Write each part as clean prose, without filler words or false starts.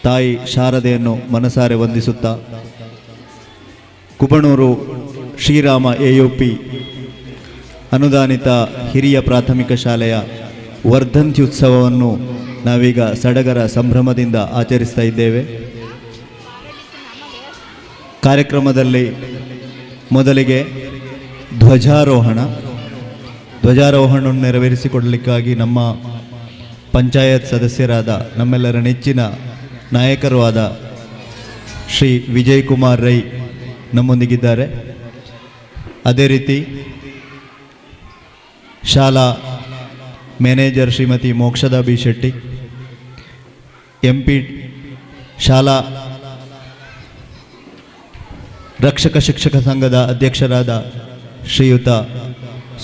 ತಾಯಿ ಶಾರದೆಯನ್ನು ಮನಸಾರೆ ವಂದಿಸುತ್ತಾ ಕುಬಣೂರು ಶ್ರೀರಾಮ ಎಯುಪಿ ಅನುದಾನಿತ ಹಿರಿಯ ಪ್ರಾಥಮಿಕ ಶಾಲೆಯ ವರ್ಧಂತ್ಯುತ್ಸವವನ್ನು ನಾವೀಗ ಸಡಗರ ಸಂಭ್ರಮದಿಂದ ಆಚರಿಸ್ತಾ ಇದ್ದೇವೆ. ಕಾರ್ಯಕ್ರಮದಲ್ಲಿ ಮೊದಲಿಗೆ ಧ್ವಜಾರೋಹಣ ನೆರವೇರಿಸಿಕೊಡಲಿಕ್ಕಾಗಿ ನಮ್ಮ ಪಂಚಾಯತ್ ಸದಸ್ಯರಾದ ನಮ್ಮೆಲ್ಲರ ನೆಚ್ಚಿನ ನಾಯಕರೂ ಆದ ಶ್ರೀ ವಿಜಯ್ ಕುಮಾರ್ ರೈ ನಮ್ಮೊಂದಿಗಿದ್ದಾರೆ. ಅದೇ ರೀತಿ ಶಾಲಾ manager Shrimati Mokshada B Shetty, MP ಶಾಲಾ ರಕ್ಷಕ ಶಿಕ್ಷಕ ಸಂಘದ ಅಧ್ಯಕ್ಷರಾದ ಶ್ರೀಯುತ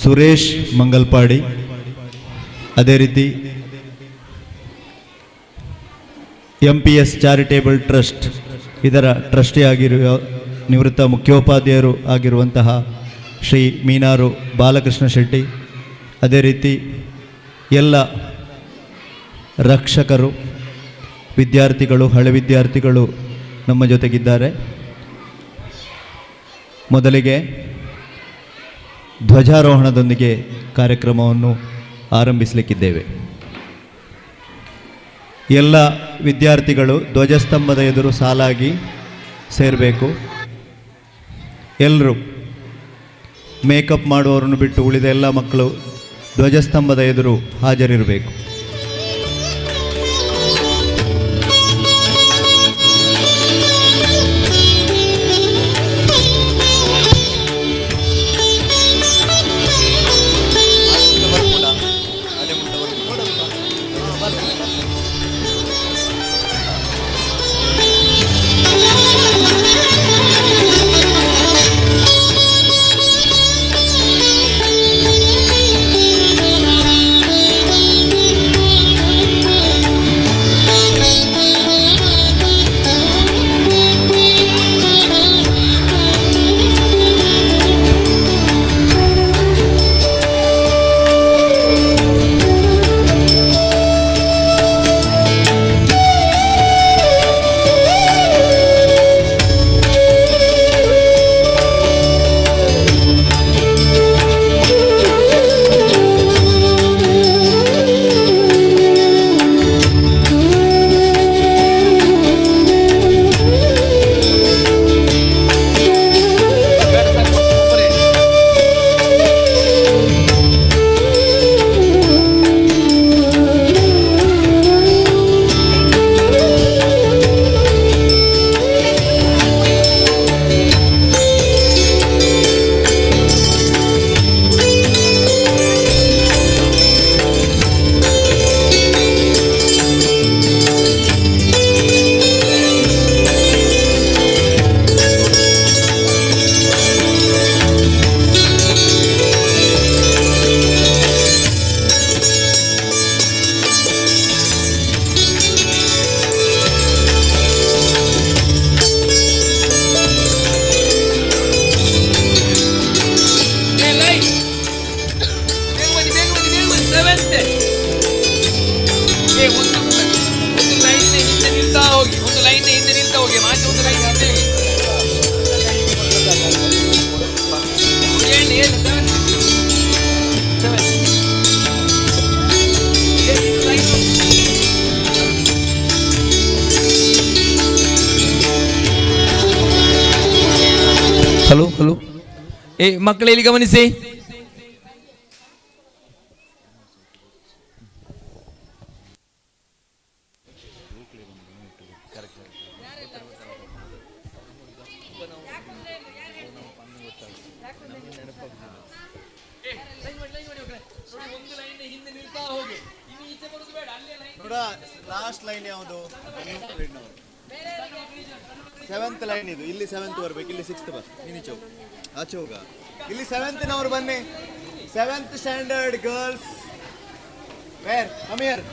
ಸುರೇಶ್ ಮಂಗಲ್ಪಾಡಿ, ಅದೇ ರೀತಿ MPS ಚಾರಿಟೇಬಲ್ ಟ್ರಸ್ಟ್ ಇದರ ಟ್ರಸ್ಟಿ ಆಗಿರುವ ನಿವೃತ್ತ ಮುಖ್ಯೋಪಾಧ್ಯಾಯರು ಆಗಿರುವಂತಹ ಶ್ರೀ ಮೀನಾರು ಬಾಲಕೃಷ್ಣ ಶೆಟ್ಟಿ, ಅದೇ ರೀತಿ ಎಲ್ಲ ರಕ್ಷಕರು, ವಿದ್ಯಾರ್ಥಿಗಳು, ಹಳೆ ವಿದ್ಯಾರ್ಥಿಗಳು ನಮ್ಮ ಜೊತೆಗಿದ್ದಾರೆ. ಮೊದಲಿಗೆ ಧ್ವಜಾರೋಹಣದೊಂದಿಗೆ ಕಾರ್ಯಕ್ರಮವನ್ನು ಆರಂಭಿಸಲಿಕ್ಕಿದ್ದೇವೆ. ಎಲ್ಲ ವಿದ್ಯಾರ್ಥಿಗಳು ಧ್ವಜಸ್ತಂಭದ ಎದುರು ಸಾಲಾಗಿ ಸೇರಬೇಕು. ಎಲ್ಲರೂ ಮೇಕಪ್ ಮಾಡುವವರನ್ನು ಬಿಟ್ಟು ಉಳಿದ ಎಲ್ಲ ಮಕ್ಕಳು ಧ್ವಜಸ್ತಂಭದ ಎದುರು ಹಾಜರಿರಬೇಕು. ಹಲೋ ಮಕ್ಕಳಲ್ಲಿ ಗಮನಿಸಿ. ಲಾಸ್ಟ್ ಲೈನ್ ಯಾವುದು? 7th ಲೈನ್ ಇದು. ಇಲ್ಲಿ 7th ಬರ್ಬೇಕು, ಇಲ್ಲಿ 6th ಬರ್ಬೇಕು. ಆಚೆ ಹೋಗ. ಇಲ್ಲಿ 7th ನವರು ಬನ್ನಿ. 7th standard girls where come here.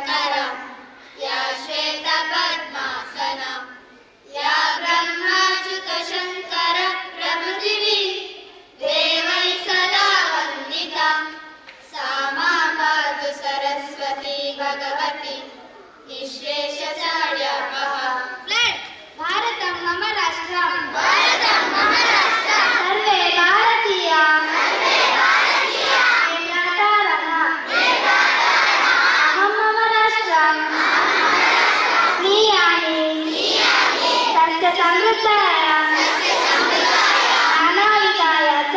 करम या श्वेतपद्मासना या ब्रह्माच्युत शंकर प्रभृतिभिः देवैः सदा वन्दिता सा मां पातु सरस्वती भगवती विश्वेशचार्यापः। भारतं मम राष्ट्रं सर्वे भारतीयाः वेदातारः अहं मम राष्ट्रं प्रियामि तस्य समृद्धाय नानाविधाय च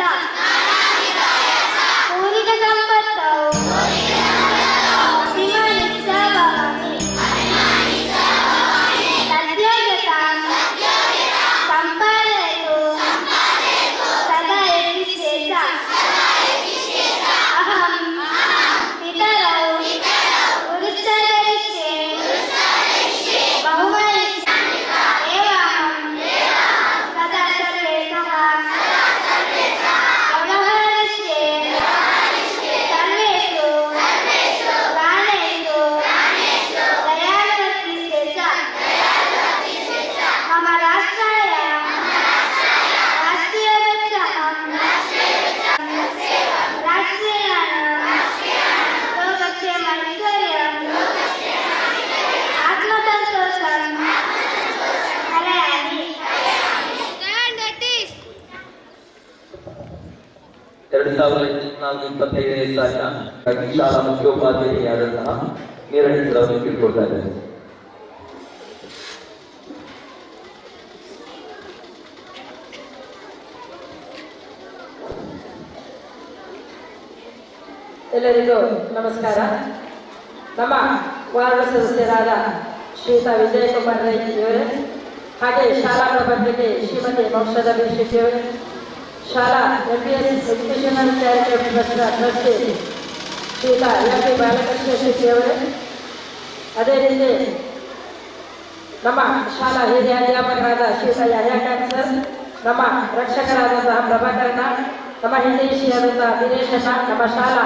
पूरितसम्पत्तौ अभिमानिश्च भवामि तद्योग्यतां सम्पादयतु सदा यतिष्ठे च अहं पितरौ गुरुश्चरिष्ये बहुमनिष्ये एवं सदा सर्वेषां व्यवहरिष्ये सर्वेषु प्राणेषु दयालुवृत्तिषे च मम राष्ट्राय राष्ट्रीयवृक्षं राष्ट्रीयाणां लोकक्षेमैश्वर्यं आत्मसन्तोषं कलयामि। ಎರಡು ಸಾವಿರದ ನಾಲ್ಕು 25ನೇ ಸಾಲಿನ ಶಾಲಾ ಮುಖ್ಯೋಪಾಧ್ಯಾಯಿಯಾದಂತಹ ನೀರಣಿಸರವರಿಗೆ ತಿಳ್ಕೊಳ್ತಾ ಇದ್ದಾರೆ. ಎಲ್ಲರಿಗೂ ನಮಸ್ಕಾರ. ನಮ್ಮ ವಾರ್ಡ್ ಸದಸ್ಯರಾದ ಶ್ರೀಯುತ ವಿಜಯಕುಮಾರ್ ರೈ ಇವರೇ, ಹಾಗೆ ಶಾಲಾ ಪ್ರಬಂಧಕ್ಕೆ ಶ್ರೀಮತಿ ಮೋಕ್ಷದ ಶೆಟ್ಟಿಯವರೇ, ಶಾಲಾ MPS ಎಜುಕೇಷನಲ್ ಚಾರಿಟೇಬಲ್ ಟ್ರಸ್ಟ್ನ ಟ್ರಸ್ಟಿ ಶ್ರೀಯುತ MP ಬಾಲಕೃಷ್ಣ ಶೆಟ್ಟಿಯವರೇ, ಅದೇ ರೀತಿ ನಮ್ಮ ಶಾಲಾ ಹಿರಿಯ ಅಧ್ಯಾಪಕರಾದ ಶ್ರೀಯುತ ಯಹ್ಯಾ ಖಾನ್ ಸರ್, ನಮ್ಮ ರಕ್ಷಕರಾದಂತಹ ಪ್ರಭಾಕರನ, ನಮ್ಮ ಹಿಂದೀಶಿಯಾದಂತಹ ದಿನೇಶನ, ನಮ್ಮ ಶಾಲಾ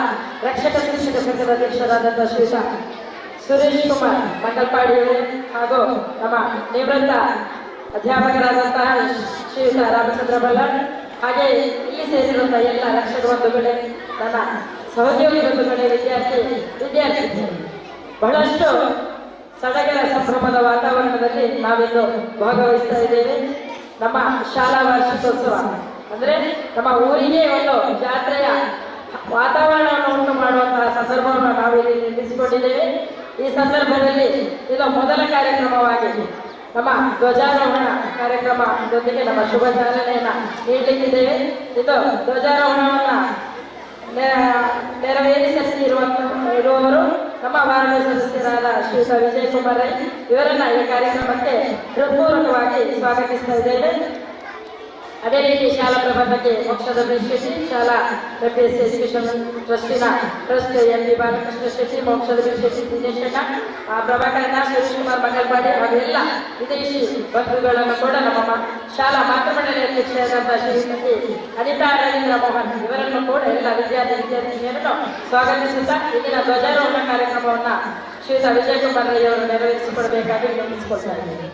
ರಕ್ಷಕ ಶಿಕ್ಷಕ ಸಂಘದ ಅಧ್ಯಕ್ಷರಾದಂತಹ ಶ್ರೀಯುತ ಸುರೇಶ್ ಕುಮಾರ್ ಮಂಗಲ್ಪಾಡಿಯವರೇ, ಹಾಗೂ ನಮ್ಮ ನಿವೃತ್ತ ಅಧ್ಯಾಪಕರಾದಂತಹ ಶ್ರೀಯುತ ರಾಮಚಂದ್ರ ಬಲ್ಲಾಳ್, ಹಾಗೆ ಇಲ್ಲಿ ಸೇರಿರುವಂತಹ ಎಲ್ಲ ರಕ್ಷಕ ಬಂಧುಗಳೇ, ನನ್ನ ಸಹೋದ್ಯೋಗಿ ಬಂಧುಗಳೇ, ವಿದ್ಯಾರ್ಥಿ ಬಹಳಷ್ಟು ಸಡಗರ ಸಂಭ್ರಮದ ವಾತಾವರಣದಲ್ಲಿ ನಾವಿಂದು ಭಾಗವಹಿಸ್ತಾ ಇದ್ದೇವೆ. ನಮ್ಮ ಶಾಲಾ ವಾರ್ಷಿಕೋತ್ಸವ ಅಂದ್ರೆ ನಮ್ಮ ಊರಿಗೆ ಒಂದು ಜಾತ್ರೆಯ ವಾತಾವರಣವನ್ನು ಉಂಟು ಮಾಡುವಂತಹ ಸಂದರ್ಭವನ್ನು ನಾವಿಲ್ಲಿ ನಿರ್ಮಿಸಿಕೊಂಡಿದ್ದೇವೆ. ಈ ಸಂದರ್ಭದಲ್ಲಿ ಇದು ಮೊದಲ ಕಾರ್ಯಕ್ರಮವಾಗಿ ನಮ್ಮ ಧ್ವಜಾರೋಹಣ ಕಾರ್ಯಕ್ರಮದೊಂದಿಗೆ ನಮ್ಮ ಶುಭ ಚಾಲನೆಯನ್ನ ನೀಡಲಿಕ್ಕಿದ್ದೇವೆ. ಇದು ಧ್ವಜಾರೋಹಣವನ್ನ ನೆರವೇರಿಸಿರುವವರು ನಮ್ಮ ವಾರ್ಡ್ ಸದಸ್ಯರಾದ ಶ್ರೀಯುತ ವಿಜಯಕುಮಾರ್ ರೈ ಇವರನ್ನ ಈ ಕಾರ್ಯಕ್ರಮಕ್ಕೆ ಹೃತ್ಪೂರ್ವಕವಾಗಿ ಸ್ವಾಗತಿಸ್ತಾ ಇದ್ದೇವೆ. ಅದೇ ರೀತಿ ಶಾಲಾ ಪ್ರಬಂಧಕ್ಕೆ ಮೋಕ್ಷದ ಶೆಟ್ಟಿ, ಶಾಲಾ MPS ಎಜುಕೇಷನ್ ಟ್ರಸ್ಟಿನ ಟ್ರಸ್ಟ್ MP ಬಾಲಕೃಷ್ಣ ಶೆಟ್ಟಿ, ಮೋಕ್ಷದ ಶೆಟ್ಟಿ ದಿನೇಶಣ್ಣ, ಪ್ರಭಾಕರನ, ಸುರೇಶ್ ಕುಮಾರ್ ಮಂಗಲ್ಪಾಡಿ ಹಾಗೂ ಎಲ್ಲ ವಿದೇಶಿ ಬಂಧುಗಳನ್ನು ಕೂಡ ನಮ್ಮ ಶಾಲಾ ಮಾತೃಮಂಡಳಿ ಅಧ್ಯಕ್ಷರಾದಂತಹ ಶ್ರೀಮತಿ ಅನಿತಾ ರವೀಂದ್ರ ಮೋಹನ್ ಇವರನ್ನು ಕೂಡ ಎಲ್ಲ ವಿದ್ಯಾರ್ಥಿನಿಯರನ್ನು ಸ್ವಾಗತಿಸುತ್ತಾ ಇಂದಿನ ಧ್ವಜಾರೋಹಣ ಕಾರ್ಯಕ್ರಮವನ್ನು ಶ್ರೀಯುತ ವಿಜಯಕುಮಾರ್ ರೈ ಅವರು ನೆರವೇರಿಸಿಕೊಡಬೇಕಾಗಿ ವಿನಂತಿಸಿಕೊಳ್ತಾ ಇದ್ದೇನೆ.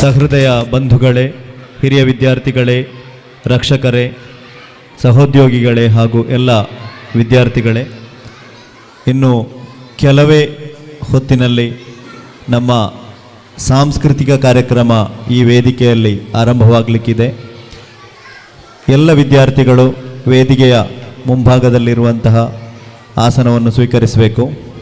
ಸಹೃದಯ ಬಂಧುಗಳೇ, ಹಿರಿಯ ವಿದ್ಯಾರ್ಥಿಗಳೇ, ರಕ್ಷಕರೇ, ಸಹೋದ್ಯೋಗಿಗಳೇ ಹಾಗೂ ಎಲ್ಲ ವಿದ್ಯಾರ್ಥಿಗಳೇ, ಇನ್ನು ಕೆಲವೇ ಹೊತ್ತಿನಲ್ಲಿ ನಮ್ಮ ಸಾಂಸ್ಕೃತಿಕ ಕಾರ್ಯಕ್ರಮ ಈ ವೇದಿಕೆಯಲ್ಲಿ ಆರಂಭವಾಗಲಿಕ್ಕಿದೆ. ಎಲ್ಲ ವಿದ್ಯಾರ್ಥಿಗಳು ವೇದಿಕೆಯ ಮುಂಭಾಗದಲ್ಲಿರುವಂತಹ ಆಸನವನ್ನು ಸ್ವೀಕರಿಸಬೇಕು.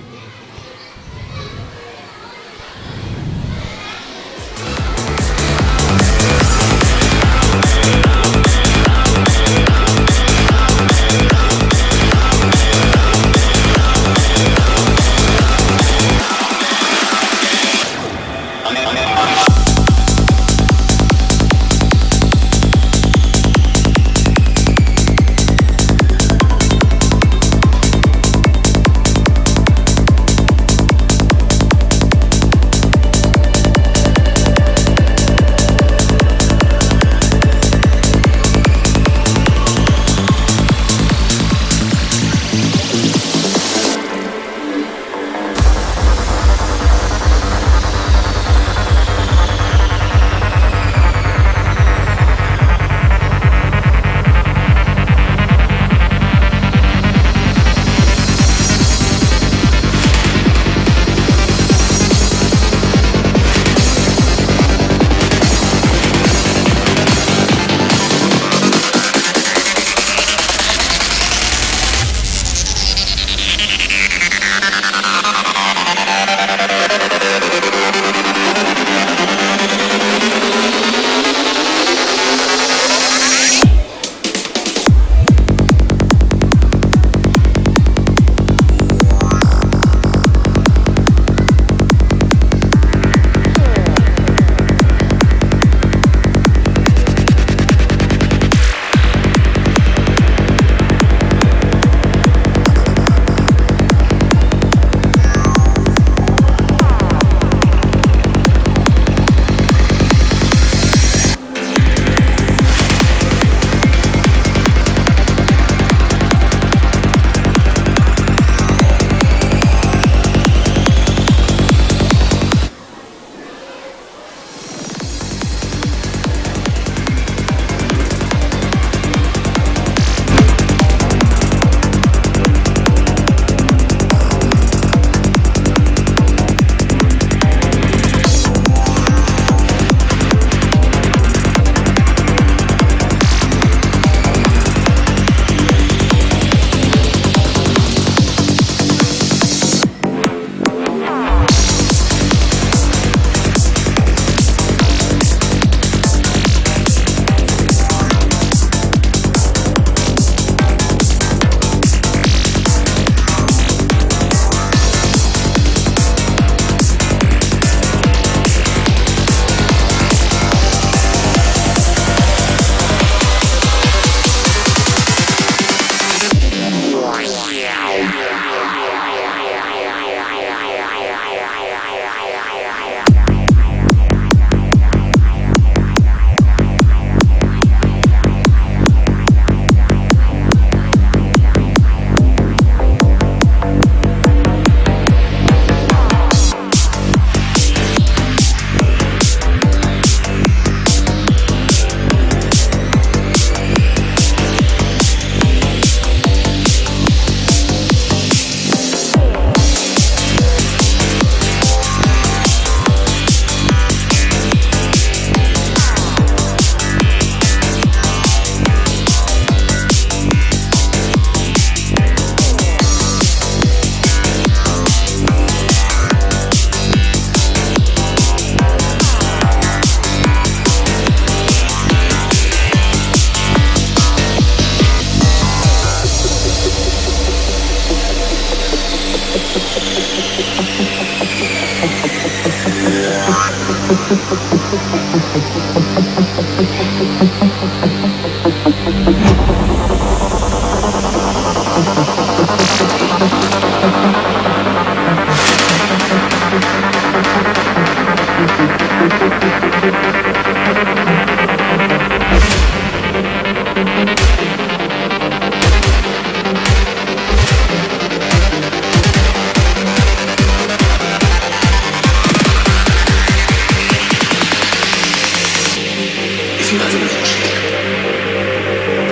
drinking my milkshake.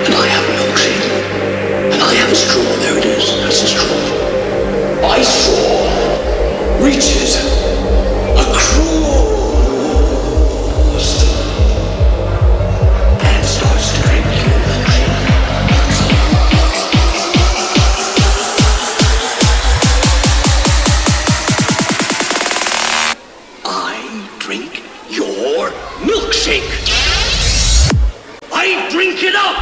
And I have a milkshake. And I have a straw. There it is. That's a straw. My straw reaches across and starts to drink your milkshake. I drink your milkshake. I drink it up.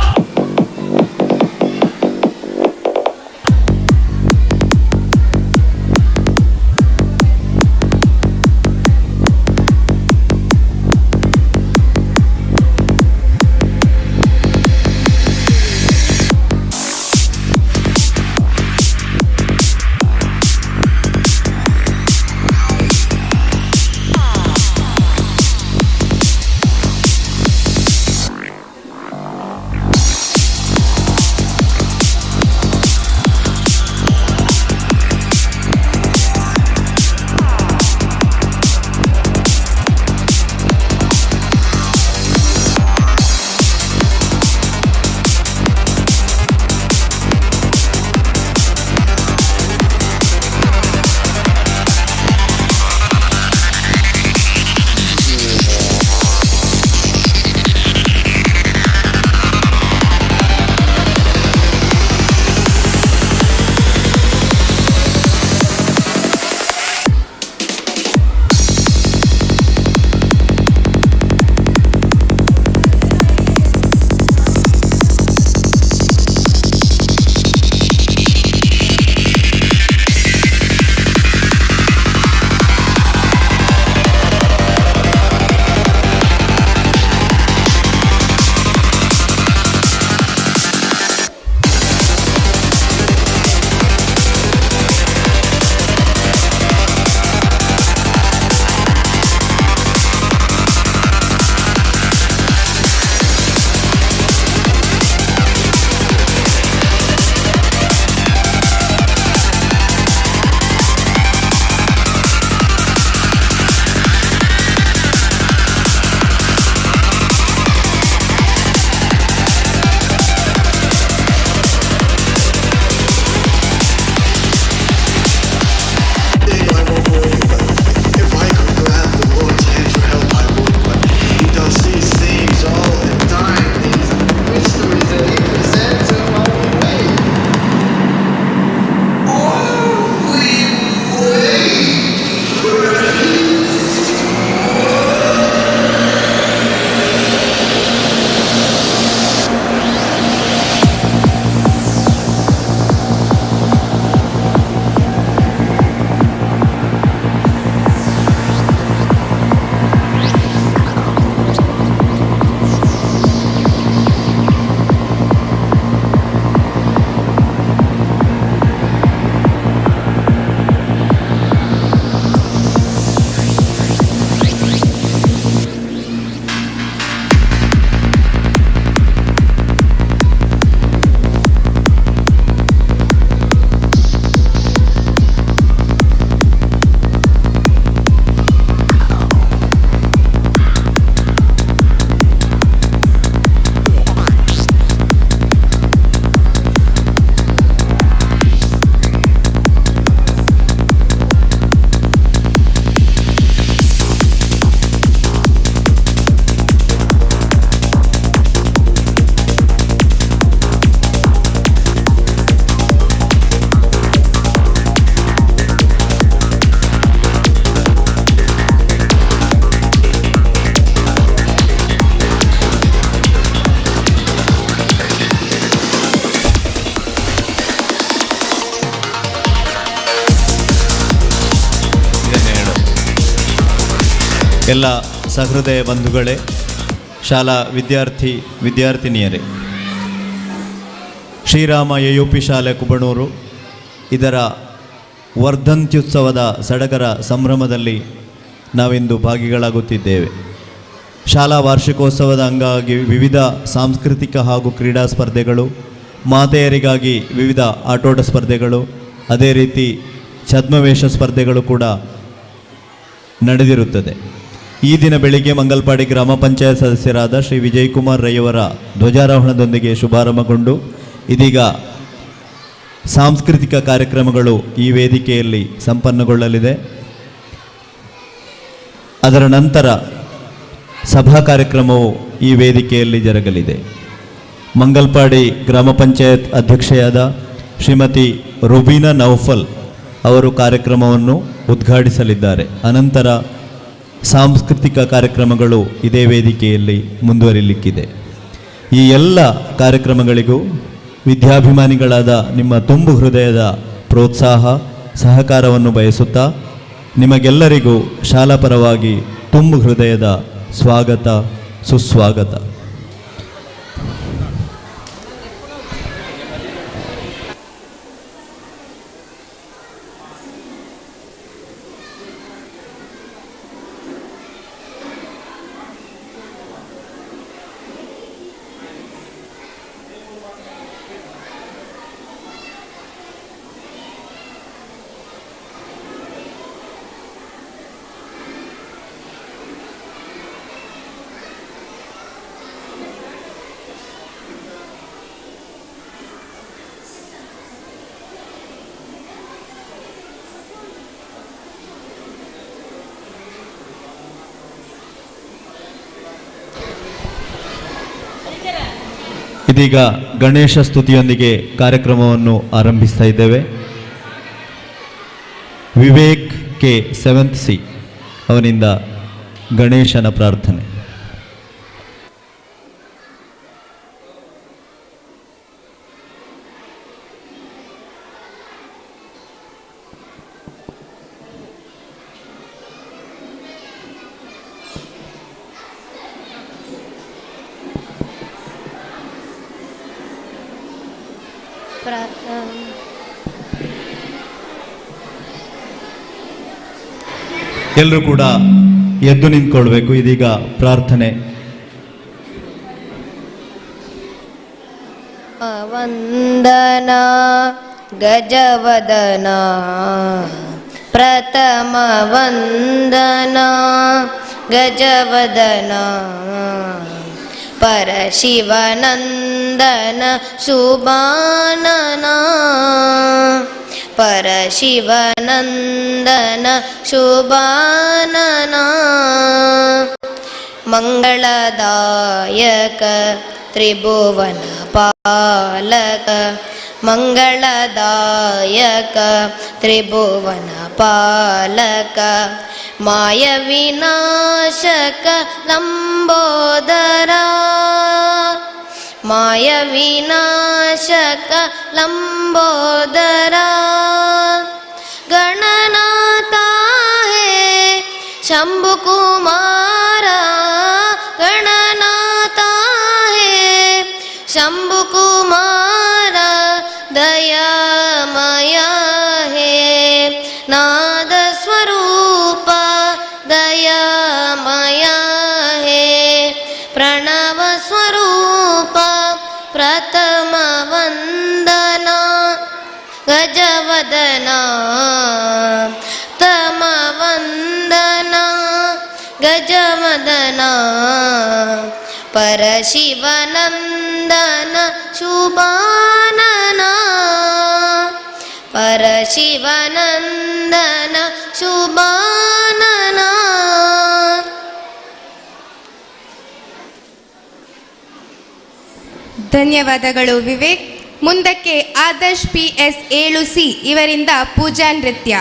ಎಲ್ಲ ಸಹೃದಯ ಬಂಧುಗಳೇ, ಶಾಲಾ ವಿದ್ಯಾರ್ಥಿನಿಯರೇ, ಶ್ರೀರಾಮ ಎಯುಪಿ ಶಾಲೆ ಕುಬಣೂರು ಇದರ ವರ್ಧಂತ್ಯುತ್ಸವದ ಸಡಗರ ಸಂಭ್ರಮದಲ್ಲಿ ನಾವಿಂದು ಭಾಗಿಗಳಾಗುತ್ತಿದ್ದೇವೆ. ಶಾಲಾ ವಾರ್ಷಿಕೋತ್ಸವದ ಅಂಗವಾಗಿ ವಿವಿಧ ಸಾಂಸ್ಕೃತಿಕ ಹಾಗೂ ಕ್ರೀಡಾ ಸ್ಪರ್ಧೆಗಳು, ಮಾತೆಯರಿಗಾಗಿ ವಿವಿಧ ಆಟೋಟ ಸ್ಪರ್ಧೆಗಳು, ಅದೇ ರೀತಿ ಛದ್ಮವೇಷ ಸ್ಪರ್ಧೆಗಳು ಕೂಡ ನಡೆದಿರುತ್ತದೆ. ಈ ದಿನ ಬೆಳಿಗ್ಗೆ ಮಂಗಲ್ಪಾಡಿ ಗ್ರಾಮ ಪಂಚಾಯತ್ ಸದಸ್ಯರಾದ ಶ್ರೀ ವಿಜಯಕುಮಾರ್ ರೈಯವರ ಧ್ವಜಾರೋಹಣದೊಂದಿಗೆ ಶುಭಾರಂಭಗೊಂಡು ಇದೀಗ ಸಾಂಸ್ಕೃತಿಕ ಕಾರ್ಯಕ್ರಮಗಳು ಈ ವೇದಿಕೆಯಲ್ಲಿ ಸಂಪನ್ನಗೊಳ್ಳಲಿದೆ. ಅದರ ನಂತರ ಸಭಾ ಕಾರ್ಯಕ್ರಮವು ಈ ವೇದಿಕೆಯಲ್ಲಿ ಜರುಗಲಿದೆ. ಮಂಗಲ್ಪಾಡಿ ಗ್ರಾಮ ಪಂಚಾಯತ್ ಅಧ್ಯಕ್ಷೆಯಾದ ಶ್ರೀಮತಿ ರುಬೀನಾ ನೌಫಲ್ ಅವರು ಕಾರ್ಯಕ್ರಮವನ್ನು ಉದ್ಘಾಟಿಸಲಿದ್ದಾರೆ. ಅನಂತರ ಸಾಂಸ್ಕೃತಿಕ ಕಾರ್ಯಕ್ರಮಗಳು ಇದೇ ವೇದಿಕೆಯಲ್ಲಿ ಮುಂದುವರಿಲಿಕ್ಕಿದೆ. ಈ ಎಲ್ಲ ಕಾರ್ಯಕ್ರಮಗಳಿಗೂ ವಿದ್ಯಾಭಿಮಾನಿಗಳಾದ ನಿಮ್ಮ ತುಂಬು ಹೃದಯದ ಪ್ರೋತ್ಸಾಹ ಸಹಕಾರವನ್ನು ಬಯಸುತ್ತಾ ನಿಮಗೆಲ್ಲರಿಗೂ ಶಾಲಾ ಪರವಾಗಿ ತುಂಬು ಹೃದಯದ ಸ್ವಾಗತ ಸುಸ್ವಾಗತ. ಇದೀಗ ಗಣೇಶ ಸ್ತುತಿಯೊಂದಿಗೆ ಕಾರ್ಯಕ್ರಮವನ್ನು ಆರಂಭಿಸ್ತಾ ಇದ್ದೇವೆ. ವಿವೇಕ್ ಕೆ 7th C ಅವನಿಂದ ಗಣೇಶನ ಪ್ರಾರ್ಥನೆ. ಎಲ್ಲರೂ ಕೂಡ ಎದ್ದು ನಿಂತ್ಕೊಳ್ಬೇಕು. ಇದೀಗ ಪ್ರಾರ್ಥನೆ. ವಂದನ ಗಜವದನ ಪ್ರಥಮ ವಂದನ ಗಜವದನ ಪರಶಿವನಂದನ ಶುಭಾನನ ಪರಶಿವನಂದನ ಶುಭಾನನ ಮಂಗಳದಾಯಕ ತ್ರಿಭುವನ ಪಾಲಕ ಮಂಗಳದಾಯಕ ತ್ರಿಭುವನ ಪಾಲಕ ಮಾಯ ವಿನಾಶಕ ಲಂಬೋದರ ಮಾಯ ವಿನಾಶಕ ಲಂಬೋದರ ಗಣನಾಥ ಹೇ ಶಂಭು ಕುಮಾರ ಗಣನಾಥ ಹೇ ಶಂಭು ಕುಮಾರ ದಯಾಮಯ ಹೇ ನಾದ ಸ್ವರೂಪ ದಯಾಮಯ ಹೇ ಪ್ರಣವ ಸ್ವರೂಪ ಪ್ರಥಮ ವಂದನ ಗಜವದನ ತಮ ವಂದನ ಗಜವದನ ಪರಶಿವನಂದನ ಶುಭಾನನ ಪರಶಿವನಂದನ ಶುಭಾನನ. ಧನ್ಯವಾದಗಳು ವಿವೇಕ್. ಮುಂದಕ್ಕೆ ಆದರ್ಶ್ PS 7C ಇವರಿಂದ ಪೂಜಾ ನೃತ್ಯ.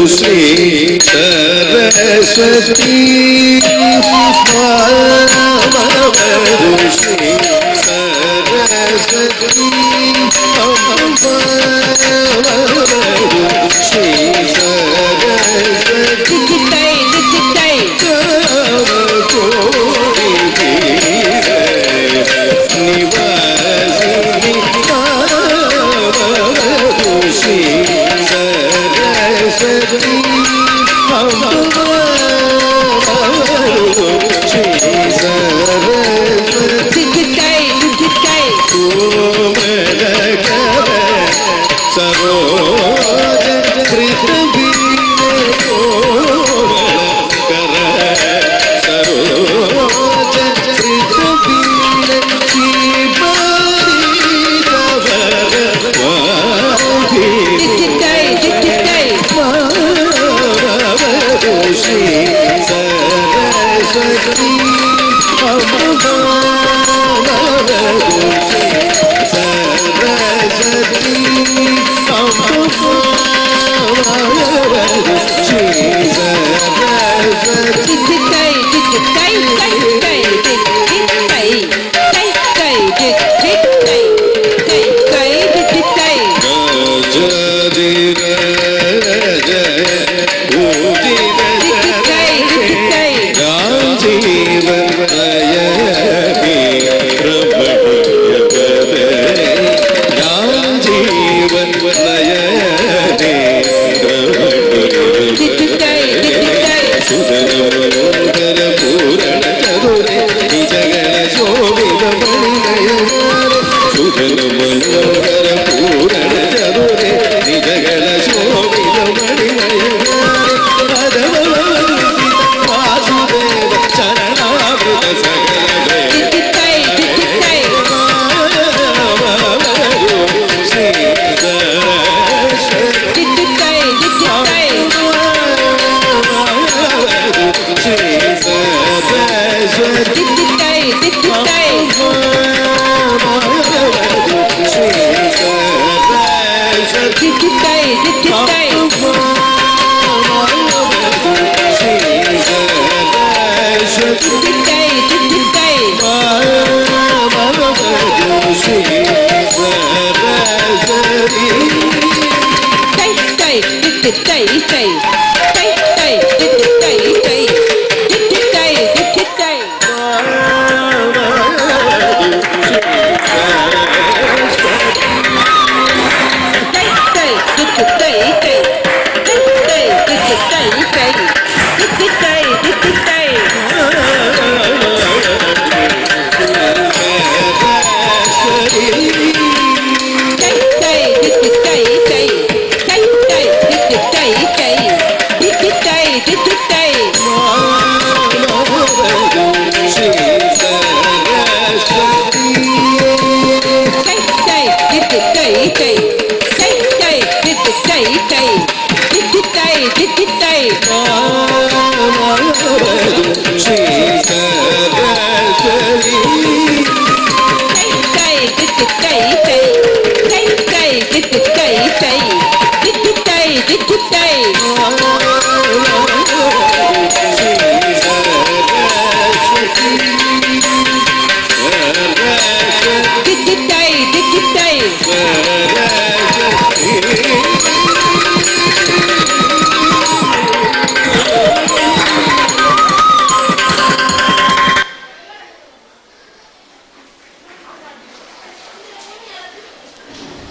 श्री सरस्वती श्री सरस्वती श्री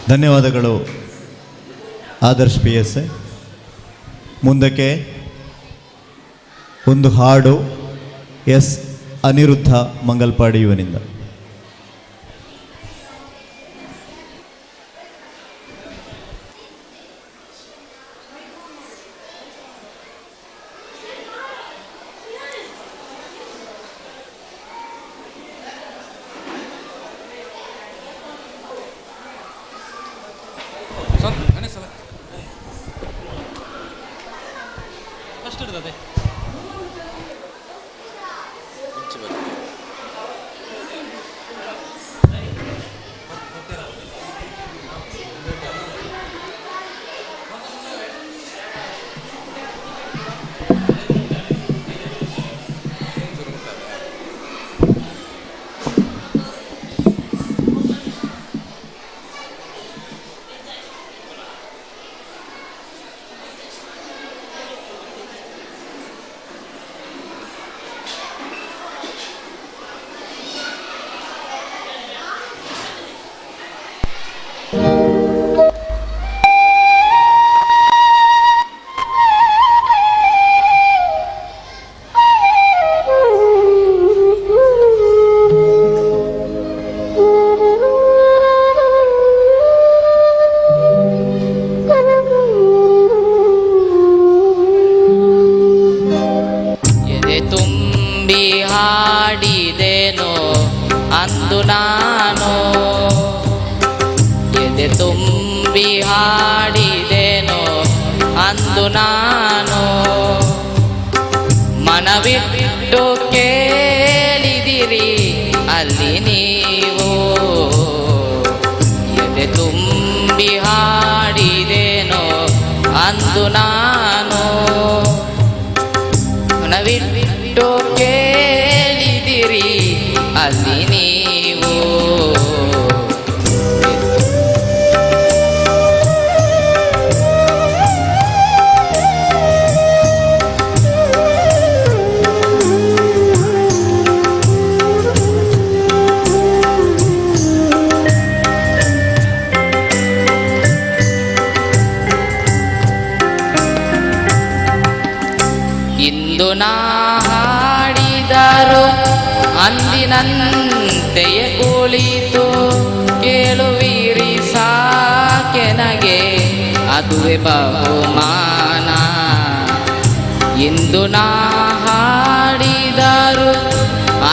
ಧನ್ಯವಾದಗಳು ಆದರ್ಶ್ PS. ಮುಂದಕ್ಕೆ ಒಂದು ಹಾಡು ಎಸ್ ಅನಿರುದ್ಧ ಮಂಗಲ್ಪಾಡಿ ಇವನಿಂದ. ಹಾಡಿದೆನೋ ಅಂದು ನಾನು ಎದೆ ತುಂಬಿ ಹಾಡಿದೆನೋ ಅಂದು ನಾನು ಮನವಿಟ್ಟು ಕೇಳಿದಿರಿ ಅಲ್ಲಿ ನೀವು ಎದೆ ತುಂಬಿ ಹಾಡಿದೆನೋ ಅಂದು ನಾನು ಮನವಿಟ್ಟು ಕೇಳಿದಿರಿ ಅಲ್ಲಿ ನೀವು ಇಂದು ನಾ ಹಾಡಿದರು ಅಂದಿನಂತೆಯೇ ಕುಳಿತು ಕೇಳುವಿರಿ ಸಾಕೆನಗೆ ಅದುವೆ ಬಹುಮಾನ ಇಂದು ನಾ ಹಾಡಿದರು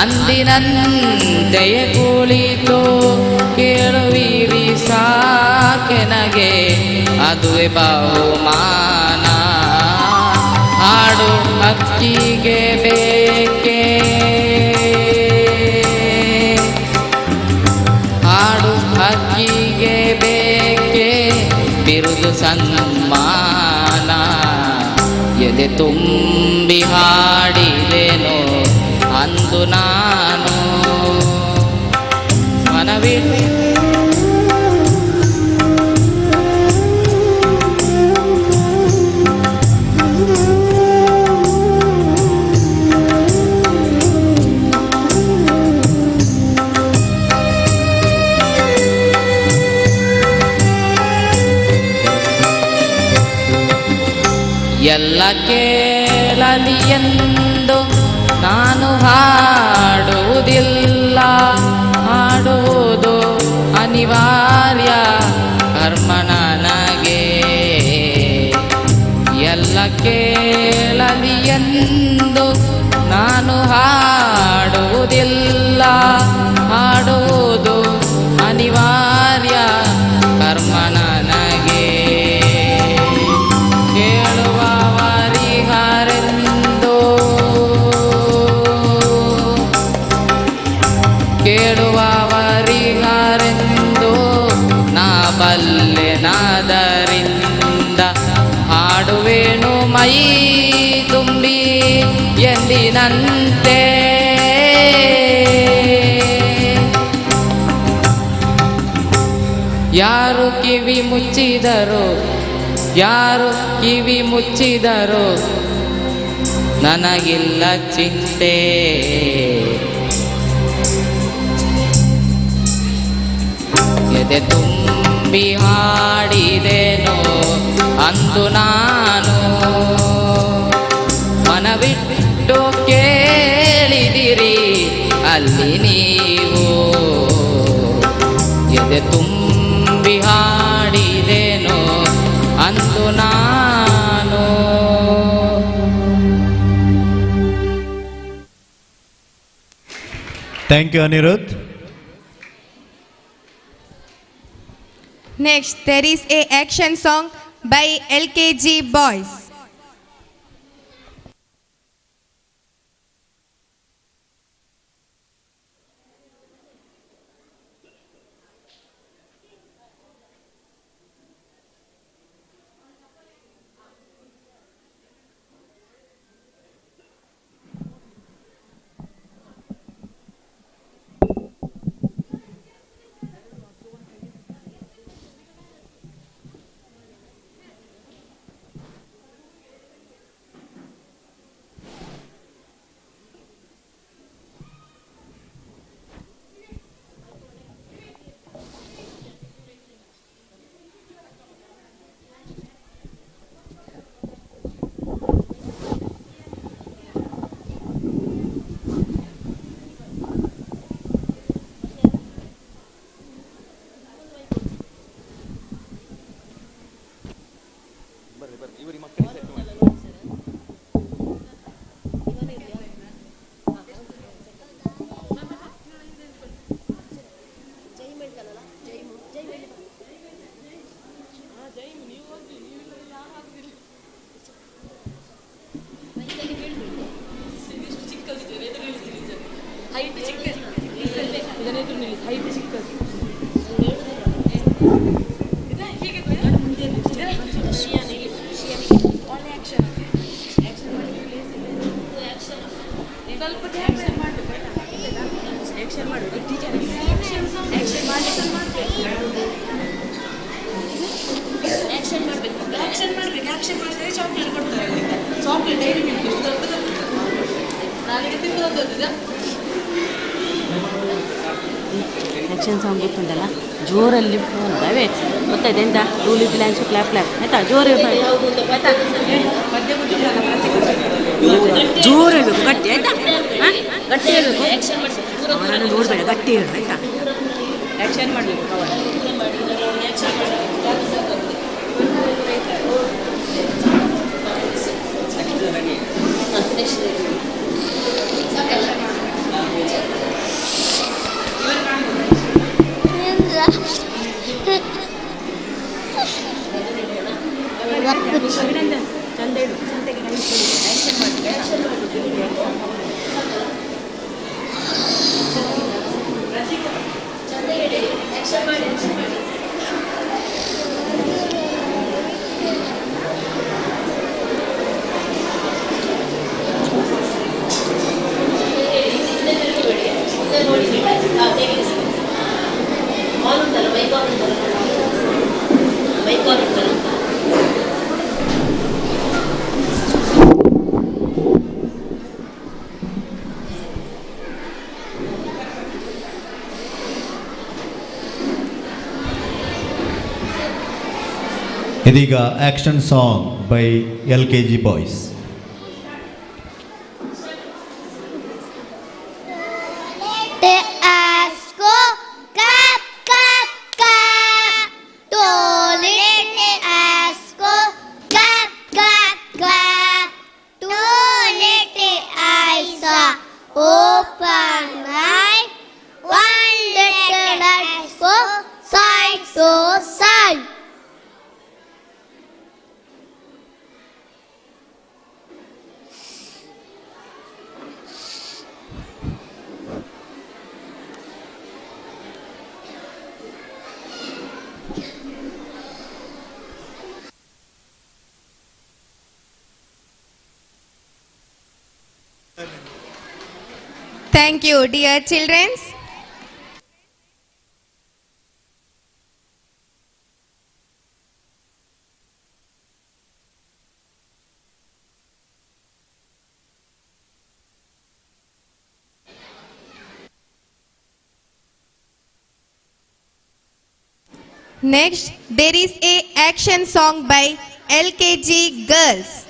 ಅಂದಿನಂತೆಯೇ ಕುಳಿತು ಕೇಳುವಿರಿ ಸಾಕೆನಗೆ ಅದುವೆ ಬಹುಮಾನ ಹಾಡು ಹಕ್ಕಿಗೆ ಬೇಕೆ ಹಾಡು ಹಕ್ಕಿಗೆ ಬೇಕೆ ಬಿರುದು ಸನ್ಮಾನ ಎದೆ ತುಂಬಿ ಹಾಡಿದೆನೋ ಅಂದು ನಾನು ಮನವಿಟ್ಟು ಎಲ್ಲ ಕೇಳಲಿ ಎಂದು ನಾನು ಹಾಡುವುದಿಲ್ಲ ಹಾಡುವುದು ಅನಿವಾರ್ಯ ಕರ್ಮ ನನಗೆ ಎಲ್ಲ ಕೇಳಲಿ ಎಂದು ನಾನು ಹಾಡುವುದಿಲ್ಲ ಹಾಡುವುದು ಅನಿವಾರ್ಯ ಕರ್ಮ ನನಗೆ ಕೇಳುವವರಿಗಾರೆಂದು ನಾ ಬಲ್ಲೆನಾದರಿಂದ ಹಾಡುವೇನು ಮೈ ತುಂಬಿ ಎಂದಿನಂತೆ ಯಾರು ಕಿವಿ ಮುಚ್ಚಿದರು ಯಾರು ಕಿವಿ ಮುಚ್ಚಿದರು ನನಗಿಲ್ಲ ಚಿಂತೆ ಎದೆ ತುಂಬಿ ಹಾಡಿದೆನೋ ಅಂದು ನಾನು ಮನವಿಟ್ಟು ಕೇಳಿದಿರಿ ಅಲ್ಲಿ ನೀವು ಎದೆ ತುಂಬಿ ಹಾಡಿದೆನೋ ಅಂದು ನಾನು thank you Anirudh. Next, there is a action song by LKG Boys. Action song ಗೊತ್ತುಂಟಲ್ಲ ಜೋರಲ್ಲಿ ಅವೇ ಗೊತ್ತಾಯ್ತು ಎಂತ ರೂಲಿ ಪ್ಲ್ಯಾನ್ಸು ಕ್ಲಾಪ್ ಕ್ಲಾಪ್ ಆಯ್ತಾ ಜೋರು ಆಯ್ತಾ ಜೋರು ಹೇಳ್ಬೇಕು ಗಟ್ಟಿ ಆಯ್ತಾ ಹಾಂ ಗಟ್ಟಿ ಹೇಳ್ಬೇಕು ಅವರನ್ನು ನೋಡಬೇಡ ಗಟ್ಟಿ ಹೇಳು ಆಯ್ತಾ ಆ್ಯಕ್ಷನ್ ಮಾಡಬೇಕು ಚಂದ ಹೇಳು ಇದೀಗ action song by LKG boys. Thank you, dear children. Next, there is a action song by LKG girls.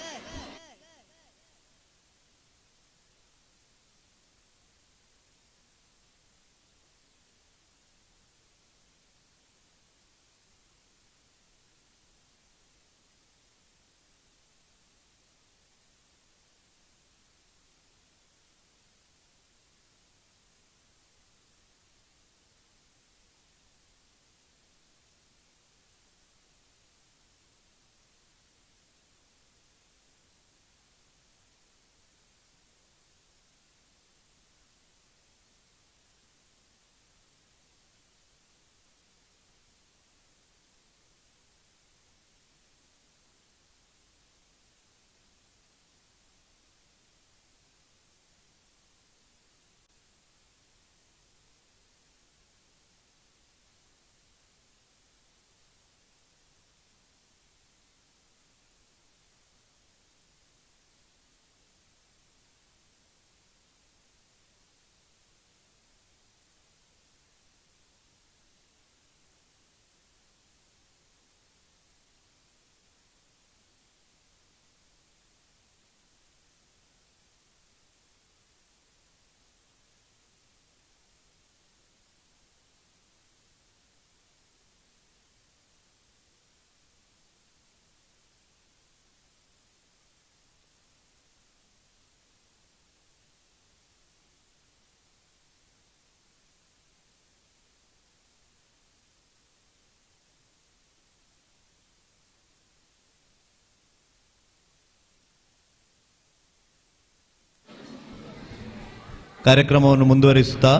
ಕಾರ್ಯಕ್ರಮವನ್ನು ಮುಂದುವರಿಸುತ್ತಾ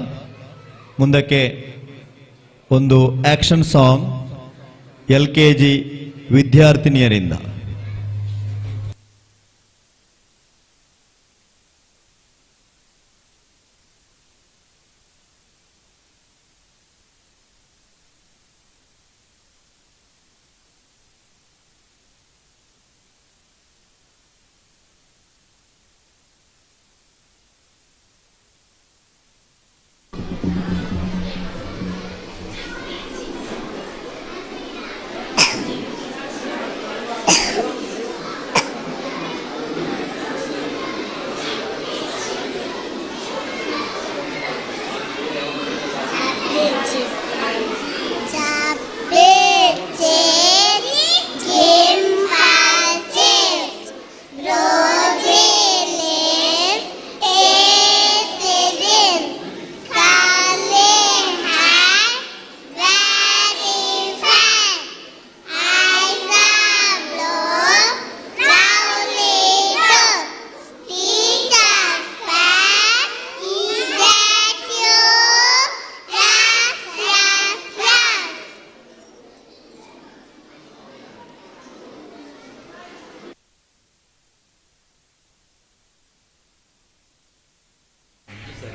ಮುಂದಕ್ಕೆ ಒಂದು ಆಕ್ಷನ್ ಸಾಂಗ್ LKG ವಿದ್ಯಾರ್ಥಿನಿಯರಿಂದ.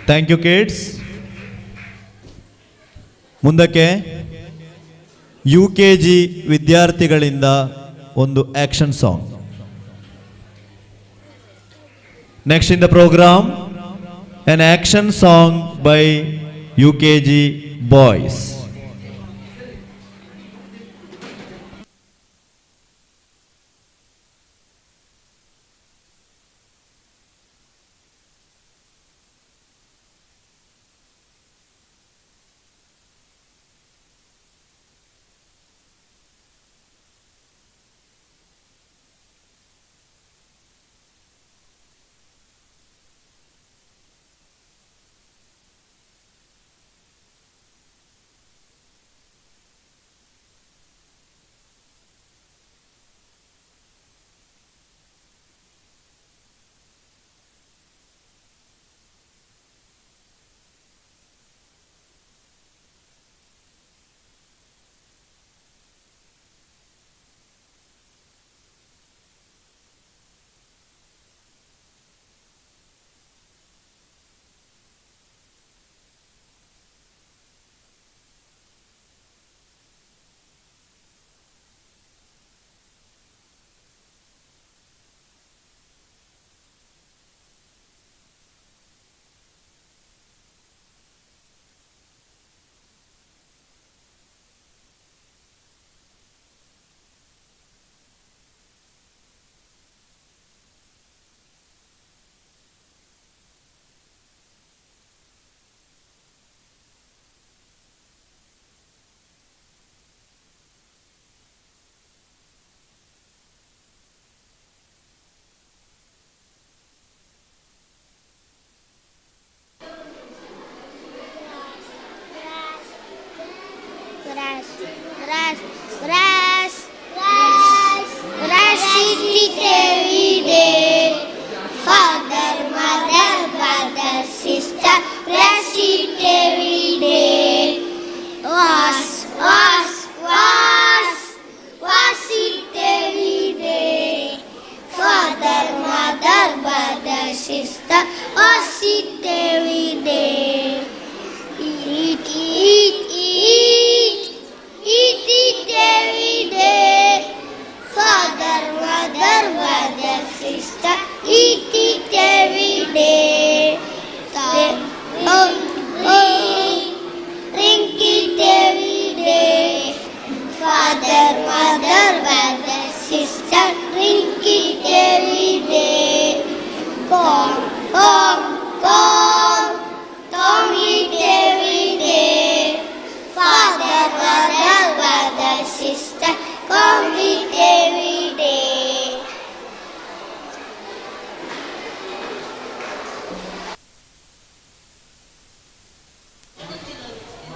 Thank you kids. ಮುಂದಕ್ಕೆ UKG ವಿದ್ಯಾರ್ಥಿಗಳಿಂದ ಒಂದು action song. Next in the programme an action song by UKG boys.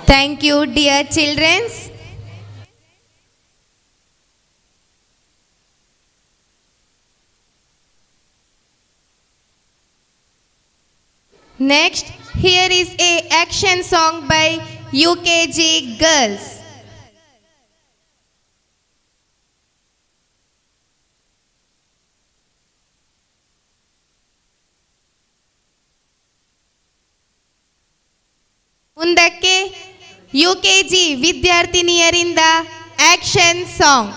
Thank you, dear children. Next, Here is a action song by UKG girls. ಮುಂದಕ್ಕೆ UKG ವಿದ್ಯಾರ್ಥಿನಿಯರಿಂದ action song.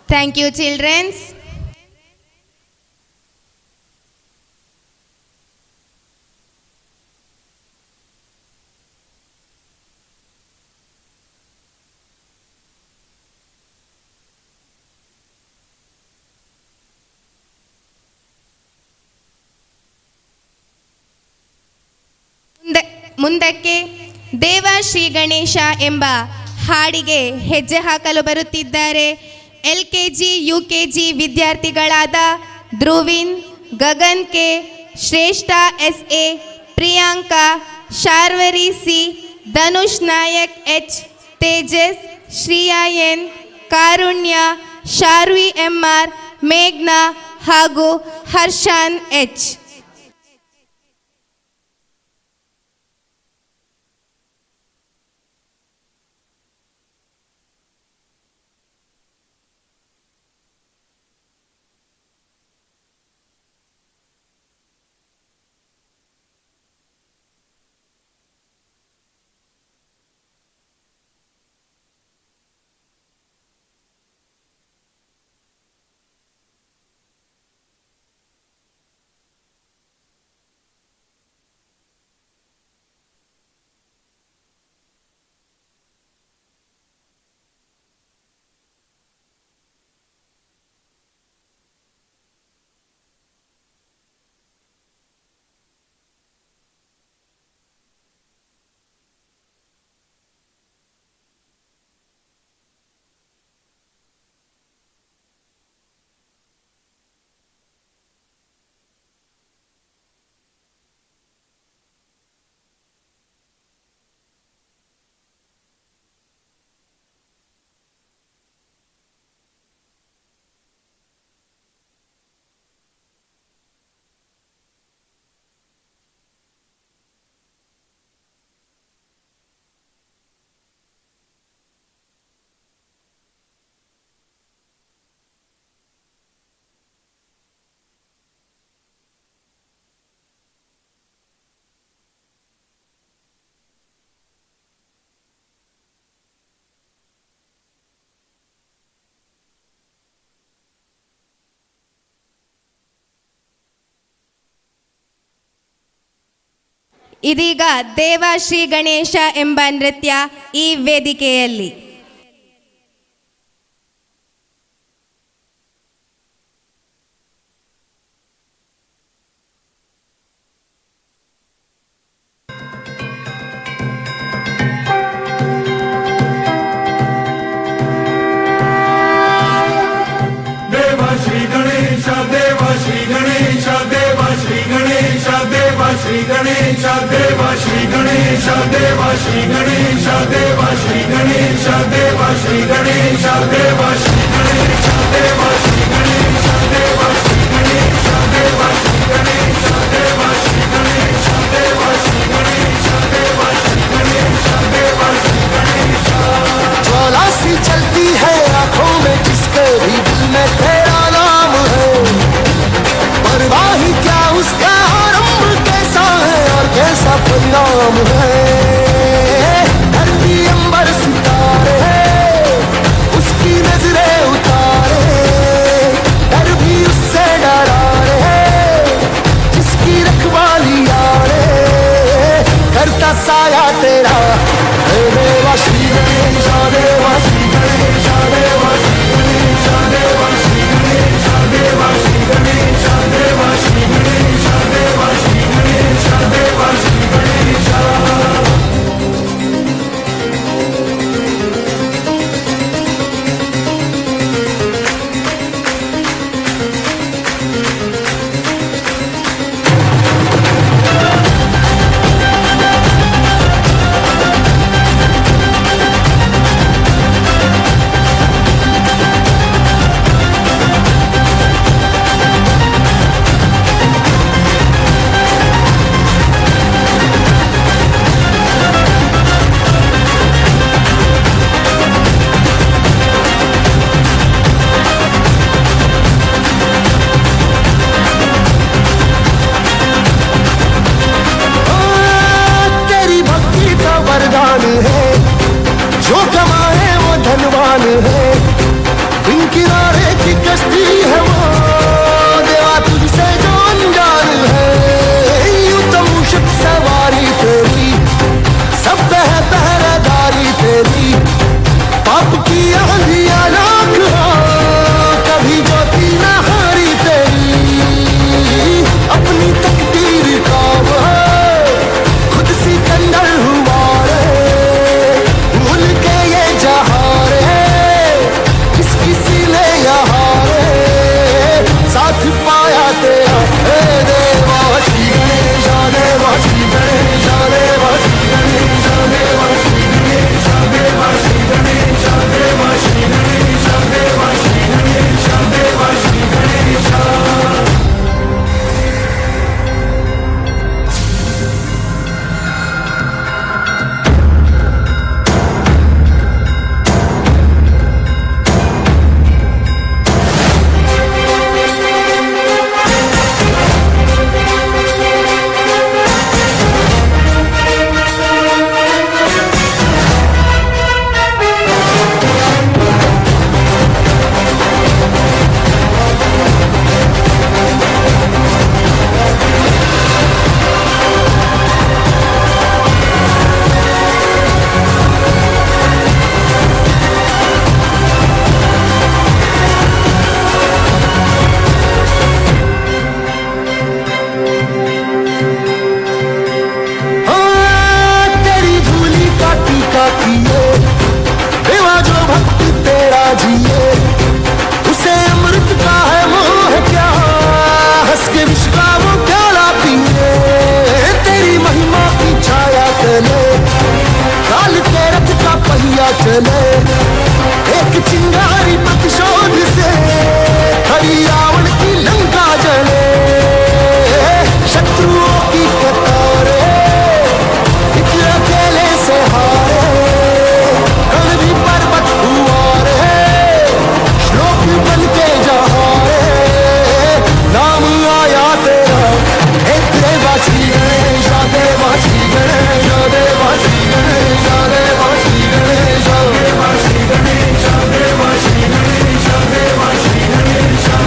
Thank you, children. ಮುಂದಕ್ಕೆ ದೇವ ಶ್ರೀ ಗಣೇಶ ಎಂಬ ಹಾಡಿಗೆ ಹೆಜ್ಜೆ ಹಾಕಲು ಬರುತ್ತಿದ್ದಾರೆ LKG UKG ವಿದ್ಯಾರ್ಥಿಗಳಾದ Dhruvin, Gagan K, Shreshtha SA, Priyanka, Sharvari C, Dhanush Nayak H, Tejas, Shriya N, Karunya, Sharvi MR, ಮೇಘ್ನಾ ಹಾಗೂ ಹರ್ಷಾನ್ H. ಇದೀಗ ದೇವ ಶ್ರೀ ಗಣೇಶ ಎಂಬ ನೃತ್ಯ ಈ ವೇದಿಕೆಯಲ್ಲಿ. देवा श्री गणेश देवा श्री गणेश देवा श्री गणेश देवा श्री गणेश देवा श्री गणेश देवा श्री गणेश देवा श्री गणेश देवा श्री गणेश देवा श्री गणेश देवा श्री गणेश देवा श्री गणेश देवा श्री गणेश। ज्वाला सी चलती है आंखों में जिसके भी दिल में तेरा नाम है, परवाही क्या उसका आरंभ कैसा है और कैसा परिणाम है। धरती अंबर सितारे उसकी नजरें उतारे, डर भी उससे डरा रे जिसकी रखवाली यारे, करता साया तेरा देवा श्री गणेश देवा श्री गणेश देवा श्री गणेश देवा श्री गणेश देवा श्री गणेश देवा श्री गणेश देवा श्री गणेश देवा श्री गणेश।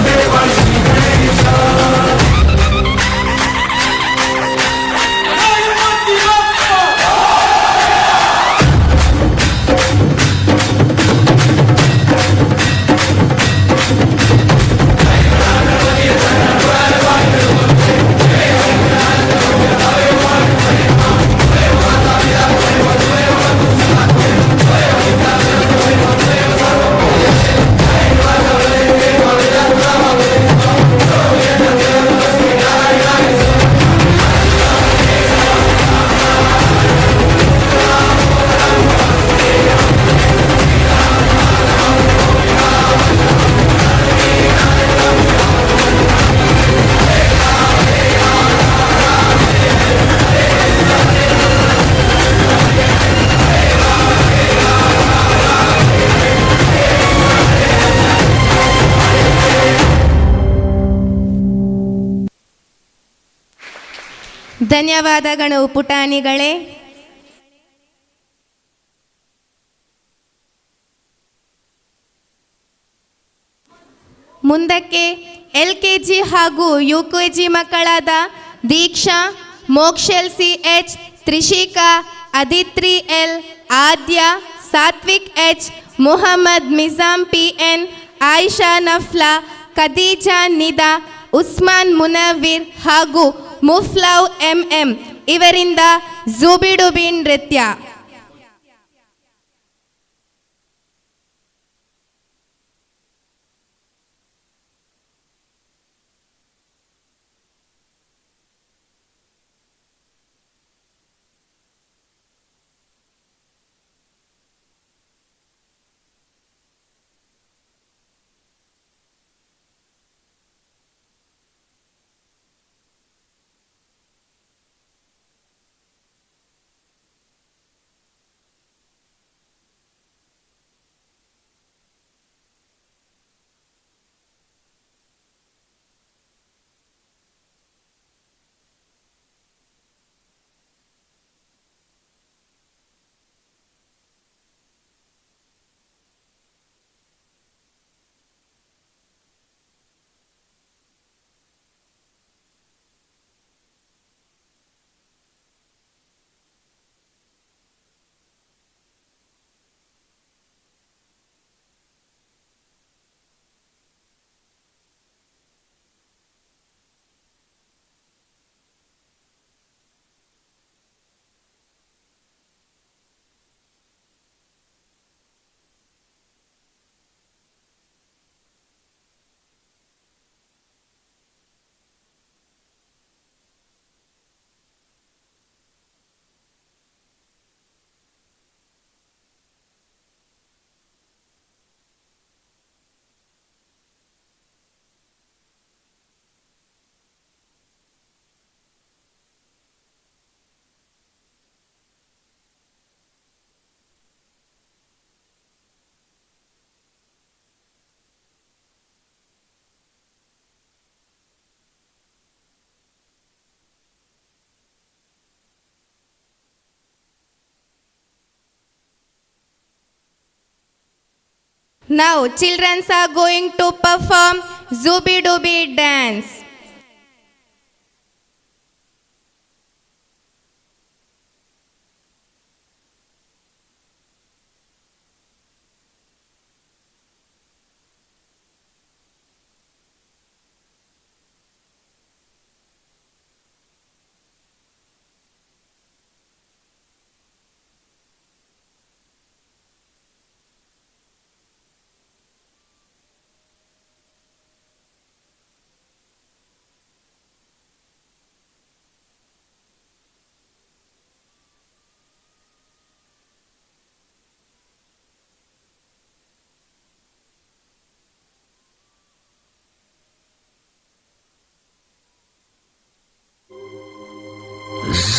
देवा ಧನ್ಯವಾದಗಳು ಪುಟಾಣಿಗಳೇ. ಮುಂದಕ್ಕೆ LKG ಹಾಗೂ UKG ಮಕ್ಕಳಾದ ದೀಕ್ಷಾ, ಮೋಕ್ಷಲ್ CH, ತ್ರಿಷಿಕಾ, ಅದಿತ್ರಿ L, ಆದ್ಯ, ಸಾತ್ವಿಕ್ H, ಮುಹಮ್ಮದ್ ಮಿಜಾಮ್ PN, ಆಯಿಷಾ ನಫ್ಲಾ, ಖದೀಜಾ ನಿದಾ, ಉಸ್ಮಾನ್ ಮುನವೀರ್ ಹಾಗೂ ಮುಫ್ಲವ್ MM ಇವರಿಂದ ಜೂಬಿಡುಬಿ ನೃತ್ಯ. Now children are going to perform Zooby-Dooby dance.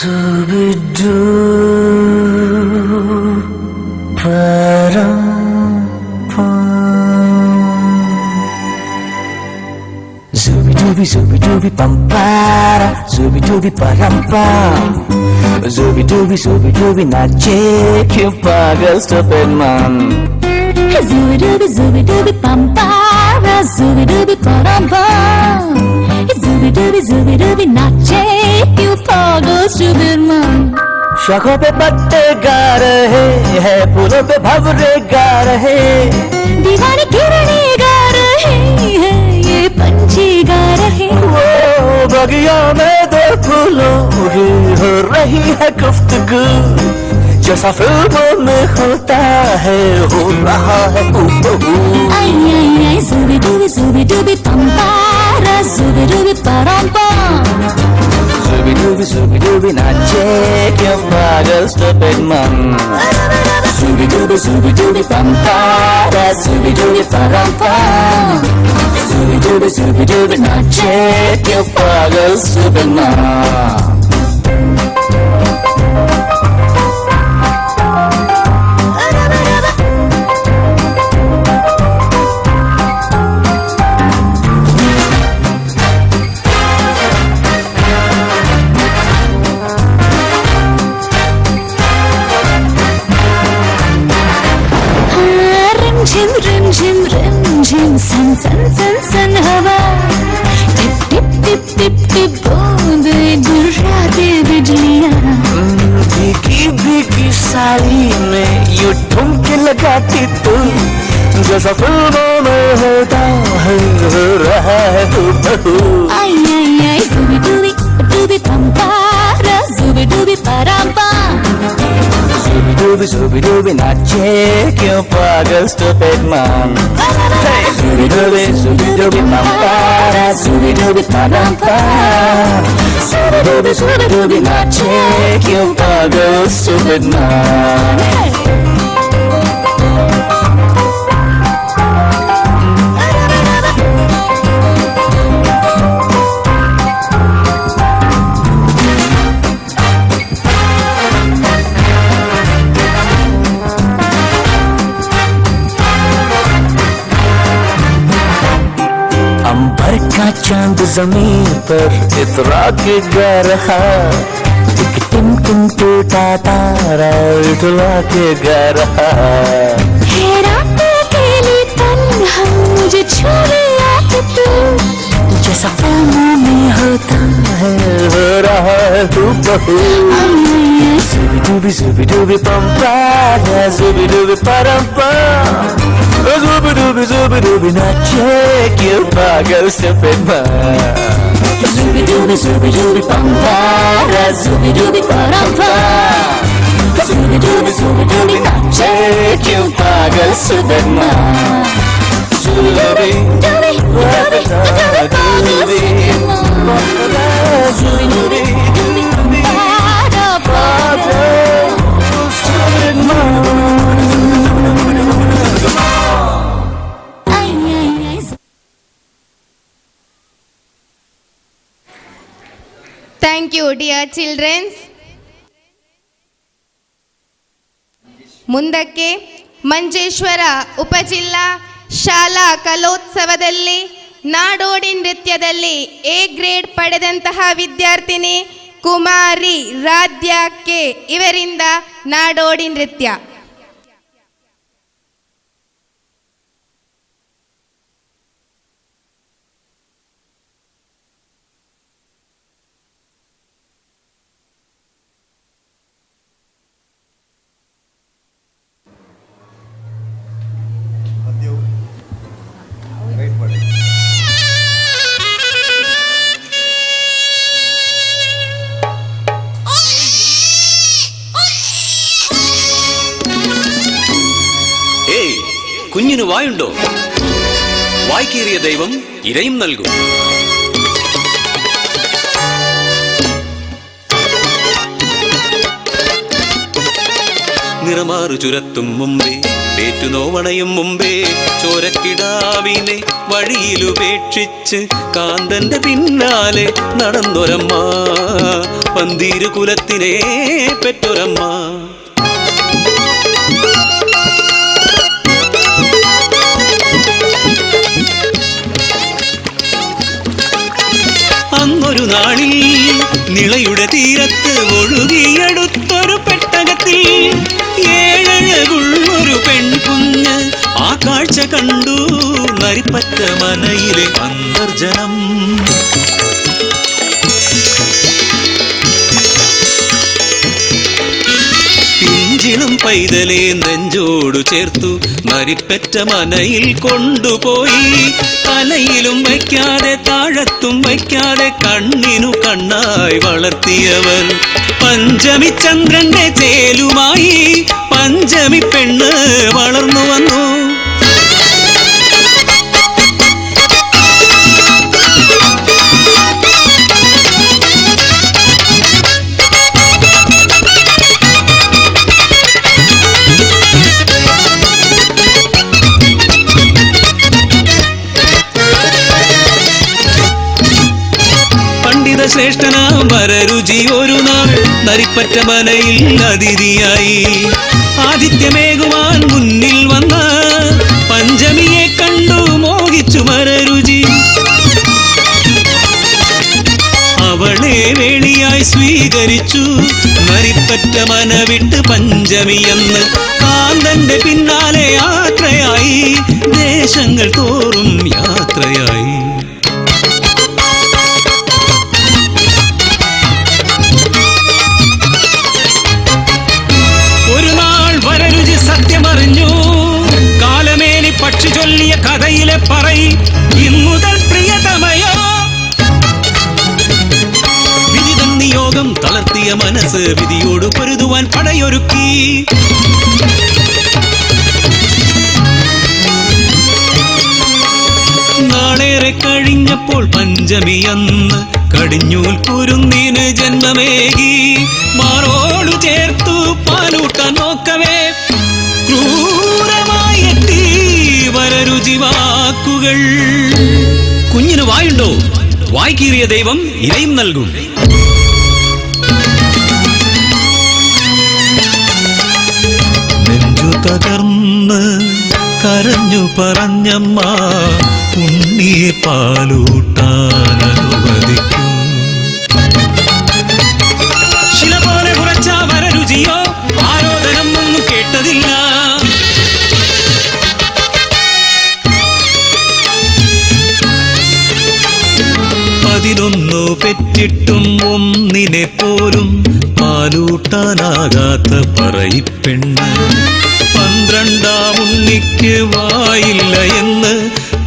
Zooby-Doo, Zooby-Dooby, Zooby-Dooby, pampara, Zooby-Dooby, param-pam. Zooby-Dooby, Zooby-Dooby, nache kyun pagal stupid man. Zooby-Dooby, Zooby-Dooby, pampara, Zooby-Dooby, param-pam. Zooby-Dooby, Zooby-Dooby, nache kyun pagal stupid man. शाखों पे पत्ते गा रहे हैं, फूलों पे भंवरे गा रहे, दीवानी किरणें गा रहे हैं, ये पंछी गा रहे। वो बगिया में दो फूलों की हो रही है गुफ्तगू, जैसा फिल्मों में होता है हो रहा है। आई आई आई Zooby-Dooby, Zooby-Dooby, pampara, Zooby-Dooby, param-pam. Zooby-Dooby, Zooby-Dooby, nache kyun pagal stupid man. Zooby-Dooby, Zooby-Dooby, pampara, Zooby-Dooby, param-pam. Zooby-Dooby, Zooby-Dooby, nache kyun pagal stupid man. जैसा फिल्मों में होता है रहा है तू बहू आई आई आई जुबी डूबी डूबी पंपारा जुबी डूबी परापा Zubi dubi nache क्यों पागल stupid man Zubi dubi pampara Zubi dubi parampa Zubi dubi nache क्यों पागल stupid man चांद जमीन पर इतरा के गा रहा एक टिम टिम टूटा तारा इतरा के गा रहा है रात अकेली तन्हा मुझे छू लिया है तू जैसा फिल्मों में होता है हो रहा है तू बहू जुबी डूबी पंपा जुबी डूबी परम्पा Zubi dubi nache क्यों पागल stupid man Zubi dubi pampara Zubi dubi parampa Zubi dubi nache क्यों पागल stupid man Zubi dubi stupid man Thank you, dear children. ಮುಂದಕ್ಕೆ ಮಂಜೇಶ್ವರ ಉಪಜಿಲ್ಲಾ ಶಾಲಾ ಕಲೋತ್ಸವದಲ್ಲಿ ನಾಡೋಡಿ ನೃತ್ಯದಲ್ಲಿ ಎ ಗ್ರೇಡ್ ಪಡೆದಂತಹ ವಿದ್ಯಾರ್ಥಿನಿ ಕುಮಾರಿ ರಾಧ್ಯ ಕೆ ಇವರಿಂದ ನಾಡೋಡಿ ನೃತ್ಯ. കുഞ്ഞിന് വായുണ്ടോ? വായ്ക്കേറിയ ദൈവം ഇരയും നൽകും. നിറമാറു ചുരത്തും മുമ്പേ പേറ്റുനോവണയും മുമ്പേ ചോരക്കിടാവിനെ വഴിയിലുപേക്ഷിച്ച് കാന്തന്റെ പിന്നാലെ നടന്നൊരമ്മ, പന്തീരു കുലത്തിനെ പെറ്റൊരമ്മ. അന്നൊരു നാളിൽ നിളയുടെ തീരത്ത് ഒഴുകിയെടുത്തൊരു പെട്ടകത്തിൽ ഏഴഴകുള്ളൊരു പെൺകുഞ്ഞ് ആ കാഴ്ച കണ്ടു നരിപ്പറ്റ മനയിലെ അന്തർജനം. പിഞ്ചിളം പൈതലെ നെഞ്ചോടു ചേർത്തു നരിപ്പറ്റ മനയിൽ കൊണ്ടുപോയി. തലയിലും വയ്ക്കാതെ താഴത്തും വയ്ക്കാതെ കണ്ണിനു കണ്ണായി വളർത്തിയവർ. പഞ്ചമി ചന്ദ്രന്റെ ചേലുമായി പഞ്ചമി പെണ്ണ് വളർന്നു വന്നു. ശ്രേഷ്ഠനാം വരരുചി ഒരു നാൾ നരിപ്പറ്റ മനയിൽ അതിഥിയായി. ആദിത്യമേകുവാൻ മുന്നിൽ വന്ന പഞ്ചമിയെ കണ്ടു മോഹിച്ചു വരരുചി. അവളെ വേളിയായി സ്വീകരിച്ചു നരിപ്പറ്റ മന വിട്ട് പഞ്ചമിയെന്ന്. കാന്തന്റെ പിന്നാലെ യാത്രയായി, ദേശങ്ങൾ തോറും യാത്രയായി. സത്യമറിഞ്ഞു കാലമേനി പക്ഷി മാറിയ മനസ്സ് വിധിയോട് പൊരുതുവാൻ പടയൊരുക്കി. നാളേറെ കഴിഞ്ഞപ്പോൾ പഞ്ചമി അന്ന് കടിഞ്ഞൂൽ കുരുന്നിന് ജന്മമേകി. മാറോടു ചേർത്തു പാലൂട്ടാൻ നോക്കവേ ക്രൂരമായി എത്തി വരരുചി വാക്കുകൾ. കുഞ്ഞിന് വായുണ്ടോ? വായ്ക്കീറിയ ദൈവം ഇരയും നൽകും. നെഞ്ചു തകർന്ന് കരഞ്ഞു പറഞ്ഞമ്മ ഉണ്ണിയെ പാലൂട്ടാൻ അനുവദിക്കൂ. ശില പോലെ ഉറച്ച വരരുചിയോ ആരോധനം ഒന്നും കേട്ടതില്ല. 11 പെറ്റിട്ടും ഒന്നിനെ പോലും പാലൂട്ടാനാകാത്ത പറയിപ്പെണ്ണ്. 12 ഉണ്ണിക്ക് വായില്ല എന്ന്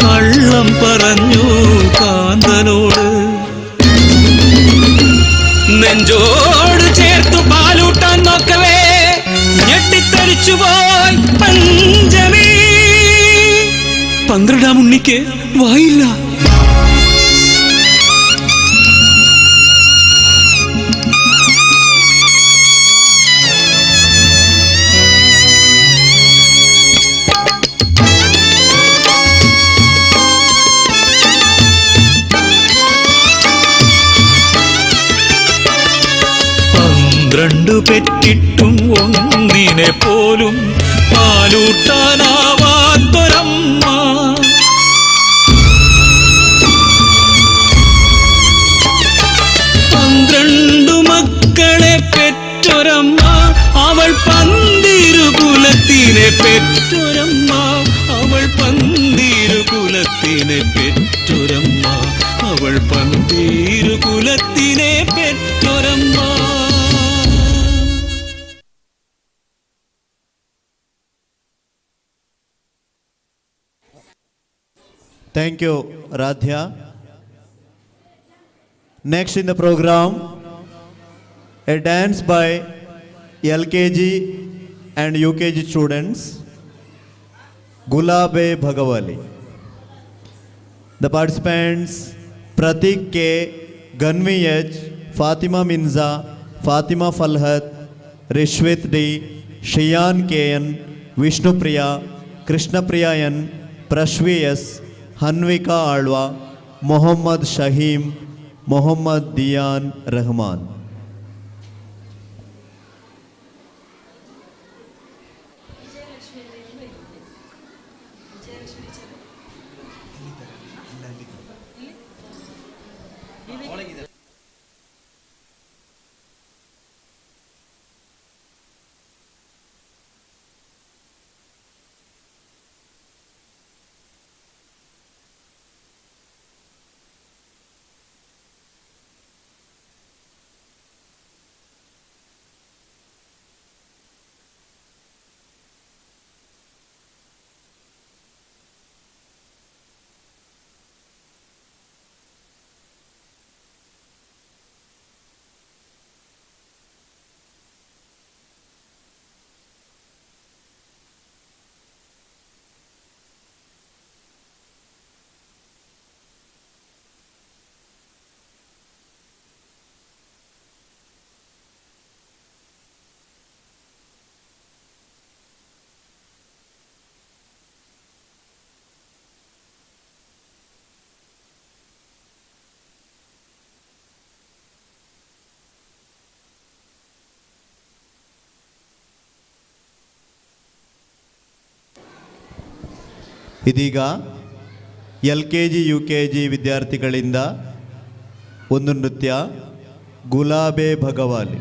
കള്ളം പറഞ്ഞു കാന്തനോട്. നെഞ്ചോട് ചേർത്തു പാലൂട്ടാൻ നോക്കവേ ഞെട്ടിത്തരിച്ചുപോയി പഞ്ചമി. 12 ഉണ്ണിക്ക് വായില്ല. പെറ്റിട്ടും ഒന്നിനെ പോലും പാലൂട്ടാനാവാത്തൊരമ്മ. 12 മക്കളെ പെറ്റൊരമ്മ അവൾ പന്തിരുകുലത്തിനെ പെറ്റൊരമ്മ. അവൾ പന്തിരുകുലത്തിനെ പെറ്റൊരമ്മ. അവൾ പന്തിരുകുലത്തിനെ പെറ്റൊരമ്മ. Thank you, Radhya. Next in the program, a dance by LKG and UKG students, Gulabe Bhagavali. The participants, Pratik K, Ganvi H, Fatima Minza, Fatima Falhat, Rishwit D, Shiyan KN, Vishnu Priya, Krishna Priya N, Prashvi S, हन्विका आळवा, Mohammad शहीम, Mohammad दियान Rahman. ಇದೀಗ LKG UKG ವಿದ್ಯಾರ್ಥಿಗಳಿಂದ ಒಂದು ನೃತ್ಯ ಗುಲಾಬೆ ಭಗವಾಲಿ.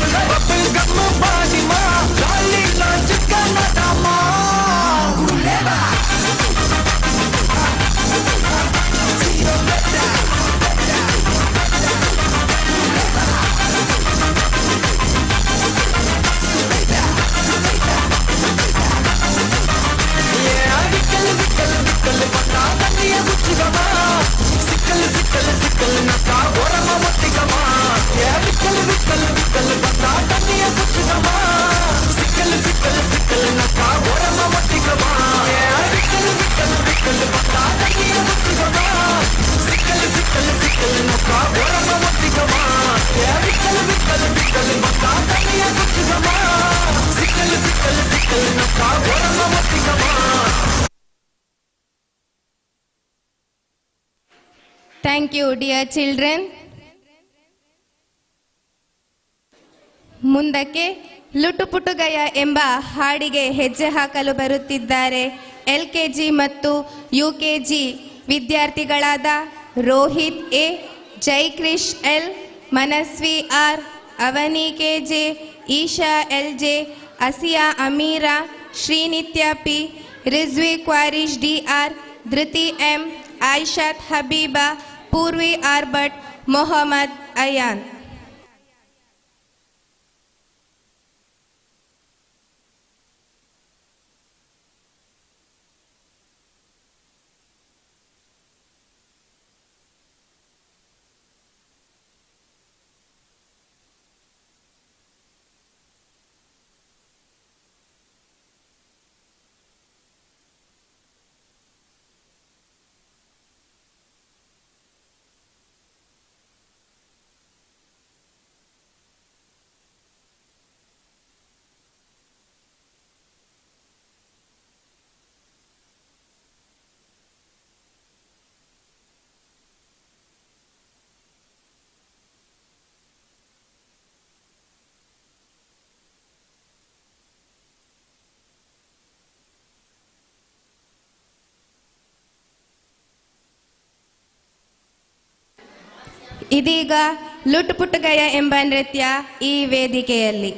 Bubble gum पानी माँ लाली launch का Nadama Thank you, dear children. ಮುಂದಕ್ಕೆ ಲುಟುಪುಟುಗಯ ಎಂಬ ಹಾಡಿಗೆ ಹೆಜ್ಜೆ ಹಾಕಲು ಬರುತ್ತಿದ್ದಾರೆ LKG ಮತ್ತು UKG ವಿದ್ಯಾರ್ಥಿಗಳಾದ Rohit A, Jaikrish L, Manasvi R, Avani KJ, Isha LJ, Asiya Ameera, Srinitya P, Rizvi Quarish DR, Dhriti M, Ayishath Habeeba, Purvi R Bhatt, Mohammad Ayan. ಇದೀಗ ಲುಟುಪುಟುಗಯ ಎಂಬ ನೃತ್ಯ ಈ ವೇದಿಕೆಯಲ್ಲಿ.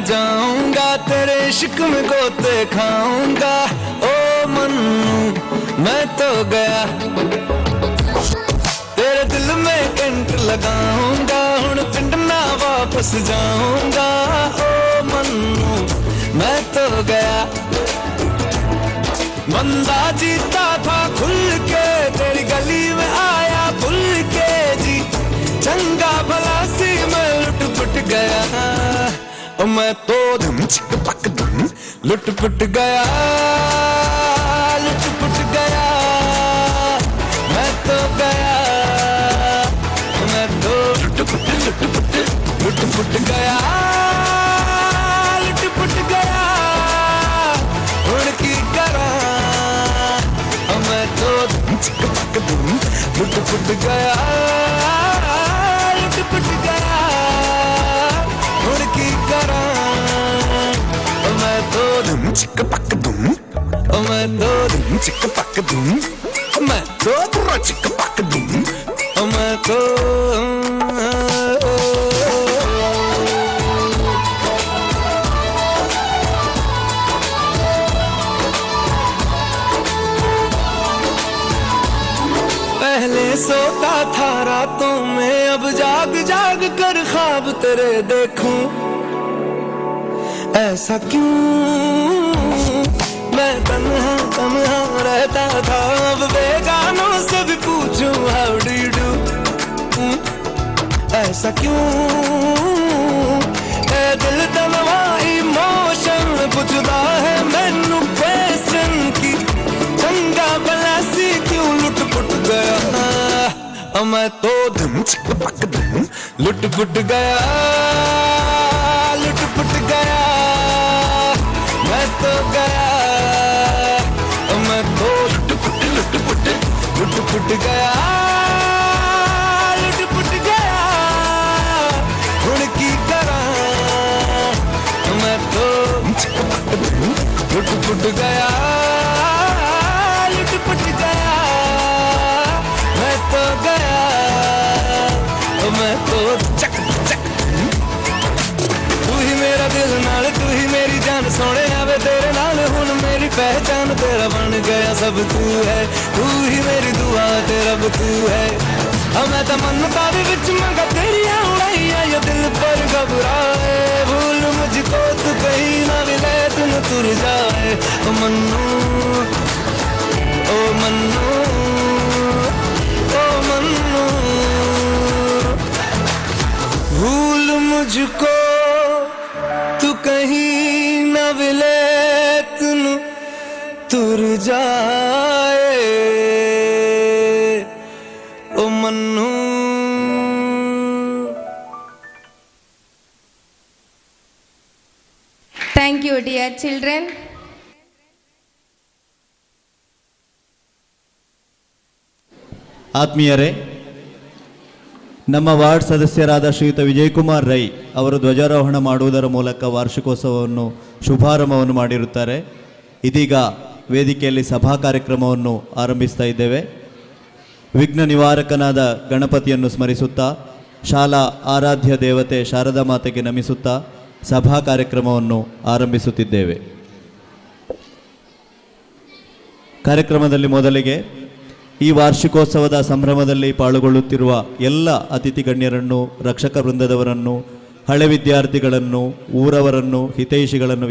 जाऊंगा तेरे इश्क में गोते खाऊंगा ओ मन्नू मैं तो गया तेरे दिल में कंट लगाऊंगा हुण पिंड ना वापस जाऊंगा ओ मन्नू मैं तो गया बंदा जीता था खुल के तेरी गली में आया भूल के जी चंगा भला सी मैं लुट पुट गया मैं तो धम चिक पक धम लुट पुट गया मैं तो गया मैं तो लुट पुट गया उनकी करा मैं तो धम चिक पक धम लुट पुट गया उनकी करा मैं तो धम चिक पक धूम मैं तो धम चिक पक धूम मैं तो चिक पक धूम मैं तो पहले सोता था रातों में अब जाग जाग कर ख्वाब तेरे देखूं ऐसा क्यों मैं तन्हा तन्हा रहता था अब बेगानों से भी पूछूं हाउ डू यू डू ऐसा क्यों ए दिल तनवा इमोशन पुछदा है मैनू क्वेश्चन की चंगा भला सी क्यों लुट पुट गया मैं तो धुम चिक पक धुम लुट पुट गया लुट पुट गया मैं तो गया मैं तो लुट पुट गया लुट पुट गया हुण की करा मैं तो लुट पुट गया लुट पुट गया मैं तो गया मैं तो चक चक तू ही मेरा दिल नाल तू ही मेरी जान सोने आवे तेरे नाल हुण मेरी पहचान तेरा बन गया सब तू है तू ही मेरी दुआ तेरा रब तू है मैं तो मनता भी विच मंगा तेरी उड़ाइया ये दिल पर घबराए भूल मुझको तू कहीं ना मिले तुम तुर जाए ओ मन्नू ओ मन्नू ओ मन्नू भूल मुझको तू कहीं न मिले तुम तुर जाए ओ Mannu Thank you, dear children. ಆತ್ಮೀಯರೇ, ನಮ್ಮ ವಾರ್ಡ್ ಸದಸ್ಯರಾದ ಶ್ರೀಯುತ ವಿಜಯಕುಮಾರ್ ರೈ ಅವರು ಧ್ವಜಾರೋಹಣ ಮಾಡುವುದರ ಮೂಲಕ ವಾರ್ಷಿಕೋತ್ಸವವನ್ನು ಶುಭಾರಂಭವನ್ನು ಮಾಡಿರುತ್ತಾರೆ. ಇದೀಗ ವೇದಿಕೆಯಲ್ಲಿ ಸಭಾ ಕಾರ್ಯಕ್ರಮವನ್ನು ಆರಂಭಿಸ್ತಾ ಇದ್ದೇವೆ. ವಿಘ್ನ ನಿವಾರಕನಾದ ಗಣಪತಿಯನ್ನು ಸ್ಮರಿಸುತ್ತಾ ಶಾಲಾ ಆರಾಧ್ಯ ದೇವತೆ ಶಾರದಾ ಮಾತೆಗೆ ನಮಿಸುತ್ತಾ ಸಭಾ ಕಾರ್ಯಕ್ರಮವನ್ನು ಆರಂಭಿಸುತ್ತಿದ್ದೇವೆ. ಕಾರ್ಯಕ್ರಮದಲ್ಲಿ ಮೊದಲಿಗೆ ಈ ವಾರ್ಷಿಕೋತ್ಸವದ ಸಂಭ್ರಮದಲ್ಲಿ ಪಾಲ್ಗೊಳ್ಳುತ್ತಿರುವ ಎಲ್ಲ ಅತಿಥಿ ಗಣ್ಯರನ್ನು, ರಕ್ಷಕ ವೃಂದದವರನ್ನು, ಹಳೆ ವಿದ್ಯಾರ್ಥಿಗಳನ್ನು, ಊರವರನ್ನು, ಹಿತೈಷಿಗಳನ್ನು,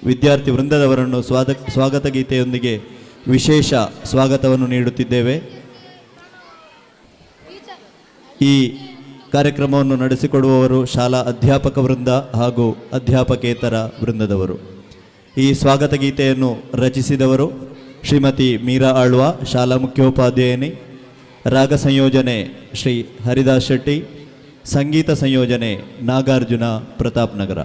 ವಿದ್ಯಾರ್ಥಿ ವೃಂದದವರನ್ನು ಸ್ವಾಗತ ಗೀತೆಯೊಂದಿಗೆ ವಿಶೇಷ ಸ್ವಾಗತವನ್ನು ನೀಡುತ್ತಿದ್ದೇವೆ. ಈ ಕಾರ್ಯಕ್ರಮವನ್ನು ನಡೆಸಿಕೊಡುವವರು ಶಾಲಾ ಅಧ್ಯಾಪಕ ವೃಂದ ಹಾಗೂ ಅಧ್ಯಾಪಕೇತರ ವೃಂದದವರು. ಈ ಸ್ವಾಗತ ಗೀತೆಯನ್ನು ರಚಿಸಿದವರು ಶ್ರೀಮತಿ ಮೀರಾ ಆಳ್ವ, ಶಾಲಾ ಮುಖ್ಯೋಪಾಧ್ಯಾಯಿನಿ. ರಾಗ ಸಂಯೋಜನೆ ಶ್ರೀ ಹರಿದಾಸ್ ಶೆಟ್ಟಿ, ಸಂಗೀತ ಸಂಯೋಜನೆ ನಾಗಾರ್ಜುನ ಪ್ರತಾಪ್ ನಗರ.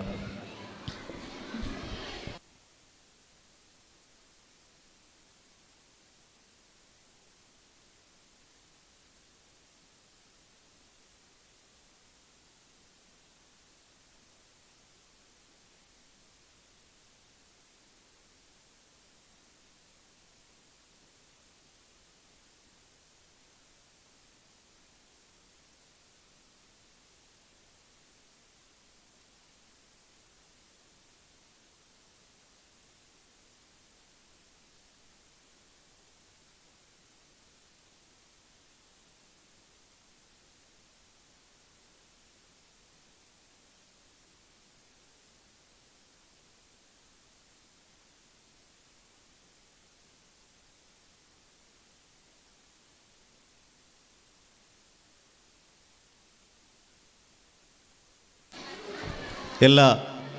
ಎಲ್ಲ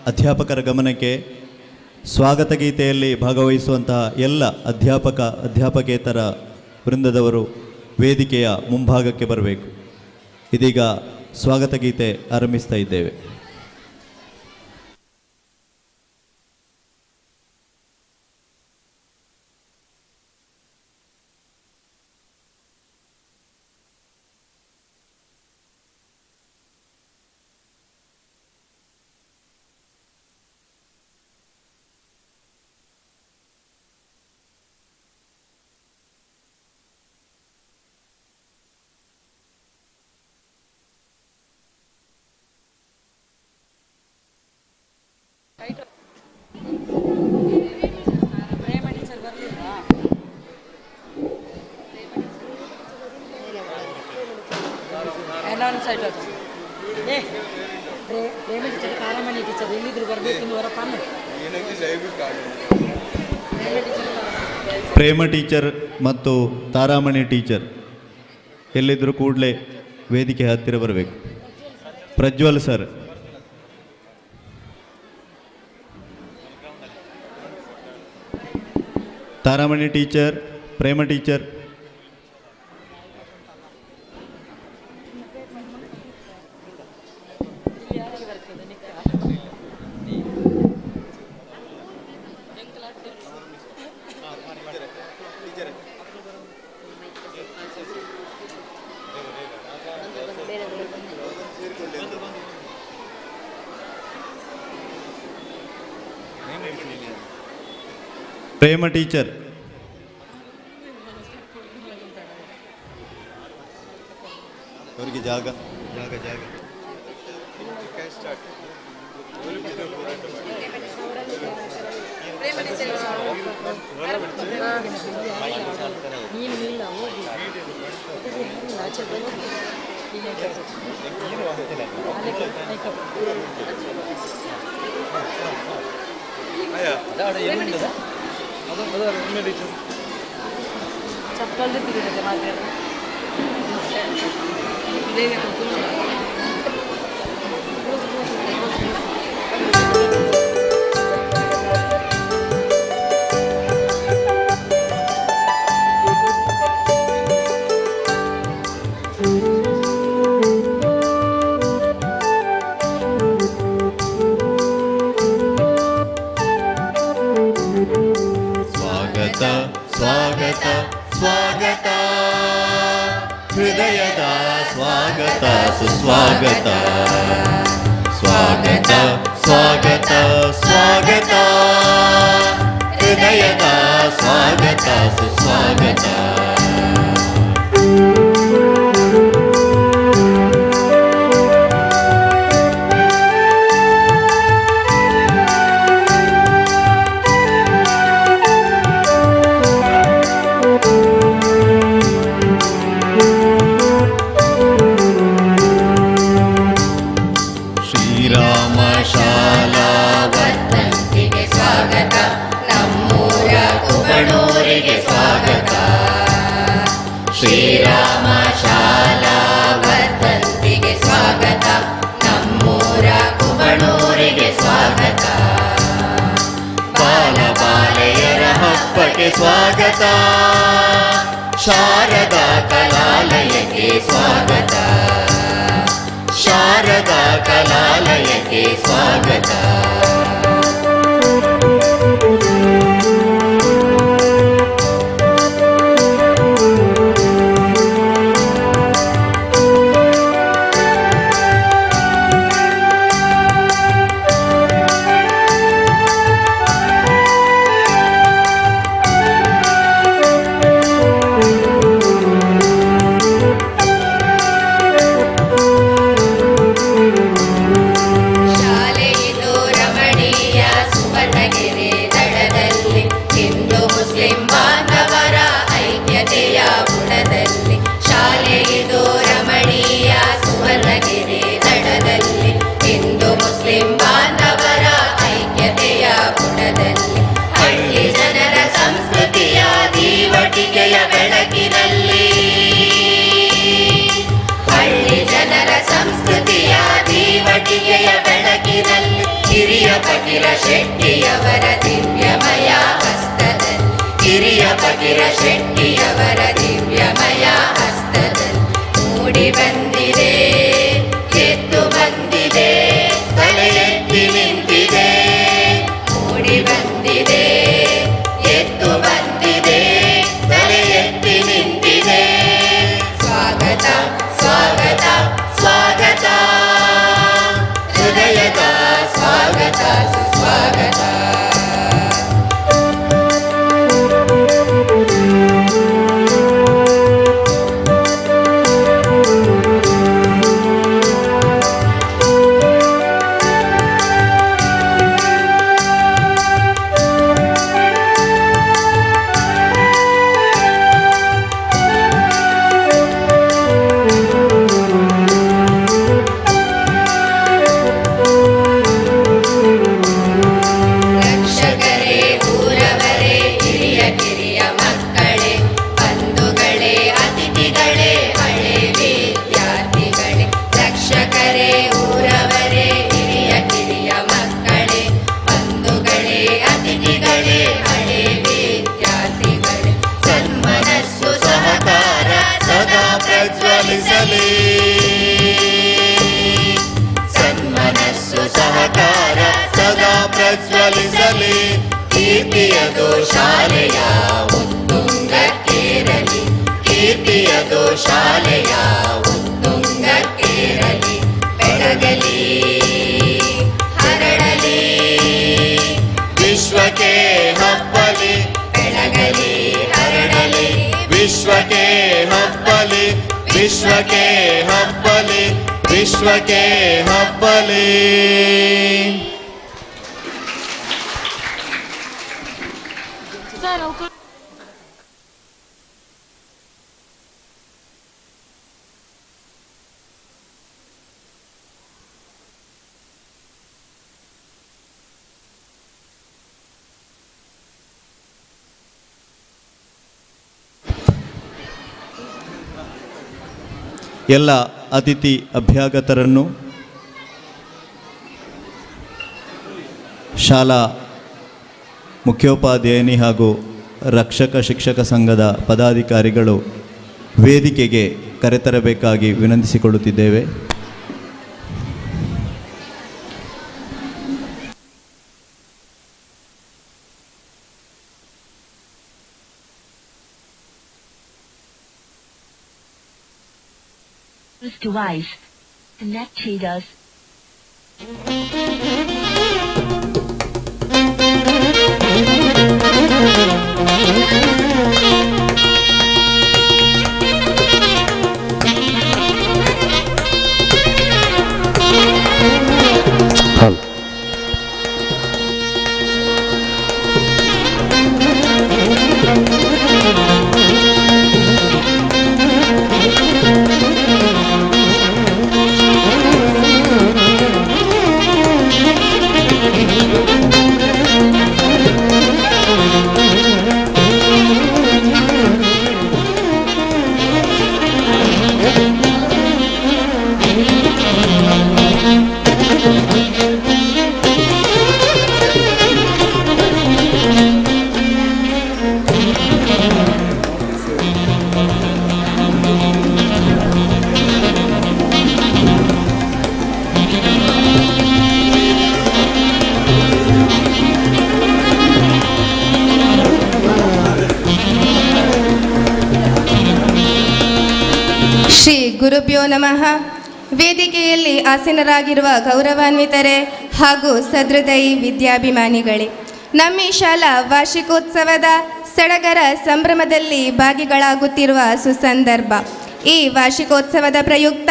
ಅಧ್ಯಾಪಕರ ಗಮನಕ್ಕೆ, ಸ್ವಾಗತ ಗೀತೆಯಲ್ಲಿ ಭಾಗವಹಿಸುವಂತಹ ಎಲ್ಲ ಅಧ್ಯಾಪಕೇತರ ವೃಂದದವರು ವೇದಿಕೆಯ ಮುಂಭಾಗಕ್ಕೆ ಬರಬೇಕು. ಇದೀಗ ಸ್ವಾಗತ ಗೀತೆ ಆರಂಭಿಸ್ತಾ ಇದ್ದೇವೆ. ಪ್ರೇಮ ಟೀಚರ್ ಮತ್ತು ತಾರಾಮಣಿ ಟೀಚರ್ ಎಲ್ಲಿದ್ದರೂ ಕೂಡಲೇ ವೇದಿಕೆ ಹತ್ತಿರ ಬರಬೇಕು. ಪ್ರಜ್ವಲ್ ಸರ್ ತಾರಾಮಣಿ ಟೀಚರ್, ಪ್ರೇಮ ಟೀಚರ್. ಪ್ರೇಮ ಟೀಚರ್. ಅವರಿಗೆ ಜಾಗ ಜಾಗ ಜಾಗ. ಚಪ್ಪಲ್ ತಿರುಗಿದೆ ಮಾತ್ರ ಸ್ವಾಗತ ಸ್ವಾಗತ ಸ್ವಾಗತ, ಹೃದಯದ ಸ್ವಾಗತ ಸುಸ್ವಾಗತ. ಸ್ವಾಗತ ಸ್ವಾಗತ ಸ್ವಾಗತ, ಹೃದಯದ ಸ್ವಾಗತ ಸುಸ್ವಾಗತ. ಶ್ರೀರಾಮ ಶಾಲಾ ವರ್ಧಂತಿಗೆ ಸ್ವಾಗತ, ನಮ್ಮೂರ ಕುಬಣೂರಿಗೆ ಸ್ವಾಗತ. ಶ್ರೀರಾಮ ಶಾಲಾ ವರ್ಧಂತಿಗೆ ಸ್ವಾಗತ, ನಮ್ಮೂರ ಕುಬಣೂರಿಗೆ ಸ್ವಾಗತ. ಬಾಲ ಬಾಲೆಯರ ಹಬ್ಬಕ್ಕೆ ಸ್ವಾಗತ, ಶಾರದಾ ಕಲಾಲಯಕ್ಕೆ ಸ್ವಾಗತ. ಶಾರದಾ ಕಲಾಲಯಕ್ಕೆ ಸ್ವಾಗತ. ಫಕೀರ ಶೆಟ್ಟಿಯವರ ದಿವ್ಯಮಯ ಹಸ್ತದಲ್ಲಿ, ಹಿರಿಯ ಫಕೀರ ಶೆಟ್ಟಿಯವರ ದಿವ್ಯಮಯ ಹಸ್ತದಲ್ಲಿ ಮೂಡಿ ಬಂದಿದೆ, ಎದ್ದು ಬಂದಿದೆ, ತಲೆ ಎತ್ತಿ ನಿಂತಿದೆ. ಮೂಡಿ ಬಂದಿದೆ, ಎದ್ದು ಬಂದಿದೆ, ತಲೆ ಎತ್ತಿ ನಿಂತಿದೆ. ಸ್ವಾಗತ ಸ್ವಾಗತ ಸ್ವಾಗತ, ಹೃದಯದ ಸ್ವಾಗತ ಸುಸ್ವಾಗತ. ಕೀರ್ತಿಯದು ಶಾಲೆಯ ಉತ್ತುಂಗಕ್ಕೇರಲಿ, ಕೀರ್ತಿಯದು ಶಾಲೆಯ ಉತ್ತುಂಗಕ್ಕೇರಲಿ, ಬೆಳಗಲಿ ಹರಡಲಿ ವಿಶ್ವಕ್ಕೆ ಹಬ್ಬಲಿ, ಬೆಳಗಲಿ ಹರಡಲಿ ವಿಶ್ವಕ್ಕೆ ಹಬ್ಬಲಿ, ವಿಶ್ವಕ್ಕೆ ಹಬ್ಬಲಿ, ವಿಶ್ವಕ್ಕೆ ಹಬ್ಬಲಿ. ಎಲ್ಲ ಅತಿಥಿ ಅಭ್ಯಾಗತರನ್ನು ಶಾಲಾ ಮುಖ್ಯೋಪಾಧ್ಯಾಯಿನಿ ಹಾಗೂ ರಕ್ಷಕ ಶಿಕ್ಷಕ ಸಂಘದ ಪದಾಧಿಕಾರಿಗಳು ವೇದಿಕೆಗೆ ಕರೆತರಬೇಕಾಗಿ ವಿನಂತಿಸಿಕೊಳ್ಳುತ್ತಿದ್ದೇವೆ. Device connected us. ಶ್ರೀ ಗುರುಭ್ಯೋ ನಮಃ. ವೇದಿಕೆಯಲ್ಲಿ ಆಸೀನರಾಗಿರುವ ಗೌರವಾನ್ವಿತರೆ ಹಾಗೂ ಸಹೃದಯಿ ವಿದ್ಯಾಭಿಮಾನಿಗಳೇ, ನಮ್ಮ ಈ ಶಾಲಾ ವಾರ್ಷಿಕೋತ್ಸವದ ಸಡಗರ ಸಂಭ್ರಮದಲ್ಲಿ ಭಾಗಿಗಳಾಗುತ್ತಿರುವ ಸುಸಂದರ್ಭ. ಈ ವಾರ್ಷಿಕೋತ್ಸವದ ಪ್ರಯುಕ್ತ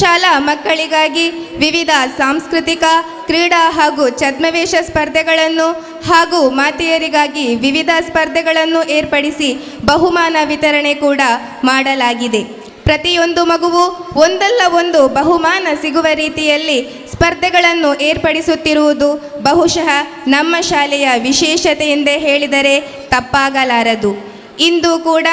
ಶಾಲಾ ಮಕ್ಕಳಿಗಾಗಿ ವಿವಿಧ ಸಾಂಸ್ಕೃತಿಕ, ಕ್ರೀಡಾ ಹಾಗೂ ಛದ್ಮವೇಷ ಸ್ಪರ್ಧೆಗಳನ್ನು ಹಾಗೂ ಮಾತೆಯರಿಗಾಗಿ ವಿವಿಧ ಸ್ಪರ್ಧೆಗಳನ್ನು ಏರ್ಪಡಿಸಿ ಬಹುಮಾನ ವಿತರಣೆ ಕೂಡ ಮಾಡಲಾಗಿದೆ. ಪ್ರತಿಯೊಂದು ಮಗುವು ಒಂದಲ್ಲ ಒಂದು ಬಹುಮಾನ ಸಿಗುವ ರೀತಿಯಲ್ಲಿ ಸ್ಪರ್ಧೆಗಳನ್ನು ಏರ್ಪಡಿಸುತ್ತಿರುವುದು ಬಹುಶಃ ನಮ್ಮ ಶಾಲೆಯ ವಿಶೇಷತೆ ಎಂದೇ ಹೇಳಿದರೆ ತಪ್ಪಾಗಲಾರದು. ಇಂದು ಕೂಡ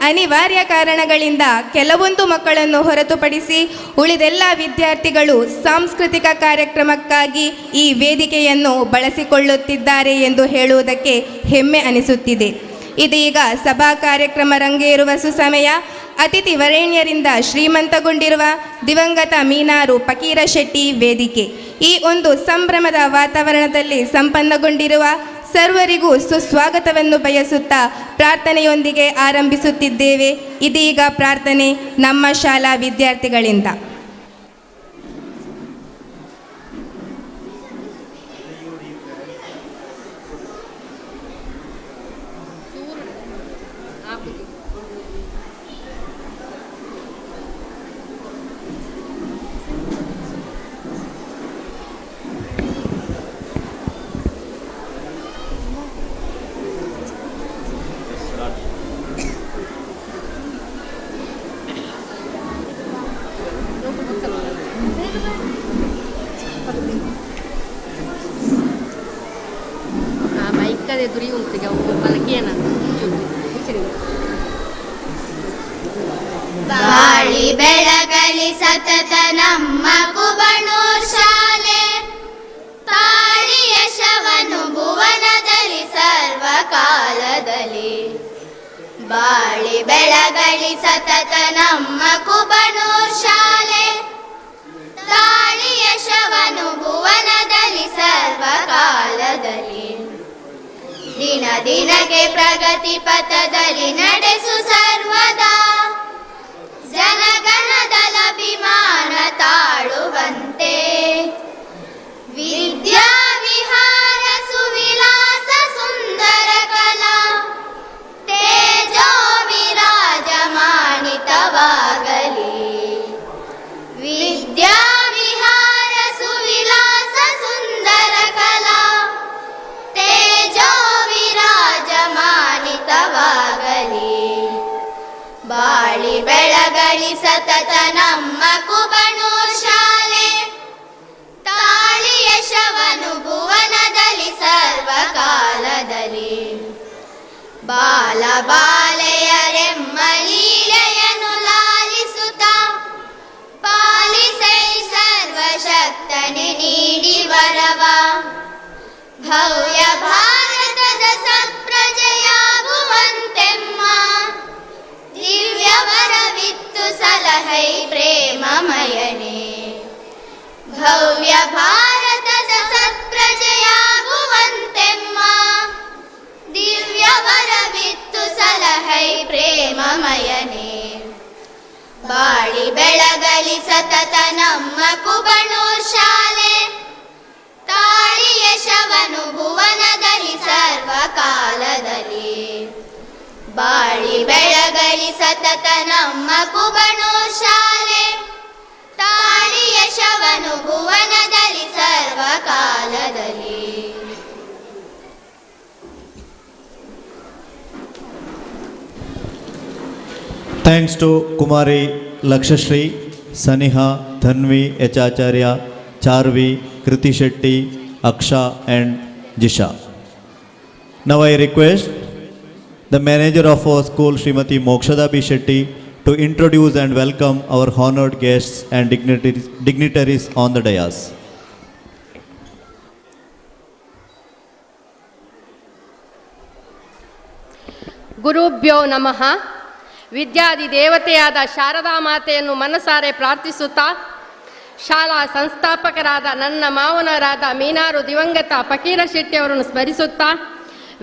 ಅನಿವಾರ್ಯ ಕಾರಣಗಳಿಂದ ಕೆಲವೊಂದು ಮಕ್ಕಳನ್ನು ಹೊರತುಪಡಿಸಿ ಉಳಿದೆಲ್ಲ ವಿದ್ಯಾರ್ಥಿಗಳು ಸಾಂಸ್ಕೃತಿಕ ಕಾರ್ಯಕ್ರಮಕ್ಕಾಗಿ ಈ ವೇದಿಕೆಯನ್ನು ಬಳಸಿಕೊಳ್ಳುತ್ತಿದ್ದಾರೆ ಎಂದು ಹೇಳುವುದಕ್ಕೆ ಹೆಮ್ಮೆ ಅನಿಸುತ್ತಿದೆ. ಇದೀಗ ಸಭಾ ಕಾರ್ಯಕ್ರಮ ರಂಗೇರುವ ಸುಸಮಯ. ಅತಿಥಿ ವರೇಣ್ಯರಿಂದ ಶ್ರೀಮಂತಗೊಂಡಿರುವ ದಿವಂಗತ ಮೀನಾರು ಫಕೀರ ಶೆಟ್ಟಿ ವೇದಿಕೆ. ಈ ಒಂದು ಸಂಭ್ರಮದ ವಾತಾವರಣದಲ್ಲಿ ಸಂಪನ್ನಗೊಂಡಿರುವ ಸರ್ವರಿಗೂ ಸುಸ್ವಾಗತವನ್ನು ಬಯಸುತ್ತಾ ಪ್ರಾರ್ಥನೆಯೊಂದಿಗೆ ಆರಂಭಿಸುತ್ತಿದ್ದೇವೆ. ಇದೀಗ ಪ್ರಾರ್ಥನೆ ನಮ್ಮ ಶಾಲಾ ವಿದ್ಯಾರ್ಥಿಗಳಿಂದ. ಬಾಳಿ ಬೆಳಗಲಿ ಸತತ ನಮ್ಮ ಕುಬಣೂರ್ ಶಾಲೆ, ತಾಳಿ ಯಶವನು ಭುವನದಲ್ಲಿ ಸರ್ವಕಾಲದಲ್ಲಿ. ಬಾಳಿ ಬೆಳಗಲಿ ಸತತ ನಮ್ಮ ಕುಬಣೂರ್ ಶಾಲೆ, ತಾಳಿ ಯಶವನು ಭುವನದಲ್ಲಿ ಸರ್ವಕಾಲದಲ್ಲಿ. ದಿನ ದಿನಕ್ಕೆ ಪ್ರಗತಿ ಪಥದಲ್ಲಿ ನಡೆಸು ಸರ್ವದಾ ಜನಗಣದಲ ಅಭಿಮಾನ ತಾಳುವಂತೆ ವಿದ್ಯಾ ವಿಹಾರ ಸುವಿಲಾಸ ಸುಂದರ ಕಲಾ ತೇಜೋ ವಿರಾಜಮಾನಿತವಾಗಲಿ ವಿದ್ಯಾ ವಿಹಾರ ಸುವಿಲಾಸ ಸುಂದರ ಕಲಾ ತೇಜೋ ವಿರಾಜಮಾನಿತವಾಗಲಿ ಬಾಳಿ ಬೆಳಗಲಿ ಸತತ ನಮ್ಮ ಕುಬಣೂರ್ ಶಾಲೆ ತಾಳಿ ಯಶವನು ಭುವನದಲ್ಲಿ ಸರ್ವಕಾಲದಲ್ಲಿ ಬಾಲ ಬಾಲೆಯರೆಮ್ಮ ಲೀಲೆಯನ್ನು ಲಾಲಿಸುತ್ತ ಪಾಲಿಸೈ ಸರ್ವಶಕ್ತನೆ ನೀಡಿ ವರವ ಭವ್ಯ ಭಾರತದ ಸತ್ಪ್ರಜೆಯಾಗುವಂತೆಮ್ಮ ದಿವ್ಯ ವರವಿತ್ತು ಸಲಹೈ ಪ್ರೇಮಮಯನೇ ಭವ್ಯ ಭಾರತದ ಸತ್ಪ್ರಜೆಯಾಗುವಂತೆಮ್ಮ ದಿವ್ಯ ವರವಿತ್ತು ಸಲಹೈ ಪ್ರೇಮಮಯನೇ ಬಾಳಿ ಬೆಳಗಲಿ ಸತತ ನಮ್ಮ ಕುಬಣೂರ್ ಶಾಲೆ ತಾಳಿ ಯಶವನು ಭುವನದಲ್ಲಿ ಸರ್ವಕಾಲದಲ್ಲಿ ಬಾಳಿ ಬೆಳಗಲಿ ಸತತ ನಮ್ಮ ಕುಬಣೂರ್ ಶಾಲೆ ತಾಳಿ ಯಶವನು ಭುವನದಲ್ಲಿ ಸರ್ವಕಾಲದಲ್ಲಿ. Thanks to Kumari Lakshashri, Saniha, Dhanvi, H. Acharya, Charvi, Kriti Shetty, Aksha and Jisha. Now I request the manager of our school, Srimati Mokshada B. Shetty, to introduce and welcome our honored guests and dignitaries on the dais. ಗುರುಭ್ಯೋ ನಮಃ. ವಿದ್ಯಾದಿ ದೇವತೆಯಾದ ಶಾರದಾ ಮಾತೆಯನ್ನು ಮನಸಾರೆ ಪ್ರಾರ್ಥಿಸುತ್ತಾ, ಶಾಲಾ ಸಂಸ್ಥಾಪಕರಾದ ನನ್ನ ಮಾವನರಾದ ಮೀನಾರು ದಿವಂಗತ ಫಕೀರ ಶೆಟ್ಟಿಯವರನ್ನು ಸ್ಮರಿಸುತ್ತಾ,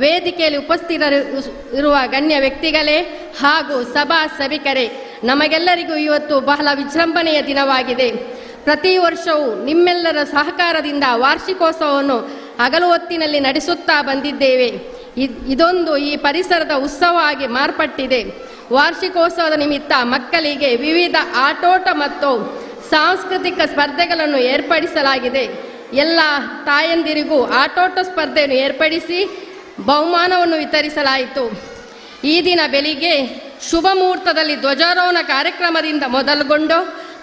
ವೇದಿಕೆಯಲ್ಲಿ ಉಪಸ್ಥಿತರಿರುವ ಗಣ್ಯ ವ್ಯಕ್ತಿಗಳೇ ಹಾಗೂ ಸಭಾ ಸಭಿಕರೇ, ನಮಗೆಲ್ಲರಿಗೂ ಇವತ್ತು ಬಹಳ ವಿಜೃಂಭಣೆಯ ದಿನವಾಗಿದೆ. ಪ್ರತಿ ವರ್ಷವೂ ನಿಮ್ಮೆಲ್ಲರ ಸಹಕಾರದಿಂದ ವಾರ್ಷಿಕೋತ್ಸವವನ್ನು ಹಗಲು ಹೊತ್ತಿನಲ್ಲಿ ನಡೆಸುತ್ತಾ ಬಂದಿದ್ದೇವೆ. ಇದೊಂದು ಈ ಪರಿಸರದ ಉತ್ಸವವಾಗಿ ಮಾರ್ಪಟ್ಟಿದೆ. ವಾರ್ಷಿಕೋತ್ಸವದ ನಿಮಿತ್ತ ಮಕ್ಕಳಿಗೆ ವಿವಿಧ ಆಟೋಟ ಮತ್ತು ಸಾಂಸ್ಕೃತಿಕ ಸ್ಪರ್ಧೆಗಳನ್ನು ಏರ್ಪಡಿಸಲಾಗಿದೆ. ಎಲ್ಲ ತಾಯಂದಿರಿಗೂ ಆಟೋಟ ಸ್ಪರ್ಧೆಯನ್ನು ಏರ್ಪಡಿಸಿ ಬಹುಮಾನವನ್ನು ವಿತರಿಸಲಾಯಿತು. ಈ ದಿನ ಬೆಳಿಗ್ಗೆ ಶುಭ ಮುಹೂರ್ತದಲ್ಲಿ ಧ್ವಜಾರೋಹಣ ಕಾರ್ಯಕ್ರಮದಿಂದ ಮೊದಲುಗೊಂಡು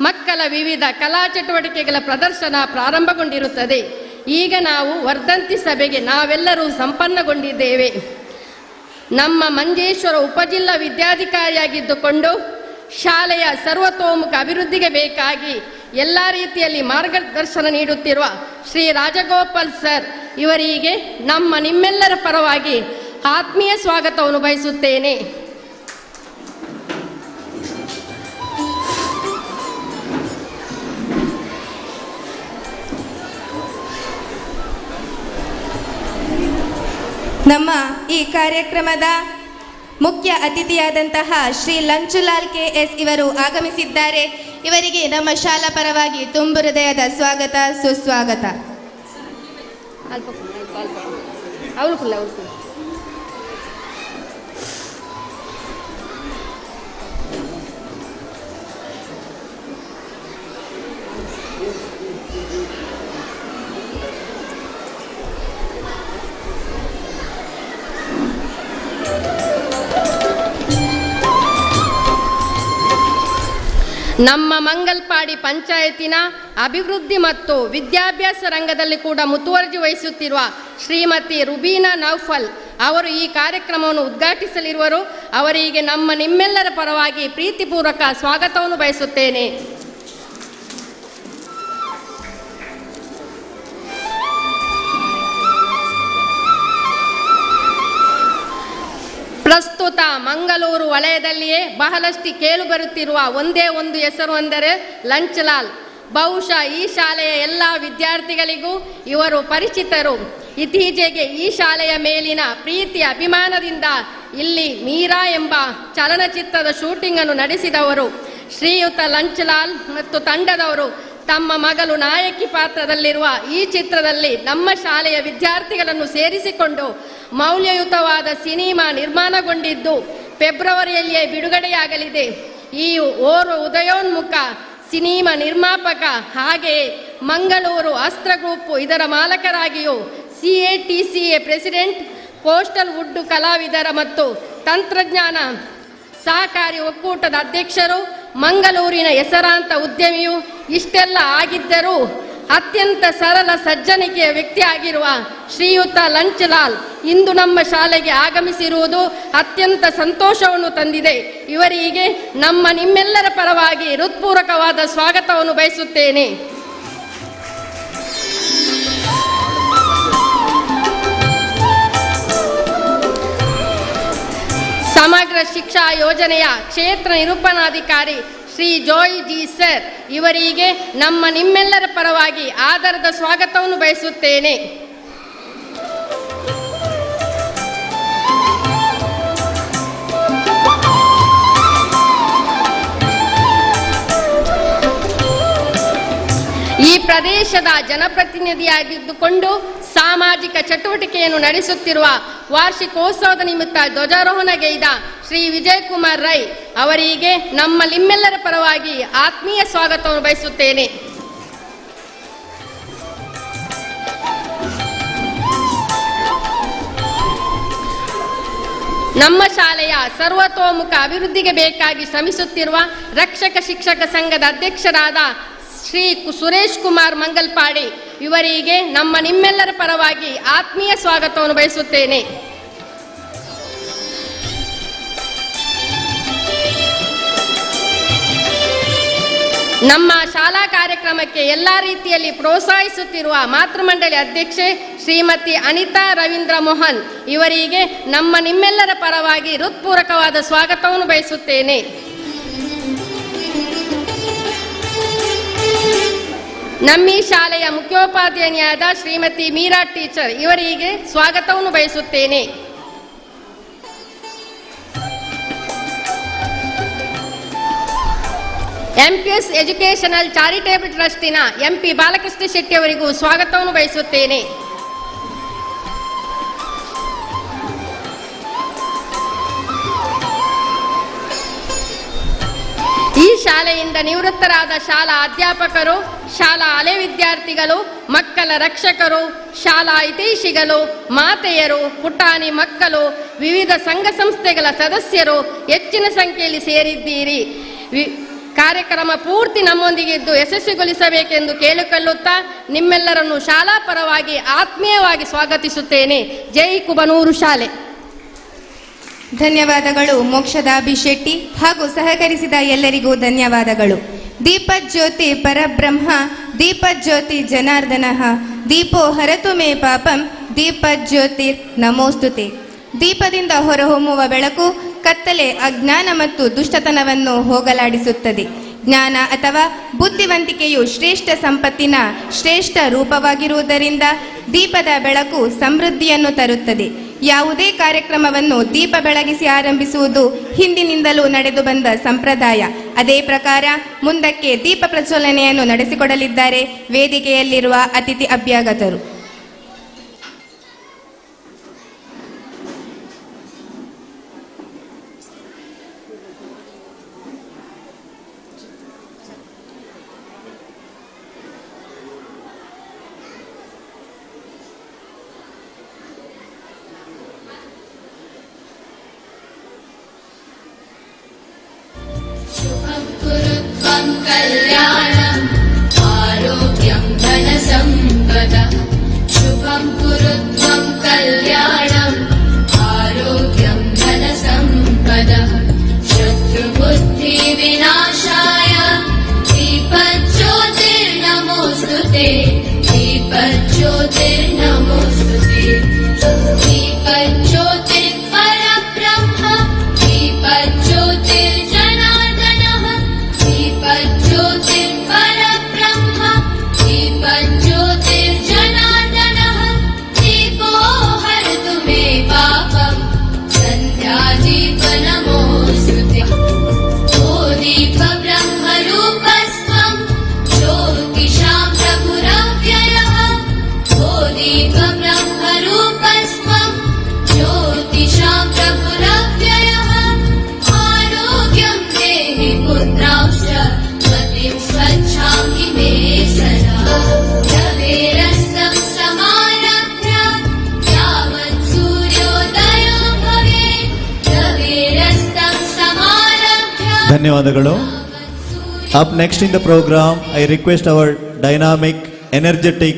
ಮಕ್ಕಳ ವಿವಿಧ ಕಲಾ ಚಟುವಟಿಕೆಗಳ ಪ್ರದರ್ಶನ ಪ್ರಾರಂಭಗೊಂಡಿರುತ್ತದೆ. ಈಗ ನಾವು ವರ್ಧಂತಿ ಸಭೆಗೆ ನಾವೆಲ್ಲರೂ ಸಂಪನ್ನಗೊಂಡಿದ್ದೇವೆ. ನಮ್ಮ ಮಂಜೇಶ್ವರ ಉಪಜಿಲ್ಲಾ ವಿದ್ಯಾಧಿಕಾರಿಯಾಗಿದ್ದುಕೊಂಡು ಶಾಲೆಯ ಸರ್ವತೋಮುಖ ಅಭಿವೃದ್ಧಿಗೆ ಬೇಕಾಗಿ ಎಲ್ಲ ರೀತಿಯಲ್ಲಿ ಮಾರ್ಗದರ್ಶನ ನೀಡುತ್ತಿರುವ ಶ್ರೀ ರಾಜಗೋಪಾಲ್ ಸರ್ ಇವರಿಗೆ ನಿಮ್ಮೆಲ್ಲರ ಪರವಾಗಿ ಆತ್ಮೀಯ ಸ್ವಾಗತವನ್ನು ಬಯಸುತ್ತೇನೆ. ನಮ್ಮ ಈ ಕಾರ್ಯಕ್ರಮದ ಮುಖ್ಯ ಅತಿಥಿಯಾದಂತಹ ಶ್ರೀ ಲಂಚುಲಾಲ್ KS ಇವರು ಆಗಮಿಸಿದ್ದಾರೆ. ಇವರಿಗೆ ನಮ್ಮ ಶಾಲಾ ಪರವಾಗಿ ತುಂಬು ಹೃದಯದ ಸ್ವಾಗತ ಸುಸ್ವಾಗತ. ನಮ್ಮ ಮಂಗಲ್ಪಾಡಿ ಪಂಚಾಯತಿನ ಅಭಿವೃದ್ಧಿ ಮತ್ತು ವಿದ್ಯಾಭ್ಯಾಸ ರಂಗದಲ್ಲಿ ಕೂಡ ಮುತುವರ್ಜಿ ವಹಿಸುತ್ತಿರುವ ಶ್ರೀಮತಿ ರುಬೀನಾ ನೌಫಲ್ ಅವರು ಈ ಕಾರ್ಯಕ್ರಮವನ್ನು ಉದ್ಘಾಟಿಸಲಿರುವರು. ಅವರಿಗೆ ನಿಮ್ಮೆಲ್ಲರ ಪರವಾಗಿ ಪ್ರೀತಿಪೂರ್ವಕ ಸ್ವಾಗತವನ್ನು ಬಯಸುತ್ತೇನೆ. ಪ್ರಸ್ತುತ ಮಂಗಳೂರು ವಲಯದಲ್ಲಿಯೇ ಬಹಳಷ್ಟು ಕೇಳುಬರುತ್ತಿರುವ ಒಂದೇ ಒಂದು ಹೆಸರು ಅಂದರೆ ಲಂಚಲಾಲ್. ಬಹುಶಃ ಈ ಶಾಲೆಯ ಎಲ್ಲ ವಿದ್ಯಾರ್ಥಿಗಳಿಗೂ ಇವರು ಪರಿಚಿತರು. ಇತ್ತೀಚೆಗೆ ಈ ಶಾಲೆಯ ಮೇಲಿನ ಪ್ರೀತಿ ಅಭಿಮಾನದಿಂದ ಇಲ್ಲಿ ಮೀರಾ ಎಂಬ ಚಲನಚಿತ್ರದ ಶೂಟಿಂಗ್ ಅನ್ನು ನಡೆಸಿದವರು. ಶ್ರೀಯುತ ಲಂಚಲಾಲ್ ಮತ್ತು ತಂಡದವರು ತಮ್ಮ ಮಗಳು ನಾಯಕಿ ಪಾತ್ರದಲ್ಲಿರುವ ಈ ಚಿತ್ರದಲ್ಲಿ ನಮ್ಮ ಶಾಲೆಯ ವಿದ್ಯಾರ್ಥಿಗಳನ್ನು ಸೇರಿಸಿಕೊಂಡು ಮೌಲ್ಯಯುತವಾದ ಸಿನಿಮಾ ನಿರ್ಮಾಣಗೊಂಡಿದ್ದು ಫೆಬ್ರವರಿಯಲ್ಲಿಯೇ ಬಿಡುಗಡೆಯಾಗಲಿದೆ. ಈ ಓರ್ವ ಉದಯೋನ್ಮುಖ ಸಿನಿಮಾ ನಿರ್ಮಾಪಕ ಹಾಗೆಯೇ ಮಂಗಳೂರು ಅಸ್ತ್ರ ಗ್ರೂಪ್ ಇದರ ಮಾಲಕರಾಗಿಯೂ CATCA ಪ್ರೆಸಿಡೆಂಟ್, ಕೋಸ್ಟಲ್ ವುಡ್ ಕಲಾವಿದರ ಮತ್ತು ತಂತ್ರಜ್ಞಾನ ಸಹಕಾರಿ ಒಕ್ಕೂಟದ ಅಧ್ಯಕ್ಷರು, ಮಂಗಳೂರಿನ ಹೆಸರಾಂತ ಉದ್ಯಮಿಯು ಇಷ್ಟೆಲ್ಲ ಆಗಿದ್ದರೂ ಅತ್ಯಂತ ಸರಳ ಸಜ್ಜನಿಕೆಯ ವ್ಯಕ್ತಿಯಾಗಿರುವ ಶ್ರೀಯುತ ಲಂಚಲಾಲ್ ಇಂದು ನಮ್ಮ ಶಾಲೆಗೆ ಆಗಮಿಸಿರುವುದು ಅತ್ಯಂತ ಸಂತೋಷವನ್ನು ತಂದಿದೆ. ಇವರಿಗೆ ನಿಮ್ಮೆಲ್ಲರ ಪರವಾಗಿ ಹೃತ್ಪೂರ್ವಕವಾದ ಸ್ವಾಗತವನ್ನು ಬಯಸುತ್ತೇನೆ. ಸಮಗ್ರ ಶಿಕ್ಷಾ ಯೋಜನೆಯ ಕ್ಷೇತ್ರ ನಿರೂಪಣಾಧಿಕಾರಿ ಶ್ರೀ ಜೋಯ್ ಜಿ ಸರ್ ಇವರಿಗೆ ನಿಮ್ಮೆಲ್ಲರ ಪರವಾಗಿ ಆದರದ ಸ್ವಾಗತವನ್ನು ಬಯಸುತ್ತೇನೆ. ಈ ಪ್ರದೇಶದ ಜನಪ್ರತಿನಿಧಿಯಾಗಿದ್ದುಕೊಂಡು ಸಾಮಾಜಿಕ ಚಟುವಟಿಕೆಯನ್ನು ನಡೆಸುತ್ತಿರುವ ವಾರ್ಷಿಕೋತ್ಸವದ ನಿಮಿತ್ತ ಧ್ವಜಾರೋಹಣಗೈದ ಶ್ರೀ ವಿಜಯಕುಮಾರ್ ರೈ ಅವರಿಗೆ ನಿಮ್ಮೆಲ್ಲರ ಪರವಾಗಿ ಆತ್ಮೀಯ ಸ್ವಾಗತವನ್ನು ಬಯಸುತ್ತೇನೆ. ನಮ್ಮ ಶಾಲೆಯ ಸರ್ವತೋಮುಖ ಅಭಿವೃದ್ಧಿಗೆ ಬೇಕಾಗಿ ಶ್ರಮಿಸುತ್ತಿರುವ ರಕ್ಷಕ ಶಿಕ್ಷಕ ಸಂಘದ ಅಧ್ಯಕ್ಷರಾದ ಶ್ರೀ ಸುರೇಶ್ ಕುಮಾರ್ ಮಂಗಲ್ಪಾಡಿ ಇವರಿಗೆ ನಿಮ್ಮೆಲ್ಲರ ಪರವಾಗಿ ಆತ್ಮೀಯ ಸ್ವಾಗತವನ್ನು ಬಯಸುತ್ತೇನೆ. ನಮ್ಮ ಶಾಲಾ ಕಾರ್ಯಕ್ರಮಕ್ಕೆ ಎಲ್ಲ ರೀತಿಯಲ್ಲಿ ಪ್ರೋತ್ಸಾಹಿಸುತ್ತಿರುವ ಮಾತೃಮಂಡಳಿ ಅಧ್ಯಕ್ಷೆ ಶ್ರೀಮತಿ ಅನಿತಾ ರವೀಂದ್ರ ಮೋಹನ್ ಇವರಿಗೆ ನಿಮ್ಮೆಲ್ಲರ ಪರವಾಗಿ ಹೃತ್ಪೂರ್ವಕವಾದ ಸ್ವಾಗತವನ್ನು ಬಯಸುತ್ತೇನೆ. ನಮ್ಮ ಶಾಲೆಯ ಮುಖ್ಯೋಪಾಧ್ಯಾಯನಿಯಾದ ಶ್ರೀಮತಿ ಮೀರಾ ಟೀಚರ್ ಇವರಿಗೆ ಸ್ವಾಗತವನ್ನು ಬಯಸುತ್ತೇನೆ. MPS ಎಜುಕೇಷನಲ್ ಚಾರಿಟೇಬಲ್ ಟ್ರಸ್ಟಿನ MP ಬಾಲಕೃಷ್ಣ ಶೆಟ್ಟಿ ಅವರಿಗೂ ಸ್ವಾಗತವನ್ನು ಬಯಸುತ್ತೇನೆ. ಈ ಶಾಲೆಯಿಂದ ನಿವೃತ್ತರಾದ ಶಾಲಾ ಅಧ್ಯಾಪಕರು, ಶಾಲಾ ಹಳೆ ವಿದ್ಯಾರ್ಥಿಗಳು, ಮಕ್ಕಳ ರಕ್ಷಕರು, ಶಾಲಾ ಹಿತೈಷಿಗಳು, ಮಾತೆಯರು, ಪುಟಾಣಿ ಮಕ್ಕಳು, ವಿವಿಧ ಸಂಘ ಸಂಸ್ಥೆಗಳ ಸದಸ್ಯರು ಹೆಚ್ಚಿನ ಸಂಖ್ಯೆಯಲ್ಲಿ ಸೇರಿದ್ದೀರಿ. ಕಾರ್ಯಕ್ರಮ ಪೂರ್ತಿ ನಮ್ಮೊಂದಿಗಿದ್ದು ಯಶಸ್ವಿಗೊಳಿಸಬೇಕೆಂದು ಕೇಳಿಕೊಳ್ಳುತ್ತಾ ನಿಮ್ಮೆಲ್ಲರನ್ನು ಶಾಲಾ ಪರವಾಗಿ ಆತ್ಮೀಯವಾಗಿ ಸ್ವಾಗತಿಸುತ್ತೇನೆ. ಜೈ ಕುಬನೂರು ಶಾಲೆ. ಧನ್ಯವಾದಗಳು ಮೋಕ್ಷದಾಭಿ ಶೆಟ್ಟಿ ಹಾಗೂ ಸಹಕರಿಸಿದ ಎಲ್ಲರಿಗೂ ಧನ್ಯವಾದಗಳು. ದೀಪಜ್ಯೋತಿ ಪರಬ್ರಹ್ಮ ದೀಪಜ್ಯೋತಿ ಜನಾರ್ದನಃ ದೀಪೋ ಹರತು ಮೇ ಪಾಪಂ ದೀಪಜ್ಯೋತಿರ್ ನಮೋಸ್ತುತೆ. ದೀಪದಿಂದ ಹೊರಹೊಮ್ಮುವ ಬೆಳಕು ಕತ್ತಲೆ, ಅಜ್ಞಾನ ಮತ್ತು ದುಷ್ಟತನವನ್ನು ಹೋಗಲಾಡಿಸುತ್ತದೆ. ಜ್ಞಾನ ಅಥವಾ ಬುದ್ಧಿವಂತಿಕೆಯು ಶ್ರೇಷ್ಠ ಸಂಪತ್ತಿನ ಶ್ರೇಷ್ಠ ರೂಪವಾಗಿರುವುದರಿಂದ ದೀಪದ ಬೆಳಕು ಸಮೃದ್ಧಿಯನ್ನು ತರುತ್ತದೆ. ಯಾವುದೇ ಕಾರ್ಯಕ್ರಮವನ್ನು ದೀಪ ಬೆಳಗಿಸಿ ಆರಂಭಿಸುವುದು ಹಿಂದಿನಿಂದಲೂ ನಡೆದು ಬಂದ ಸಂಪ್ರದಾಯ. ಅದೇ ಪ್ರಕಾರ ಮುಂದಕ್ಕೆ ದೀಪ ಪ್ರಜ್ವಲನೆಯನ್ನು ನಡೆಸಿಕೊಡಲಿದ್ದಾರೆ ವೇದಿಕೆಯಲ್ಲಿರುವ ಅತಿಥಿ ಅಭ್ಯಾಗತರು. कल्याणं आरोग्यं धनसम्पदा शुभं कुरु त्वं कल्याणं आरोग्यं धनसम्पदा शत्रुबुद्धिविनाशाय दीपज्योतिर्नमोस्तुते दीपज्योतिर्नमोस्तुते दीपज्योतिर्परब्रह्म दीपज्योतिर्जनार्दनः दीपज्योतिर्परब्रह्म ಧನ್ಯವಾದಗಳು. Up next in the program, I request our dynamic, energetic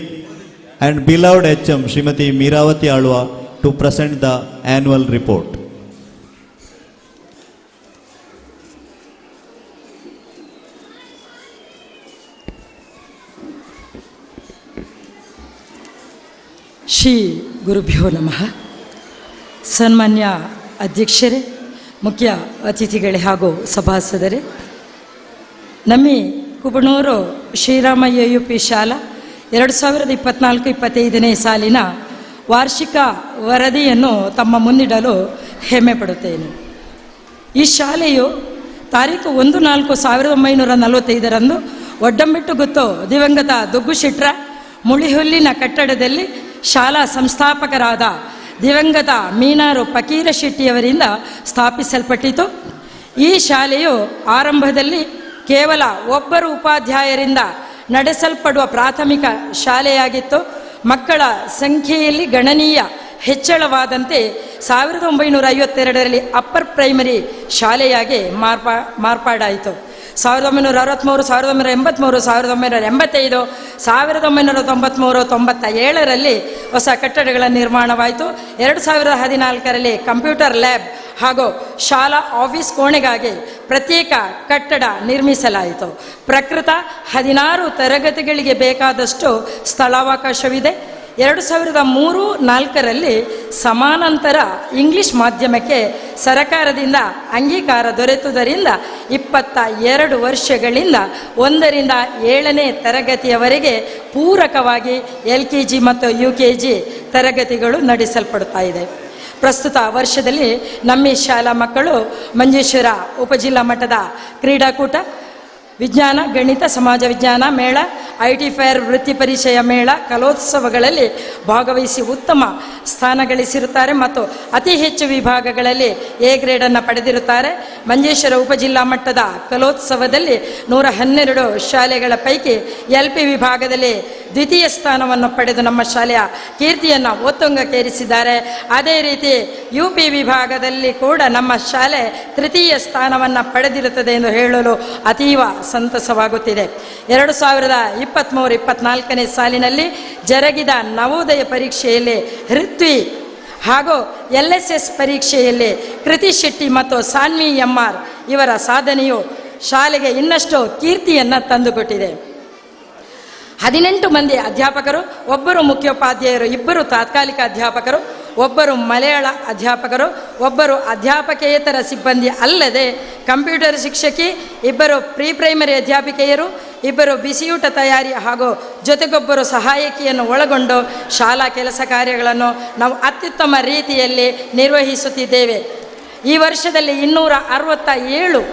and beloved HM Srimati Meeravati Alwa to present the annual report. Shri ಗುರುಭ್ಯೋ ನಮಃ. ಸನ್ಮಾನ್ಯ ಅಧ್ಯಕ್ಷರೇ, ಮುಖ್ಯ ಅತಿಥಿಗಳೇ ಹಾಗೂ ಸಭಾಸದರೇ, ನಮ್ಮಿ ಕುಬಣೂರು ಶ್ರೀರಾಮಯ್ಯ UP ಶಾಲಾ 2024-25ನೇ ಸಾಲಿನ ವಾರ್ಷಿಕ ವರದಿಯನ್ನು ತಮ್ಮ ಮುಂದಿಡಲು ಹೆಮ್ಮೆ ಪಡುತ್ತೇನೆ. ಈ ಶಾಲೆಯು ತಾರೀಕು 1/4/1945 ಒಡ್ಡಂಬೆಟ್ಟು ಗುತ್ತು ದಿವಂಗತ ದುಗ್ಗು ಶೆಟ್ರ ಮುಳಿಹುಲ್ಲಿನ ಕಟ್ಟಡದಲ್ಲಿ ಶಾಲಾ ಸಂಸ್ಥಾಪಕರಾದ ದಿವಂಗತ ಮೀನಾರು ಫಕೀರ ಶೆಟ್ಟಿಯವರಿಂದ ಸ್ಥಾಪಿಸಲ್ಪಟ್ಟಿತು. ಈ ಶಾಲೆಯು ಆರಂಭದಲ್ಲಿ ಕೇವಲ ಒಬ್ಬರು ಉಪಾಧ್ಯಾಯರಿಂದ ನಡೆಸಲ್ಪಡುವ ಪ್ರಾಥಮಿಕ ಶಾಲೆಯಾಗಿತ್ತು. ಮಕ್ಕಳ ಸಂಖ್ಯೆಯಲ್ಲಿ ಗಣನೀಯ ಹೆಚ್ಚಳವಾದಂತೆ 1952ರಲ್ಲಿ ಅಪ್ಪರ್ ಪ್ರೈಮರಿ ಶಾಲೆಯಾಗಿ ಮಾರ್ಪಾಡಾಯಿತು. 1963, 1983, 1985, 1993-97ರಲ್ಲಿ ಹೊಸ ಕಟ್ಟಡಗಳ ನಿರ್ಮಾಣವಾಯಿತು. 2014ರಲ್ಲಿ ಕಂಪ್ಯೂಟರ್ ಲ್ಯಾಬ್ ಹಾಗೂ ಶಾಲಾ ಆಫೀಸ್ ಕೋಣೆಗಾಗಿ ಪ್ರತ್ಯೇಕ ಕಟ್ಟಡ ನಿರ್ಮಿಸಲಾಯಿತು. ಪ್ರಕೃತ 16 ತರಗತಿಗಳಿಗೆ ಬೇಕಾದಷ್ಟು ಸ್ಥಳಾವಕಾಶವಿದೆ. 2003-04ರಲ್ಲಿ ಸಮಾನಾಂತರ ಇಂಗ್ಲಿಷ್ ಮಾಧ್ಯಮಕ್ಕೆ ಸರಕಾರದಿಂದ ಅಂಗೀಕಾರ ದೊರೆತುದರಿಂದ 22 ವರ್ಷಗಳಿಂದ 1ರಿಂದ 7ನೇ ತರಗತಿಯವರೆಗೆ ಪೂರಕವಾಗಿ LKG ಮತ್ತು UKG ತರಗತಿಗಳು ನಡೆಸಲ್ಪಡ್ತಾ ಇದೆ. ಪ್ರಸ್ತುತ ವರ್ಷದಲ್ಲಿ ನಮ್ಮ ಶಾಲಾ ಮಕ್ಕಳು ಮಂಜೇಶ್ವರ ಉಪಜಿಲ್ಲಾ ಮಟ್ಟದ ಕ್ರೀಡಾಕೂಟ, ವಿಜ್ಞಾನ, ಗಣಿತ, ಸಮಾಜ ವಿಜ್ಞಾನ ಮೇಳ, IT ಫೇರ್, ವೃತ್ತಿ ಪರಿಚಯ ಮೇಳ, ಕಲೋತ್ಸವಗಳಲ್ಲಿ ಭಾಗವಹಿಸಿ ಉತ್ತಮ ಸ್ಥಾನ ಗಳಿಸಿರುತ್ತಾರೆ ಮತ್ತು ಅತಿ ಹೆಚ್ಚು ವಿಭಾಗಗಳಲ್ಲಿ A ಗ್ರೇಡನ್ನು ಪಡೆದಿರುತ್ತಾರೆ. ಮಂಜೇಶ್ವರ ಉಪಜಿಲ್ಲಾ ಮಟ್ಟದ ಕಲೋತ್ಸವದಲ್ಲಿ 112 ಶಾಲೆಗಳ ಪೈಕಿ LP ವಿಭಾಗದಲ್ಲಿ ದ್ವಿತೀಯ ಸ್ಥಾನವನ್ನು ಪಡೆದು ನಮ್ಮ ಶಾಲೆಯ ಕೀರ್ತಿಯನ್ನು ಒತ್ತುಂಗಕ್ಕೇರಿಸಿದ್ದಾರೆ. ಅದೇ ರೀತಿ UP ವಿಭಾಗದಲ್ಲಿ ಕೂಡ ನಮ್ಮ ಶಾಲೆ ತೃತೀಯ ಸ್ಥಾನವನ್ನು ಪಡೆದಿರುತ್ತದೆ ಎಂದು ಹೇಳಲು ಅತೀವ ಸಂತಸವಾಗುತ್ತಿದೆ. 2023-24ನೇ ಸಾಲಿನಲ್ಲಿ ಜರುಗಿದ ನವೋದಯ ಪರೀಕ್ಷೆಯಲ್ಲಿ ಹೃತ್ವಿ ಹಾಗೂ LSS ಪರೀಕ್ಷೆಯಲ್ಲಿ ಕೃತಿ ಶೆಟ್ಟಿ ಮತ್ತು ಸಾನ್ವಿ MR ಇವರ ಸಾಧನೆಯು ಶಾಲೆಗೆ ಇನ್ನಷ್ಟು ಕೀರ್ತಿಯನ್ನು ತಂದುಕೊಟ್ಟಿದೆ. 18 ಮಂದಿ ಅಧ್ಯಾಪಕರು, 1 ಮುಖ್ಯೋಪಾಧ್ಯಾಯರು, 2 ತಾತ್ಕಾಲಿಕ ಅಧ್ಯಾಪಕರು, 1 ಮಲಯಾಳ ಅಧ್ಯಾಪಕರು, 1 ಅಧ್ಯಾಪಕೇತರ ಸಿಬ್ಬಂದಿ ಅಲ್ಲದೆ ಕಂಪ್ಯೂಟರ್ ಶಿಕ್ಷಕಿ, 2 ಪ್ರೀ ಪ್ರೈಮರಿ ಅಧ್ಯಾಪಿಕೆಯರು, 2 ಬಿಸಿಯೂಟ ತಯಾರಿ ಹಾಗೂ ಜೊತೆಗೊಬ್ಬರು ಸಹಾಯಕಿಯನ್ನು ಒಳಗೊಂಡು ಶಾಲಾ ಕೆಲಸ ಕಾರ್ಯಗಳನ್ನು ನಾವು ಅತ್ಯುತ್ತಮ ರೀತಿಯಲ್ಲಿ ನಿರ್ವಹಿಸುತ್ತಿದ್ದೇವೆ. ಈ ವರ್ಷದಲ್ಲಿ 267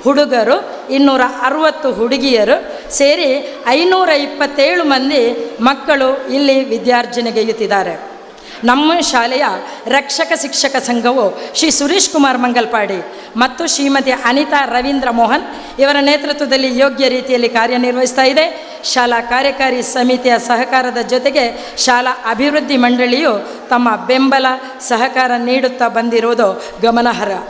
ಹುಡುಗರು, 260 ಹುಡುಗಿಯರು ಸೇರಿ 527 ಮಂದಿ ಮಕ್ಕಳು ಇಲ್ಲಿ ವಿದ್ಯಾರ್ಜನೆಗೈಯುತ್ತಿದ್ದಾರೆ. ನಮ್ಮ ಶಾಲೆಯ ರಕ್ಷಕ ಶಿಕ್ಷಕ ಸಂಘವು ಶ್ರೀ ಸುರೇಶ್ ಕುಮಾರ್ ಮಂಗಲ್ಪಾಡಿ ಮತ್ತು ಶ್ರೀಮತಿ ಅನಿತಾ ರವೀಂದ್ರ ಮೋಹನ್ ಇವರ ನೇತೃತ್ವದಲ್ಲಿ ಯೋಗ್ಯ ರೀತಿಯಲ್ಲಿ ಕಾರ್ಯನಿರ್ವಹಿಸ್ತಾ ಇದೆ. ಶಾಲಾ ಕಾರ್ಯಕಾರಿ ಸಮಿತಿಯ ಸಹಕಾರದ ಜೊತೆಗೆ ಶಾಲಾ ಅಭಿವೃದ್ಧಿ ಮಂಡಳಿಯು ತಮ್ಮ ಬೆಂಬಲ ಸಹಕಾರ ನೀಡುತ್ತಾ ಬಂದಿರುವುದು ಗಮನಾರ್ಹ.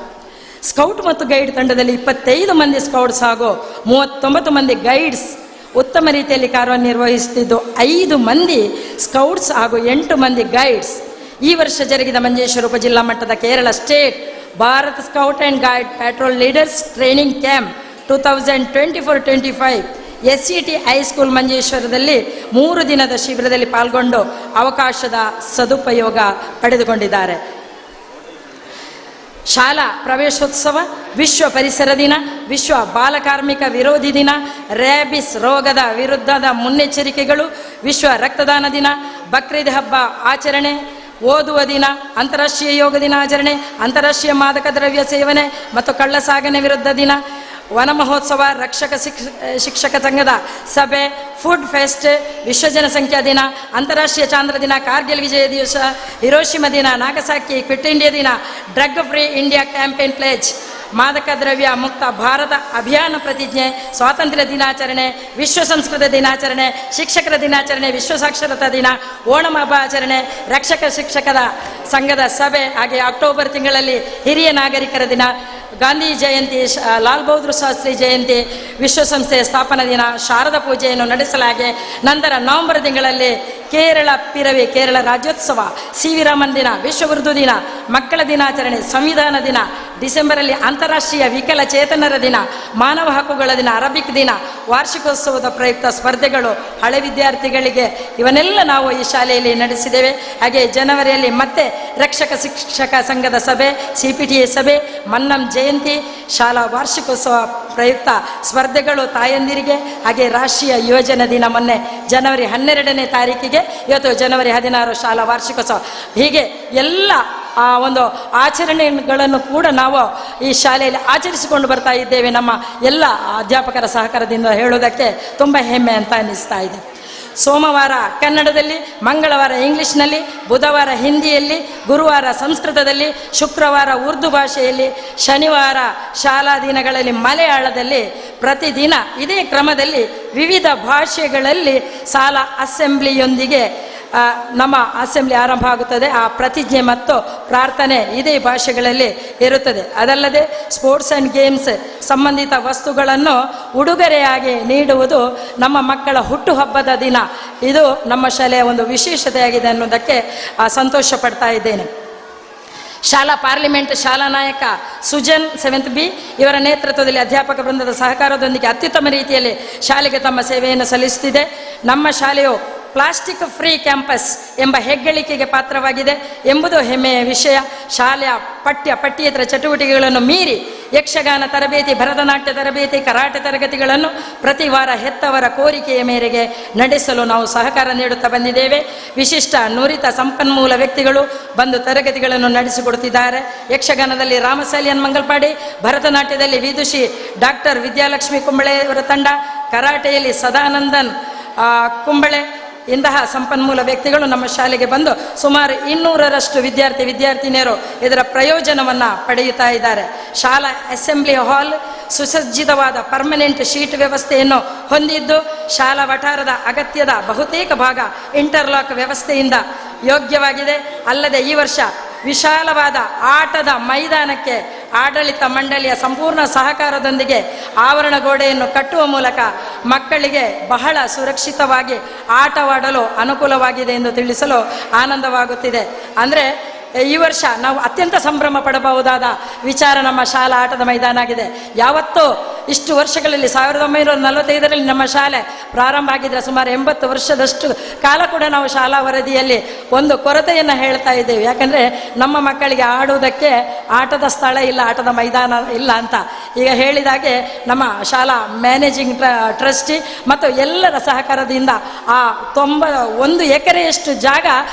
ಸ್ಕೌಟ್ ಮತ್ತು ಗೈಡ್ ತಂಡದಲ್ಲಿ 25 ಮಂದಿ ಸ್ಕೌಟ್ಸ್ ಹಾಗೂ 39 ಮಂದಿ ಗೈಡ್ಸ್ ಉತ್ತಮ ರೀತಿಯಲ್ಲಿ ಕಾರ್ಯನಿರ್ವಹಿಸುತ್ತಿದ್ದು 5 ಮಂದಿ ಸ್ಕೌಟ್ಸ್ ಹಾಗೂ 8 ಮಂದಿ ಗೈಡ್ಸ್. ಈ ವರ್ಷ ಜರುಗಿದ ಮಂಜೇಶ್ವರ ಉಪಜಿಲ್ಲಾ ಮಟ್ಟದ Kerala state Bharat scout and guide patrol leaders training camp 2024-25 SCT high school ಮಂಜೇಶ್ವರದಲ್ಲಿ 3 ದಿನದ ಶಿಬಿರದಲ್ಲಿ ಪಾಲ್ಗೊಂಡು ಅವಕಾಶದ ಸದುಪಯೋಗ ಪಡೆದುಕೊಂಡಿದ್ದಾರೆ. ಶಾಲಾ ಪ್ರವೇಶೋತ್ಸವ, ವಿಶ್ವ ಪರಿಸರ ದಿನ, ವಿಶ್ವ ಬಾಲಕಾರ್ಮಿಕ ವಿರೋಧಿ ದಿನ, ರ್ಯಾಬಿಸ್ ರೋಗದ ವಿರುದ್ಧದ ಮುನ್ನೆಚ್ಚರಿಕೆಗಳು, ವಿಶ್ವ ರಕ್ತದಾನ ದಿನ, ಬಕ್ರೀದ್ ಹಬ್ಬ ಆಚರಣೆ, ಓದುವ ದಿನ, ಅಂತಾರಾಷ್ಟ್ರೀಯ ಯೋಗ ದಿನಾಚರಣೆ, ಅಂತಾರಾಷ್ಟ್ರೀಯ ಮಾದಕ ದ್ರವ್ಯ ಸೇವನೆ ಮತ್ತು ಕಳ್ಳ ಸಾಗಣೆ ವಿರುದ್ಧ ದಿನ, ವನ ಮಹೋತ್ಸವ, ರಕ್ಷಕ ಶಿಕ್ಷಕ ಸಂಘದ ಸಭೆ, ಫುಡ್ ಫೆಸ್ಟ್, ವಿಶ್ವ ಜನಸಂಖ್ಯಾ ದಿನ, ಅಂತಾರಾಷ್ಟ್ರೀಯ ಚಾಂದ್ರ ದಿನ, ಕಾರ್ಗಿಲ್ ವಿಜಯ ದಿವಸ, ಹಿರೋಶಿಮಾ ದಿನ, ನಾಗಸಾಕಿ ಕ್ವಿಟ್ ಇಂಡಿಯಾ ದಿನ, ಡ್ರಗ್ ಫ್ರೀ ಇಂಡಿಯಾ ಕ್ಯಾಂಪೇನ್ ಪ್ಲೇಜ್, ಮಾದಕ ದ್ರವ್ಯ ಮುಕ್ತ ಭಾರತ ಅಭಿಯಾನ ಪ್ರತಿಜ್ಞೆ, ಸ್ವಾತಂತ್ರ್ಯ ದಿನಾಚರಣೆ, ವಿಶ್ವ ಸಂಸ್ಕೃತ ದಿನಾಚರಣೆ, ಶಿಕ್ಷಕರ ದಿನಾಚರಣೆ, ವಿಶ್ವ ಸಾಕ್ಷರತಾ ದಿನ, ಓಣಂ ಹಬ್ಬ ಆಚರಣೆ, ರಕ್ಷಕ ಶಿಕ್ಷಕರ ಸಂಘದ ಸಭೆ, ಹಾಗೆ ಅಕ್ಟೋಬರ್ ತಿಂಗಳಲ್ಲಿ ಹಿರಿಯ ನಾಗರಿಕರ ದಿನ, ಗಾಂಧಿ ಜಯಂತಿ, ಲಾಲ್ ಬಹದ್ದೂರ್ ಶಾಸ್ತ್ರಿ ಜಯಂತಿ, ವಿಶ್ವಸಂಸ್ಥೆಯ ಸ್ಥಾಪನಾ ದಿನ, ಶಾರದಾ ಪೂಜೆಯನ್ನು ನಡೆಸಲಾಗಿ ನಂತರ ನವೆಂಬರ್ ತಿಂಗಳಲ್ಲಿ ಕೇರಳ ಪಿರವಿ, ಕೇರಳ ರಾಜ್ಯೋತ್ಸವ, ಸಿ ವಿ ರಾಮನ್ ದಿನ, ವಿಶ್ವ ಉರ್ದು ದಿನ, ಮಕ್ಕಳ ದಿನಾಚರಣೆ, ಸಂವಿಧಾನ ದಿನ, ಡಿಸೆಂಬರಲ್ಲಿ ಅಂತಾರಾಷ್ಟ್ರೀಯ ವಿಕಲಚೇತನರ ದಿನ, ಮಾನವ ಹಕ್ಕುಗಳ ದಿನ, ಅರಬಿಕ್ ದಿನ, ವಾರ್ಷಿಕೋತ್ಸವದ ಪ್ರಯುಕ್ತ ಸ್ಪರ್ಧೆಗಳು ಹಳೆ ವಿದ್ಯಾರ್ಥಿಗಳಿಗೆ ಇವನ್ನೆಲ್ಲ ನಾವು ಈ ಶಾಲೆಯಲ್ಲಿ ನಡೆಸಿದ್ದೇವೆ. ಹಾಗೆ ಜನವರಿಯಲ್ಲಿ ಮತ್ತೆ ರಕ್ಷಕ ಶಿಕ್ಷಕ ಸಂಘದ ಸಭೆ, CPTA ಸಭೆ, ಮನ್ನಂ ಜಯಂತಿ, ಶಾಲಾ ವಾರ್ಷಿಕೋತ್ಸವ ಪ್ರಯುಕ್ತ ಸ್ಪರ್ಧೆಗಳು ತಾಯಂದಿರಿಗೆ, ಹಾಗೆ ರಾಷ್ಟ್ರೀಯ ಯುವಜನ ದಿನ ಮೊನ್ನೆ ಜನವರಿ 12ನೇ ತಾರೀಕಿಗೆ, ಇವತ್ತು ಜನವರಿ 16 ಶಾಲಾ ವಾರ್ಷಿಕೋತ್ಸವ. ಹೀಗೆ ಎಲ್ಲ ಒಂದು ಆಚರಣೆಗಳನ್ನು ಕೂಡ ನಾವು ಈ ಶಾಲೆಯಲ್ಲಿ ಆಚರಿಸಿಕೊಂಡು ಬರ್ತಾ ಇದ್ದೇವೆ. ನಮ್ಮ ಎಲ್ಲ ಅಧ್ಯಾಪಕರ ಸಹಕಾರದಿಂದ ಹೇಳೋದಕ್ಕೆ ತುಂಬ ಹೆಮ್ಮೆ ಅಂತ ಅನ್ನಿಸ್ತಾ ಇದೆ. ಸೋಮವಾರ ಕನ್ನಡದಲ್ಲಿ, ಮಂಗಳವಾರ ಇಂಗ್ಲಿಷ್ನಲ್ಲಿ, ಬುಧವಾರ ಹಿಂದಿಯಲ್ಲಿ, ಗುರುವಾರ ಸಂಸ್ಕೃತದಲ್ಲಿ, ಶುಕ್ರವಾರ ಉರ್ದು ಭಾಷೆಯಲ್ಲಿ, ಶನಿವಾರ ಶಾಲಾ ದಿನಗಳಲ್ಲಿ ಮಲಯಾಳದಲ್ಲಿ, ಪ್ರತಿದಿನ ಇದೇ ಕ್ರಮದಲ್ಲಿ ವಿವಿಧ ಭಾಷೆಗಳಲ್ಲಿ ಶಾಲಾ ಅಸೆಂಬ್ಲಿಯೊಂದಿಗೆ ನಮ್ಮ ಅಸೆಂಬ್ಲಿ ಆರಂಭ ಆಗುತ್ತದೆ. ಆ ಪ್ರತಿಜ್ಞೆ ಮತ್ತು ಪ್ರಾರ್ಥನೆ ಇದೇ ಭಾಷೆಗಳಲ್ಲಿ ಇರುತ್ತದೆ. ಅದಲ್ಲದೆ ಸ್ಪೋರ್ಟ್ಸ್ ಆ್ಯಂಡ್ ಗೇಮ್ಸ್ ಸಂಬಂಧಿತ ವಸ್ತುಗಳನ್ನು ಉಡುಗೊರೆಯಾಗಿ ನೀಡುವುದು ನಮ್ಮ ಮಕ್ಕಳ ಹುಟ್ಟುಹಬ್ಬದ ದಿನ. ಇದು ನಮ್ಮ ಶಾಲೆಯ ಒಂದು ವಿಶೇಷತೆಯಾಗಿದೆ ಅನ್ನೋದಕ್ಕೆ ಸಂತೋಷ ಪಡ್ತಾ ಇದ್ದೇನೆ. ಶಾಲಾ ಪಾರ್ಲಿಮೆಂಟ್ ಶಾಲಾ ನಾಯಕ ಸುಜನ್ 7th B ಇವರ ನೇತೃತ್ವದಲ್ಲಿ ಅಧ್ಯಾಪಕ ವೃಂದದ ಸಹಕಾರದೊಂದಿಗೆ ಅತ್ಯುತ್ತಮ ರೀತಿಯಲ್ಲಿ ಶಾಲೆಗೆ ತಮ್ಮ ಸೇವೆಯನ್ನು ಸಲ್ಲಿಸುತ್ತಿದೆ. ನಮ್ಮ ಶಾಲೆಯು ಪ್ಲಾಸ್ಟಿಕ್ ಫ್ರೀ ಕ್ಯಾಂಪಸ್ ಎಂಬ ಹೆಗ್ಗಳಿಕೆಗೆ ಪಾತ್ರವಾಗಿದೆ ಎಂಬುದು ಹೆಮ್ಮೆಯ ವಿಷಯ. ಶಾಲೆಯ ಪಠ್ಯೇತರ ಚಟುವಟಿಕೆಗಳನ್ನು ಮೀರಿ ಯಕ್ಷಗಾನ ತರಬೇತಿ, ಭರತನಾಟ್ಯ ತರಬೇತಿ, ಕರಾಟೆ ತರಗತಿಗಳನ್ನು ಪ್ರತಿ ವಾರ ಹೆತ್ತವರ ಕೋರಿಕೆಯ ಮೇರೆಗೆ ನಡೆಸಲು ನಾವು ಸಹಕಾರ ನೀಡುತ್ತಾ ಬಂದಿದ್ದೇವೆ. ವಿಶಿಷ್ಟ ನುರಿತ ಸಂಪನ್ಮೂಲ ವ್ಯಕ್ತಿಗಳು ಬಂದು ತರಗತಿಗಳನ್ನು ನಡೆಸಿಕೊಡುತ್ತಿದ್ದಾರೆ. ಯಕ್ಷಗಾನದಲ್ಲಿ ರಾಮಸಾಲಿಯನ್ ಮಂಗಲ್ಪಾಡಿ, ಭರತನಾಟ್ಯದಲ್ಲಿ ವಿದುಷಿ ಡಾಕ್ಟರ್ ವಿದ್ಯಾಲಕ್ಷ್ಮಿ ಕುಂಬಳೆ ಅವರ ತಂಡ, ಕರಾಟೆಯಲ್ಲಿ ಸದಾನಂದನ್ ಕುಂಬಳೆ, ಇಂತಹ ಸಂಪನ್ಮೂಲ ವ್ಯಕ್ತಿಗಳು ನಮ್ಮ ಶಾಲೆಗೆ ಬಂದು ಸುಮಾರು 200ರಷ್ಟು ವಿದ್ಯಾರ್ಥಿನಿಯರು ಇದರ ಪ್ರಯೋಜನವನ್ನು ಪಡೆಯುತ್ತಾ ಇದ್ದಾರೆ. ಶಾಲಾ ಅಸೆಂಬ್ಲಿ ಹಾಲ್ ಸುಸಜ್ಜಿತವಾದ ಪರ್ಮನೆಂಟ್ ಶೀಟ್ ವ್ಯವಸ್ಥೆಯನ್ನು ಹೊಂದಿದ್ದು, ಶಾಲಾ ವಠಾರದ ಅಗತ್ಯದ ಬಹುತೇಕ ಭಾಗ ಇಂಟರ್ಲಾಕ್ ವ್ಯವಸ್ಥೆಯಿಂದ ಯೋಗ್ಯವಾಗಿದೆ. ಅಲ್ಲದೆ ಈ ವರ್ಷ ವಿಶಾಲವಾದ ಆಟದ ಮೈದಾನಕ್ಕೆ ಆಡಳಿತ ಮಂಡಳಿಯ ಸಂಪೂರ್ಣ ಸಹಕಾರದೊಂದಿಗೆ ಆವರಣ ಗೋಡೆಯನ್ನು ಕಟ್ಟುವ ಮೂಲಕ ಮಕ್ಕಳಿಗೆ ಬಹಳ ಸುರಕ್ಷಿತವಾಗಿ ಆಟವಾಡಲು ಅನುಕೂಲವಾಗಿದೆ ಎಂದು ತಿಳಿಸಲು ಆನಂದವಾಗುತ್ತಿದೆ. ಅಂದರೆ ಈ ವರ್ಷ ನಾವು ಅತ್ಯಂತ ಸಂಭ್ರಮ ಪಡಬಹುದಾದ ವಿಚಾರ ನಮ್ಮ ಶಾಲಾ ಆಟದ ಮೈದಾನ ಆಗಿದೆ. ಯಾವತ್ತೂ ಇಷ್ಟು ವರ್ಷಗಳಲ್ಲಿ 1945ರಲ್ಲಿ ನಮ್ಮ ಶಾಲೆ ಪ್ರಾರಂಭ ಆಗಿದ್ದರೆ ಸುಮಾರು 80 ವರ್ಷದಷ್ಟು ಕಾಲ ಕೂಡ ನಾವು ಶಾಲಾ ವರದಿಯಲ್ಲಿ ಒಂದು ಕೊರತೆಯನ್ನು ಹೇಳ್ತಾ ಇದ್ದೇವೆ. ಯಾಕಂದರೆ ನಮ್ಮ ಮಕ್ಕಳಿಗೆ ಆಡುವುದಕ್ಕೆ ಆಟದ ಸ್ಥಳ ಇಲ್ಲ, ಆಟದ ಮೈದಾನ ಇಲ್ಲ ಅಂತ. ಈಗ ಹೇಳಿದಾಗೆ ನಮ್ಮ ಶಾಲಾ ಮ್ಯಾನೇಜಿಂಗ್ ಟ್ರಸ್ಟಿ ಮತ್ತು ಎಲ್ಲರ ಸಹಕಾರದಿಂದ ಆ 91 ಎಕರೆಯಷ್ಟು ಜಾಗ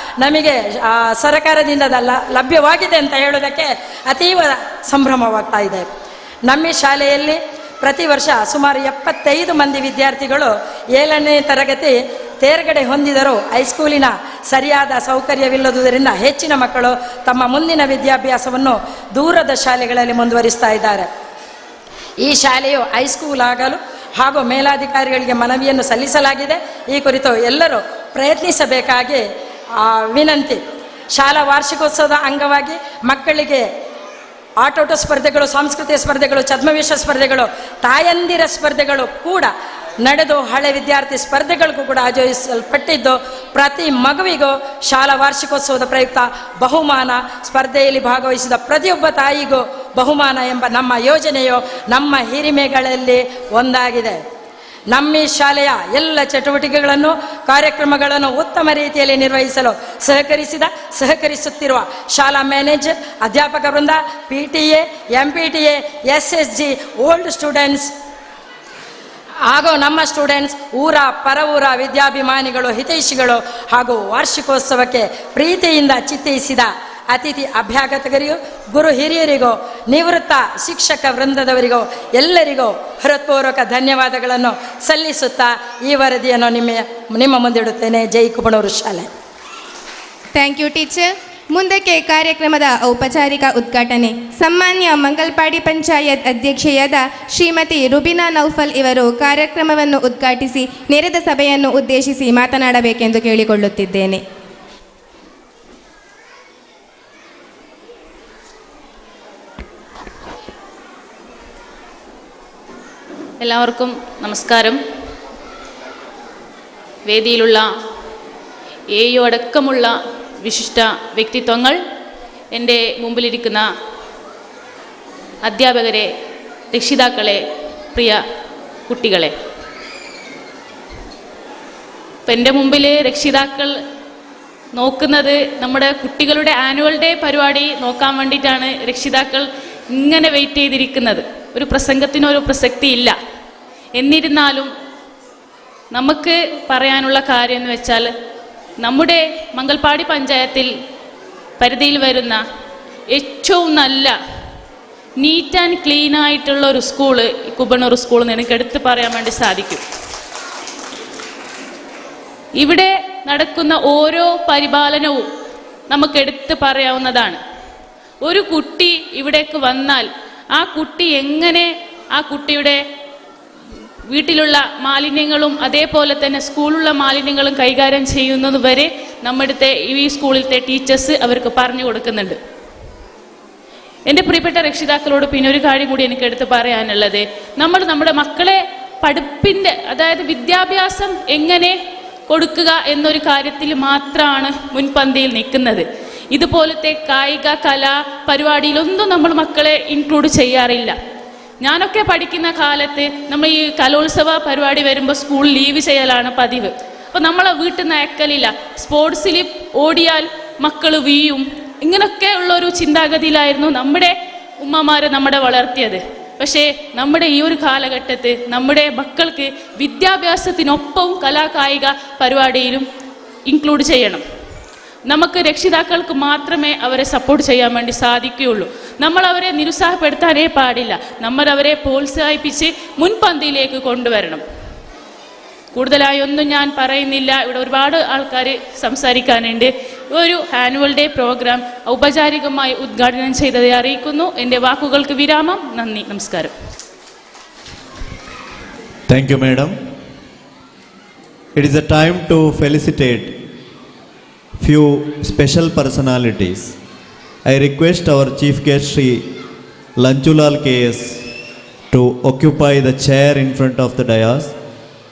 ನಮಗೆ ಸರಕಾರದಿಂದ ಲಭ್ಯವಾಗಿದೆ ಅಂತ ಹೇಳೋದಕ್ಕೆ ಅತೀವ ಸಂಭ್ರಮವಾಗ್ತಾ ಇದೆ. ನಮ್ಮ ಶಾಲೆಯಲ್ಲಿ ಪ್ರತಿ ವರ್ಷ ಸುಮಾರು 75 ಮಂದಿ ವಿದ್ಯಾರ್ಥಿಗಳು 7ನೇ ತರಗತಿ ತೇರ್ಗಡೆ ಹೊಂದಿದರೂ ಹೈಸ್ಕೂಲಿನ ಸರಿಯಾದ ಸೌಕರ್ಯವಿಲ್ಲದುದರಿಂದ ಹೆಚ್ಚಿನ ಮಕ್ಕಳು ತಮ್ಮ ಮುಂದಿನ ವಿದ್ಯಾಭ್ಯಾಸವನ್ನು ದೂರದ ಶಾಲೆಗಳಲ್ಲಿ ಮುಂದುವರಿಸ್ತಾ ಇದ್ದಾರೆ. ಈ ಶಾಲೆಯು ಹೈಸ್ಕೂಲ್ ಆಗಲು ಹಾಗೂ ಮೇಲಾಧಿಕಾರಿಗಳಿಗೆ ಮನವಿಯನ್ನು ಸಲ್ಲಿಸಲಾಗಿದೆ. ಈ ಕುರಿತು ಎಲ್ಲರೂ ಪ್ರಯತ್ನಿಸಬೇಕಾಗಿ ವಿನಂತಿ. ಶಾಲಾ ವಾರ್ಷಿಕೋತ್ಸವದ ಅಂಗವಾಗಿ ಮಕ್ಕಳಿಗೆ ಆಟೋಟ ಸ್ಪರ್ಧೆಗಳು, ಸಾಂಸ್ಕೃತಿಕ ಸ್ಪರ್ಧೆಗಳು, ಛದ್ಮವೇಷ ಸ್ಪರ್ಧೆಗಳು, ತಾಯಂದಿರ ಸ್ಪರ್ಧೆಗಳು ಕೂಡ ನಡೆದು ಹಳೆ ವಿದ್ಯಾರ್ಥಿ ಸ್ಪರ್ಧೆಗಳಿಗೂ ಕೂಡ ಆಯೋಜಿಸಲ್ಪಟ್ಟಿದ್ದು, ಪ್ರತಿ ಮಗುವಿಗೂ ಶಾಲಾ ವಾರ್ಷಿಕೋತ್ಸವದ ಪ್ರಯುಕ್ತ ಬಹುಮಾನ, ಸ್ಪರ್ಧೆಯಲ್ಲಿ ಭಾಗವಹಿಸಿದ ಪ್ರತಿಯೊಬ್ಬ ತಾಯಿಗೂ ಬಹುಮಾನ ಎಂಬ ನಮ್ಮ ಯೋಜನೆಯು ನಮ್ಮ ಹಿರಿಮೆಗಳಲ್ಲಿ ಒಂದಾಗಿದೆ. ನಮ್ಮ ಶಾಲೆಯ ಎಲ್ಲ ಚಟುವಟಿಕೆಗಳನ್ನು, ಕಾರ್ಯಕ್ರಮಗಳನ್ನು ಉತ್ತಮ ರೀತಿಯಲ್ಲಿ ನಿರ್ವಹಿಸಲು ಸಹಕರಿಸುತ್ತಿರುವ ಶಾಲಾ ಮ್ಯಾನೇಜರ್, ಅಧ್ಯಾಪಕ ವೃಂದ, PTA, MPTA, SSG, old students ಹಾಗೂ ನಮ್ಮ ಸ್ಟೂಡೆಂಟ್ಸ್, ಊರ ಪರವೂರ ವಿದ್ಯಾಭಿಮಾನಿಗಳು, ಹಿತೈಷಿಗಳು ಹಾಗೂ ವಾರ್ಷಿಕೋತ್ಸವಕ್ಕೆ ಪ್ರೀತಿಯಿಂದ ಚಿತ್ತೈಸಿದ ಅತಿಥಿ ಅಭ್ಯಾಗತರಿಗೂ, ಗುರು ಹಿರಿಯರಿಗೂ, ನಿವೃತ್ತ ಶಿಕ್ಷಕ ವೃಂದದವರಿಗೂ ಎಲ್ಲರಿಗೂ ಹೃತ್ಪೂರ್ವಕ ಧನ್ಯವಾದಗಳನ್ನು ಸಲ್ಲಿಸುತ್ತಾ ಈ ವರದಿಯನ್ನು ನಿಮ್ಮ ಮುಂದಿಡುತ್ತೇನೆ. ಜೈ ಕುಬಣೂರು ಶಾಲೆ. Thank you teacher. ಮುಂದಕ್ಕೆ ಕಾರ್ಯಕ್ರಮದ ಔಪಚಾರಿಕ ಉದ್ಘಾಟನೆ. ಸನ್ಮಾನ್ಯ ಮಂಗಲ್ಪಾಡಿ ಪಂಚಾಯತ್ ಅಧ್ಯಕ್ಷೆಯಾದ ಶ್ರೀಮತಿ ರುಬಿನಾ ನೌಫಲ್ ಇವರು ಕಾರ್ಯಕ್ರಮವನ್ನು ಉದ್ಘಾಟಿಸಿ ನೆರೆದ ಸಭೆಯನ್ನು ಉದ್ದೇಶಿಸಿ ಮಾತನಾಡಬೇಕೆಂದು ಕೇಳಿಕೊಳ್ಳುತ್ತಿದ್ದೇನೆ. എല്ലാവർക്കും നമസ്കാരം. വേദിയിലുള്ള എയോ അടക്കമുള്ള വിശിഷ്ട വ്യക്തിത്വങ്ങൾ, എൻ്റെ മുമ്പിലിരിക്കുന്ന അധ്യാപകരെ, രക്ഷിതാക്കളെ, പ്രിയ കുട്ടികളെ. ഇപ്പം എൻ്റെ മുമ്പിൽ രക്ഷിതാക്കൾ നോക്കുന്നത് നമ്മുടെ കുട്ടികളുടെ ആനുവൽ ഡേ പരിപാടി നോക്കാൻ വേണ്ടിയിട്ടാണ് രക്ഷിതാക്കൾ ഇങ്ങനെ വെയിറ്റ് ചെയ്തിരിക്കുന്നത്. ഒരു പ്രസംഗത്തിനൊരു പ്രസക്തിയില്ല. എന്നിരുന്നാലും നമുക്ക് പറയാനുള്ള കാര്യം എന്ന് വെച്ചാൽ, നമ്മുടെ മംഗൽപാടി പഞ്ചായത്തിൽ പരിധിയിൽ വരുന്ന ഏറ്റവും നല്ല നീറ്റ് ആൻഡ് ക്ലീൻ ആയിട്ടുള്ള ഒരു സ്കൂള് കുബണൂർ സ്കൂൾ എന്ന് എനിക്ക് എടുത്ത് പറയാൻ വേണ്ടി സാധിക്കും. ഇവിടെ നടക്കുന്ന ഓരോ പരിപാലനവും നമുക്ക് എടുത്ത് പറയാവുന്നതാണ്. ഒരു കുട്ടി ഇവിടേക്ക് വന്നാൽ ആ കുട്ടി എങ്ങനെ ആ കുട്ടിയുടെ വീട്ടിലുള്ള മാലിന്യങ്ങളും അതേപോലെ തന്നെ സ്കൂളിലുള്ള മാലിന്യങ്ങളും കൈകാര്യം ചെയ്യുന്നത് വരെ നമ്മുടെ ഈ സ്കൂളിലത്തെ ടീച്ചേഴ്സ് അവർക്ക് പറഞ്ഞു കൊടുക്കുന്നുണ്ട്. എൻ്റെ പ്രിയപ്പെട്ട രക്ഷിതാക്കളോട് പിന്നെ ഒരു കാര്യം കൂടി എനിക്ക് എടുത്ത് പറയാനുള്ളത്, നമ്മുടെ മക്കളെ പഠിപ്പിൻ്റെ അതായത് വിദ്യാഭ്യാസം എങ്ങനെ കൊടുക്കുക എന്നൊരു കാര്യത്തിൽ മാത്രമാണ് മുൻപന്തിയിൽ നിൽക്കുന്നത്. ഇതുപോലത്തെ കായിക കലാ പരിപാടിയിലൊന്നും നമ്മൾ മക്കളെ ഇൻക്ലൂഡ് ചെയ്യാറില്ല. ഞാനൊക്കെ പഠിക്കുന്ന കാലത്ത് നമ്മൾ ഈ കലോത്സവ പരിപാടി വരുമ്പോൾ സ്കൂൾ ലീവ് ചെയ്യലാണ് പതിവ്. അപ്പോൾ നമ്മളെ വീട്ടിൽ നിന്ന് അയക്കലില്ല. സ്പോർട്സിൽ ഓടിയാൽ മക്കൾ വീയും. ഇങ്ങനെയൊക്കെ ഉള്ളൊരു ചിന്താഗതിയിലായിരുന്നു നമ്മുടെ ഉമ്മമാർ നമ്മളെ വളർത്തിയത്. പക്ഷേ നമ്മുടെ ഈ ഒരു കാലഘട്ടത്തിൽ നമ്മുടെ മക്കൾക്ക് വിദ്യാഭ്യാസത്തിനൊപ്പവും കലാകായിക പരിപാടിയിലും ഇൻക്ലൂഡ് ചെയ്യണം. നമുക്ക് രക്ഷിതാക്കൾക്ക് മാത്രമേ അവരെ സപ്പോർട്ട് ചെയ്യാൻ വേണ്ടി സാധിക്കുകയുള്ളൂ. നമ്മൾ അവരെ നിരുത്സാഹപ്പെടുത്താനേ പാടില്ല. നമ്മൾ അവരെ പ്രോത്സാഹിപ്പിച്ച് മുൻപന്തിയിലേക്ക് കൊണ്ടുവരണം. കൂടുതലായി ഒന്നും ഞാൻ പറയുന്നില്ല. ഇവിടെ ഒരുപാട് ആൾക്കാർ സംസാരിക്കാനുണ്ട്. ഒരു ആനുവൽ ഡേ പ്രോഗ്രാം ഔപചാരികമായി ഉദ്ഘാടനം ചെയ്തതായി അറിയിക്കുന്നു. എൻ്റെ വാക്കുകൾക്ക് വിരാമം. നന്ദി, നമസ്കാരം. Thank you, madam. It is a time to felicitate few special personalities. I request our chief guest Shri Lanchulal KS to occupy the chair in front of the dais.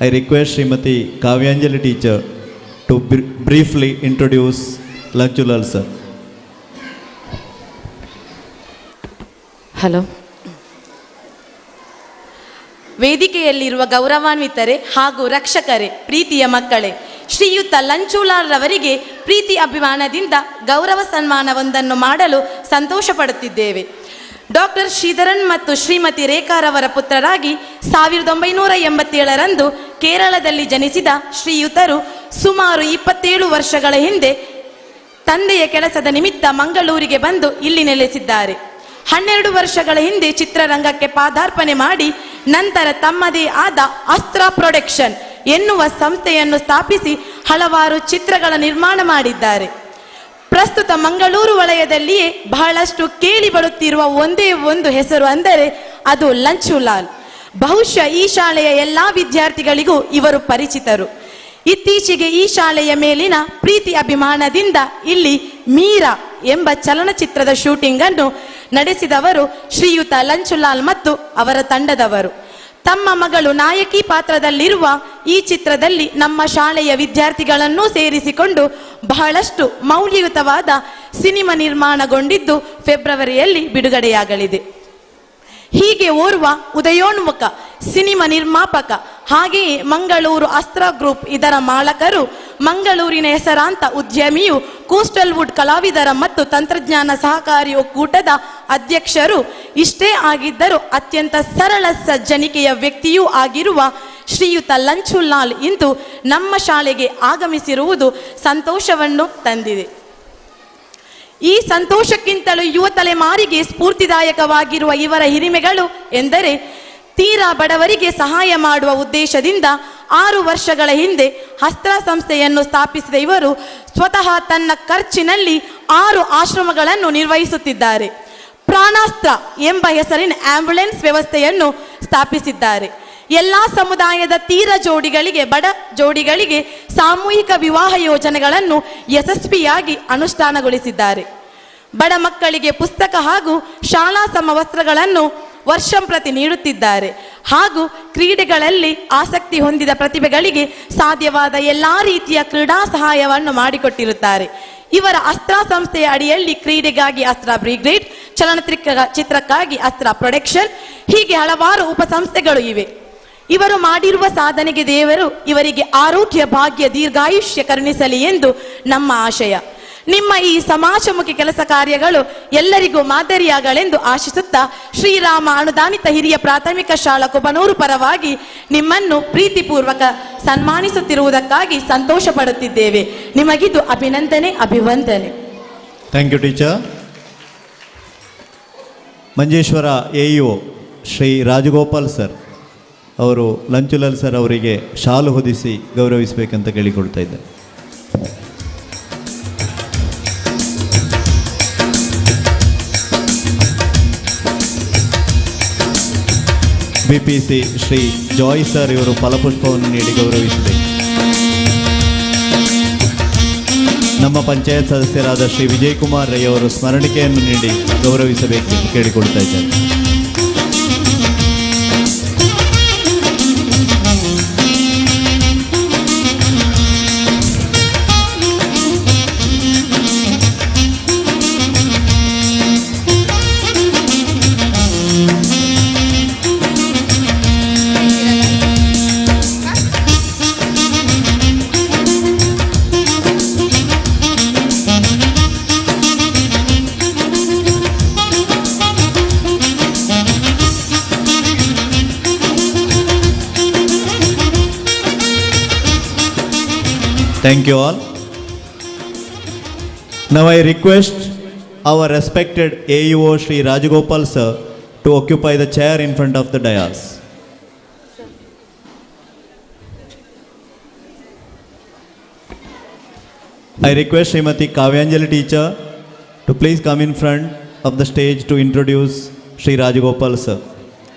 I request Srimati Kavyanjali teacher to briefly introduce Lanchulal sir. Hello. ವೇದಿಕೆಯಲ್ಲಿರುವ ಗೌರವಾನ್ವಿತರೆ ಹಾಗೂ ರಕ್ಷಕರೇ, ಪ್ರೀತಿಯ ಮಕ್ಕಳೇ, ಶ್ರೀಯುತ ಲಂಚುಲಾಲ್ ರವರಿಗೆ ಪ್ರೀತಿ ಅಭಿಮಾನದಿಂದ ಗೌರವ ಸನ್ಮಾನವೊಂದನ್ನು ಮಾಡಲು ಸಂತೋಷ ಪಡುತ್ತಿದ್ದೇವೆ. ಡಾಕ್ಟರ್ ಶ್ರೀಧರನ್ ಮತ್ತು ಶ್ರೀಮತಿ ರೇಖಾರವರ ಪುತ್ರರಾಗಿ 1987ರಂದು ಕೇರಳದಲ್ಲಿ ಜನಿಸಿದ ಶ್ರೀಯುತರು ಸುಮಾರು 27 ವರ್ಷಗಳ ಹಿಂದೆ ತಂದೆಯ ಕೆಲಸದ ನಿಮಿತ್ತ ಮಂಗಳೂರಿಗೆ ಬಂದು ಇಲ್ಲಿ ನೆಲೆಸಿದ್ದಾರೆ. 12 ವರ್ಷಗಳ ಹಿಂದೆ ಚಿತ್ರರಂಗಕ್ಕೆ ಪಾದಾರ್ಪಣೆ ಮಾಡಿ ನಂತರ ತಮ್ಮದೇ ಆದ ಅಸ್ತ್ರ ಪ್ರೊಡಕ್ಷನ್ ಎನ್ನುವ ಸಂಸ್ಥೆಯನ್ನು ಸ್ಥಾಪಿಸಿ ಹಲವಾರು ಚಿತ್ರಗಳ ನಿರ್ಮಾಣ ಮಾಡಿದ್ದಾರೆ. ಪ್ರಸ್ತುತ ಮಂಗಳೂರು ವಲಯದಲ್ಲಿಯೇ ಬಹಳಷ್ಟು ಕೇಳಿ ಬರುತ್ತಿರುವ ಒಂದೇ ಒಂದು ಹೆಸರು ಅಂದರೆ ಅದು ಲಂಚುಲಾಲ್. ಬಹುಶಃ ಈ ಶಾಲೆಯ ಎಲ್ಲ ವಿದ್ಯಾರ್ಥಿಗಳಿಗೂ ಇವರು ಪರಿಚಿತರು. ಇತ್ತೀಚೆಗೆ ಈ ಶಾಲೆಯ ಮೇಲಿನ ಪ್ರೀತಿ ಅಭಿಮಾನದಿಂದ ಇಲ್ಲಿ ಮೀರಾ ಎಂಬ ಚಲನಚಿತ್ರದ ಶೂಟಿಂಗ್ ಅನ್ನು ನಡೆಸಿದವರು ಶ್ರೀಯುತ ಲಂಚುಲಾಲ್ ಮತ್ತು ಅವರ ತಂಡದವರು. ತಮ್ಮ ಮಗಳು ನಾಯಕಿ ಪಾತ್ರದಲ್ಲಿರುವ ಈ ಚಿತ್ರದಲ್ಲಿ ನಮ್ಮ ಶಾಲೆಯ ವಿದ್ಯಾರ್ಥಿಗಳನ್ನೂ ಸೇರಿಸಿಕೊಂಡು ಬಹಳಷ್ಟು ಮೌಲ್ಯಯುತವಾದ ಸಿನಿಮಾ ನಿರ್ಮಾಣಗೊಂಡಿದ್ದು ಫೆಬ್ರವರಿಯಲ್ಲಿ ಬಿಡುಗಡೆಯಾಗಲಿದೆ. ಹೀಗೆ ಓರ್ವ ಉದಯೋನ್ಮುಖ ಸಿನಿಮಾ ನಿರ್ಮಾಪಕ, ಹಾಗೆಯೇ ಮಂಗಳೂರು ಅಸ್ತ್ರ ಗ್ರೂಪ್ ಇದರ ಮಾಲಕರು, ಮಂಗಳೂರಿನ ಹೆಸರಾಂತ ಉದ್ಯಮಿಯು, ಕೋಸ್ಟಲ್ ವುಡ್ ಕಲಾವಿದರ ಮತ್ತು ತಂತ್ರಜ್ಞಾನ ಸಹಕಾರಿ ಒಕ್ಕೂಟದ ಅಧ್ಯಕ್ಷರು, ಇಷ್ಟೇ ಆಗಿದ್ದರೂ ಅತ್ಯಂತ ಸರಳ ಸಜ್ಜನಿಕೆಯ ವ್ಯಕ್ತಿಯೂ ಆಗಿರುವ ಶ್ರೀಯುತ ಲಂಚುಲಾಲ್ ಇಂದು ನಮ್ಮ ಶಾಲೆಗೆ ಆಗಮಿಸಿರುವುದು ಸಂತೋಷವನ್ನು ತಂದಿದೆ. ಈ ಸಂತೋಷಕ್ಕಿಂತಲೂ ಯುವ ತಲೆಮಾರಿಗೆ ಸ್ಫೂರ್ತಿದಾಯಕವಾಗಿರುವ ಇವರ ಹಿರಿಮೆಗಳು ಎಂದರೆ, ತೀರಾ ಬಡವರಿಗೆ ಸಹಾಯ ಮಾಡುವ ಉದ್ದೇಶದಿಂದ 6 ವರ್ಷಗಳ ಹಿಂದೆ ಹಸ್ತ್ರ ಸಂಸ್ಥೆಯನ್ನು ಸ್ಥಾಪಿಸಿದ ಇವರು ಸ್ವತಃ ತನ್ನ ಖರ್ಚಿನಲ್ಲಿ 6 ಆಶ್ರಮಗಳನ್ನು ನಿರ್ವಹಿಸುತ್ತಿದ್ದಾರೆ. ಪ್ರಾಣಾಸ್ತ್ರ ಎಂಬ ಹೆಸರಿನ ಆಂಬ್ಯುಲೆನ್ಸ್ ವ್ಯವಸ್ಥೆಯನ್ನು ಸ್ಥಾಪಿಸಿದ್ದಾರೆ. ಎಲ್ಲ ಸಮುದಾಯದ ತೀರ ಜೋಡಿಗಳಿಗೆ, ಬಡ ಜೋಡಿಗಳಿಗೆ ಸಾಮೂಹಿಕ ವಿವಾಹ ಯೋಜನೆಗಳನ್ನು ಯಶಸ್ವಿಯಾಗಿ ಅನುಷ್ಠಾನಗೊಳಿಸಿದ್ದಾರೆ. ಬಡ ಮಕ್ಕಳಿಗೆ ಪುಸ್ತಕ ಹಾಗೂ ಶಾಲಾ ಸಮವಸ್ತ್ರಗಳನ್ನು ವರ್ಷಂಪ್ರತಿ ನೀಡುತ್ತಿದ್ದಾರೆ. ಹಾಗೂ ಕ್ರೀಡೆಗಳಲ್ಲಿ ಆಸಕ್ತಿ ಹೊಂದಿದ ಪ್ರತಿಭೆಗಳಿಗೆ ಸಾಧ್ಯವಾದ ಎಲ್ಲ ರೀತಿಯ ಕ್ರೀಡಾ ಸಹಾಯವನ್ನು ಮಾಡಿಕೊಟ್ಟಿರುತ್ತಾರೆ. ಇವರ ಅಸ್ತ್ರ ಸಂಸ್ಥೆಯ ಅಡಿಯಲ್ಲಿ ಕ್ರೀಡೆಗಾಗಿ ಅಸ್ತ್ರ ಬ್ರಿಗೇಡ್, ಚಿತ್ರಕ್ಕಾಗಿ ಅಸ್ತ್ರ ಪ್ರೊಡಕ್ಷನ್, ಹೀಗೆ ಹಲವಾರು ಉಪಸಂಸ್ಥೆಗಳು ಇವೆ. ಇವರು ಮಾಡಿರುವ ಸಾಧನೆಗೆ ದೇವರು ಇವರಿಗೆ ಆರೋಗ್ಯ, ಭಾಗ್ಯ, ದೀರ್ಘಾಯುಷ್ಯ ಕರುಣಿಸಲಿ ಎಂದು ನಮ್ಮ ಆಶಯ. ನಿಮ್ಮ ಈ ಸಮಾಜಮುಖಿ ಕೆಲಸ ಕಾರ್ಯಗಳು ಎಲ್ಲರಿಗೂ ಮಾದರಿಯಾಗಲೆಂದು ಆಶಿಸುತ್ತಾ ಶ್ರೀರಾಮ ಅನುದಾನಿತ ಹಿರಿಯ ಪ್ರಾಥಮಿಕ ಶಾಲಾ ಕುಬನೂರು ಪರವಾಗಿ ನಿಮ್ಮನ್ನು ಪ್ರೀತಿಪೂರ್ವಕ ಸನ್ಮಾನಿಸುತ್ತಿರುವುದಕ್ಕಾಗಿ ಸಂತೋಷ ಪಡುತ್ತಿದ್ದೇವೆ. ನಿಮಗಿದು ಅಭಿನಂದನೆ, ಅಭಿವಂದನೆ. Thank you teacher. Manjeshwar AEO Shri Rajagopal sir ಅವರು ಲಂಚುಲಾಲ್ ಸರ್ ಅವರಿಗೆ ಶಾಲು ಹೊದಿಸಿ ಗೌರವಿಸಬೇಕಂತ ಕೇಳಿಕೊಳ್ತಾ ಇದ್ದಾರೆ. BPC ಶ್ರೀ ಜಾಯ್ ಸರ್ ಇವರು ಫಲಪುಷ್ಪವನ್ನು ನೀಡಿ ಗೌರವಿಸಬೇಕು. ನಮ್ಮ ಪಂಚಾಯತ್ ಸದಸ್ಯರಾದ ಶ್ರೀ ವಿಜಯ್ ಕುಮಾರ್ ರೈ ಅವರು ಸ್ಮರಣಿಕೆಯನ್ನು ನೀಡಿ ಗೌರವಿಸಬೇಕು ಎಂದು ಕೇಳಿಕೊಳ್ತಾ ಇದ್ದಾರೆ. Thank you all. Now I request our respected AEO Shri Rajagopal sir to occupy the chair in front of the dais. I request Srimati Kavyanjali teacher to please come in front of the stage to introduce Shri Rajagopal sir.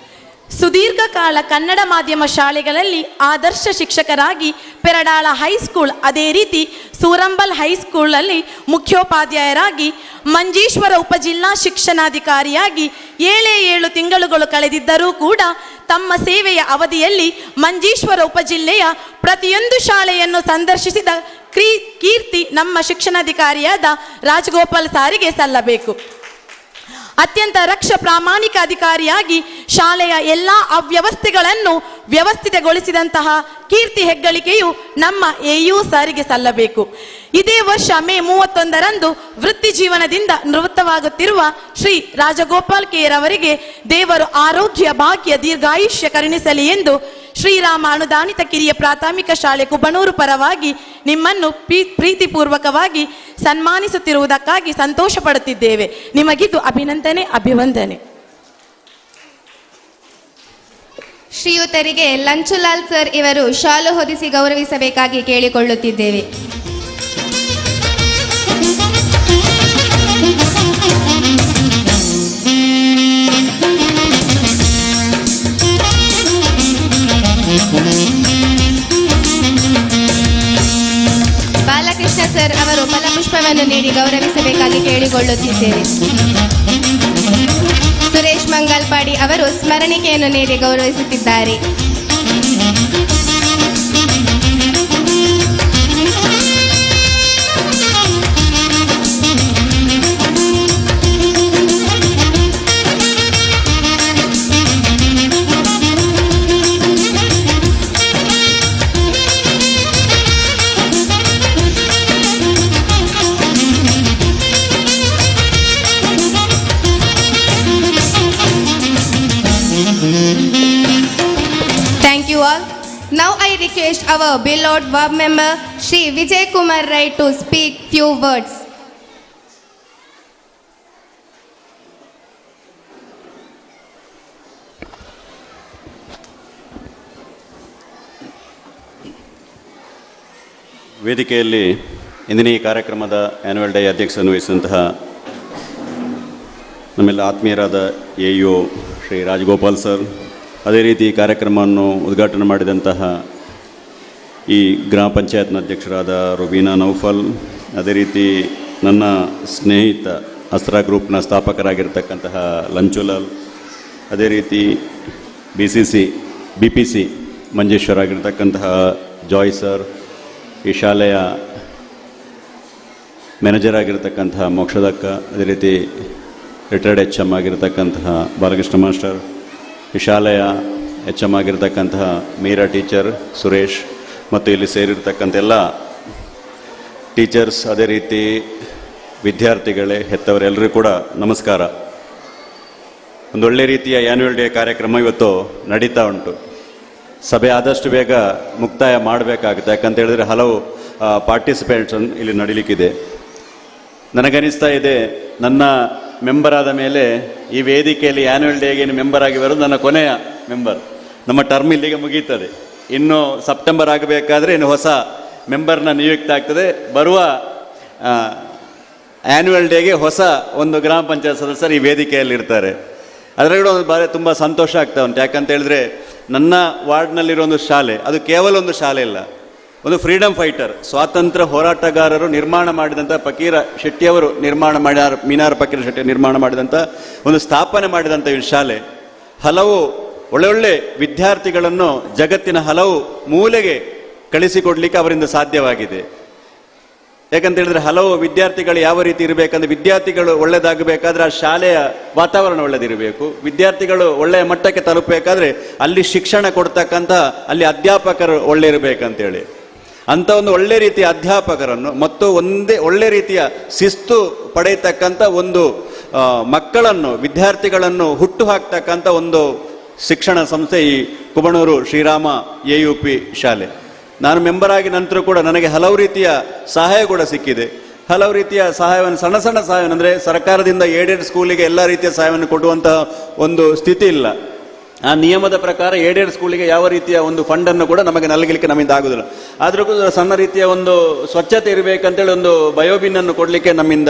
ಸುದೀರ್ಘ ಕಾಲ ಕನ್ನಡ ಮಾಧ್ಯಮ ಶಾಲೆಗಳಲ್ಲಿ ಆದರ್ಶ ಶಿಕ್ಷಕರಾಗಿ ಪೆರಡಾಳ high school, ಅದೇ ರೀತಿ ಸೂರಂಬಲ್ ಹೈಸ್ಕೂಲಲ್ಲಿ ಮುಖ್ಯೋಪಾಧ್ಯಾಯರಾಗಿ, ಮಂಜೇಶ್ವರ ಉಪಜಿಲ್ಲಾ ಶಿಕ್ಷಣಾಧಿಕಾರಿಯಾಗಿ 7 ತಿಂಗಳುಗಳು ಕಳೆದಿದ್ದರೂ ಕೂಡ ತಮ್ಮ ಸೇವೆಯ ಅವಧಿಯಲ್ಲಿ ಮಂಜೇಶ್ವರ ಉಪಜಿಲ್ಲೆಯ ಪ್ರತಿಯೊಂದು ಶಾಲೆಯನ್ನು ಸಂದರ್ಶಿಸಿದ ಕೀರ್ತಿ ನಮ್ಮ ಶಿಕ್ಷಣಾಧಿಕಾರಿಯಾದ ರಾಜಗೋಪಾಲ್ ಸಾರಿಗೆ ಸಲ್ಲಬೇಕು. ಅತ್ಯಂತ ಪ್ರಾಮಾಣಿಕ ಅಧಿಕಾರಿಯಾಗಿ ಶಾಲೆಯ ಎಲ್ಲ ಅವ್ಯವಸ್ಥೆಗಳನ್ನು ವ್ಯವಸ್ಥಿತಗೊಳಿಸಿದಂತಹ ಕೀರ್ತಿ ಹೆಗ್ಗಳಿಕೆಯು ನಮ್ಮ AU ಸಾರಿಗೆ ಸಲ್ಲಬೇಕು. ಇದೇ ವರ್ಷ ಮೇ 31ರಂದು ವೃತ್ತಿ ಜೀವನದಿಂದ ನಿವೃತ್ತವಾಗುತ್ತಿರುವ ಶ್ರೀ ರಾಜಗೋಪಾಲ್ ರವರಿಗೆ ದೇವರು ಆರೋಗ್ಯ, ಭಾಗ್ಯ, ದೀರ್ಘಾಯುಷ್ಯ ಕರುಣಿಸಲಿ ಎಂದು ಶ್ರೀರಾಮ ಅನುದಾನಿತ ಕಿರಿಯ ಪ್ರಾಥಮಿಕ ಶಾಲೆ ಕುಬನೂರು ಪರವಾಗಿ ನಿಮ್ಮನ್ನು ಪ್ರೀತಿಪೂರ್ವಕವಾಗಿ ಸನ್ಮಾನಿಸುತ್ತಿರುವುದಕ್ಕಾಗಿ ಸಂತೋಷ ಪಡುತ್ತಿದ್ದೇವೆ. ನಿಮಗಿದು ಅಭಿನಂದನೆ, ಅಭಿವಂದನೆ. ಶ್ರೀಯುತರಿಗೆ ಲಂಚುಲಾಲ್ ಸರ್ ಇವರು ಶಾಲು ಹೊದಿಸಿ ಗೌರವಿಸಬೇಕಾಗಿ ಕೇಳಿಕೊಳ್ಳುತ್ತಿದ್ದೇವೆ. ಬಾಲಕೃಷ್ಣ ಸರ್ ಅವರು ಫಲಪುಷ್ಪವನ್ನು ನೀಡಿ ಗೌರವಿಸಬೇಕಾಗಿ ಕೇಳಿಕೊಳ್ಳುತ್ತಿದ್ದೇವೆ. ಸುರೇಶ್ ಮಂಗಲ್ಪಾಡಿ ಅವರು ಸ್ಮರಣಿಕೆಯನ್ನು ನೀಡಿ ಗೌರವಿಸುತ್ತಿದ್ದಾರೆ. Thank you all. Now I request our beloved board member Shri Vijay Kumar Rai to speak few words. ವೇದಿಕೆಯಲ್ಲಿ ಇಂದಿನ ಈ ಕಾರ್ಯಕ್ರಮದ ಆ್ಯನ್ಯುವಲ್ ಡೇ ಅಧ್ಯಕ್ಷತೆಯನ್ನು ವಹಿಸಿದಂತಹ ನಮ್ಮೆಲ್ಲ ಆತ್ಮೀಯರಾದ AEO ಶ್ರೀ ರಾಜಗೋಪಾಲ್ ಸರ್, ಅದೇ ರೀತಿ ಈ ಕಾರ್ಯಕ್ರಮವನ್ನು ಉದ್ಘಾಟನೆ ಮಾಡಿದಂತಹ ಈ ಗ್ರಾಮ ಪಂಚಾಯತ್ನ ಅಧ್ಯಕ್ಷರಾದ ರುಬೀನಾ ನೌಫಲ್, ಅದೇ ರೀತಿ ನನ್ನ ಸ್ನೇಹಿತ ಅಸ್ರಾ ಗ್ರೂಪ್ನ ಸ್ಥಾಪಕರಾಗಿರ್ತಕ್ಕಂತಹ ಲಂಚುಲಾಲ್, ಅದೇ ರೀತಿ BPC ಮಂಜೇಶ್ವರ ಆಗಿರ್ತಕ್ಕಂತಹ ಜಾಯ್ ಸರ್, ಈ ಶಾಲೆಯ ಮ್ಯಾನೇಜರ್ ಆಗಿರ್ತಕ್ಕಂತಹ ಮೋಕ್ಷದಕ್ಕ, ಅದೇ ರೀತಿ ರಿಟೈರ್ಡ್ HM ಆಗಿರ್ತಕ್ಕಂತಹ ಬಾಲಕೃಷ್ಣ ಮಾಸ್ಟರ್, ಈ ಶಾಲೆಯ HM ಆಗಿರ್ತಕ್ಕಂತಹ ಮೀರಾ ಟೀಚರ್, ಸುರೇಶ್ ಮತ್ತು ಇಲ್ಲಿ ಸೇರಿರ್ತಕ್ಕಂಥ ಎಲ್ಲ ಟೀಚರ್ಸ್, ಅದೇ ರೀತಿ ವಿದ್ಯಾರ್ಥಿಗಳೇ, ಹೆತ್ತವರೆಲ್ಲರೂ ಕೂಡ ನಮಸ್ಕಾರ. ಒಂದು ಒಳ್ಳೆ ರೀತಿಯ ಆ್ಯನ್ಯುವಲ್ ಡೇ ಕಾರ್ಯಕ್ರಮ ಇವತ್ತು ನಡೀತಾ ಉಂಟು. ಸಭೆ ಆದಷ್ಟು ಬೇಗ ಮುಕ್ತಾಯ ಮಾಡಬೇಕಾಗುತ್ತೆ, ಯಾಕಂತ ಹೇಳಿದ್ರೆ ಹಲವು ಪಾರ್ಟಿಸಿಪೇಟ್ಸ್ ಇಲ್ಲಿ ನಡೀಲಿಕ್ಕಿದೆ. ನನಗನ್ನಿಸ್ತಾ ಇದೆ, ನನ್ನ ಮೆಂಬರ್ ಆದ ಮೇಲೆ ಈ ವೇದಿಕೆಯಲ್ಲಿ ಆ್ಯನ್ಯುವಲ್ ಡೇಗೆ ಮೆಂಬರ್ ಆಗಿ ಬರೋದು ನನ್ನ ಕೊನೆಯ ಮೆಂಬರ್. ನಮ್ಮ ಟರ್ಮ್ ಇಲ್ಲಿಗೆ ಮುಗೀತದೆ. ಇನ್ನು ಸೆಪ್ಟೆಂಬರ್ ಆಗಬೇಕಾದ್ರೆ ಇನ್ನು ಹೊಸ ಮೆಂಬರ್ನ ನಿಯುಕ್ತಿ ಆಗ್ತದೆ. ಬರುವ ಆ್ಯನ್ಯುವಲ್ ಡೇಗೆ ಹೊಸ ಒಂದು ಗ್ರಾಮ ಪಂಚಾಯತ್ ಸದಸ್ಯರು ಈ ವೇದಿಕೆಯಲ್ಲಿ ಇರ್ತಾರೆ. ಅದರಲ್ಲಿ ಒಂದು ತುಂಬ ಸಂತೋಷ ಆಗ್ತಾ ಉಂಟು. ಯಾಕಂತ ಹೇಳಿದ್ರೆ ನನ್ನ ವಾರ್ಡ್ನಲ್ಲಿರೋ ಒಂದು ಶಾಲೆ, ಅದು ಕೇವಲ ಒಂದು ಶಾಲೆ ಇಲ್ಲ, ಒಂದು ಫ್ರೀಡಮ್ ಫೈಟರ್, ಸ್ವಾತಂತ್ರ್ಯ ಹೋರಾಟಗಾರರು ನಿರ್ಮಾಣ ಮಾಡಿದಂಥ ಫಕೀರ ಶೆಟ್ಟಿಯವರು ನಿರ್ಮಾಣ ಮಾಡಿದ, ಮೀನಾರ್ ಫಕೀರ ಶೆಟ್ಟಿ ನಿರ್ಮಾಣ ಮಾಡಿದಂಥ ಒಂದು ಸ್ಥಾಪನೆ ಮಾಡಿದಂಥ ಈ ಶಾಲೆ ಹಲವು ಒಳ್ಳೊಳ್ಳೆ ವಿದ್ಯಾರ್ಥಿಗಳನ್ನು ಜಗತ್ತಿನ ಹಲವು ಮೂಲೆಗೆ ಕಳಿಸಿಕೊಡ್ಲಿಕ್ಕೆ ಅವರಿಂದ ಸಾಧ್ಯವಾಗಿದೆ. ಯಾಕಂತ ಹೇಳಿದ್ರೆ ಹಲವು ವಿದ್ಯಾರ್ಥಿಗಳು ಯಾವ ರೀತಿ ಇರಬೇಕಂದ್ರೆ, ವಿದ್ಯಾರ್ಥಿಗಳು ಒಳ್ಳೆಯದಾಗಬೇಕಾದ್ರೆ ಆ ಶಾಲೆಯ ವಾತಾವರಣ ಒಳ್ಳೆದಿರಬೇಕು. ವಿದ್ಯಾರ್ಥಿಗಳು ಒಳ್ಳೆಯ ಮಟ್ಟಕ್ಕೆ ತಲುಪಬೇಕಾದ್ರೆ ಅಲ್ಲಿ ಶಿಕ್ಷಣ ಕೊಡ್ತಕ್ಕಂಥ ಅಲ್ಲಿ ಅಧ್ಯಾಪಕರು ಒಳ್ಳೆ ಇರಬೇಕಂತೇಳಿ, ಅಂಥ ಒಂದು ಒಳ್ಳೆ ರೀತಿಯ ಅಧ್ಯಾಪಕರನ್ನು ಮತ್ತು ಒಳ್ಳೆ ರೀತಿಯ ಶಿಸ್ತು ಪಡೆಯತಕ್ಕಂಥ ಒಂದು ಮಕ್ಕಳನ್ನು, ವಿದ್ಯಾರ್ಥಿಗಳನ್ನು ಹುಟ್ಟು ಹಾಕ್ತಕ್ಕಂಥ ಒಂದು ಶಿಕ್ಷಣ ಸಂಸ್ಥೆ ಈ ಕುಬಣೂರು ಶ್ರೀರಾಮ AUP ಶಾಲೆ. ನಾನು ಮೆಂಬರ್ ಆಗಿ ನಂತರ ಕೂಡ ನನಗೆ ಹಲವು ರೀತಿಯ ಸಹಾಯ ಕೂಡ ಸಿಕ್ಕಿದೆ. ಹಲವು ರೀತಿಯ ಸಹಾಯವನ್ನು, ಸಣ್ಣ ಸಣ್ಣ ಸಹಾಯವನ್ನು, ಅಂದರೆ ಸರ್ಕಾರದಿಂದ ಏಡೆಡ್ ಸ್ಕೂಲಿಗೆ ಎಲ್ಲ ರೀತಿಯ ಸಹಾಯವನ್ನು ಕೊಡುವಂತಹ ಒಂದು ಸ್ಥಿತಿ ಇಲ್ಲ. ಆ ನಿಯಮದ ಪ್ರಕಾರ ಏಡೆಡ್ ಸ್ಕೂಲಿಗೆ ಯಾವ ರೀತಿಯ ಒಂದು ಫಂಡನ್ನು ಕೂಡ ನಮಗೆ ನಲಗಲಿಕ್ಕೆ ನಮ್ಮಿಂದ ಆಗುದಿಲ್ಲ. ಆದರೂ ಕೂಡ ಸಣ್ಣ ರೀತಿಯ ಒಂದು ಸ್ವಚ್ಛತೆ ಇರಬೇಕಂತೇಳಿ ಒಂದು ಬಯೋಬಿನ್ನನ್ನು ಕೊಡಲಿಕ್ಕೆ ನಮ್ಮಿಂದ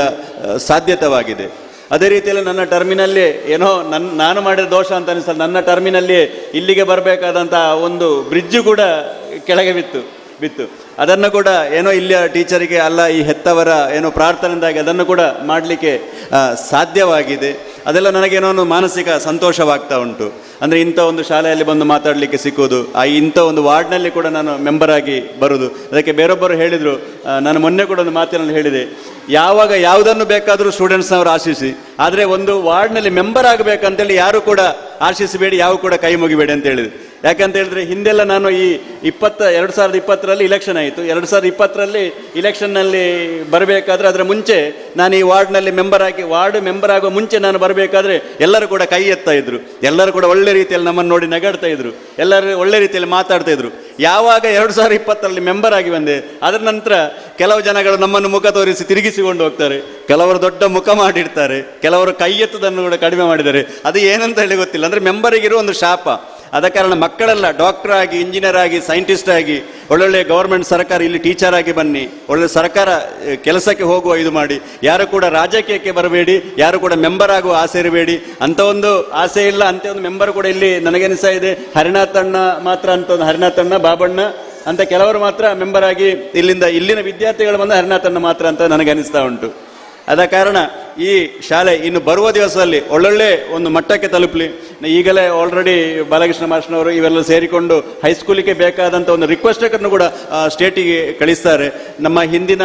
ಸಾಧ್ಯತವಾಗಿದೆ. ಅದೇ ರೀತಿಯಲ್ಲಿ ನನ್ನ ಟರ್ಮಿನಲ್ಲಿ ಏನೋ ನಾನು ಮಾಡಿದ ದೋಷ ಅಂತ ಅನಿಸ್ತದೆ. ನನ್ನ ಟರ್ಮಿನಲ್ಲಿ ಇಲ್ಲಿಗೆ ಬರಬೇಕಾದಂಥ ಒಂದು ಬ್ರಿಡ್ಜು ಕೂಡ ಕೆಳಗೆ ಬಿತ್ತು. ಅದನ್ನು ಕೂಡ ಏನೋ ಇಲ್ಲಿಯ ಟೀಚರಿಗೆ ಅಲ್ಲ, ಈ ಹೆತ್ತವರ ಏನೋ ಪ್ರಾರ್ಥನೆಯಿಂದಾಗಿ ಅದನ್ನು ಕೂಡ ಮಾಡಲಿಕ್ಕೆ ಸಾಧ್ಯವಾಗಿದೆ. ಅದೆಲ್ಲ ನನಗೇನೋ ಒಂದು ಮಾನಸಿಕ ಸಂತೋಷವಾಗ್ತಾ ಉಂಟು. ಅಂದರೆ ಇಂಥ ಒಂದು ಶಾಲೆಯಲ್ಲಿ ಬಂದು ಮಾತಾಡಲಿಕ್ಕೆ ಸಿಕ್ಕೋದು, ಇಂಥ ಒಂದು ವಾರ್ಡ್ನಲ್ಲಿ ಕೂಡ ನಾನು ಮೆಂಬರ್ ಆಗಿ ಬರೋದು. ಅದಕ್ಕೆ ಬೇರೊಬ್ಬರು ಹೇಳಿದರು, ನಾನು ಮೊನ್ನೆ ಕೂಡ ಒಂದು ಮಾತಿನಲ್ಲಿ ಹೇಳಿದೆ, ಯಾವಾಗ ಯಾವುದನ್ನು ಬೇಕಾದರೂ ಸ್ಟೂಡೆಂಟ್ಸ್ನವರು ಆಶಿಸಿ, ಆದರೆ ಒಂದು ವಾರ್ಡ್ನಲ್ಲಿ ಮೆಂಬರ್ ಆಗಬೇಕಂತೇಳಿ ಯಾರು ಕೂಡ ಆಶಿಸಬೇಡಿ, ಯಾವ ಕೂಡ ಕೈ ಮುಗಿಬೇಡಿ ಅಂತ ಹೇಳಿದೆ. ಯಾಕಂತ ಹೇಳಿದ್ರೆ ಹಿಂದೆಲ್ಲ ನಾನು ಈ 2020ರಲ್ಲಿ ಇಲೆಕ್ಷನ್ ಆಯಿತು. 2020ರಲ್ಲಿ ಇಲೆಕ್ಷನ್ನಲ್ಲಿ ಬರಬೇಕಾದ್ರೆ ಅದರ ಮುಂಚೆ ನಾನು ಈ ವಾರ್ಡ್ನಲ್ಲಿ ವಾರ್ಡ್ ಮೆಂಬರ್ ಆಗುವ ಮುಂಚೆ ನಾನು ಬರಬೇಕಾದ್ರೆ ಎಲ್ಲರೂ ಕೂಡ ಕೈ ಎತ್ತಾ ಇದ್ರು, ಎಲ್ಲರೂ ಕೂಡ ಒಳ್ಳೆ ರೀತಿಯಲ್ಲಿ ನಮ್ಮನ್ನು ನೋಡಿ ನಗಾಡ್ತಾ ಇದ್ರು, ಎಲ್ಲರೂ ಒಳ್ಳೆ ರೀತಿಯಲ್ಲಿ ಮಾತಾಡ್ತಾ ಇದ್ರು. ಯಾವಾಗ 2020ರಲ್ಲಿ ಮೆಂಬರ್ ಆಗಿ ಬಂದೆ, ಅದರ ನಂತರ ಕೆಲವು ಜನಗಳು ನಮ್ಮನ್ನು ಮುಖ ತೋರಿಸಿ ತಿರುಗಿಸಿಕೊಂಡು ಹೋಗ್ತಾರೆ, ಕೆಲವರು ದೊಡ್ಡ ಮುಖ ಮಾಡಿರ್ತಾರೆ, ಕೆಲವರು ಕೈ ಎತ್ತುವುದನ್ನು ಕೂಡ ಕಡಿಮೆ ಮಾಡಿದ್ದಾರೆ. ಅದು ಏನಂತ ಹೇಳಿ ಗೊತ್ತಿಲ್ಲ. ಅಂದರೆ ಮೆಂಬರಿಗಿರುವ ಒಂದು ಶಾಪ. ಆದ ಕಾರಣ ಮಕ್ಕಳೆಲ್ಲ ಡಾಕ್ಟರ್ ಆಗಿ, ಇಂಜಿನಿಯರ್ ಆಗಿ, ಸೈಂಟಿಸ್ಟ್ ಆಗಿ, ಒಳ್ಳೊಳ್ಳೆ ಗವರ್ಮೆಂಟ್ ಸರ್ಕಾರ ಇಲ್ಲಿ ಟೀಚರ್ ಆಗಿ ಬನ್ನಿ, ಒಳ್ಳೆ ಸರ್ಕಾರ ಕೆಲಸಕ್ಕೆ ಹೋಗುವ ಇದು ಮಾಡಿ. ಯಾರು ಕೂಡ ರಾಜಕೀಯಕ್ಕೆ ಬರಬೇಡಿ, ಯಾರು ಕೂಡ ಮೆಂಬರ್ ಆಗುವ ಆಸೆ ಇರಬೇಡಿ. ಅಂತ ಒಂದು ಆಸೆ ಇಲ್ಲ, ಅಂತ ಒಂದು ಮೆಂಬರ್ ಕೂಡ ಇಲ್ಲಿ ನನಗನಿಸ್ತಾ ಇದೆ. ಹರಿನಾಥಣ್ಣ ಮಾತ್ರ ಅಂತ ಒಂದು, ಹರಿನಾಥಣ್ಣ, ಬಾಬಣ್ಣ ಅಂತ ಕೆಲವರು ಮಾತ್ರ ಮೆಂಬರ್ ಆಗಿ ಇಲ್ಲಿನ ವಿದ್ಯಾರ್ಥಿಗಳು ಬಂದ ಹರಿನಾಥಣ್ಣ ಮಾತ್ರ ಅಂತ ನನಗನಿಸ್ತಾ ಉಂಟು. ಆದ ಕಾರಣ ಈ ಶಾಲೆ ಇನ್ನು ಬರುವ ದಿವಸದಲ್ಲಿ ಒಳ್ಳೊಳ್ಳೆ ಒಂದು ಮಟ್ಟಕ್ಕೆ ತಲುಪಲಿ. ಈಗಲೇ ಆಲ್ರೆಡಿ ಬಾಲಕೃಷ್ಣ ಮಾಸ್ಟರ್ನವರು ಇವೆಲ್ಲ ಸೇರಿಕೊಂಡು ಹೈಸ್ಕೂಲಿಗೆ ಬೇಕಾದಂಥ ಒಂದು ರಿಕ್ವೆಸ್ಟನ್ನು ಕೂಡ ಸ್ಟೇಟಿಗೆ ಕಳಿಸ್ತಾರೆ. ನಮ್ಮ ಹಿಂದಿನ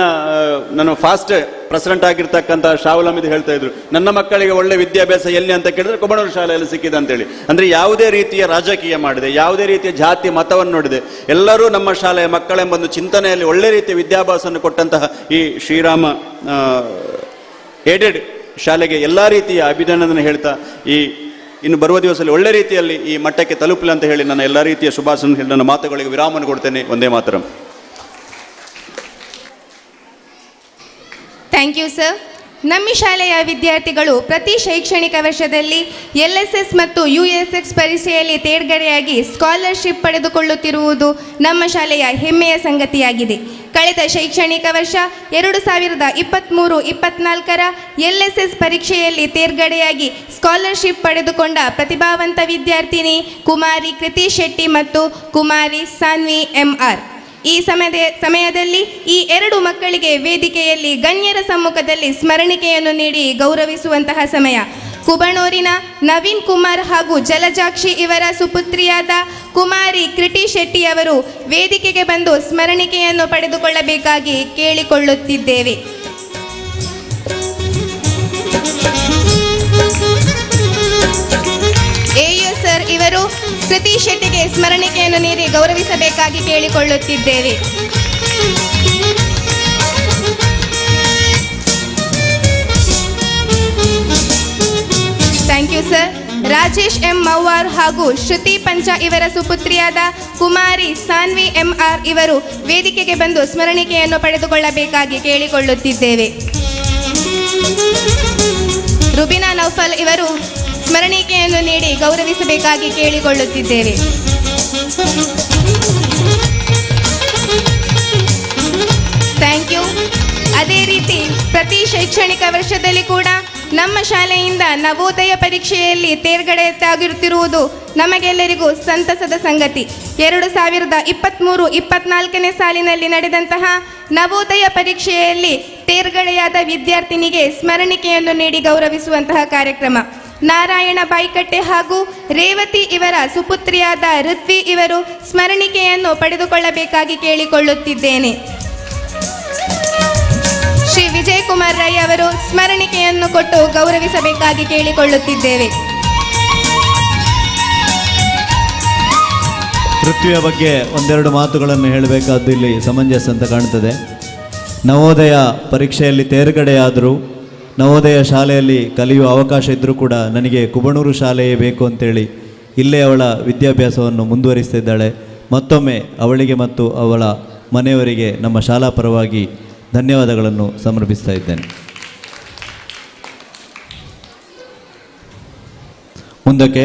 ನಾನು ಫಾಸ್ಟ್ ಪ್ರೆಸಿಡೆಂಟ್ ಆಗಿರ್ತಕ್ಕಂಥ ಶಾಹುಲ್ ಅಹಮದ್ ಹೇಳ್ತಾ ಇದ್ರು, ನನ್ನ ಮಕ್ಕಳಿಗೆ ಒಳ್ಳೆ ವಿದ್ಯಾಭ್ಯಾಸ ಎಲ್ಲಿ ಅಂತ ಕೇಳಿದ್ರೆ ಕುಬಣೂರು ಶಾಲೆಯಲ್ಲಿ ಸಿಕ್ಕಿದೆ ಅಂತೇಳಿ. ಅಂದರೆ ಯಾವುದೇ ರೀತಿಯ ರಾಜಕೀಯ ಮಾಡಿದೆ, ಯಾವುದೇ ರೀತಿಯ ಜಾತಿ ಮತವನ್ನು ನೋಡಿದೆ, ಎಲ್ಲರೂ ನಮ್ಮ ಶಾಲೆಯ ಮಕ್ಕಳೆಂಬ ಒಂದು ಚಿಂತನೆಯಲ್ಲಿ ಒಳ್ಳೆ ರೀತಿಯ ವಿದ್ಯಾಭ್ಯಾಸವನ್ನು ಕೊಟ್ಟಂತಹ ಈ ಶ್ರೀರಾಮ ಏಡೆಡ್ ಶಾಲೆಗೆ ಎಲ್ಲ ರೀತಿಯ ಅಭಿನಂದನೆ ಹೇಳ್ತಾ, ಇನ್ನು ಬರುವ ದಿವಸದಲ್ಲಿ ಒಳ್ಳೆ ರೀತಿಯಲ್ಲಿ ಈ ಮಟ್ಟಕ್ಕೆ ತಲುಪಲಿ ಅಂತ ಹೇಳಿ ನನ್ನ ಎಲ್ಲ ರೀತಿಯ ಶುಭಾಶಯ ಹೇಳಿ ನನ್ನ ಮಾತುಗಳಿಗೆ ವಿರಾಮವನ್ನು ಕೊಡ್ತೇನೆ. ಒಂದೇ ಮಾತರಂ. Thank you sir. ನಮ್ಮ ಶಾಲೆಯ ವಿದ್ಯಾರ್ಥಿಗಳು ಪ್ರತಿ ಶೈಕ್ಷಣಿಕ ವರ್ಷದಲ್ಲಿ LSS ಮತ್ತು USX ಪರೀಕ್ಷೆಯಲ್ಲಿ ತೇರ್ಗಡೆಯಾಗಿ ಸ್ಕಾಲರ್ಶಿಪ್ ಪಡೆದುಕೊಳ್ಳುತ್ತಿರುವುದು ನಮ್ಮ ಶಾಲೆಯ ಹೆಮ್ಮೆಯ ಸಂಗತಿಯಾಗಿದೆ. ಕಳೆದ ಶೈಕ್ಷಣಿಕ ವರ್ಷ 2023-24ರ LSS ಪರೀಕ್ಷೆಯಲ್ಲಿ ತೇರ್ಗಡೆಯಾಗಿ ಸ್ಕಾಲರ್ಶಿಪ್ ಪಡೆದುಕೊಂಡ ಪ್ರತಿಭಾವಂತ ವಿದ್ಯಾರ್ಥಿನಿ ಕುಮಾರಿ ಕೃತಿ ಶೆಟ್ಟಿ ಮತ್ತು ಕುಮಾರಿ ಸಾನ್ವಿ MR. ಈ ಸಮಯದಲ್ಲಿ ಈ ಎರಡು ಮಕ್ಕಳಿಗೆ ವೇದಿಕೆಯಲ್ಲಿ ಗಣ್ಯರ ಸಮ್ಮುಖದಲ್ಲಿ ಸ್ಮರಣಿಕೆಯನ್ನು ನೀಡಿ ಗೌರವಿಸುವಂತಹ ಸಮಯ. ಕುಬಣೂರಿನ ನವೀನ್ ಕುಮಾರ್ ಹಾಗೂ ಜಲಜಾಕ್ಷಿ ಇವರ ಸುಪುತ್ರಿಯಾದ ಕುಮಾರಿ ಕೃತಿ ಶೆಟ್ಟಿ ಅವರು ವೇದಿಕೆಗೆ ಬಂದು ಸ್ಮರಣಿಕೆಯನ್ನು ಪಡೆದುಕೊಳ್ಳಬೇಕಾಗಿ ಕೇಳಿಕೊಳ್ಳುತ್ತಿದ್ದೇವೆ. ಎಯು ಸರ್ ಇವರು ಕೃತಿ ಶೆಟ್ಟಿಗೆ ಸ್ಮರಣಿಕೆಯನ್ನು ನೀಡಿ ಗೌರವಿಸಬೇಕಾಗಿ ಕೇಳಿಕೊಳ್ಳುತ್ತಿದ್ದೇವೆ. Thank you sir. Rajesh M Mavvar ಹಾಗೂ ಶ್ರುತಿ ಪಂಚ ಇವರ ಸುಪುತ್ರಿಯಾದ ಕುಮಾರಿ ಸಾನ್ವಿ ಎಂಆರ್ ಇವರು ವೇದಿಕೆಗೆ ಬಂದು ಸ್ಮರಣಿಕೆಯನ್ನು ಪಡೆದುಕೊಳ್ಳಬೇಕಾಗಿ ಕೇಳಿಕೊಳ್ಳುತ್ತಿದ್ದೇವೆ. ರುಬಿನಾ ನೌಫಲ್ ಇವರು ಸ್ಮರಣಿಕೆಯನ್ನು ನೀಡಿ ಗೌರವಿಸಬೇಕಾಗಿ ಕೇಳಿಕೊಳ್ಳುತ್ತಿದ್ದೇವೆ. Thank you. ಅದೇ ರೀತಿ ಪ್ರತಿ ಶೈಕ್ಷಣಿಕ ವರ್ಷದಲ್ಲಿ ಕೂಡ ನಮ್ಮ ಶಾಲೆಯಿಂದ ನವೋದಯ ಪರೀಕ್ಷೆಯಲ್ಲಿ ತೇರ್ಗಡೆಯಾಗಿರುತ್ತಿರುವುದು ನಮಗೆಲ್ಲರಿಗೂ ಸಂತಸದ ಸಂಗತಿ. 2023-24ನೇ ಸಾಲಿನಲ್ಲಿ ನಡೆದಂತಹ ನವೋದಯ ಪರೀಕ್ಷೆಯಲ್ಲಿ ತೇರ್ಗಡೆಯಾದ ವಿದ್ಯಾರ್ಥಿನಿಗೆ ಸ್ಮರಣಿಕೆಯನ್ನು ನೀಡಿ ಗೌರವಿಸುವಂತಹ ಕಾರ್ಯಕ್ರಮ. ನಾರಾಯಣ ಬಾಯ್ಕಟ್ಟೆ ಹಾಗೂ ರೇವತಿ ಇವರ ಸುಪುತ್ರಿಯಾದ ಋತ್ವಿ ಇವರು ಸ್ಮರಣಿಕೆಯನ್ನು ಪಡೆದುಕೊಳ್ಳಬೇಕಾಗಿ ಕೇಳಿಕೊಳ್ಳುತ್ತಿದ್ದೇನೆ. ಶ್ರೀ ವಿಜಯ್ ಕುಮಾರ್ ರೈ ಅವರು ಸ್ಮರಣಿಕೆಯನ್ನು ಕೊಟ್ಟು ಗೌರವಿಸಬೇಕಾಗಿ ಕೇಳಿಕೊಳ್ಳುತ್ತಿದ್ದೇವೆ. ಪೃಥ್ವಿಯ ಬಗ್ಗೆ ಒಂದೆರಡು ಮಾತುಗಳನ್ನು ಹೇಳಬೇಕಾದ್ದು ಇಲ್ಲಿ ಸಮಂಜಸ ಅಂತ ಕಾಣ್ತದೆ. ನವೋದಯ ಪರೀಕ್ಷೆಯಲ್ಲಿ ತೇರ್ಗಡೆಯಾದರೂ ನವೋದಯ ಶಾಲೆಯಲ್ಲಿ ಕಲಿಯುವ ಅವಕಾಶ ಇದ್ದರೂ ಕೂಡ ನನಗೆ ಕುಬಣೂರು ಶಾಲೆಯೇ ಬೇಕು ಅಂತೇಳಿ ಇಲ್ಲೇ ಅವಳ ವಿದ್ಯಾಭ್ಯಾಸವನ್ನು ಮುಂದುವರಿಸ್ತಿದ್ದಾಳೆ. ಮತ್ತೊಮ್ಮೆ ಅವಳಿಗೆ ಮತ್ತು ಅವಳ ಮನೆಯವರಿಗೆ ನಮ್ಮ ಶಾಲಾ ಪರವಾಗಿ ಧನ್ಯವಾದಗಳನ್ನು ಸಮರ್ಪಿಸ್ತಾ ಇದ್ದೇನೆ. ಮುಂದಕ್ಕೆ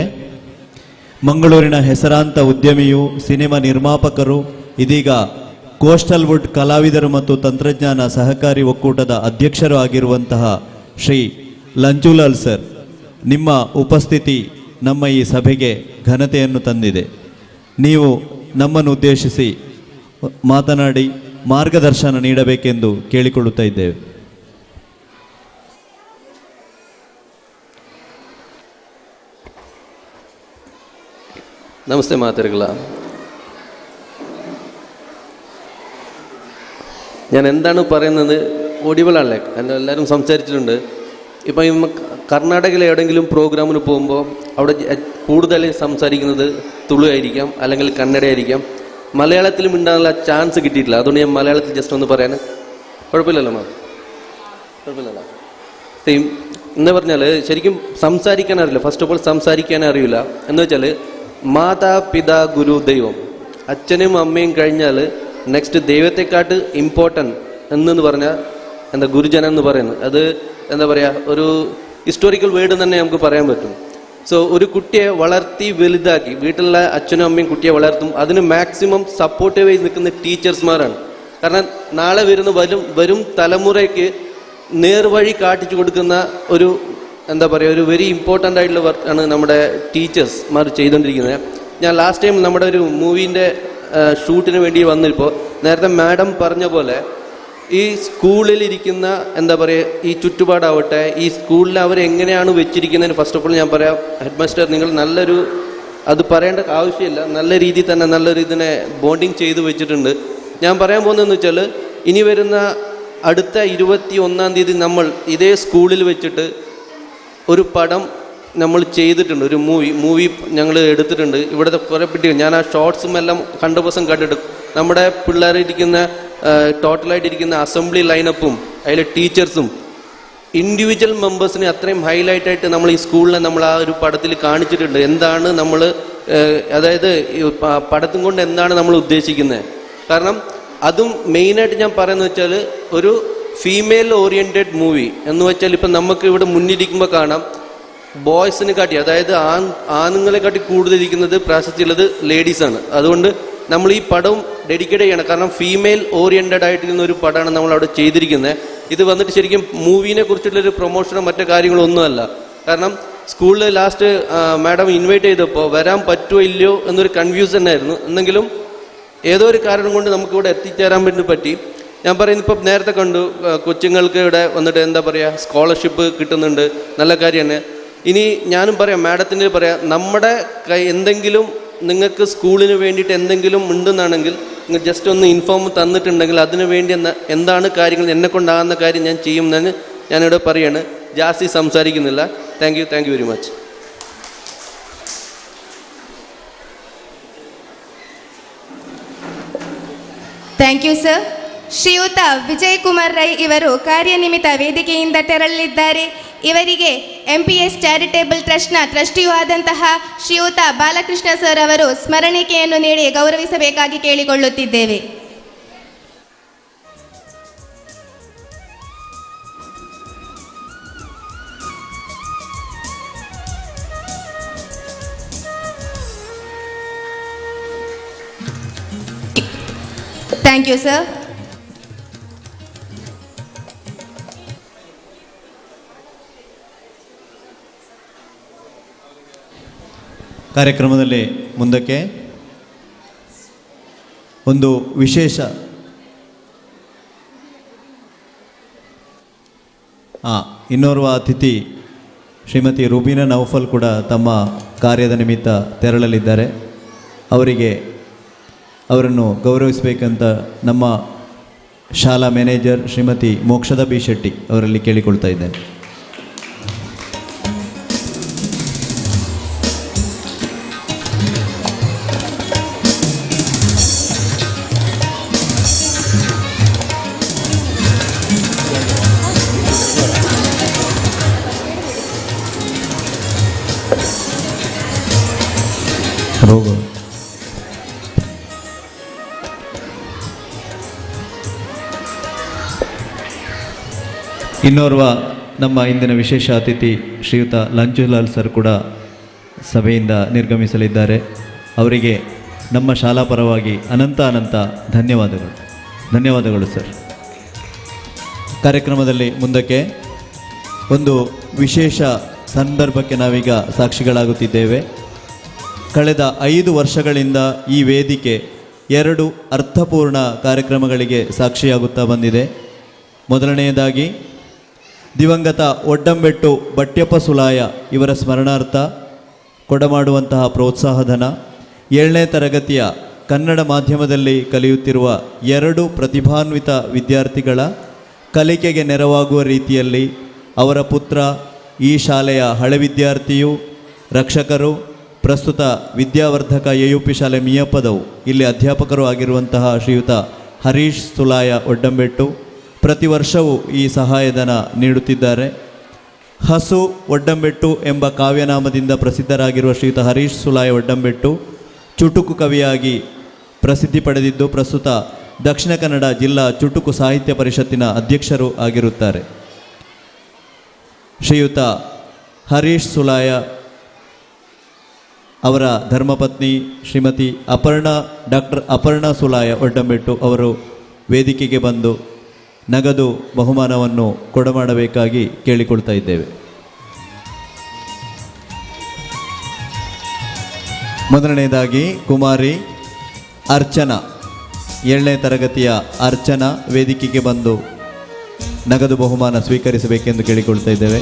ಮಂಗಳೂರಿನ ಹೆಸರಾಂತ ಉದ್ಯಮಿಯು ಸಿನಿಮಾ ನಿರ್ಮಾಪಕರು ಇದೀಗ ಕೋಸ್ಟಲ್ ವುಡ್ ಕಲಾವಿದರು ಮತ್ತು ತಂತ್ರಜ್ಞಾನ ಸಹಕಾರಿ ಒಕ್ಕೂಟದ ಅಧ್ಯಕ್ಷರು ಆಗಿರುವಂತಹ ಶ್ರೀ ಲಂಚುಲಾಲ್ ಸರ್, ನಿಮ್ಮ ಉಪಸ್ಥಿತಿ ನಮ್ಮ ಈ ಸಭೆಗೆ ಘನತೆಯನ್ನು ತಂದಿದೆ. ನೀವು ನಮ್ಮನ್ನು ಉದ್ದೇಶಿಸಿ ಮಾತನಾಡಿ ಮಾರ್ಗದರ್ಶನ ನೀಡಬೇಕೆಂದು ಕೇಳಿಕೊಳ್ಳುತ್ತಾ ಇದ್ದೇವೆ. നമസ്തേ മാതൃകള. ഞാൻ എന്താണ് പറയുന്നത് ഓഡിബിളാണല്ലേ, എല്ലാവരും സംസാരിച്ചിട്ടുണ്ട്. ഇപ്പം കർണാടകയിൽ എവിടെയെങ്കിലും പ്രോഗ്രാമിന് പോകുമ്പോൾ അവിടെ കൂടുതൽ സംസാരിക്കുന്നത് തുളു ആയിരിക്കാം, അല്ലെങ്കിൽ കന്നഡ ആയിരിക്കാം. മലയാളത്തിലും ഉണ്ടാകാനുള്ള ചാൻസ് കിട്ടിയിട്ടില്ല. അതുകൊണ്ട് ഞാൻ മലയാളത്തിൽ ജസ്റ്റ് ഒന്ന് പറയാൻ. കുഴപ്പമില്ലല്ലോ മാം? കുഴപ്പമില്ലല്ലോ. എന്ന് പറഞ്ഞാൽ ശരിക്കും സംസാരിക്കാൻ അറിയില്ല. ഫസ്റ്റ് ഓഫ് ഓൾ സംസാരിക്കാൻ അറിയില്ല. എന്ന് വെച്ചാൽ മാതാപിതാ ഗുരു ദൈവം, അച്ഛനും അമ്മയും കഴിഞ്ഞാൽ നെക്സ്റ്റ് ദൈവത്തെക്കാട്ട് ഇമ്പോർട്ടൻറ്റ് എന്ന് പറഞ്ഞാൽ എന്താ ഗുരുജനം എന്ന് പറയുന്നത്. അത് എന്താ പറയുക, ഒരു ഹിസ്റ്റോറിക്കൽ വേർഡ് തന്നെ നമുക്ക് പറയാൻ പറ്റും. സോ ഒരു കുട്ടിയെ വളർത്തി വലുതാക്കി വീട്ടിലുള്ള അച്ഛനും അമ്മയും കുട്ടിയെ വളർത്തും. അതിന് മാക്സിമം സപ്പോർട്ടീവായി നിൽക്കുന്ന ടീച്ചേഴ്സ്മാരാണ്. കാരണം നാളെ വരും തലമുറയ്ക്ക് നേർവഴി കാട്ടിച്ചു കൊടുക്കുന്ന ഒരു എന്താ പറയുക, ഒരു വെരി ഇമ്പോർട്ടൻ്റ് ആയിട്ടുള്ള വർക്കാണ് നമ്മുടെ ടീച്ചേഴ്സ്മാർ ചെയ്തുകൊണ്ടിരിക്കുന്നത്. ഞാൻ ലാസ്റ്റ് ടൈം നമ്മുടെ ഒരു മൂവീൻ്റെ ഷൂട്ടിന് വേണ്ടി വന്നിപ്പോൾ നേരത്തെ മാഡം പറഞ്ഞ പോലെ ഈ സ്കൂളിലിരിക്കുന്ന എന്താ പറയുക, ഈ ചുറ്റുപാടാവട്ടെ, ഈ സ്കൂളിൽ അവരെങ്ങനെയാണ് വെച്ചിരിക്കുന്നതിന് ഫസ്റ്റ് ഓഫ് ഓൾ ഞാൻ പറയാം, ഹെഡ് മാസ്റ്റർ നിങ്ങൾ നല്ലൊരു, അത് പറയേണ്ട ആവശ്യമില്ല, നല്ല രീതിയിൽ തന്നെ നല്ലൊരു ഇതിനെ ബോണ്ടിങ് ചെയ്ത് വെച്ചിട്ടുണ്ട്. ഞാൻ പറയാൻ പോകുന്നതെന്ന് വെച്ചാൽ ഇനി വരുന്ന അടുത്ത 21-ാം തീയതി നമ്മൾ ഇതേ സ്കൂളിൽ വെച്ചിട്ട് ഒരു പടം നമ്മൾ ചെയ്തിട്ടുണ്ട്. ഒരു മൂവി ഞങ്ങൾ എടുത്തിട്ടുണ്ട്. ഇവിടുത്തെ കുറേ കുട്ടികൾ, ഞാൻ ആ ഷോർട്സും എല്ലാം കണ്ടപ്പോസം കണ്ടിട്ട് നമ്മുടെ പിള്ളേരിരിക്കുന്ന ടോട്ടലായിട്ടിരിക്കുന്ന അസംബ്ലി ലൈനപ്പും അതിലെ ടീച്ചേഴ്സും ഇൻഡിവിജ്വൽ മെമ്പേഴ്സിനെ അത്രയും ഹൈലൈറ്റായിട്ട് നമ്മൾ ഈ സ്കൂളിനെ നമ്മൾ ആ ഒരു പടത്തിൽ കാണിച്ചിട്ടുണ്ട്. എന്താണ് നമ്മൾ, അതായത് പടത്തും കൊണ്ട് എന്താണ് നമ്മൾ ഉദ്ദേശിക്കുന്നത്. കാരണം അതും മെയിനായിട്ട് ഞാൻ പറയുന്നത് വെച്ചാൽ ഒരു ഫീമെയിൽ ഓറിയൻറ്റഡ് മൂവി എന്ന് വെച്ചാൽ ഇപ്പം നമുക്ക് ഇവിടെ മുന്നിരിക്കുമ്പോൾ കാണാം ബോയ്സിനെ കാട്ടി, അതായത് ആണുങ്ങളെ കാട്ടി കൂടുതലിരിക്കുന്നത് പ്രാശസ്ത്യമുള്ളത് ലേഡീസാണ്. അതുകൊണ്ട് നമ്മൾ ഈ പടം ഡെഡിക്കേറ്റ് ചെയ്യണം. കാരണം ഫീമെയിൽ ഓറിയൻറ്റഡ് ആയിട്ടിരുന്ന ഒരു പടമാണ് നമ്മൾ അവിടെ ചെയ്തിരിക്കുന്നത്. ഇത് വന്നിട്ട് ശരിക്കും മൂവീനെ കുറിച്ചുള്ളൊരു പ്രൊമോഷനോ മറ്റു കാര്യങ്ങളോ ഒന്നുമല്ല. കാരണം സ്കൂളിൽ ലാസ്റ്റ് മാഡം ഇൻവൈറ്റ് ചെയ്തപ്പോൾ വരാൻ പറ്റുമോ ഇല്ലയോ എന്നൊരു കൺഫ്യൂഷൻ ആയിരുന്നു. എന്നെങ്കിലും ഏതോ ഒരു കാരണം കൊണ്ട് നമുക്കിവിടെ എത്തിച്ചേരാൻ വേണ്ടി പറ്റി. ഞാൻ പറയുന്നത് ഇപ്പം നേരത്തെ കണ്ടു കൊച്ചുങ്ങൾക്ക് ഇവിടെ വന്നിട്ട് എന്താ പറയുക സ്കോളർഷിപ്പ് കിട്ടുന്നുണ്ട്, നല്ല കാര്യമാണ്. ഇനി ഞാനും പറയാം, മാഡത്തിന് പറയാം, നമ്മുടെ എന്തെങ്കിലും നിങ്ങൾക്ക് സ്കൂളിന് വേണ്ടിയിട്ട് എന്തെങ്കിലും ഉണ്ടെന്നാണെങ്കിൽ നിങ്ങൾ ജസ്റ്റ് ഒന്ന് ഇൻഫോം തന്നിട്ടുണ്ടെങ്കിൽ അതിനു വേണ്ടി എന്താണ് കാര്യങ്ങൾ എന്നെ കൊണ്ടാകുന്ന കാര്യം ഞാൻ ചെയ്യുമെന്നാണ് ഞാനിവിടെ പറയാണ്. ജാസ്തി സംസാരിക്കുന്നില്ല. Thank you very much. Thank you sir. ಶ್ರೀಯುತ ವಿಜಯ್ ಕುಮಾರ್ ರೈ ಇವರು ಕಾರ್ಯನಿಮಿತ್ತ ವೇದಿಕೆಯಿಂದ ತೆರಳಲಿದ್ದಾರೆ. ಇವರಿಗೆ MPS ಚಾರಿಟೇಬಲ್ ಟ್ರಸ್ಟ್ನ ಟ್ರಸ್ಟಿಯೂ ಆದಂತಹ ಶ್ರೀಯುತ ಬಾಲಕೃಷ್ಣ ಸರ್ ಅವರು ಸ್ಮರಣಿಕೆಯನ್ನು ನೀಡಿ ಗೌರವಿಸಬೇಕಾಗಿ ಕೇಳಿಕೊಳ್ಳುತ್ತಿದ್ದೇವೆ. Thank you sir. ಕಾರ್ಯಕ್ರಮದಲ್ಲಿ ಮುಂದಕ್ಕೆ ಒಂದು ವಿಶೇಷ ಇನ್ನೋರ್ವ ಅತಿಥಿ ಶ್ರೀಮತಿ ರುಬೀನಾ ನೌಫಲ್ ಕೂಡ ತಮ್ಮ ಕಾರ್ಯದ ನಿಮಿತ್ತ ತೆರಳಲಿದ್ದಾರೆ. ಅವರನ್ನು ಗೌರವಿಸಬೇಕಂತ ನಮ್ಮ ಶಾಲಾ ಮ್ಯಾನೇಜರ್ ಶ್ರೀಮತಿ ಮೋಕ್ಷದ ಬಿ ಶೆಟ್ಟಿ ಅವರಲ್ಲಿ ಕೇಳಿಕೊಳ್ತಾ ಇದ್ದೇನೆ. ರೋಗ ಇನ್ನೋರ್ವ ನಮ್ಮ ಇಂದಿನ ವಿಶೇಷ ಅತಿಥಿ ಶ್ರೀಯುತ ಲಂಚುಲಾಲ್ ಸರ್ ಕೂಡ ಸಭೆಯಿಂದ ನಿರ್ಗಮಿಸಲಿದ್ದಾರೆ. ಅವರಿಗೆ ನಮ್ಮ ಶಾಲಾ ಪರವಾಗಿ ಅನಂತ ಧನ್ಯವಾದಗಳು ಸರ್. ಕಾರ್ಯಕ್ರಮದಲ್ಲಿ ಮುಂದಕ್ಕೆ ಒಂದು ವಿಶೇಷ ಸಂದರ್ಭಕ್ಕೆ ನಾವೀಗ ಸಾಕ್ಷಿಗಳಾಗುತ್ತಿದ್ದೇವೆ. ಕಳೆದ 5 ವರ್ಷಗಳಿಂದ ಈ ವೇದಿಕೆ 2 ಅರ್ಥಪೂರ್ಣ ಕಾರ್ಯಕ್ರಮಗಳಿಗೆ ಸಾಕ್ಷಿಯಾಗುತ್ತಾ ಬಂದಿದೆ. ಮೊದಲನೆಯದಾಗಿ ದಿವಂಗತ ಒಡ್ಡಂಬೆಟ್ಟು ಬಟ್ಯಪ್ಪ ಸುಲಾಯ ಇವರ ಸ್ಮರಣಾರ್ಥ ಕೊಡಮಾಡುವಂತಹ ಪ್ರೋತ್ಸಾಹಧನ, 7ನೇ ತರಗತಿಯ ಕನ್ನಡ ಮಾಧ್ಯಮದಲ್ಲಿ ಕಲಿಯುತ್ತಿರುವ 2 ಪ್ರತಿಭಾನ್ವಿತ ವಿದ್ಯಾರ್ಥಿಗಳ ಕಲಿಕೆಗೆ ನೆರವಾಗುವ ರೀತಿಯಲ್ಲಿ ಅವರ ಪುತ್ರ, ಈ ಶಾಲೆಯ ಹಳೆ ವಿದ್ಯಾರ್ಥಿಯು, ರಕ್ಷಕರು, ಪ್ರಸ್ತುತ ವಿದ್ಯಾವರ್ಧಕ AUP ಶಾಲೆ ಮಿಯಪ್ಪದವು ಇಲ್ಲಿ ಅಧ್ಯಾಪಕರು ಆಗಿರುವಂತಹ ಶ್ರೀಯುತ ಹರೀಶ್ ಸುಲಾಯ ಒಡ್ಡಂಬೆಟ್ಟು ಪ್ರತಿ ವರ್ಷವೂ ಈ ಸಹಾಯಧನ ನೀಡುತ್ತಿದ್ದಾರೆ. ಹಸು ಒಡ್ಡಂಬೆಟ್ಟು ಎಂಬ ಕಾವ್ಯನಾಮದಿಂದ ಪ್ರಸಿದ್ಧರಾಗಿರುವ ಶ್ರೀಯುತ ಹರೀಶ್ ಸುಲಾಯ ಒಡ್ಡಂಬೆಟ್ಟು ಚುಟುಕು ಕವಿಯಾಗಿ ಪ್ರಸಿದ್ಧಿ ಪಡೆದಿದ್ದು ಪ್ರಸ್ತುತ ದಕ್ಷಿಣ ಕನ್ನಡ ಜಿಲ್ಲಾ ಚುಟುಕು ಸಾಹಿತ್ಯ ಪರಿಷತ್ತಿನ ಅಧ್ಯಕ್ಷರು ಆಗಿರುತ್ತಾರೆ. ಶ್ರೀಯುತ ಹರೀಶ್ ಸುಲಾಯ ಅವರ ಧರ್ಮಪತ್ನಿ ಶ್ರೀಮತಿ ಡಾಕ್ಟರ್ ಅಪರ್ಣಾ ಸುಲಾಯ ಒಡ್ಡಂಬೆಟ್ಟು ಅವರು ವೇದಿಕೆಗೆ ಬಂದು ನಗದು ಬಹುಮಾನವನ್ನು ಕೊಡಮಾಡಬೇಕಾಗಿ ಕೇಳಿಕೊಳ್ತಾ ಇದ್ದೇವೆ. ಮೊದಲನೆಯದಾಗಿ ಕುಮಾರಿ ಅರ್ಚನಾ, 7ನೇ ತರಗತಿಯ ಅರ್ಚನಾ ವೇದಿಕೆಗೆ ಬಂದು ನಗದು ಬಹುಮಾನ ಸ್ವೀಕರಿಸಬೇಕೆಂದು ಕೇಳಿಕೊಳ್ತಾ ಇದ್ದೇವೆ.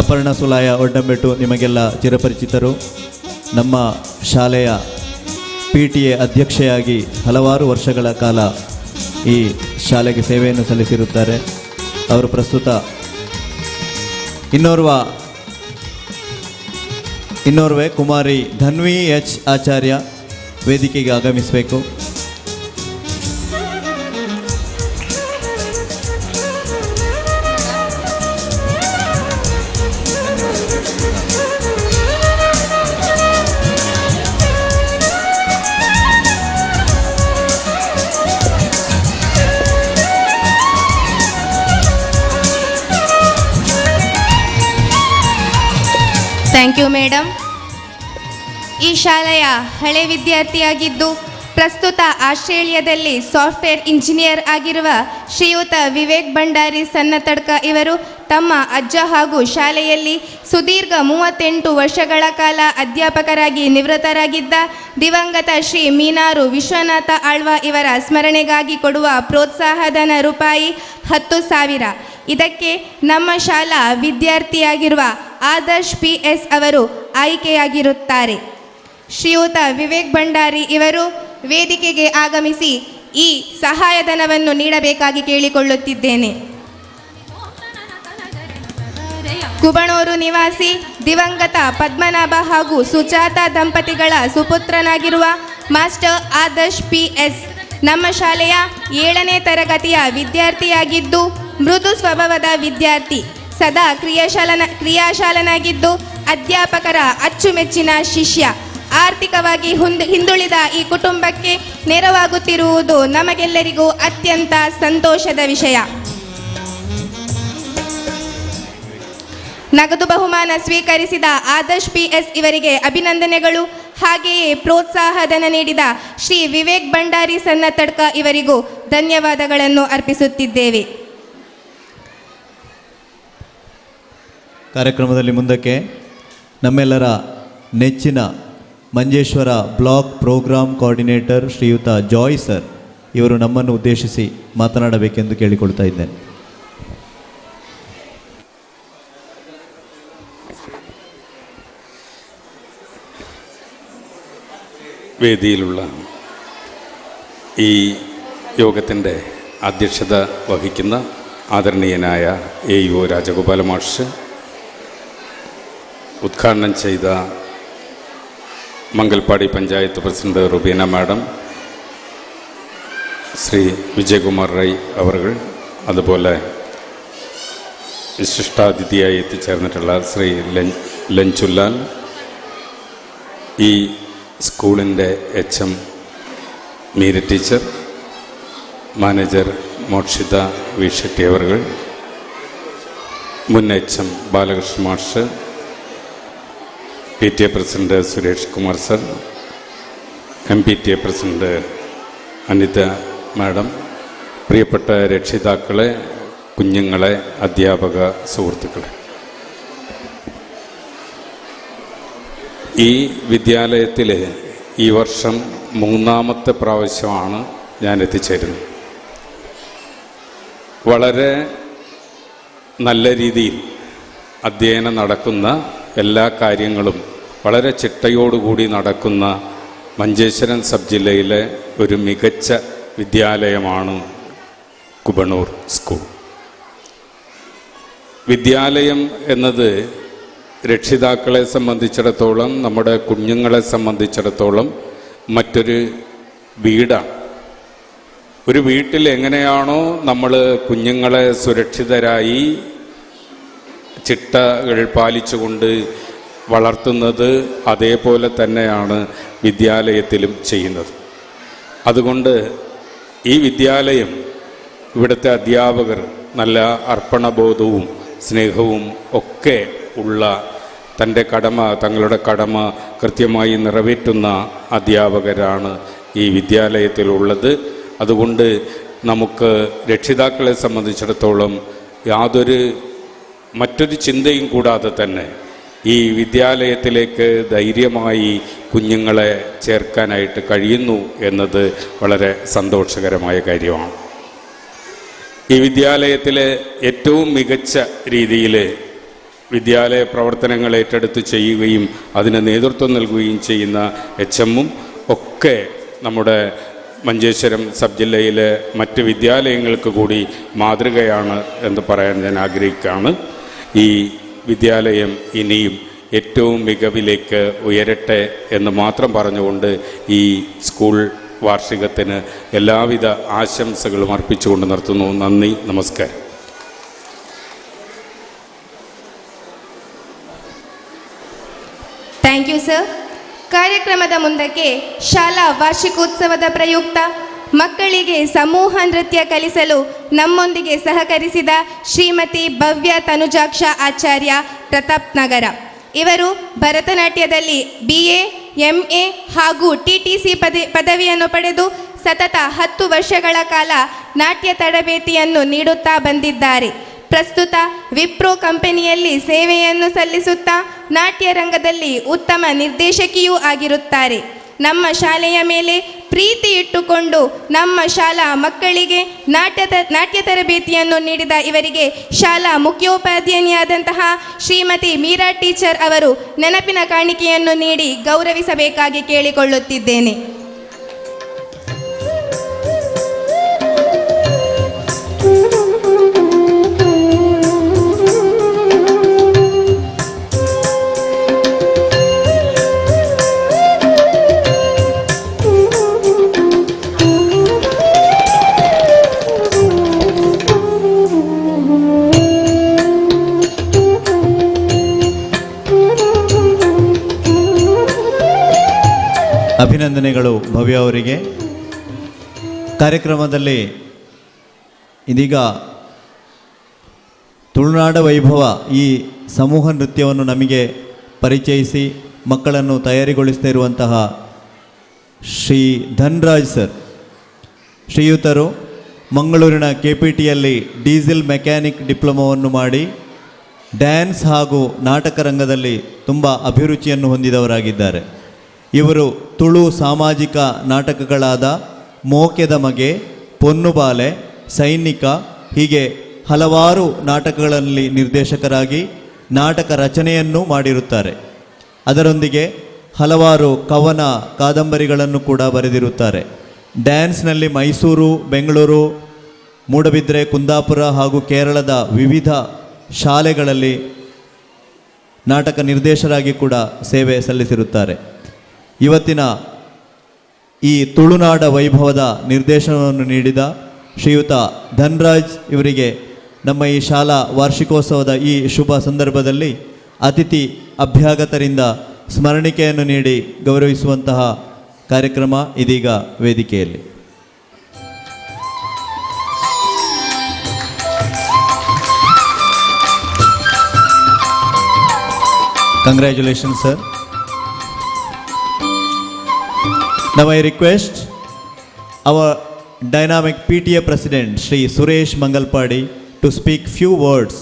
ಅಪರ್ಣಾ ಸುಲಾಯ ಒಡ್ಡಂಬೆಟ್ಟು ನಿಮಗೆಲ್ಲ ಚಿರಪರಿಚಿತರು. ನಮ್ಮ ಶಾಲೆಯ PTA ಅಧ್ಯಕ್ಷೆಯಾಗಿ ಹಲವಾರು ವರ್ಷಗಳ ಕಾಲ ಈ ಶಾಲೆಗೆ ಸೇವೆಯನ್ನು ಸಲ್ಲಿಸಿರುತ್ತಾರೆ. ಅವರು ಪ್ರಸ್ತುತ ಇನ್ನೋರ್ವೆ ಕುಮಾರಿ ಧನ್ವಿ H ಆಚಾರ್ಯ ವೇದಿಕೆಗೆ ಆಗಮಿಸಬೇಕು. Thank you madam. ಈ ಶಾಲೆಯ ಹಳೆ ವಿದ್ಯಾರ್ಥಿಯಾಗಿದ್ದು ಪ್ರಸ್ತುತ ಆಸ್ಟ್ರೇಲಿಯಾದಲ್ಲಿ ಸಾಫ್ಟ್ವೇರ್ ಇಂಜಿನಿಯರ್ ಆಗಿರುವ ಶ್ರೀಯುತ ವಿವೇಕ್ ಭಂಡಾರಿ ಸನ್ನತಡ್ಕ ಇವರು ತಮ್ಮ ಅಜ್ಜ ಹಾಗೂ ಶಾಲೆಯಲ್ಲಿ ಸುದೀರ್ಘ 38 ವರ್ಷಗಳ ಕಾಲ ಅಧ್ಯಾಪಕರಾಗಿ ನಿವೃತ್ತರಾಗಿದ್ದ ದಿವಂಗತ ಶ್ರೀ ಮೀನಾರು ವಿಶ್ವನಾಥ ಆಳ್ವ ಇವರ ಸ್ಮರಣೆಗಾಗಿ ಕೊಡುವ ಪ್ರೋತ್ಸಾಹಧನ ರೂಪಾಯಿ 10,000. ಇದಕ್ಕೆ ನಮ್ಮ ಶಾಲಾ ವಿದ್ಯಾರ್ಥಿಯಾಗಿರುವ ಆದರ್ಶ್ PS ಅವರು ಆಯ್ಕೆಯಾಗಿರುತ್ತಾರೆ. ಶ್ರೀಯುತ ವಿವೇಕ್ ಭಂಡಾರಿ ಇವರು ವೇದಿಕೆಗೆ ಆಗಮಿಸಿ ಈ ಸಹಾಯಧನವನ್ನು ನೀಡಬೇಕಾಗಿ ಕೇಳಿಕೊಳ್ಳುತ್ತಿದ್ದೇನೆ. ಕುಬಣೂರು ನಿವಾಸಿ ದಿವಂಗತ ಪದ್ಮನಾಭ ಹಾಗೂ ಸುಜಾತ ದಂಪತಿಗಳ ಸುಪುತ್ರನಾಗಿರುವ ಮಾಸ್ಟರ್ ಆದರ್ಶ್ PS ನಮ್ಮ ಶಾಲೆಯ 7ನೇ ತರಗತಿಯ ವಿದ್ಯಾರ್ಥಿಯಾಗಿದ್ದು ಮೃದು ಸ್ವಭಾವದ ವಿದ್ಯಾರ್ಥಿ, ಸದಾ ಕ್ರಿಯಾಶಾಲನಾಗಿದ್ದು ಅಧ್ಯಾಪಕರ ಅಚ್ಚುಮೆಚ್ಚಿನ ಶಿಷ್ಯ. ಆರ್ಥಿಕವಾಗಿ ಹಿಂದುಳಿದ ಈ ಕುಟುಂಬಕ್ಕೆ ನೆರವಾಗುತ್ತಿರುವುದು ನಮಗೆಲ್ಲರಿಗೂ ಅತ್ಯಂತ ಸಂತೋಷದ ವಿಷಯ. ನಗದು ಬಹುಮಾನ ಸ್ವೀಕರಿಸಿದ ಆದರ್ಶ್ PS ಇವರಿಗೆ ಅಭಿನಂದನೆಗಳು. ಹಾಗೆಯೇ ಪ್ರೋತ್ಸಾಹಧನ ನೀಡಿದ ಶ್ರೀ ವಿವೇಕ್ ಭಂಡಾರಿ ಸನ್ನತಡ್ಕ ಇವರಿಗೂ ಧನ್ಯವಾದಗಳನ್ನು ಅರ್ಪಿಸುತ್ತಿದ್ದೇವೆ. ಕಾರ್ಯಕ್ರಮದಲ್ಲಿ ಮುಂದಕ್ಕೆ ನಮ್ಮೆಲ್ಲರ ನೆಚ್ಚಿನ ಮಂಜೇಶ್ವರ ಬ್ಲಾಕ್ ಪ್ರೋಗ್ರಾಮ್ ಕೋಆರ್ಡಿನೇಟರ್ ಶ್ರೀಯುತ ಜಾಯ್ ಸರ್ ಇವರು ನಮ್ಮನ್ನು ಉದ್ದೇಶಿಸಿ ಮಾತನಾಡಬೇಕೆಂದು ಕೇಳಿಕೊಳ್ತಾ ಇದ್ದೇನೆ. വേദിയിലുള്ള ഈ യോഗത്തിൻ്റെ അധ്യക്ഷത വഹിക്കുന്ന ആദരണീയനായ AO രാജഗോപാല മാഷ്, ഉദ്ഘാടനം ചെയ്ത മംഗൽപാടി പഞ്ചായത്ത് പ്രസിഡന്റ് റുബീന മാഡം, ശ്രീ വിജയകുമാർ റൈ അവർ, അതുപോലെ വിശിഷ്ടാതിഥിയായി എത്തിച്ചേർന്നിട്ടുള്ള ശ്രീ ലഞ്ചുലാൽ, ഈ സ്കൂളിൻ്റെ HM Meera teacher, manager Mokshitha V Shetty അവർ, മുൻ HM ബാലകൃഷ്ണ മാഷ്, PTA president Suresh Kumar sir, MPTA president Anitha madam, പ്രിയപ്പെട്ട രക്ഷിതാക്കളെ, കുഞ്ഞുങ്ങളെ, അധ്യാപക സുഹൃത്തുക്കളെ, ഈ വിദ്യാലയത്തിൽ ഈ വർഷം 3ാമത്തെ പ്രാവശ്യമാണ് ഞാൻ എത്തിച്ചേരുന്നത്. വളരെ നല്ല രീതിയിൽ അധ്യയനം നടക്കുന്ന, എല്ലാ കാര്യങ്ങളും വളരെ ചിട്ടയോടുകൂടി നടക്കുന്ന മഞ്ചേശ്വരം സബ് ജില്ലയിലെ ഒരു മികച്ച വിദ്യാലയമാണ് കുബണൂർ സ്കൂൾ. വിദ്യാലയം എന്നത് രക്ഷിതാക്കളെ സംബന്ധിച്ചിടത്തോളം, നമ്മുടെ കുഞ്ഞുങ്ങളെ സംബന്ധിച്ചിടത്തോളം മറ്റൊരു വീടാണ്. ഒരു വീട്ടിൽ എങ്ങനെയാണോ നമ്മൾ കുഞ്ഞുങ്ങളെ സുരക്ഷിതരായി ചിട്ടകൾ പാലിച്ചുകൊണ്ട് വളർത്തുന്നത്, അതേപോലെ തന്നെയാണ് വിദ്യാലയത്തിലും ചെയ്യുന്നത്. അതുകൊണ്ട് ഈ വിദ്യാലയം, ഇവിടുത്തെ അധ്യാപകർ നല്ല അർപ്പണബോധവും സ്നേഹവും ഒക്കെ ഉള്ള, തങ്ങളുടെ കടമ കൃത്യമായി നിറവേറ്റുന്ന അധ്യാപകരാണ് ഈ വിദ്യാലയത്തിലുള്ളത്. അതുകൊണ്ട് നമുക്ക് രക്ഷിതാക്കളെ സംബന്ധിച്ചിടത്തോളം മറ്റൊരു ചിന്തയും കൂടാതെ തന്നെ ഈ വിദ്യാലയത്തിലേക്ക് ധൈര്യമായി കുഞ്ഞുങ്ങളെ ചേർക്കാനായിട്ട് കഴിയുന്നു എന്നത് വളരെ സന്തോഷകരമായ കാര്യമാണ്. ഈ വിദ്യാലയത്തിലെ ഏറ്റവും മികച്ച രീതിയിൽ വിദ്യാലയ പ്രവർത്തനങ്ങൾ ഏറ്റെടുത്ത് ചെയ്യുകയും അതിന് നേതൃത്വം നൽകുകയും ചെയ്യുന്ന HM ഒക്കെ നമ്മുടെ മഞ്ചേശ്വരം സബ് ജില്ലയിലെ മറ്റ് വിദ്യാലയങ്ങൾക്ക് കൂടി മാതൃകയാണ് എന്ന് പറയാൻ ഞാൻ ആഗ്രഹിക്കുകയാണ്. ഈ വിദ്യാലയം ഇനിയും ഏറ്റവും മികവിലേക്ക് ഉയരട്ടെ എന്ന് മാത്രം പറഞ്ഞുകൊണ്ട് ഈ സ്കൂൾ വാർഷികത്തിന് എല്ലാവിധ ആശംസകളും അർപ്പിച്ചുകൊണ്ട് നിർത്തുന്നു. നന്ദി, നമസ്കാരം. Thank you sir. ಕಾರ್ಯಕ್ರಮದ ಮುಂದಕ್ಕೆ ಶಾಲಾ ವಾರ್ಷಿಕೋತ್ಸವದ ಪ್ರಯುಕ್ತ ಮಕ್ಕಳಿಗೆ ಸಮೂಹ ನೃತ್ಯ ಕಲಿಸಲು ನಮ್ಮೊಂದಿಗೆ ಸಹಕರಿಸಿದ ಶ್ರೀಮತಿ ಭವ್ಯ ತನುಜಾಕ್ಷ ಆಚಾರ್ಯ ಪ್ರತಾಪ್ ನಗರ ಇವರು ಭರತನಾಟ್ಯದಲ್ಲಿ BA MA ಹಾಗೂ TTC ಪದವಿಯನ್ನು ಪಡೆದು ಸತತ 10 ವರ್ಷಗಳ ಕಾಲ ನಾಟ್ಯ ತರಬೇತಿಯನ್ನು ನೀಡುತ್ತಾ ಬಂದಿದ್ದಾರೆ. ಪ್ರಸ್ತುತ ವಿಪ್ರೋ ಕಂಪನಿಯಲ್ಲಿ ಸೇವೆಯನ್ನು ಸಲ್ಲಿಸುತ್ತಾ ನಾಟ್ಯ ರಂಗದಲ್ಲಿ ಉತ್ತಮ ನಿರ್ದೇಶಕಿಯೂ ಆಗಿರುತ್ತಾರೆ. ನಮ್ಮ ಶಾಲೆಯ ಮೇಲೆ ಪ್ರೀತಿ ಇಟ್ಟುಕೊಂಡು ನಮ್ಮ ಶಾಲಾ ಮಕ್ಕಳಿಗೆ ನಾಟ್ಯ ತರಬೇತಿಯನ್ನು ನೀಡಿದ ಇವರಿಗೆ ಶಾಲಾ ಮುಖ್ಯೋಪಾಧ್ಯಾಯಿನಿಯಾದಂತಹ ಶ್ರೀಮತಿ ಮೀರಾ ಟೀಚರ್ ಅವರು ನೆನಪಿನ ಕಾಣಿಕೆಯನ್ನು ನೀಡಿ ಗೌರವಿಸಬೇಕಾಗಿ ಕೇಳಿಕೊಳ್ಳುತ್ತಿದ್ದೇನೆ. ಅಭಿನಂದನೆಗಳು ಭವ್ಯ ಅವರಿಗೆ. ಕಾರ್ಯಕ್ರಮದಲ್ಲಿ ಇದೀಗ ತುಳುನಾಡ ವೈಭವ ಈ ಸಮೂಹ ನೃತ್ಯವನ್ನು ನಮಗೆ ಪರಿಚಯಿಸಿ ಮಕ್ಕಳನ್ನು ತಯಾರಿಗೊಳಿಸ್ತಾ ಇರುವಂತಹ ಶ್ರೀ ಧನ್ರಾಜ್ ಸರ್, ಶ್ರೀಯುತರು ಮಂಗಳೂರಿನ KPTಯಲ್ಲಿ ಡೀಸೆಲ್ ಮೆಕ್ಯಾನಿಕ್ ಡಿಪ್ಲೊಮೊವನ್ನು ಮಾಡಿ ಡ್ಯಾನ್ಸ್ ಹಾಗೂ ನಾಟಕ ರಂಗದಲ್ಲಿ ತುಂಬ ಅಭಿರುಚಿಯನ್ನು ಹೊಂದಿದವರಾಗಿದ್ದಾರೆ. ಇವರು ತುಳು ಸಾಮಾಜಿಕ ನಾಟಕಗಳಾದ ಮೋಕೆದ ಮಗೆ, ಪೊನ್ನುಬಾಲೆ, ಸೈನಿಕ ಹೀಗೆ ಹಲವಾರು ನಾಟಕಗಳಲ್ಲಿ ನಿರ್ದೇಶಕರಾಗಿ ನಾಟಕ ರಚನೆಯನ್ನು ಮಾಡಿರುತ್ತಾರೆ. ಅದರೊಂದಿಗೆ ಹಲವಾರು ಕವನ ಕಾದಂಬರಿಗಳನ್ನು ಕೂಡ ಬರೆದಿರುತ್ತಾರೆ. ಡ್ಯಾನ್ಸ್ನಲ್ಲಿ ಮೈಸೂರು, ಬೆಂಗಳೂರು, ಮೂಡಬಿದ್ರೆ, ಕುಂದಾಪುರ ಹಾಗೂ ಕೇರಳದ ವಿವಿಧ ಶಾಲೆಗಳಲ್ಲಿ ನಾಟಕ ನಿರ್ದೇಶಕರಾಗಿ ಕೂಡ ಸೇವೆ ಸಲ್ಲಿಸಿರುತ್ತಾರೆ. ಇವತ್ತಿನ ಈ ತುಳುನಾಡ ವೈಭವದ ನಿರ್ದೇಶನವನ್ನು ನೀಡಿದ ಶ್ರೀಯುತ ಧನ್ರಾಜ್ ಇವರಿಗೆ ನಮ್ಮ ಈ ಶಾಲಾ ವಾರ್ಷಿಕೋತ್ಸವದ ಈ ಶುಭ ಸಂದರ್ಭದಲ್ಲಿ ಅತಿಥಿ ಅಭ್ಯಾಗತರಿಂದ ಸ್ಮರಣಿಕೆಯನ್ನು ನೀಡಿ ಗೌರವಿಸುವಂತಹ ಕಾರ್ಯಕ್ರಮ ಇದೀಗ ವೇದಿಕೆಯಲ್ಲಿ. Congratulations, sir. Now I request our dynamic PTA President Shri Suresh Mangalpadi to speak few words.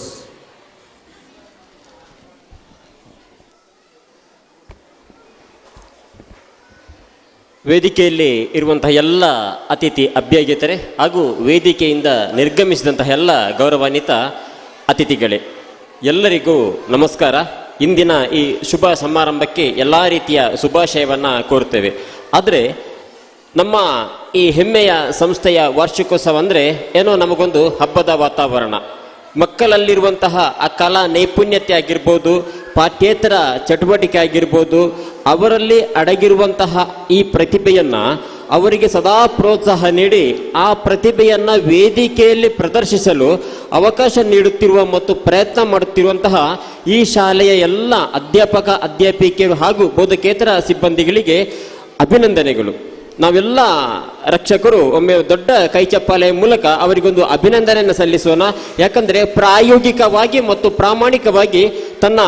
ವೇದಿಕೆಯಲ್ಲಿ ಇರುವಂತಹ ಎಲ್ಲ ಅತಿಥಿ ಅಭ್ಯರ್ಥಿತರೆ ಹಾಗೂ ವೇದಿಕೆಯಿಂದ ನಿರ್ಗಮಿಸಿದಂತಹ ಎಲ್ಲ ಗೌರವಾನ್ವಿತ ಅತಿಥಿಗಳೇ, ಎಲ್ಲರಿಗೂ ನಮಸ್ಕಾರ. ಇಂದಿನ ಈ ಶುಭ ಸಮಾರಂಭಕ್ಕೆ ಎಲ್ಲ ರೀತಿಯ ಶುಭಾಶಯವನ್ನು ಕೋರುತ್ತೇವೆ. ಆದರೆ ನಮ್ಮ ಈ ಹೆಮ್ಮೆಯ ಸಂಸ್ಥೆಯ ವಾರ್ಷಿಕೋತ್ಸವ ಅಂದರೆ ಏನೋ ನಮಗೊಂದು ಹಬ್ಬದ ವಾತಾವರಣ. ಮಕ್ಕಳಲ್ಲಿರುವಂತಹ ಆ ಕಲಾ ನೈಪುಣ್ಯತೆ ಆಗಿರ್ಬೋದು, ಪಾಠ್ಯೇತರ ಚಟುವಟಿಕೆ ಆಗಿರ್ಬೋದು, ಅವರಲ್ಲಿ ಅಡಗಿರುವಂತಹ ಈ ಪ್ರತಿಭೆಯನ್ನು ಅವರಿಗೆ ಸದಾ ಪ್ರೋತ್ಸಾಹ ನೀಡಿ ಆ ಪ್ರತಿಭೆಯನ್ನು ವೇದಿಕೆಯಲ್ಲಿ ಪ್ರದರ್ಶಿಸಲು ಅವಕಾಶ ನೀಡುತ್ತಿರುವ ಮತ್ತು ಪ್ರಯತ್ನ ಮಾಡುತ್ತಿರುವಂತಹ ಈ ಶಾಲೆಯ ಎಲ್ಲ ಅಧ್ಯಾಪಕ ಅಧ್ಯಾಪಿಕೆಯರು ಹಾಗೂ ಬೋಧಕೇತರ ಸಿಬ್ಬಂದಿಗಳಿಗೆ ಅಭಿನಂದನೆಗಳು. ನಾವೆಲ್ಲ ರಕ್ಷಕರು ಒಮ್ಮೆ ದೊಡ್ಡ ಕೈಚಪ್ಪಾಲೆಯ ಮೂಲಕ ಅವರಿಗೊಂದು ಅಭಿನಂದನೆಯನ್ನು ಸಲ್ಲಿಸೋಣ. ಯಾಕಂದರೆ ಪ್ರಾಯೋಗಿಕವಾಗಿ ಮತ್ತು ಪ್ರಾಮಾಣಿಕವಾಗಿ ತನ್ನ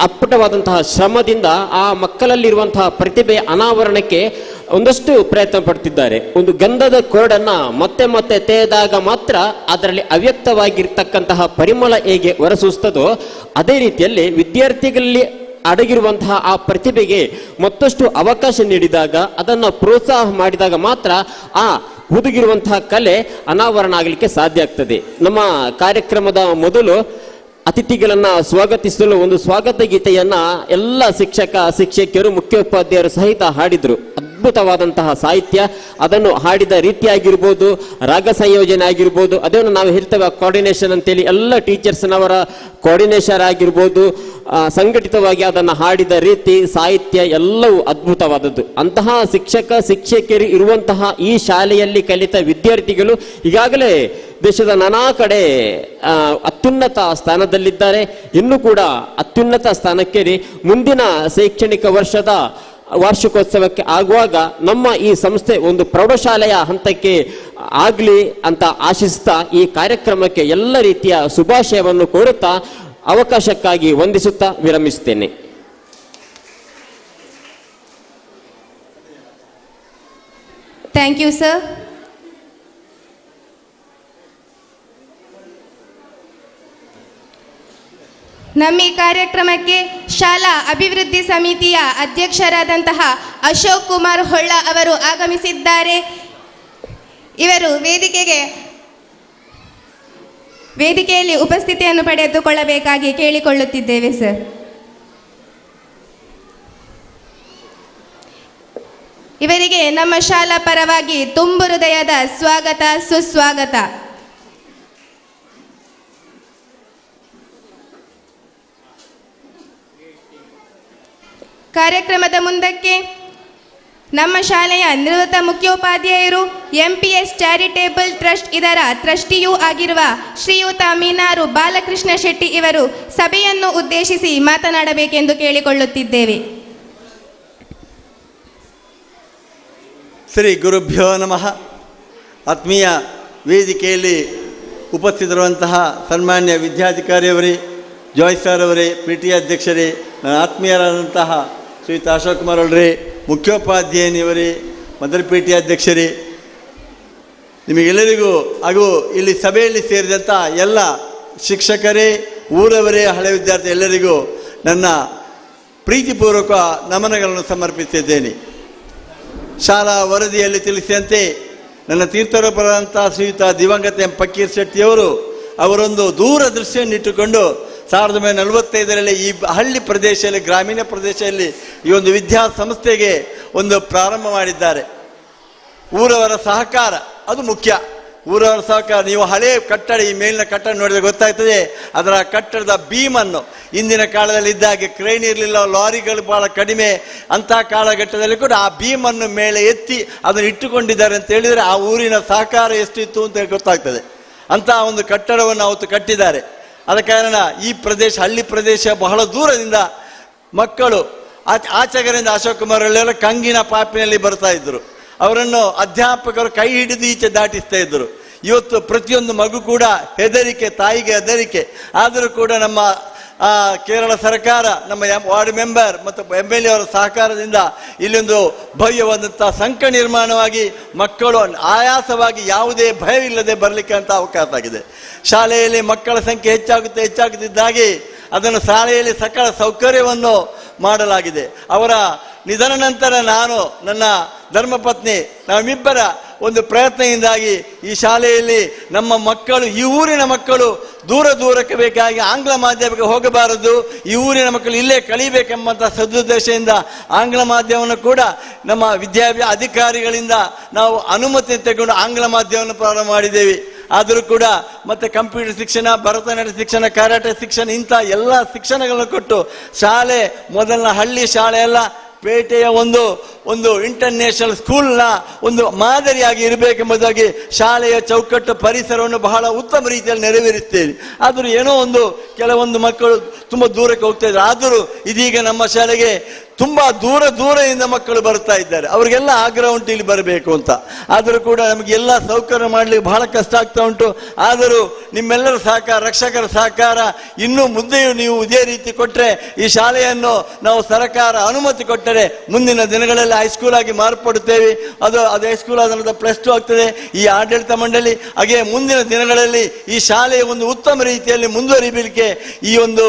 ಅಪ್ಪಟವಾದಂತಹ ಶ್ರಮದಿಂದ ಆ ಮಕ್ಕಳಲ್ಲಿರುವಂತಹ ಪ್ರತಿಭೆಯ ಅನಾವರಣಕ್ಕೆ ಒಂದಷ್ಟು ಪ್ರಯತ್ನ ಪಡ್ತಿದ್ದಾರೆ. ಒಂದು ಗಂಧದ ಕೊರಡನ್ನು ಮತ್ತೆ ಮತ್ತೆ ತೆಗೆದಾಗ ಮಾತ್ರ ಅದರಲ್ಲಿ ಅವ್ಯಕ್ತವಾಗಿರ್ತಕ್ಕಂತಹ ಪರಿಮಳ ಹೇಗೆ ಹೊರಸೂಸ್ತದೋ ಅದೇ ರೀತಿಯಲ್ಲಿ ವಿದ್ಯಾರ್ಥಿಗಳಲ್ಲಿ ಅಡಗಿರುವಂತಹ ಆ ಪ್ರತಿಭೆಗೆ ಮತ್ತಷ್ಟು ಅವಕಾಶ ನೀಡಿದಾಗ, ಅದನ್ನು ಪ್ರೋತ್ಸಾಹ ಮಾಡಿದಾಗ ಮಾತ್ರ ಆ ಹುದುಗಿರುವಂತಹ ಕಲೆ ಅನಾವರಣ ಆಗಲಿಕ್ಕೆ ಸಾಧ್ಯ ಆಗ್ತದೆ. ನಮ್ಮ ಕಾರ್ಯಕ್ರಮದ ಮೊದಲು ಅತಿಥಿಗಳನ್ನು ಸ್ವಾಗತಿಸಲು ಒಂದು ಸ್ವಾಗತ ಗೀತೆಯನ್ನ ಎಲ್ಲ ಶಿಕ್ಷಕ ಶಿಕ್ಷಕಿಯರು ಮುಖ್ಯೋಪಾಧ್ಯಾಯರು ಸಹಿತ ಹಾಡಿದ್ರು. ಅದ್ಭುತವಾದಂತಹ ಸಾಹಿತ್ಯ, ಅದನ್ನು ಹಾಡಿದ ರೀತಿ ಆಗಿರ್ಬೋದು, ರಾಗ ಸಂಯೋಜನೆ ಆಗಿರ್ಬೋದು, ಅದನ್ನು ನಾವು ಹೇಳ್ತೇವೆ ಕೋಆರ್ಡಿನೇಷನ್ ಅಂತೇಳಿ, ಎಲ್ಲ ಟೀಚರ್ಸ್ನವರ ಕೋಆರ್ಡಿನೇಷನ್ ಆಗಿರ್ಬೋದು, ಸಂಘಟಿತವಾಗಿ ಅದನ್ನು ಹಾಡಿದ ರೀತಿ, ಸಾಹಿತ್ಯ ಎಲ್ಲವೂ ಅದ್ಭುತವಾದದ್ದು. ಅಂತಹ ಶಿಕ್ಷಕ ಶಿಕ್ಷಕಿಯರು ಇರುವಂತಹ ಈ ಶಾಲೆಯಲ್ಲಿ ಕಲಿತ ವಿದ್ಯಾರ್ಥಿಗಳು ಈಗಾಗಲೇ ದೇಶದ ನಾನಾ ಕಡೆ ಅತ್ಯುನ್ನತ ಸ್ಥಾನದಲ್ಲಿದ್ದಾರೆ. ಇನ್ನೂ ಕೂಡ ಅತ್ಯುನ್ನತ ಸ್ಥಾನಕ್ಕೇರಿ ಮುಂದಿನ ಶೈಕ್ಷಣಿಕ ವರ್ಷದ ವಾರ್ಷಿಕೋತ್ಸವಕ್ಕೆ ಆಗುವಾಗ ನಮ್ಮ ಈ ಸಂಸ್ಥೆ ಒಂದು ಪ್ರೌಢಶಾಲೆಯ ಹಂತಕ್ಕೆ ಆಗಲಿ ಅಂತ ಆಶಿಸ್ತಾ ಈ ಕಾರ್ಯಕ್ರಮಕ್ಕೆ ಎಲ್ಲ ರೀತಿಯ ಶುಭಾಶಯವನ್ನು ಕೋರುತ್ತಾ ಅವಕಾಶಕ್ಕಾಗಿ ವಂದಿಸುತ್ತಾ ವಿರಮಿಸುತ್ತೇನೆ. Thank you sir. ನಮ್ಮ ಈ ಕಾರ್ಯಕ್ರಮಕ್ಕೆ ಶಾಲಾ ಅಭಿವೃದ್ಧಿ ಸಮಿತಿಯ ಅಧ್ಯಕ್ಷರಾದಂತಹ ಅಶೋಕ್ ಕುಮಾರ್ ಹೊಳ್ಳ ಅವರು ಆಗಮಿಸಿದ್ದಾರೆ. ಇವರು ವೇದಿಕೆಯಲ್ಲಿ ಉಪಸ್ಥಿತಿಯನ್ನು ಪಡೆದುಕೊಳ್ಳಬೇಕಾಗಿ ಕೇಳಿಕೊಳ್ಳುತ್ತಿದ್ದೇವೆ ಸರ್. ಇವರಿಗೆ ನಮ್ಮ ಶಾಲಾ ಪರವಾಗಿ ತುಂಬು ಹೃದಯದ ಸ್ವಾಗತ, ಸುಸ್ವಾಗತ. ಕಾರ್ಯಕ್ರಮದ ಮುಂದಕ್ಕೆ ನಮ್ಮ ಶಾಲೆಯ ನಿವೃತ್ತ ಮುಖ್ಯೋಪಾಧ್ಯಾಯರು MPS ಚಾರಿಟೇಬಲ್ ಟ್ರಸ್ಟ್ ಇದರ ಟ್ರಸ್ಟಿಯೂ ಆಗಿರುವ ಶ್ರೀಯುತ ಮೀನಾರು ಬಾಲಕೃಷ್ಣ ಶೆಟ್ಟಿ ಇವರು ಸಭೆಯನ್ನು ಉದ್ದೇಶಿಸಿ ಮಾತನಾಡಬೇಕೆಂದು ಕೇಳಿಕೊಳ್ಳುತ್ತಿದ್ದೇವೆ. ಶ್ರೀ ಗುರುಭ್ಯೋ ನಮಃ. ಆತ್ಮೀಯ ವೇದಿಕೆಯಲ್ಲಿ ಉಪಸ್ಥಿತರುವಂತಹ ಸನ್ಮಾನ್ಯ ವಿದ್ಯಾಧಿಕಾರಿಯವರೇ, ಜಾಯ್ಸ್ ಸರ್ ಅವರೇ, PTA ಅಧ್ಯಕ್ಷರೇ, ನನ್ನ ಆತ್ಮೀಯರಾದಂತಹ ಶ್ರೀಯುತ ಅಶೋಕ್ ಕುಮಾರ್ ಅವರೇ, ಮುಖ್ಯೋಪಾಧ್ಯಾಯನಿಯವರೇ, ಮೊದಲ PTA ಅಧ್ಯಕ್ಷರೇ, ನಿಮಗೆಲ್ಲರಿಗೂ ಹಾಗೂ ಇಲ್ಲಿ ಸಭೆಯಲ್ಲಿ ಸೇರಿದಂಥ ಎಲ್ಲ ಶಿಕ್ಷಕರೇ, ಊರವರೇ, ಹಳೆ ವಿದ್ಯಾರ್ಥಿ ಎಲ್ಲರಿಗೂ ನನ್ನ ಪ್ರೀತಿಪೂರ್ವಕ ನಮನಗಳನ್ನು ಸಮರ್ಪಿಸಿದ್ದೇನೆ. ಶಾಲಾ ವರದಿಯಲ್ಲಿ ತಿಳಿಸಿದಂತೆ ನನ್ನ ತೀರ್ಥರೂಪರಾದಂಥ ಶ್ರೀಯುತ ದಿವಂಗತ ಎಂ ಫಕೀರ್ ಶೆಟ್ಟಿಯವರು ಅವರೊಂದು ದೂರದೃಷ್ಟಿಯನ್ನಿಟ್ಟುಕೊಂಡು 1945ರಲ್ಲಿ ಈ ಹಳ್ಳಿ ಪ್ರದೇಶದಲ್ಲಿ, ಗ್ರಾಮೀಣ ಪ್ರದೇಶದಲ್ಲಿ ಈ ಒಂದು ವಿದ್ಯಾಸಂಸ್ಥೆಗೆ ಒಂದು ಪ್ರಾರಂಭ ಮಾಡಿದ್ದಾರೆ. ಊರವರ ಸಹಕಾರ ಅದು ಮುಖ್ಯ. ಊರವರ ಸಹಕಾರ. ನೀವು ಹಳೆಯ ಕಟ್ಟಡ, ಈ ಮೇಲಿನ ಕಟ್ಟಡ ನೋಡಿದರೆ ಗೊತ್ತಾಗ್ತದೆ, ಅದರ ಕಟ್ಟಡದ ಬೀಮನ್ನು ಇಂದಿನ ಕಾಲದಲ್ಲಿ ಇದ್ದಾಗೆ ಕ್ರೇನ್ ಇರಲಿಲ್ಲ, ಲಾರಿಗಳು ಭಾಳ ಕಡಿಮೆ, ಅಂಥ ಕಾಲಘಟ್ಟದಲ್ಲಿ ಕೂಡ ಆ ಬೀಮನ್ನು ಮೇಲೆ ಎತ್ತಿ ಅದನ್ನು ಇಟ್ಟುಕೊಂಡಿದ್ದಾರೆ ಅಂತ ಹೇಳಿದರೆ ಆ ಊರಿನ ಸಹಕಾರ ಎಷ್ಟಿತ್ತು ಅಂತ ಗೊತ್ತಾಗ್ತದೆ. ಅಂತಹ ಒಂದು ಕಟ್ಟಡವನ್ನು ಅವತ್ತು ಕಟ್ಟಿದ್ದಾರೆ. ಆದ ಕಾರಣ ಈ ಪ್ರದೇಶ, ಹಳ್ಳಿ ಪ್ರದೇಶ, ಬಹಳ ದೂರದಿಂದ ಮಕ್ಕಳು ಆಚೆಗರಿಂದ ಅಶೋಕ್ ಕುಮಾರ್ ಅವರೆಲ್ಲ ಕಂಗಿನ ಪಾಪಿನಲ್ಲಿ ಬರ್ತಾ ಇದ್ದರು. ಅವರನ್ನು ಅಧ್ಯಾಪಕರು ಕೈ ಹಿಡಿದು ಈಚೆ ದಾಟಿಸ್ತಾ ಇದ್ದರು. ಇವತ್ತು ಪ್ರತಿಯೊಂದು ಮಗು ಕೂಡ ಹೆದರಿಕೆ, ತಾಯಿಗೆ ಹೆದರಿಕೆ. ಆದರೂ ಕೂಡ ನಮ್ಮ ಕೇರಳ ಸರ್ಕಾರ, ನಮ್ಮ ವಾರ್ಡ್ ಮೆಂಬರ್ ಮತ್ತು MLA ಅವರ ಸಹಕಾರದಿಂದ ಇಲ್ಲೊಂದು ಭವ್ಯವಾದಂಥ ಸಂಘ ನಿರ್ಮಾಣವಾಗಿ ಮಕ್ಕಳು ಆಯಾಸವಾಗಿ ಯಾವುದೇ ಭಯವಿಲ್ಲದೆ ಬರಲಿಕ್ಕೆ ಅಂತ ಅವಕಾಶ ಆಗಿದೆ. ಶಾಲೆಯಲ್ಲಿ ಮಕ್ಕಳ ಸಂಖ್ಯೆ ಹೆಚ್ಚಾಗುತ್ತಿದ್ದಾಗೆ ಅದನ್ನು ಶಾಲೆಯಲ್ಲಿ ಸಕಲ ಸೌಕರ್ಯವನ್ನು ಮಾಡಲಾಗಿದೆ. ಅವರ ನಿಧನ ನಂತರ ನಾನು, ನನ್ನ ಧರ್ಮಪತ್ನಿ, ನಮ್ಮಿಬ್ಬರ ಒಂದು ಪ್ರಯತ್ನದಿಂದಾಗಿ ಈ ಶಾಲೆಯಲ್ಲಿ ನಮ್ಮ ಮಕ್ಕಳು, ಈ ಊರಿನ ಮಕ್ಕಳು ದೂರಕ್ಕೆ ಬೇಕಾಗಿ ಆಂಗ್ಲ ಮಾಧ್ಯಮಕ್ಕೆ ಹೋಗಬಾರದು, ಈ ಊರಿನ ಮಕ್ಕಳು ಇಲ್ಲೇ ಕಲಿಬೇಕೆಂಬಂಥ ಸದುದ್ದೇಶದಿಂದ ಆಂಗ್ಲ ಮಾಧ್ಯಮವನ್ನು ಕೂಡ ನಮ್ಮ ವಿದ್ಯಾಭ್ಯಾಸ ಅಧಿಕಾರಿಗಳಿಂದ ನಾವು ಅನುಮತಿ ತೆಗೆದುಕೊಂಡು ಆಂಗ್ಲ ಮಾಧ್ಯಮವನ್ನು ಪ್ರಾರಂಭ ಮಾಡಿದ್ದೇವೆ. ಆದರೂ ಕೂಡ ಮತ್ತೆ ಕಂಪ್ಯೂಟರ್ ಶಿಕ್ಷಣ, ಭರತನಾಟ್ಯ ಶಿಕ್ಷಣ, ಕರಾಟೆ ಶಿಕ್ಷಣ, ಇಂಥ ಎಲ್ಲ ಶಿಕ್ಷಣಗಳನ್ನು ಕೊಟ್ಟು ಶಾಲೆ ಮೊದಲಿನ ಹಳ್ಳಿ ಶಾಲೆ ಎಲ್ಲ ಪೇಟೆಯ ಒಂದು ಇಂಟರ್ನ್ಯಾಷನಲ್ ಸ್ಕೂಲ್ನ ಒಂದು ಮಾದರಿಯಾಗಿ ಇರಬೇಕೆಂಬುದಾಗಿ ಶಾಲೆಯ ಚೌಕಟ್ಟು ಪರಿಸರವನ್ನು ಬಹಳ ಉತ್ತಮ ರೀತಿಯಲ್ಲಿ ನೆರವೇರಿಸ್ತೇವೆ. ಆದರೂ ಏನೋ ಕೆಲವೊಂದು ಮಕ್ಕಳು ತುಂಬ ದೂರಕ್ಕೆ ಹೋಗ್ತಾ ಇದ್ದಾರೆ. ಆದರೂ ಇದೀಗ ನಮ್ಮ ಶಾಲೆಗೆ ತುಂಬ ದೂರದಿಂದ ಮಕ್ಕಳು ಬರ್ತಾ ಇದ್ದಾರೆ. ಅವರಿಗೆಲ್ಲ ಆಗ್ರಹ ಉಂಟು ಇಲ್ಲಿ ಬರಬೇಕು ಅಂತ. ಆದರೂ ಕೂಡ ನಮಗೆಲ್ಲ ಸೌಕರ್ಯ ಮಾಡಲಿಕ್ಕೆ ಬಹಳ ಕಷ್ಟ ಆಗ್ತಾ ಉಂಟು. ಆದರೂ ನಿಮ್ಮೆಲ್ಲರ ಸಹಕಾರ, ರಕ್ಷಕರ ಸಹಕಾರ ಇನ್ನೂ ಮುಂದೆಯೂ ನೀವು ಇದೇ ರೀತಿ ಕೊಟ್ಟರೆ, ಈ ಶಾಲೆಯನ್ನು ನಾವು ಸರ್ಕಾರ ಅನುಮತಿ ಕೊಟ್ಟರೆ ಮುಂದಿನ ದಿನಗಳಲ್ಲಿ ಹೈಸ್ಕೂಲ್ ಆಗಿ ಮಾರ್ಪಡುತ್ತೇವೆ. ಅದು ಹೈಸ್ಕೂಲ್ ಆದ ನಂತರ +2 ಆಗ್ತದೆ. ಈ ಆಡಳಿತ ಮಂಡಳಿ ಹಾಗೆ ಮುಂದಿನ ದಿನಗಳಲ್ಲಿ ಈ ಶಾಲೆಯ ಒಂದು ಉತ್ತಮ ರೀತಿಯಲ್ಲಿ ಮುಂದುವರಿಯಲಿಕ್ಕೆ ಈ ಒಂದು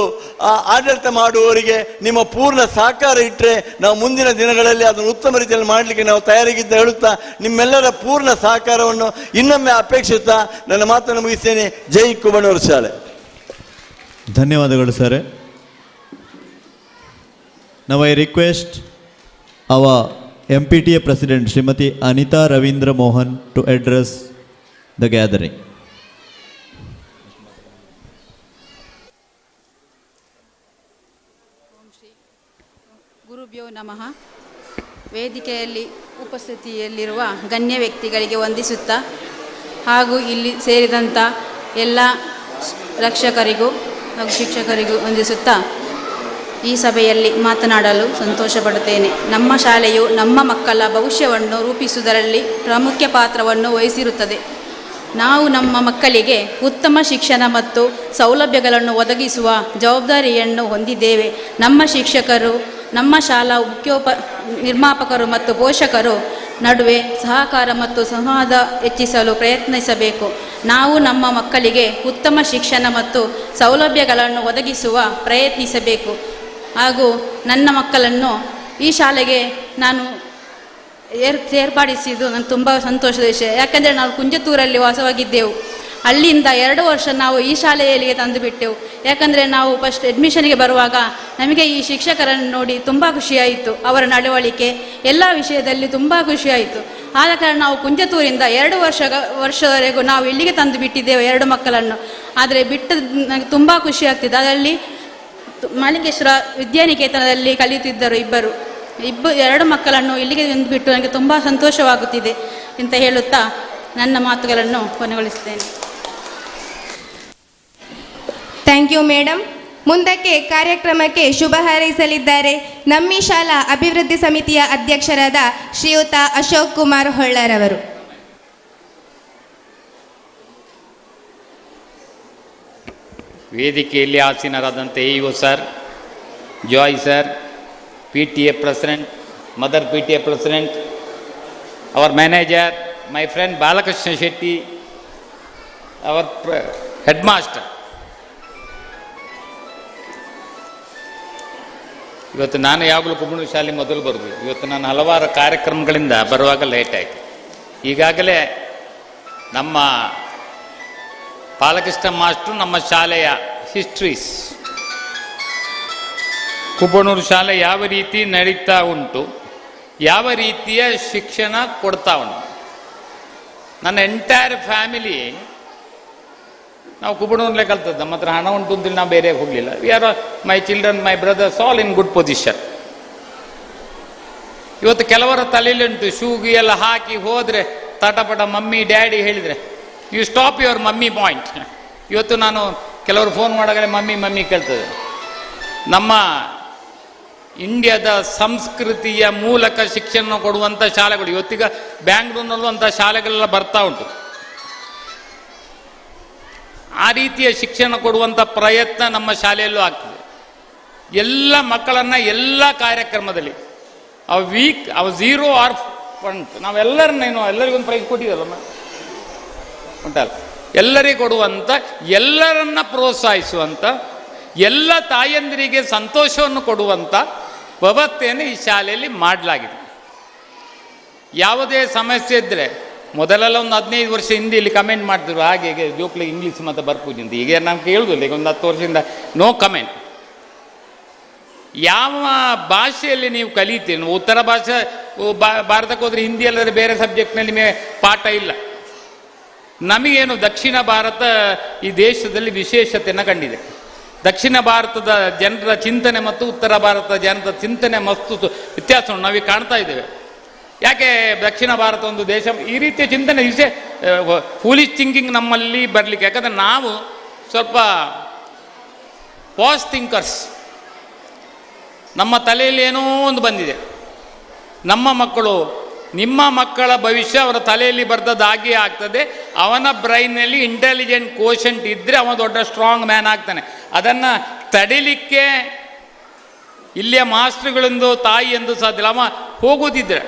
ಆಡಳಿತ ಮಾಡುವವರಿಗೆ ನಿಮ್ಮ ಪೂರ್ಣ ಸಹಕಾರ ಇಟ್ಟರೆ ನಾವು ಮುಂದಿನ ದಿನಗಳಲ್ಲಿ ಅದನ್ನು ಉತ್ತಮ ರೀತಿಯಲ್ಲಿ ಮಾಡಲಿಕ್ಕೆ ನಾವು ತಯಾರಾಗಿದ್ದ ಹೇಳುತ್ತಾ ನಿಮ್ಮೆಲ್ಲರ ಪೂರ್ಣ ಸಹಕಾರವನ್ನು ಇನ್ನೊಮ್ಮೆ ಅಪೇಕ್ಷಿಸುತ್ತಾ ನನ್ನ ಮಾತನ್ನು ಮುಗಿಸ್ತೇನೆ. ಜೈ ಕುಬಣೂರು ಶಾಲೆ. ಧನ್ಯವಾದಗಳು sir. Now I request our MPTA President Srimati Anita Ravindra Mohan to address the gathering. ಗುರುಭ್ಯೋ ನಮಃ. ವೇದಿಕೆಯಲ್ಲಿ ಉಪಸ್ಥಿತಿಯಲ್ಲಿರುವ ಗಣ್ಯ ವ್ಯಕ್ತಿಗಳಿಗೆ ವಂದಿಸುತ್ತಾ ಹಾಗೂ ಇಲ್ಲಿ ಸೇರಿದಂಥ ಎಲ್ಲ ರಕ್ಷಕರಿಗೂ ಹಾಗೂ ಶಿಕ್ಷಕರಿಗೂ ವಂದಿಸುತ್ತಾ ಈ ಸಭೆಯಲ್ಲಿ ಮಾತನಾಡಲು ಸಂತೋಷಪಡುತ್ತೇನೆ. ನಮ್ಮ ಶಾಲೆಯು ನಮ್ಮ ಮಕ್ಕಳ ಭವಿಷ್ಯವನ್ನು ರೂಪಿಸುವುದರಲ್ಲಿ ಪ್ರಮುಖ ಪಾತ್ರವನ್ನು ವಹಿಸಿರುತ್ತದೆ. ನಾವು ನಮ್ಮ ಮಕ್ಕಳಿಗೆ ಉತ್ತಮ ಶಿಕ್ಷಣ ಮತ್ತು ಸೌಲಭ್ಯಗಳನ್ನು ಒದಗಿಸುವ ಜವಾಬ್ದಾರಿಯನ್ನು ಹೊಂದಿದ್ದೇವೆ. ನಮ್ಮ ಶಿಕ್ಷಕರು, ನಮ್ಮ ಶಾಲಾ ನಿರ್ಮಾಪಕರು ಮತ್ತು ಪೋಷಕರು ನಡುವೆ ಸಹಕಾರ ಮತ್ತು ಸಂವಾದ ಹೆಚ್ಚಿಸಲು ಪ್ರಯತ್ನಿಸಬೇಕು. ನಾವು ನಮ್ಮ ಮಕ್ಕಳಿಗೆ ಉತ್ತಮ ಶಿಕ್ಷಣ ಮತ್ತು ಸೌಲಭ್ಯಗಳನ್ನು ಒದಗಿಸುವ ಪ್ರಯತ್ನಿಸಬೇಕು. ಹಾಗೂ ನನ್ನ ಮಕ್ಕಳನ್ನು ಈ ಶಾಲೆಗೆ ನಾನು ಏರ್ಪಡಿಸಿದ್ದು ನಾನು ತುಂಬ ಸಂತೋಷದ ವಿಷಯ. ಯಾಕೆಂದರೆ ನಾವು ಕುಂಜತ್ತೂರಲ್ಲಿ ವಾಸವಾಗಿದ್ದೆವು. ಅಲ್ಲಿಂದ 2 ವರ್ಷ ನಾವು ಈ ಶಾಲೆಯಲ್ಲಿಗೆ ತಂದು ಬಿಟ್ಟೆವು. ಯಾಕಂದರೆ ನಾವು ಫಸ್ಟ್ ಅಡ್ಮಿಷನ್ಗೆ ಬರುವಾಗ ನಮಗೆ ಈ ಶಿಕ್ಷಕರನ್ನು ನೋಡಿ ತುಂಬ ಖುಷಿಯಾಯಿತು. ಅವರ ನಡವಳಿಕೆ ಎಲ್ಲ ವಿಷಯದಲ್ಲಿ ತುಂಬ ಖುಷಿಯಾಯಿತು. ಆದ ಕಾರಣ ನಾವು ಕುಂಜತ್ತೂರಿಂದ 2 ವರ್ಷದವರೆಗೂ ನಾವು ಇಲ್ಲಿಗೆ ತಂದು ಬಿಟ್ಟಿದ್ದೇವೆ 2 ಮಕ್ಕಳನ್ನು. ಆದರೆ ಬಿಟ್ಟು ನನಗೆ ತುಂಬ ಖುಷಿಯಾಗ್ತಿದೆ. ಅದರಲ್ಲಿ ಮಾಲಿಂಗೇಶ್ವರ ವಿದ್ಯಾನಿಕೇತನದಲ್ಲಿ ಕಲಿಯುತ್ತಿದ್ದರು 2 ಮಕ್ಕಳನ್ನು ಇಲ್ಲಿಗೆ ತಂದು ಬಿಟ್ಟು ನನಗೆ ತುಂಬ ಸಂತೋಷವಾಗುತ್ತಿದೆ ಅಂತ ಹೇಳುತ್ತಾ ನನ್ನ ಮಾತುಗಳನ್ನು ಕೊನೆಗೊಳಿಸುತ್ತೇನೆ. Thank you madam. ಮುಂದಕ್ಕೆ ಕಾರ್ಯಕ್ರಮಕ್ಕೆ ಶುಭ ಹಾರೈಸಲಿದ್ದಾರೆ ನಮ್ಮಿ ಶಾಲಾ ಅಭಿವೃದ್ಧಿ ಸಮಿತಿಯ ಅಧ್ಯಕ್ಷರಾದ ಶ್ರೀಯುತ ಅಶೋಕ್ ಕುಮಾರ್ ಹೊಳ್ಳರವರು. ವೇದಿಕೆಯಲ್ಲಿ ಆಸೀನರಾದಂಥ AEO sir, Joy sir, PTA president, mother PTA president, our manager, my friend Balakrishna Shetty, our head master. ಇವತ್ತು ನಾನು ಯಾವಾಗಲೂ ಕುಂಬಳೂರು ಶಾಲೆ ಮೊದಲು ಬರೋದು. ಇವತ್ತು ನಾನು ಹಲವಾರು ಕಾರ್ಯಕ್ರಮಗಳಿಂದ ಬರುವಾಗ ಲೇಟ್ ಆಯಿತು. ಈಗಾಗಲೇ ನಮ್ಮ ಬಾಲಕೃಷ್ಣ ಮಾಸ್ಟ್ರು ನಮ್ಮ ಶಾಲೆಯ ಹಿಸ್ಟ್ರೀಸ್, ಕುಂಬಳೂರು ಶಾಲೆ ಯಾವ ರೀತಿ ನಡೀತಾ ಉಂಟು, ಯಾವ ರೀತಿಯ ಶಿಕ್ಷಣ ಕೊಡ್ತಾ ಉಂಟು. ನನ್ನ ಎಂಟೈರ್ ಫ್ಯಾಮಿಲಿ ನಾವು ಕುಂಬಳೂರಲ್ಲೇ ಕಲ್ತದ್ದು. ನಮ್ಮ ಹತ್ರ ಹಣ ಉಂಟು ಅಂತೇಳಿ ನಾವು ಬೇರೆ ಹೋಗಲಿಲ್ಲ. We are my children, my brothers, all in good position. ಇವತ್ತು ಕೆಲವರ ತಲೆಯಲ್ಲಿ ಉಂಟು, ಶೂಗಿ ಎಲ್ಲ ಹಾಕಿ ಹೋದರೆ ತಟಪಟ ಮಮ್ಮಿ ಡ್ಯಾಡಿ ಹೇಳಿದರೆ you stop your mummy point. ಇವತ್ತು ನಾನು ಕೆಲವರು ಫೋನ್ ಮಾಡಾಗಲೇ ಮಮ್ಮಿ ಮಮ್ಮಿ ಕೇಳ್ತದೆ. ನಮ್ಮ ಇಂಡಿಯಾದ ಸಂಸ್ಕೃತಿಯ ಮೂಲಕ ಶಿಕ್ಷಣ ಕೊಡುವಂಥ ಶಾಲೆಗಳು ಇವತ್ತೀಗ ಬ್ಯಾಂಗ್ಳೂರಿನಲ್ಲೂ ಅಂಥ ಶಾಲೆಗಳೆಲ್ಲ ಬರ್ತಾ ಉಂಟು. ಆ ರೀತಿಯ ಶಿಕ್ಷಣ ಕೊಡುವಂಥ ಪ್ರಯತ್ನ ನಮ್ಮ ಶಾಲೆಯಲ್ಲೂ ಆಗ್ತದೆ. ಎಲ್ಲ ಮಕ್ಕಳನ್ನು ಎಲ್ಲ ಕಾರ್ಯಕ್ರಮದಲ್ಲಿ ಅವ 0 ಆರ್ ಫಂಡ್ ನಾವೆಲ್ಲರನ್ನೇನು ಎಲ್ಲರಿಗೊಂದು ಪ್ರೈಸ್ ಕೊಟ್ಟಿದ್ದಲ್ಲ ಉಂಟಲ್ಲ, ಎಲ್ಲರಿಗೂ ಕೊಡುವಂಥ, ಎಲ್ಲರನ್ನ ಪ್ರೋತ್ಸಾಹಿಸುವಂಥ, ಎಲ್ಲ ತಾಯಂದಿರಿಗೆ ಸಂತೋಷವನ್ನು ಕೊಡುವಂಥ ವ್ಯವಸ್ಥೆಯನ್ನು ಈ ಶಾಲೆಯಲ್ಲಿ ಮಾಡಲಾಗಿದೆ. ಯಾವುದೇ ಸಮಸ್ಯೆ ಇದ್ದರೆ ಮೊದಲೆಲ್ಲ ಒಂದು 15 ವರ್ಷ ಹಿಂದೆ ಇಲ್ಲಿ ಕಮೆಂಟ್ ಮಾಡ್ತಿದ್ರು, ಹಾಗೆ ಜೋಕ್ಲಿಗೆ ಇಂಗ್ಲೀಷ್ ಮತ್ತು ಬರ್ಪೂಜಿ ಅಂತ. ಈಗ ನಾವು ಕೇಳುವುದಿಲ್ಲ. ಈಗ ಒಂದು 10 ವರ್ಷದಿಂದ ನೋ ಕಮೆಂಟ್. ಯಾವ ಭಾಷೆಯಲ್ಲಿ ನೀವು ಕಲಿತೀರಿ, ಉತ್ತರ ಭಾಷೆ ಭಾರತಕ್ಕೆ ಹೋದರೆ ಹಿಂದಿ ಅಲ್ಲದ್ರೆ ಬೇರೆ ಸಬ್ಜೆಕ್ಟ್ನಲ್ಲಿ ಪಾಠ ಇಲ್ಲ. ನಮಗೇನು ದಕ್ಷಿಣ ಭಾರತ ಈ ದೇಶದಲ್ಲಿ ವಿಶೇಷತೆಯನ್ನು ಕಂಡಿದೆ. ದಕ್ಷಿಣ ಭಾರತದ ಜನರ ಚಿಂತನೆ ಮತ್ತು ಉತ್ತರ ಭಾರತದ ಜನರ ಚಿಂತನೆ ಮಸ್ತು ವ್ಯತ್ಯಾಸವನ್ನು ನಾವೀಗ ಕಾಣ್ತಾ ಇದ್ದೇವೆ. ಯಾಕೆ ದಕ್ಷಿಣ ಭಾರತ ಒಂದು ದೇಶ ಈ ರೀತಿಯ ಚಿಂತನೆ ಫೂಲಿಶ್ ಥಿಂಕಿಂಗ್ ನಮ್ಮಲ್ಲಿ ಬರಲಿಕ್ಕೆ, ಯಾಕಂದರೆ ನಾವು ಸ್ವಲ್ಪ ಪಾಸ್ ಥಿಂಕರ್ಸ್. ನಮ್ಮ ತಲೆಯಲ್ಲಿ ಏನೋ ಒಂದು ಬಂದಿದೆ. ನಮ್ಮ ಮಕ್ಕಳು, ನಿಮ್ಮ ಮಕ್ಕಳ ಭವಿಷ್ಯ ಅವರ ತಲೆಯಲ್ಲಿ ಬರೆದದ್ದು ಹಾಗೆ ಆಗ್ತದೆ. ಅವನ ಬ್ರೈನ್ನಲ್ಲಿ ಇಂಟೆಲಿಜೆಂಟ್ ಕೋಶೆಂಟ್ ಇದ್ದರೆ ಅವನ ದೊಡ್ಡ ಸ್ಟ್ರಾಂಗ್ ಮ್ಯಾನ್ ಆಗ್ತಾನೆ. ಅದನ್ನು ತಡಿಲಿಕ್ಕೆ ಇಲ್ಲಿಯ ಮಾಸ್ಟ್ರುಗಳಿಂದು ತಾಯಿ ಎಂದು ಸಾಧ್ಯ. ಅವ ಹೋಗೋದಿದ್ರೆ,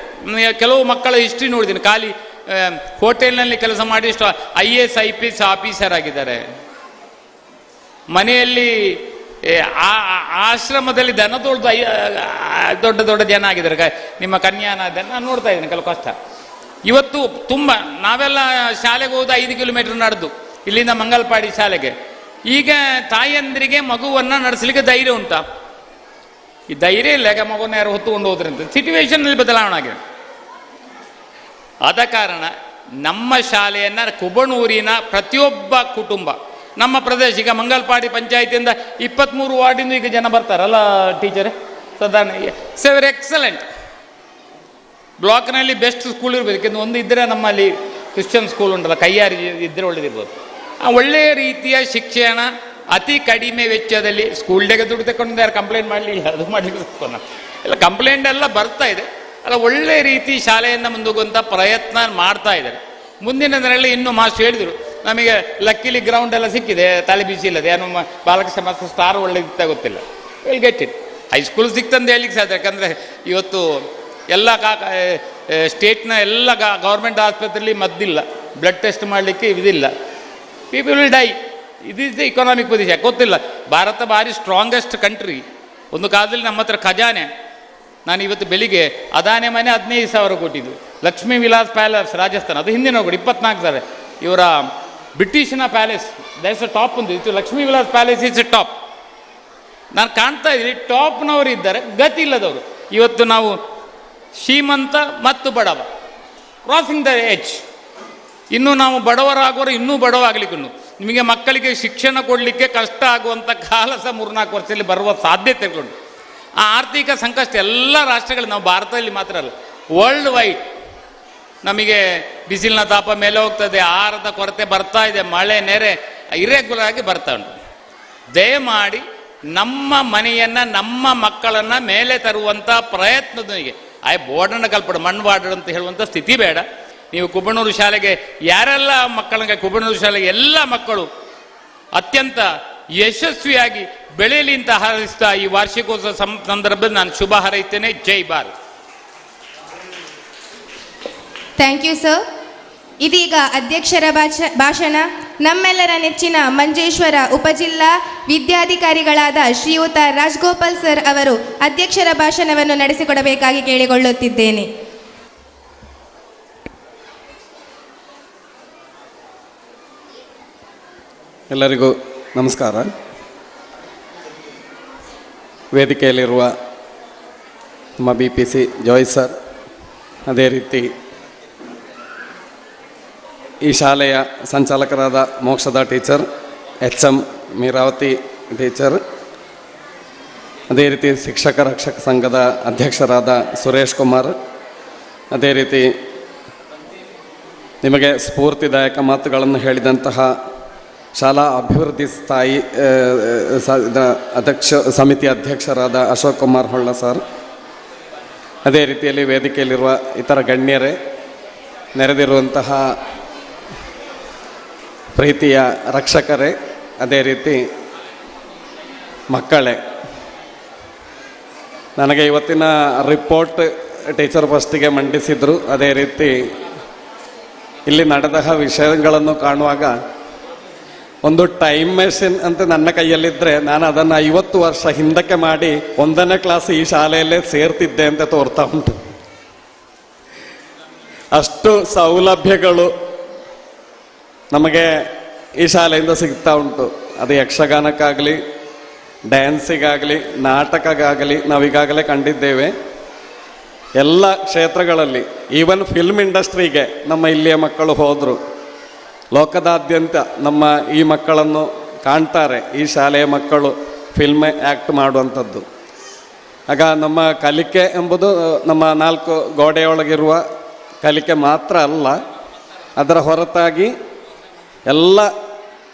ಕೆಲವು ಮಕ್ಕಳ ಹಿಸ್ಟ್ರಿ ನೋಡಿದ್ದೀನಿ, ಖಾಲಿ ಹೋಟೆಲ್ನಲ್ಲಿ ಕೆಲಸ ಮಾಡಿ IAS IPS ಆಫೀಸರ್ ಆಗಿದ್ದಾರೆ. ಮನೆಯಲ್ಲಿ ಆಶ್ರಮದಲ್ಲಿ ದನ ತೊಳೆದು ದೊಡ್ಡ ದೊಡ್ಡ ಜನ ಆಗಿದ್ದಾರೆ. ನಿಮ್ಮ ಕನ್ಯಾನ ನಾನು ನೋಡ್ತಾ ಇದ್ದೀನಿ ಕೆಲವು ಕಷ್ಟ. ಇವತ್ತು ತುಂಬ ನಾವೆಲ್ಲ ಶಾಲೆಗೆ ಹೋದ 5 ಕಿಲೋಮೀಟರ್ ನಡೆದು ಇಲ್ಲಿಂದ ಮಂಗಲ್ಪಾಡಿ ಶಾಲೆಗೆ. ಈಗ ತಾಯಂದ್ರಿಗೆ ಮಗುವನ್ನು ನಡೆಸಲಿಕ್ಕೆ ಧೈರ್ಯ ಉಂಟಾ? ಈ ಧೈರ್ಯ ಇಲ್ಲ. ಯಾಕೆ ಮಗುವನ್ನು ಯಾರು ಹೊತ್ತುಕೊಂಡು ಹೋದ್ರಂತ ಸಿಚುವೇಶನ್ನಲ್ಲಿ ಬದಲಾವಣೆ ಆಗಿದೆ. ಆದ ಕಾರಣ ನಮ್ಮ ಶಾಲೆಯನ್ನು ಕುಬಣೂರಿನ ಪ್ರತಿಯೊಬ್ಬ ಕುಟುಂಬ, ನಮ್ಮ ಪ್ರದೇಶ, ಈಗ ಮಂಗಲ್ಪಾಡಿ ಪಂಚಾಯತಿಯಿಂದ 23 ವಾರ್ಡಿಂದ ಈಗ ಜನ ಬರ್ತಾರಲ್ಲ ಟೀಚರ್, ಸಾಧಾರಣ ವೆರಿ ಎಕ್ಸಲೆಂಟ್. ಬ್ಲಾಕ್ನಲ್ಲಿ ಬೆಸ್ಟ್ ಸ್ಕೂಲ್ ಇರಬೇಕು. ಯಾಕೆಂದ್ರೆ ಒಂದು ಇದ್ದರೆ ನಮ್ಮಲ್ಲಿ ಕ್ರಿಶ್ಚಿಯನ್ ಸ್ಕೂಲ್ ಉಂಟಲ್ಲ, ಕೈಯಾರಿ ಇದ್ದರೆ ಒಳ್ಳೇದಿರ್ಬೋದು. ಒಳ್ಳೆಯ ರೀತಿಯ ಶಿಕ್ಷಣ ಅತಿ ಕಡಿಮೆ ವೆಚ್ಚದಲ್ಲಿ. ಸ್ಕೂಲ್ ಡೇಗೆ ದುಡ್ಡು ತಗೊಂಡು ಯಾರು ಕಂಪ್ಲೇಂಟ್ ಮಾಡಲಿಲ್ಲ, ಅದು ಮಾಡಲಿಕ್ಕೆ ಎಲ್ಲ ಕಂಪ್ಲೇಂಟ್ ಎಲ್ಲ ಬರ್ತಾ ಇದೆ ಅಲ್ಲ. ಒಳ್ಳೆ ರೀತಿ ಶಾಲೆಯನ್ನು ಮುಂದೋಗುವಂಥ ಪ್ರಯತ್ನ ಮಾಡ್ತಾ ಇದ್ದಾರೆ. ಮುಂದಿನ ದಿನಗಳಲ್ಲಿ ಇನ್ನೂ ಮಾಸ್ಟರ್ ಹೇಳಿದರು, ನಮಗೆ ಲಕ್ಕಿಲಿ ಗ್ರೌಂಡ್ ಎಲ್ಲ ಸಿಕ್ಕಿದೆ, ತಲೆ ಬಿಸಿ ಇಲ್ಲದೆ. ಏನು ಬಾಲಕೃಷ್ಣ ಮಾಸ್ಟರ್ ಸ್ಟಾರ್ ಒಳ್ಳೆದಿತ್ತ ಗೊತ್ತಿಲ್ಲ, ವಿಲ್ ಗೆಟ್ ಇಟ್. ಹೈಸ್ಕೂಲ್ ಸಿಕ್ತಂದು ಹೇಳಿಕ್ಕೆ ಸಾಧ್ಯ. ಯಾಕಂದರೆ ಇವತ್ತು ಎಲ್ಲ ಸ್ಟೇಟ್ನ ಎಲ್ಲ ಗೌರ್ಮೆಂಟ್ ಆಸ್ಪತ್ರೆಯಲ್ಲಿ ಮದ್ದಿಲ್ಲ, ಬ್ಲಡ್ ಟೆಸ್ಟ್ ಮಾಡಲಿಕ್ಕೆ ಇದಿಲ್ಲ, ಪೀಪಲ್ ವಿಲ್ ಡೈ. ಇದು ಇಸ್ ದ ಇಕನಾಮಿಕ್ ಪೊಸಿಷನ್. ಗೊತ್ತಿಲ್ಲ, ಭಾರತ ಭಾರಿ ಸ್ಟ್ರಾಂಗೆಸ್ಟ್ ಕಂಟ್ರಿ. ಒಂದು ಕಾಲದಲ್ಲಿ ನಮ್ಮ ಹತ್ರ ಖಜಾನೆ, ನಾನು ಇವತ್ತು ಬೆಳಿಗ್ಗೆ ಅದಾನೆ ಮನೆ 15,000 ಕೊಟ್ಟಿದ್ದು, ಲಕ್ಷ್ಮೀ ವಿಲಾಸ್ ಪ್ಯಾಲೇಸ್ ರಾಜಸ್ಥಾನ, ಅದು ಹಿಂದಿನ ಕೊಡಿ 24,000. ಇವರ ಬ್ರಿಟಿಷ್ನ ಪ್ಯಾಲೇಸ್ ದಟ್ಸ್ ಅ ಟಾಪ್ ಒಂದು, ಇದು Lakshmi Vilas palace is A top. ನಾನು ಕಾಣ್ತಾ ಇದ್ದೀನಿ ಟಾಪ್ನವರು ಇದ್ದಾರೆ, ಗತಿ ಇಲ್ಲದವರು. ಇವತ್ತು ನಾವು ಶ್ರೀಮಂತ ಮತ್ತು ಬಡವ ಕ್ರಾಸಿಂಗ್ ದ ಎಡ್ಜ್. ಇನ್ನೂ ನಾವು ಬಡವರಾಗೋರು ಇನ್ನೂ ಬಡವಾಗಲಿಕ್ಕೂ, ನಿಮಗೆ ಮಕ್ಕಳಿಗೆ ಶಿಕ್ಷಣ ಕೊಡಲಿಕ್ಕೆ ಕಷ್ಟ ಆಗುವಂಥ ಕಾಲ ಸಹ 3-4 ವರ್ಷದಲ್ಲಿ ಬರುವ ಸಾಧ್ಯತೆಗಳು. ಆ ಆರ್ಥಿಕ ಸಂಕಷ್ಟ ಎಲ್ಲ ರಾಷ್ಟ್ರಗಳು, ನಾವು ಭಾರತದಲ್ಲಿ ಮಾತ್ರ ಅಲ್ಲ, ವರ್ಲ್ಡ್ ವೈಡ್ ನಮಗೆ ಬಿಸಿಲಿನ ತಾಪ ಮೇಲೆ ಹೋಗ್ತದೆ, ಆಹಾರದ ಕೊರತೆ ಬರ್ತಾ ಇದೆ, ಮಳೆ ನೆರೆ ಇರೆಗ್ಯುಲರ್ ಆಗಿ ಬರ್ತಾ ಉಂಟು. ದಯಮಾಡಿ ನಮ್ಮ ಮನೆಯನ್ನು ನಮ್ಮ ಮಕ್ಕಳನ್ನು ಮೇಲೆ ತರುವಂಥ ಪ್ರಯತ್ನದೊಂದಿಗೆ ಬೋರ್ಡನ್ನು ಕಲ್ಪಡ ಮಣ್ಣು ಬಾರ್ಡರ್ ಅಂತ ಹೇಳುವಂಥ ಸ್ಥಿತಿ ಬೇಡ. ನೀವು ಕುಬಣೂರು ಶಾಲೆಗೆ ಯಾರೆಲ್ಲ ಮಕ್ಕಳಿಗೆ, ಕುಬಣೂರು ಶಾಲೆಗೆ ಎಲ್ಲ ಮಕ್ಕಳು ಅತ್ಯಂತ ಯಶಸ್ವಿಯಾಗಿ ಬೆಳೆಯಲಿ ಅಂತ ಹಾರೈಸ್ತಾ ಈ ವಾರ್ಷಿಕೋತ್ಸವ ಸಂದರ್ಭದಲ್ಲಿ ನಾನು ಶುಭ ಹಾರೈಸ್ತೇನೆ. Jai Bharat. Thank you sir. ಇದೀಗ ಅಧ್ಯಕ್ಷರ ಭಾಷಣ. ನಮ್ಮೆಲ್ಲರ ನೆಚ್ಚಿನ ಮಂಜೇಶ್ವರ ಉಪಜಿಲ್ಲಾ ವಿದ್ಯಾಧಿಕಾರಿಗಳಾದ ಶ್ರೀಯುತ ರಾಜ್ಗೋಪಾಲ್ ಸರ್ ಅವರು ಅಧ್ಯಕ್ಷರ ಭಾಷಣವನ್ನು ನಡೆಸಿಕೊಡಬೇಕಾಗಿ ಕೇಳಿಕೊಳ್ಳುತ್ತಿದ್ದೇನೆ. ಎಲ್ಲರಿಗೂ ನಮಸ್ಕಾರ. ವೇದಿಕೆಯಲ್ಲಿರುವ ನಮ್ಮ BPC ಜಾಯ್ ಸರ್, ಅದೇ ರೀತಿ ಈ ಶಾಲೆಯ ಸಂಚಾಲಕರಾದ ಮೋಕ್ಷದ ಟೀಚರ್, HM ಮೀರಾವತಿ ಟೀಚರ್, ಅದೇ ರೀತಿ ಶಿಕ್ಷಕ ರಕ್ಷಕ ಸಂಘದ ಅಧ್ಯಕ್ಷರಾದ ಸುರೇಶ್ ಕುಮಾರ್, ಅದೇ ರೀತಿ ನಿಮಗೆ ಸ್ಫೂರ್ತಿದಾಯಕ ಮಾತುಗಳನ್ನು ಹೇಳಿದಂತಹ ಶಾಲಾ ಅಭಿವೃದ್ಧಿ ಸ್ಥಾಯಿ ಸಮಿತಿ ಅಧ್ಯಕ್ಷರಾದ ಅಶೋಕ್ ಕುಮಾರ್ ಹೊಳ್ಳ ಸರ್, ಅದೇ ರೀತಿಯಲ್ಲಿ ವೇದಿಕೆಯಲ್ಲಿರುವ ಇತರ ಗಣ್ಯರೇ, ನೆರೆದಿರುವಂತಹ ಪ್ರೀತಿಯ ರಕ್ಷಕರೇ, ಅದೇ ರೀತಿ ಮಕ್ಕಳೇ, ನನಗೆ ಇವತ್ತಿನ ರಿಪೋರ್ಟ್ ಟೀಚರ್ ಫಸ್ಟಿಗೆ ಮಂಡಿಸಿದರು. ಅದೇ ರೀತಿ ಇಲ್ಲಿ ನಡೆದ ವಿಷಯಗಳನ್ನು ಕಾಣುವಾಗ ಒಂದು ಟೈಮ್ ಮೆಷಿನ್ ಅಂತ ನನ್ನ ಕೈಯಲ್ಲಿದ್ದರೆ ನಾನು ಅದನ್ನು 50 ವರ್ಷ ಹಿಂದಕ್ಕೆ ಮಾಡಿ 1ನೇ ಕ್ಲಾಸ್ ಈ ಶಾಲೆಯಲ್ಲೇ ಸೇರ್ತಿದ್ದೆ ಅಂತ ತೋರ್ತಾ ಉಂಟು. ಅಷ್ಟು ಸೌಲಭ್ಯಗಳು ನಮಗೆ ಈ ಶಾಲೆಯಿಂದ ಸಿಗ್ತಾ ಉಂಟು. ಅದು ಯಕ್ಷಗಾನಕ್ಕಾಗಲಿ, ಡ್ಯಾನ್ಸಿಗಾಗಲಿ, ನಾಟಕಕ್ಕಾಗಲಿ ನಾವೀಗಾಗಲೇ ಕಂಡಿದ್ದೇವೆ. ಎಲ್ಲ ಕ್ಷೇತ್ರಗಳಲ್ಲಿ, ಈವನ್ ಫಿಲ್ಮ್ ಇಂಡಸ್ಟ್ರಿಗೆ ನಮ್ಮ ಇಲ್ಲಿಯ ಮಕ್ಕಳು ಹೋದರು. ಲೋಕದಾದ್ಯಂತ ನಮ್ಮ ಈ ಮಕ್ಕಳನ್ನು ಕಾಣ್ತಾರೆ, ಈ ಶಾಲೆಯ ಮಕ್ಕಳು ಫಿಲ್ಮ್ ಆ್ಯಕ್ಟ್ ಮಾಡುವಂಥದ್ದು. ಆಗ ನಮ್ಮ ಕಲಿಕೆ ಎಂಬುದು ನಮ್ಮ 4 ಗೋಡೆಯೊಳಗಿರುವ ಕಲಿಕೆ ಮಾತ್ರ ಅಲ್ಲ, ಅದರ ಹೊರತಾಗಿ ಎಲ್ಲ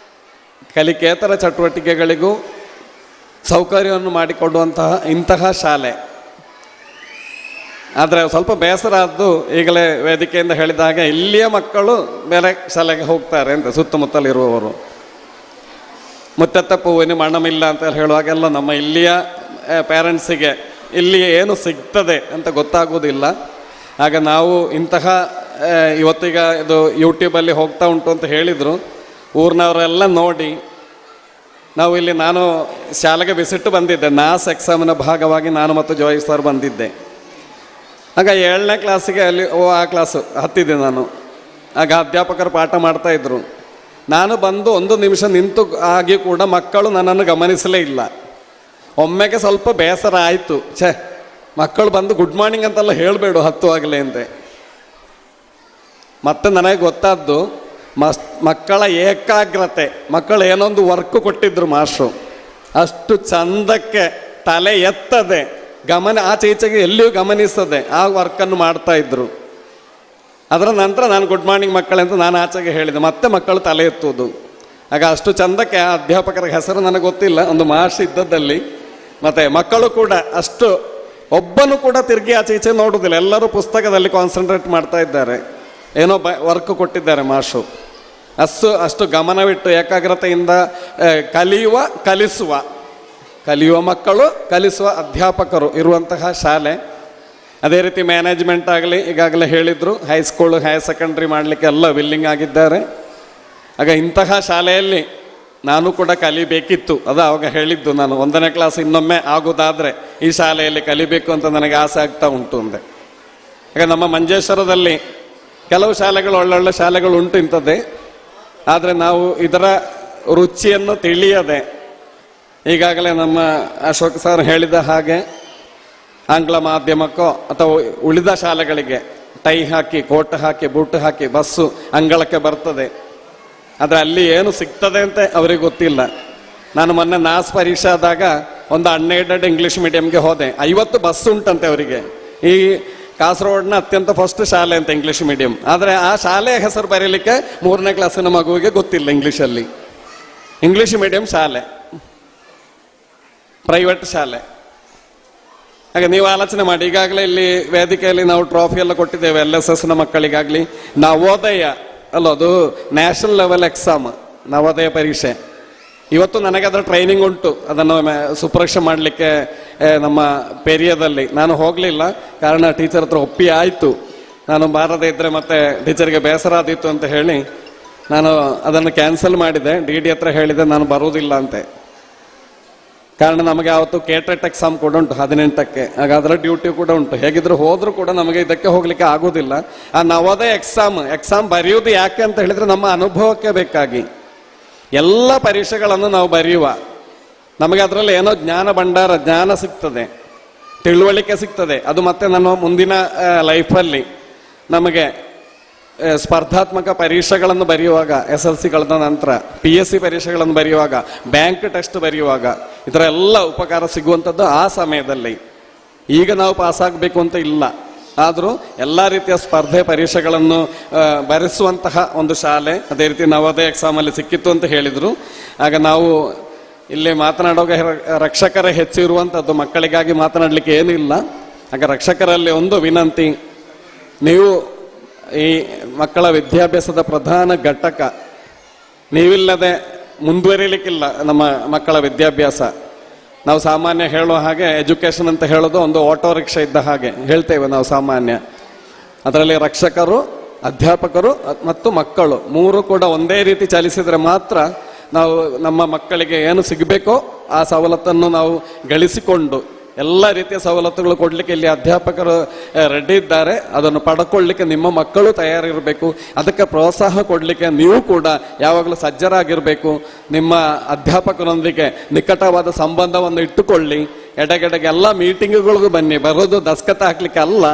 ಕಲಿಕೇತರ ಚಟುವಟಿಕೆಗಳಿಗೂ ಸೌಕರ್ಯವನ್ನು ಮಾಡಿಕೊಡುವಂತಹ ಇಂತಹ ಶಾಲೆ. ಆದರೆ ಸ್ವಲ್ಪ ಬೇಸರ ಆದ್ದು, ಈಗಲೇ ವೇದಿಕೆಯಿಂದ ಹೇಳಿದ ಹಾಗೆ ಇಲ್ಲಿಯ ಮಕ್ಕಳು ಬೇರೆ ಶಾಲೆಗೆ ಹೋಗ್ತಾರೆ ಅಂತ, ಸುತ್ತಮುತ್ತಲಿರುವವರು. ಮುತ್ತೆತ್ತ ಪೂವಿನ ಮಣ್ಣಮಿಲ್ಲ ಅಂತ ಹೇಳುವಾಗೆಲ್ಲ ನಮ್ಮ ಇಲ್ಲಿಯ ಪೇರೆಂಟ್ಸಿಗೆ ಇಲ್ಲಿ ಏನು ಸಿಗ್ತದೆ ಅಂತ ಗೊತ್ತಾಗೋದಿಲ್ಲ. ಆಗ ನಾವು ಇಂತಹ ಇವತ್ತೀಗ ಇದು ಯೂಟ್ಯೂಬಲ್ಲಿ ಹೋಗ್ತಾ ಉಂಟು ಅಂತ ಹೇಳಿದರು, ಊರಿನವರೆಲ್ಲ ನೋಡಿ ನಾವು ಇಲ್ಲಿ, ನಾನು ಶಾಲೆಗೆ ವಿಸಿಟ್ ಬಂದಿದ್ದೆ, ನಾಸ್ ಎಕ್ಸಾಮಿನ ಭಾಗವಾಗಿ ನಾನು ಮತ್ತು ಜಾಯ್ ಸರ್ ಬಂದಿದ್ದೆ. ಆಗ 7ನೇ ಕ್ಲಾಸಿಗೆ ಅಲ್ಲಿ ಆ ಕ್ಲಾಸು ಹತ್ತಿದ್ದೆ ನಾನು. ಆಗ ಅಧ್ಯಾಪಕರು ಪಾಠ ಮಾಡ್ತಾಯಿದ್ರು. ನಾನು ಬಂದು 1 ನಿಮಿಷ ನಿಂತು ಆಗಿ ಕೂಡ ಮಕ್ಕಳು ನನ್ನನ್ನು ಗಮನಿಸಲೇ ಇಲ್ಲ. ಒಮ್ಮೆಗೆ ಸ್ವಲ್ಪ ಬೇಸರ ಆಯಿತು, ಮಕ್ಕಳು ಬಂದು ಗುಡ್ ಮಾರ್ನಿಂಗ್ ಅಂತೆಲ್ಲ ಹೇಳಬೇಡು ಹತ್ತುವಾಗಲೇ ಅಂತೆ. ಮತ್ತೆ ನನಗೆ ಗೊತ್ತಾದ್ದು ಮಕ್ಕಳ ಏಕಾಗ್ರತೆ, ಮಕ್ಕಳು ಏನೊಂದು ವರ್ಕ್ ಕೊಟ್ಟಿದ್ರು ಮಾಸ್ಟ್ರು, ಅಷ್ಟು ಚಂದಕ್ಕೆ ತಲೆ ಎತ್ತದೆ, ಗಮನ ಆಚೆ ಈಚೆಗೆ ಎಲ್ಲಿಯೂ ಗಮನಿಸದೆ ಆ ವರ್ಕನ್ನು ಮಾಡ್ತಾಯಿದ್ರು. ಅದರ ನಂತರ ನಾನು ಗುಡ್ ಮಾರ್ನಿಂಗ್ ಮಕ್ಕಳೇ ಅಂತ ನಾನು ಆಚೆಗೆ ಹೇಳಿದೆ, ಮತ್ತೆ ಮಕ್ಕಳು ತಲೆ ಎತ್ತುವುದು. ಆಗ ಅಷ್ಟು ಚಂದಕ್ಕೆ ಆ ಅಧ್ಯಾಪಕರ ಹೆಸರು ನನಗೆ ಗೊತ್ತಿಲ್ಲ, ಒಂದು ಮಾಷ್ ಇದ್ದದ್ದಲ್ಲಿ. ಮತ್ತು ಮಕ್ಕಳು ಕೂಡ ಅಷ್ಟು, ಒಬ್ಬನು ಕೂಡ ತಿರುಗಿ ಆಚೆ ಈಚೆ ನೋಡುವುದಿಲ್ಲ, ಎಲ್ಲರೂ ಪುಸ್ತಕದಲ್ಲಿ ಕಾನ್ಸಂಟ್ರೇಟ್ ಮಾಡ್ತಾ ಇದ್ದಾರೆ, ಏನೋ ವರ್ಕ್ ಕೊಟ್ಟಿದ್ದಾರೆ ಮಾಷು. ಅಷ್ಟು ಗಮನವಿಟ್ಟು ಏಕಾಗ್ರತೆಯಿಂದ ಕಲಿಯುವ ಮಕ್ಕಳು, ಕಲಿಸುವ ಅಧ್ಯಾಪಕರು ಇರುವಂತಹ ಶಾಲೆ. ಅದೇ ರೀತಿ ಮ್ಯಾನೇಜ್ಮೆಂಟ್ ಆಗಲಿ ಈಗಾಗಲೇ ಹೇಳಿದರು, ಹೈಸ್ಕೂಲು ಹೈಯರ್ ಸೆಕೆಂಡ್ರಿ ಮಾಡಲಿಕ್ಕೆ ಎಲ್ಲ ವಿಲ್ಲಿಂಗ್ ಆಗಿದ್ದಾರೆ. ಆಗ ಇಂತಹ ಶಾಲೆಯಲ್ಲಿ ನಾನು ಕೂಡ ಕಲಿಬೇಕಿತ್ತು. ಅದು ಅವಾಗ ಹೇಳಿದ್ದು, ನಾನು 1ನೇ ಕ್ಲಾಸ್ ಇನ್ನೊಮ್ಮೆ ಆಗೋದಾದರೆ ಈ ಶಾಲೆಯಲ್ಲಿ ಕಲಿಬೇಕು ಅಂತ ನನಗೆ ಆಸೆ ಆಗ್ತಾ ಉಂಟು ಅಂದೆ. ಆಗ ನಮ್ಮ ಮಂಜೇಶ್ವರದಲ್ಲಿ ಕೆಲವು ಶಾಲೆಗಳು ಒಳ್ಳೊಳ್ಳೆ ಶಾಲೆಗಳು ಉಂಟು ಇಂಥದ್ದೇ, ಆದರೆ ನಾವು ಇದರ ರುಚಿಯನ್ನು ತಿಳಿಯದೆ ಈಗಾಗಲೇ ನಮ್ಮ ಅಶೋಕ್ ಸರ್ ಹೇಳಿದ ಹಾಗೆ ಆಂಗ್ಲ ಮಾಧ್ಯಮಕ್ಕೋ ಅಥವಾ ಉಳಿದ ಶಾಲೆಗಳಿಗೆ ಟೈ ಹಾಕಿ, ಕೋಟ್ ಹಾಕಿ, ಬೂಟ್ ಹಾಕಿ ಬಸ್ಸು ಅಂಗಳಕ್ಕೆ ಬರ್ತದೆ. ಆದರೆ ಅಲ್ಲಿ ಏನು ಸಿಗ್ತದೆ ಅಂತ ಅವರಿಗೆ ಗೊತ್ತಿಲ್ಲ. ನಾನು ಮೊನ್ನೆ ನಾಸ್ ಪರೀಕ್ಷೆ ಆದಾಗ ಒಂದು ಅನ್ಎಡೆಡ್ ಇಂಗ್ಲೀಷ್ ಮೀಡಿಯಂಗೆ ಹೋದೆ. 50 ಬಸ್ ಉಂಟಂತೆ ಅವರಿಗೆ. ಈ ಕಾಸರಗೋಡಿನ ಅತ್ಯಂತ ಫಸ್ಟ್ ಶಾಲೆ ಅಂತ ಇಂಗ್ಲೀಷ್ ಮೀಡಿಯಂ. ಆದರೆ ಆ ಶಾಲೆಯ ಹೆಸರು ಬರೀಲಿಕ್ಕೆ 3ನೇ ಕ್ಲಾಸಿನ ಮಗುವಿಗೆ ಗೊತ್ತಿಲ್ಲ ಇಂಗ್ಲೀಷಲ್ಲಿ. ಇಂಗ್ಲೀಷ್ ಮೀಡಿಯಂ ಶಾಲೆ, ಪ್ರೈವೇಟ್ ಶಾಲೆ. ಹಾಗೆ ನೀವು ಆಲೋಚನೆ ಮಾಡಿ, ಈಗಾಗಲೇ ಇಲ್ಲಿ ವೇದಿಕೆಯಲ್ಲಿ ನಾವು ಟ್ರಾಫಿ ಎಲ್ಲ ಕೊಟ್ಟಿದ್ದೇವೆ LSSನ ಮಕ್ಕಳಿಗಾಗಲಿ. ನವೋದಯ ಅಲ್ಲ, ಅದು ನ್ಯಾಷನಲ್ ಲೆವೆಲ್ ಎಕ್ಸಾಮ್, ನವೋದಯ ಪರೀಕ್ಷೆ. ಇವತ್ತು ನನಗೆ ಅದರ ಟ್ರೈನಿಂಗ್ ಉಂಟು, ಅದನ್ನು ಸುಪರೀಕ್ಷೆ ಮಾಡಲಿಕ್ಕೆ ನಮ್ಮ ಪೇರಿಯದಲ್ಲಿ. ನಾನು ಹೋಗಲಿಲ್ಲ, ಕಾರಣ ಟೀಚರ್ ಹತ್ರ ಒಪ್ಪಿ ಆಯಿತು. ನಾನು ಬಾರದೇ ಇದ್ದರೆ ಮತ್ತೆ ಟೀಚರ್ಗೆ ಬೇಸರ ಆದಿತ್ತು ಅಂತ ಹೇಳಿ ನಾನು ಅದನ್ನು ಕ್ಯಾನ್ಸಲ್ ಮಾಡಿದೆ. DD ಹತ್ರ ಹೇಳಿದೆ ನಾನು ಬರುವುದಿಲ್ಲ ಅಂತೆ. ಕಾರಣ ನಮಗೆ ಆವತ್ತು ಕೇಟೆಟ್ ಎಕ್ಸಾಮ್ ಕೂಡ ಉಂಟು 18ಕ್ಕೆ. ಆಗ ಅದರ ಡ್ಯೂಟಿ ಕೂಡ ಉಂಟು. ಹೇಗಿದ್ರು ಹೋದರೂ ಕೂಡ ನಮಗೆ ಇದಕ್ಕೆ ಹೋಗ್ಲಿಕ್ಕೆ ಆಗೋದಿಲ್ಲ. ಆ ನವೋದಯ ಎಕ್ಸಾಮ್ ಬರೆಯುವುದು ಯಾಕೆ ಅಂತ ಹೇಳಿದ್ರೆ ನಮ್ಮ ಅನುಭವಕ್ಕೆ ಬೇಕಾಗಿ. ಎಲ್ಲ ಪರೀಕ್ಷೆಗಳನ್ನು ನಾವು ಬರೆಯುವ, ನಮಗೆ ಅದರಲ್ಲಿ ಏನೋ ಜ್ಞಾನ ಭಂಡಾರ, ಜ್ಞಾನ ಸಿಗ್ತದೆ, ತಿಳುವಳಿಕೆ ಸಿಗ್ತದೆ. ಅದು ಮತ್ತೆ ನಮ್ಮ ಮುಂದಿನ ಲೈಫಲ್ಲಿ ನಮಗೆ ಸ್ಪರ್ಧಾತ್ಮಕ ಪರೀಕ್ಷೆಗಳನ್ನು ಬರೆಯುವಾಗ, SLC ಕಳೆದ ನಂತರ PSC ಪರೀಕ್ಷೆಗಳನ್ನು ಬರೆಯುವಾಗ, ಬ್ಯಾಂಕ್ ಟೆಸ್ಟ್ ಬರೆಯುವಾಗ ಇದರ ಎಲ್ಲ ಉಪಕಾರ ಸಿಗುವಂಥದ್ದು ಆ ಸಮಯದಲ್ಲಿ. ಈಗ ನಾವು ಪಾಸಾಗಬೇಕು ಅಂತ ಇಲ್ಲ, ಆದರೂ ಎಲ್ಲ ರೀತಿಯ ಸ್ಪರ್ಧೆ ಪರೀಕ್ಷೆಗಳನ್ನು ಬರೆಸುವಂತಹ ಒಂದು ಶಾಲೆ. ಅದೇ ರೀತಿ ನವೋದಯ ಎಕ್ಸಾಮಲ್ಲಿ ಸಿಕ್ಕಿತ್ತು ಅಂತ ಹೇಳಿದರು. ಆಗ ನಾವು ಇಲ್ಲಿ ಮಾತನಾಡುವಾಗ ರಕ್ಷಕರೇ ಹೆಚ್ಚಿರುವಂಥದ್ದು, ಮಕ್ಕಳಿಗಾಗಿ ಮಾತನಾಡಲಿಕ್ಕೆ ಏನಿಲ್ಲ. ಆಗ ರಕ್ಷಕರಲ್ಲಿ ಒಂದು ವಿನಂತಿ, ನೀವು ಈ ಮಕ್ಕಳ ವಿದ್ಯಾಭ್ಯಾಸದ ಪ್ರಧಾನ ಘಟಕ. ನೀವಿಲ್ಲದೆ ಮುಂದುವರಿಲಿಕ್ಕಿಲ್ಲ ನಮ್ಮ ಮಕ್ಕಳ ವಿದ್ಯಾಭ್ಯಾಸ. ನಾವು ಸಾಮಾನ್ಯ ಹೇಳೋ ಹಾಗೆ ಎಜುಕೇಷನ್ ಅಂತ ಹೇಳೋದು ಒಂದು ಆಟೋ ರಿಕ್ಷಾ ಇದ್ದ ಹಾಗೆ ಹೇಳ್ತೇವೆ ನಾವು ಸಾಮಾನ್ಯ. ಅದರಲ್ಲಿ ರಕ್ಷಕರು, ಅಧ್ಯಾಪಕರು ಮತ್ತು ಮಕ್ಕಳು 3 ಕೂಡ ಒಂದೇ ರೀತಿ ಚಲಿಸಿದರೆ ಮಾತ್ರ ನಾವು ನಮ್ಮ ಮಕ್ಕಳಿಗೆ ಏನು ಸಿಗಬೇಕೋ ಆ ಸವಲತ್ತನ್ನು ನಾವು ಗಳಿಸಿಕೊಂಡು, ಎಲ್ಲ ರೀತಿಯ ಸವಲತ್ತುಗಳು ಕೊಡಲಿಕ್ಕೆ ಇಲ್ಲಿ ಅಧ್ಯಾಪಕರು ರೆಡಿ ಇದ್ದಾರೆ. ಅದನ್ನು ಪಡ್ಕೊಳ್ಳಿಕ್ಕೆ ನಿಮ್ಮ ಮಕ್ಕಳು ತಯಾರಿರಬೇಕು. ಅದಕ್ಕೆ ಪ್ರೋತ್ಸಾಹ ಕೊಡಲಿಕ್ಕೆ ನೀವು ಕೂಡ ಯಾವಾಗಲೂ ಸಜ್ಜರಾಗಿರಬೇಕು. ನಿಮ್ಮ ಅಧ್ಯಾಪಕರೊಂದಿಗೆ ನಿಕಟವಾದ ಸಂಬಂಧವನ್ನು ಇಟ್ಟುಕೊಳ್ಳಿ. ಎಡೆಗೆಡೆಗೆ ಎಲ್ಲ ಮೀಟಿಂಗ್ಗಳಿಗೂ ಬನ್ನಿ. ಬರೋದು ದಸ್ಕತ್ ಹಾಕ್ಲಿಕ್ಕೆ ಅಲ್ಲ,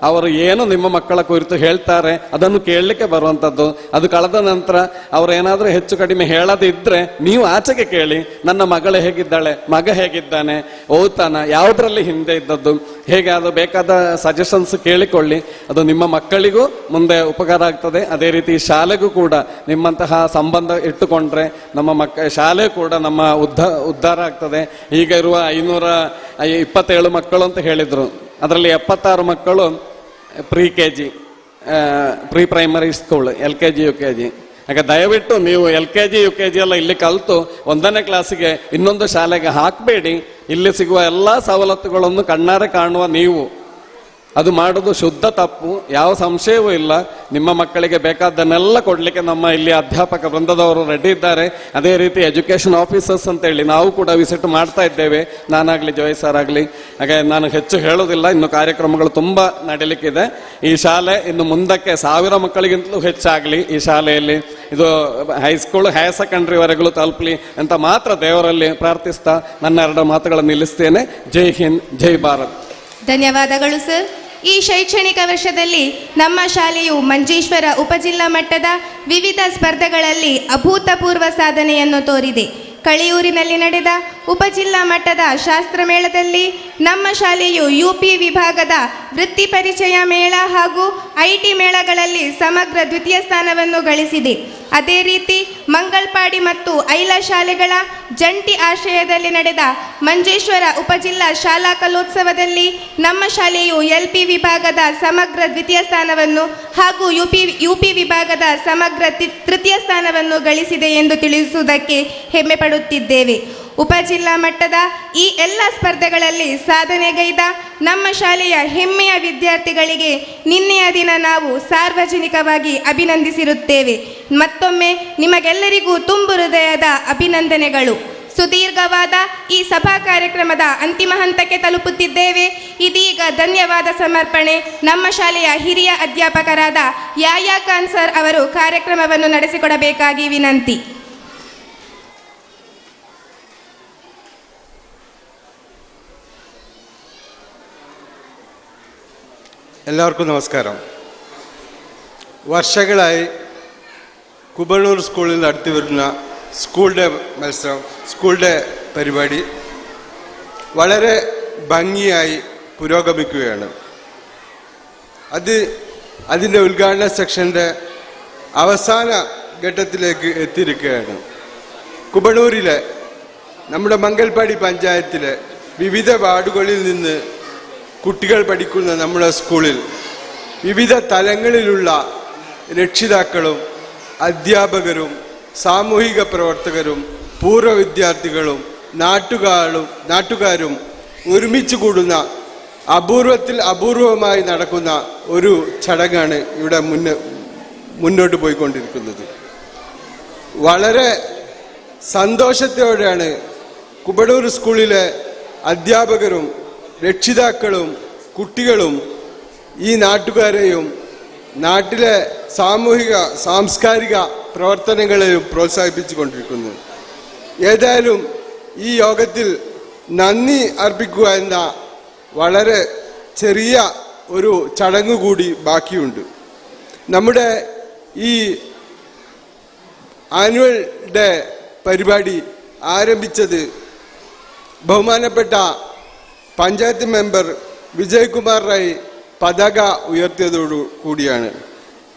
ಅವರು ಏನು ನಿಮ್ಮ ಮಕ್ಕಳ ಕುರಿತು ಹೇಳ್ತಾರೆ ಅದನ್ನು ಕೇಳಲಿಕ್ಕೆ ಬರುವಂಥದ್ದು. ಅದು ಕಳೆದ ನಂತರ ಅವರು ಏನಾದರೂ ಹೆಚ್ಚು ಕಡಿಮೆ ಹೇಳದಿದ್ದರೆ ನೀವು ಆಚೆಗೆ ಕೇಳಿ, ನನ್ನ ಮಗಳು ಹೇಗಿದ್ದಾಳೆ, ಮಗ ಹೇಗಿದ್ದಾನೆ, ಓದ್ತಾನ, ಯಾವುದರಲ್ಲಿ ಹಿಂದೆ ಇದ್ದದ್ದು, ಹೇಗೆ, ಅದು ಬೇಕಾದ ಸಜೆಷನ್ಸ್ ಕೇಳಿಕೊಳ್ಳಿ. ಅದು ನಿಮ್ಮ ಮಕ್ಕಳಿಗೂ ಮುಂದೆ ಉಪಕಾರ ಆಗ್ತದೆ. ಅದೇ ರೀತಿ ಶಾಲೆಗೂ ಕೂಡ ನಿಮ್ಮಂತಹ ಸಂಬಂಧ ಇಟ್ಟುಕೊಂಡ್ರೆ ನಮ್ಮ ಶಾಲೆ ಕೂಡ ನಮ್ಮ ಉದ್ಧಾರ ಆಗ್ತದೆ. ಈಗ ಇರುವ 527 ಮಕ್ಕಳು ಅಂತ ಹೇಳಿದರು, ಅದರಲ್ಲಿ 76 ಮಕ್ಕಳು KG, pre primary school, LKG UKG. ಹಾಗೆ ದಯವಿಟ್ಟು ನೀವು LKG UKG ಎಲ್ಲ ಇಲ್ಲಿ ಕಲಿತು 1ನೇ ಕ್ಲಾಸಿಗೆ ಇನ್ನೊಂದು ಶಾಲೆಗೆ ಹಾಕಬೇಡಿ. ಇಲ್ಲಿ ಸಿಗುವ ಎಲ್ಲ ಸವಲತ್ತುಗಳನ್ನು ಕಣ್ಣಾರೆ ಕಾಣುವ ನೀವು ಅದು ಮಾಡೋದು ಶುದ್ಧ ತಪ್ಪು, ಯಾವ ಸಂಶಯವೂ ಇಲ್ಲ. ನಿಮ್ಮ ಮಕ್ಕಳಿಗೆ ಬೇಕಾದ್ದನ್ನೆಲ್ಲ ಕೊಡಲಿಕ್ಕೆ ನಮ್ಮ ಇಲ್ಲಿ ಅಧ್ಯಾಪಕ ವೃಂದದವರು ರೆಡಿ ಇದ್ದಾರೆ. ಅದೇ ರೀತಿ ಎಜುಕೇಷನ್ ಆಫೀಸರ್ಸ್ ಅಂತೇಳಿ ನಾವು ಕೂಡ ವಿಸಿಟ್ ಮಾಡ್ತಾ ಇದ್ದೇವೆ, ನಾನಾಗಲಿ ಜೋಯ್ ಸರ್ ಆಗಲಿ. ಹಾಗೆ ನಾನು ಹೆಚ್ಚು ಹೇಳೋದಿಲ್ಲ, ಇನ್ನು ಕಾರ್ಯಕ್ರಮಗಳು ತುಂಬ ನಡೀಲಿಕ್ಕಿದೆ. ಈ ಶಾಲೆ ಇನ್ನು ಮುಂದಕ್ಕೆ 1000 ಮಕ್ಕಳಿಗಿಂತಲೂ ಹೆಚ್ಚಾಗಲಿ. ಈ ಶಾಲೆಯಲ್ಲಿ ಇದು ಹೈಸ್ಕೂಲ್ ಹೈಯರ್ ಸೆಕೆಂಡ್ರಿವರೆಗೂ ತಲುಪಲಿ ಅಂತ ಮಾತ್ರ ದೇವರಲ್ಲಿ ಪ್ರಾರ್ಥಿಸ್ತಾ ನನ್ನ 2 ಮಾತುಗಳನ್ನು ನಿಲ್ಲಿಸ್ತೇನೆ. ಜೈ ಹಿಂದ್, ಜೈ ಭಾರತ್. ಧನ್ಯವಾದಗಳು ಸರ್. ಈ ಶೈಕ್ಷಣಿಕ ವರ್ಷದಲ್ಲಿ ನಮ್ಮ ಶಾಲೆಯು ಮಂಜೇಶ್ವರ ಉಪಜಿಲ್ಲಾ ಮಟ್ಟದ ವಿವಿಧ ಸ್ಪರ್ಧೆಗಳಲ್ಲಿ ಅಭೂತಪೂರ್ವ ಸಾಧನೆಯನ್ನು ತೋರಿದೆ. ಕಳಿಯೂರಿನಲ್ಲಿ ನಡೆದ ಉಪಜಿಲ್ಲಾ ಮಟ್ಟದ ಶಾಸ್ತ್ರಮೇಳದಲ್ಲಿ ನಮ್ಮ ಶಾಲೆಯು UP ವಿಭಾಗದ ವೃತ್ತಿ ಪರಿಚಯ ಮೇಳ ಹಾಗೂ IT ಮೇಳಗಳಲ್ಲಿ ಸಮಗ್ರ ದ್ವಿತೀಯ ಸ್ಥಾನವನ್ನು ಗಳಿಸಿದೆ. ಅದೇ ರೀತಿ ಮಂಗಲ್ಪಾಡಿ ಮತ್ತು ಐಲ ಶಾಲೆಗಳ ಜಂಟಿ ಆಶ್ರಯದಲ್ಲಿ ನಡೆದ ಮಂಜೇಶ್ವರ ಉಪಜಿಲ್ಲಾ ಶಾಲಾ ಕಲೋತ್ಸವದಲ್ಲಿ ನಮ್ಮ ಶಾಲೆಯು LP ವಿಭಾಗದ ಸಮಗ್ರ ದ್ವಿತೀಯ ಸ್ಥಾನವನ್ನು ಹಾಗೂ UP ವಿಭಾಗದ ಸಮಗ್ರ ತೃತೀಯ ಸ್ಥಾನವನ್ನು ಗಳಿಸಿದೆ ಎಂದು ತಿಳಿಸುವುದಕ್ಕೆ ಹೆಮ್ಮೆ ಪಡುತ್ತಿದ್ದೇವೆ. ಉಪಜಿಲ್ಲಾ ಮಟ್ಟದ ಈ ಎಲ್ಲ ಸ್ಪರ್ಧೆಗಳಲ್ಲಿ ಸಾಧನೆಗೈದ ನಮ್ಮ ಶಾಲೆಯ ಹೆಮ್ಮೆಯ ವಿದ್ಯಾರ್ಥಿಗಳಿಗೆ ನಿನ್ನೆಯ ದಿನ ನಾವು ಸಾರ್ವಜನಿಕವಾಗಿ ಅಭಿನಂದಿಸಿರುತ್ತೇವೆ. ಮತ್ತೊಮ್ಮೆ ನಿಮಗೆಲ್ಲರಿಗೂ ತುಂಬು ಹೃದಯದ ಅಭಿನಂದನೆಗಳು. ಸುದೀರ್ಘವಾದ ಈ ಸಭಾ ಕಾರ್ಯಕ್ರಮದ ಅಂತಿಮ ಹಂತಕ್ಕೆ ತಲುಪುತ್ತಿದ್ದೇವೆ. ಇದೀಗ ಧನ್ಯವಾದ ಸಮರ್ಪಣೆ ನಮ್ಮ ಶಾಲೆಯ ಹಿರಿಯ ಅಧ್ಯಾಪಕರಾದ ಯಾಯಾ ಖಾನ್ ಸರ್ ಅವರು ಕಾರ್ಯಕ್ರಮವನ್ನು ನಡೆಸಿಕೊಡಬೇಕಾಗಿ ವಿನಂತಿ. എല്ലാവർക്കും നമസ്കാരം. വർഷങ്ങളായി കുബളൂർ സ്കൂളിൽ നടത്തി വരുന്ന സ്കൂൾ ഡേ മത്സരം, സ്കൂൾ ഡേ പരിപാടി വളരെ ഭംഗിയായി പുരോഗമിക്കുകയാണ്. അതിൻ്റെ ഉദ്ഘാടന സെക്ഷൻ്റെ അവസാന ഘട്ടത്തിലേക്ക് എത്തിയിരിക്കുകയാണ്. കുബളൂരിലെ നമ്മുടെ മംഗൽപാടി പഞ്ചായത്തിലെ വിവിധ വാർഡുകളിൽ നിന്ന് കുട്ടികൾ പഠിക്കുന്ന നമ്മുടെ സ്കൂളിൽ വിവിധ തലങ്ങളിലുള്ള രക്ഷിതാക്കളും അധ്യാപകരും സാമൂഹിക പ്രവർത്തകരും പൂർവ്വ വിദ്യാർത്ഥികളും നാട്ടുകാരും ഒരുമിച്ച് കൂടുന്ന അപൂർവമായി നടക്കുന്ന ഒരു ചടങ്ങാണ് ഇവിടെ മുന്നോട്ട് പോയിക്കൊണ്ടിരിക്കുന്നത്. വളരെ സന്തോഷത്തോടെയാണ് കുബളൂർ സ്കൂളിലെ അധ്യാപകരും രക്ഷിതാക്കളും കുട്ടികളും ഈ നാട്ടുകാരെയും നാട്ടിലെ സാമൂഹിക സാംസ്കാരിക പ്രവർത്തനങ്ങളെയും പ്രോത്സാഹിപ്പിച്ചു കൊണ്ടിരിക്കുന്നു. ഏതായാലും ഈ യോഗത്തിൽ നന്ദി അർപ്പിക്കുക എന്ന വളരെ ചെറിയ ഒരു ചടങ്ങ് കൂടി ബാക്കിയുണ്ട്. നമ്മുടെ ഈ ആനുവൽ ഡേ പരിപാടി ആരംഭിച്ചത് ബഹുമാനപ്പെട്ട പഞ്ചായത്ത് മെമ്പർ വിജയ്കുമാർ റൈ പതാക ഉയർത്തിയതോടു കൂടിയാണ്.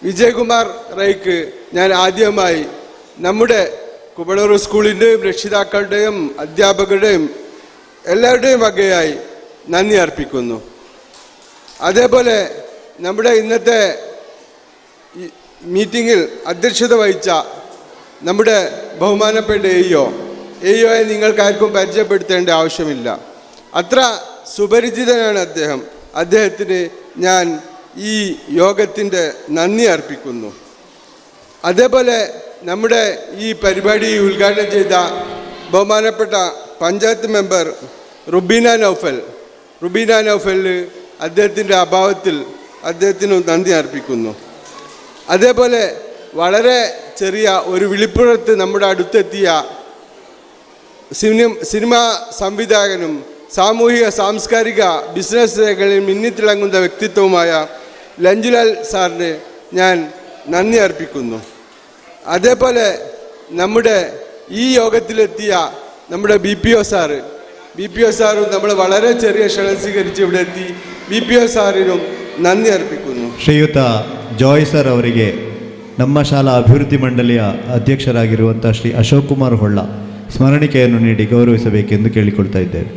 വിജയ്കുമാർ റൈക്ക് ഞാൻ ആദ്യമായി നമ്മുടെ കുബളൂർ സ്കൂളിൻ്റെയും രക്ഷിതാക്കളുടെയും അധ്യാപകരുടെയും എല്ലാവരുടെയും വകയായി നന്ദി അർപ്പിക്കുന്നു. അതേപോലെ നമ്മുടെ ഇന്നത്തെ മീറ്റിങ്ങിൽ അധ്യക്ഷത വഹിച്ച നമ്മുടെ ബഹുമാനപ്പെട്ട എയ്യോയെ നിങ്ങൾക്കാർക്കും പരിചയപ്പെടുത്തേണ്ട ആവശ്യമില്ല. അത്ര സുപരിചിതനാണ് അദ്ദേഹം. അദ്ദേഹത്തിന് ഞാൻ ഈ യോഗത്തിൻ്റെ നന്ദി അർപ്പിക്കുന്നു. അതേപോലെ നമ്മുടെ ഈ പരിപാടി ഉദ്ഘാടനം ചെയ്ത ബഹുമാനപ്പെട്ട പഞ്ചായത്ത് മെമ്പർ റുബീന നൗഫൽ അദ്ദേഹത്തിൻ്റെ അഭാവത്തിൽ അദ്ദേഹത്തിന് നന്ദി അർപ്പിക്കുന്നു. അതേപോലെ വളരെ ചെറിയ ഒരു വിളിപ്പുറത്ത് നമ്മുടെ അടുത്തെത്തിയ സിനിമാ സംവിധായകനും സാമൂഹിക സാംസ്കാരിക ബിസിനസ് രംഗങ്ങളിൽ മിന്നിത്തിളങ്ങുന്ന വ്യക്തിത്വവുമായ ലഞ്ചുലാൽ സാറിന് ഞാൻ നന്ദി അർപ്പിക്കുന്നു. അതേപോലെ നമ്മുടെ ഈ യോഗത്തിലെത്തിയ നമ്മുടെ BPO സാറും നമ്മൾ വളരെ ചെറിയ ക്ഷണം ಸ್ವೀಕರಿಸಿ ഇവിടെ ಎತ್ತಿ BPO ಸಾರಿനും ನನ್ನಿ ಅರ್ಪಿക്കുന്നു. ಶ್ರೀಯುತ ಜಾಯ್ ಸರ್ ಅವರಿಗೆ ನಮ್ಮ ಶಾಲಾ ಅಭಿವೃದ್ಧಿ ಮಂಡಳಿಯ ಅಧ್ಯಕ್ಷರಾಗಿರುವಂಥ ಶ್ರೀ ಅಶೋಕ್ ಕುಮಾರ್ ಹೊಳ್ಳ ಸ್ಮರಣಿಕೆಯನ್ನು ನೀಡಿ ಗೌರವಿಸಬೇಕೆಂದು ಕೇಳಿಕೊಳ್ತಾ ಇದ್ದೇವೆ.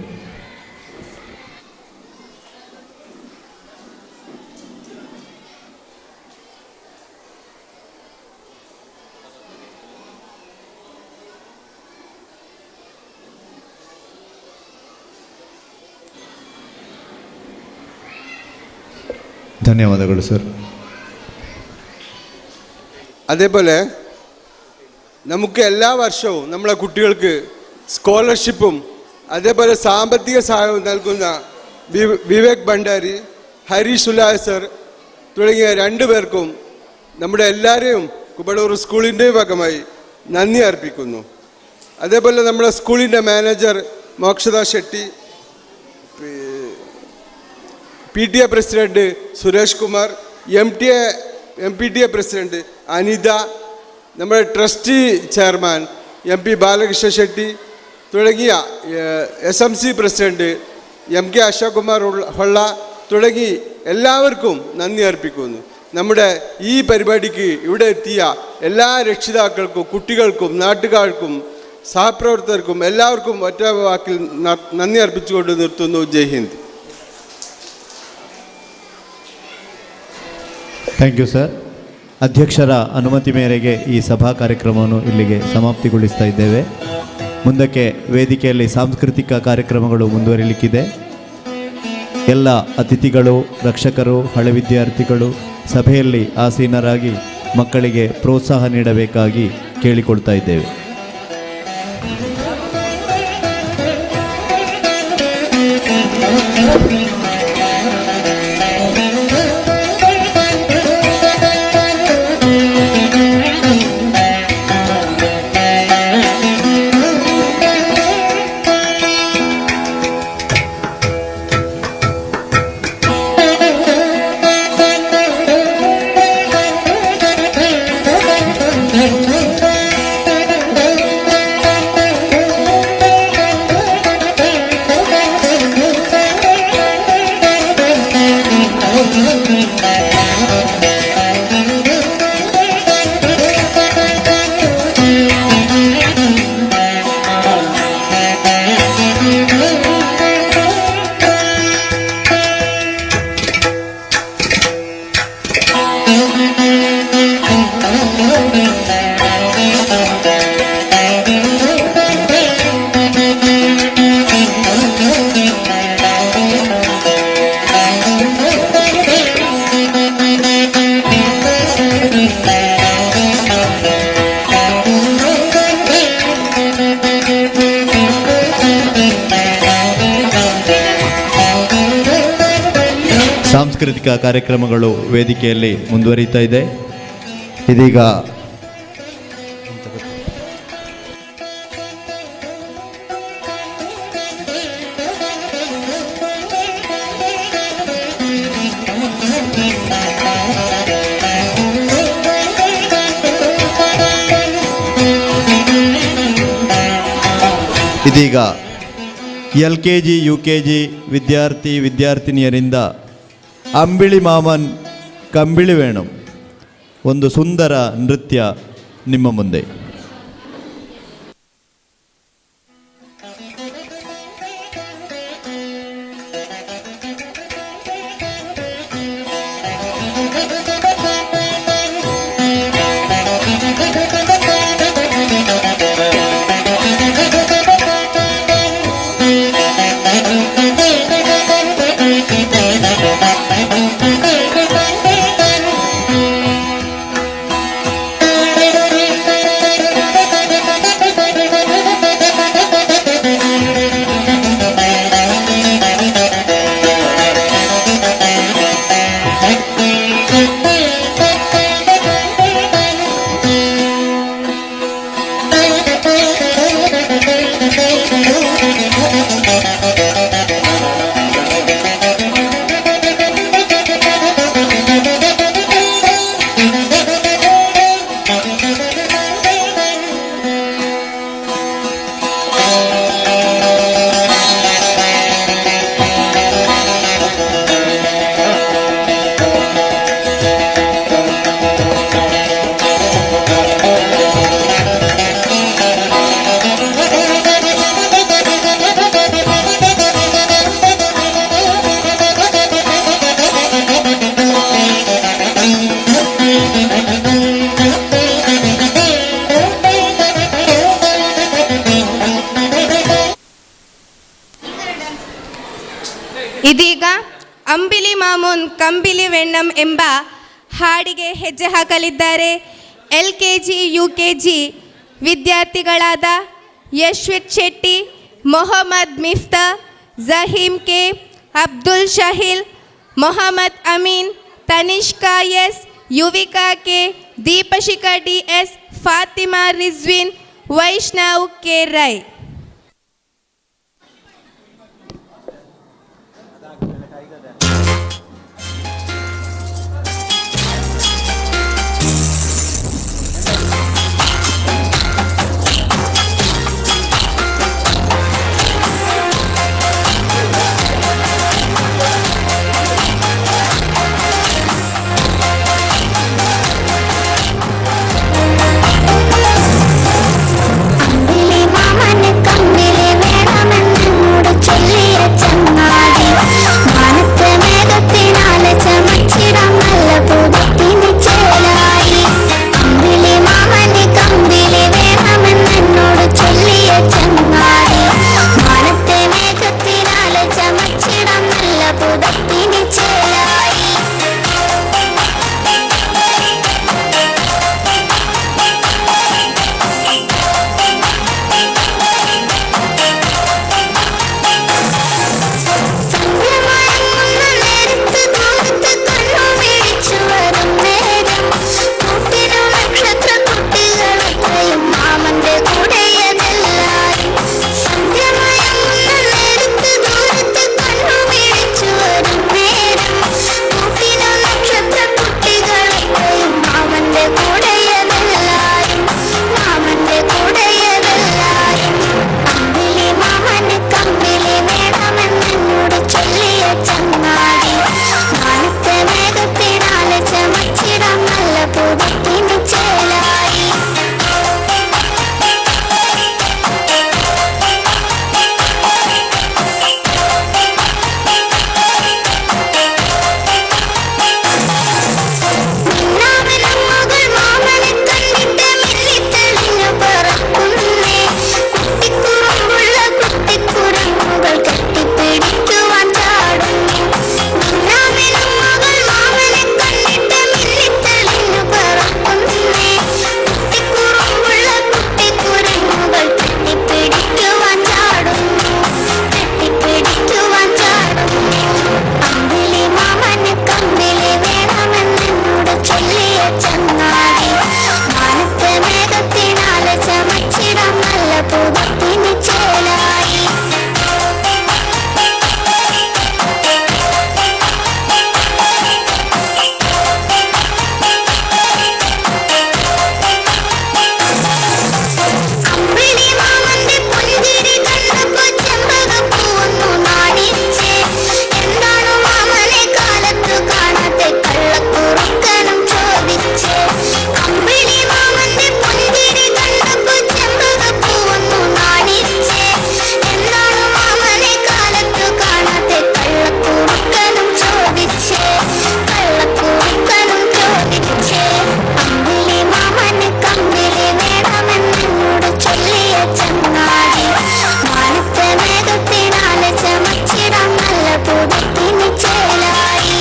ಧನ್ಯವಾದಗಳು ಸರ್. അതേപോലെ നമുക്ക് എല്ലാ വർഷവും നമ്മളെ കുട്ടികൾക്ക് സ്കോളർഷിപ്പും അതേപോലെ സാമ്പത്തിക സഹായവും നൽകുന്ന വിവേക് ഭണ്ഡാരി, ഹരീഷ് ഉല്ലാസ് സർ തുടങ്ങിയ രണ്ടുപേർക്കും നമ്മുടെ എല്ലാവരെയും കുബളൂർ സ്കൂളിൻ്റെ ഭാഗമായി നന്ദി അർപ്പിക്കുന്നു. അതേപോലെ നമ്മുടെ സ്കൂളിൻ്റെ manager Mokshada Shetty, PTA president Suresh Kumar, MPTA president Anitha, നമ്മുടെ trustee chairman MP Balakrishna Shetty തുടങ്ങിയ SMC president MK Ashok Kumar Holla തുടങ്ങി എല്ലാവർക്കും നന്ദി അർപ്പിക്കുന്നു. നമ്മുടെ ഈ പരിപാടിക്ക് ഇവിടെ എത്തിയ എല്ലാ രക്ഷിതാക്കൾക്കും കുട്ടികൾക്കും നാട്ടുകാർക്കും സഹപ്രവർത്തകർക്കും എല്ലാവർക്കും ഒറ്റ വാക്കിൽ നന്ദി അർപ്പിച്ചുകൊണ്ട് നിർത്തുന്നു. Jai Hind. Thank you sir. ಅಧ್ಯಕ್ಷರ ಅನುಮತಿ ಮೇರೆಗೆ ಈ ಸಭಾ ಕಾರ್ಯಕ್ರಮವನ್ನು ಇಲ್ಲಿಗೆ ಸಮಾಪ್ತಿಗೊಳಿಸ್ತಾ ಇದ್ದೇವೆ. ಮುಂದಕ್ಕೆ ವೇದಿಕೆಯಲ್ಲಿ ಸಾಂಸ್ಕೃತಿಕ ಕಾರ್ಯಕ್ರಮಗಳು ಮುಂದುವರಿಲಿಕ್ಕಿದೆ. ಎಲ್ಲ ಅತಿಥಿಗಳು, ರಕ್ಷಕರು, ಹಳೆ ವಿದ್ಯಾರ್ಥಿಗಳು ಸಭೆಯಲ್ಲಿ ಆಸೀನರಾಗಿ ಮಕ್ಕಳಿಗೆ ಪ್ರೋತ್ಸಾಹ ನೀಡಬೇಕಾಗಿ ಕೇಳಿಕೊಳ್ತಾ ಇದ್ದೇವೆ. ಸಾಂಸ್ಕೃತಿಕ ಕಾರ್ಯಕ್ರಮಗಳು ವೇದಿಕೆಯಲ್ಲಿ ಮುಂದುವರಿತಾ ಇದೆ. ಇದೀಗ LKG UKG ವಿದ್ಯಾರ್ಥಿನಿಯರಿಂದ ಅಂಬಿಳಿ ಮಾಮನ್ ಕಂಬಿಳಿ ವೇಣು ಒಂದು ಸುಂದರ ನೃತ್ಯ ನಿಮ್ಮ ಮುಂದೆ. ಇದೀಗ ಅಂಬಿಲಿ ಮಾಮೂನ್ ಕಂಬಿಲಿ ವೆಣ್ಣಂ ಎಂಬ ಹಾಡಿಗೆ ಹೆಜ್ಜೆ ಹಾಕಲಿದ್ದಾರೆ. LKG UKG ವಿದ್ಯಾರ್ಥಿಗಳಾದ Yashvith Shetty, Mohammed Mifta, Jaheem K, Abdul Shaheel, Mohammed Ameen, Tanishka S, Yuvika K, Deepashikha DS, Fathima Rizwin, Vaishnav K Rai. मामन പുതപ്പിന് ചേലായി. അമ്പിളി മാമന്റെ പുഞ്ചിരി കണ്ടപ്പോ ചെമ്പകപ്പൂവൊന്നു നാണിച്ചേ. എന്താണ് മാമനെ കാലത്ത് കാണാത്തെ കള്ളക്കുറുക്കനും ചോദിച്ചേ. അമ്പിളി മാമന്റെ പുഞ്ചിരി കണ്ടപ്പോ ചെമ്പകപ്പൂവൊന്നു നാണിച്ചേ. എന്താണ് മാമനെ കാലത്ത് കാണാത്തെ കള്ളക്കുറുക്കനും ചോദിച്ചേ. കള്ളക്കുറുക്കനും ചോദിച്ചേ. അമ്പിളി മാമന് കമ്പിളി വേണമെന്നോട് ചൊല്ലിയ ചങ്ങാതി. മാനത്തെ മേഘത്തിനാലെ ചമച്ചിടാം നല്ല പുതപ്പിന് ചേലായി.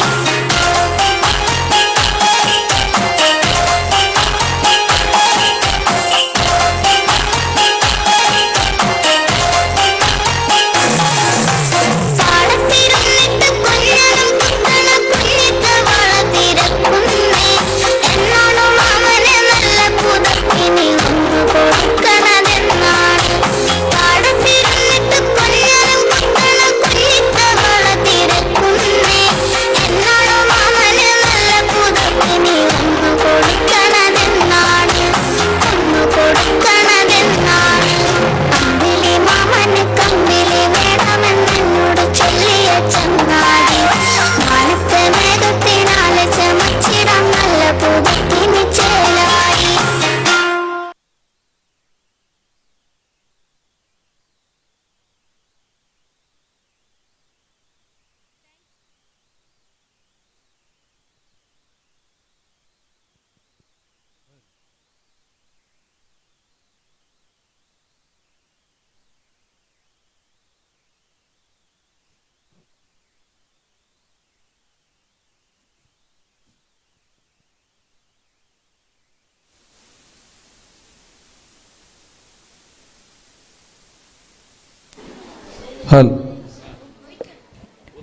പാടത്തിരുന്നിട്ട് കൊഞ്ഞനം കുത്തണ കുഞ്ഞിത്ത വള തിരക്കുന്നേ. എന്നാണു മാമനെ നല്ല പുതപ്പിന് ഒന്ന് കൊടുക്കണതെന്നാണ്. പാടത്തിരുന്നിട്ട് കൊഞ്ഞനം കുത്തണ കുഞ്ഞിത്ത വള തിരക്കുന്നേ. എന്നാണു മാമനെ നല്ല പുതപ്പിന് ഒന്ന് കൊടുക്കണതെന്നാണ്. ഒന്ന് കൊടുക്കണതെന്നാണ്. കമ്പിളി മാമന് കമ്പിളി വേണമെന്നോട് ചൊല്ലിയ ചങ്ങാതി. മാനത്തെ മേഘത്തിനാലെ ചമച്ചിടാം നല്ല പുതപ്പിന് ചേലായി.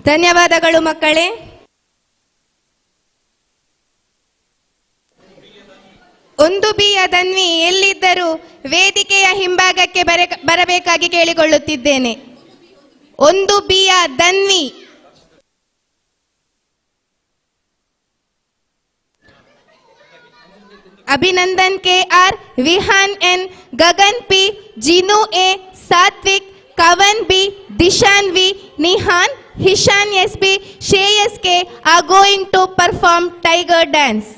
ಧನ್ಯವಾದಗಳು ಮಕ್ಕಳೇ. ಒಂದು ಬಿಯ ಧನ್ವಿ ಎಲ್ಲಿದ್ದರೂ ವೇದಿಕೆಯ ಹಿಂಭಾಗಕ್ಕೆ ಬರಬೇಕಾಗಿ ಕೇಳಿಕೊಳ್ಳುತ್ತಿದ್ದೇನೆ. ಒಂದು ಬಿಯ ಧನ್ವಿ. अभिनंदन KR, Vihaan N, Gagan P, Jinu A, सात्विक, कवन B, दिशान V, Nihan, Hishan SB, Shreyas K are going to perform tiger dance.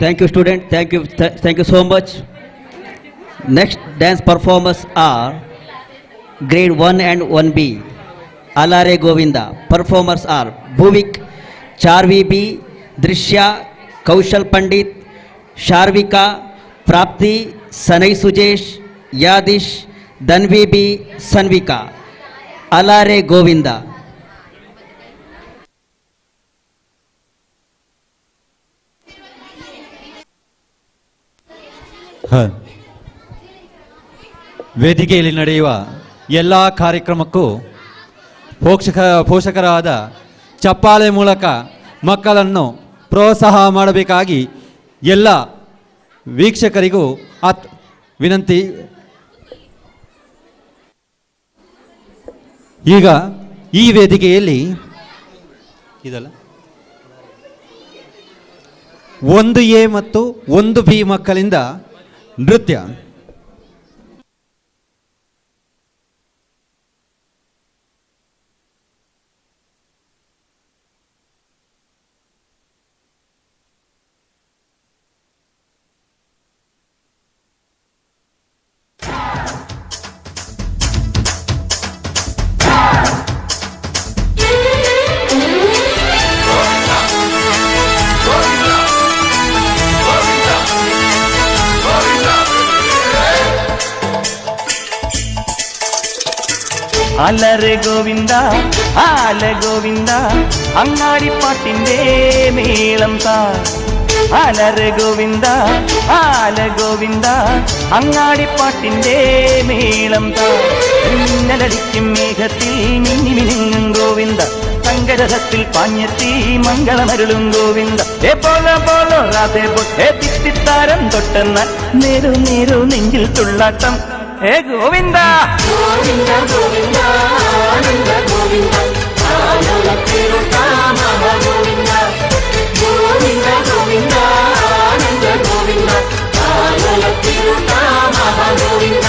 Thank you, student. Thank you so much. Next dance performers are grade 1 and 1B. Alare Govinda. Performers are Bhuvik, Charvi B, Drishya, Kaushal Pandit, Sharvika, Prapti, Sanai Sujesh, Yadish, Danvi B, Sanvika. Alare Govinda. ವೇದಿಕೆಯಲ್ಲಿ ನಡೆಯುವ ಎಲ್ಲ ಕಾರ್ಯಕ್ರಮಕ್ಕೂ ಪೋಷಕರಾದ ಚಪ್ಪಾಳೆ ಮೂಲಕ ಮಕ್ಕಳನ್ನು ಪ್ರೋತ್ಸಾಹ ಮಾಡಬೇಕಾಗಿ ಎಲ್ಲ ವೀಕ್ಷಕರಿಗೂ ವಿನಂತಿ. ಈಗ ಈ ವೇದಿಕೆಯಲ್ಲಿ 1A ಮತ್ತು 1B ಮಕ್ಕಳಿಂದ ನೃತ್ಯ. അലറെ ഗോവിന്ദ ആല ഗോവിന്ദ അങ്ങാടിപ്പാട്ടിൻ്റെ മേളം താ. അലറെ ഗോവിന്ദ ആല ഗോവിന്ദ അങ്ങാടിപ്പാട്ടിൻ്റെ മേളം താ. മിന്നലടിക്കും മേഘത്തിൽ മിന്നി മിനുങ്ങും ഗോവിന്ദ സങ്കരഥത്തിൽ പാഞ്ഞെത്തി മംഗളമരുളും ഗോവിന്ദ. ഏ പോലോ പോലോ രാധേ ബൊട്ടേ തിത്തിത്താരം തൊട്ടെന്നാൽ നേരു നേരു നെഞ്ചിൽ തുള്ളാട്ടം. ഏ ഗോവിന്ദ ഗോവിന്ദ ഗോവിന്ദ ആനന്ദ ഗോവിന്ദ ആനന്ദ തിരുനാമ ഗോവിന്ദ. ഗോവിന്ദ ഗോവിന്ദ ആനന്ദ ഗോവിന്ദ ആനന്ദ തിരുനാമ ഗോവിന്ദ.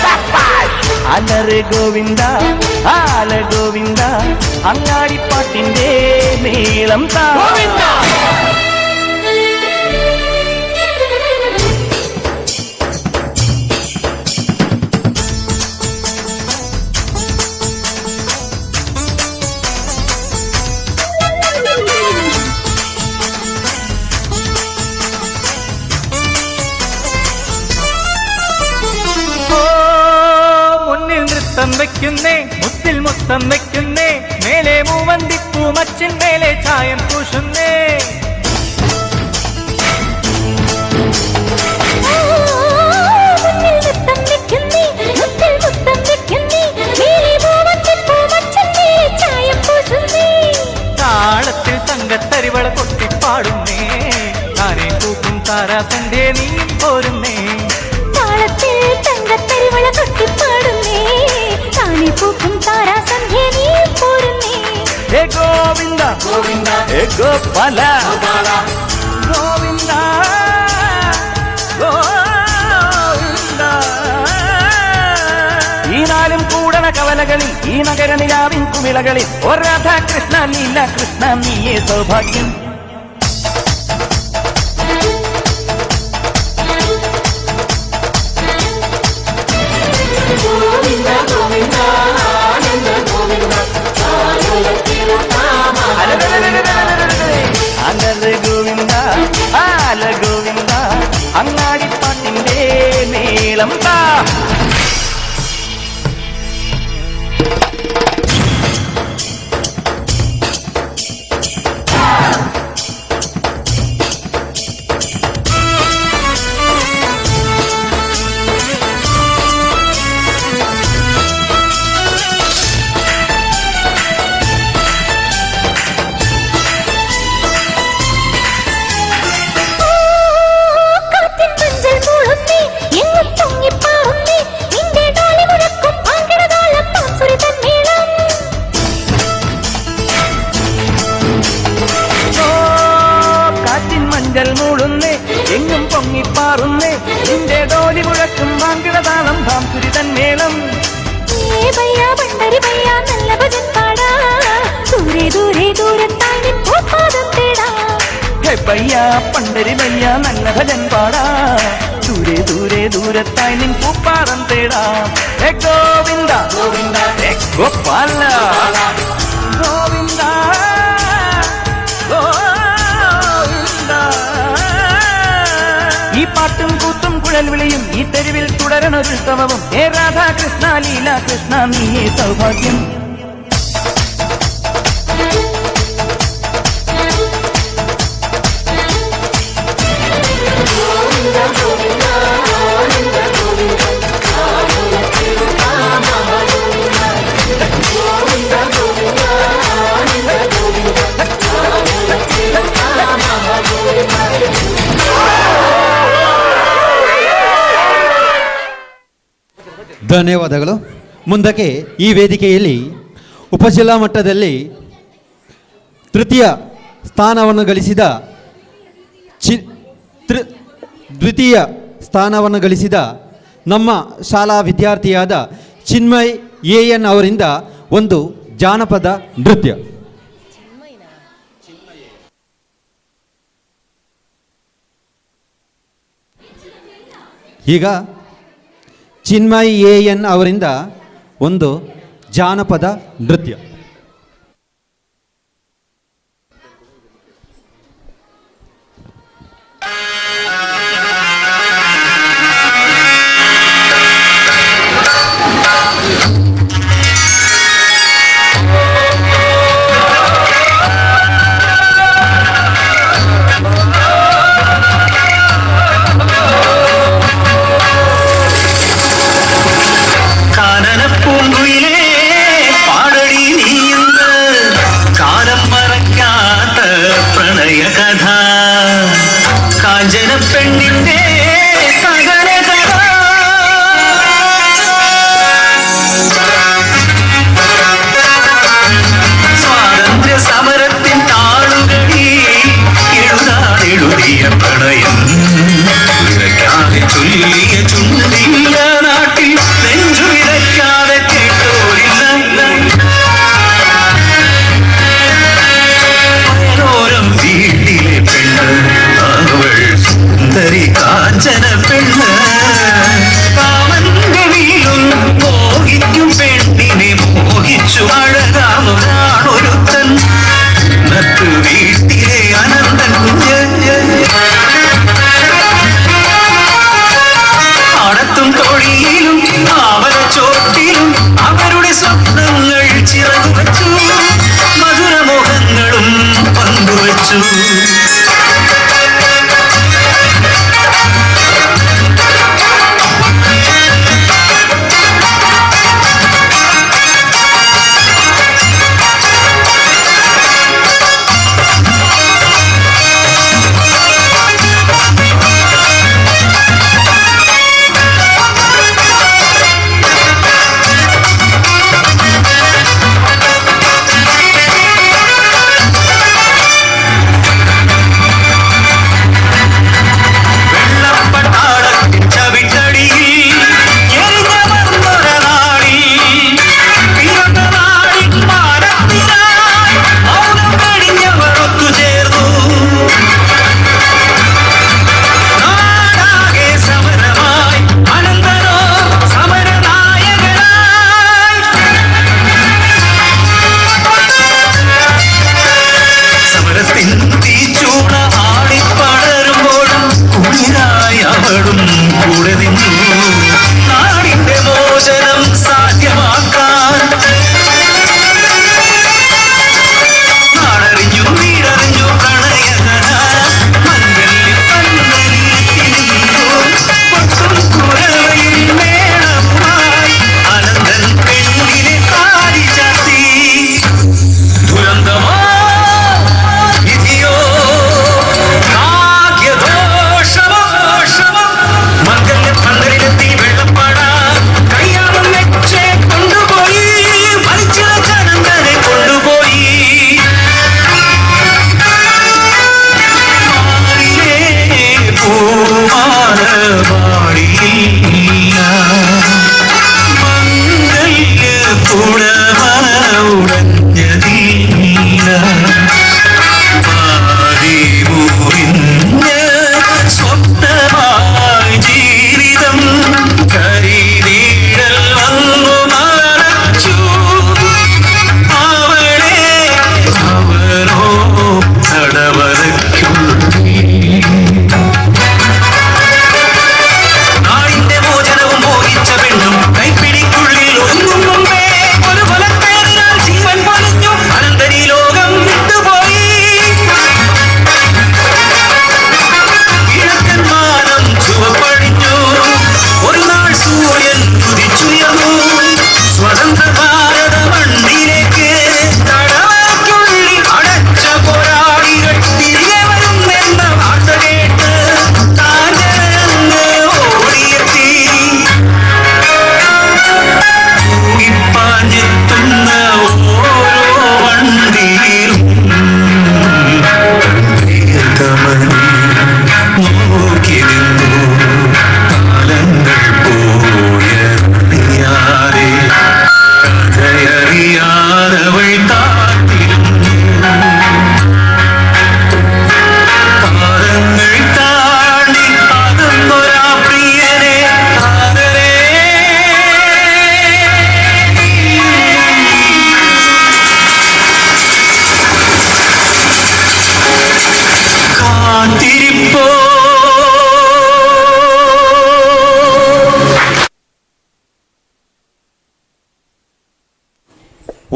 അലറെ ഗോവിന്ദ ആല ഗോവിന്ദ അങ്ങാടിപ്പാട്ടിൻ്റെ മേളം താ. മുത്തം വെക്കുന്നേ മുത്തിൽ മുത്തം വെക്കുന്നേ മേലെ മൂവന്തിപ്പൂ മച്ചിൻ മേലെ ചായം പൂശുന്നേ. താളത്തിൽ തങ്കത്തരിവള കൊട്ടിപ്പാടുന്നേ താനേ പൂക്കും താരാസന്റെ നീ പോരുന്നേ. താളത്തിൽ തങ്കത്തരിവള കൊട്ടിപ്പാടുന്നേ താനേ പൂക്കും താരാസന്ധ്യ നീ പോരുന്നേ. ഹേ ഗോവിന്ദ ഗോവിന്ദ ഹേ ഗോപാല ഗോവിന്ദ ഗോവിന്ദ. ഈ നാലും കൂടണ കവലകളിൽ ഈ നഗര നിലാവിൻ കുമിളകളിൽ ഓ രാധാകൃഷ്ണ നീല കൃഷ്ണ നീയേ സൗഭാഗ്യം. ഗോവിന്ദ ഗോവിന്ദ ആനന്ദ ഗോവിന്ദ അലറെ ഗോവിന്ദ ആല ഗോവിന്ദ അങ്ങാടിപ്പാട്ടിൻ്റെ മേളം താ. എങ്ങും പൊങ്ങിപ്പാറുന്നേ നിന്റെ ഡോലി മുഴക്കും വാങ്കിടതാളം ഭാംസുരി തന്മേളം. ദൂരെ ദൂരെ ദൂരത്തായി പൂപ്പാദം തേടാ. ഹേ പയ്യ പണ്ട ശബരിമയ്യ നല്ല ഭജൻ പാടാം. ദൂരെ ദൂരെ ദൂരത്തായി നിൻ പൂപ്പാറം തേടാം. ഹേ ഗോവിന്ദ ഗോവിന്ദ ഹേ ഗോപാല ഗോവിന്ദ ഗോവിന്ദ. ഈ പാട്ടും കൂത്തും കുഴൽ വിളിയും ഈ തെരുവിൽ തുടരണൊരുത്സവവും. ഹേ രാധാകൃഷ്ണ ലീല കൃഷ്ണ നീയേ സൗഭാഗ്യം. ಧನ್ಯವಾದಗಳು. ಮುಂದಕ್ಕೆ ಈ ವೇದಿಕೆಯಲ್ಲಿ ಉಪಜಿಲ್ಲಾ ಮಟ್ಟದಲ್ಲಿ ತೃತೀಯ ಸ್ಥಾನವನ್ನು ಗಳಿಸಿದ ದ್ವಿತೀಯ ಸ್ಥಾನವನ್ನು ಗಳಿಸಿದ ನಮ್ಮ ಶಾಲಾ ವಿದ್ಯಾರ್ಥಿಯಾದ ಚಿನ್ಮಯ್ AN ಅವರಿಂದ ಒಂದು ಜಾನಪದ ನೃತ್ಯ. ಈಗ ಚಿನ್ಮಯ್ AN ಅವರಿಂದ ಒಂದು ಜಾನಪದ ನೃತ್ಯ.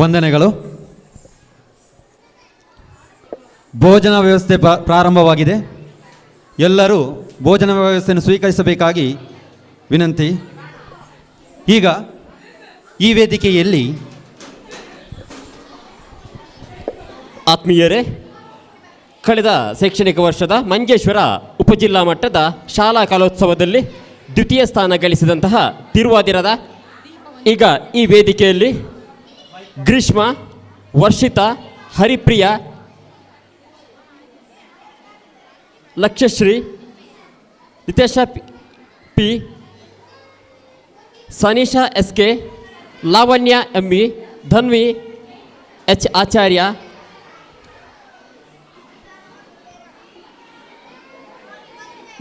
ವಂದನೆಗಳು. ಭೋಜನ ವ್ಯವಸ್ಥೆ ಪ್ರಾರಂಭವಾಗಿದೆ. ಎಲ್ಲರೂ ಭೋಜನ ವ್ಯವಸ್ಥೆಯನ್ನು ಸ್ವೀಕರಿಸಬೇಕಾಗಿ ವಿನಂತಿ. ಈಗ ಈ ವೇದಿಕೆಯಲ್ಲಿ ಆತ್ಮೀಯರೇ, ಕಳೆದ ಶೈಕ್ಷಣಿಕ ವರ್ಷದ ಮಂಜೇಶ್ವರ ಉಪಜಿಲ್ಲಾ ಮಟ್ಟದ ಶಾಲಾ ಕಲೋತ್ಸವದಲ್ಲಿ ದ್ವಿತೀಯ ಸ್ಥಾನ ಗಳಿಸಿದಂತಹ ತಿರುವಾದಿರದ ಈಗ ಈ ವೇದಿಕೆಯಲ್ಲಿ Greeshma, Varshitha, Haripriya, Lakshyashree, Nitesha P, Saneesha SK, Lavanya ME, Dhanvi H Acharya,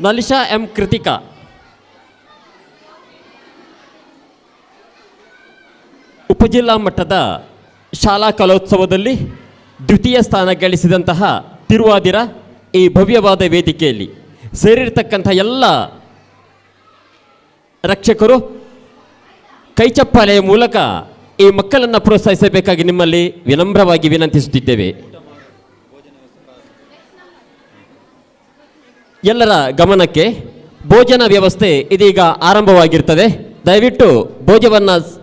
Nalisha M Kritika, ಉಪಜಿಲ್ಲಾ ಮಟ್ಟದ ಶಾಲಾ ಕಲೋತ್ಸವದಲ್ಲಿ ದ್ವಿತೀಯ ಸ್ಥಾನ ಗಳಿಸಿದಂತಹ ತಿರುವಾದಿರ ಈ ಭವ್ಯವಾದ ವೇದಿಕೆಯಲ್ಲಿ ಸೇರಿರ್ತಕ್ಕಂಥ ಎಲ್ಲ ರಕ್ಷಕರು ಕೈಚಪ್ಪಾಳೆಯ ಮೂಲಕ ಈ ಮಕ್ಕಳನ್ನು ಪ್ರೋತ್ಸಾಹಿಸಬೇಕಾಗಿ ನಿಮ್ಮಲ್ಲಿ ವಿನಮ್ರವಾಗಿ ವಿನಂತಿಸುತ್ತಿದ್ದೇವೆ. ಎಲ್ಲರ ಗಮನಕ್ಕೆ, ಭೋಜನ ವ್ಯವಸ್ಥೆ ಇದೀಗ ಆರಂಭವಾಗಿರ್ತದೆ. ದಯವಿಟ್ಟು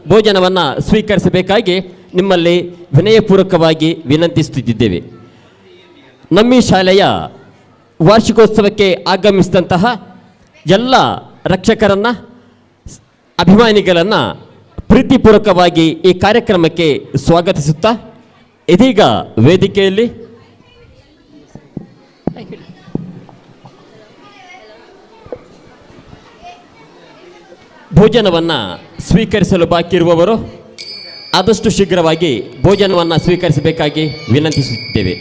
ಭೋಜನವನ್ನು ಸ್ವೀಕರಿಸಬೇಕಾಗಿ ನಿಮ್ಮಲ್ಲಿ ವಿನಯಪೂರ್ವಕವಾಗಿ ವಿನಂತಿಸುತ್ತಿದ್ದೇವೆ. ನಮ್ಮ ಶಾಲೆಯ ವಾರ್ಷಿಕೋತ್ಸವಕ್ಕೆ ಆಗಮಿಸಿದಂತಹ ಎಲ್ಲ ರಕ್ಷಕರನ್ನು, ಅಭಿಮಾನಿಗಳನ್ನು ಪ್ರೀತಿಪೂರ್ವಕವಾಗಿ ಈ ಕಾರ್ಯಕ್ರಮಕ್ಕೆ ಸ್ವಾಗತಿಸುತ್ತಾ, ಇದೀಗ ವೇದಿಕೆಯಲ್ಲಿ ಭೋಜನವನ್ನು ಸ್ವೀಕರಿಸಲು ಬಾಕಿ ಇರುವವರು ಆದಷ್ಟು ಶೀಘ್ರವಾಗಿ ಭೋಜನವನ್ನು ಸ್ವೀಕರಿಸಬೇಕಾಗಿ ವಿನಂತಿಸುತ್ತಿದ್ದೇವೆ.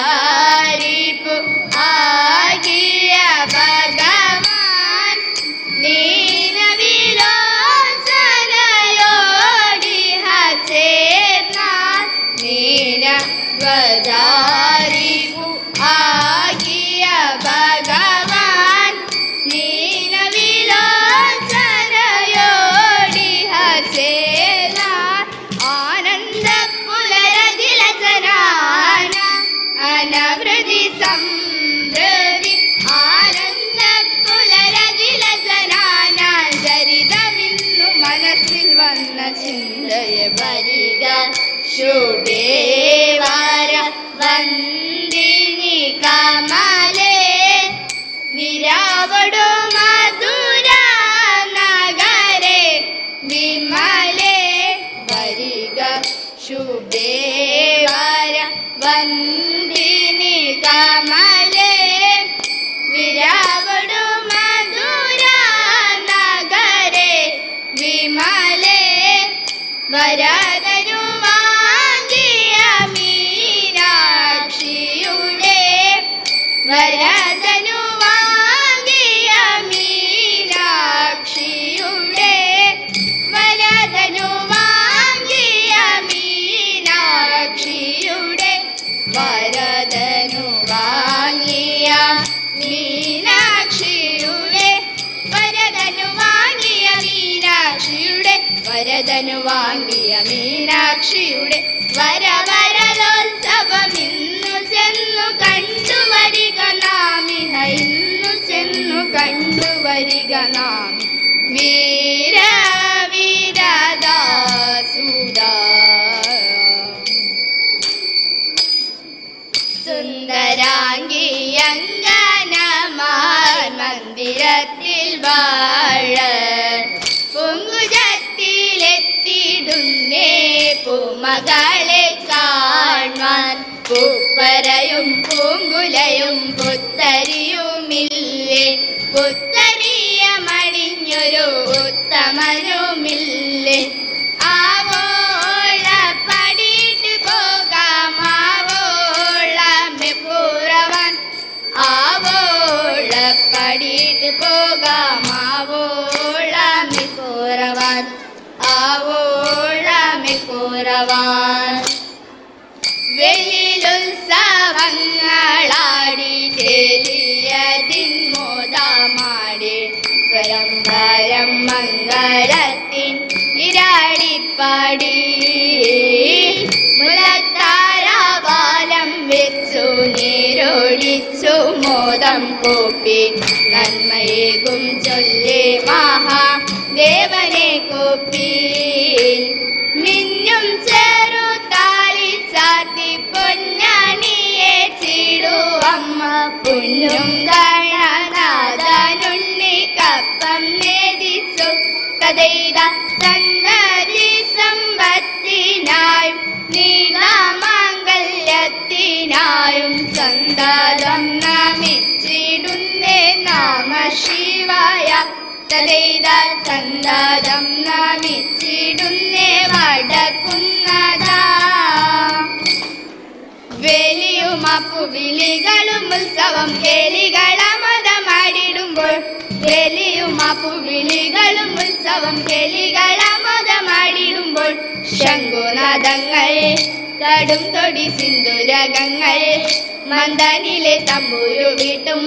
ध्वजारिपु आगिय भगवान नीन विलोचनयोडि हचेतना ನೀನ ಧ್ವಜಾರಿಗೂ ಆಗಿಯ ಭಗವಾನ್ ನೀನ ವಿಲೋಚನಯೋಡಿ ಹಸೇನ ಆನಂದ ಪುಲರದಿಲ ಜನಾನ ಅನವೃದ್ಧಿ ಸಮೃದ್ಧಿ ಆನಂದ ಪುಲರದಿಲ ಜನಾನ ಜರಿದವಿನ್ನು ಮನಸ್ಸಿಲ್ ವನ್ನ ಚಿಂದಯ ಬರಿಗ ಶುಭೇವಾರ ವಂದಿನಿ ಕಮಲೆ ವಿರಾವಡು ಮಧುರ ನಗರೆ ವಿಮಲೆ ಬರಿಗ ಶುಭೇವಾರ ವಂದಿನಿ ಕಮಲೆ ವಿರಾವಡು ಮಧುರ ನಗರೆ ವಿಮಲೆ ವರದನು ವಾಂಗಿಯ ಮೀನಾಕ್ಷಿಯುಡೆ ವರದನು ವಾಂಗಿಯ ಮೀನಾಕ್ಷಿಯುಡೆ ವರದನು ವಾಂಗಿಯ ಮೀನಾಕ್ಷಿಯುಡೆ ವರದನು ವಾಂಗಿಯ ಮೀನಾಕ್ಷಿಯುಡೆ ವರದನು ವಾಂಗಿಯ ಮೀನಾಕ್ಷಿಯುಡೆ ವರದನು ವಾಂಗಿಯ ಮೀನಾಕ್ಷಿಯುಡೆ വരവരലോത്സവമിന്നു ചെന്നു കണ്ടുവരിക നാമിഹ ഇന്നു ചെന്നു കണ്ടുവരിക നാമി വീര വീരദാസുദാ സുന്ദരാംഗിയങ്കനമാർ മന്ദിരത്തിൽ വാഴ പൊങ്കുജത്തിലെത്തിടുന്നേ പൂമകളെ കാണാൻ പൂപ്പരയും പൂങ്കുലയും പുത്തരിയുമില്ലേ പുത്തരിയമണിഞ്ഞൊരു ഉത്തമനുമില്ലേ ആവോള പടിയിട്ട് പോകാം ആവോളമെ പൂറവാൻ ആവോള പടിയിട്ട് പോകാം ആവോളമെ പൂറവാൻ ആവോളമെ പൂറവാൻ വെയിലുത്സവങ്ങളാടി ചെലിയതിന്മോദമാടി സ്വയംവരം മംഗളത്തിൻ ഇരാടിപ്പാടി മുലത്താരാവാലം വെച്ചു നീരൊഴിച്ചു മോദം കൂപ്പി നന്മയേകും ചൊല്ലേ മഹാദേവനെ കൂപ്പി മിന്നും ചെറുതാളി ചാത്തി പൊന്നണിയെ ചീടുവമ്മ പുല്ലും ഗണനാഥനുണ്ണി കപ്പം നേദിച്ചു കഥയിത സന്തതി സമ്പത്തിനായും നീതാമാംഗല്യത്തിനായും സന്തതം നമിച്ചിടുന്നേ നാമ ശിവായ തഥൈത സന്തതം നമിച്ചിടുന്നേ വടക്കുന്നതാ വെലിയും അപ്പുവിളികളും ഉത്സവം കേളികള മതമാടിടുമ്പോൾ വെലിയും അപ്പുവിളികളും ഉത്സവം കേളികള മതമാടിടുമ്പോൾ ശംഖുനാദങ്ങൾ കടും തൊടി സിന്ദുരകങ്ങൾ മന്ദനിലെ തമ്പൂരു വീട്ടും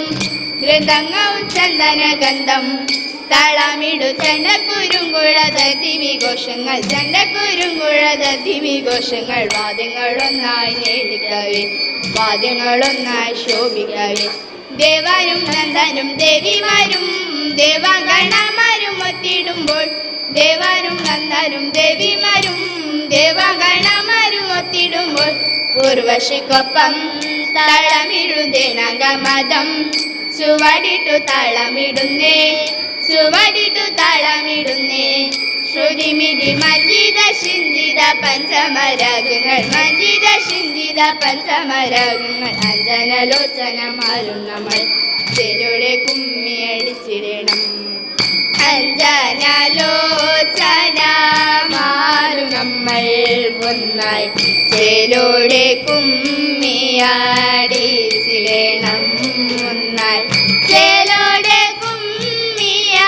മൃദംഗവും ചന്ദനഗന്ധം താളമിടു ചണ്ടക്കുരുങ്കുഴത ദിവിഘോഷങ്ങൾ ചണ്ടക്കുരുങ്കുഴത ദിവിഘോഷങ്ങൾ വാദ്യങ്ങളൊന്നായി നേടിക്കവേ വാദ്യങ്ങളൊന്നായി ശോഭിക്കവേ ദേവരും നന്ദനും ദേവിമാരും ദേവഗണമാരും ഒത്തിടുമ്പോൾ ദേവരും നന്ദനും ദേവിമാരും ദേവഗണമാരും ഒത്തിടുമ്പോൾ പൂർവശിക്കൊപ്പം താളമിടുന്നേനഗമതം ചുവടിട്ടു താളമിടുന്നേ ചുവടിട്ടു താളമിടുന്നേ ശ്രുതിമിതി മഞ്ജിത ശിഞ്ചിത പഞ്ചമരാഗങ്ങൾ മഞ്ജിത ശിഞ്ചിത പഞ്ചമരാഗങ്ങൾ അഞ്ജനലോചനമാരും നമ്മൾ ചെരുടെ കുമ്മിയടിച്ചിടണം അഞ്ജനലോചനമാരും നമ്മൾ ഒന്നായി ചേലോടെ കുമ്മിയാടിച്ചിടണം ഒന്നായി ചേലോടെ കുമ്മിയാടിച്ചിടണം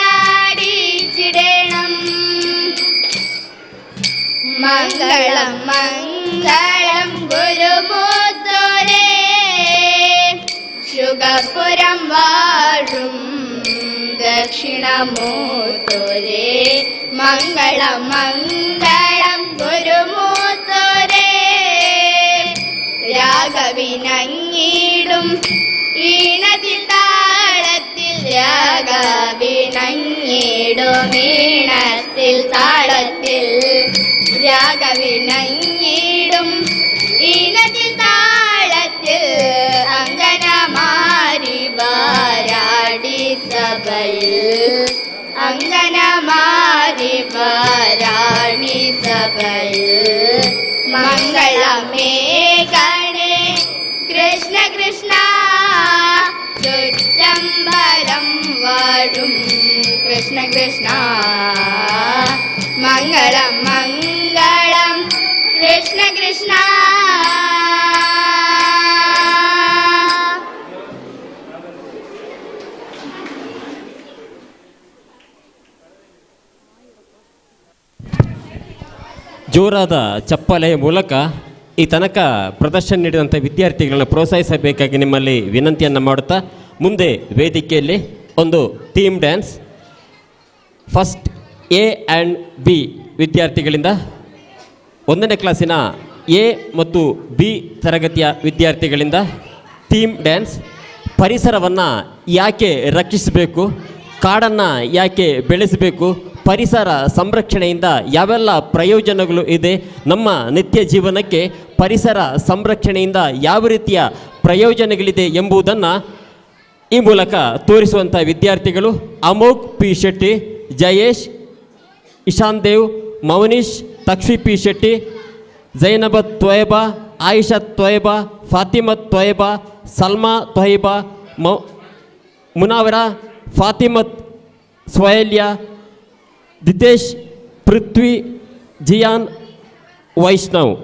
മംഗളം മംഗളം അന്തപുരം വാഴും ദക്ഷിണമൂത്തോരേ മംഗളം മംഗളം ഗുരുമൂത്തോരേ രാഗവിനങ്ങിടും ഈണത്തിൽ താളത്തിൽ രാഗവിനങ്ങിടും ഈണത്തിൽ താളത്തിൽ രാഗവിനങ്ങിടും ഈണത്തിൽ താളത്തിൽ അങ്കനമാരി വാരാടി സഭയിൽ അങ്കനമാരി വാരാടി സഭയിൽ മംഗളമേ ഗണേ കൃഷ്ണ കൃഷ്ണ ചുറ്റമ്പലം വാഴും കൃഷ്ണ കൃഷ്ണ മംഗളം മംഗളം കൃഷ്ണ കൃഷ്ണ. ಜೋರಾದ ಚಪ್ಪಲೆಯ ಮೂಲಕ ಈ ತನಕ ಪ್ರದರ್ಶನ ನೀಡಿದಂಥ ವಿದ್ಯಾರ್ಥಿಗಳನ್ನು ಪ್ರೋತ್ಸಾಹಿಸಬೇಕಾಗಿ ನಿಮ್ಮಲ್ಲಿ ವಿನಂತಿಯನ್ನು ಮಾಡುತ್ತಾ ಮುಂದೆ ವೇದಿಕೆಯಲ್ಲಿ ಒಂದು theme dance first A and B ವಿದ್ಯಾರ್ಥಿಗಳಿಂದ 1ನೇ ಕ್ಲಾಸಿನ ಎ ಮತ್ತು ಬಿ ತರಗತಿಯ ವಿದ್ಯಾರ್ಥಿಗಳಿಂದ ಥೀಮ್ ಡ್ಯಾನ್ಸ್ ಪರಿಸರವನ್ನು ಯಾಕೆ ರಕ್ಷಿಸಬೇಕು, ಕಾಡನ್ನು ಯಾಕೆ ಬೆಳೆಸಬೇಕು, ಪರಿಸರ ಸಂರಕ್ಷಣೆಯಿಂದ ಯಾವೆಲ್ಲ ಪ್ರಯೋಜನಗಳು ಇದೆ, ನಮ್ಮ ನಿತ್ಯ ಜೀವನಕ್ಕೆ ಪರಿಸರ ಸಂರಕ್ಷಣೆಯಿಂದ ಯಾವ ರೀತಿಯ ಪ್ರಯೋಜನಗಳಿದೆ ಎಂಬುದನ್ನು ಈ ಮೂಲಕ ತೋರಿಸುವಂಥ ವಿದ್ಯಾರ್ಥಿಗಳು ಅಮೋಘ್ ಪಿ ಶೆಟ್ಟಿ, ಜಯೇಶ್, ಇಶಾನ್ ದೇವ್, ಮೌನೀಶ್, ತಕ್ಷಿ ಪಿ ಶೆಟ್ಟಿ, ಝೈನಬತ್ ತೊಯ್ಬಾ, ಆಯಿಷತ್ ತೊಯ್ಬಾ, ಫಾತಿಮತ್ ತೊಯ್ಬಾ, ಸಲ್ಮಾ ತೊಯ್ಬಾ, ಮುನಾವರ, ಫಾತಿಮತ್, ಸ್ವಯಲ್ಯ, ದಿತೇಶ್, ಪೃಥ್ವಿ, ಜಿಯಾನ್, ವೈಷ್ಣವ್.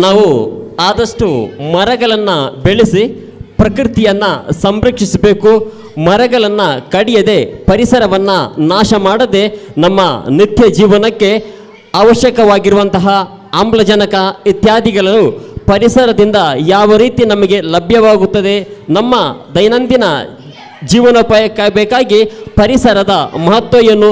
ನಾವು ಆದಷ್ಟು ಮರಗಳನ್ನು ಬೆಳೆಸಿ ಪ್ರಕೃತಿಯನ್ನು ಸಂರಕ್ಷಿಸಬೇಕು. ಮರಗಳನ್ನು ಕಡಿಯದೆ ಪರಿಸರವನ್ನು ನಾಶ ಮಾಡದೆ ನಮ್ಮ ನಿತ್ಯ ಜೀವನಕ್ಕೆ ಅವಶ್ಯಕವಾಗಿರುವಂತಹ ಆಮ್ಲಜನಕ ಇತ್ಯಾದಿಗಳು ಪರಿಸರದಿಂದ ಯಾವ ರೀತಿ ನಮಗೆ ಲಭ್ಯವಾಗುತ್ತದೆ, ನಮ್ಮ ದೈನಂದಿನ ಜೀವನೋಪಾಯಕ್ಕೆ ಬೇಕಾಗಿ ಪರಿಸರದ ಮಹತ್ವ ಏನು,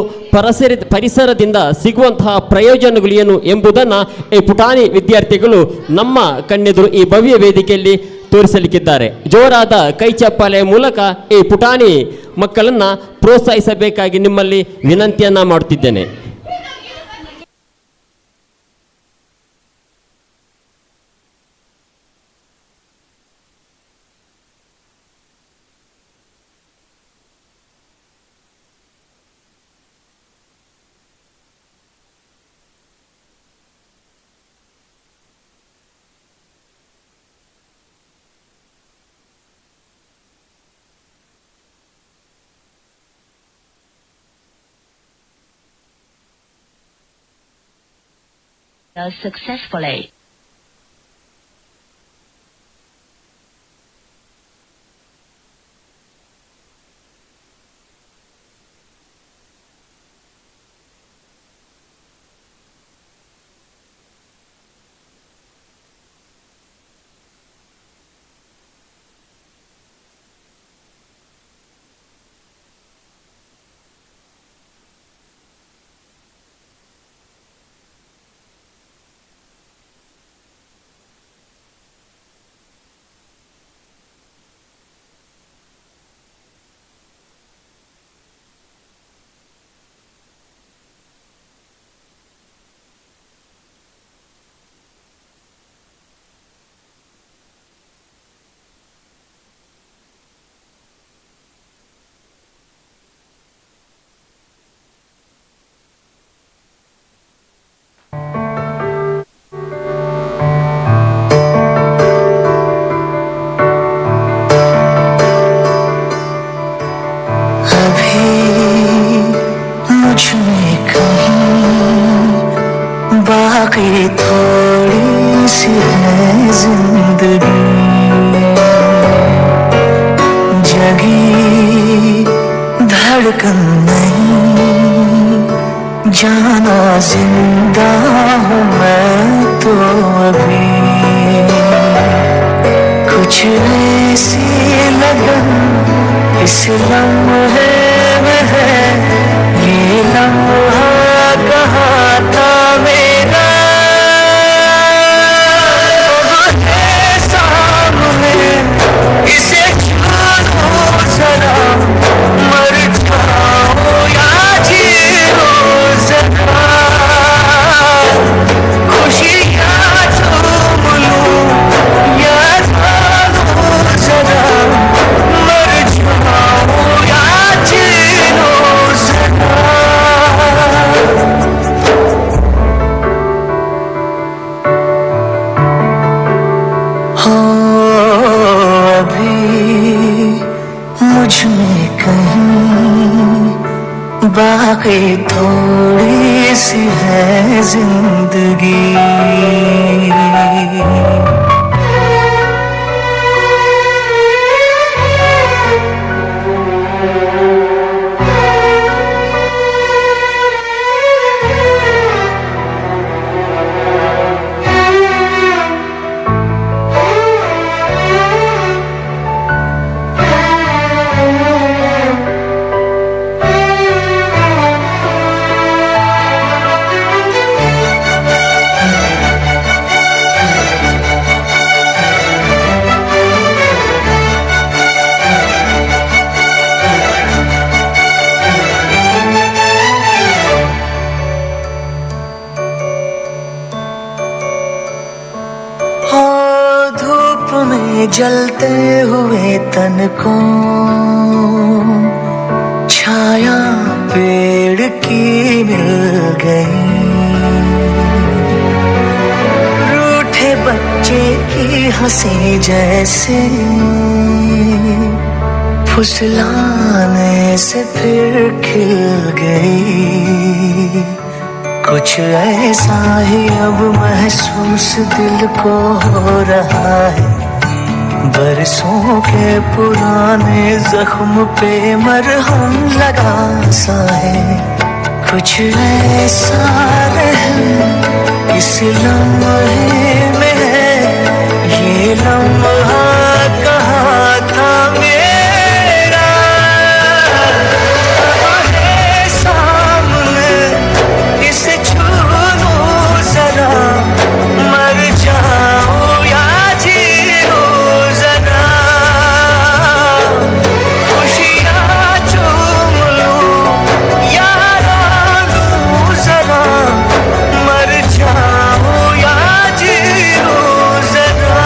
ಪರಿಸರದಿಂದ ಸಿಗುವಂತಹ ಪ್ರಯೋಜನಗಳು ಏನು ಎಂಬುದನ್ನು ಈ ಪುಟಾಣಿ ವಿದ್ಯಾರ್ಥಿಗಳು ನಮ್ಮ ಕಣ್ಣೆದುರು ಈ ಭವ್ಯ ವೇದಿಕೆಯಲ್ಲಿ ತೋರಿಸಲಿಕ್ಕಿದ್ದಾರೆ. ಜೋರಾದ ಕೈ ಚಪ್ಪಾಳೆಯ ಮೂಲಕ ಈ ಪುಟಾಣಿ ಮಕ್ಕಳನ್ನು ಪ್ರೋತ್ಸಾಹಿಸಬೇಕಾಗಿ ನಿಮ್ಮಲ್ಲಿ ವಿನಂತಿಯನ್ನು ಮಾಡುತ್ತಿದ್ದೇನೆ. Successfully. बाकी थोड़ी सी है जिंदगी, जगी धड़कन नहीं, जाना जिंदा हूँ मैं तो अभी। कुछ ऐसी लगन इस लम्हे में है, ये लम्हा कहाँ था मेरा, है सामने इसे छानो जरा, मर जाओ या जियो जरा, खुशियाँ झूम लूं या जानो जरा, मर जाओ या जियो जरा। हो अभी मुझ में कहीं बाकी थोड़ी सी है जिंदगी। जलते हुए तन को छाया पेड़ की मिल गई, रूठे बच्चे की हंसी जैसे फुसलाने से फिर खिल गई। कुछ ऐसा ही अब महसूस दिल को हो रहा है, बरसों के पुराने जख्म पे मरहम लगा सा है। कुछ ऐसा रहम इस लम्हे में है, ये लम्हा कहाँ था मेरा, है सामने इसे छू लो जरा, मर जाओ या जियो जरा, खुशियाँ चूम लूं या रो लूं जरा, मर जाओ या जियो जरा।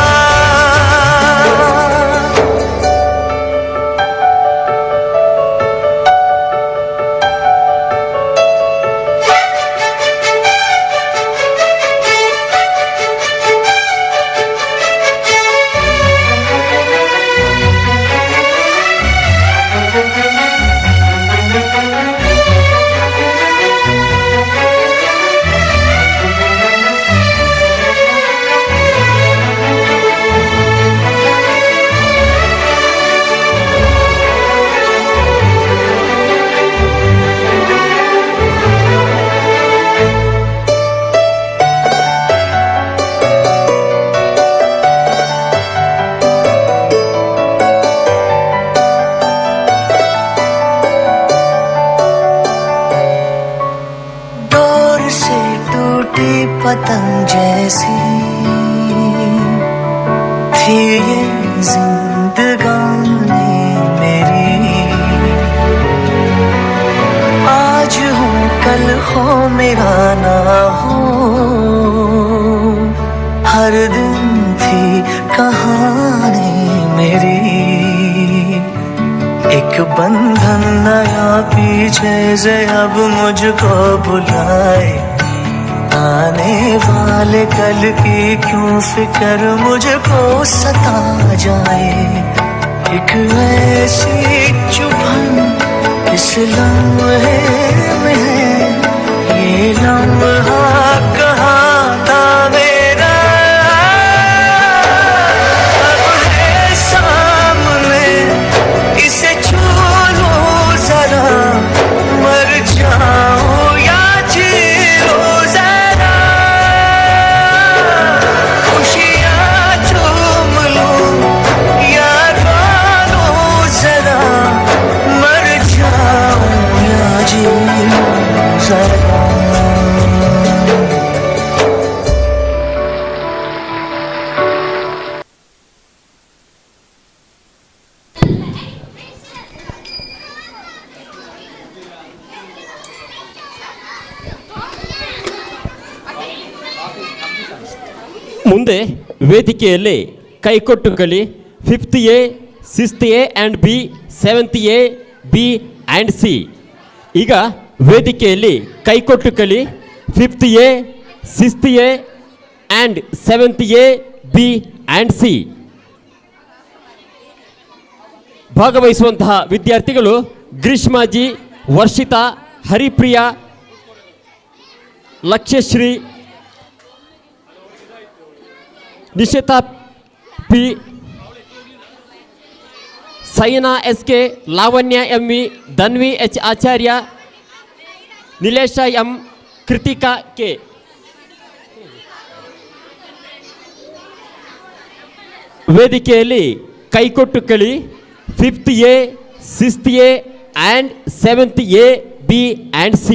पतंग जैसी थी ये जिंदगानी मेरी, आज हूँ कल हो मेरा ना हो, हर दिन थी कहानी मेरी। एक बंधन नया पीछे से अब मुझको बुलाए, आने वाले कल की क्यों फिक्र मुझको सता जाए। एक ऐसी चुभन इस लम्हे में है, ये लम्हा कहाँ ಮುಂದೆ ವೇದಿಕೆಯಲ್ಲಿ ಕೈಕೊಟ್ಟು ಕಲಿ 5th A, 6th A and B, 7th A, B and C. ಈಗ ವೇದಿಕೆಯಲ್ಲಿ ಕೈಕೊಟ್ಟು ಕಲಿ 5th A, 6th A and 7th A, B and C. ಭಾಗವಹಿಸುವಂತಹ ವಿದ್ಯಾರ್ಥಿಗಳು ಗ್ರೀಷ್ಮಾಜಿ, Varshitha, Haripriya, Lakshyashree, Nishitha P, Saina SK, Lavanya MV, Dhanvi H Acharya, Nilesha M, Kritika K. ವೇದಿಕೆಯಲ್ಲಿ ಕೈಕೊಟ್ಟು ಕಳಿ 5th A, 6th A and 7th A, B and C.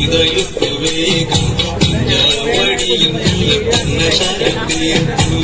ഇതയുത്തു വേഗം വടിയും ശരം തീർത്തു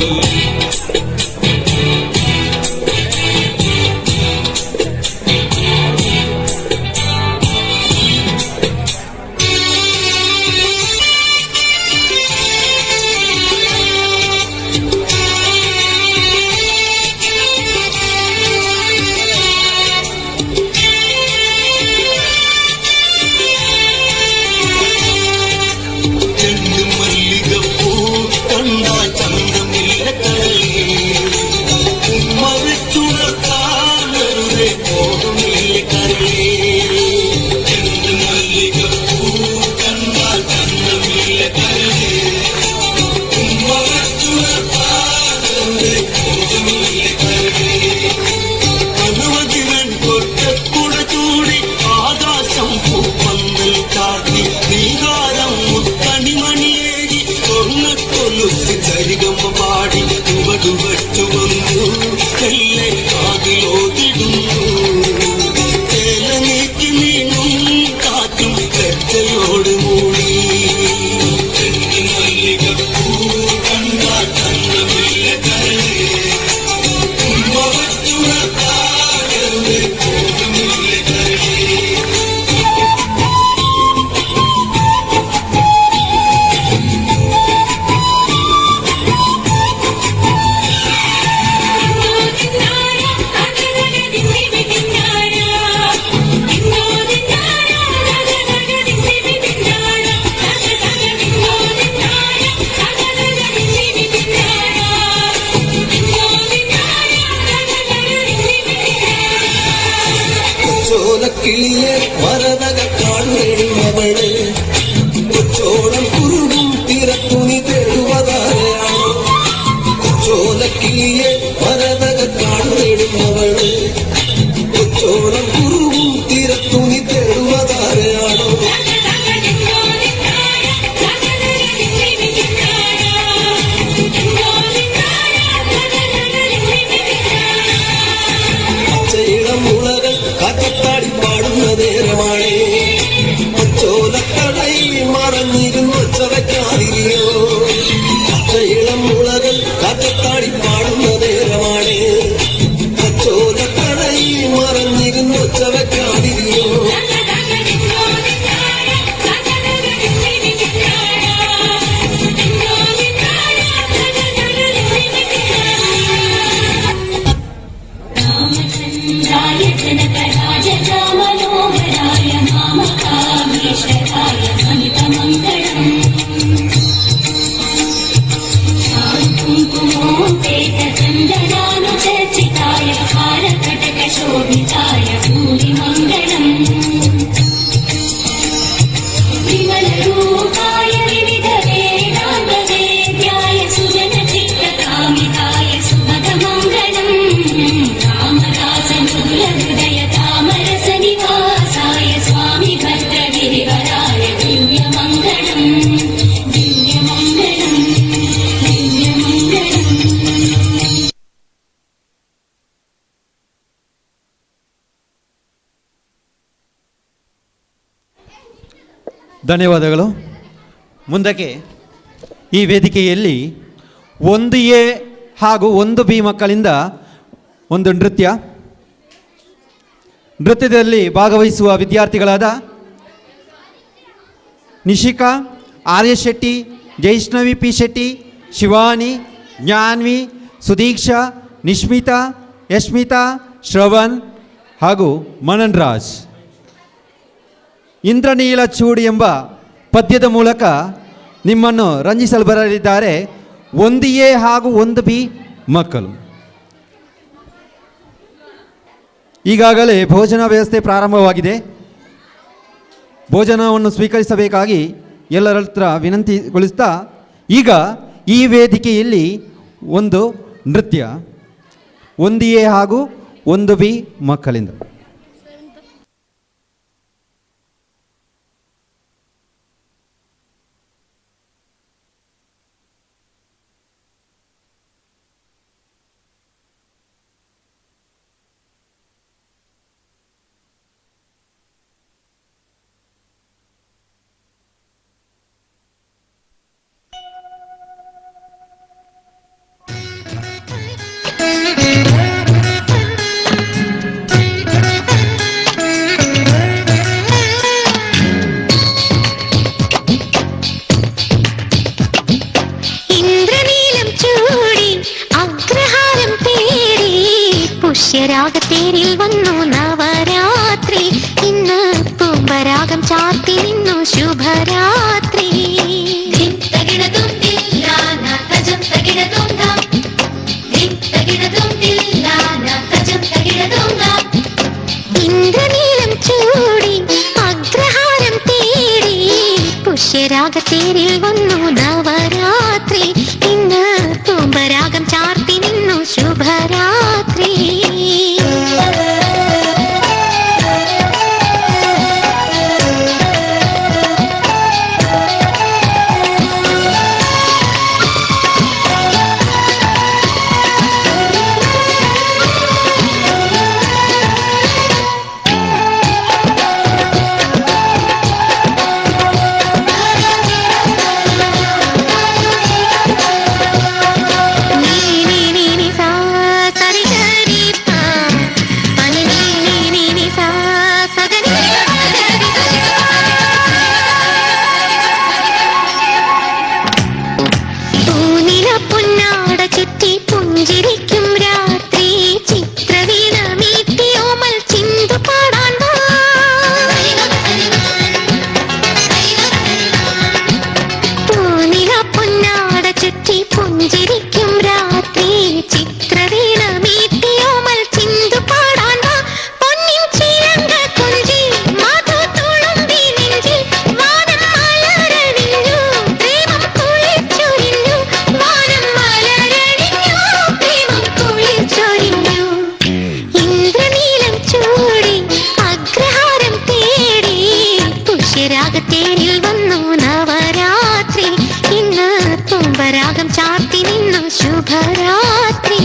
കിളിയെ വരതക കാണുന്നവള് കൊച്ചോളം കുറുകും തിരത്തുണി തേടുവതാരയാണോ ചോലക്കിളിയെ വരതക കാണുന്നവള് കൊച്ചോളം കുറുകും തിരത്തുണി തേടുവതാരയാണോ മുളകൾ കാറ്റത്താടി പാടുന്ന നേരമാണേ ചോലക്കടയിൽ മറഞ്ഞിരുന്നു ചവയ്ക്കാതിരിയോ ഇളം മുളകൾ കാറ്റത്താടി പാടുന്ന നേരമാണേ ചോലക്കടയിൽ മറഞ്ഞിരുന്നു ചവയ്ക്കാതിരിയോ जनकराजमनोहराय मामकामेश्वराय मनितमङ्गलम् कुङ्कुमोपेतचन्दनानुचर्चिताय हारकटकशोभिताय भूरिमङ्गलम् विमलरूपाय विविधवेदान्तवेद्याय सुजनचित्तकामिताय सुमधमङ्गलम् रामदासमृदुलहृदय तामरसनिवासाय स्वामि भद्रगिरिवराय दिव्यमङ्गलम् दिव्यमङ्गलम् दिव्यमङ्गलम् ಧನ್ಯವಾದಗಳು. ಮುಂದಕ್ಕೆ ಈ ವೇದಿಕೆಯಲ್ಲಿ ಒಂದು ಎ ಹಾಗೂ ಒಂದು ಬಿ ಮಕ್ಕಳಿಂದ ಒಂದು ನೃತ್ಯದಲ್ಲಿ ಭಾಗವಹಿಸುವ ವಿದ್ಯಾರ್ಥಿಗಳಾದ ನಿಶಿಕಾ ಆರ್ಯ ಶೆಟ್ಟಿ, ಜೈಷ್ಣವಿ ಪಿ ಶೆಟ್ಟಿ, ಶಿವಾನಿ, ಜ್ಞಾನ್ವಿ, ಸುದೀಕ್ಷಾ, ನಿಶ್ಮಿತಾ, ಯಶ್ಮಿತಾ, ಶ್ರವಣ್ ಹಾಗೂ ಮನನ್ ರಾಜ್ ಇಂದ್ರನೀಲ ಚೂಡಿ ಎಂಬ ಪದ್ಯದ ಮೂಲಕ ನಿಮ್ಮನ್ನು ರಂಜಿಸಲು ಬರಲಿದ್ದಾರೆ ಒಂದು ಎ ಹಾಗೂ ಒಂದು ಬಿ ಮಕ್ಕಳು. ಈಗಾಗಲೇ ಭೋಜನ ವ್ಯವಸ್ಥೆ ಪ್ರಾರಂಭವಾಗಿದೆ. ಭೋಜನವನ್ನು ಸ್ವೀಕರಿಸಬೇಕಾಗಿ ಎಲ್ಲರ ಹತ್ರ ವಿನಂತಿಗೊಳಿಸ್ತಾ ಈಗ ಈ ವೇದಿಕೆಯಲ್ಲಿ ಒಂದು ನೃತ್ಯ ಒಂದು ಎ ಹಾಗೂ ಒಂದು ಬಿ ಮಕ್ಕಳಿಂದ. പുഷ്യരാഗത്തേരിൽ വന്നു നവരാത്രി, ഇന്ന് പൂമ്പരാഗം ചാർത്തി നിന്നു ശുഭരാത്രി. ഇന്ദ്രനീലം ചൂടി അഗ്രഹാരം തേടി, പുഷ്യരാഗത്തേരിൽ വന്നു നവരാത്രി, ഇന്ന് പൂമ്പരാഗം ചാർത്തി നിന്നു ശുഭരാത്രി. പുഞ്ചിരിക്കും രാത്രി, ചിത്രവീണ മീട്ടിയോമൽ ചിന്തു പാടാൻ വാ. പൂനില പൊന്നാട ചുറ്റി പുഞ്ചിരിക്കും രാത്രി, ചിത്രവീണ മീട്ടിയോമൽ ചിന്തു പാടാൻ വാ. പൊന്നിൻ ചിലങ്ക കൊഞ്ചി മധു തുളുമ്പി നെഞ്ചിൽ, വാനം മലരണിഞ്ഞു പ്രേമം കുളിച്ചൊരിഞ്ഞു, വാനം മലരണിഞ്ഞു പ്രേമം കുളിച്ചൊരിഞ്ഞു. ഇന്ദ്രനീലം ചൂടി അഗ്രഹാരം തേടി, പുഷ്യരാഗത്തേരിൽ വന്നു നവരാത്രി, ഇന്ന് പൂമ്പരാഗം ചാർത്തി നിന്നു ശുഭരാത്രി.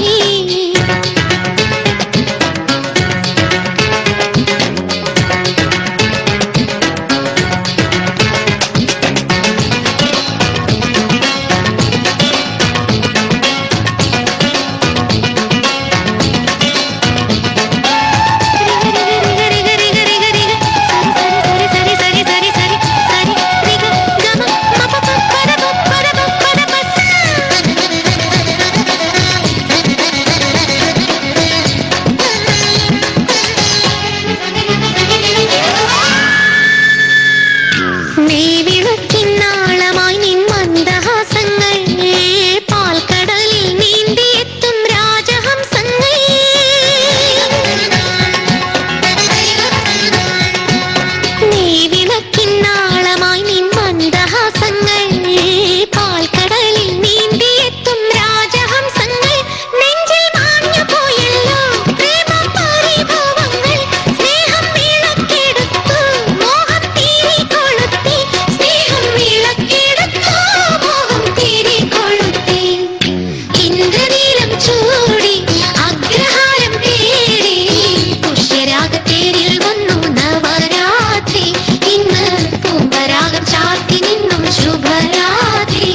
നെയ്വിളക്കിന്നാളമായി നിൻ മന്ദഹാസങ്ങൾ, പാൽക്കടലിൽ നീന്തിയെത്തും രാജഹംസങ്ങൾ. നെയ്വിളക്കിന്നാളമായി നിൻ മന്ദഹാസങ്ങൾ, പാൽക്കടലിൽ നീന്തിയെത്തും രാജഹംസങ്ങൾ. നെഞ്ചിൽ മാഞ്ഞു പോയല്ലോ പ്രേമ പരിഭവങ്ങൾ, സ്നേഹം വിളക്കെടുത്തു മോഹം തീരി കൊളുത്തി, സ്നേഹം വിളക്കെടുത്തു മോഹം തീരി കൊളുത്തി. ഇന്ദ്രനീലം ചൂടി അഗ്രഹാരം തേടി, പുഷ്യരാഗത്തേരിൽ വന്നു നവരാത്രി, ഇന്ന് പൂമ്പരാഗം ചാർത്തി നിന്നും ശുഭരാത്രി.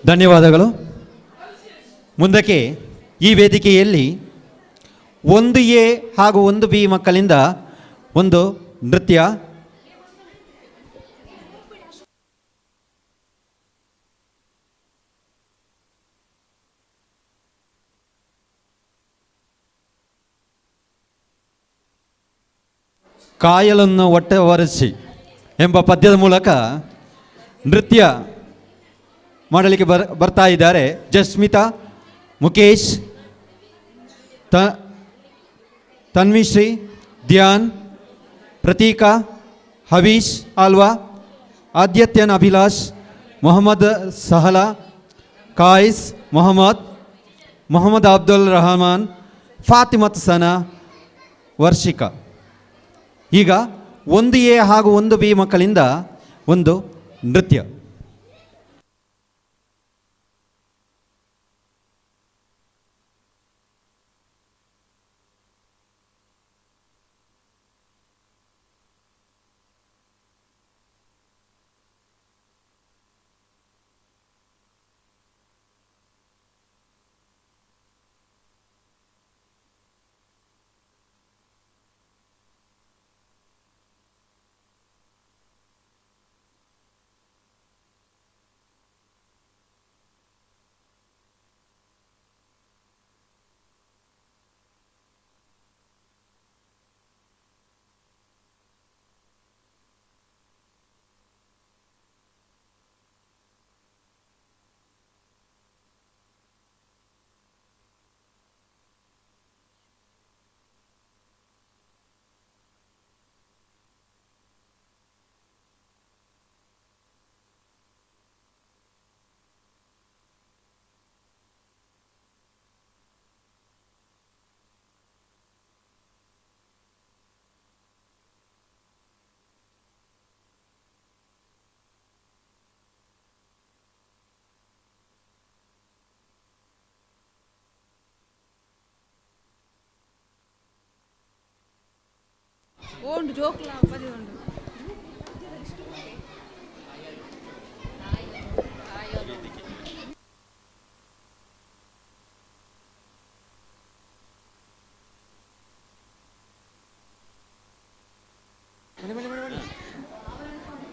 ಧನ್ಯವಾದಗಳು. ಮುಂದಕ್ಕೆ ಈ ವೇದಿಕೆಯಲ್ಲಿ 1A ಹಾಗೂ 1B ಮಕ್ಕಳಿಂದ ಒಂದು ನೃತ್ಯ. ಕಾಯಲನ್ನು ಹೊಟ್ಟೆ ಒರೆಸಿ ಎಂಬ ಪದ್ಯದ ಮೂಲಕ ನೃತ್ಯ ಮಾಡಲಿಕ್ಕೆ ಬರ್ತಾ ಇದ್ದಾರೆ ಜಸ್ಮಿತಾ, ಮುಕೇಶ್, ತನ್ವಿಶ್ರೀ, ಧ್ಯಾನ್, ಪ್ರತೀಕಾ, ಹವೀಶ್ ಆಲ್ವಾ, ಆದ್ಯತ್ಯನ್ ಅಭಿಲಾಷ್, ಮೊಹಮ್ಮದ್ ಸಹಲಾ, ಕಾಯಿಸ್ ಮೊಹಮ್ಮದ್ ಅಬ್ದುಲ್ ರಹಮಾನ್, ಫಾತಿಮತ್ ಸನಾ, ವರ್ಷಿಕಾ. ಈಗ 1A ಹಾಗೂ 1B ಮಕ್ಕಳಿಂದ ಒಂದು ನೃತ್ಯ.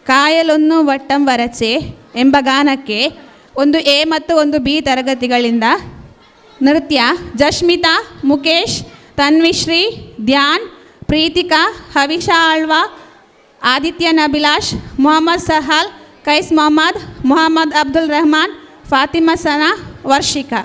ಕಾಯಲೊನ್ನು ವಟ್ಟಂ ವರಚೆ ಎಂಬ ಗಾನಕ್ಕೆ ಒಂದು ಎ ಮತ್ತು ಒಂದು ಬಿ ತರಗತಿಗಳಿಂದ ನೃತ್ಯ ಜಶ್ಮಿತಾ, ಮುಕೇಶ್, ತನ್ವಿಶ್ರೀ, ಧ್ಯಾನ್, ಪ್ರೀತಿಕಾ, ಹವಿಷಾ ಆಳ್ವಾ, ಆದಿತ್ಯ ನಬಿಲಾಶ್, ಮೊಹಮ್ಮದ್ ಸಹಾಲ್, ಕೈಸ್ ಮೊಹಮ್ಮದ್, ಮೊಹಮ್ಮದ್ ಅಬ್ದುಲ್ ರೆಹಮಾನ್, ಫಾತಿಮಾ ಸನಾ, ವರ್ಷಿಕಾ.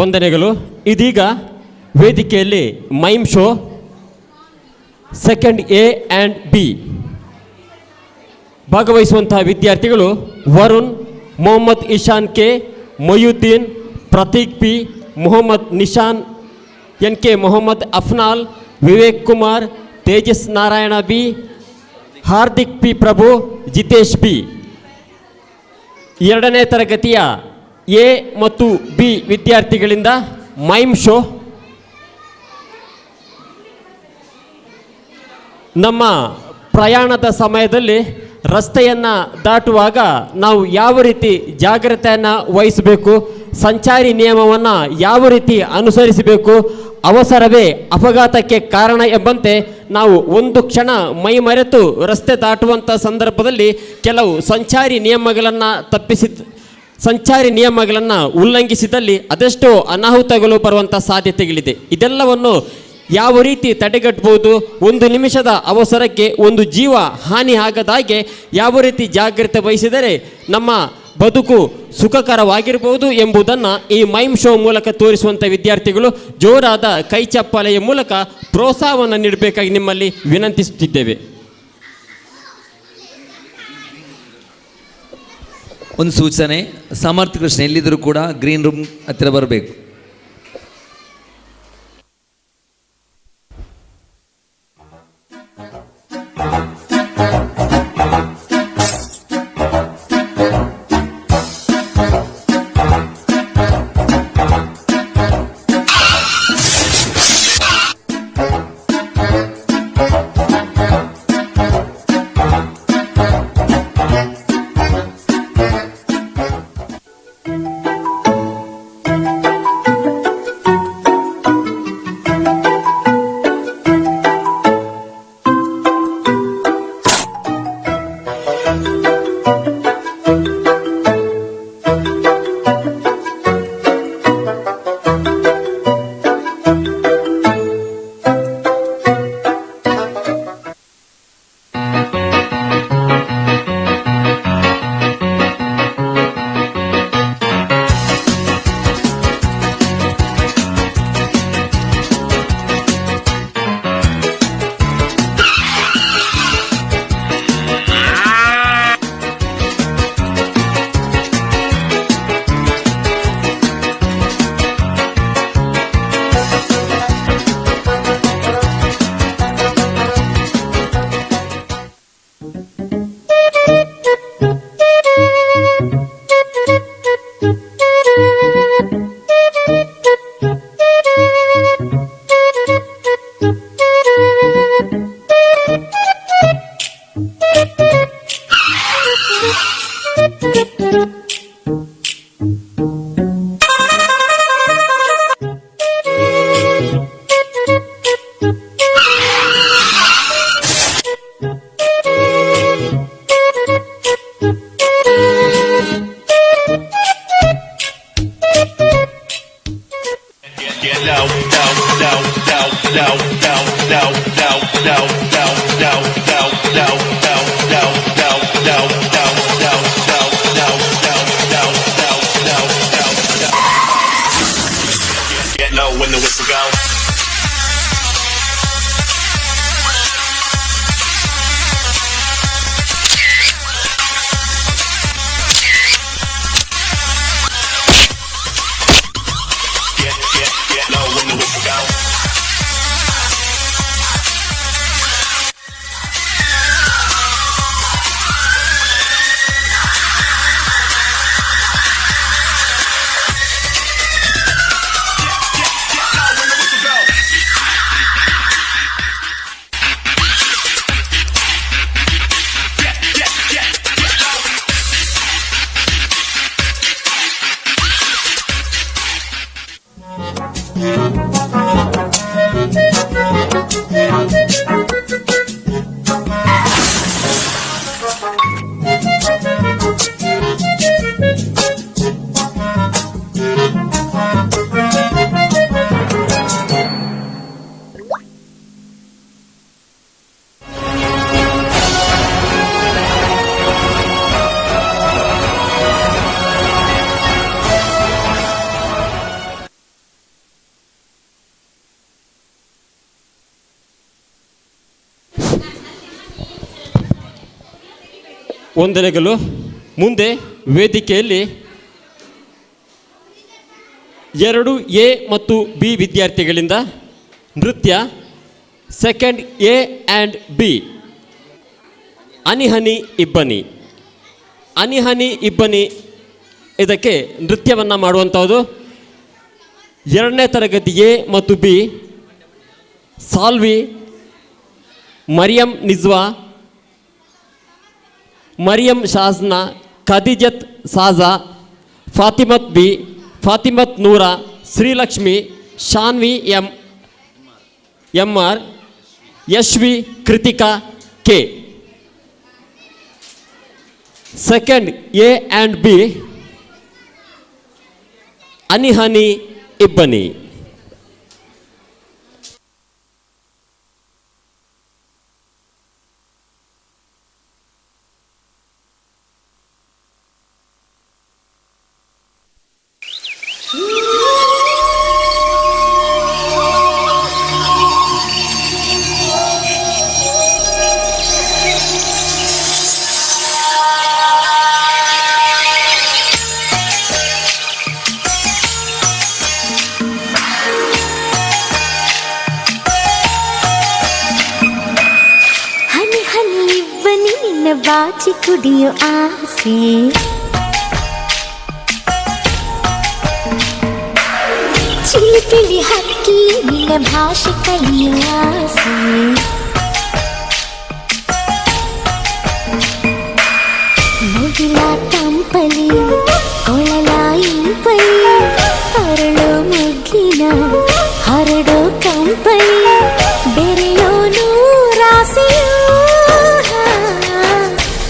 ವಂದನೆಗಳು. ಇದೀಗ ವೇದಿಕೆಯಲ್ಲಿ mime show second A and B ಭಾಗವಹಿಸುವಂತಹ ವಿದ್ಯಾರ್ಥಿಗಳು Varun, Mohammed Ishan K, Moyuddin, Prateek P, Mohammed Nishan N K, Mohammed Afnal, Vivek Kumar, Tejas Narayana B, Hardik P Prabhu, Jitesh B. ಎರಡನೇ ತರಗತಿಯ ಎ ಮತ್ತು ಬಿ ವಿದ್ಯಾರ್ಥಿಗಳಿಂದ ಮೈಮ್ ಶೋ. ನಮ್ಮ ಪ್ರಯಾಣದ ಸಮಯದಲ್ಲಿ ರಸ್ತೆಯನ್ನು ದಾಟುವಾಗ ನಾವು ಯಾವ ರೀತಿ ಜಾಗ್ರತೆಯನ್ನು ವಹಿಸಬೇಕು, ಸಂಚಾರಿ ನಿಯಮವನ್ನು ಯಾವ ರೀತಿ ಅನುಸರಿಸಬೇಕು, ಅವಸರವೇ ಅಪಘಾತಕ್ಕೆ ಕಾರಣ ಎಂಬಂತೆ ನಾವು ಒಂದು ಕ್ಷಣ ಮೈ ಮರೆತು ರಸ್ತೆ ದಾಟುವಂಥ ಸಂದರ್ಭದಲ್ಲಿ ಕೆಲವು ಸಂಚಾರಿ ನಿಯಮಗಳನ್ನು ಉಲ್ಲಂಘಿಸಿದಲ್ಲಿ ಅದೆಷ್ಟೋ ಅನಾಹುತಗಳು ಬರುವಂಥ ಸಾಧ್ಯತೆಗಳಿದೆ. ಇದೆಲ್ಲವನ್ನು ಯಾವ ರೀತಿ ತಡೆಗಟ್ಟಬಹುದು, ಒಂದು ನಿಮಿಷದ ಅವಸರಕ್ಕೆ ಒಂದು ಜೀವ ಹಾನಿ ಆಗದಾಗೆ ಯಾವ ರೀತಿ ಜಾಗ್ರತೆ ವಹಿಸಿದರೆ ನಮ್ಮ ಬದುಕು ಸುಖಕರವಾಗಿರಬಹುದು ಎಂಬುದನ್ನು ಈ ಮೈಮ್ ಶೋ ಮೂಲಕ ತೋರಿಸುವಂಥ ವಿದ್ಯಾರ್ಥಿಗಳು ಜೋರಾದ ಕೈ ಚಪ್ಪಾಳೆಯ ಮೂಲಕ ಪ್ರೋತ್ಸಾಹವನ್ನು ನೀಡಬೇಕಾಗಿ ನಿಮ್ಮಲ್ಲಿ ವಿನಂತಿಸುತ್ತಿದ್ದೇವೆ. ಒಂದು ಸೂಚನೆ, ಸಮರ್ಥ ಕೃಷ್ಣ ಎಲ್ಲಿದ್ದರೂ ಕೂಡ ಗ್ರೀನ್ ರೂಮ್ ಹತ್ತಿರ ಬರಬೇಕು. ವಂದನೆಗಳು. ಮುಂದೆ ವೇದಿಕೆಯಲ್ಲಿ 2A ಮತ್ತು B ವಿದ್ಯಾರ್ಥಿಗಳಿಂದ ನೃತ್ಯ ಸೆಕೆಂಡ್ A ಆ್ಯಂಡ್ B. ಅನಿಹನಿ ಇಬ್ಬನಿ. ಅನಿಹನಿ ಇಬ್ಬನಿ ಇದಕ್ಕೆ ನೃತ್ಯವನ್ನು ಮಾಡುವಂಥದ್ದು 2ನೇ ತರಗತಿ A ಮತ್ತು B. Salvi, Mariyam Nizwa, Mariyam Shajna, Khadeejath Saja, Fathimath B, Fathimath Noora, Srilakshmi, Shanvi MR, Yashvi Krithika K. Second A and B ಅನಿಹನಿ ಇಬ್ಬನಿ. ಬಾಚಿ ಕುಡಿಯೋ ಆಸೆ, ಚಿಲಿಪಿಲಿ ಹಕ್ಕಿ ನಿನ್ನ ಭಾಷೆ ಕಲಿಯೋ ಆಸೆ, ಮುಗಿಲ ತಂಪಲಿ ಕೊಳಲ ಇಂಪಲಿ ಹರಳೋ ಮುಗ್ಗಿನ ಹರಡೋ ಕಂಪಲಿ ಬೆರೆಯೋ ನೂರಾಸೆಯೋ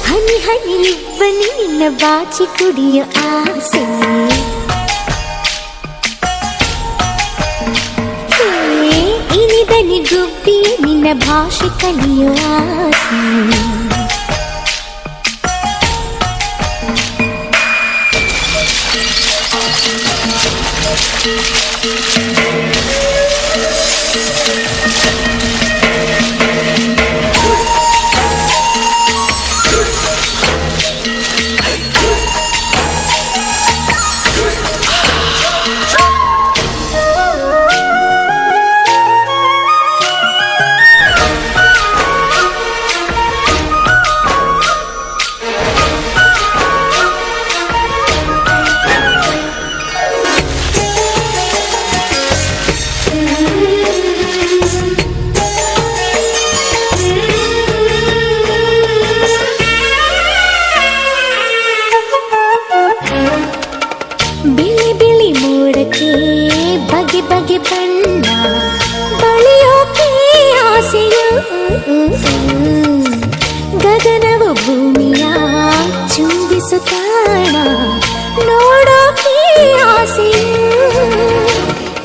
ಹನಿ ಹನಿ ಇಬ್ಬನಿ ನಿನ್ನ ಬಾಚಿ ಕುಡಿಯೋ ಆಸೆ, ಇನಿದನಿ ಗುಬ್ಬಿ ನಿನ್ನ ಭಾಷೆ ಕಲಿಯೋ ಆಸೆ. ಬಗೆ ಬಗೆ ಬಣ್ಣ ಬಳಿಯೋಕೆ ಆಸೆಯು, ಗಗನವು ಭೂಮಿಯ ಚುಂಬಿಸುತ್ತಾಣ ನೋಡೋಕೆ ಆಸೆಯು,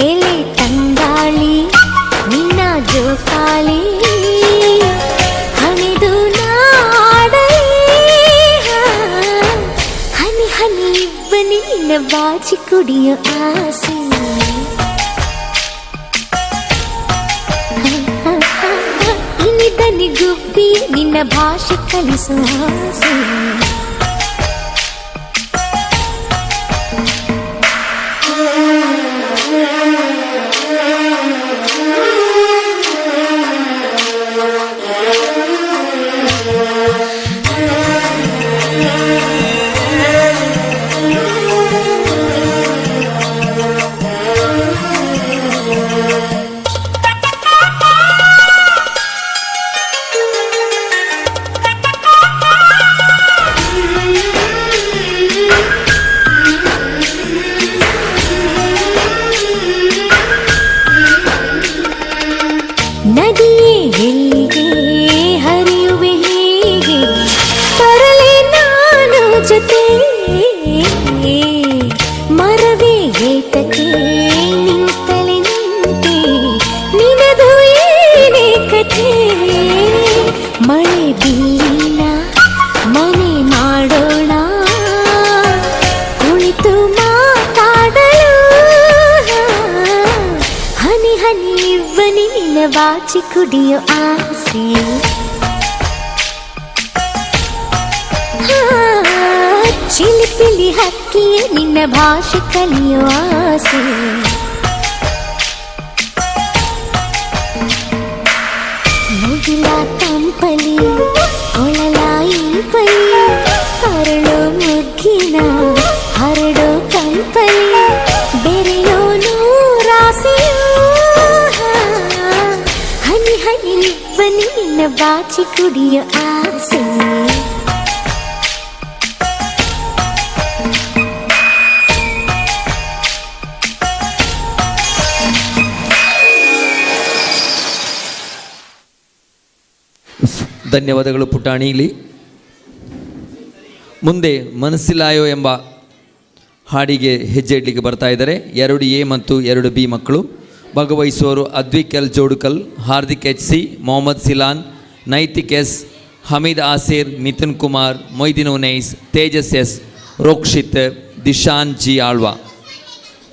ಎಲೆ ತಂಗಾಳಿ ನಿನ್ನ ಜೋಕಾಲಿ ಹಣಿದು ನಾಡಲಿ, ಹನಿ ಹನಿ ಇಬ್ಬನಿ ನಿನ್ನ ಬಾಚಿ ಕುಡಿಯೋ ಆಸೆ, ಇನಿದನಿ ಗುಬ್ಬಿ ನಿನ್ನ ಭಾಷೆ ಕಲಿಸೋ ಆಸೆ. ನದಿಯೇ ಎಲ್ಲಿಗೆ ಹರಿಯುವೆ ಹೀಗೆ ಬರಲಿ ನಾನು ಜೊತೆ, ಮರವೇ ಏತಕ್ಕೆ ನಿಂತಲೆ ನಿಂತೆ ನಿನದು ಏನೇ ಕಥೆ, ಮಳೆ ಬಿಲ್ಲಿನ ಮನೆ ಮಾಡೋಣ ಕುಳಿತು ಮಾತಾಡಲು, ಹನಿ ಹನಿ ಇಬ್ಬನಿ ನಿನ್ನ ಬಾಚಿ ಕುಡಿಯೋ ಆಸೆ, ಚಿಲಿಪಿಲಿ ಹಕ್ಕಿಯೇ ನಿನ್ನ ಭಾಷೆ ಕಲಿಯುವ ಆಸೆ. ಮುಗಿಲ ತಂಪಲಿ ಕೊಳಲಾಯಿ ಪಲಿ ಹರಳು ಮುಗ್ಗಿನ ಹರಡು ಕಂಪಲಿ ಬೆರೆಯೋ ನೂರಾಸೆಯೋ ಹನಿ ಹನಿ ಬನ್ನಿ ನಿನ್ನ ಬಾಚಿ ಕುಡಿಯೋ ಆಸೆ. ಧನ್ಯವಾದಗಳು ಪುಟಾಣಿಲಿ. ಮುಂದೆ ಮನಸ್ಸಿಲಾಯೋ ಎಂಬ ಹಾಡಿಗೆ ಹೆಜ್ಜೆ ಇಡಲಿಕ್ಕೆ ಬರ್ತಾ ಇದ್ದಾರೆ 2A ಮತ್ತು 2B ಮಕ್ಕಳು. ಭಾಗವಹಿಸುವವರು Advik L Jodukal, Hardik HC, Mohammed Silan, Naitik S, Hameed Asir, Mithun Kumar, Moidin Unais, Tejas S, Rokshith, Dishan G Alva.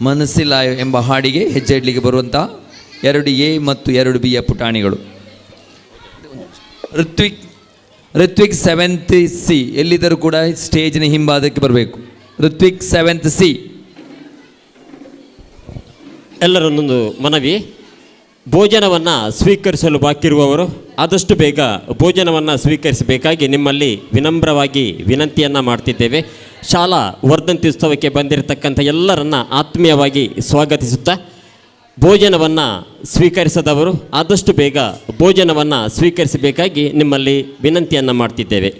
ಮನಸ್ಸಿಲಾಯೋ ಎಂಬ ಹಾಡಿಗೆ ಹೆಜ್ಜೆ ಇಡಲಿಕ್ಕೆ ಬರುವಂಥ 2A ಮತ್ತು 2Bಯ ಪುಟಾಣಿಗಳು. ಋತ್ವಿಕ್ 7th C ಎಲ್ಲಿದ್ದರೂ ಕೂಡ ಸ್ಟೇಜಿನ ಹಿಂಭಾಗಕ್ಕೆ ಬರಬೇಕು. Ritwik 7th C. ಎಲ್ಲರನ್ನೊಂದು ಮನವಿ, ಭೋಜನವನ್ನು ಸ್ವೀಕರಿಸಲು ಬಾಕಿರುವವರು ಆದಷ್ಟು ಬೇಗ ಭೋಜನವನ್ನು ಸ್ವೀಕರಿಸಬೇಕಾಗಿ ನಿಮ್ಮಲ್ಲಿ ವಿನಮ್ರವಾಗಿ ವಿನಂತಿಯನ್ನು ಮಾಡ್ತಿದ್ದೇವೆ. ಶಾಲಾ ವರ್ಧಂತ್ಯುತ್ಸವಕ್ಕೆ ಬಂದಿರತಕ್ಕಂಥ ಎಲ್ಲರನ್ನ ಆತ್ಮೀಯವಾಗಿ ಸ್ವಾಗತಿಸುತ್ತಾ, ಭೋಜನವನ್ನು ಸ್ವೀಕರಿಸದವರು ಆದಷ್ಟು ಬೇಗ ಭೋಜನವನ್ನು ಸ್ವೀಕರಿಸಬೇಕಾಗಿ ನಿಮ್ಮಲ್ಲಿ ವಿನಂತಿಯನ್ನು ಮಾಡ್ತಿದ್ದೇವೆ.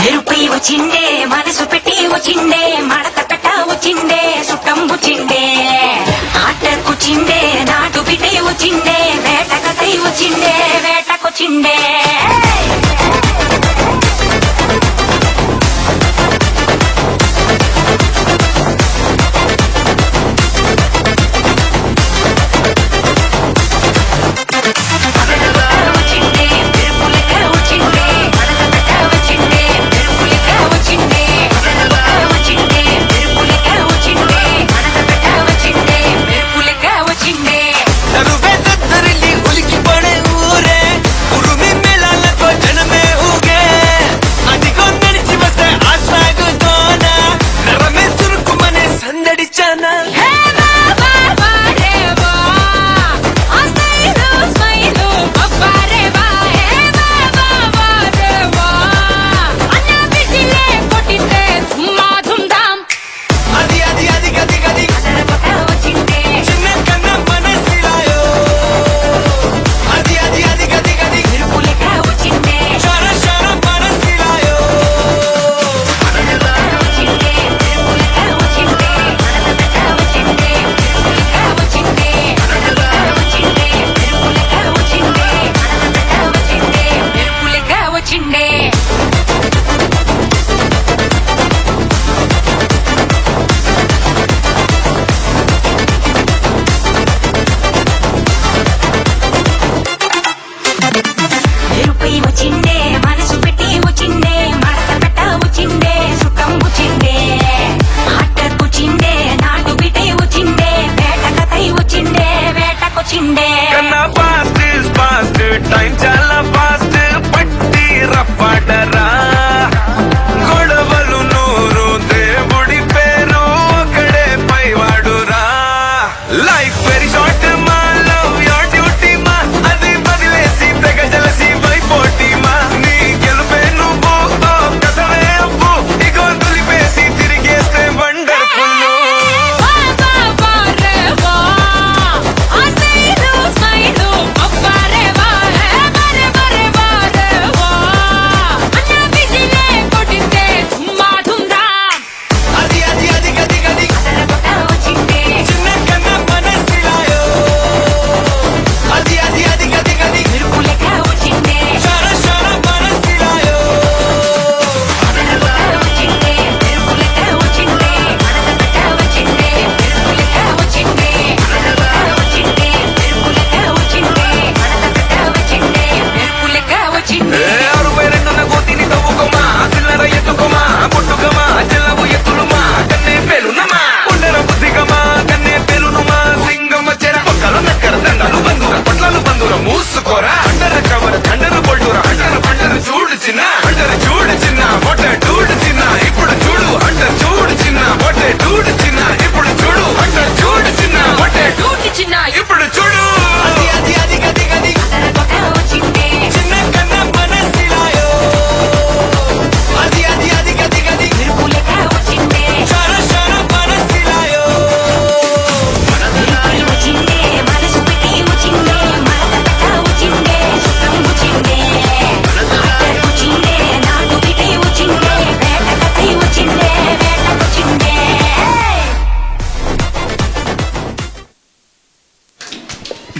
మెరుపై వచ్చిండే మనసు పెట్టి వచ్చిండే మడత పెట్ట వచ్చిండే సుట్టంబు చిండే ఆటకొచ్చిండే నాటు బిడ్డ వచ్చిండే వేటకై వచ్చిండే వేటకొచ్చిండే ఉలికి పడే ఊరే ఉరుమి మెలాల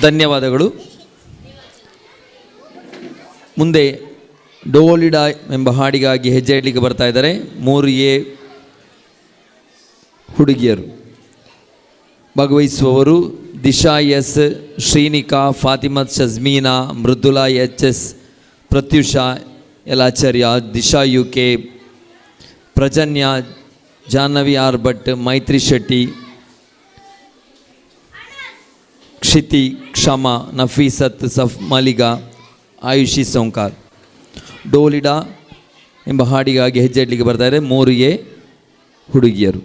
ಧನ್ಯವಾದಗಳು. ಮುಂದೆ ಡೋಲಿಡಾ ಎಂಬ ಹಾಡಿಗಾಗಿ ಹೆಜ್ಜೆ ಇಡಲಿಕ್ಕೆ ಬರ್ತಾ ಇದ್ದಾರೆ 3A ಹುಡುಗಿಯರು. ಭಾಗವಹಿಸುವವರು Disha S, Shrinika, Fathimath Shajmeena, Mridula HS, Pratyusha Yalacharya, Disha UK, Prajanya, Jahnavi R Bhat, Maitri Shetty, Kshiti, ಕ್ಷಮಾ, ನಫೀಸತ್, ಸಫ್ ಮಲಿಗಾ, ಆಯುಷಿ ಸೋಂಕಾರ್. ಡೋಲಿಡಾ ಎಂಬ ಹಾಡಿಗಾಗಿ ಹೆಜ್ಜೆ ಇಡಲಿಕ್ಕೆ ಬರ್ತಾರೆ 3A ಹುಡುಗಿಯರು.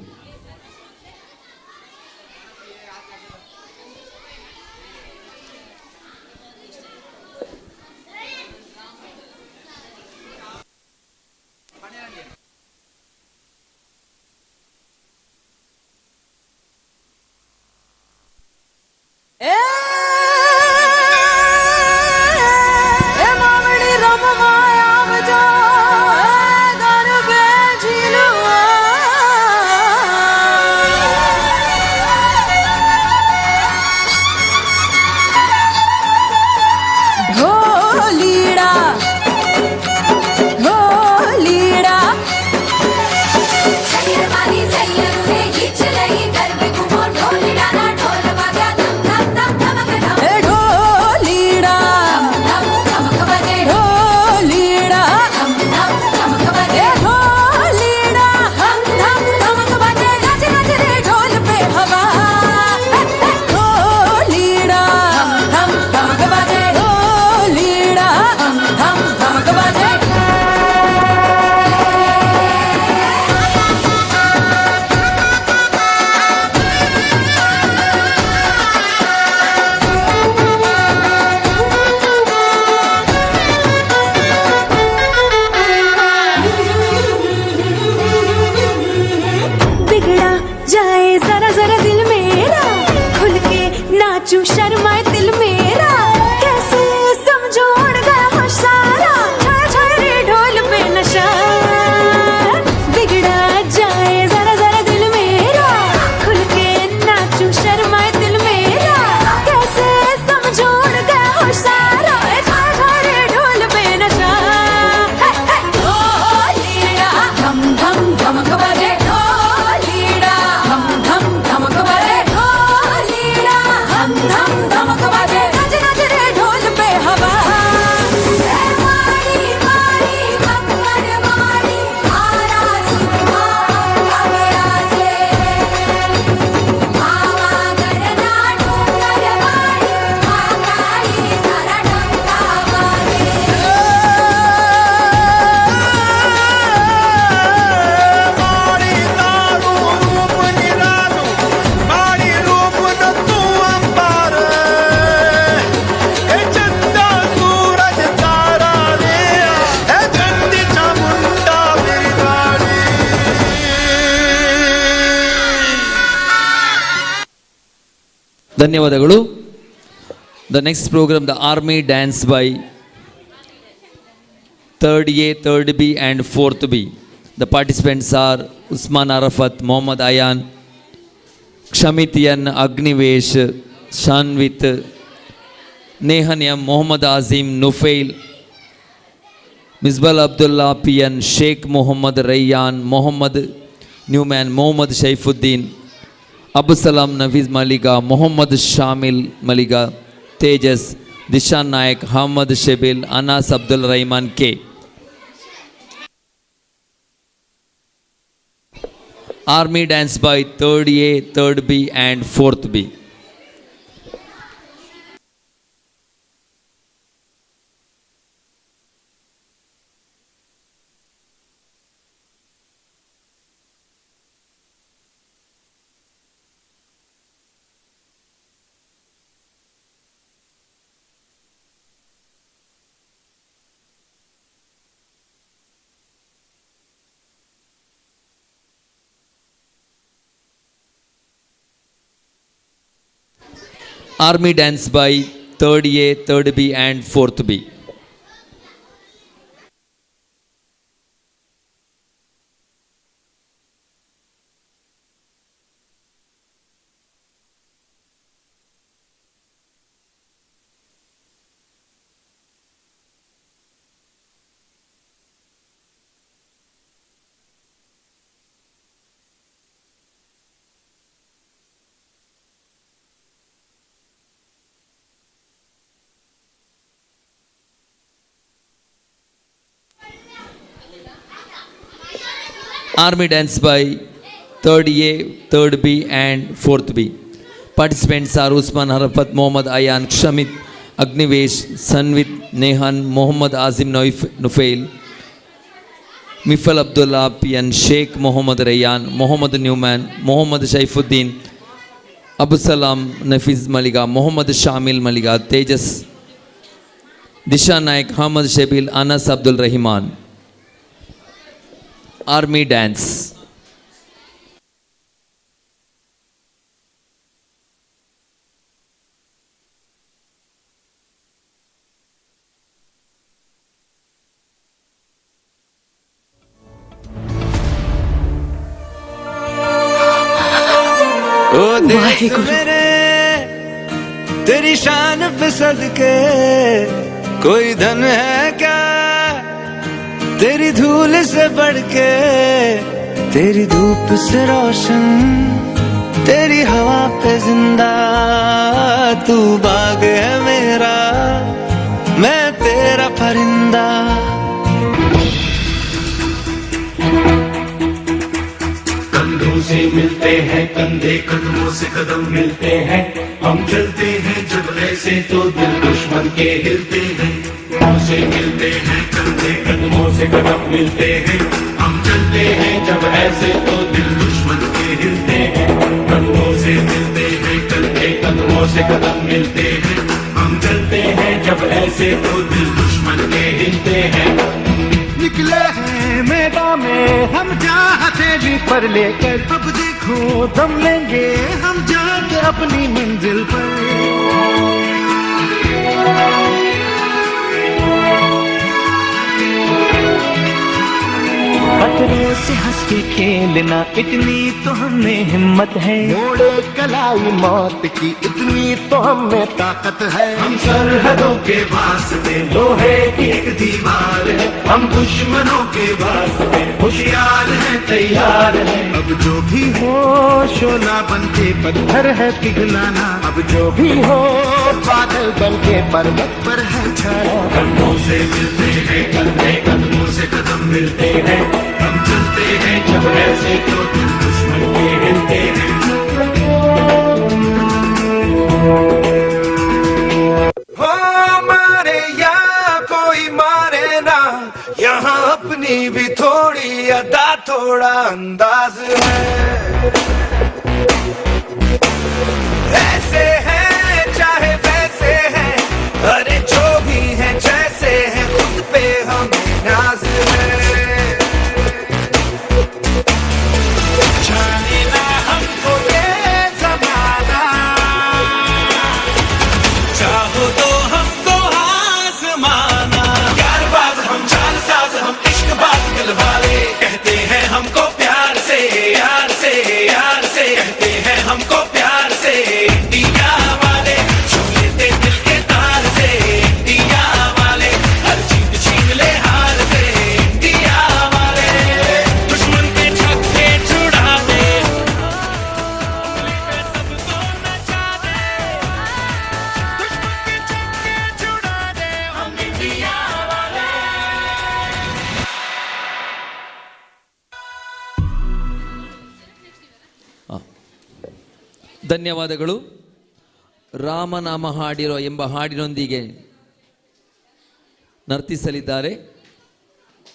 ಧನ್ಯವಾದಗಳು. The next program, the Army Dance by 3rd A, 3rd B and 4th B. The participants are Usman Arafat, Mohammad Ayan, Kshamitian, Agnivesh, Shanvit, Nehaniam, Mohammad Azim, Nufail, Misbal Abdullah, Pian, Sheikh Mohammad Rayyan, Mohammad Newman, Mohammad Shaifuddin, Abu Salam Nafiz Maliga, Mohammad Shamil Maliga, Tejas, Dishan Naik, Hamad Shebil, Anas Abdul Rahman K. Army Dance by 3rd A, 3rd B and 4th B. Army Dance by 3rd A, 3rd B and 4th B. Army dance by 3rd A, 3rd B and 4th B. Participants are Usman Harafat, Mohammad Ayan, Shamit, Agnivesh, Sanvit, Nehan, Mohammad Azim Nufail, Mifal Abdullah, Pian, Sheikh Mohammad Rayyan, Mohammad Newman, Mohammad Shaifuddin, Abu Salam, Nafiz Maliga, Mohammad Shamil Maliga, Tejas, Disha Naik, Hamad Shabil, Anas Abdul Rahman. Army dance. ओ देख मेरे तेरी शान पे सदके कोई धन है क्या तेरी धूल से बढ़ के तेरी धूप से रोशन तेरी हवा पे जिंदा तू बाग है मेरा मैं तेरा परिंदा कंधों से मिलते हैं कंधे कदमों से कदम मिलते हैं हम चलते हैं जब ऐसे तो दिल दुश्मन के हिलते हैं कंधों से मिलते हैं कंधे कदमों से कदम मिलते हैं हम चलते हैं जब ऐसे तो दिल दुश्मन के हिलते हैं कंधों से मिलते हैं कंधे कदमों से कदम मिलते हैं हम चलते हैं जब ऐसे तो दिल दुश्मन के हिलते हैं निकले हैं मैदान में हम चाहते भी पर लेकर अब देखो दम लेंगे हम जाके अपनी मंजिल पर खतरों से हंस के खेलना इतनी तो हमें हिम्मत है मोड़े कलाई मौत की इतनी तो हमें ताकत है हम सरहदों के वास्ते लोहे की एक दीवार है हम दुश्मनों के वास्ते होशियार हैं तैयार हैं अब जो भी हो शोला बन के पत्थर है पिघलाना अब जो भी हो बादल बन के पर्वत पर है छाया कंधों से मिलते हैं कंधे कदमों से कदम मिलते हैं हम चलते हैं जब ऐसे तो दिल दुश्मन के हिलते हैं हो मारे या कोई मारे ना यहाँ अपनी भी थोड़ी अदा थोड़ा अंदाज है ऐसे है चाहे वैसे है अरे जो भी है जैसे है खुद पे हमें नाज है जाने ना हमको ये ज़माना चाहो तो हमको आज़माना यारबाज हम चालसाज हम इश्कबाज दिल वाले कहते हैं हमको प्यार से यार से यार से कहते हैं हमको प्यार से इंडिया वाले छू लेते दिल के तार से इंडिया वाले हर जीत छीन ले हार से इंडिया वाले दुश्मन के छक्के छुड़ा दे उंगली पे सबको नचा दे दुश्मन के छक्के छुड़ा दे हम इंडिया वाले ಧನ್ಯವಾದಗಳು. ರಾಮನಾಮ ಹಾಡಿರೋ ಎಂಬ ಹಾಡಿನೊಂದಿಗೆ ನರ್ತಿಸಲಿದ್ದಾರೆ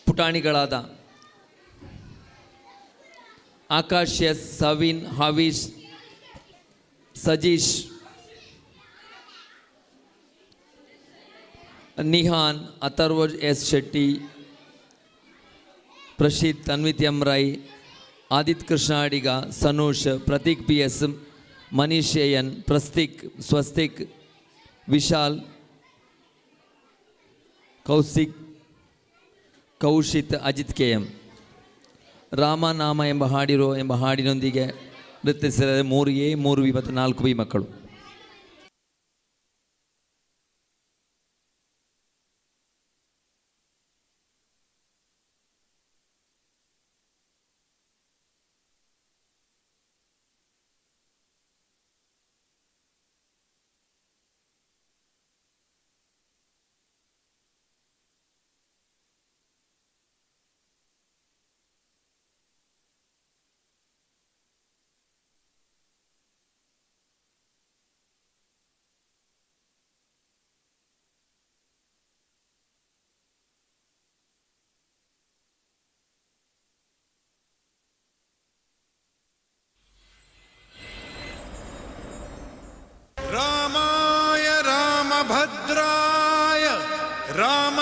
ಪುಟಾಣಿಗಳಾದ Akash S, Savin, Havish, Sajeesh, Nihan, Atharva S Shetty, Prasheeth, Tanvith M Rai, Adith Krishna Adiga, Sanush, Prateek P S, Manish N, Prastik, Swastik, Vishal, Kaushik, Kaushith, Ajith K M. ರಾಮನಾಮ ಎಂಬ ಹಾಡಿನೊಂದಿಗೆ ನೃತ್ಯಿಸಿದ 3A, 3B ಮತ್ತು 4B ಮಕ್ಕಳು.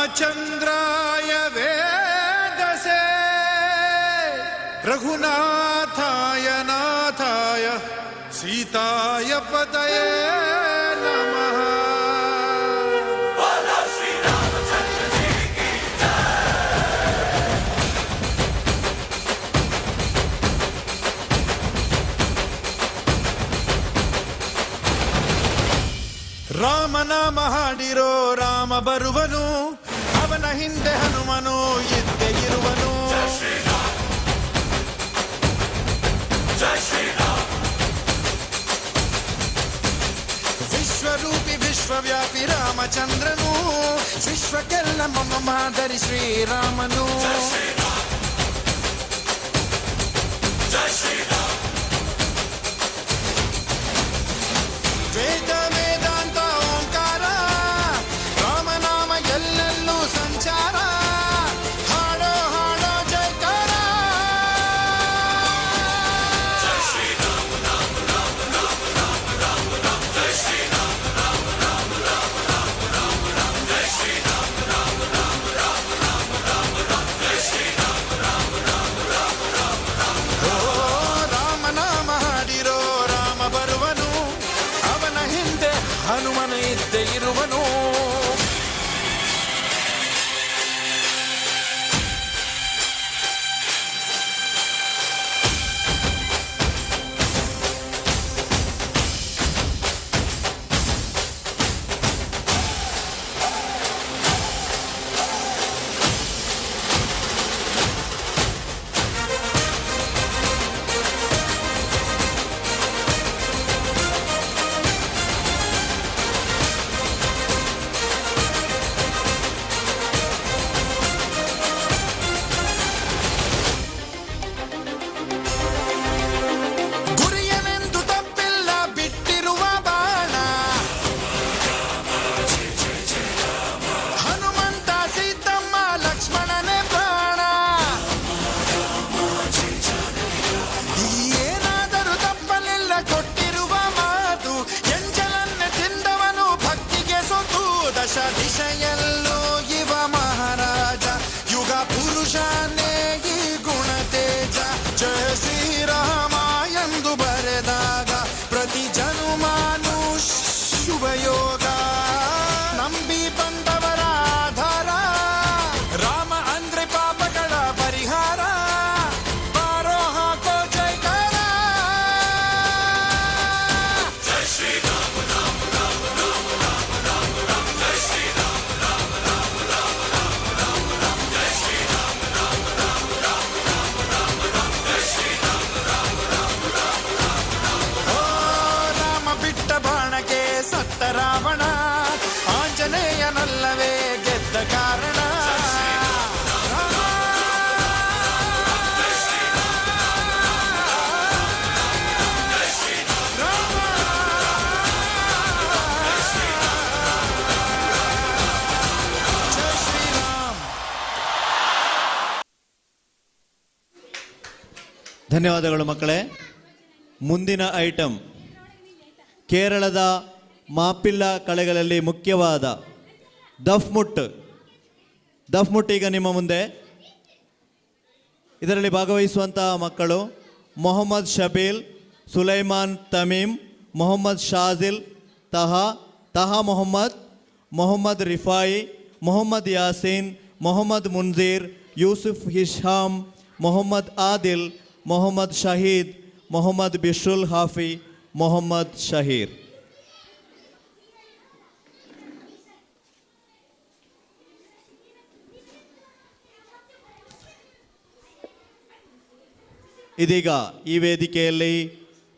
रामचंद्राय वेदसे रघुनाथाय नाथाय सीताय पतये नमः। ರಾಮನಾಮ ಹಾಡಿರೋ ರಾಮ ಬರುವನು, ಅವನ ಹಿಂದೆ ಹನುಮನು ಇದ್ದೇ ಇರುವನು. ವಿಶ್ವರೂಪಿ ವಿಶ್ವವ್ಯಾಪಿ ರಾಮಚಂದ್ರನು, ವಿಶ್ವಕ್ಕೆಲ್ಲ ಮಮ ಮಾದರಿ ಶ್ರೀರಾಮನು. ವೇದ ವೇದಾಂತ ಓಂಕಾರ, ರಾಮನಾಮ ಎಲ್ಲೆಲ್ಲೂ ಸಂಚಾರ. ಹಾಡೋ ಹಾಡೋ ಜಯಕಾರ. ಓ ರಾಮನಾಮ ಹಾಡಿರೋ ರಾಮ ಬರುವನು, ಅವನ ಹಿಂದೆ ಹನುಮನು ಇದ್ದೇ ಇರುವನು. ಗುರಿಯನೆಂದು ತಪ್ಪಿಲ್ಲ ಬಿಟ್ಟಿರುವ ಬಾಣ, ಹನುಮಂತ ಸೀತಮ್ಮ ಲಕ್ಷ್ಮಣನೇ ಪ್ರಾಣ. ಏನಾದರೂ ತಪ್ಪಲಿಲ್ಲ ಕೊಟ್ಟಿರುವ ಮಾತು, ಎಂಜಲನ್ನೇ ತಿಂದವನು ಭಕ್ತಿಗೆ ಸೊತು. ದಶ ದಿಶೆಯಲ್ಲೂ ಇವ ಮಹಾರಾಜ, ಯುಗ ಪುರುಷನೇ ಈ ಗುಣ ತೇಜ. ಜಯ ಶ್ರೀರಾಮ ಎಂದು ಬರೆದಾಗ ಪ್ರತಿ ಜನುಮಾನು ಶುಭಯೋಗ. ನಂಬಿ ಬಂದವರ ಆಧಾರ, ರಾಮ ಅಂದ್ರೆ ಪಾಪಗಳ ಪರಿಹಾರ. ಬಾರೋ ಹಾಕೋ ಜೈಕಾರ. ಜೈ ಶ್ರೀರಾಮ ರಾಮ ರಾಮ ರಾಮ ರಾಮ ರಾಮ ರಾಮ. ಜೈ ಶ್ರೀರಾಮ ರಾಮ ರಾಮ ರಾಮ ರಾಮ ರಾಮ ರಾಮ. ಜೈ ಶ್ರೀರಾಮ ರಾಮ ರಾಮ ರಾಮ ರಾಮ ರಾಮ ರಾಮ. ಜೈ ಶ್ರೀರಾಮ ರಾಮ ರಾಮ ರಾಮ ರಾಮ ರಾಮ. ಓ ರಾಮ ಬಿಟ್ಟ ಬಾಣಕ್ಕೆ ಸತ್ತ ರಾವಣ, ಆಂಜನೇಯನಲ್ಲವೇ ಗೆದ್ದ ಕಾರಣ. ಧನ್ಯವಾದಗಳು ಮಕ್ಕಳೇ. ಮುಂದಿನ ಐಟಮ್ ಕೇರಳದ ಮಾಪಿಲ್ಲ ಕಳೆಗಳಲ್ಲಿ ಮುಖ್ಯವಾದ ದಫ್ಮುಟ್. ದಫ್ಮುಟ್ ಈಗ ನಿಮ್ಮ ಮುಂದೆ. ಇದರಲ್ಲಿ ಭಾಗವಹಿಸುವಂತಹ ಮಕ್ಕಳು ಮೊಹಮ್ಮದ್ ಶಬೀಲ್, ಸುಲೈಮಾನ್ ತಮೀಮ್, ಮೊಹಮ್ಮದ್ ಶಾಜಿಲ್, ತಹಾ ಮೊಹಮ್ಮದ್, ಮೊಹಮ್ಮದ್ ರಿಫಾಯಿ, ಮೊಹಮ್ಮದ್ ಯಾಸೀನ್, ಮೊಹಮ್ಮದ್ ಮುನ್ಜೀರ್, ಯೂಸುಫ್ ಹಿಶಾಮ್, ಮೊಹಮ್ಮದ್ ಆದಿಲ್, ಮೊಹಮ್ಮದ್ ಶಹೀದ್, ಮೊಹಮ್ಮದ್ ಬಿಶ್ರುಲ್ ಹಾಫಿ, ಮೊಹಮ್ಮದ್ ಶಹೀರ್. ಇದೀಗ ಈ ವೇದಿಕೆಯಲ್ಲಿ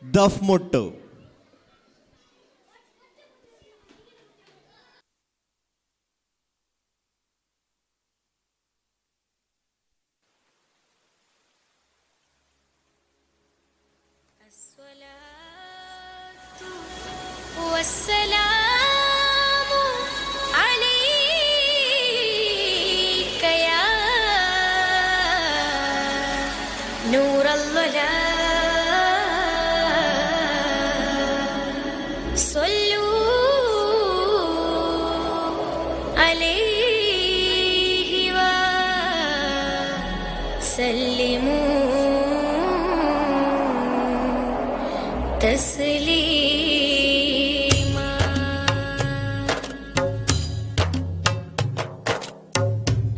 ದಫ್ಮುಟ್ಟು. والسلام عليك يا نور الله صلوا عليه തസ്ലീമാ.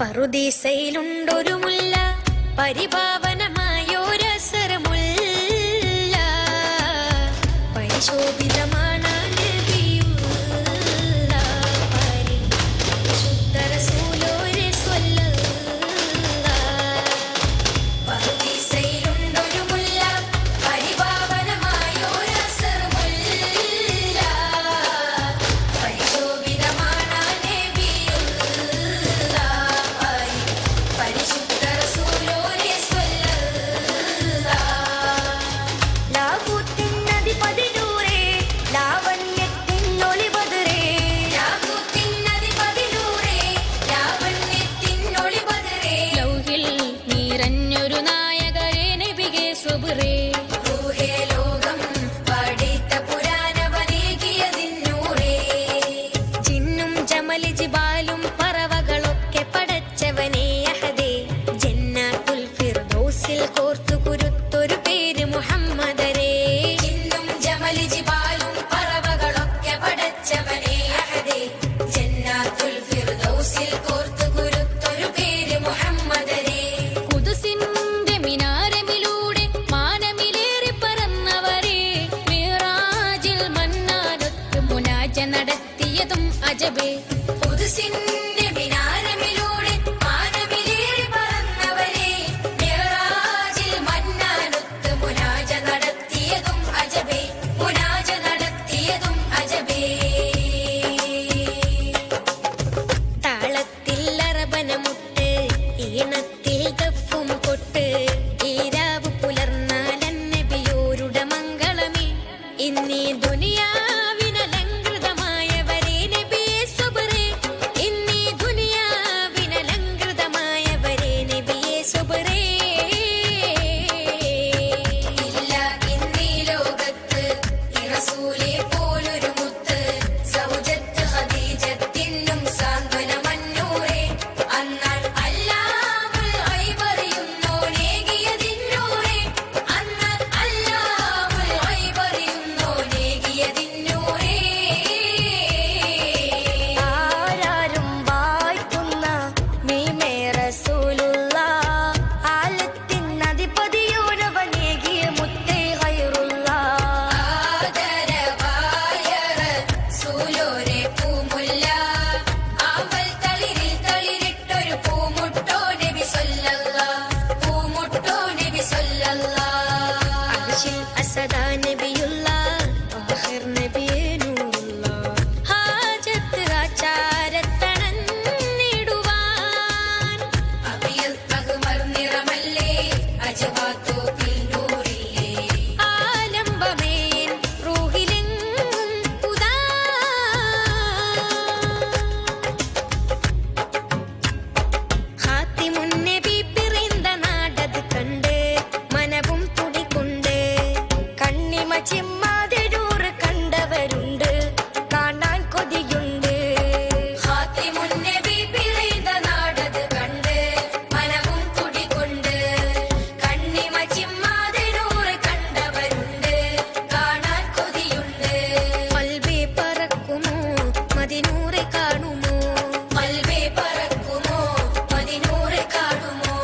പറുദീസയിലുണ്ടൊരു മുല്ല, പരിപാവനമായൊരസരമുല്ല, പരിശോഭിതമാണ് നബിയുള്ള പരിശുദ്ധ റസൂലോരെ സ്വല്ലല്ലാഹ്. പറുദീസയിലുണ്ടൊരു മുല്ല, പരിപാവനമായൊരസരമുല്ല, പരിശോഭിതമാണ് നബിയുള്ള പരിശുദ്ധ റസൂലോരെ സ്വല്ലല്ലാഹ്. ലാഹൂത്തിൻ നദി പതിനൂറേ, ലാവണ്യത്തിനൊളി ബദറേ, ലാഹൂത്തിൻ നദി പതിനൂറേ, ലാവണ്യത്തിനൊളി ബദറേ, ലൗഹിൽ നിറഞ്ഞൊരു നായകരേ നബിയെ സ്വബറേ, റൂഹേ ലോകം പഠിത്ത പുരാണവനേകിയതിന്നൂറേ, ജിന്നും ജമൽ ജിബാലും പറവകളൊക്കെ പടച്ചവനേ അഹദേ, ജന്നാത്തുൽ ഫിർദൗസിൽ കോർത്തു കുരുത്തൊരു പേര് മുഹമ്മദരേ, ജിന്നും ജമൽ ജിബാലും പറവകളൊക്കെ പടച്ചവനേ അഹദേ, ജന്നാത്തുൽ ഫിർദൗസിൽ കോർത്തു കുരുത്തൊരു പേര് മുഹമ്മദരേ. ഖുദ്സിന്റെ മിനാരമിലൂടെ മാനമിലേറി പറന്നവരേ, മിറാജിൽ മന്നാനൊത്ത് മുനാജ നടത്തിയതും അജബേ, ഖുദ്സിന്റെ മിനാരമിലൂടെ മാനമിലേറി പറന്നവരേ, മിറാജിൽ മന്നാനൊത്ത് മുനാജ നടത്തിയതും അജബേ, മുനാജ നടത്തിയതും അജബേ. താളത്തിൽ അറബനമുട്ട്, ഈണത്തിൽ ദഫും കൊട്ട്, ഈരാവ് പുലർന്നാൽ നബിയോരുടെ മംഗളമേ, ഇന്നീ ദുനിയാവിനലങ്കൃതമായവരേ നബിയെ സ്വബറേ, ഇന്നീ ദുനിയാവിനലങ്കൃതമായവരേ നബിയെ സ്വബറേ. ഇല്ല ഇന്നീ ലോകത്ത് ഈ റസൂലേ പോലൊരു മുത്ത്, സൗജത്ത് ഖദീജത്തിനും സാന്ത്വനമന്നൂരേ, അന്നാൾ അല്ലാമുൽ ഗൈബറിയുന്നോനേകിയതിന്നൂരേ, അന്നാൾ അല്ലാമുൽ ഗൈബറിയുന്നോനേകിയതിന്നൂരേ. ആരാരും വായിക്കുന്ന മീമേ റസൂലുള്ള, ആലത്തിൻ അധിപതിയോരവനേകിയ മുത്തേ ഖൈറുള്ള, ആദരവായ റസൂലോരെ പൂമുല്ല, ആമ്പൽ തളിരിൽ തളിരിട്ടൊരു പൂമുട്ടോ നബി സ്വല്ലല്ലാഹ്, പൂമുട്ടോ നബി സ്വല്ലല്ലാഹ്. അർശിൽ അസദാ നബിയുള്ള, ആഖിർ നബിയേ നൂറുള്ള, ഹാജത്ത് ആചാരത്തണഞ്ഞിടുവാൻ, അബിയൽ അഹ്മർ നിറമല്ലേ അജവാത്തോപ്പിൽ നൂറില്ലേ, ആലംബമേൻ റൂഹിലെങ്ങും ഉദാ. ഹാത്തിമുൻ നബി പിറந்த നാടത് കണ്ട് മനവും തുടികൊണ്ട്, കണ്ണിമ ചിമ്മാതെ നൂറ് കണ്ടവരുണ്ട്, കാണാൻ കൊതിയുണ്ട്. ഹാത്തിമുൻ നബി പിറந்த നാടത് കണ്ട് മനവും തുടികൊണ്ട്, കണ്ണിമ ചിമ്മാതെ നൂറ് കണ്ടവരുണ്ട്, കാണാൻ കൊതിയുണ്ട്. മൽബേ പറക്കുമോ മദിനൂറെ കാണുമോ, മൽബേ പറക്കുമോ മദിനൂറെ കാണുമോ,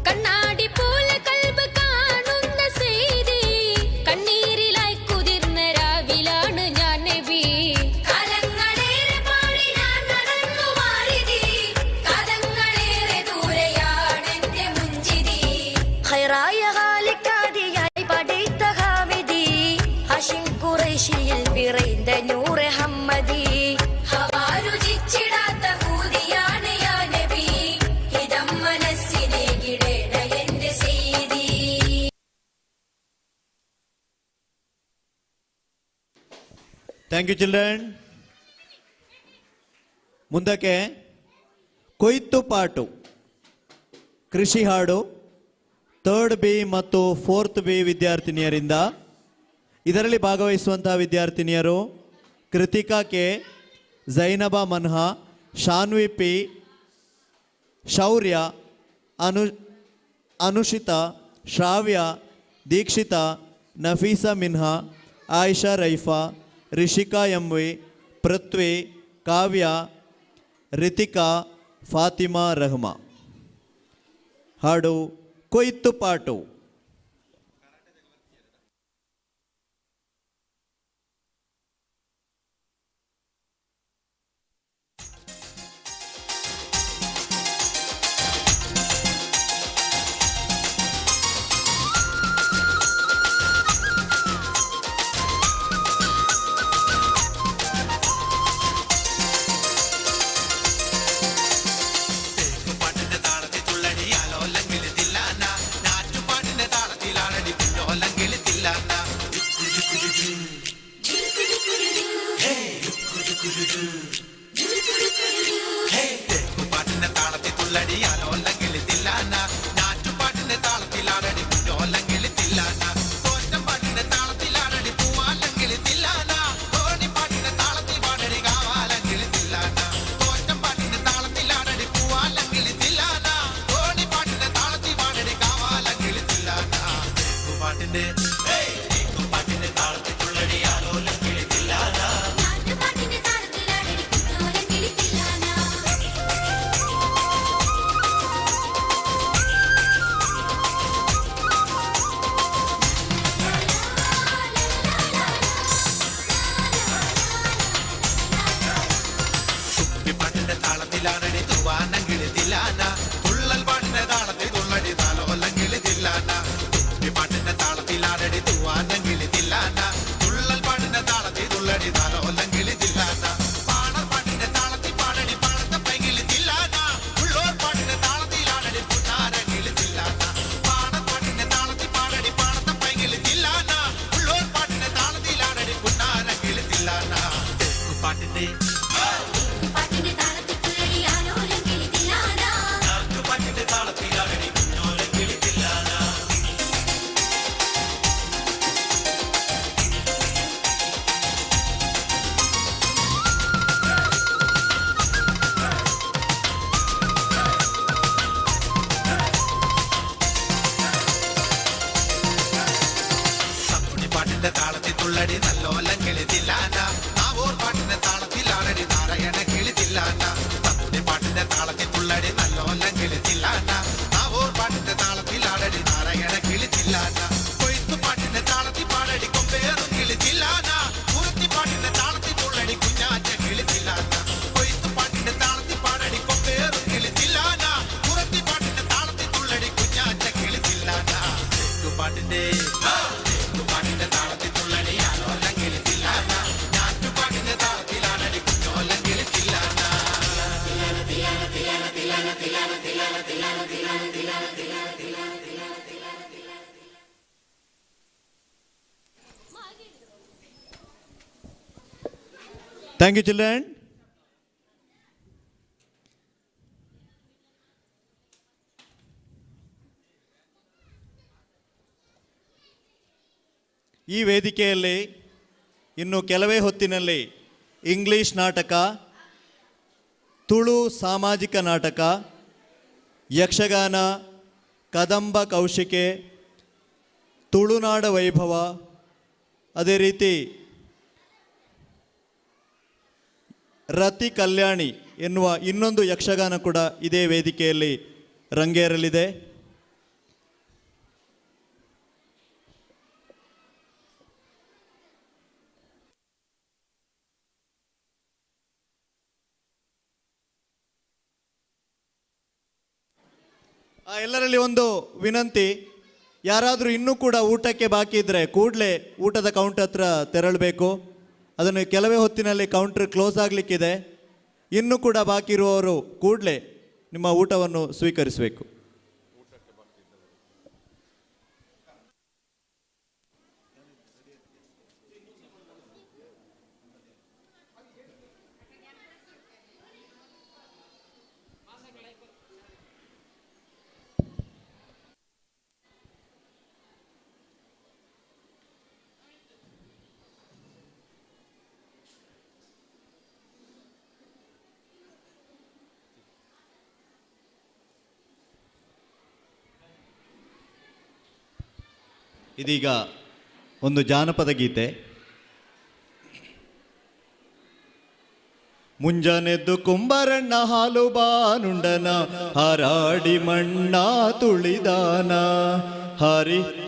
കണ്ണാടി പോലെ കൽബ് കാണുന്ന സെയ്തി, കണ്ണീരിലായി കുതിർന്ന രാവിലാണ് ഞാൻ നബി, കാലങ്ങളേറെ പാടി ഞാൻ നടന്നു വാരിതി, കാലങ്ങളേറെ ദൂരെയാണെന്റെ മുഞ്ചിതി, ഖൈറായ ഖാലിഖാദിയായി പടൈത്ത ഹാമിദി, ഹാഷിം ഖുറൈശിയിൽ പിറந்த നൂറെ ഹമ്മദി, ഹവാരുചിച്ചിടാത്ത ഹൂദിയാണ് യാ നബി, ഹിതം മനസ്സിനെ കിടേണ എന്റെ സെയ്തി. Thank you children. ಮುಂದಕ್ಕೆ ಕೊಯ್ತು ಪಾಟು ಕೃಷಿ ಹಾಡು ಥರ್ಡ್ ಬಿ ಮತ್ತು ಫೋರ್ತ್ ಬಿ ವಿದ್ಯಾರ್ಥಿನಿಯರಿಂದ. ಇದರಲ್ಲಿ ಭಾಗವಹಿಸುವಂತಹ ವಿದ್ಯಾರ್ಥಿನಿಯರು ಕೃತಿಕಾ ಕೆ, ಝೈನಬಾ ಮನ್ಹಾ, ಶಾನ್ವಿ ಪಿ, ಶೌರ್ಯ, ಅನುಷಿತಾ, ಶ್ರಾವ್ಯ, ದೀಕ್ಷಿತಾ, ನಫೀಸಾ ಮಿನ್ಹಾ, ಆಯಿಷಾ ರೈಫಾ, ರಿಷಿಕಾ ಎಂವಿ, ಪೃಥ್ವಿ, ಕಾವ್ಯ, ರಿತಿಕಾ, ಫಾತಿಮಾ ರಹ್ಮಾ. ಹಾಡು ಕೊಯ್ತು ಪಾಟು. Thank you, children. ಈ ವೇದಿಕೆಯಲ್ಲಿ ಇನ್ನು ಕೆಲವೇ ಹೊತ್ತಿನಲ್ಲಿ ಇಂಗ್ಲಿಷ್ ನಾಟಕ, ತುಳು ಸಾಮಾಜಿಕ ನಾಟಕ, ಯಕ್ಷಗಾನ, ಕದಂಬ ಕೌಶಿಕೆ, ತುಳುನಾಡ ವೈಭವ, ಅದೇ ರೀತಿ ರತಿ ಕಲ್ಯಾಣಿ ಎನ್ನುವ ಇನ್ನೊಂದು ಯಕ್ಷಗಾನ ಕೂಡ ಇದೇ ವೇದಿಕೆಯಲ್ಲಿ ರಂಗೇರಲಿದೆ. ಎಲ್ಲರಲ್ಲಿ ಒಂದು ವಿನಂತಿ, ಯಾರಾದರೂ ಇನ್ನೂ ಕೂಡ ಊಟಕ್ಕೆ ಬಾಕಿ ಇದ್ದರೆ ಕೂಡಲೇ ಊಟದ ಕೌಂಟರ್ ಹತ್ರ ತೆರಳಬೇಕು. ಅದನ್ನು ಕೆಲವೇ ಹೊತ್ತಿನಲ್ಲಿ ಕೌಂಟರ್ ಕ್ಲೋಸ್ ಆಗಲಿಕ್ಕಿದೆ. ಇನ್ನೂ ಕೂಡ ಬಾಕಿ ಇರುವವರು ಕೂಡಲೇ ನಿಮ್ಮ ಊಟವನ್ನು ಸ್ವೀಕರಿಸಬೇಕು. ಇದೀಗ ಒಂದು ಜಾನಪದ ಗೀತೆ. ಮುಂಜಾನೆದ್ದು ಕುಂಬರಣ್ಣ ಹಾಲು ಬಾನುಂಡನ ಹಾರಾಡಿ ಮಣ್ಣ ತುಳಿದಾನ,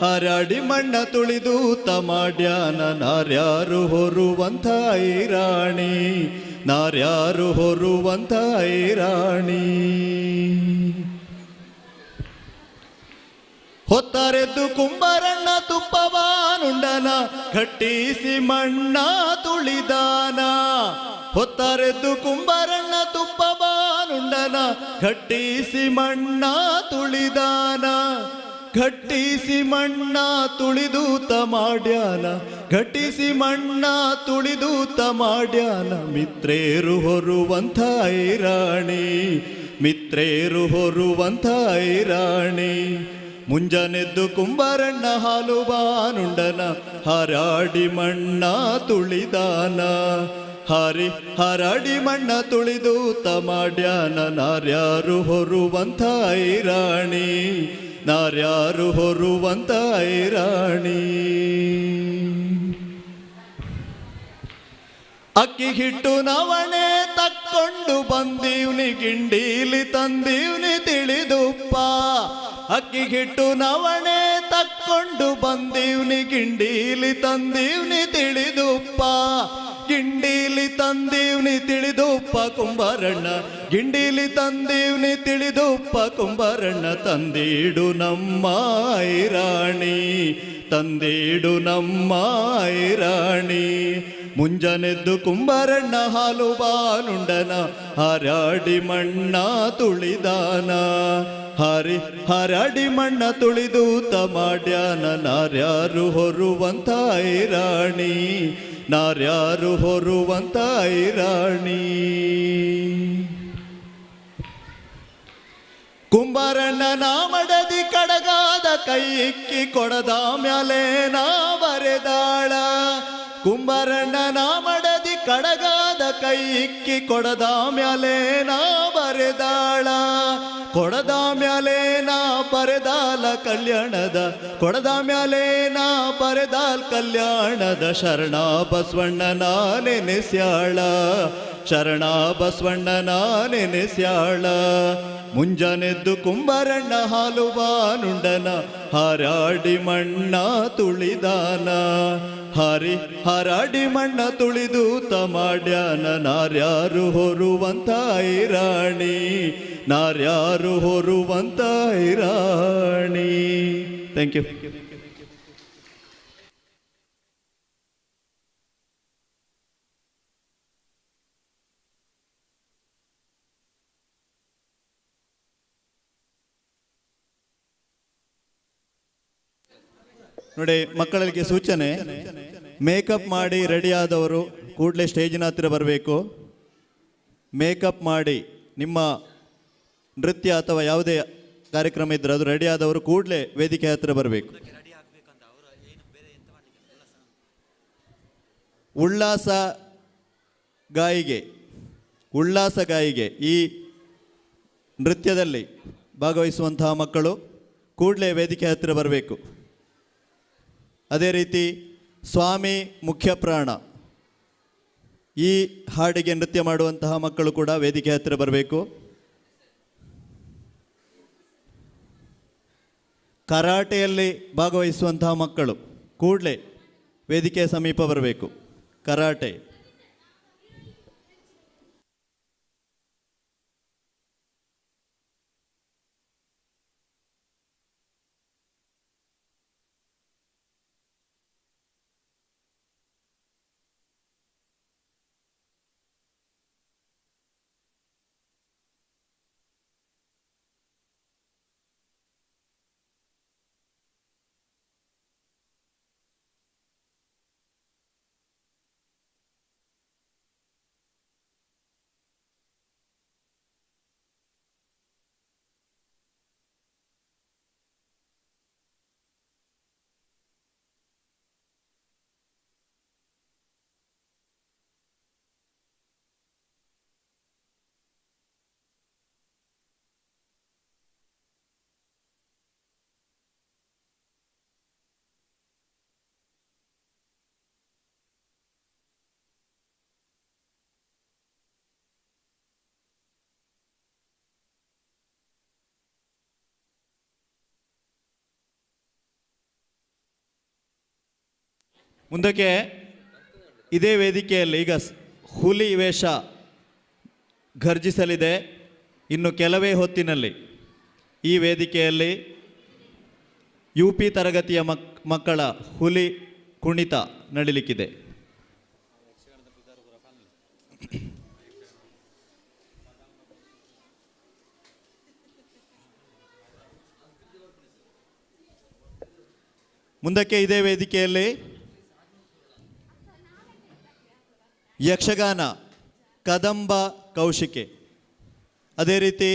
ಹಾರಾಡಿ ಮಣ್ಣ ತುಳಿದೂತ ಮಾಡ್ಯಾನ, ನಾರ್ಯಾರು ಹೊರುವಂಥ ಐರಾಣಿ, ನಾರ್ಯಾರು ಹೊರುವಂಥ ಐರಾಣಿ. ಹೊತ್ತಾರೆದ್ದು ಕುಂಬರಣ್ಣ ತುಪ್ಪವಾನುಂಡನ ಘಟ್ಟಿಸಿ ಮಣ್ಣ ತುಳಿದಾನ, ಹೊತ್ತಾರೆದ್ದು ಕುಂಬರಣ್ಣ ತುಪ್ಪವಾನುಂಡನ ಘಟ್ಟಿಸಿ ಮಣ್ಣ ತುಳಿದಾನ, ಘಟ್ಟಿಸಿ ಮಣ್ಣ ತುಳಿದೂತ ಮಾಡ್ಯಾನ, ಘಟ್ಟಿಸಿ ಮಣ್ಣ ತುಳಿದೂತ ಮಾಡ್ಯಾನ, ಮಿತ್ರೇರು ಹೊರುವಂಥ ಐರಾಣಿ, ಮಿತ್ರೇರು ಹೊರುವಂಥ ಐರಾಣಿ. ಮುಂಜಾನೆದ್ದು ಕುಂಬರಣ್ಣ ಹಾಲು ಬಾನುಂಡನ ಹಾರಾಡಿ ಮಣ್ಣ ತುಳಿದಾನ, ಹಾರಾಡಿ ಮಣ್ಣ ತುಳಿದೂತ ಮಾಡ್ಯಾನ, ನಾರ್ಯಾರು ಹೊರುವಂಥ ಐರಾಣಿ, ನಾರ್ಯಾರು ಹೊರುವಂಥ ಐರಾಣಿ. ಅಕ್ಕಿ ಹಿಟ್ಟು ನವಣೆ ತಕ್ಕೊಂಡು ಬಂದೀವ್ನಿ, ಗಿಂಡೀಲಿ ತಂದೀವ್ನಿ ತಿಳಿದುಪ್ಪ, ಅಕ್ಕಿ ಹಿಟ್ಟು ನವಣೆ ತಕ್ಕೊಂಡು ಬಂದೀವ್ನಿ, ಗಿಂಡೀಲಿ ತಂದೀವ್ನಿ ತಿಳಿದುಪ್ಪ, ಗಿಂಡೀಲಿ ತಂದೀವ್ನಿ ತಿಳಿದುಪ್ಪ ಕುಂಬರಣ್ಣ, ಗಿಂಡೀಲಿ ತಂದೀವ್ನಿ ತಿಳಿದುಪ್ಪ ಕುಂಬರಣ್ಣ, ತಂದೀಡು ನಮ್ಮ ಐರಾಣಿ, ತಂದೀಡು ನಮ್ಮ ಐರಾಣಿ. ಮುಂಜಾನೆದ್ದು ಕುಂಬರಣ್ಣ ಹಾಲು ಬಾನುಂಡನ ಹಾರಾಡಿ ಮಣ್ಣ ತುಳಿದಾನ, ಹಾರಾಡಿ ಮಣ್ಣ ತುಳಿದೂತ ಮಾಡ್ಯಾನ, ನಾರ್ಯಾರು ಹೊರುವಂಥ ಐರಾಣಿ, ನಾರ್ಯಾರು ಹೊರುವಂಥ ಐರಾಣಿ. ಕುಂಬರಣ್ಣನ ಮಡದಿ ಕಡಗಾದ ಕೈ ಇಕ್ಕಿ ಕೊಡದ ಮ್ಯಾಲೆ ನಾ ಬರೆದಾಳ, ಕುಂಬರಣ್ಣನ ಮಡದಿ ಕಡಗಾದ ಕೈ ಇಕ್ಕಿ ಕೊಡದ ಮ್ಯಾಲೆ ನಾ ಬರೆದಾಳ, ಕೊಡದ ಮ್ಯಾಲೆ ನಾ ಬರೆದಾಲ ಕಲ್ಯಾಣದ, ಕೊಡದ ಮ್ಯಾಲೆ ನಾ ಬರೆದಾಲ್ ಕಲ್ಯಾಣದ, ಶರಣ ಬಸವಣ್ಣನ ನೆನೆಸ್ಯಾಳ, ಶರಣ ಬಸವಣ್ಣನ ನೆನೆಸ್ಯಾಳ. ಮುಂಜಾನೆದ್ದು ಕುಂಬರಣ್ಣ ಹಾಲು ಬಾನುಂಡನ ಹಾರಾಡಿ ಮಣ್ಣ ತುಳಿದಾನ, ಹಾರಾಡಿ ಮಣ್ಣ ತುಳಿದೂತ ಮಾಡ್ಯಾನ, ನಾರ್ಯಾರು ಹೊರುವಂಥ ಐರಾಣಿ, ನಾರ್ಯಾರು ಹೊರುವಂಥ ಐರಾಣಿ. Thank you. ನೋಡಿ ಮಕ್ಕಳಿಗೆ ಸೂಚನೆ, ಮೇಕಪ್ ಮಾಡಿ ರೆಡಿ ಆದವರು ಕೂಡಲೇ ಸ್ಟೇಜಿನ ಹತ್ತಿರ ಬರಬೇಕು. ಮೇಕಪ್ ಮಾಡಿ ನಿಮ್ಮ ನೃತ್ಯ ಅಥವಾ ಯಾವುದೇ ಕಾರ್ಯಕ್ರಮ ಇದ್ದರೆ ಅದು ರೆಡಿ ಆದವರು ಕೂಡಲೇ ವೇದಿಕೆ ಹತ್ತಿರ ಬರಬೇಕು. ಉಲ್ಲಾಸ ಗಾಯಿಗೆ ಈ ನೃತ್ಯದಲ್ಲಿ ಭಾಗವಹಿಸುವಂತಹ ಮಕ್ಕಳು ಕೂಡಲೇ ವೇದಿಕೆ ಹತ್ತಿರ ಬರಬೇಕು. ಅದೇ ರೀತಿ ಸ್ವಾಮಿ ಮುಖ್ಯ ಪ್ರಾಣ ಈ ಹಾಡಿಗೆ ನೃತ್ಯ ಮಾಡುವಂತಹ ಮಕ್ಕಳು ಕೂಡ ವೇದಿಕೆ ಹತ್ತಿರ ಬರಬೇಕು. ಕರಾಟೆಯಲ್ಲಿ ಭಾಗವಹಿಸುವಂತಹ ಮಕ್ಕಳು ಕೂಡಲೇ ವೇದಿಕೆಯ ಸಮೀಪ ಬರಬೇಕು. ಕರಾಟೆ ಮುಂದಕ್ಕೆ ಇದೇ ವೇದಿಕೆಯಲ್ಲಿ ಈಗ ಹುಲಿ ವೇಷ ಘರ್ಜಿಸಲಿದೆ. ಇನ್ನು ಕೆಲವೇ ಹೊತ್ತಿನಲ್ಲಿ ಈ ವೇದಿಕೆಯಲ್ಲಿ UP ತರಗತಿಯ ಮಕ್ಕಳ ಹುಲಿ ಕುಣಿತ ನಡೀಲಿಕ್ಕಿದೆ. ಮುಂದಕ್ಕೆ ಇದೇ ವೇದಿಕೆಯಲ್ಲಿ ಯಕ್ಷಗಾನ ಕದಂಬ ಕೌಶಿಕೆ, ಅದೇ ರೀತಿ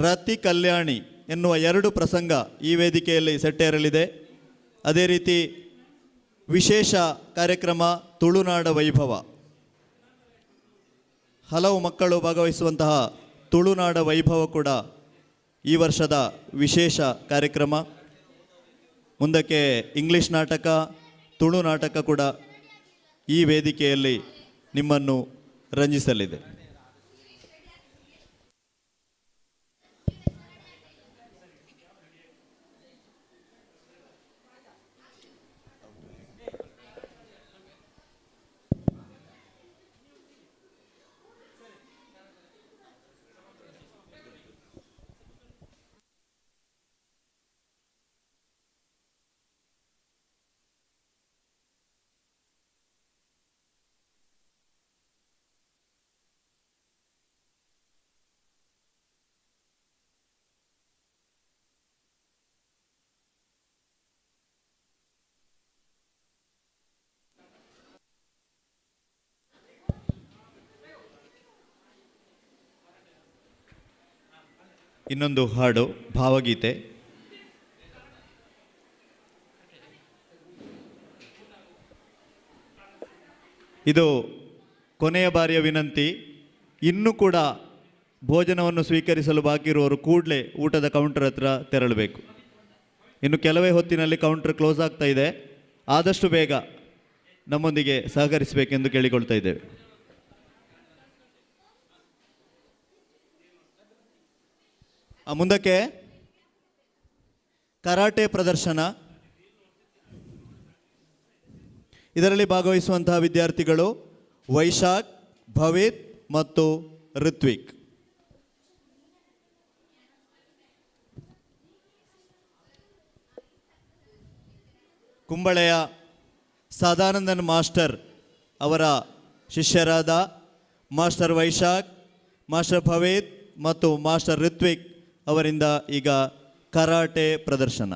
ರತಿ ಕಲ್ಯಾಣಿ ಎನ್ನುವ 2 ಪ್ರಸಂಗ ಈ ವೇದಿಕೆಯಲ್ಲಿ ಸೆಟ್ಟೇರಲಿದೆ. ಅದೇ ರೀತಿ ವಿಶೇಷ ಕಾರ್ಯಕ್ರಮ ತುಳುನಾಡ ವೈಭವ, ಹಲವು ಮಕ್ಕಳು ಭಾಗವಹಿಸುವಂತಹ ತುಳುನಾಡ ವೈಭವ ಕೂಡ ಈ ವರ್ಷದ ವಿಶೇಷ ಕಾರ್ಯಕ್ರಮ. ಮುಂದಕ್ಕೆ ಇಂಗ್ಲಿಷ್ ನಾಟಕ, ತುಳು ನಾಟಕ ಕೂಡ ಈ ವೇದಿಕೆಯಲ್ಲಿ ನಿಮ್ಮನ್ನು ರಂಜಿಸಲಿದೆ. ಇನ್ನೊಂದು ಹಾಡು ಭಾವಗೀತೆ. ಇದು ಕೊನೆಯ ಬಾರಿಯ ವಿನಂತಿ. ಇನ್ನೂ ಕೂಡ ಭೋಜನವನ್ನು ಸ್ವೀಕರಿಸಲು ಬಾಕಿ ಇರುವವರು ಕೂಡಲೇ ಊಟದ ಕೌಂಟರ್ ಹತ್ರ ತೆರಳಬೇಕು. ಇನ್ನು ಕೆಲವೇ ಹೊತ್ತಿನಲ್ಲಿ ಕೌಂಟರ್ ಕ್ಲೋಸ್ ಆಗ್ತಾ ಇದೆ. ಆದಷ್ಟು ಬೇಗ ನಮ್ಮೊಂದಿಗೆ ಸಹಕರಿಸಬೇಕೆಂದು ಕೇಳಿಕೊಳ್ತಾ ಇದ್ದೇವೆ. ಮುಂದಕ್ಕೆ ಕರಾಟೆ ಪ್ರದರ್ಶನ. ಇದರಲ್ಲಿ ಭಾಗವಹಿಸುವಂತಹ ವಿದ್ಯಾರ್ಥಿಗಳು ವೈಶಾಖ್, ಭವಿತ್ ಮತ್ತು ಋತ್ವಿಕ್. ಕುಂಬಳೆಯ ಸದಾನಂದನ್ ಮಾಸ್ಟರ್ ಅವರ ಶಿಷ್ಯರಾದ ಮಾಸ್ಟರ್ ವೈಶಾಖ್, ಮಾಸ್ಟರ್ ಭವಿತ್ ಮತ್ತು ಮಾಸ್ಟರ್ ಋತ್ವಿಕ್ ಅವರಿಂದ ಈಗ ಕರಾಟೆ ಪ್ರದರ್ಶನ.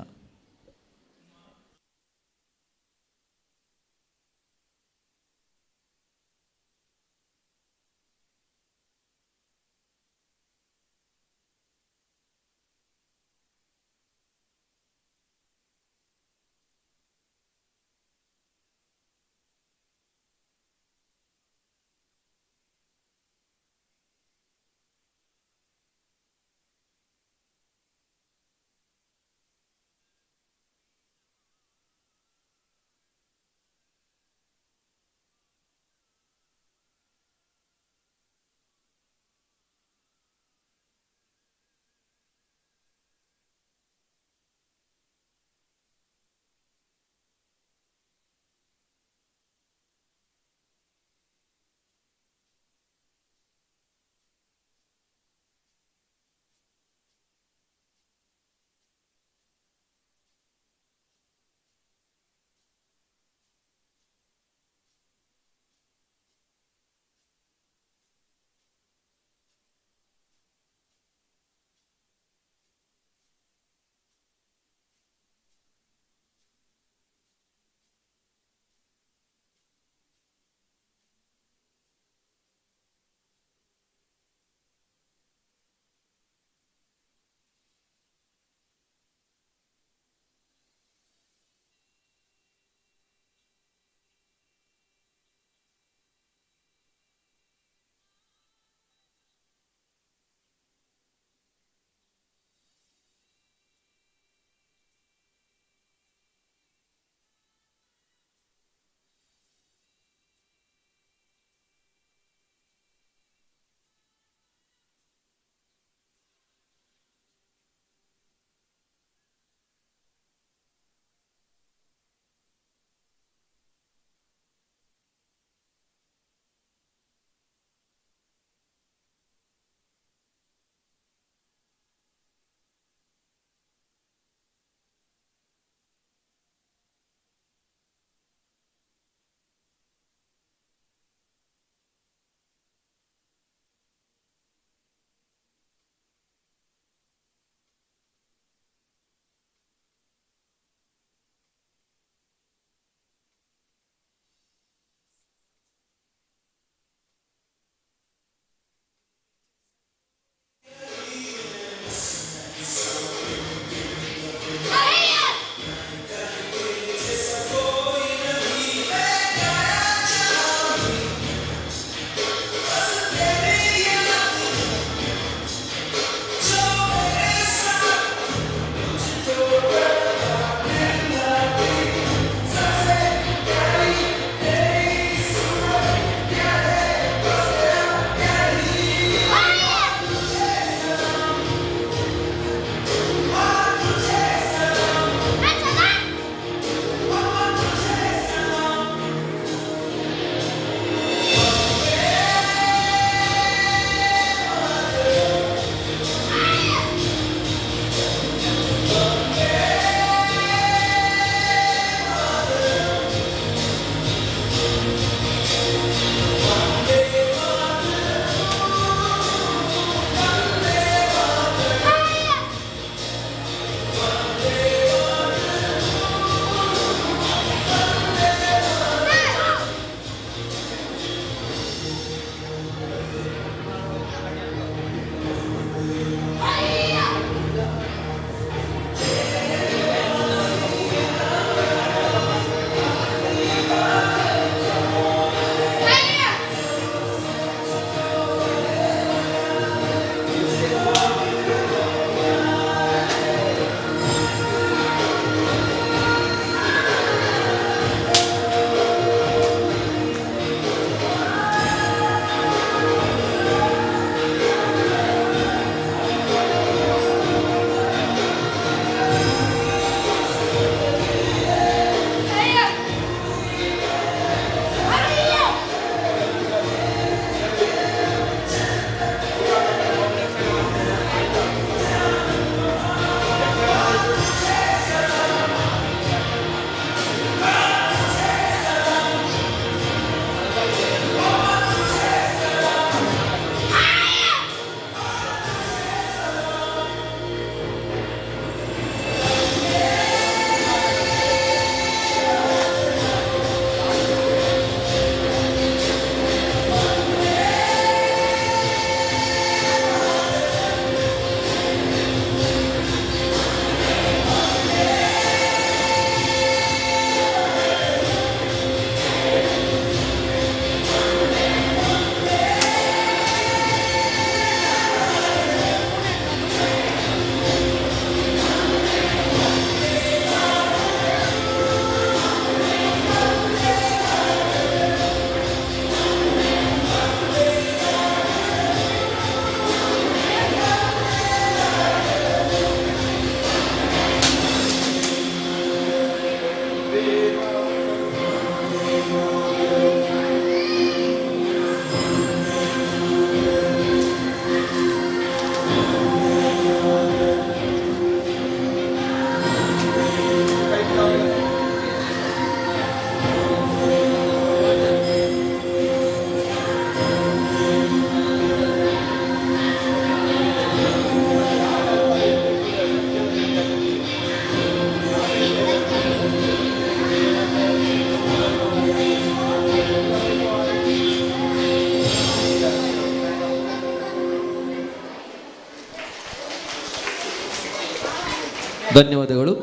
ಧನ್ಯವಾದಗಳು.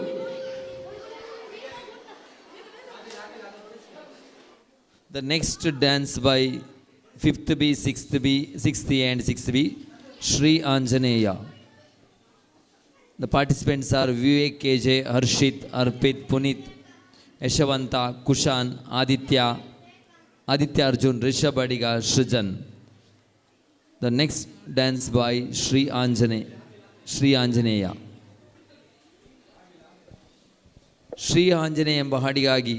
The next dance by 5th B, 6th B, 6th A and 6th B, Shri Anjaneya. The participants are Vivek, KJ, Harshit, Arpit, Punit, Yashavanta, Kushan, Aditya Arjun, Rishabh Adiga, Srijan. The next dance by Shri Anjaneya. Shri Anjaneya ಎಂಬ ಹಾಡಿಗಾಗಿ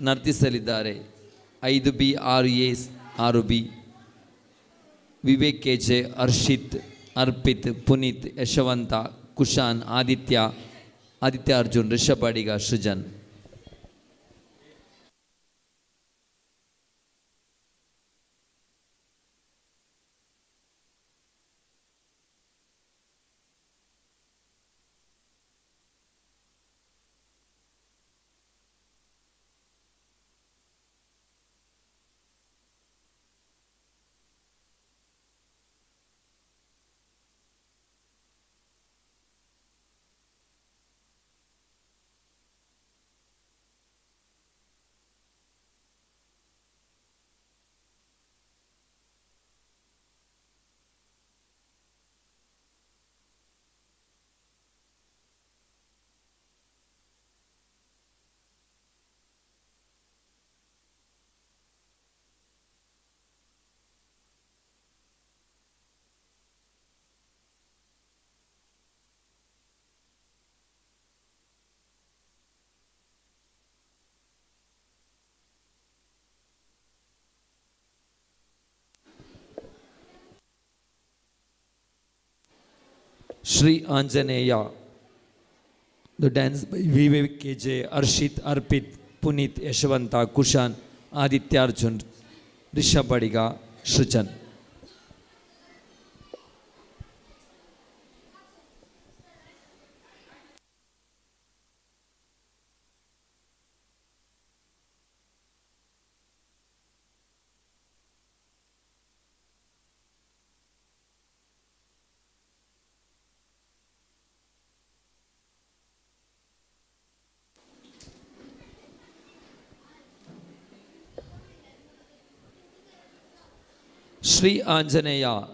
ನರ್ತಿಸಲಿದ್ದಾರೆ 5B 6A 6B Vivek KJ, Harshith, Arpith, Puneeth, Yashavantha, Kushan, Aditya Arjun, Rishab Adiga, Srujan. Shri Anjaneya. The dance by Vivek KJ, Arshit, Arpit, Punit, Yashavanta, Kushan, Aditya Arjun, Rishabh Adiga, Srijan. Shri Anjaneya,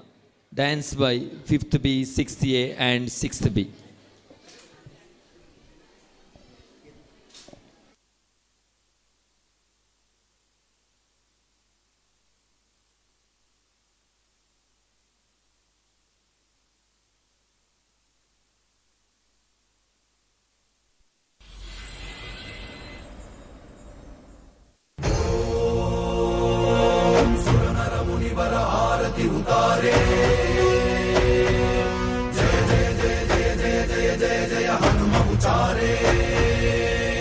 dance by 5th B, 6th A and 6th B. उतारे जय जय जय जय जय जय जय जय हनुम उचारे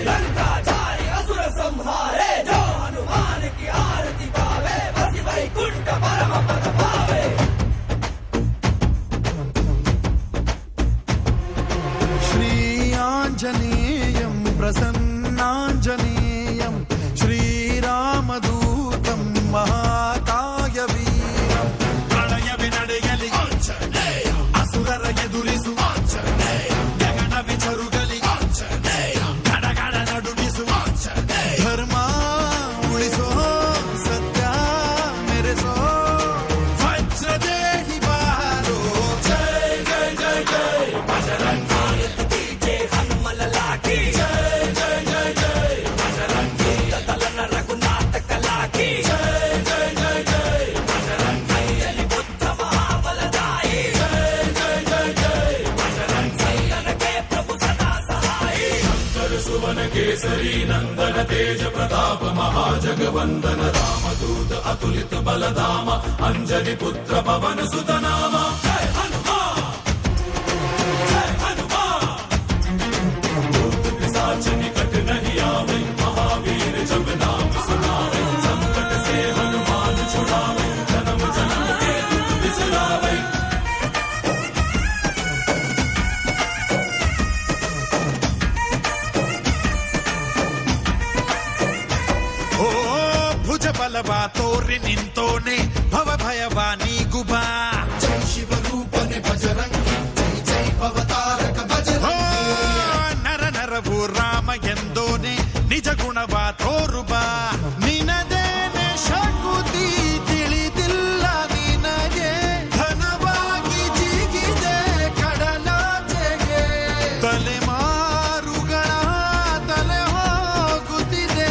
लंका जाए असुर संहारे जो हनुमान की आरती पावे बसी वैकुंठ परम पद पावे श्री आंजनेयं प्रसन्नांजनेयं श्रीरामदूतं महाकाय वीरं प्रणय विनडयलि आंजनेय असुरर ಎದುರಿಸು ಆಂಜನೇಯ ಗಗನ ವಿಚರುಗಲಿ ಆಂಜನೇಯ ಗಡಗಡ ನಡುಗಿಸು ಆಂಜನೇಯ ಧರ್ಮ ಉಳಿಸೋ ಸತ್ಯ ಮೆರೆಸೋ ವಜ್ರದೇಹಿ ಬಾರೋ ಜಯ ಜಯ ಜಯ ಜಯ ಬಜರಂಗಿ ಜಯ ಹನುಮಲ ಲಾಠಿ ಜಯ ಜಯ ಜಯ ಜಯ ಬಜರಂಗಿ ತಲನ ರಘುನಾಥ ಕಲಾಕಿ ಜಯ ಜಯ ಜಯ ಜಯ ಬಜರಂಗಿ ಅಲ್ಲಿ ಬುದ್ಧ ಮಹಾಬಲದಾಯಿ ಜಯ ಜಯ ಜಯ ಜಯ ಬಜರಂಗಿ ನನಗೆ ಪ್ರಭು ಸದಾ ಸಹಾಯಿ ಶಂಕರ ಸುವನ ಕೇಸರಿ ನಂದನ ತೇಜ ಪ್ರತಾಪ ಮಹಾಜಗವಂದನ ರಾಮದೂತ ಅತುಲಿತ ಬಲಧಾಮ ಅಂಜನಿ ಪುತ್ರ ಪವನ ಸುತ ನಾಮ ಜಯ ಹನುಮಾನ್ जय हनुमान भूत पिशाच निकट नहीं आवे महावीर जब नाम सुनावे संकट से हनुमान छुड़ावे जन्म जन्म के दुख बिसरावे ओ भुज बलवा तोरि निंतोने भव भयवा नीगुबा जय शिव रूपने बजरंगी जय जय भवतारक बजरंगी ತೋರು ಬಾ ನಿನದೇನೆ ಶಕುತಿ ತಿಳಿದಿಲ್ಲ ನಿನಗೆ ಘನವಾಗಿ ಜಿಗಿದೆ ಕಡಲಾಚೆಗೆ ತಲೆಮಾರುಗಳ ತಲೆ ಹೋಗುತ್ತಿದೆ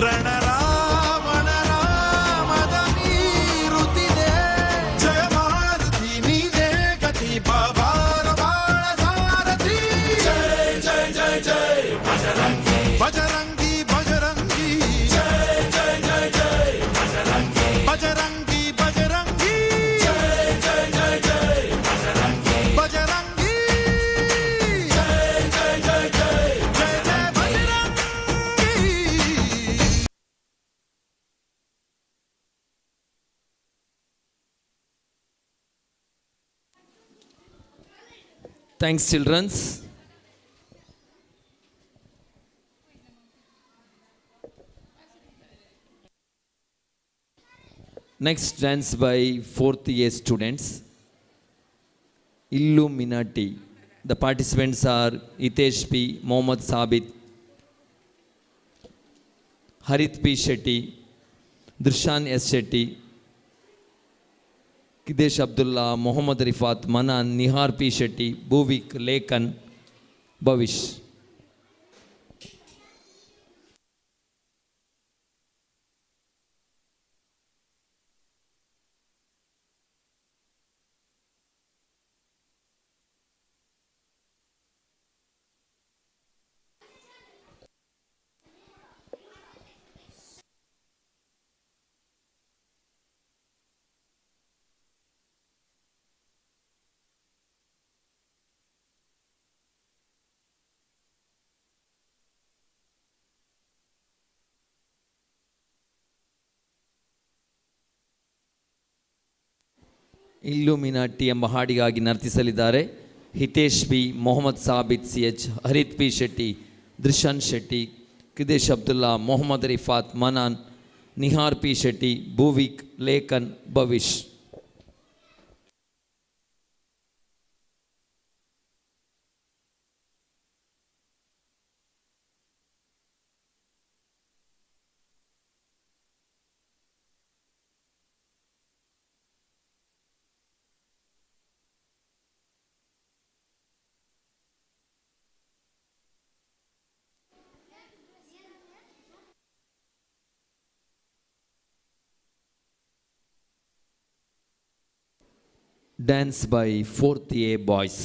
ರಣರಾವಣ ರಾಮದ ಮೀರುತ್ತಿದೆ ಜಯ ಮಾರುತಿ ನೀನೇ ಗತಿ ಬಾಬಾರ ಬಾಳ ಸಾರಥಿ ಜಯ ಜಯ ಜಯ ಜಯ ಬಜರಂಗಿ ಬಜರಂಗಿ ಬಜರಂಗಿ ಜಯ ಜಯ ಜಯ ಜಯ ಬಜರಂಗಿ ಬಜರಂಗಿ ಬಜರಂಗಿ ಜಯ ಜಯ ಜಯ ಜಯ ಬಜರಂಗಿ ಬಜರಂಗಿ ಜಯ ಜಯ ಜಯ ಜಯ ಜಯ ಜಯ Bajrangi. Thanks, childrens. Next dance by 4th year students, Illuminati. The participants are Hitesh P, Mohammad Sabit, Harith P Shetty, Drishan S Shetty, Kidesh Abdullah, Mohammad Rifat, Manan, Nihar P Shetty, Buvik, Lekan, Bhavish. Illuminati ಎಂಬ ಹಾಡಿಗಾಗಿ ನರ್ತಿಸಲಿದ್ದಾರೆ Hitesh B, Mohammed Sabith C H, Harith P Shetty, Drushan Shetty, Kidesh Abdulla, Mohammed Rifath, Manan, Nihar P Shetty, Bhuvik, Lekhan, Bhavish. Dance by 4th A boys.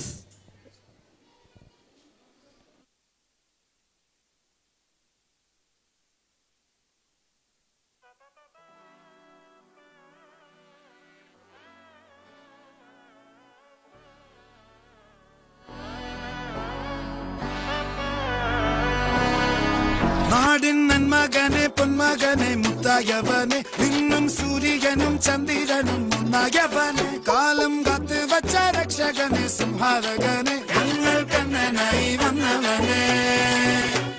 നാടിൻ നന്മകനെ പൊന്മകനെ മുത്തായവനെ നിന്നും സൂര്യനും ചന്ദ്രനും ഒന്നായവനെ കാലം കാത്ത് വച്ച രക്ഷകനെ സംഹാരകനെ ഞങ്ങൾ കണ്ണനായി വന്നവനെ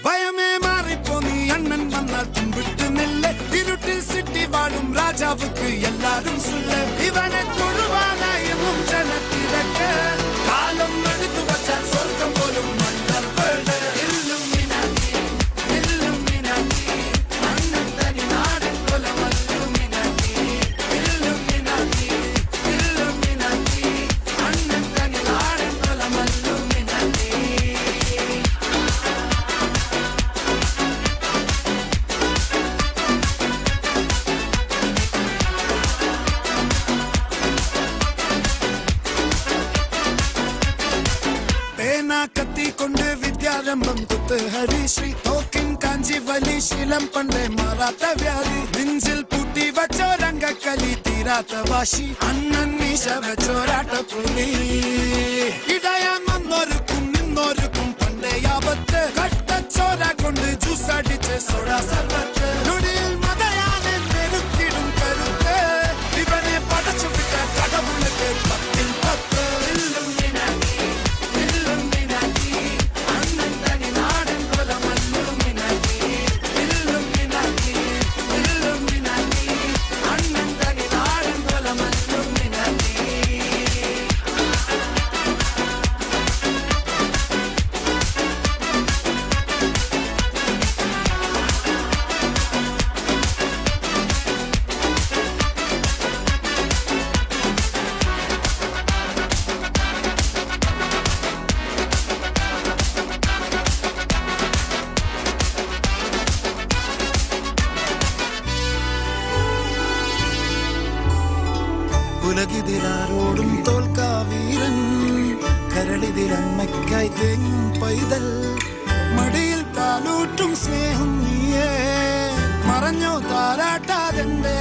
ഭയമേ മാറിപ്പോ നീ അണ്ണൻ വന്നാൽ തുമ്പിട്ട് നെല്ല് ഇരുട്ടിൽ സിട്ടി വാഴും രാജാവുക്ക് എല്ലാരും സുല്ല് ഇവനെ തൊഴുവാനായി എന്നും ജനത്തിരക്ക് കാലം എടുത്തു വച്ചാൽ സ്വർഗം പോലും മണ്ണൽ വീട് കത്തിക്കൊണ്ട് വിദ്യാരംഭം കുത്ത് ഹരിശ്രീ തോക്കിൻ കാഞ്ചി വലി ശീലം പണ്ടേ മാറാത്ത വ്യാധി നെഞ്ചിൽ പൂട്ടി വച്ചോരംഗക്കലി തീരാത്ത വാശി അണ്ണൻ മീശ വെച്ചോരാട്ട പുലി ഇടയാൻ വന്നോർക്കും നിന്നോർക്കും പണ്ടേ ആപത്ത് കട്ടച്ചോര കൊണ്ട് ജ്യൂസ് അടിച്ച് സോഡ സർബത്ത് നൊടിയിൽ മതയാനെ നെരുക്കിടും കരുത്ത് ഇവനെ പടച്ചു വിട്ട കടവുള്ളിട്ട് 10-10 ഉലകിതിരാരോടും തോൽക്കാവീരൻ കരളിതിരമ്മയ്ക്കായി തേങ്ങും പൈതൽ മടിയിൽ പാലൂട്ടും സ്നേഹം നീയേ മറഞ്ഞോ താരാട്ടാതെന്തേ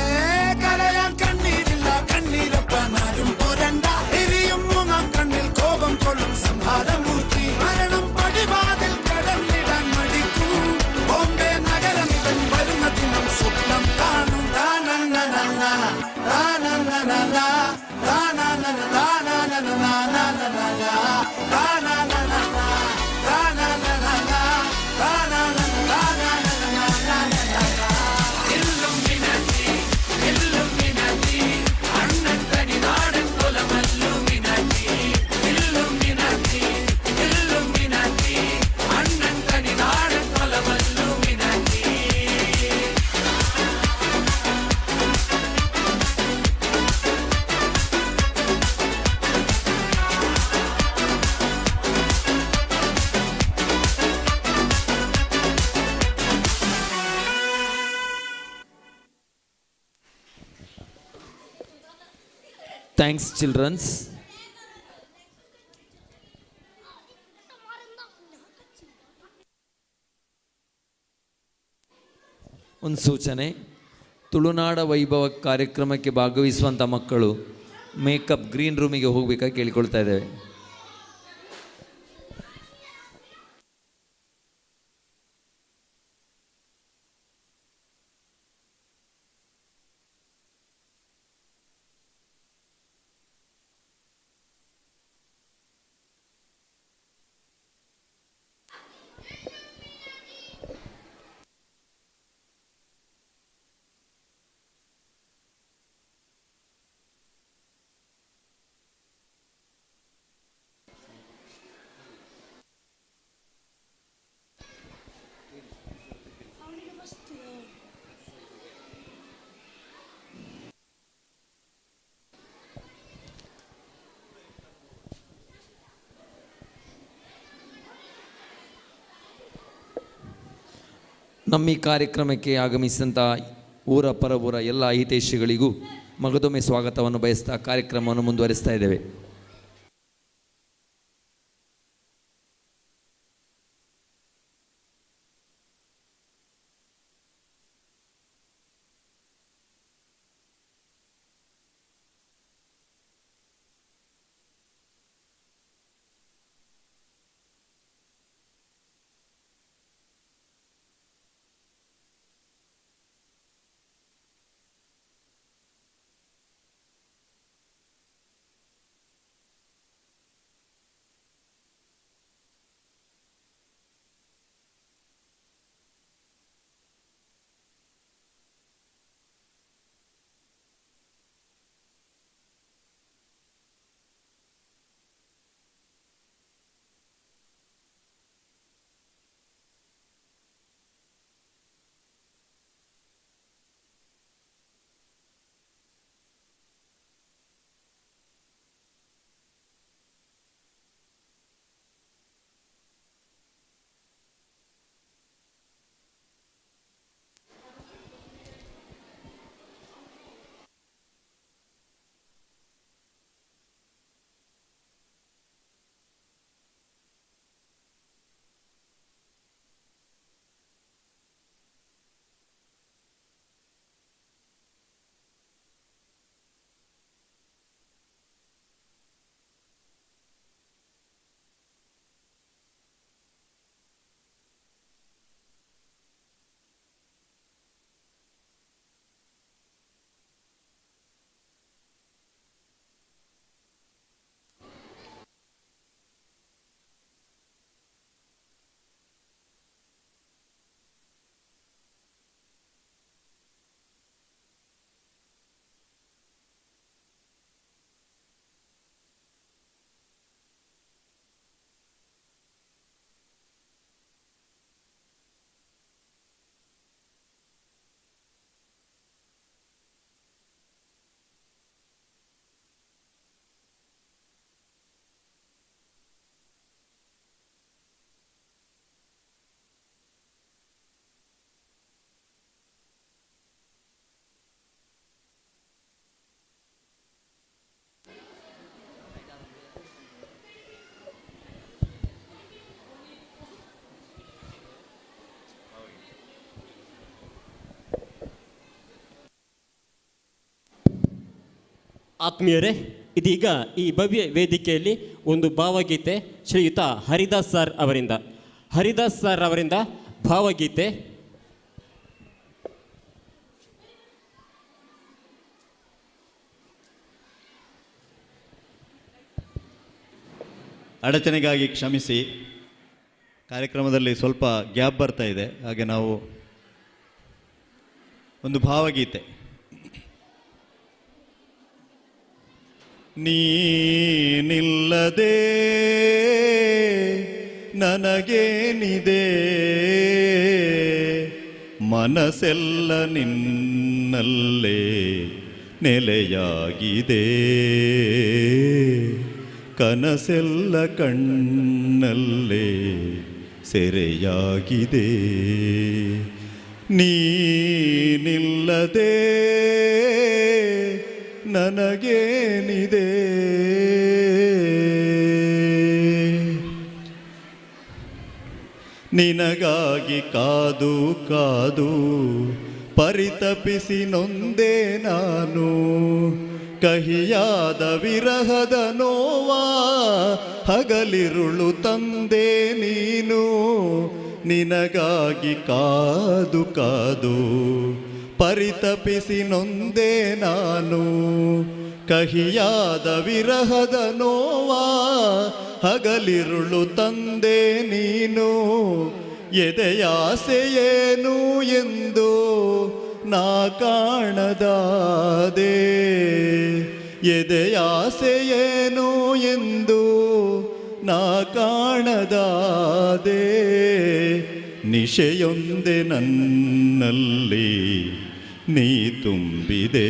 കരയാൻ കണ്ണീരില്ല കണ്ണീരപ്പനാരും പോരണ്ട എരിയും മൂന്നാം കണ്ണിൽ കോപം കൊള്ളും സംഹാരമൂർത്തി മരണം പടിവാതിൽ കടന്നിടാൻ മടിക്കും ബോംബെ നഗരമിവൻ വരുന്ന ദിനം സ്വപ്നം കാണും താനനനന താനനനന താനനന താനനനന താനനന ಥ್ಯಾಂಕ್ಸ್ ಚಿಲ್ಡ್ರನ್ಸ್. ಒಂದು ಸೂಚನೆ, ತುಳುನಾಡ ವೈಭವ ಕಾರ್ಯಕ್ರಮಕ್ಕೆ ಭಾಗವಹಿಸುವಂಥ ಮಕ್ಕಳು ಮೇಕಪ್ ಗ್ರೀನ್ ರೂಮಿಗೆ ಹೋಗಬೇಕಾಗಿ ಕೇಳಿಕೊಳ್ತಾ ಇದ್ದೇವೆ. ನಮ್ಮ ಈ ಕಾರ್ಯಕ್ರಮಕ್ಕೆ ಆಗಮಿಸಿದಂಥ ಊರ ಪರವೂರ ಎಲ್ಲ ಹಿತೈಷಿಗಳಿಗೂ ಮಗದೊಮ್ಮೆ ಸ್ವಾಗತವನ್ನು ಬಯಸ್ತಾ ಕಾರ್ಯಕ್ರಮವನ್ನು ಮುಂದುವರಿಸ್ತಾ ಇದ್ದೇವೆ. ಆತ್ಮೀಯರೇ, ಇದೀಗ ಈ ಭವ್ಯ ವೇದಿಕೆಯಲ್ಲಿ ಒಂದು ಭಾವಗೀತೆ ಶ್ರೀಯುತ ಹರಿದಾಸ್ ಸರ್ ಅವರಿಂದ ಭಾವಗೀತೆ. ಅಡಚಣೆಗಾಗಿ ಕ್ಷಮಿಸಿ, ಕಾರ್ಯಕ್ರಮದಲ್ಲಿ ಸ್ವಲ್ಪ ಗ್ಯಾಪ್ ಬರ್ತಾ ಇದೆ, ಹಾಗೆ ನಾವು ಒಂದು ಭಾವಗೀತೆ. ನೀನಿಲ್ಲದೆ ನನಗೇನಿದೆ, ಮನಸ್ಸೆಲ್ಲ ನಿನ್ನಲ್ಲೇ ನೆಲೆಯಾಗಿದೆ, ಕನಸೆಲ್ಲ ಕಣ್ಣಲ್ಲೇ ಸೆರೆಯಾಗಿದೆ. ನೀನಿಲ್ಲದೆ ನನಗೇನಿದೆ, ನಿನಗಾಗಿ ಕಾದು ಕಾದು ಪರಿತಪಿಸಿ ನೊಂದೆ ನಾನು, ಕಹಿಯಾದ ವಿರಹದ ನೋವಾ ಹಗಲಿರುಳು ತಂದೆ ನೀನು. ನಿನಗಾಗಿ ಕಾದು ಕಾದು ಪರಿತಪಿಸಿ ನೊಂದೆ ನಾನು, ಕಹಿಯಾದ ವಿರಹದ ನೋವಾ ಹಗಲಿರುಳು ತಂದೆ ನೀನು. ಎದೆಯಾಸೆಯೇನು ಎಂದು ನಾ ಕಾಣದಾದೆ, ಎದೆಯಾಸೆಯೇನು ಎಂದು ನಾ ಕಾಣದಾದೆ. ನಿಶೆಯೊಂದೆ ನನ್ನಲ್ಲಿ ನೀ ತುಂಬಿದೆ,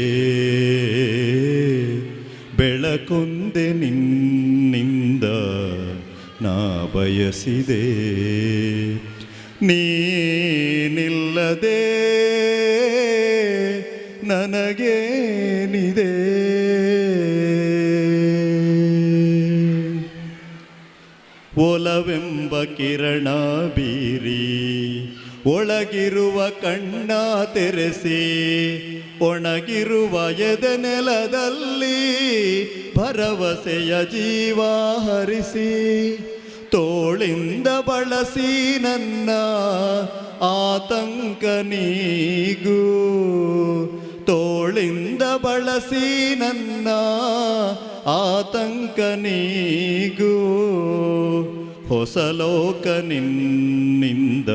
ಬೆಳಕೊಂದೆ ನಿನ್ನಿಂದ ನಾ ಬಯಸಿದೆ. ನೀನಿಲ್ಲದೆ ನನಗೇನಿದೆ, ಒಲವೆಂಬ ಕಿರಣ ಬೀರಿ ಒಳಗಿರುವ ಕಣ್ಣ ತೆರೆಸಿ, ಒಣಗಿರುವ ಎದೆ ನೆಲದಲ್ಲಿ ಭರವಸೆಯ ಜೀವ ಹರಿಸಿ, ತೋಳಿಂದ ಬಳಸಿ ನನ್ನ ಆತಂಕ ನೀಗೂ, ತೋಳಿಂದ ಬಳಸಿ ನನ್ನ ಆತಂಕ ನೀಗೂ. ಹೊಸ ಲೋಕ ನಿನ್ನಿಂದ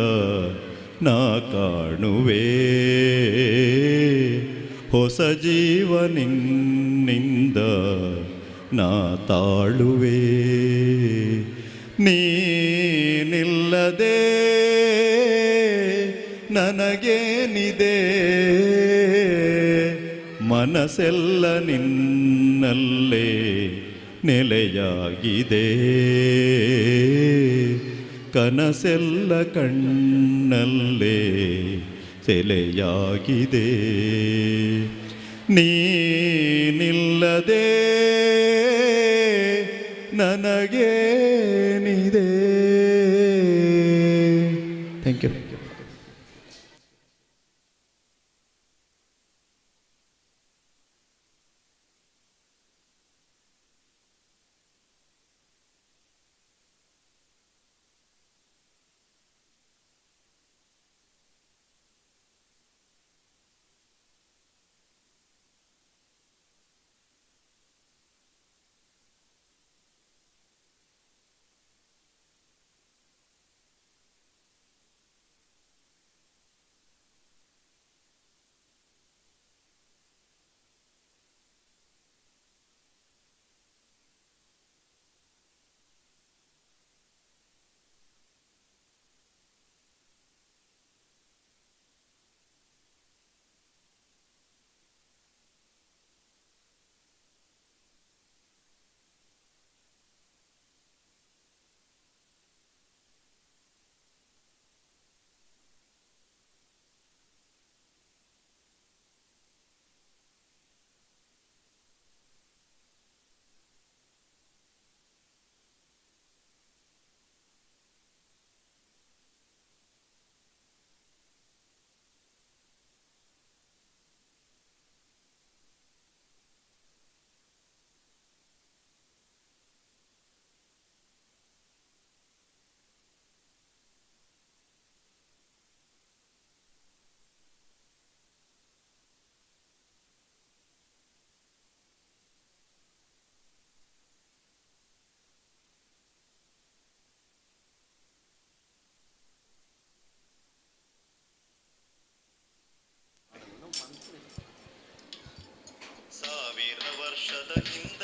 ನಾ ಕಾಣುವೆ, ಹೊಸ ಜೀವ ನಿನ್ನಿಂದ ನಾ ತಾಳುವೆ. ನೀನಿಲ್ಲದೆ ನನಗೇನಿದೆ, ಮನಸ್ಸೆಲ್ಲ ನಿನ್ನಲ್ಲೇ ನೆಲೆಯಾಗಿದೆ, ಕನಸೆಲ್ಲ ಕಣ್ಣಲ್ಲೇ ಸೆಲೆಯಾಗಿದೆ. ನೀನಿಲ್ಲದೆ ನನಗೇನಿದೆ. Thank you.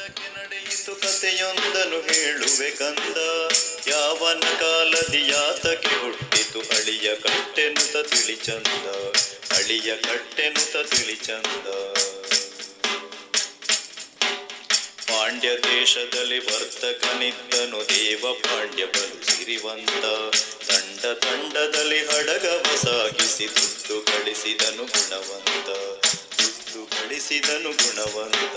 ಬೆಳಕೆ ನಡೆಯಿತು ಕಥೆಯೊಂದನು ಹೇಳುವೆ ಕಂದ, ಯಾವನ ಕಾಲದಿ ಯಾತಕ್ಕೆ ಹುಟ್ಟಿತು ಅಳಿಯ ಕಟ್ಟೆನುತ ತಿಳಿ ಚಂದ, ಅಳಿಯ ಕಟ್ಟೆನುತ ತಿಳಿ ಚಂದ. ಪಾಂಡ್ಯ ದೇಶದಲ್ಲಿ ವರ್ತಕನಿದ್ದನು ದೇವ ಪಾಂಡ್ಯ ಬಲು ಸಿರಿವಂತ, ತಂಡ ತಂಡದಲ್ಲಿ ಹಡಗವ ಸಾಗಿಸಿ ದುಡ್ಡು ಗಳಿಸಿದನು ಗುಣವಂತ, ದುಡ್ಡು ಗಳಿಸಿದನು ಗುಣವಂತ.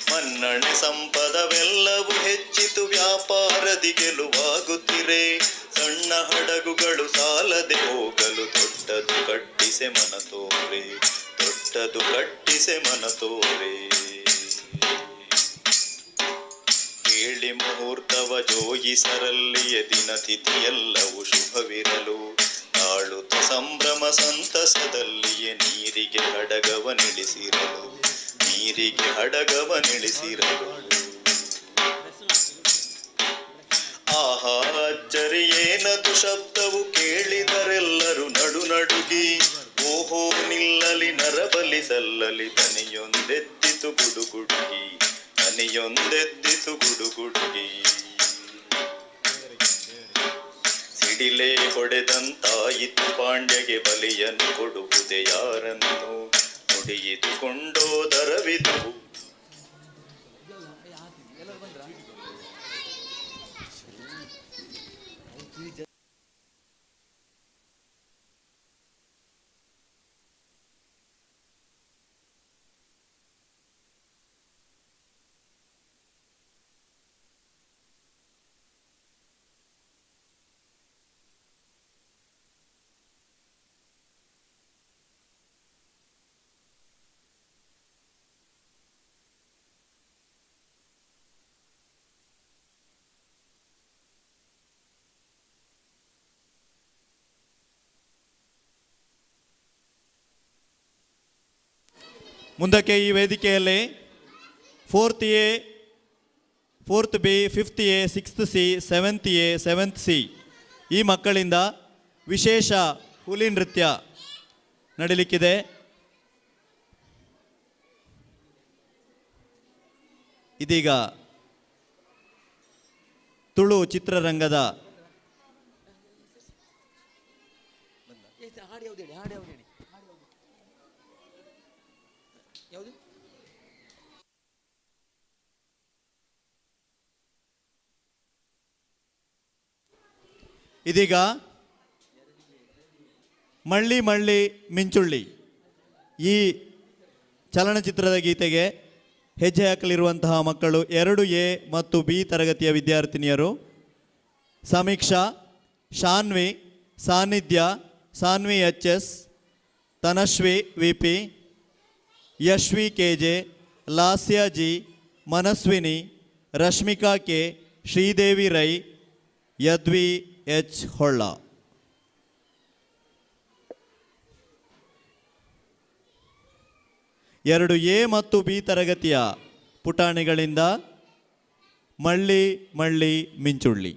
ಮನ್ನಣೆ ಸಂಪದವೆಲ್ಲವೂ ಹೆಚ್ಚಿತು ವ್ಯಾಪಾರದಿ ಗೆಲುವಾಗುತ್ತಿರೆ, ಸಣ್ಣ ಹಡಗುಗಳು ಸಾಲದೆ ಹೋಗಲು ದೊಡ್ಡದು ಕಟ್ಟಿಸೆ ಮನ ತೋರೆ, ದೊಡ್ಡದು ಕಟ್ಟಿಸೆ ಮನ ತೋರೆ. ಕೇಳಿ ಮುಹೂರ್ತವ ಜೋಯಿಸರಲ್ಲಿಯೇ ದಿನ ತಿಥಿಯೆಲ್ಲವೂ ಶುಭವಿರಲು, ತಾಳುತ್ತ ಸಂಭ್ರಮ ಸಂತಸದಲ್ಲಿಯೇ ನೀರಿಗೆ ಹಡಗವ ನಿಳಿಸಿರಲು, ನೀರಿಗೆ ಹಡಗವ ನಿಳಿಸಿರಲು. ಆಹಾ ಅಚ್ಚರಿ ಏನದು ಶಬ್ದವು ಕೇಳಿದರೆಲ್ಲರೂ ನಡು ನಡುಗಿ, ಓಹೋ ನಿಲ್ಲಲಿ ನರಬಲಿ ಸಲ್ಲಲಿ ದನಿಯೊಂದೆದ್ದಿತು ಗುಡುಗುಡುಗಿ, ದನಿಯೊಂದೆದ್ದಿತು ಗುಡುಗುಡುಗಿ. ಸಿಡಿಲೇ ಹೊಡೆದಂತಾಯಿತು ಪಾಂಡ್ಯಗೆ ಬಲಿಯನ್ನು ಕೊಡುವುದೇ ಯಾರನ್ನು, ನುಡಿಯಿದುಕೊಂಡೋದರವಿದು. ಮುಂದಕ್ಕೆ ಈ ವೇದಿಕೆಯಲ್ಲಿ 4th A, 4th B, 5th A, 6th C, 7th A, 7th C ಈ ಮಕ್ಕಳಿಂದ ವಿಶೇಷ ಹುಲಿ ನೃತ್ಯ ನಡೀಲಿಕ್ಕಿದೆ. ಇದೀಗ ತುಳು ಚಿತ್ರರಂಗದ ಇದೀಗ ಮಳ್ಳಿ ಮಳ್ಳಿ ಮಿಂಚುಳ್ಳಿ ಈ ಚಲನಚಿತ್ರದ ಗೀತೆಗೆ ಹೆಜ್ಜೆ ಹಾಕಲಿರುವಂತಹ ಮಕ್ಕಳು 2A ಮತ್ತು B ತರಗತಿಯ ವಿದ್ಯಾರ್ಥಿನಿಯರು ಸಮೀಕ್ಷಾ, ಶಾನ್ವಿ, ಸಾನ್ನಿಧ್ಯ, Saanvi HS, ತನಶ್ವಿ VP, Yashvi KJ, ಲಾಸ್ಯ G, Manaswini, Rashmika K, Sridevi Rai, ಯದ್ವಿ H Holla. ಎರಡು A ಮತ್ತು B ತರಗತಿಯ ಪುಟಾಣಿಗಳಿಂದ ಮಳ್ಳಿ ಮಳ್ಳಿ ಮಿಂಚುಳ್ಳಿ.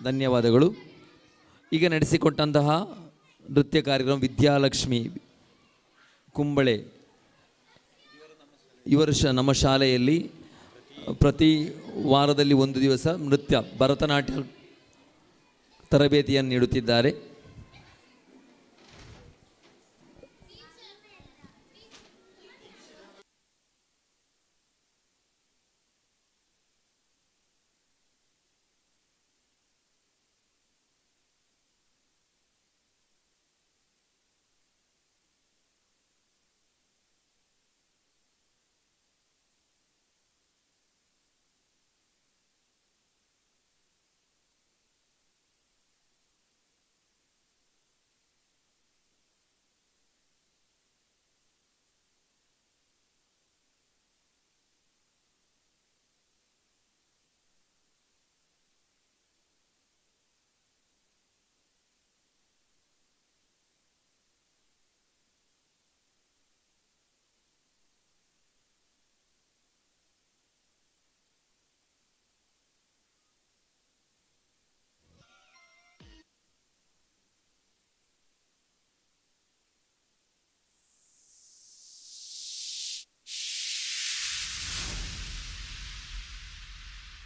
ಧನ್ಯವಾದಗಳು. ಈಗ ನಡೆಸಿಕೊಟ್ಟಂತಹ ನೃತ್ಯ ಕಾರ್ಯಕ್ರಮ ವಿದ್ಯಾಲಕ್ಷ್ಮಿ ಕುಂಬಳೆ ಈ ವರ್ಷ ನಮ್ಮ ಶಾಲೆಯಲ್ಲಿ ಪ್ರತಿ ವಾರದಲ್ಲಿ ಒಂದು ದಿವಸ ನೃತ್ಯ ಭರತನಾಟ್ಯ ತರಬೇತಿಯನ್ನು ನೀಡುತ್ತಿದ್ದಾರೆ.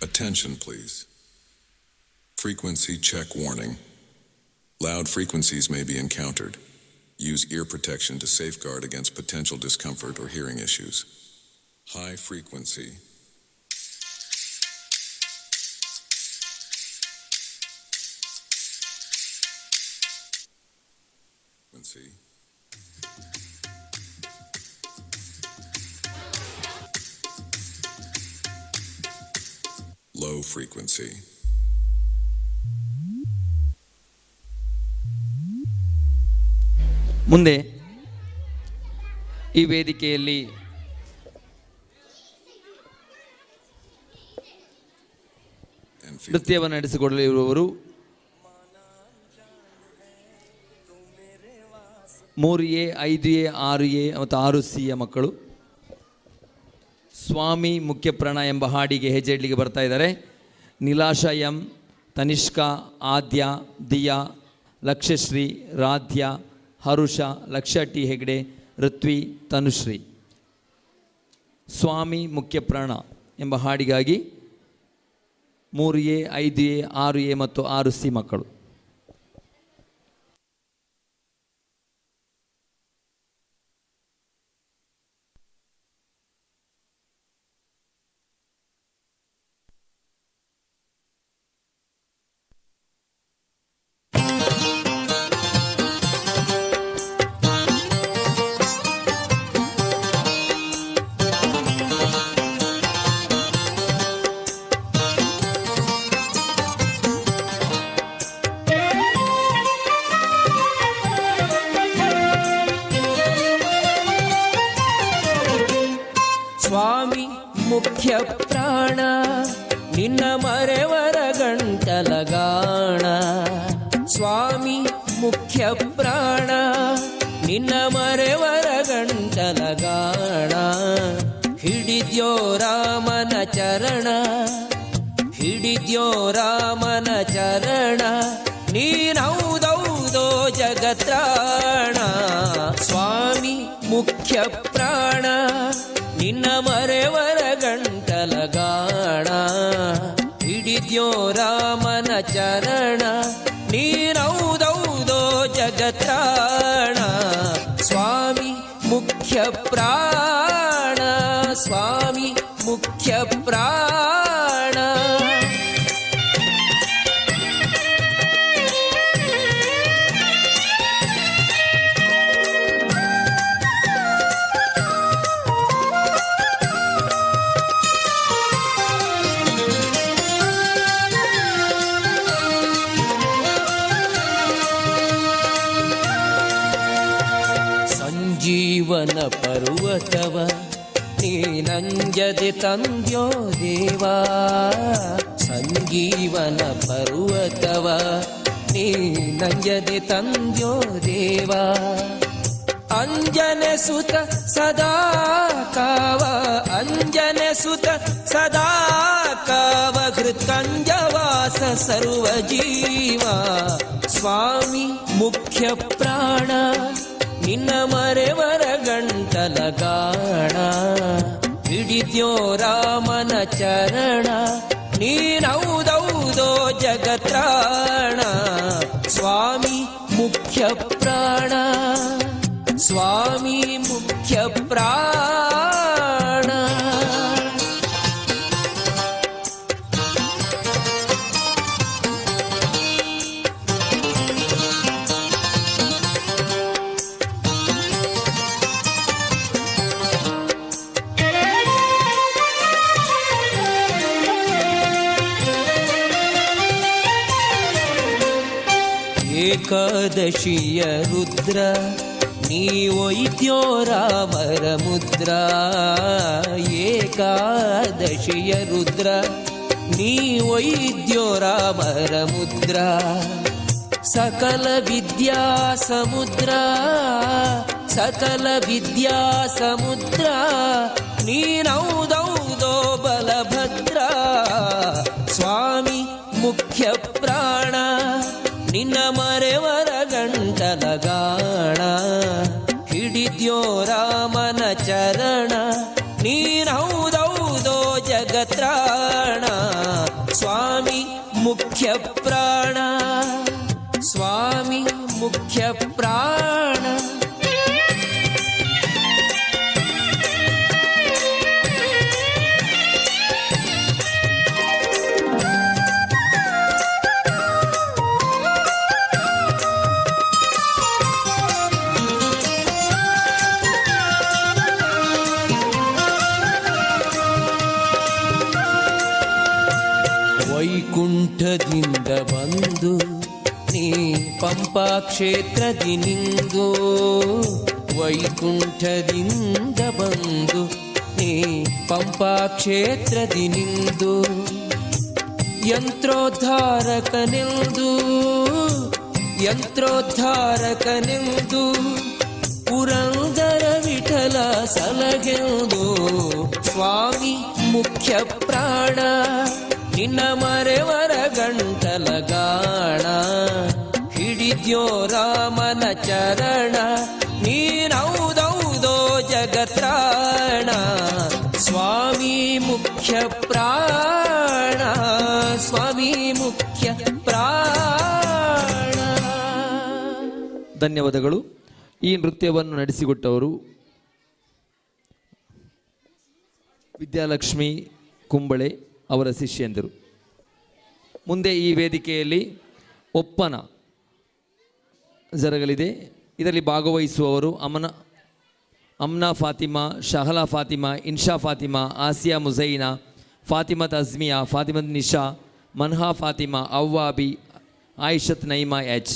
Attention, please. Frequency check warning. Loud frequencies may be encountered. Use ear protection to safeguard against potential discomfort or hearing issues. High frequency. Low frequency. ಮುಂದೆ ಈ ವೇದಿಕೆಯಲ್ಲಿ ನೃತ್ಯವನ್ನು ನಡೆಸಿಕೊಡಲಿರುವವರು 3A 5A 6A ಮತ್ತು 6Cಯ ಮಕ್ಕಳು. ಸ್ವಾಮಿ ಮುಖ್ಯಪ್ರಾಣ ಎಂಬ ಹಾಡಿಗೆ ಹೆಜ್ಜೆ ಇಡಲಿಕ್ಕೆ ಬರ್ತಾ ಇದ್ದಾರೆ. ನಿಲಾಶ ಎಂ, ತನಿಷ್ಕಾ, ಆದ್ಯ, ದಿಯಾ, ಲಕ್ಷ್ಯಶ್ರೀ, ರಾಧ್ಯ, ಹರುಷ, ಲಕ್ಷ್ಯ ಟಿ ಹೆಗ್ಡೆ, ಋತ್ವಿ, ತನುಶ್ರೀ. ಸ್ವಾಮಿ ಮುಖ್ಯಪ್ರಾಣ ಎಂಬ ಹಾಡಿಗಾಗಿ 3A 5A 6A ಮತ್ತು 6C ಮಕ್ಕಳು. ಸ್ವಾಮಿ ಮುಖ್ಯ ಪ್ರಾಣ ನಿನ್ನ ಮರೆವರ ಗಂಟಲಗಾಣ. ಸ್ವಾಮಿ ಮುಖ್ಯ ಪ್ರಾಣ ನಿನ್ನ ಮರೆವರ ಗಂಟಲಗಾಣ. ಹಿಡಿದ್ಯೋ ರಾಮನ ಚರಣ, ಹಿಡಿದ್ಯೋ ರಾಮನ ಚರಣ, ನೀನೌದೌದೋ ಜಗತ್ರಾಣ. ಸ್ವಾಮಿ ಮುಖ್ಯ ಪ್ರಾಣ ನಿನ್ನ ಮರೆವರ ಗಂಟಲಗಾಣ. ಹಿಡಿದ್ಯೋ ರಾಮನ ಚರಣ, ನೀನೌದೌದೋ ಜಗತ್ರಾಣ. ಸ್ವಾಮಿ ಮುಖ್ಯ ಪ್ರಾಣ, ಸ್ವಾಮಿ ಮುಖ್ಯ ಪ್ರಾಣ. ಸಂಜೀವನ ಪರ್ವತವ ನೀನಂಜದೆ ತಂದ್ಯೋ ದೇವಾ. ಸಂಜೀವನ ಪರ್ವತವ ನೀನಂಜದೆ ತಂದ್ಯೋ ದೇವಾ. ಅಂಜನೆ ಸುತ ಸದಾ ಕಾವ, ಅಂಜನೆ ಸುತ ಸದಾ ಕಾವ, ಕಂಜವಾಸ ಸರ್ವ ಜೀವ ಸ್ವಾಮಿ ಮುಖ್ಯ ಪ್ರಾಣ ನಿನ್ನ ಮರೆವರ ಗಂಟಲ ಗಾಣ ಹಿಡಿದ್ಯೋ ರಾಮನ ಚರಣ ನೀನೌದೌದೋ ಜಗತ್ರಾಣ ಸ್ವಾಮಿ ಮುಖ್ಯ ಪ್ರಾಣ ಸ್ವಾಮಿ ಮುಖ್ಯ ಪ್ರಾಣ ಏಕಾದಶಿಯ ರುದ್ರ ನೀವೊಯ್ದ್ಯೋ ರಾಮರ ಮುದ್ರ ಏಕಾದಶಿಯ ರುದ್ರ ನೀವೊಯ್ದ್ಯೋ ರಾಮರ ಮುದ್ರ ಸಕಲ ವಿದ್ಯಾ ಸಮುದ್ರ ಸಕಲ ವಿದ್ಯಾ ಸಮುದ್ರ ನೀನೌದೌದೋ ಬಲಭದ್ರ ಸ್ವಾಮಿ ಮುಖ್ಯ ಪ್ರಾಣ ನಿನ್ನ ಮರೆವರ ಗಂಟಲ ಗಾಣ ಹಿಡಿದ್ಯೋ ರಾಮನ ಚರಣ ನೀನೌದೌದೋ ಜಗತ್ರಾಣ ಸ್ವಾಮಿ ಮುಖ್ಯ ಪ್ರಾಣ ಸ್ವಾಮಿ ಮುಖ್ಯ ಪ್ರಾಣ ವೈಕುಂಠದಿಂದ ಬಂದು ನೀ ಪಂಪಾ ಕ್ಷೇತ್ರದಿ ನಿಂದು ವೈಕುಂಠದಿಂದ ಬಂದು ನೀ ಪಂಪಾ ಕ್ಷೇತ್ರದಿ ನಿಂದು ಯಂತ್ರೋದ್ಧಾರಕನೆಂದು ಯಂತ್ರೋದ್ಧಾರಕನೆಂದು ಪುರಂದರ ವಿಠಲ ಸಲಗೆಂದು ಸ್ವಾಮಿ ಮುಖ್ಯ ಪ್ರಾಣ ನಿನ್ನ ಮರೆವರ ಗಂಟಲ ಗಾಣ ಹಿಡಿದ್ಯೋ ರಾಮನ ಚರಣ ನೀನೌದೌದೋ ಜಗತ್ರಾಣ ಸ್ವಾಮಿ ಮುಖ್ಯ ಪ್ರಾಣ ಸ್ವಾಮಿ ಮುಖ್ಯ ಪ್ರಾಣ. ಧನ್ಯವಾದಗಳು. ಈ ನೃತ್ಯವನ್ನು ನಡೆಸಿಕೊಟ್ಟವರು ವಿದ್ಯಾಲಕ್ಷ್ಮಿ ಕುಂಬಳೆ ಅವರ ಶಿಷ್ಯಂದರು. ಮುಂದೆ ಈ ವೇದಿಕೆಯಲ್ಲಿ ಒಪ್ಪನ ಜರಗಲಿದೆ. ಇದರಲ್ಲಿ ಭಾಗವಹಿಸುವವರು ಅಮ್ನಾ Fatima, ಶಹಲಾ Fatima, ಇನ್ಶಾ Fatima, Asiya ಮುಜೈನಾ, Fathimath ಅಜ್ಮಿಯಾ, Fathimath Nisha, ಮನ್ಹಾ Fatima, ಅವ್ವಾಬಿ, ಆಯಿಷತ್ ನೈಮಾ H.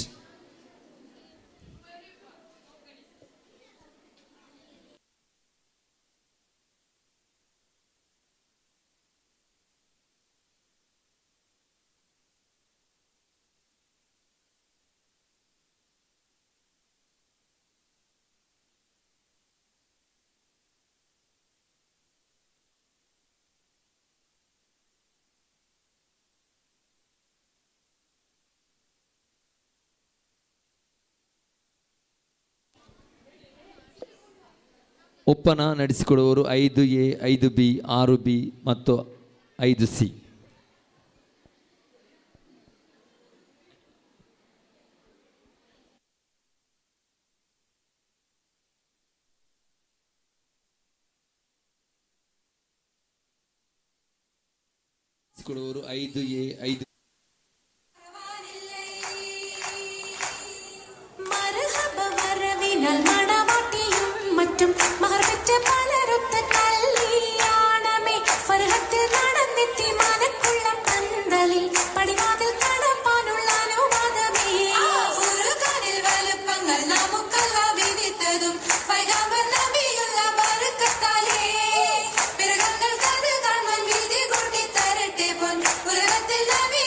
ಒಪ್ಪನ ನಡೆಸಿಕೊಡುವವರು 5A, 5B, 6B ಮತ್ತು 5C. ಕೊಡುವವರು 5A, 5 மற்றும் மகர்பெற்ற பலருத்த கல்யாணமே பருகத்தில் நடந்தெத்தி மனக்குள்ளம் தந்தலில் படிவாதில் கடப்பானுள்ள அனுவாதமே உருகானில் வலுப்பங்கள் நாமுக்கல்லா விதித்ததும் பைகாம்பர் நபியுள்ள பருக்கத்தாலே பிறகங்கள் கது கண்மன் வீதி கொட்டி தரட்டே பொன் உலகத்தில் நபி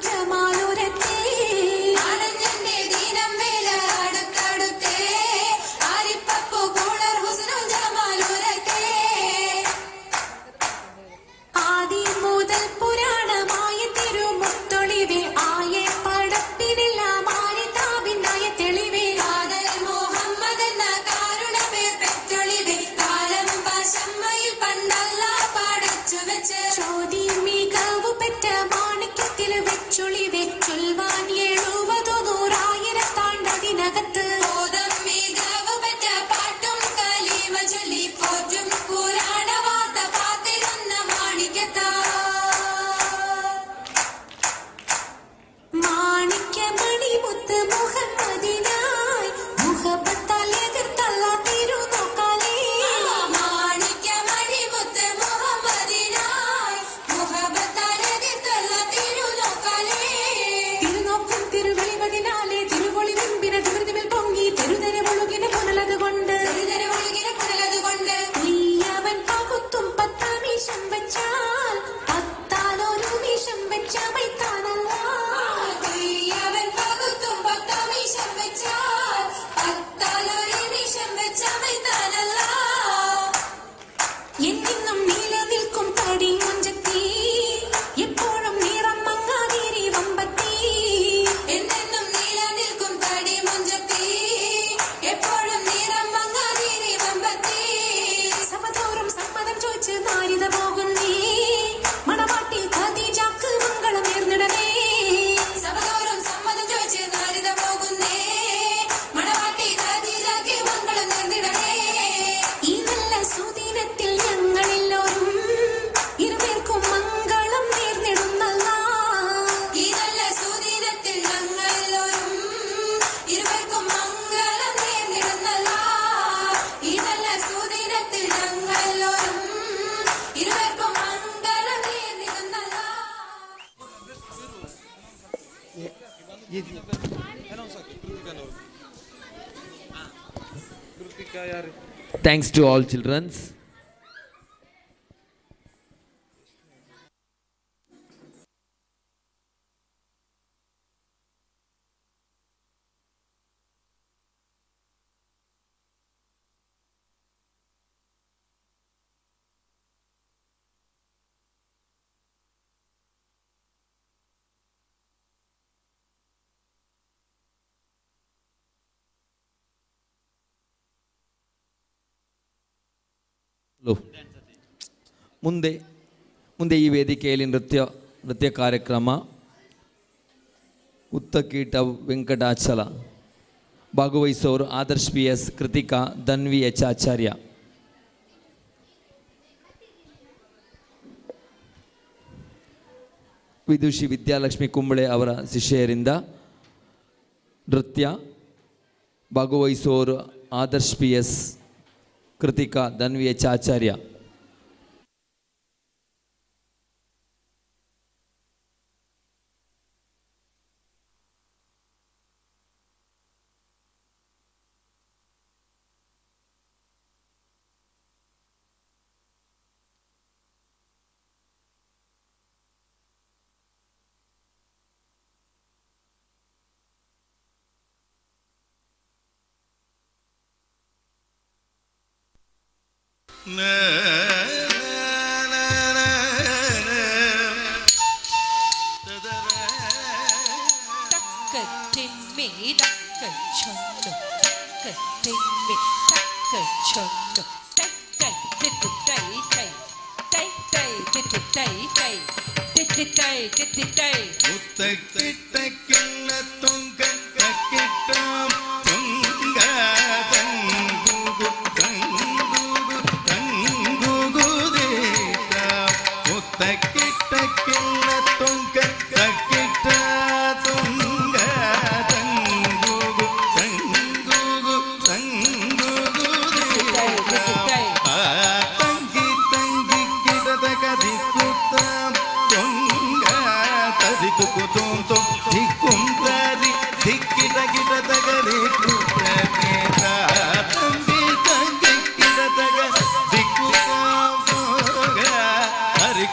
ജമാലുരത്തേ ആനന്ദന്റെ ദീനം മേല അടുത്തടുത്തേ ആരിപ്പപ്പു കൂളർ ഹുസ്നുൽ ജമാലുരത്തേ ആദി മുതൽ പുരാണമായ തിരുമുത്തൊളിവേ ആയെ പടപ്പിനെല്ലാം ആരിതാവിനായ തെളിവേ ആദൽ മുഹമ്മദ് എന്ന കാരുണമേ പെറ്റൊളിവേ കാലം പശമ്മയിൽ പണ്ടല്ല പാടച്ചു വെച്ച് ചോതി മികവു പെറ്റ മാണിക്യത്തിൽ വെച്ചൊളിവേ ചൊൽവാൻ 70 താണ്ടതിനകത്ത് ബോധം മികവു പെറ്റ പാട്ടും കലീമ ചൊല്ലി പോറ്റും പുരാണ വാർത്ത കാത്തിരുന്ന മാണിക്യത്താ മാണിക്യമണി മുത്ത് മുഹമ്മദിനായി മുഹബത്താൽ എതിർത്തല്ല തിരുനോക്കാലേ മാണിക്യമണി മുത്ത് മുഹമ്മദിനായി മുഹബത്താൽ എതിർത്തല്ല തിരുനോക്കാലേ തിരുനോക്കും തിരുവെളിവതിനാലെ തിരുവൊളി വിമ്പിന തിമിർതിമിൽ പൊങ്ങി തിരുതര ഒഴുകിന പുനലത് കൊണ്ട് നീയവൻ പകുത്തും 10 മീശം വെച്ചാൽ 10 ഒരു മീശം വെച്ച മൈത്താനല്ല നീയവൻ പകുത്തും 10 മീശം വെച്ചാൽ 10 ഒരു മീശം വെച്ച മൈത്താനല്ല എന്നും നിലനിൽക്കും തടി മുഞ്ചത്തി എപ്പോഴും നിറം മങ്ങാതിരി വമ്പത്തി എന്നും നിലനിൽക്കും തടി മുഞ്ചത്തി എപ്പോഴും നിറം മങ്ങാതിരി വമ്പത്തി സഭതോറും സമ്മതം ചോദിച്ച് നാരിത പോകുന്നേ മണവാട്ടി ഖദീജക്ക് മംഗളം നേർന്നിടണേ സഭതോറും സമ്മതം ചോദിച്ച് നാരിത പോകുന്നേ മണവാട്ടി ഖദീജക്ക് മംഗളം നേർന്നിടണേ ഈ നല്ല സുദിനത്തിൽ ഞങ്ങളെല്ലാവരും ഇരുപേർക്കും മംഗളം നേർന്നിടുന്നല്ല ഈ നല്ല സുദിനത്തിൽ ഞങ്ങളെല്ലാവരും ഇരുപേർക്കും മംഗളം നേർന്നിടുന്നല്ല ഈ നല്ല സുദിനത്തിൽ ഞങ്ങളെല്ലാവരും ഇരുപേർക്കും മംഗളം നേർന്നിടുന്നല്ല Thanks to all children. ಮುಂದೆ ಈ ವೇದಿಕೆಯಲ್ಲಿ ನೃತ್ಯ ಕಾರ್ಯಕ್ರಮ ಉತ್ತಕೀಟ ವೆಂಕಟಾಚಲ ಭಾಗವಹಿಸುವವರು ಆದರ್ಶ್ PS, ಕೃತಿಕಾ, ಧನ್ವಿ H ಆಚಾರ್ಯ. ವಿದುಷಿ ವಿದ್ಯಾಲಕ್ಷ್ಮಿ ಕುಂಬಳೆ ಅವರ ಶಿಷ್ಯರಿಂದ ನೃತ್ಯ ಭಾಗವಹಿಸುವವರು ಆದರ್ಶ್ PS, ಕೃತಿಕಾ, ಧನ್ವಿ H ಆಚಾರ್ಯ. Hari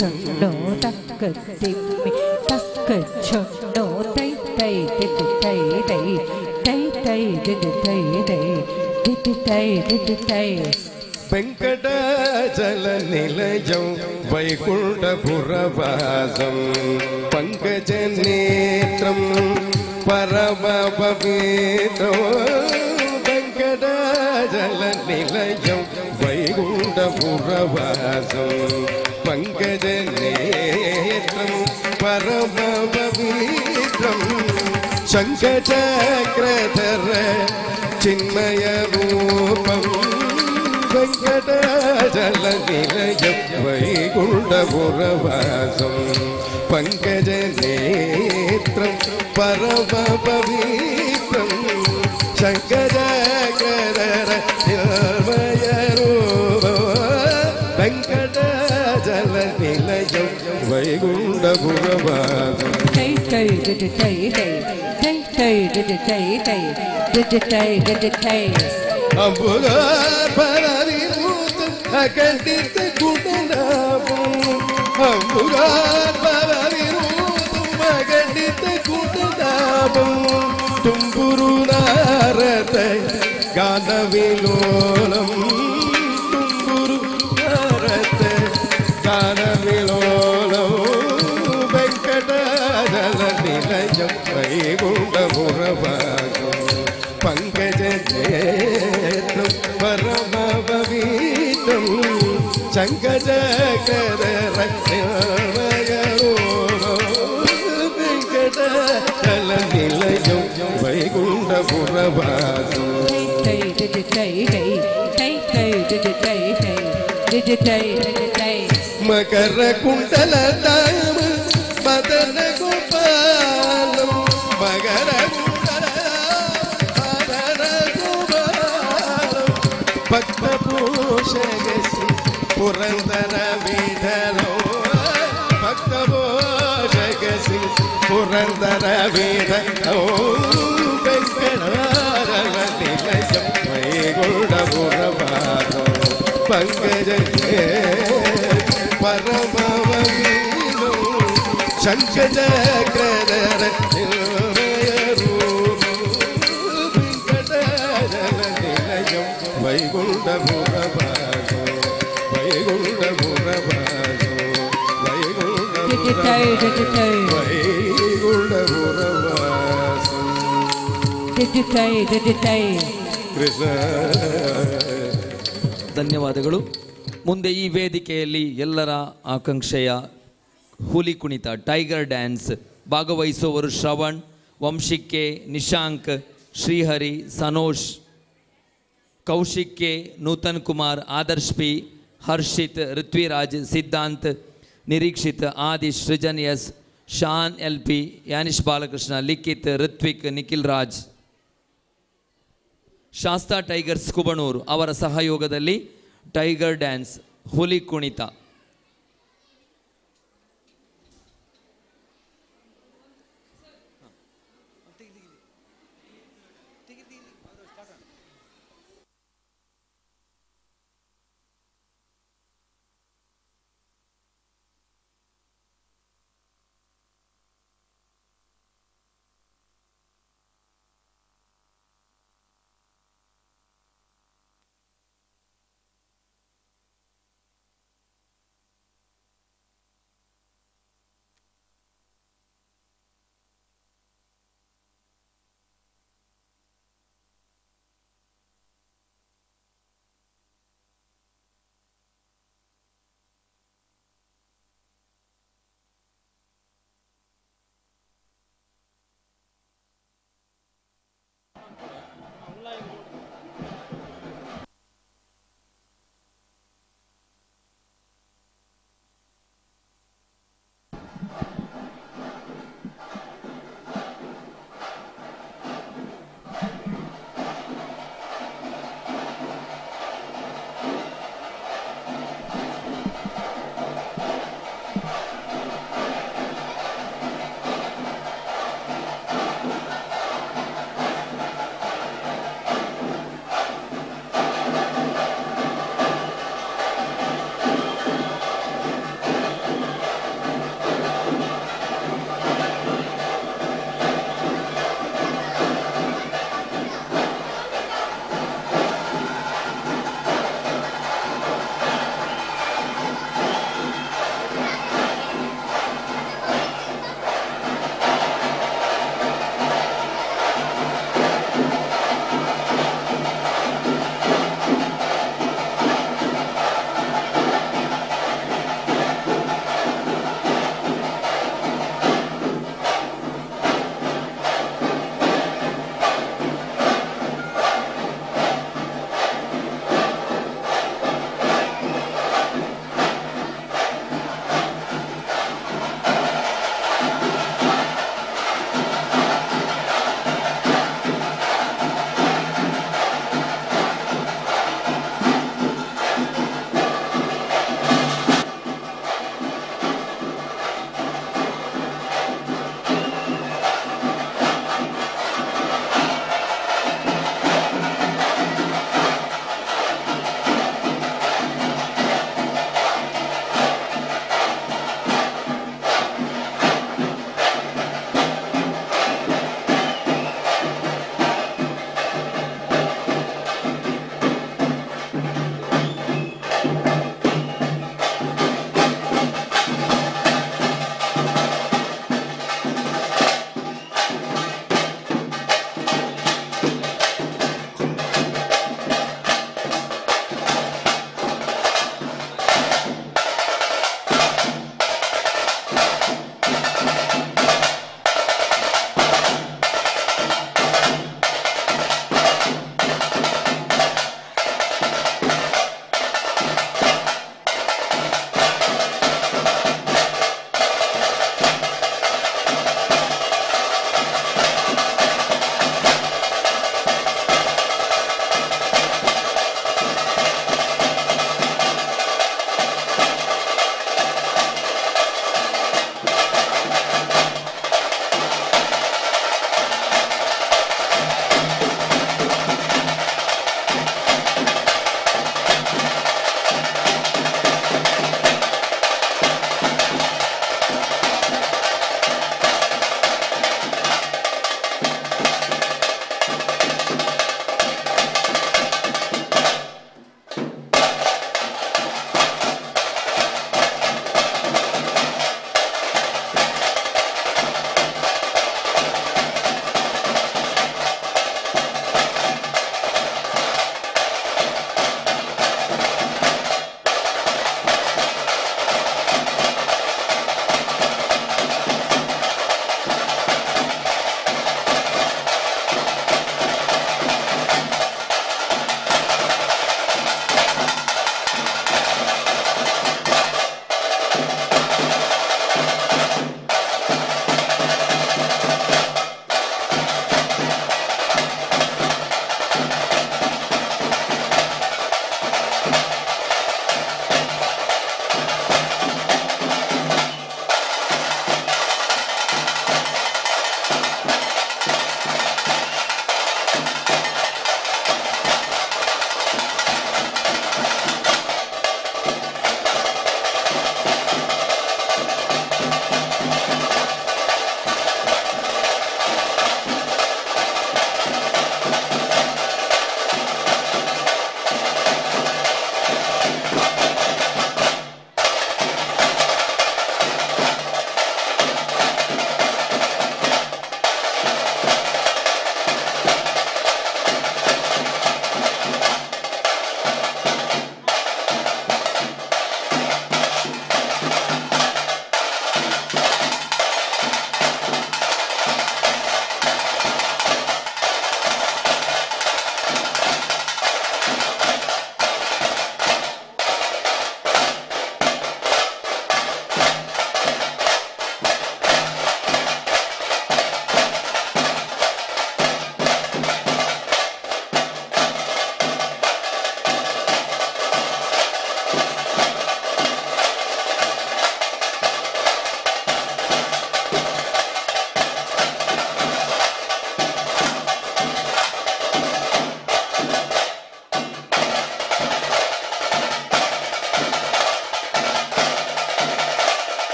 ಚಣ್ಣೋ ತಕ್ಕ ತಿಮ್ಮಿ ತಕ್ಕ ಚಣ್ಣೋ ತೈ ತೈ ದಿದ್ದು ತೈ ದೈ ತೈ ತೈ ದಿದ್ದು ತೈ ದೈ ದಿದ್ದು ತೈ ದಿದ್ದು ತೈ వెంకటాచల నిలయం వైకుంఠపురవాసం పంకజనేత్రం పరమపవిత్రం వెంకటాచల నిలయం వైకుంఠపురవాసం పంకజనేత్రం పరమపవిత్రం శంఖచక్రధర చిన్మయ రూపం వెంకటాచల నిలయం వైకుంఠపురవాసం పంకజనేత్రం పరమపవిత్రం శంకరకర నిర్మయ రూపం వెంకటాచల నిలయం వైకుంఠపురవాసం తై తై దిదు తై దై తై తై దిదు తై దై దిదు తై దిదు తై అంబుగార్పరవిభూతం అఖండిత కుటనాభం అంబుగార్పరవిభూతం అఖండిత కుటనాభం తుంబురు నారద గాన విలోలం తుంబురు నారద గాన విలోలం వెంకటాచల నిలయం వైకుంఠపురవాసం పంకజనేత్రం పరమపవిత్రం శంఖచక్రధర నిర్మయ రూపం వెంకటాచల నిలయం వైకుంఠపురవాసం తై దిదు తై దై తై తై దిదు తై దై దిదు తై దిదు తై మకర కుండల తామ మదన గోపాలం మకర భక్త పోషగసి పురందర విఠలో భక్త పోషగసి పురందర విఠలో వెంకటాచల నిలయం వైకుంఠపురవాసం పంకజ పరమవీలో శంఖచక్రధర నిర్మయ రూపం వెంకటాచల నిలయం వైకుంఠపురవాసం వైకుంఠపురవాసం వైకుంఠపురవాసం దిదు తై దిదు తై ಕೃಷ್ಣ. ಧನ್ಯವಾದಗಳು. ಮುಂದೆ ಈ ವೇದಿಕೆಯಲ್ಲಿ ಎಲ್ಲರ ಆಕಾಂಕ್ಷೆಯ ಹುಲಿ ಕುಣಿತ ಟೈಗರ್ ಡ್ಯಾನ್ಸ್ ಭಾಗವಹಿಸುವವರು Shravan, Vamshik, Nishank, Srihari, Sanosh, Kaushik K, Nutan Kumar, Adarsh P, Harshith, Rithviraj, Siddhant, Nireekshith, Adish, Srujan S, Shan L P, Yanish Balakrishna, Likhith, Rithvik, Nikhil Raj. Shasta tigers Kubanur ಅವರ ಸಹಯೋಗದಲ್ಲಿ ಟೈಗರ್ ಡ್ಯಾನ್ಸ್ ಹುಲಿ ಕುಣಿತ.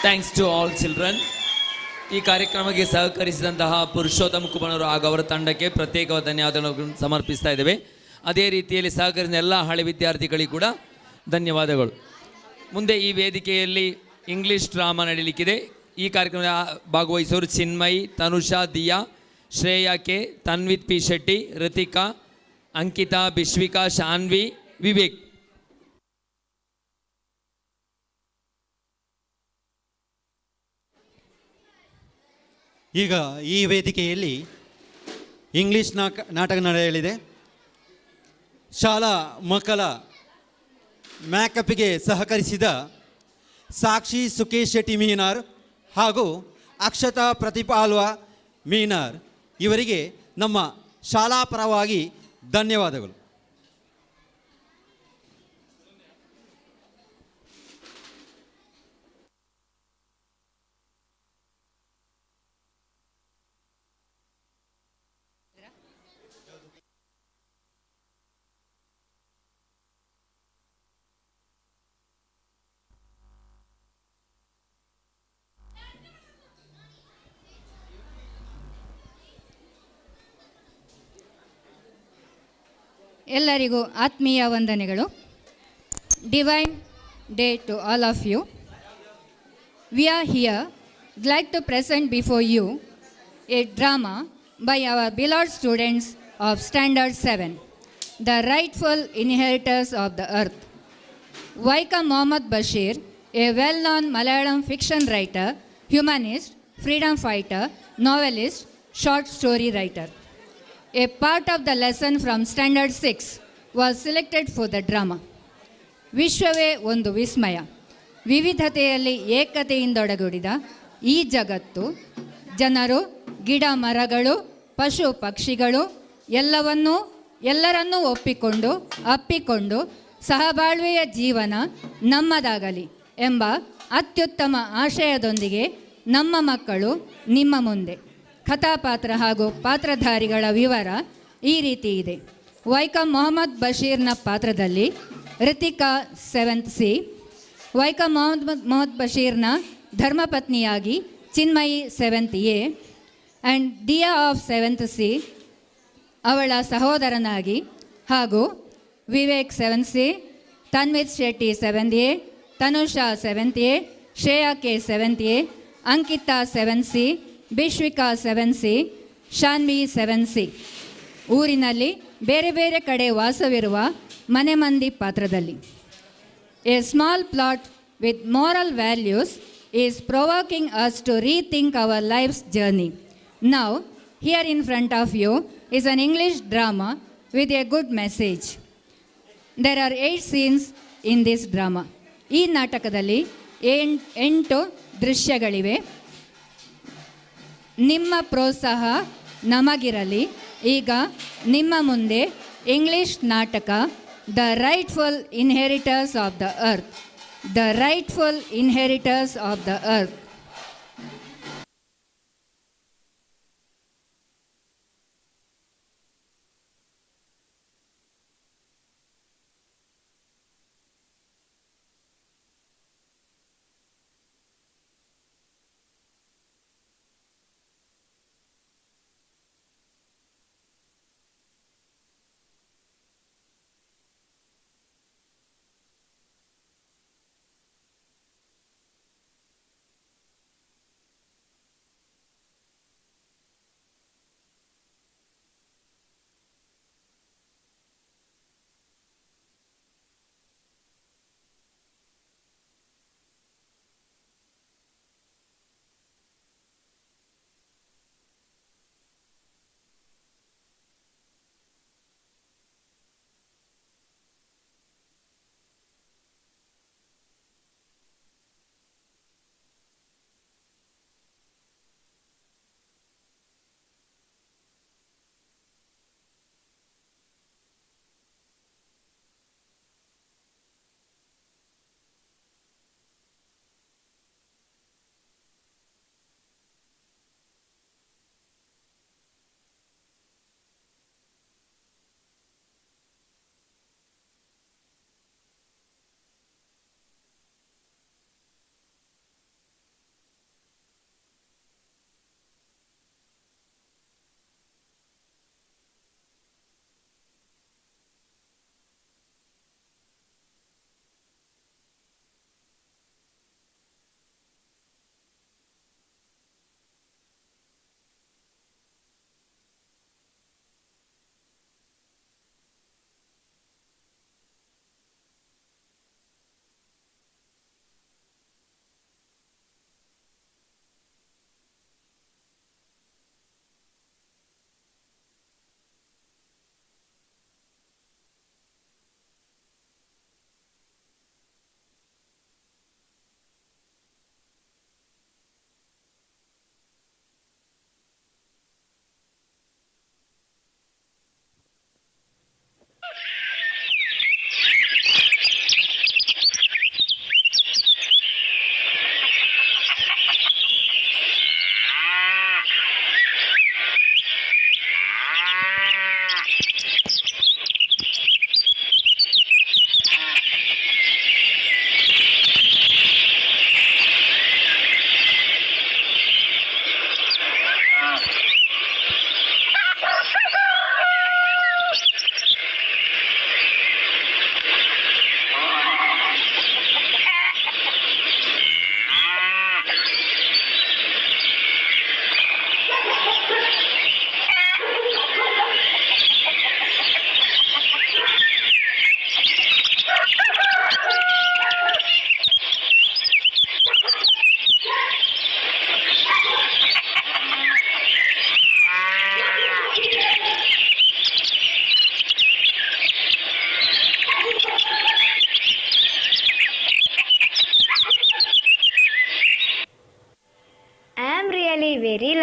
Thanks to all children. ಈ ಕಾರ್ಯಕ್ರಮಕ್ಕೆ ಸಹಕರಿಸಿದಂತಹ ಪುರುಷೋತ್ತಮ್ ಕುಮಾರ್ ಹಾಗೂ ಅವರ ತಂಡಕ್ಕೆ ಪ್ರತ್ಯೇಕವಾದ ಧನ್ಯವಾದಗಳನ್ನು ಸಮರ್ಪಿಸ್ತಾ ಇದ್ದೇವೆ. ಅದೇ ರೀತಿಯಲ್ಲಿ ಸಹಕರಿಸಿದ ಎಲ್ಲ ಹಳೆ ವಿದ್ಯಾರ್ಥಿಗಳಿಗೆ ಕೂಡ ಧನ್ಯವಾದಗಳು. ಮುಂದೆ ಈ ವೇದಿಕೆಯಲ್ಲಿ ಇಂಗ್ಲೀಷ್ ಡ್ರಾಮಾ ನಡೀಲಿಕ್ಕಿದೆ. ಈ ಕಾರ್ಯಕ್ರಮ ಭಾಗವಹಿಸೋರು ಚಿನ್ಮಯಿ, ತನುಷಾ, ದಿಯಾ, ಶ್ರೇಯಾ ಕೆ, ತನ್ವಿತ್ ಪಿ ಶೆಟ್ಟಿ, ರಿತಿಕಾ, ಅಂಕಿತಾ, ಬಿಶ್ವಿಕಾ, ಶಾನ್ವಿ, ವಿವೇಕ್. ಈಗ ಈ ವೇದಿಕೆಯಲ್ಲಿ ಇಂಗ್ಲೀಷ್ ನಾಟಕ ನಡೆಯಲಿದೆ. ಶಾಲಾ ಮಕ್ಕಳ ಮ್ಯಾಕಪ್ಗೆ ಸಹಕರಿಸಿದ ಸಾಕ್ಷಿ ಸುಕೇಶ್ ಶೆಟ್ಟಿ ಮೀನಾರ್ ಹಾಗೂ ಅಕ್ಷತಾ ಪ್ರತಿಪಾಲ್ವ ಮೀನಾರ್ ಇವರಿಗೆ ನಮ್ಮ ಶಾಲಾ ಪರವಾಗಿ ಧನ್ಯವಾದಗಳು. ಎಲ್ಲರಿಗೂ ಆತ್ಮೀಯ ವಂದನೆಗಳು. Divine day to all of you. We are here glad to present before you a drama by our beloved students of Standard 7, the rightful inheritors of the earth. Vaikam Mohammad Bashir, a well-known Malayalam fiction writer, humanist, freedom fighter, novelist, short story writer. A part of the lesson from Standard 6 was selected for the drama. ವಿಶ್ವವೇ ಒಂದು ವಿಸ್ಮಯ. ವಿವಿಧತೆಯಲ್ಲಿ ಏಕತೆಯಿಂದೊಡಗೂಡಿದ ಈ ಜಗತ್ತು, ಜನರು, ಗಿಡ ಮರಗಳು, ಪಶು ಪಕ್ಷಿಗಳು ಎಲ್ಲರನ್ನೂ ಅಪ್ಪಿಕೊಂಡು ಸಹಬಾಳ್ವೆಯ ಜೀವನ ನಮ್ಮದಾಗಲಿ ಎಂಬ ಅತ್ಯುತ್ತಮ ಆಶಯದೊಂದಿಗೆ ನಮ್ಮ ಮಕ್ಕಳು ನಿಮ್ಮ ಮುಂದೆ. ಕಥಾಪಾತ್ರ ಹಾಗೂ ಪಾತ್ರಧಾರಿಗಳ ವಿವರ ಈ ರೀತಿ ಇದೆ. ವೈಕಂ ಮೊಹಮ್ಮದ್ ಬಶೀರ್ನ ಪಾತ್ರದಲ್ಲಿ ರಿತಿಕಾ 7th C, ವೈಕಂ ಮೊಹಮ್ಮದ್ ಬಶೀರ್ನ ಧರ್ಮಪತ್ನಿಯಾಗಿ Chinmayi 7th A and Diya of 7th C ಅವಳ ಸಹೋದರನಾಗಿ, ಹಾಗೂ Vivek 7th C, Tanvith Shetty 7th A, Tanusha 7th A, Shreya K 7th A, Ankita 7th C, Bishvika 7th C, Shanvi 7th C. ಊರಿನಲ್ಲಿ ಬೇರೆ ಬೇರೆ ಕಡೆ ವಾಸವಿರುವ ಮನೆ ಮಂದಿ ಪಾತ್ರದಲ್ಲಿ. A small plot with moral values is provoking us to rethink our life's journey. Now, here in front of you is an English drama with a good message. There are 8 scenes in this drama. ಈ ನಾಟಕದಲ್ಲಿ 8 ದೃಶ್ಯಗಳಿವೆ. ನಿಮ್ಮ ಪ್ರೋತ್ಸಾಹ ನಮಗಿರಲಿ. ಈಗ ನಿಮ್ಮ ಮುಂದೆ English ನಾಟಕ the rightful inheritors of the earth. The rightful inheritors of the earth.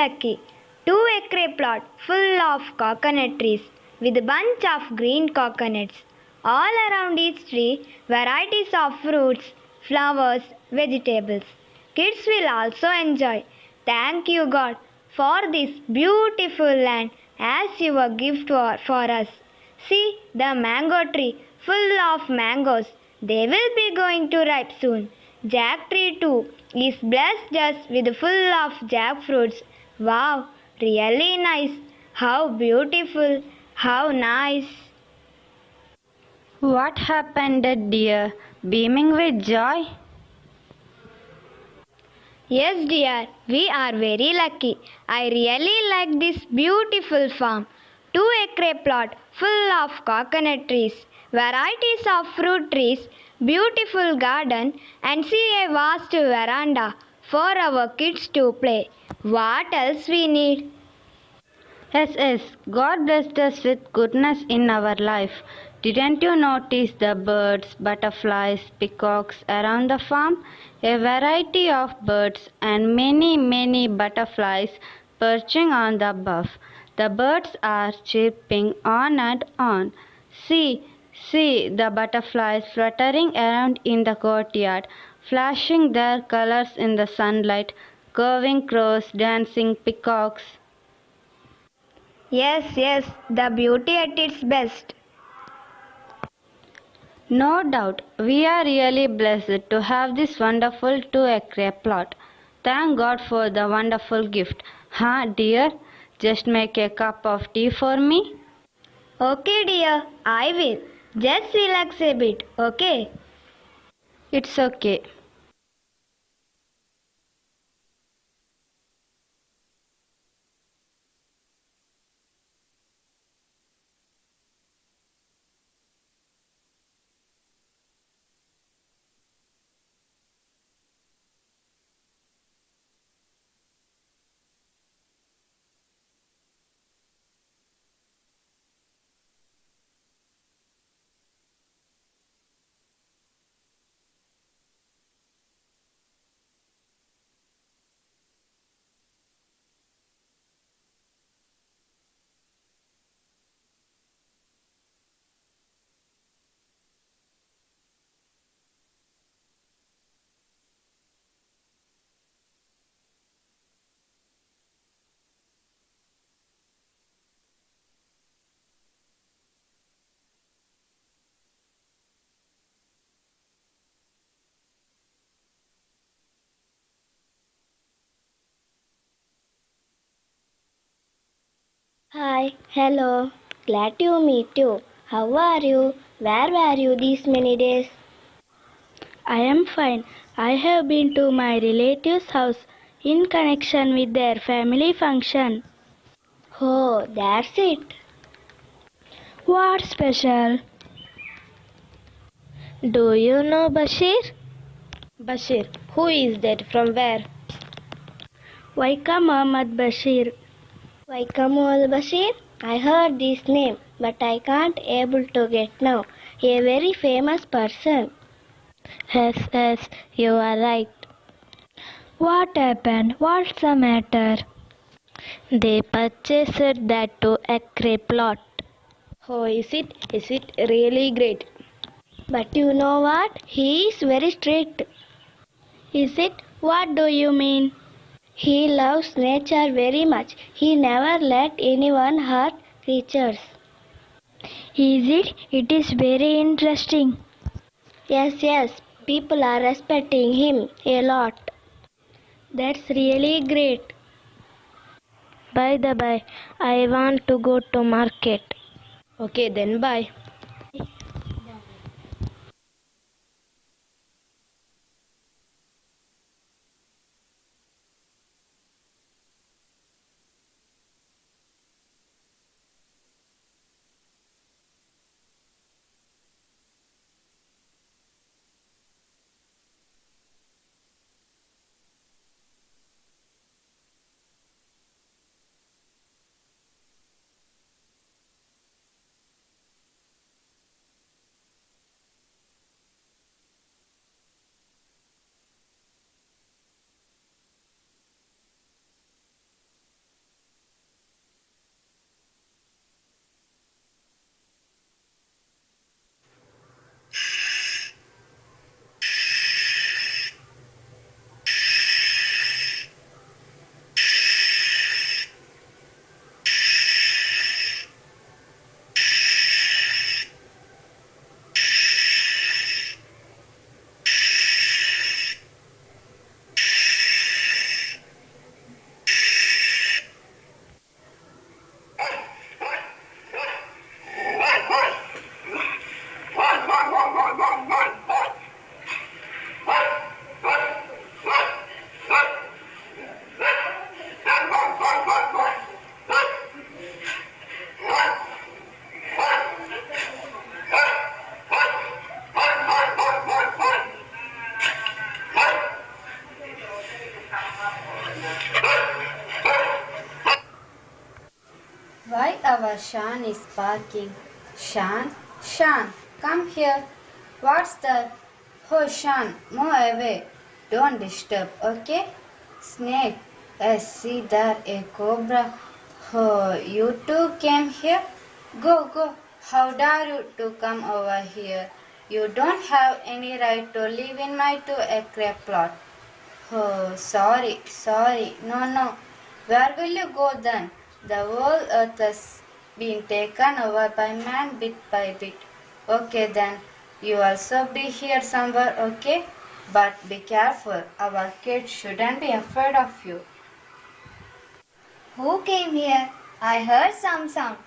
lucky. 2 acre plot full of coconut trees with a bunch of green coconuts. All around each tree, varieties of fruits, flowers, vegetables. Kids will also enjoy. Thank you, God, for this beautiful land as your gift for us. See the mango tree full of mangoes. They will be going to ripe soon. Jack tree too is blessed us with full of jackfruits. Wow, really nice. How beautiful. How nice. What happened, dear? Beaming with joy? Yes, dear, we are very lucky. I really like this beautiful farm. 2 acre plot full of coconut trees, varieties of fruit trees, beautiful garden, and see a vast veranda for our kids to play. What else we need? Yes, God blessed us with goodness in our life. Didn't you notice the birds, butterflies, peacocks around the farm? A variety of birds and many butterflies perching on the buff. The birds are chirping on and on. See the butterflies fluttering around in the courtyard, flashing their colors in the sunlight, curving crows, dancing peacocks. Yes, the beauty at its best. No doubt, we are really blessed to have this wonderful 2 acre plot. Thank God for the wonderful gift. Huh, dear? Just make a cup of tea for me? Okay, dear, I will. Just relax a bit, okay? It's okay. Hi, hello. Glad to meet you. How are you? Where were you these many days? I am fine. I have been to my relative's house in connection with their family function. Oh, that's it. What special? Do you know Bashir? Bashir, who is that? From where? Waika Muhammad Bashir. Waika Muhammad Bashir? I heard this name, but I can't able to get now. A very famous person. Yes, you are right. What happened? What's the matter? They purchased that 2 acre plot. Oh, is it? Is it really great? But you know what? He is very strict. Is it? What do you mean? He loves nature very much. He never let anyone hurt creatures. Is it? It is very interesting. Yes. People are respecting him a lot. That's really great. By the by, I want to go to market. Okay, then bye. Shan is barking. Shan, Shan, come here. What's that? Oh, Shan, move away. Don't disturb, okay? Snake, yes, see there, a cobra. Oh, you two came here? Go, go. How dare you to come over here? You don't have any right to live in my 2-acre plot. Oh, sorry, sorry. No, no. Where will you go then? The whole earth has been taken over by man bit by bit. Okay then, you also be here somewhere, okay? But be careful, our kids shouldn't be afraid of you. Who came here? I heard some sound.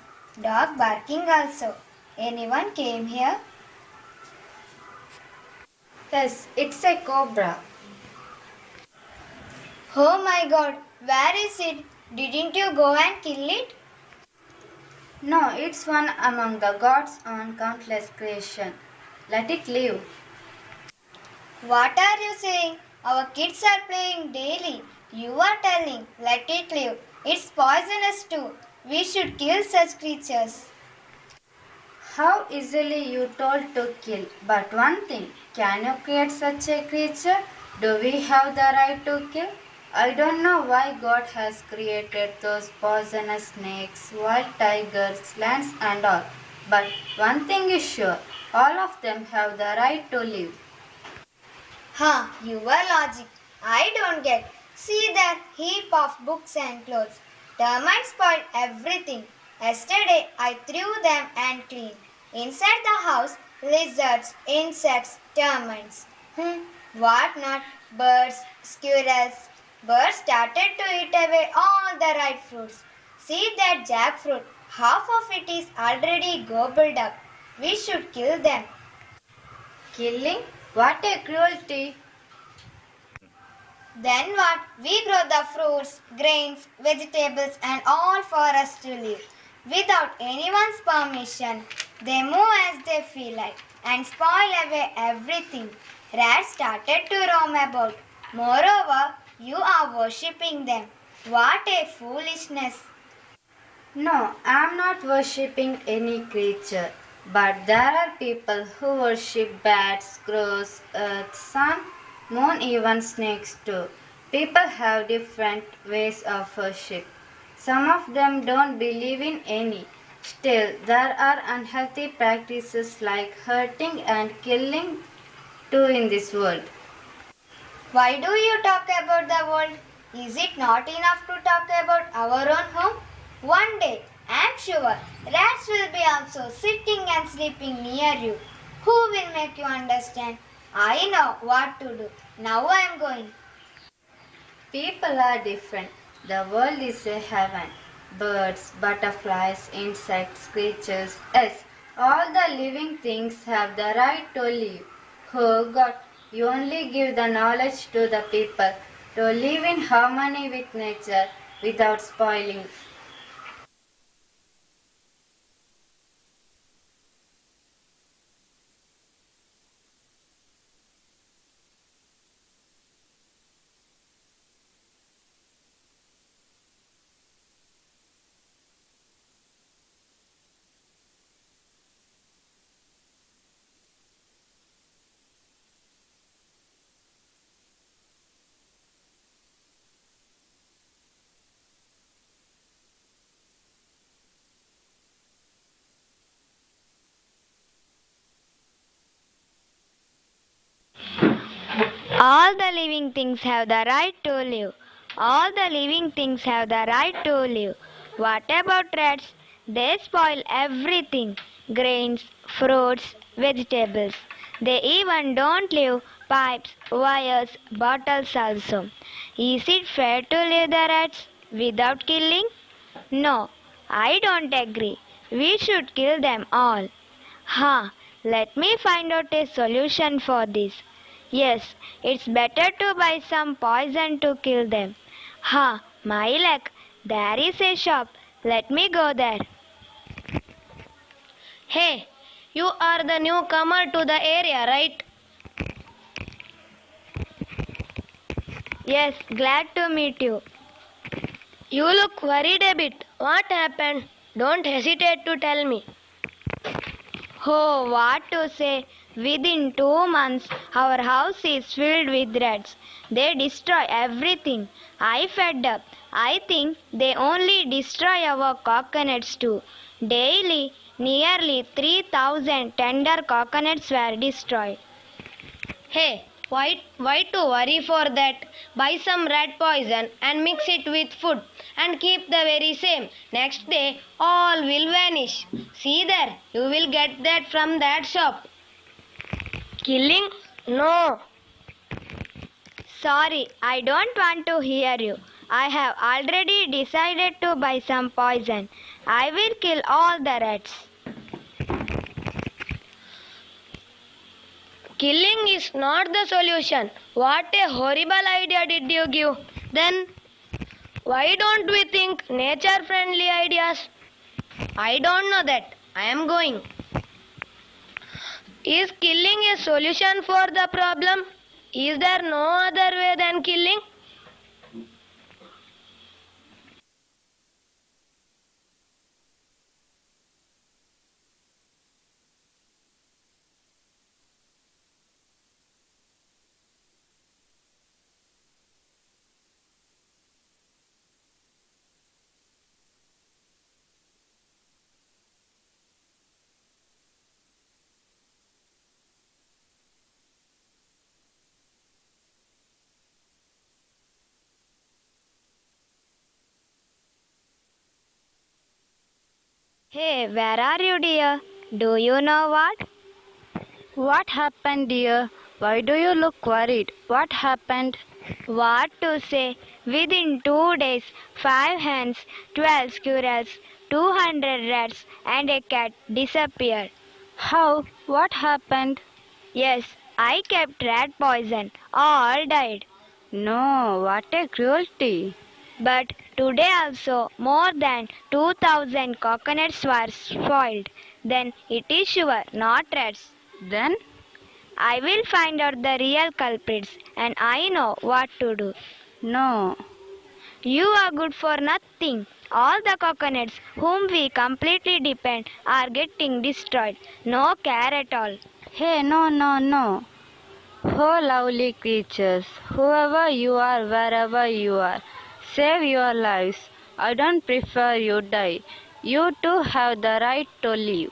Dog barking also. Anyone came here? Yes, it's a cobra. Oh my god, where is it? Didn't you go and kill it? No, it's one among the gods on countless creation. Let it live. What are you saying? Our kids are playing daily. You are telling, let it live. It's poisonous too. We should kill such creatures. How easily you told to kill. But one thing, can you create such a creature? Do we have the right to kill? I don't know why God has created those poisonous snakes, wild tigers, lions and all. But one thing is sure, all of them have the right to live. Huh, your logic. I don't get. See that heap of books and clothes. Termites spoiled everything. Yesterday I threw them and cleaned. Inside the house, lizards, insects, termites. What not? Birds, squirrels. Birds started to eat away all the ripe fruits. See that jackfruit. Half of it is already gobbled up. We should kill them. Killing? What a cruelty! Then what? We grow the fruits, grains, vegetables and all for us to live. Without anyone's permission, they move as they feel like and spoil away everything. Rats started to roam about. Moreover, you are worshipping them. What a foolishness! No, I am not worshipping any creature. But there are people who worship bats, crows, earth, sun, moon, even snakes too. People have different ways of worship. Some of them don't believe in any. Still, there are unhealthy practices like hurting and killing too in this world. Why do you talk about the world? Is it not enough to talk about our own home? One day, I am sure, rats will be also sitting and sleeping near you. Who will make you understand? I know what to do. Now I am going. People are different. The world is a heaven. Birds, butterflies, insects, creatures, yes, all the living things have the right to live. Oh God, you only give the knowledge to the people to live in harmony with nature without spoiling. All the living things have the right to live. All the living things have the right to live. What about rats? They spoil everything. Grains, fruits, vegetables. They even don't leave pipes, wires, bottles also. Is it fair to leave the rats without killing? No, I don't agree. We should kill them all. Let me find out a solution for this. Yes, it's better to buy some poison to kill them. My luck. There is a shop. Let me go there. Hey, you are the newcomer to the area, right? Yes, glad to meet you. You look worried a bit. What happened? Don't hesitate to tell me. Oh, what to say? Within 2 months, our house is filled with rats. They destroy everything. I fed up. I think they only destroy our coconuts too. Daily, nearly 3,000 tender coconuts were destroyed. Hey, why to worry for that? Buy some rat poison and mix it with food and keep the very same. Next day, all will vanish. See there, you will get that from that shop. Killing? No. Sorry, I don't want to hear you. I have already decided to buy some poison. I will kill all the rats. Killing is not the solution. What a horrible idea did you give? Then, why don't we think nature friendly ideas? I don't know that. I am going. Is killing a solution for the problem? Is there no other way than killing? Hey, where are you, dear? Do you know what? What happened, dear? Why do you look worried? What happened? What to say? Within 2 days, 5 hens, 12 squirrels, 200 rats, and a cat disappeared. How? What happened? Yes, I kept rat poison. All died. No, what a cruelty. But today also more than 2,000 coconuts were spoiled. Then it is sure not rats. Then? I will find out the real culprits and I know what to do. No. You are good for nothing. All the coconuts whom we completely depend are getting destroyed. No care at all. Hey, no. Oh, lovely creatures, whoever you are, wherever you are, save your lives. I don't prefer you die. You too have the right to live.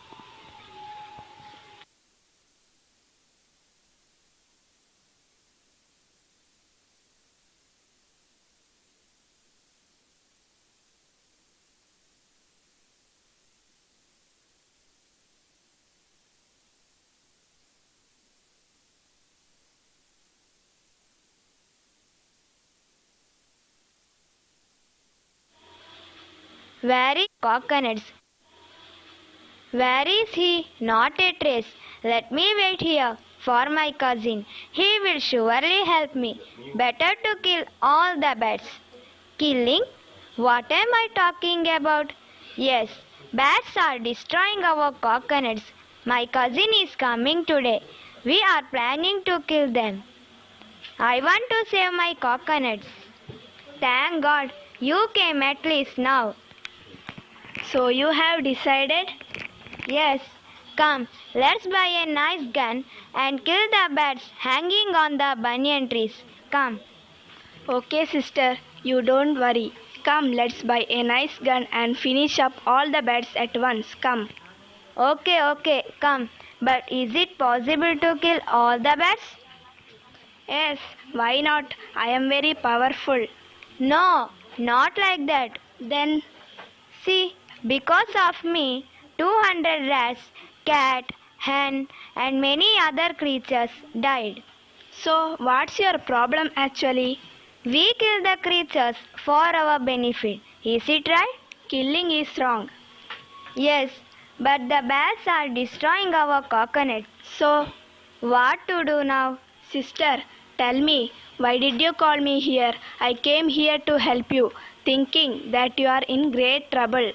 Where is coconuts? Where is he? Not a trace. Let me wait here for my cousin. He will surely help me. Better to kill all the bats. Killing? What am I talking about? Yes, bats are destroying our coconuts. My cousin is coming today. We are planning to kill them. I want to save my coconuts. Thank God you came at least now. So you have decided? Yes. Come, let's buy a nice gun and kill the bats hanging on the banyan trees. Come. Okay, sister, you don't worry. Come, let's buy a nice gun and finish up all the bats at once. Come. Okay, come. But is it possible to kill all the bats? Yes, why not? I am very powerful. No, not like that. Then, see, because of me, 200 rats, cat, hen, and many other creatures died. So, what's your problem actually? We kill the creatures for our benefit. Is it right? Killing is wrong. Yes, but the bats are destroying our coconuts. So, what to do now? Sister, tell me, why did you call me here? I came here to help you, thinking that you are in great trouble.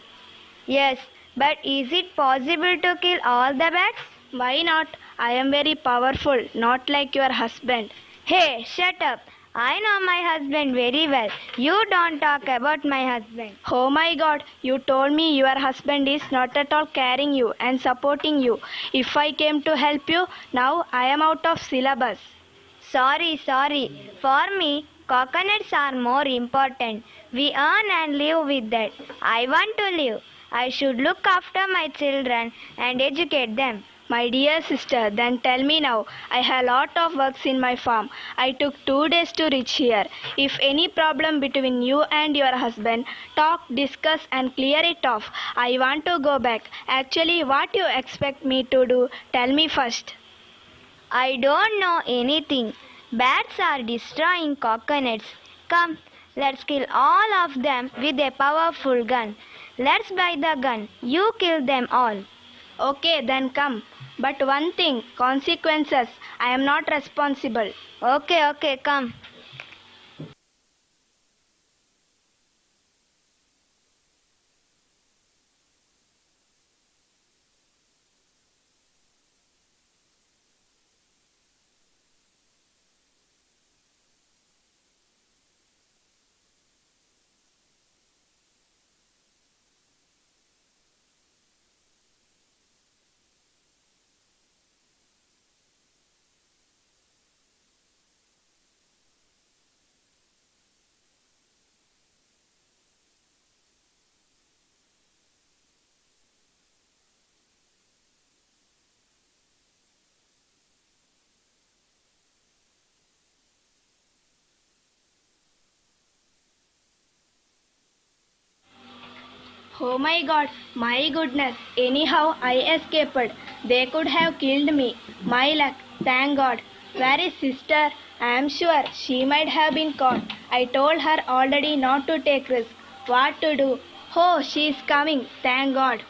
Yes, but is it possible to kill all the bats? Why not? I am very powerful, not like your husband. Hey, shut up. I know my husband very well. You don't talk about my husband. Oh my God, you told me your husband is not at all caring you and supporting you. If I came to help you, now I am out of syllabus. Sorry. For me, coconuts are more important. We earn and live with that. I want to live. I should look after my children and educate them. My dear sister, then tell me now. I have a lot of works in my farm. I took 2 days to reach here. If any problem between you and your husband, talk, discuss and clear it off. I want to go back. Actually, what you expect me to do? Tell me first. I don't know anything. Bats are destroying coconuts. Come, let's kill all of them with a powerful gun. Let's buy the gun. You kill them all. Okay, then come. But one thing, consequences. I am not responsible. Okay, come. Oh my God, my goodness. Anyhow, I escaped. They could have killed me. My luck, thank God. Where is sister? I am sure she might have been caught. I told her already not to take risk. What to do? Oh, she is coming. Thank God.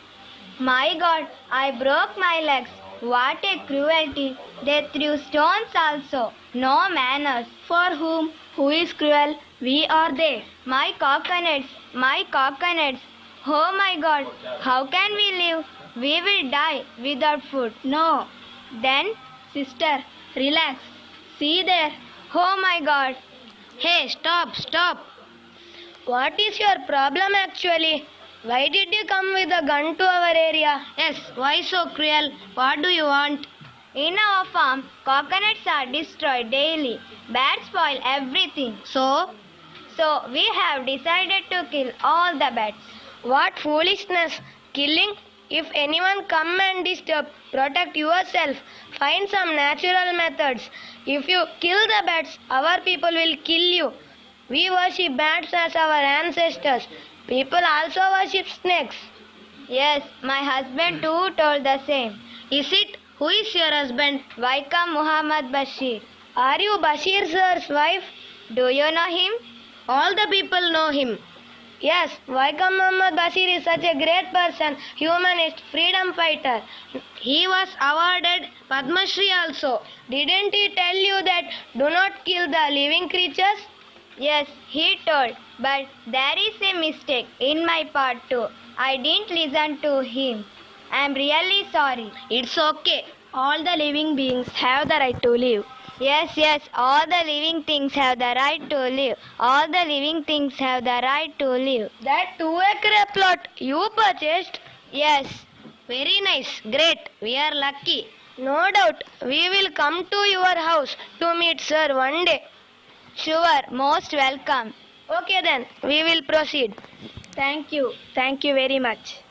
My God, I broke my legs. What a cruelty. They threw stones also. No manners. For whom? Who is cruel? We or they? My coconuts. Oh my God, how can we live? We will die without food. No. Then, sister, relax. See there. Oh my God. Hey, stop. What is your problem actually? Why did you come with a gun to our area? Yes, why so cruel? What do you want? In our farm, coconuts are destroyed daily. Bats spoil everything. So we have decided to kill all the bats. What foolishness! Killing? If anyone come and disturb, protect yourself. Find some natural methods. If you kill the bats, our people will kill you. We worship bats as our ancestors. People also worship snakes. Yes, my husband too told the same. Is it? Who is your husband? Vaikam Muhammad Bashir. Are you Bashir sir's wife? Do you know him? All the people know him. Yes, Vaikam Muhammad Bashir is such a great person, humanist, freedom fighter. He was awarded Padma Shri also. Didn't he tell you that do not kill the living creatures? Yes, he told, but there is a mistake in my part too. I didn't listen to him. I am really sorry. It's okay. All the living beings have the right to live. Yes, all the living things have the right to live. All the living things have the right to live. That 2-acre plot you purchased? Yes. Very nice, great. We are lucky. No doubt, we will come to your house to meet sir one day. Sure, most welcome. Okay then, we will proceed. Thank you very much.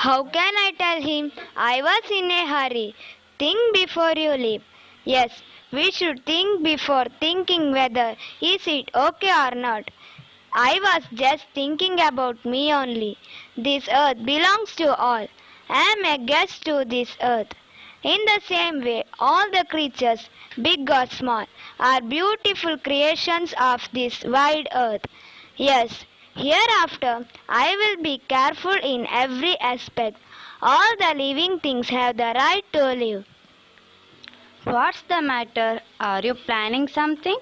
How can I tell him? I was in a hurry. Think before you leap. Yes, We should think before thinking whether is it okay or not. I was just thinking about me only. This earth belongs to all. I am a guest to this earth. In the same way, all the creatures, big or small, are beautiful creations of this wide earth. Yes, hereafter I will be careful in every aspect. All the living things have the right to live. What's the matter? Are you planning something?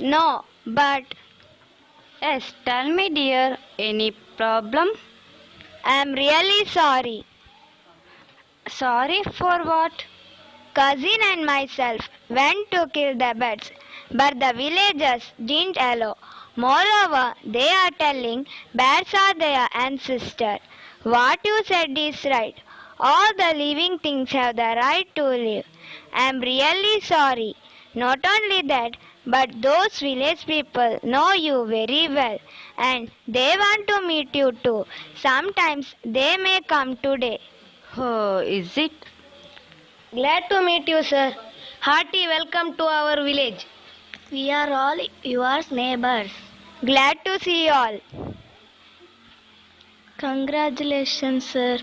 No, but... Yes, tell me, dear. Any problem? I'm really sorry. Sorry for what? Cousin and myself went to kill the birds, but the villagers didn't allow. Moreover, they are telling birds are their ancestor. What you said is right. All the living things have the right to live. I'm really sorry. Not only that, but those village people know you very well and they want to meet you too. Sometimes they may come today. Oh, is it? Glad to meet you, sir. Hearty welcome to our village. We are all your neighbors. Glad to see you all. Congratulations, sir.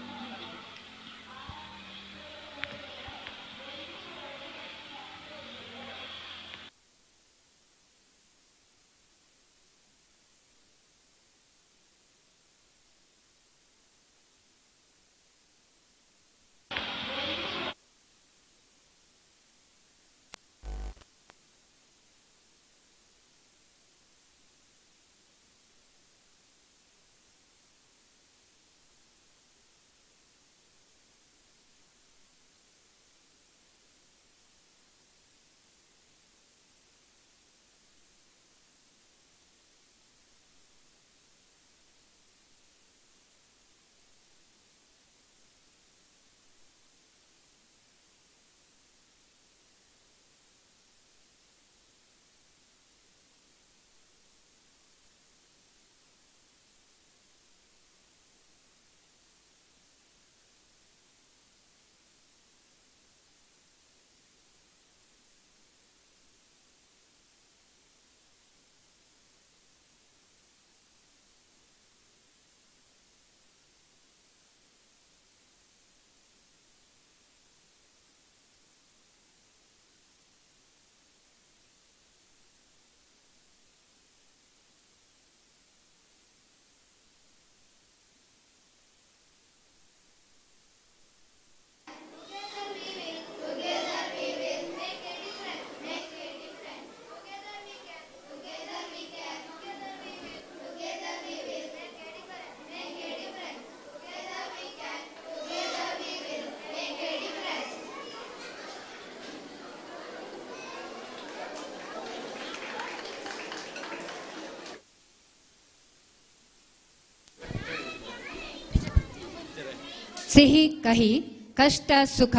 ಸಿಹಿ ಕಹಿ ಕಷ್ಟ ಸುಖ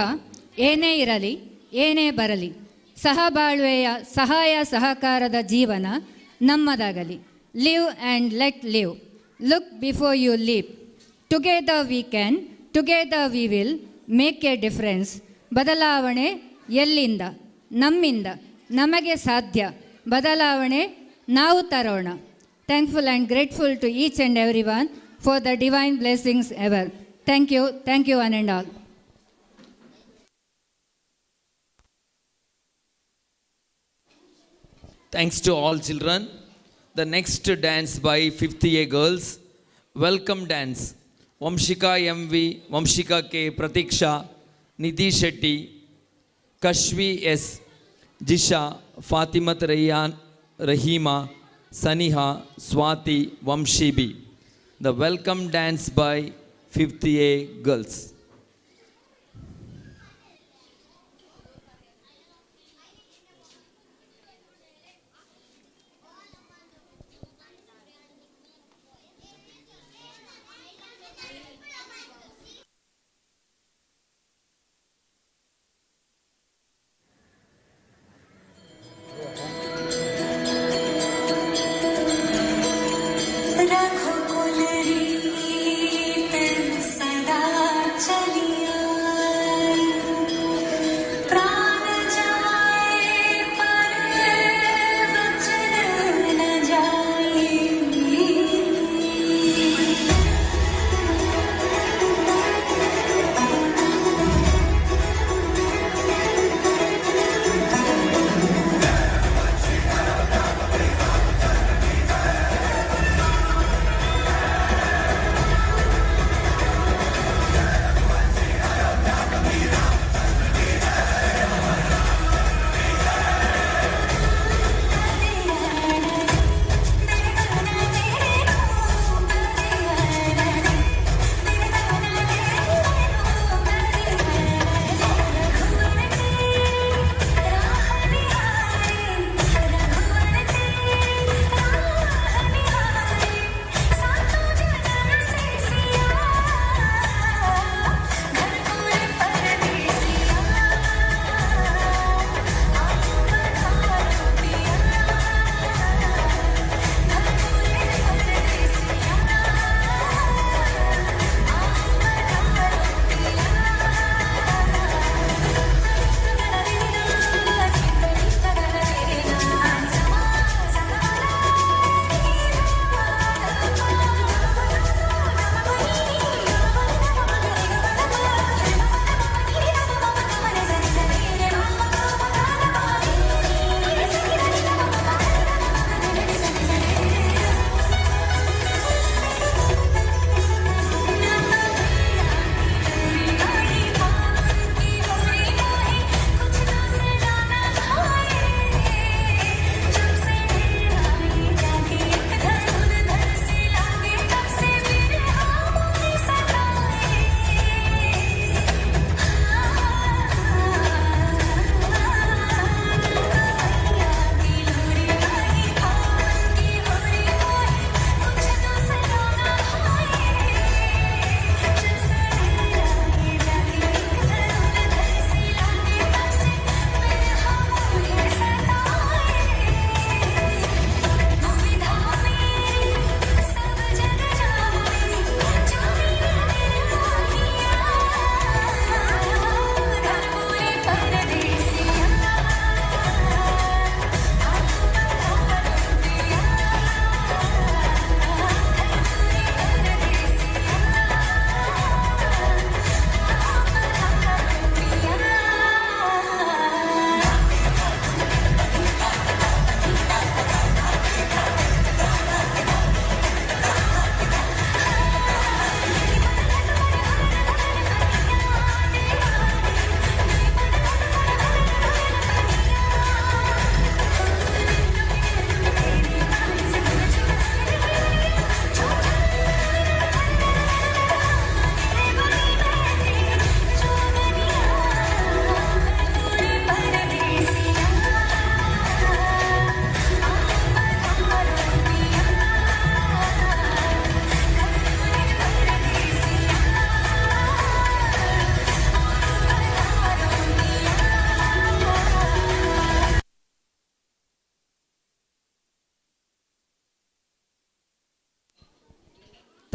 ಏನೇ ಇರಲಿ ಏನೇ ಬರಲಿ ಸಹಬಾಳ್ವೆಯ ಸಹಾಯ ಸಹಕಾರದ ಜೀವನ ನಮ್ಮದಾಗಲಿ. Live and let live. Look before you leave. Together we can, together we will make a difference. ಬದಲಾವಣೆ ಎಲ್ಲಿಂದ? ನಮ್ಮಿಂದ. ನಮಗೆ ಸಾಧ್ಯ. ಬದಲಾವಣೆ ನಾವು ತರೋಣ. Thankful and grateful to each and every one for the divine blessings ever. Thank you one and all. Thanks to all children. The next dance by 5th A girls, welcome dance. Vamshika MV, Vamshika K, Pratiksha, Nidhi Shetty, Kashvi S, Jisha, Fatimat Rayyan, Rahima, Saniha, Swati, Vamshi B. The welcome dance by 5th A girls. सदा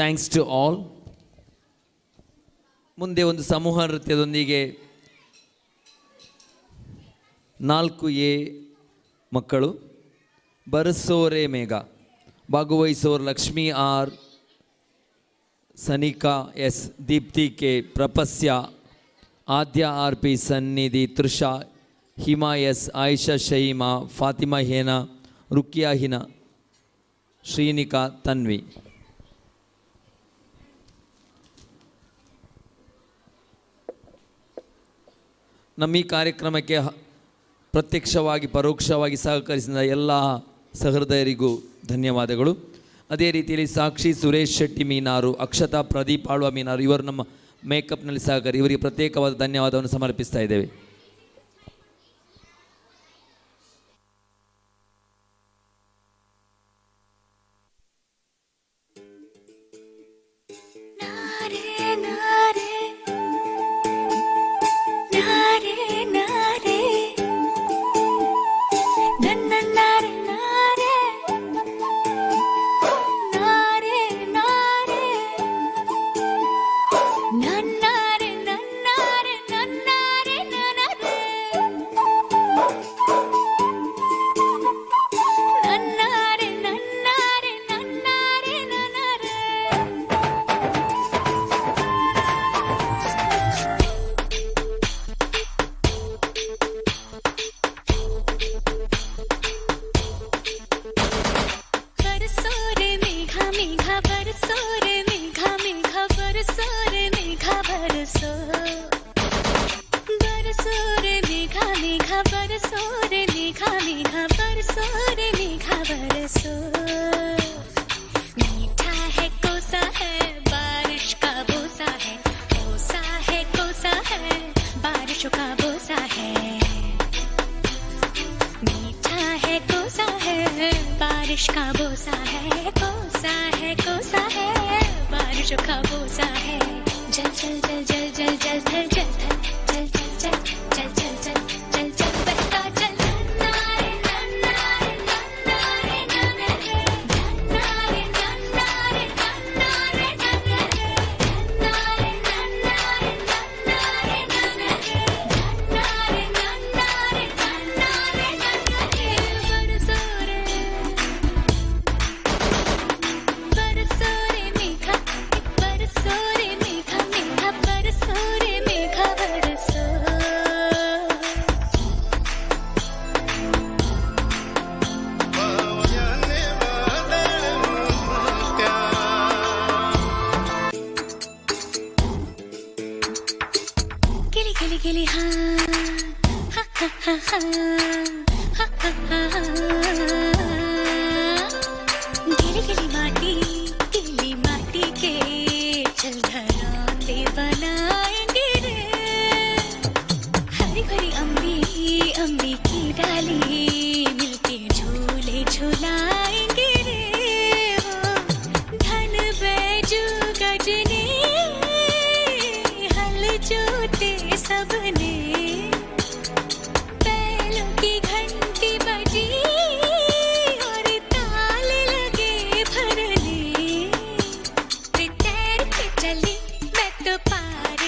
thanks to all. ಮುಂದೆ ಒಂದು ಸಮೂಹ ನೃತ್ಯದೊಂದಿಗೆ 4A ಮಕ್ಕಳು ಬರಸೋರೆ ಮೇಘ, ಭಾಗವಹಿಸೋರು Lakshmi R, Sanika S, Deepti K, Prapasya, Adya RP, Sannidhi, Trisha, Hima S, Ayisha Shaima, Fathima Hena, Rukiya Hina, Shrinika, Tanvi. ನಮ್ಮ ಈ ಕಾರ್ಯಕ್ರಮಕ್ಕೆ ಪ್ರತ್ಯಕ್ಷವಾಗಿ ಪರೋಕ್ಷವಾಗಿ ಸಹಕರಿಸಿದ ಎಲ್ಲ ಸಹೃದಯರಿಗೂ ಧನ್ಯವಾದಗಳು. ಅದೇ ರೀತಿಯಲ್ಲಿ ಸಾಕ್ಷಿ, ಸುರೇಶ್ ಶೆಟ್ಟಿ ಮೀನಾರು, ಅಕ್ಷತಾ, ಪ್ರದೀಪ್ ಆಳ್ವ ಮೀನಾರು, ಇವರು ನಮ್ಮ ಮೇಕಪ್ನಲ್ಲಿ ಇವರಿಗೆ ಪ್ರತ್ಯೇಕವಾದ ಧನ್ಯವಾದವನ್ನು ಸಮರ್ಪಿಸ್ತಾ ಇದ್ದೇವೆ. चली मैं तो पार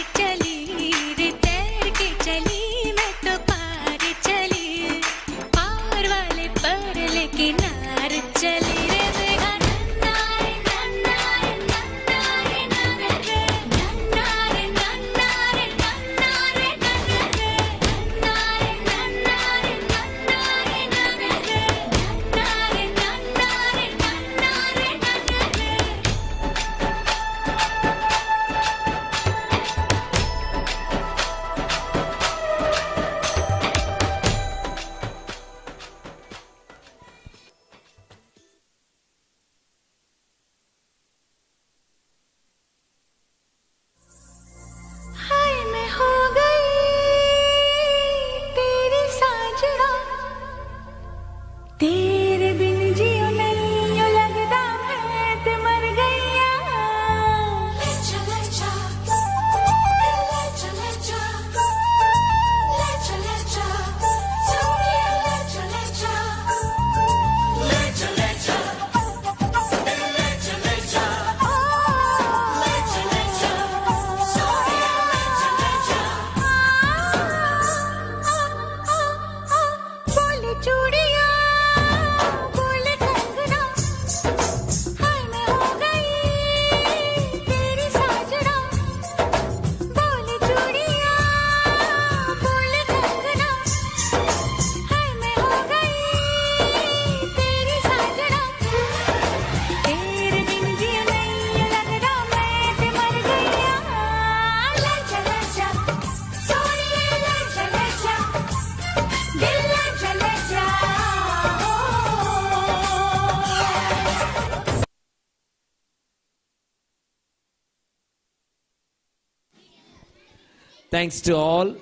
Thanks to all.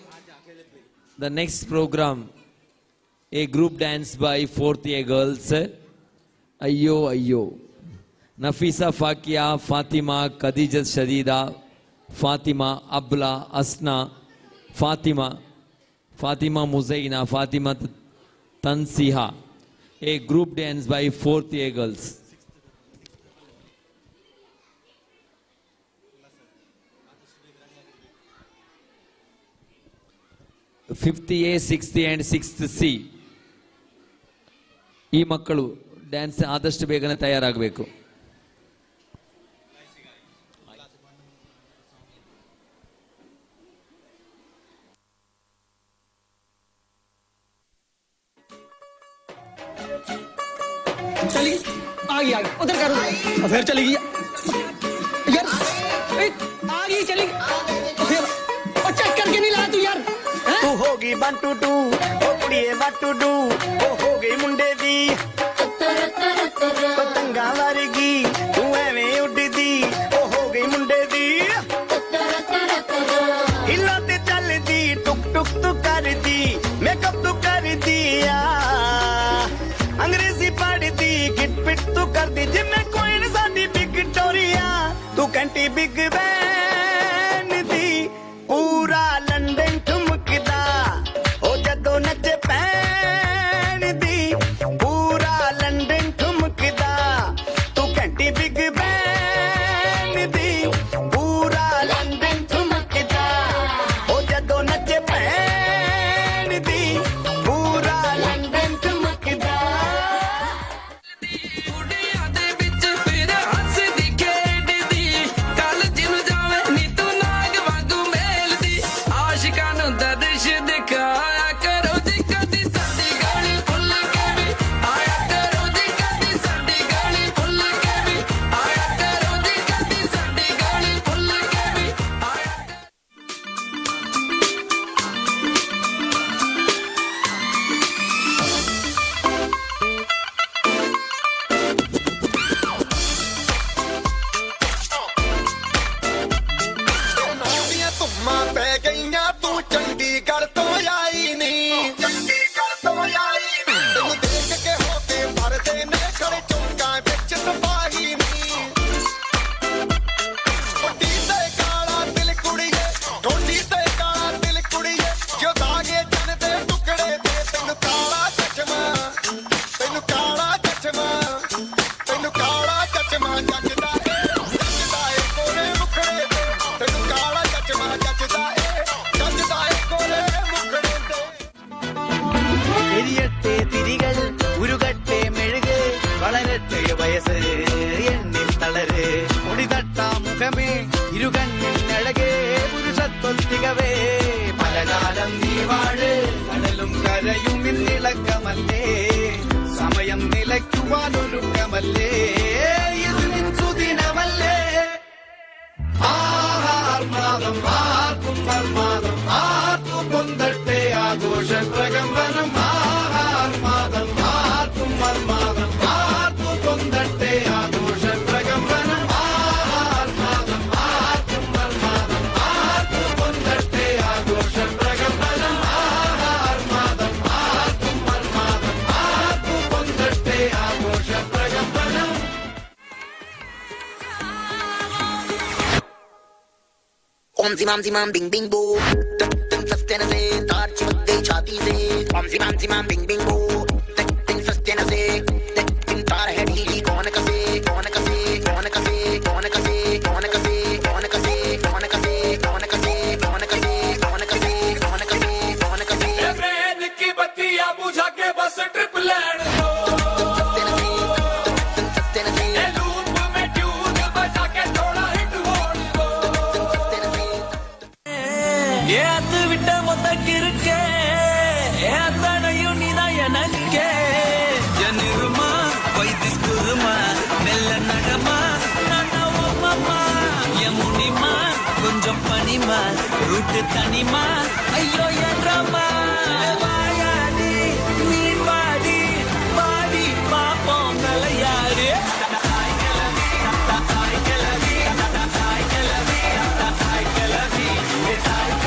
The next program, a group dance by 4th year girls. Ayyo Ayyo. Nafisa Fakia, Fatima, Khadija Shadida, Fatima, Abla, Asna, Fatima Muzaina, Fatima Tansiha. A group dance by 4th year girls. Fifth A, 6th and 6th C. ಈ ಮಕ್ಕಳು dance ಆದಷ್ಟು ಬೇಗನೆ ತಯಾರಾಗಬೇಕು. चली आ गई उधर करो फिर चली गई यार आ गई चली फिर और चेक करके नहीं लाया तू यार तू होगी 1 2 2 ओ कुड़िए व्हाट टू डू ओ हो गई मुंडे दी पतंगा वर्गी तू एवें उड़दी ओ हो गई मुंडे दी हिला ते चलदी टुक टुक तू करदी मेकअप तू कर दिया अंग्रेजी पढ़दी किट पिट तू करदी जिम्मे कोई न साडी विक्टोरिया तू कंटी बिग बैन दी पूरा लंदन ठुमकदा ओ जदों नचे पैन दी पूरा लंदन ठुमकदा तू कंटी बिग बैन दी पूरा लंदन ठुमकदा ओ जदों नचे पैन दी पूरा लंदन ठुमकदा സമയം നിലയ്ക്കുവാനൊരുക്കമല്ലേ ഇത് നിൻസുദിനമല്ലേ ആർമാദം ആർക്കും പർമാദം ആർക്കും പൊന്തട്ടെ ആഘോഷ പ്രകമ്പനം ആർമാദം ആർക്കും പർമാദം ആർക്കും പൊന്തട്ടെ ആഘോഷ പ്രകമ്പനം ആർമാദം ആർക്കും പർമാദം ആർക്കും പൊന്തട്ടെ ആഘോഷ പ്രകമ്പനം ആർമാദം ആർക്കും പർമാദം ആർക്കും പൊന്തട്ടെ ആഘോഷ പ്രകമ്പനം. ओम जिमाम जिमाम बिंग बिंग बो टिंग सस्ते न से तार चिपक गई छाती से ओम जिमाम बिंग बिंग बो टिंग सस्ते न से टिंग तार है ढीली कौन कसे कौन कसे कौन कसे कौन कसे कौन कसे कौन कसे कौन कसे कौन कसे कौन कसे कौन कसे कौन कसे कौन कसे ट्रेन की बत्तियां बुझा के बस ट्रिप लैंड दो लूप में ट्यून बजा के थोड़ा हिट होने दो ஏத்து விட்ட மொத்தக்கு இருக்கே ஏத்தனையும் நீதான் எனக்கே ஜனிருமா வைத்திஸ் குருமா மெல்ல நடமா நடவமா யமுனிமா கொஞ்சம் பனிமா ரூட்டு தனிமா ஐயோ என்றமா வாயாடி நீர் வாடி பாடி பாப்போம் தலையாரு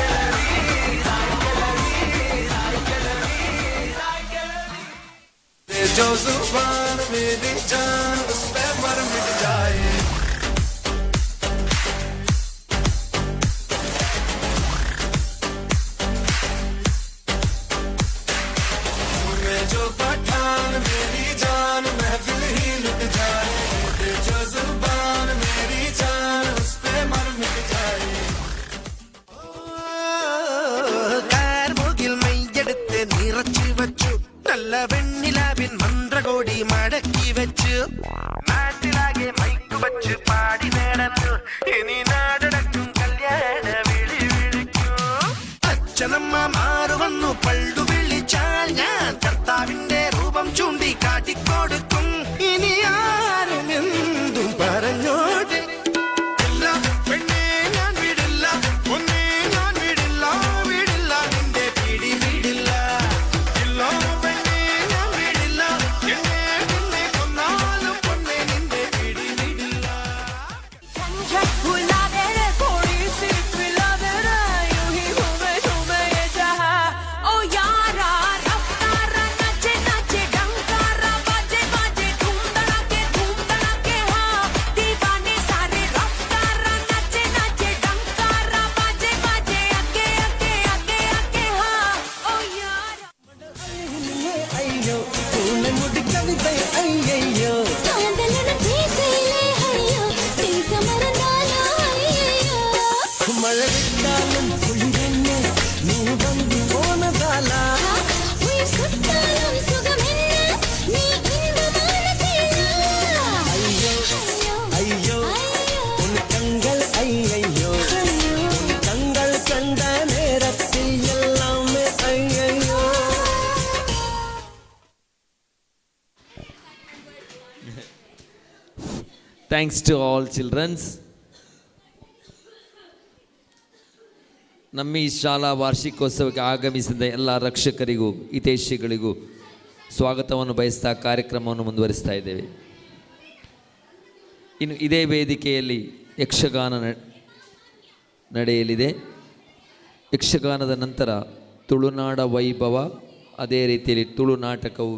Hey! जो जुबान मेरी जान उस पे मर मिट जाए मैं जो पठान मेरी जान महफिल ही लुट जाए जो जुबान मेरी जान उस पे मर मिट जाए കാർമുകിൽ മെയ്യെടുത്ത് നിറച്ചു വച്ചു നല്ല വെണ്ണിലാവിൻ മന്ത്രകോടി മടക്കി വെച്ചു നാട്ടിലാകെ മൈക്ക് വച്ച് പാടി നടന്നു ഇനി നാടടക്കും കല്യാണ വിളി വിളിക്കൂ അച്ഛനമ്മ മാറു വന്നു പള്ളു വിളിച്ചാൽ ഞാൻ കർത്താവിന്റെ രൂപം ചൂണ്ടി കാട്ടിക്കൊടുക്കും ഇനി ആരും എന്തും പറഞ്ഞോട്ടെ ഇല്ല പെണ്ണേ ഞാൻ വിടില്ല ഒന്നേ ഞാൻ വിടില്ല വിടില്ല നിന്റെ പിടി വിടില്ല ഇല്ലോ പെണ്ണേ ഞാൻ വിടില്ല എന്നെ പിന്നെ കൊന്നാലും പൊണ്ണേ നിന്റെ പിടി വിടില്ല അയ്യോ പൂനെ മുടി കവിത അയ്യോ മഴ വിട്ടാലും കുളിരെന്നെ നീ വന്നു പോന്നതാല അയ്യോ ഉൻ കങ്ങൾ അയ്യോ ഉൻ കങ്ങൾ കണ്ട നേരത്തിൽ എല്ലാമേ അയ്യോ ಥ್ಯಾಂಕ್ಸ್ ಟು ಆಲ್ ಚಿಲ್ಡ್ರನ್ಸ್. ನಮ್ಮ ಈ ಶಾಲಾ ವಾರ್ಷಿಕೋತ್ಸವಕ್ಕೆ ಆಗಮಿಸಿದ ಎಲ್ಲ ರಕ್ಷಕರಿಗೂ ಹಿತೈಷಿಗಳಿಗೂ ಸ್ವಾಗತವನ್ನು ಬಯಸ್ತಾ ಕಾರ್ಯಕ್ರಮವನ್ನು ಮುಂದುವರಿಸ್ತಾ ಇದ್ದೇವೆ. ಇನ್ನು ಇದೇ ವೇದಿಕೆಯಲ್ಲಿ ಯಕ್ಷಗಾನ ನಡೆಯಲಿದೆ. ಯಕ್ಷಗಾನದ ನಂತರ ತುಳುನಾಡ ವೈಭವ, ಅದೇ ರೀತಿಯಲ್ಲಿ ತುಳು ನಾಟಕವು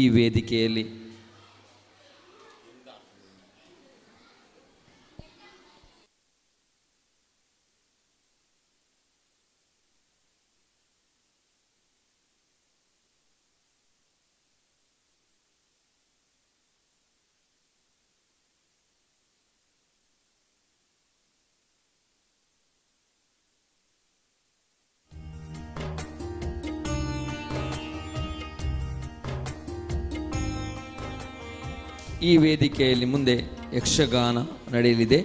ಈ ವೇದಿಕೆಯಲ್ಲಿ ಈ ವೇದಿಕೆಯಲ್ಲಿ ಮುಂದೆ ಯಕ್ಷಗಾನ ನಡೆಯಲಿದೆ.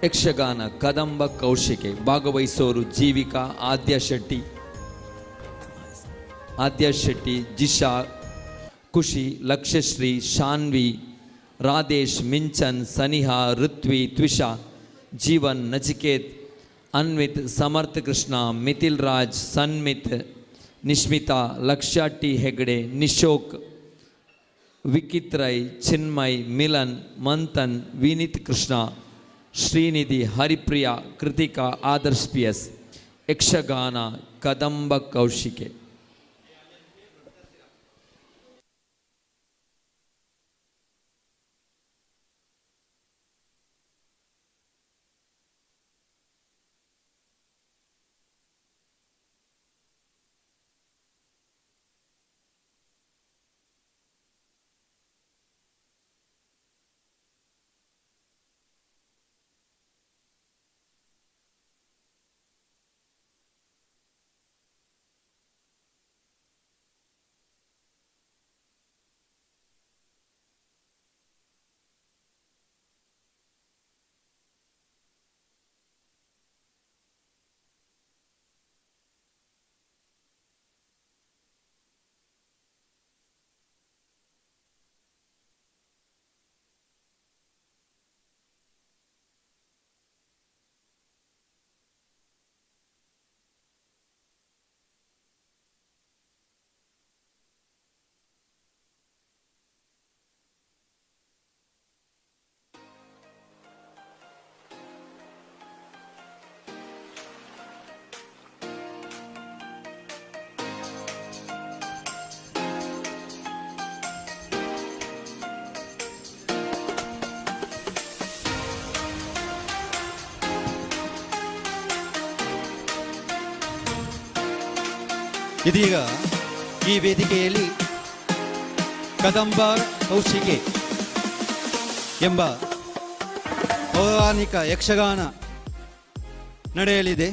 ಯಕ್ಷಗಾನ ಕದಂಬ ಕೌಶಿಕೆ. ಭಾಗವಹಿಸೋರು ಜೀವಿಕಾ, ಆದ್ಯ ಶೆಟ್ಟಿ, ಜಿಶಾ, ಖುಷಿ, ಲಕ್ಷ್ಯಶ್ರೀ, ಶಾನ್ವಿ, ರಾಧೇಶ್, ಮಿಂಚನ್, ಸನಿಹಾ, ಋತ್ವಿ, ತ್ವಿಷಾ, ಜೀವನ್, ನಚಿಕೇತ್, ಅನ್ವಿತ್, ಸಮರ್ಥ ಕೃಷ್ಣ, ಮಿಥಿಲ್ ರಾಜ್, ಸನ್ಮಿತ್, ನಿಶ್ಮಿತಾ, ಲಕ್ಷ್ಯ ಟಿ ಹೆಗ್ಡೆ, ನಿಶೋಕ್, ವಿಕಿತ್ ರೈ, ಚಿನ್ಮಯ್, ಮಿಲನ್, ಮಂಥನ್, ವಿನೀತ್ ಕೃಷ್ಣ, ಶ್ರೀನಿಧಿ, ಹರಿಪ್ರಿಯಾ, ಕೃತಿಕಾ, ಆದರ್ಶ್ PS. ಯಕ್ಷಗಾನ ಕದಂಬ ಕೌಶಿಕೆ. ಇದೀಗ ಈ ವೇದಿಕೆಯಲ್ಲಿ ಕದಂಬ ಕೌಶಿಕೆ ಎಂಬ ಪೌರಾಣಿಕ ಯಕ್ಷಗಾನ ನಡೆಯಲಿದೆ.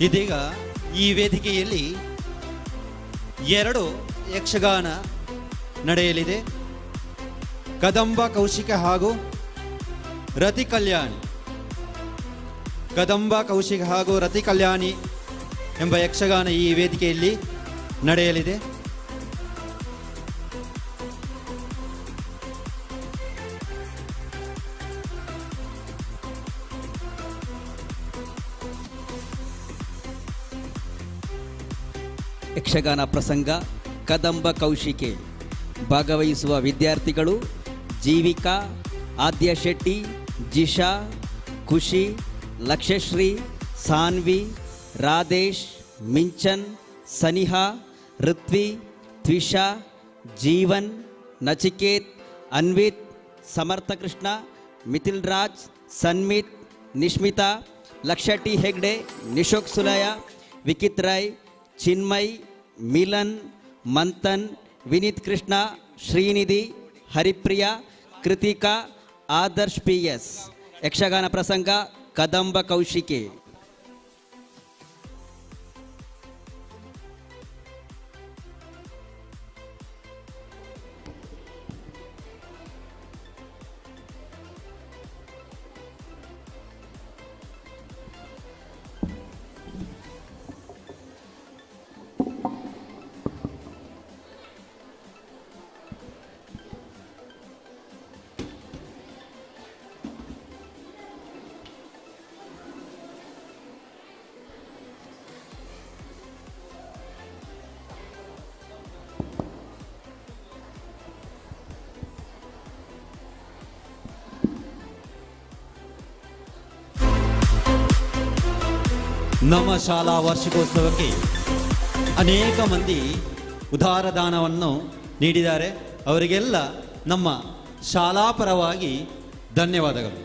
ಇದೀಗ ಈ ವೇದಿಕೆಯಲ್ಲಿ 2 ಯಕ್ಷಗಾನ ನಡೆಯಲಿದೆ. ಕದಂಬ ಕೌಶಿಕ ಹಾಗೂ ರತಿ ಕಲ್ಯಾಣಿ. ಕದಂಬ ಕೌಶಿಕ ಹಾಗೂ ರತಿ ಕಲ್ಯಾಣಿ ಎಂಬ ಯಕ್ಷಗಾನ ಈ ವೇದಿಕೆಯಲ್ಲಿ ನಡೆಯಲಿದೆ. ಯಕ್ಷಗಾನ ಪ್ರಸಂಗ ಕದಂಬ ಕೌಶಿಕೆ. ಭಾಗವಹಿಸುವ ವಿದ್ಯಾರ್ಥಿಗಳು ಜೀವಿಕಾ, ಆದ್ಯ ಶೆಟ್ಟಿ, ಜಿಶಾ, ಖುಷಿ, ಲಕ್ಷ್ಯಶ್ರೀ, ಸಾನ್ವಿ, ರಾಧೇಶ್, ಮಿಂಚನ್, ಸನಿಹಾ, ಋತ್ವಿ, ತ್ವಿಷಾ, ಜೀವನ್, ನಚಿಕೇತ್, ಅನ್ವಿತ್, ಸಮರ್ಥ ಕೃಷ್ಣ, ಮಿಥಿಲ್ ರಾಜ್, ಸನ್ಮಿತ್, ನಿಶ್ಮಿತಾ, ಲಕ್ಷಟಿ ಹೆಗ್ಡೆ, ನಿಶೋಕ್ ಸುಲಯ, ವಿಕಿತ್ ರಾಯ್, ಚಿನ್ಮಯ್, ಮಿಲನ್, ಮಂಥನ್, ವಿನೀತ್ ಕೃಷ್ಣ, ಶ್ರೀನಿಧಿ, ಹರಿಪ್ರಿಯಾ, ಕೃತಿಕಾ, ಆದರ್ಶ್ PS. ಯಕ್ಷಗಾನ ಪ್ರಸಂಗ ಕದಂಬ ಕೌಶಿಕೆ. ನಮ್ಮ ಶಾಲಾ ವಾರ್ಷಿಕೋತ್ಸವಕ್ಕೆ ಅನೇಕ ಮಂದಿ ಉದಾರ ದಾನವನ್ನು ನೀಡಿದ್ದಾರೆ. ಅವರಿಗೆಲ್ಲ ನಮ್ಮ ಶಾಲಾ ಪರವಾಗಿ ಧನ್ಯವಾದಗಳು.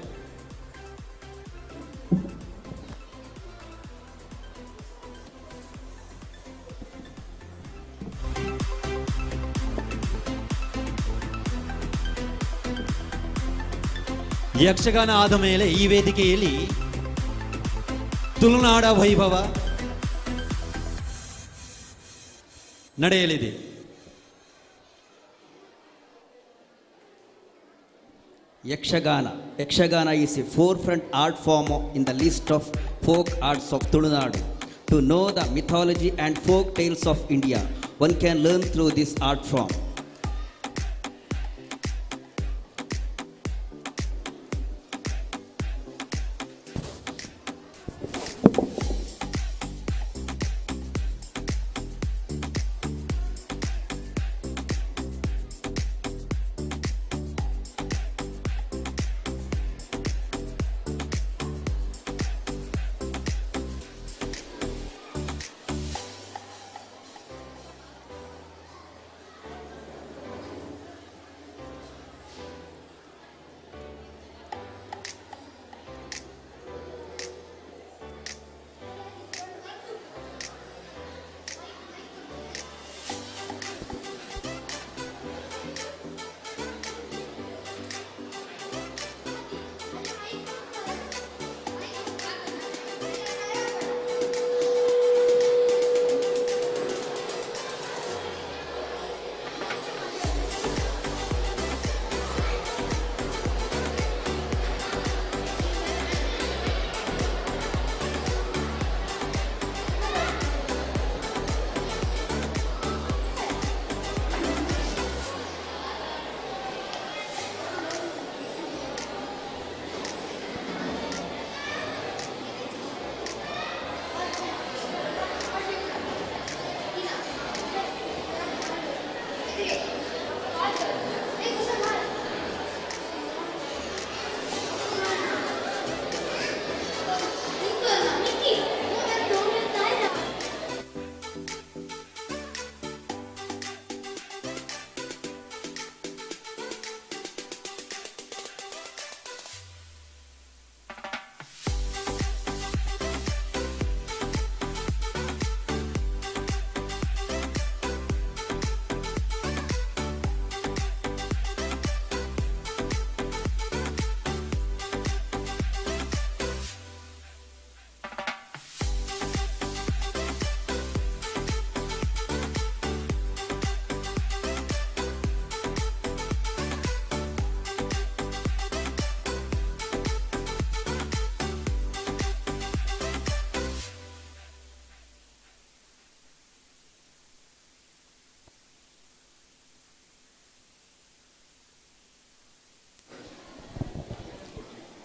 ಯಕ್ಷಗಾನ ಆದ ಮೇಲೆ ಈ ವೇದಿಕೆಯಲ್ಲಿ ತುಳುನಾಡ ವೈಭವ ನಡೆಯಲಿದೆ. Yakshagana is a forefront art form in the list of folk arts of Tulunadu. To know the mythology and folk tales of India, one can learn through this art form.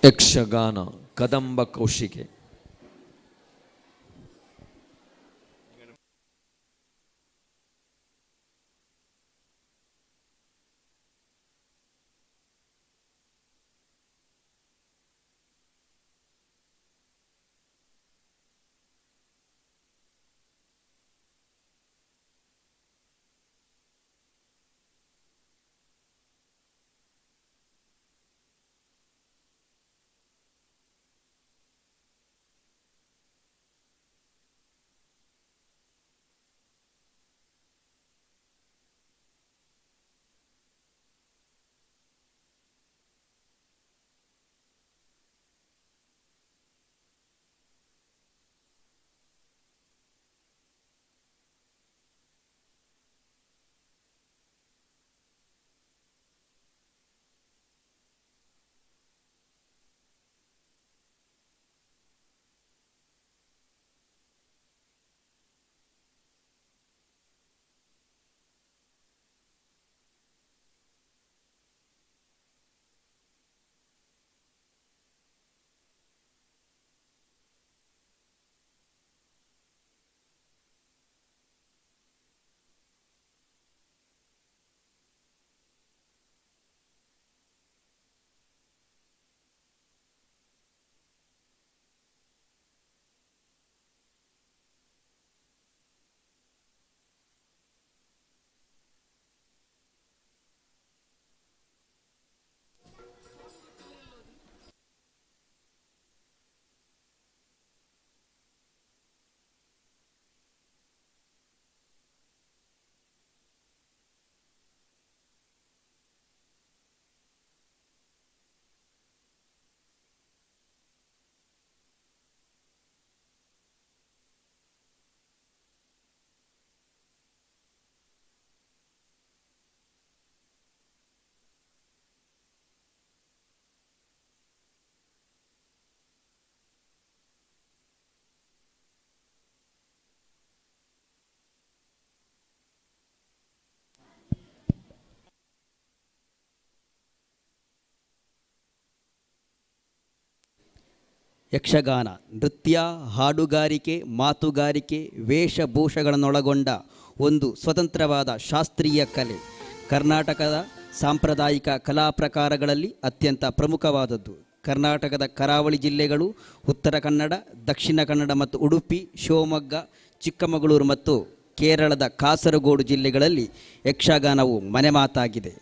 Yakshagana Kadamba ಕೌಶಿಕೆ. Yakshagana ನೃತ್ಯ, ಹಾಡುಗಾರಿಕೆ, ಮಾತುಗಾರಿಕೆ, ವೇಷಭೂಷಗಳನ್ನೊಳಗೊಂಡ ಒಂದು ಸ್ವತಂತ್ರವಾದ ಶಾಸ್ತ್ರೀಯ ಕಲೆ. ಕರ್ನಾಟಕದ ಸಾಂಪ್ರದಾಯಿಕ ಕಲಾ ಪ್ರಕಾರಗಳಲ್ಲಿ ಅತ್ಯಂತ ಪ್ರಮುಖವಾದದ್ದು. ಕರ್ನಾಟಕದ ಕರಾವಳಿ ಜಿಲ್ಲೆಗಳು ಉತ್ತರ ಕನ್ನಡ, ದಕ್ಷಿಣ ಕನ್ನಡ ಮತ್ತು ಉಡುಪಿ, ಶಿವಮೊಗ್ಗ, ಚಿಕ್ಕಮಗಳೂರು ಮತ್ತು ಕೇರಳದ ಕಾಸರಗೋಡು ಜಿಲ್ಲೆಗಳಲ್ಲಿ ಯಕ್ಷಗಾನವು ಮನೆಮಾತಾಗಿದೆ.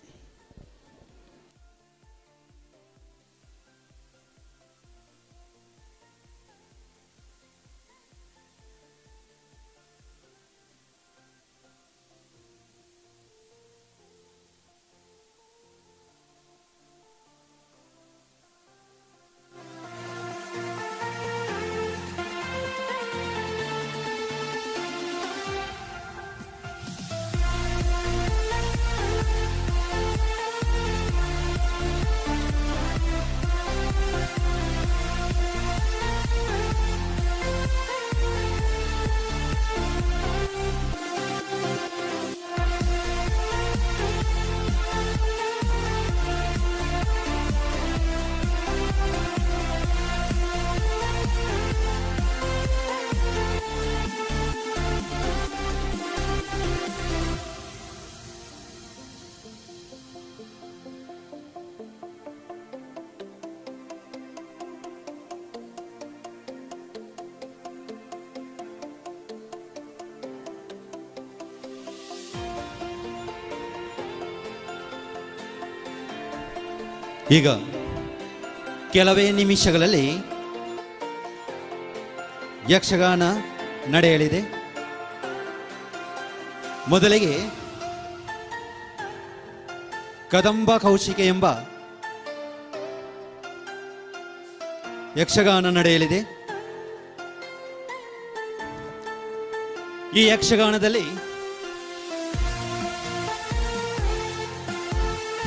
ಈಗ ಕೆಲವೇ ನಿಮಿಷಗಳಲ್ಲಿ ಯಕ್ಷಗಾನ ನಡೆಯಲಿದೆ. ಮೊದಲಿಗೆ ಕದಂಬ ಕೌಶಿಕ ಎಂಬ ಯಕ್ಷಗಾನ ನಡೆಯಲಿದೆ. ಈ ಯಕ್ಷಗಾನದಲ್ಲಿ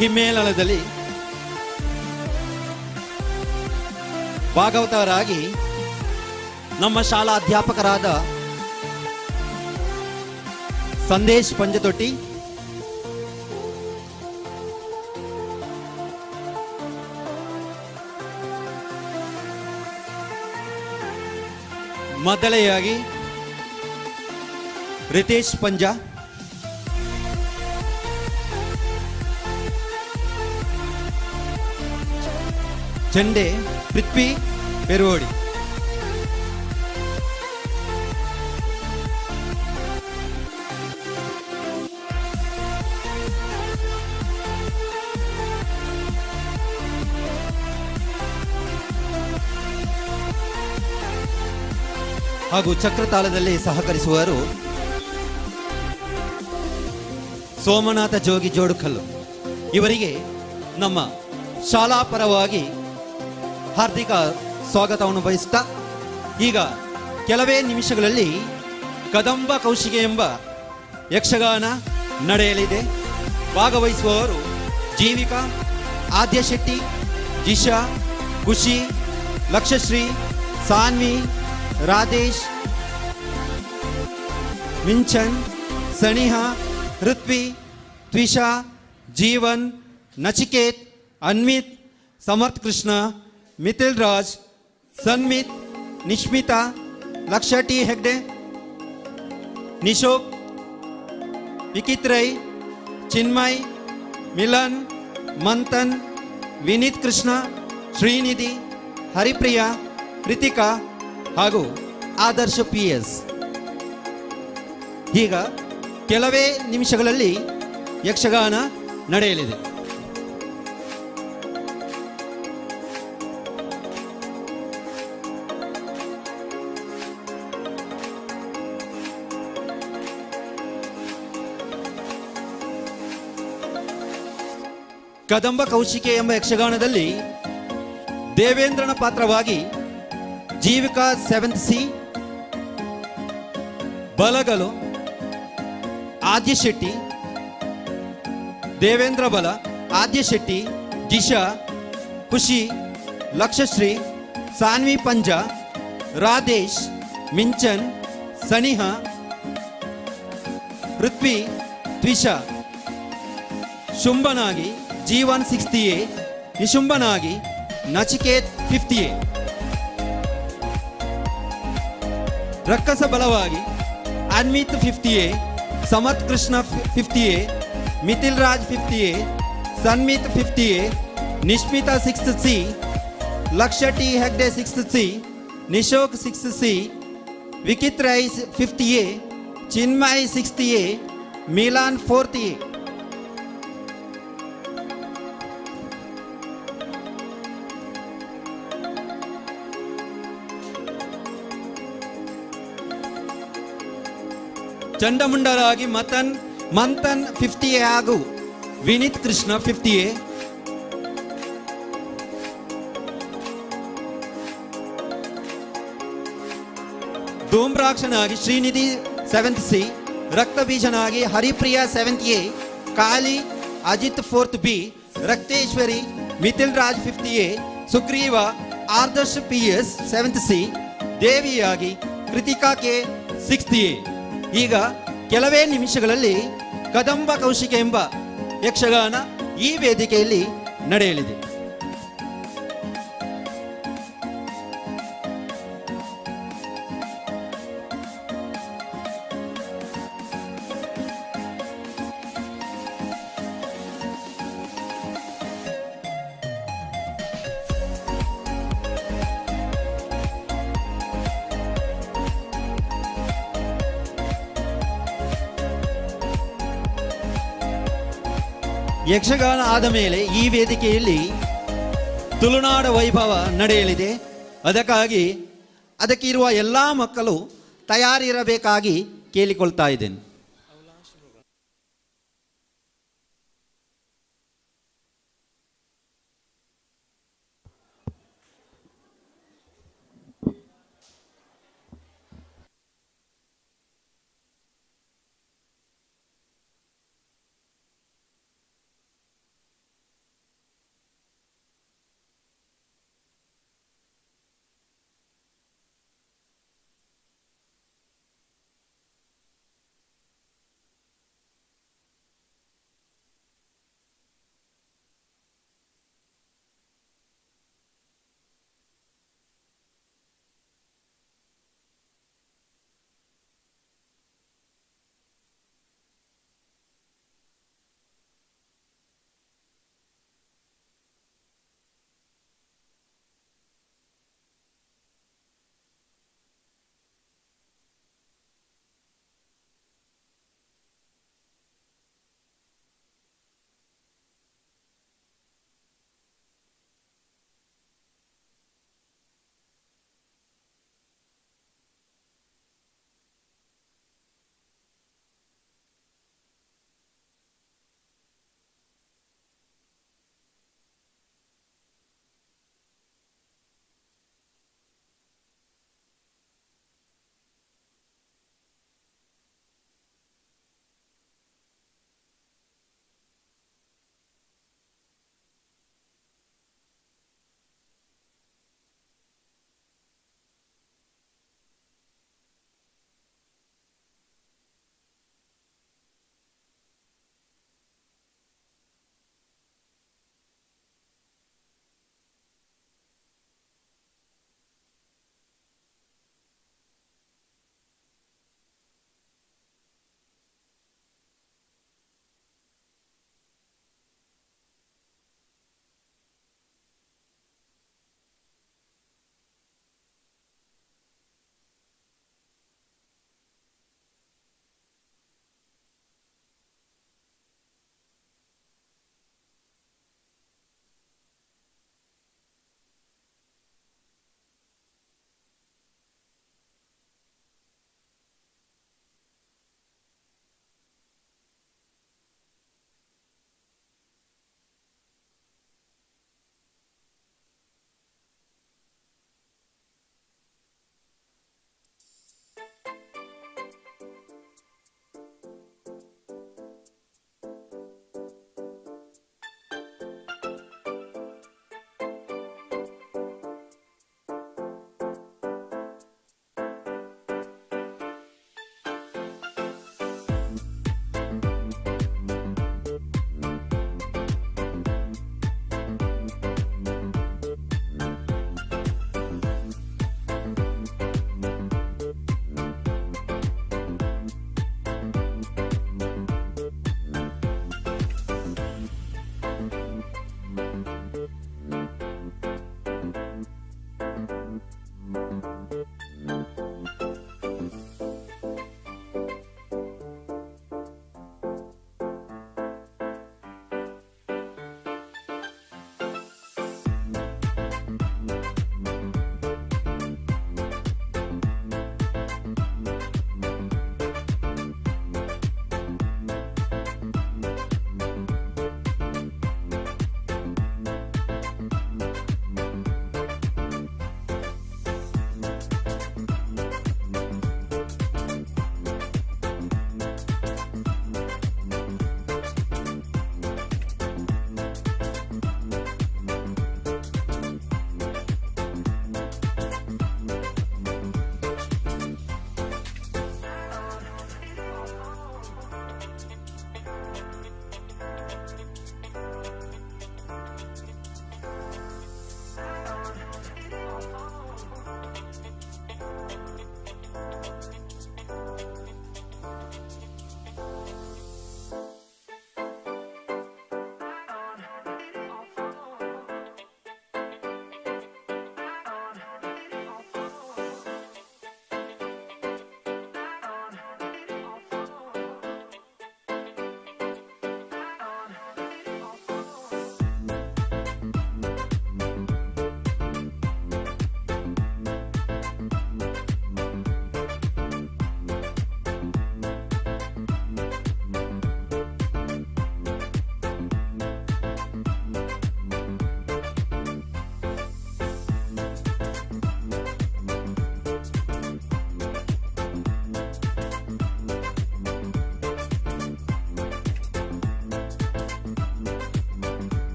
ಹಿಮ್ಮೇಳನದಲ್ಲಿ ಭಾಗವತರಾಗಿ ನಮ್ಮ ಶಾಲಾ ಅಧ್ಯಾಪಕರಾದ ಸಂದೇಶ್ ಪಂಜತೊಟ್ಟಿ, ಮದ್ದಳೆಯಾಗಿ ರಿತೇಶ್ ಪಂಜ, ಚೆಂಡೆ ಪೃಥ್ವಿ ಪೆರುವೋಡಿ, ಹಾಗೂ ಚಕ್ರತಾಳದಲ್ಲಿ ಸಹಕರಿಸುವರು ಸೋಮನಾಥ ಜೋಗಿ ಜೋಡುಕಲ್ಲು. ಇವರಿಗೆ ನಮ್ಮ ಶಾಲಾ ಪರವಾಗಿ ಹಾರ್ದಿಕ ಸ್ವಾಗತವನ್ನು ಬಯಸುತ್ತಾ, ಈಗ ಕೆಲವೇ ನಿಮಿಷಗಳಲ್ಲಿ ಕದಂಬ ಕೌಶಿಕ ಎಂಬ ಯಕ್ಷಗಾನ ನಡೆಯಲಿದೆ. ಭಾಗವಹಿಸುವವರು ಜೀವಿಕಾ, ಆದ್ಯಶೆಟ್ಟಿ, ಜಿಶಾ, ಖುಷಿ, ಲಕ್ಷಶ್ರೀ, ಸಾನ್ವಿ, ರಾಧೇಶ್, ಮಿಂಚನ್, ಸನಿಹಾ, ಋತ್ವಿ, ತ್ವಿಷಾ, ಜೀವನ್, ನಚಿಕೇತ್, ಅನ್ವಿತ್, ಸಮರ್ಥ್ ಕೃಷ್ಣ, ಮಿಥಿಲ್ ರಾಜ್, ಸನ್ಮಿತ್, ನಿಶ್ಮಿತಾ, ಲಕ್ಷಟಿ ಹೆಗ್ಡೆ, ನಿಶೋಕ್, ವಿಕಿತ್ ರೈ, ಚಿನ್ಮಯ್, ಮಿಲನ್, ಮಂಥನ್, ವಿನೀತ್ ಕೃಷ್ಣ, ಶ್ರೀನಿಧಿ, ಹರಿಪ್ರಿಯಾ, ಕೃತಿಕಾ ಹಾಗೂ ಆದರ್ಶ PS. ಈಗ ಕೆಲವೇ ನಿಮಿಷಗಳಲ್ಲಿ ಯಕ್ಷಗಾನ ನಡೆಯಲಿದೆ. ಕದಂಬ ಕೌಶಿಕೆ ಎಂಬ ಯಕ್ಷಗಾನದಲ್ಲಿ ದೇವೇಂದ್ರನ ಪಾತ್ರವಾಗಿ ಜೀವಿಕಾ 7th C, ಬಲಗಲು ಆದ್ಯಶೆಟ್ಟಿ, ದೇವೇಂದ್ರ ಬಲ, ಆದ್ಯಶೆಟ್ಟಿ, ಜಿಶಾ, ಖುಷಿ, ಲಕ್ಷಶ್ರೀ, ಸಾನ್ವಿ ಪಂಜ, ರಾಧೇಶ್, ಮಿಂಚನ್, ಸನಿಹಾ, ಪೃಥ್ವಿ, ತ್ವಿಷಾ. ಶುಂಭನಾಗಿ Jeevan 6th A, ನಿಶುಂಭನಾಗಿ Nachiket 5th A. ರಕ್ಕಸ ಬಲವಾಗಿ Anvith 50A, Samath Krishna 50A, Mithil Raj 50A, Sanmith 50A, Nishmitha 6th C, Lakshya T Hegde 6th C, Nishok 6th C, Vikith Rais 50A, Chinmay 6th A, Milan 4th A. ಚಂಡಮುಂಡರಾಗಿ ಮಂಥನ್ 50A ಹಾಗೂ ವಿನೀತ್ ಕೃಷ್ಣ 50A. ಧೂಮ್ರಾಕ್ಷನಾಗಿ ಶ್ರೀನಿಧಿ 7th C, ರಕ್ತಬೀಜನಾಗಿ Haripriya 7th A, Kali Ajith 4th B, Rakteshwari Mithil Raj 50A, Sugriva Adarsh PS 7th C, ದೇವಿಯಾಗಿ Kritika K 6th A. ಈಗ ಕೆಲವೇ ನಿಮಿಷಗಳಲ್ಲಿ ಕದಂಬ ಕೌಶಿಕ ಎಂಬ ಯಕ್ಷಗಾನ ಈ ವೇದಿಕೆಯಲ್ಲಿ ನಡೆಯಲಿದೆ. ಯಕ್ಷಗಾನ ಆದ ಮೇಲೆ ಈ ವೇದಿಕೆಯಲ್ಲಿ ತುಳುನಾಡ ವೈಭವ ನಡೆಯಲಿದೆ. ಅದಕ್ಕಿರುವ ಎಲ್ಲ ಮಕ್ಕಳು ತಯಾರಿರಬೇಕಾಗಿ ಕೇಳಿಕೊಳ್ತಾ ಇದ್ದೇನೆ.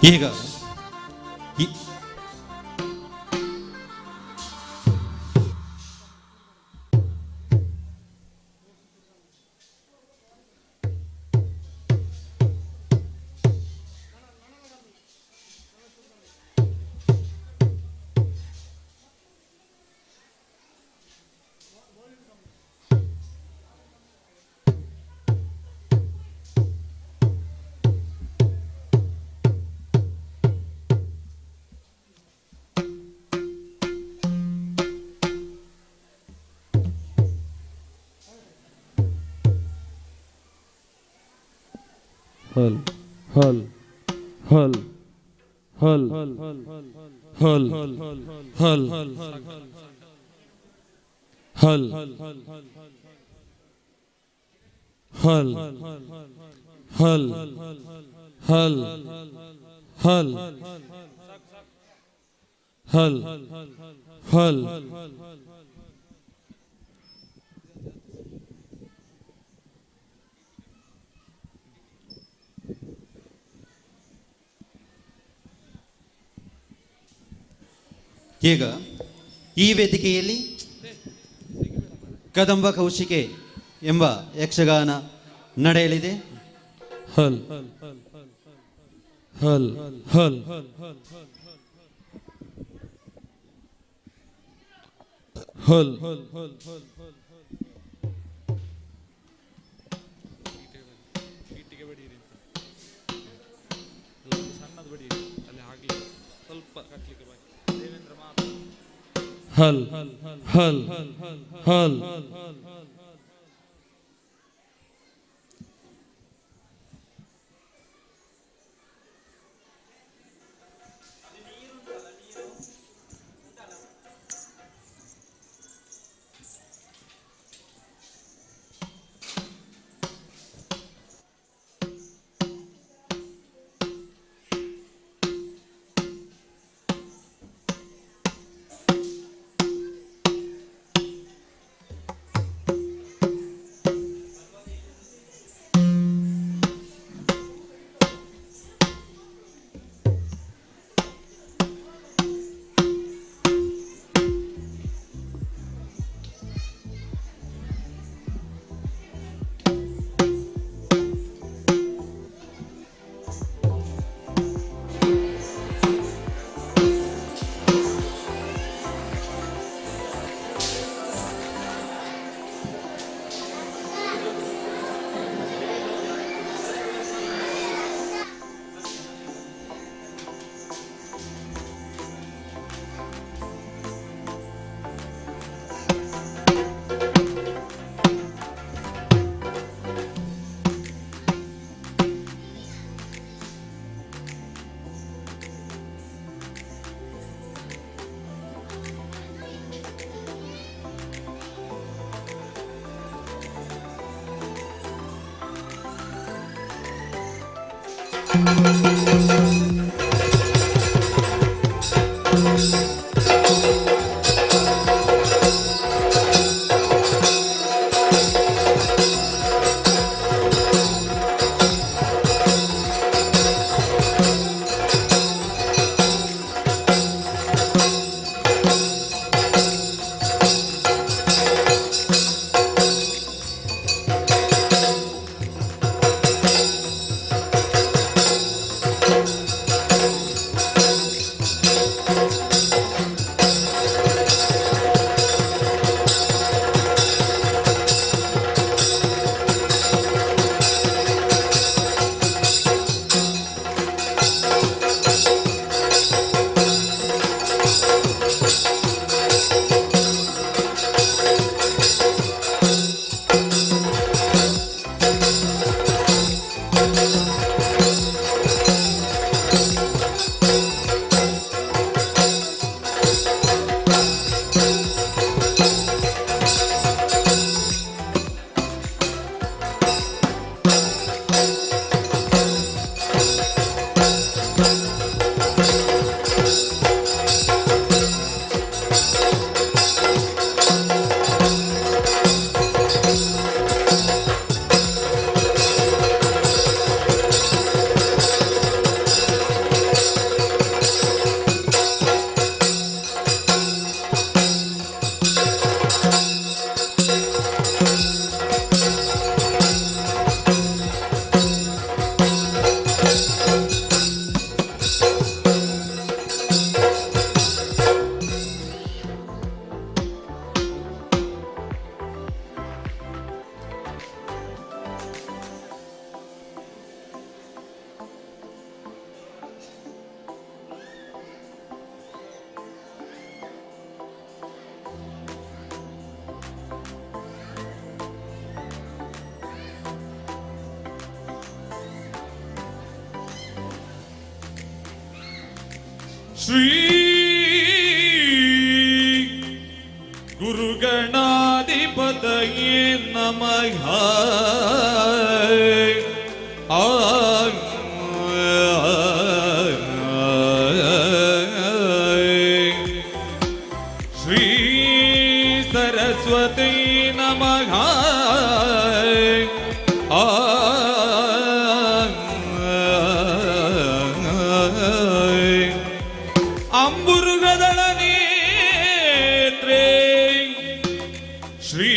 ಈಗ ಈ- हल हल हल हल हल हल हल हल हल हल हल हल हल ಈಗ ಈ ವೇದಿಕೆಯಲ್ಲಿ ಕದಂಬ ಕೌಶಿಕೆ ಎಂಬ ಯಕ್ಷಗಾನ ನಡೆಯಲಿದೆ. हल हल हल हल हल हल हल ಶ್ರೀ ಗುರುಗಣಾಧಿಪತಯೇ ನಮಃ. ಶ್ರೀ ಸರಸ್ವತಿ ನಮಃ. ಅಂಬುರುಗದಳ ನೇತ್ರೇ ಶ್ರೀ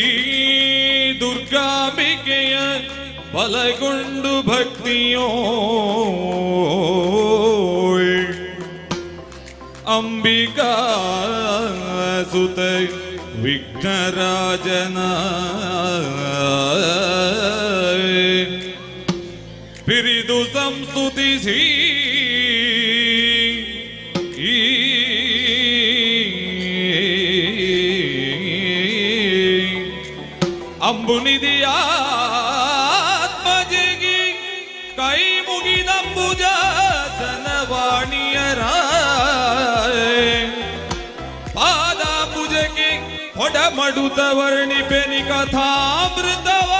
ದುರ್ಗಾಂಬಿಕೆಯ ಬಲಗೊಂಡು ಭಕ್ತಿಯೋ ಅಂಬಿಕಾ ಸುತ ವಿಘ್ನರಾಜನ ಪಿರಿದು ಸಂಸ್ತುತಿಸಿ ಅಂಬುನಿಧಿಯಾತ್ಮಜಿಗಿ ಕೈ ಮುಗಿದಂಬುಜಾಸನವಾಣಿಯರ ಪಾದಾಂಬುಜಕ್ಕೆ ಹೊಡಮಡುತ್ತ ವರ್ಣಿಪೆನಿ ಕಥಾಮೃತವ.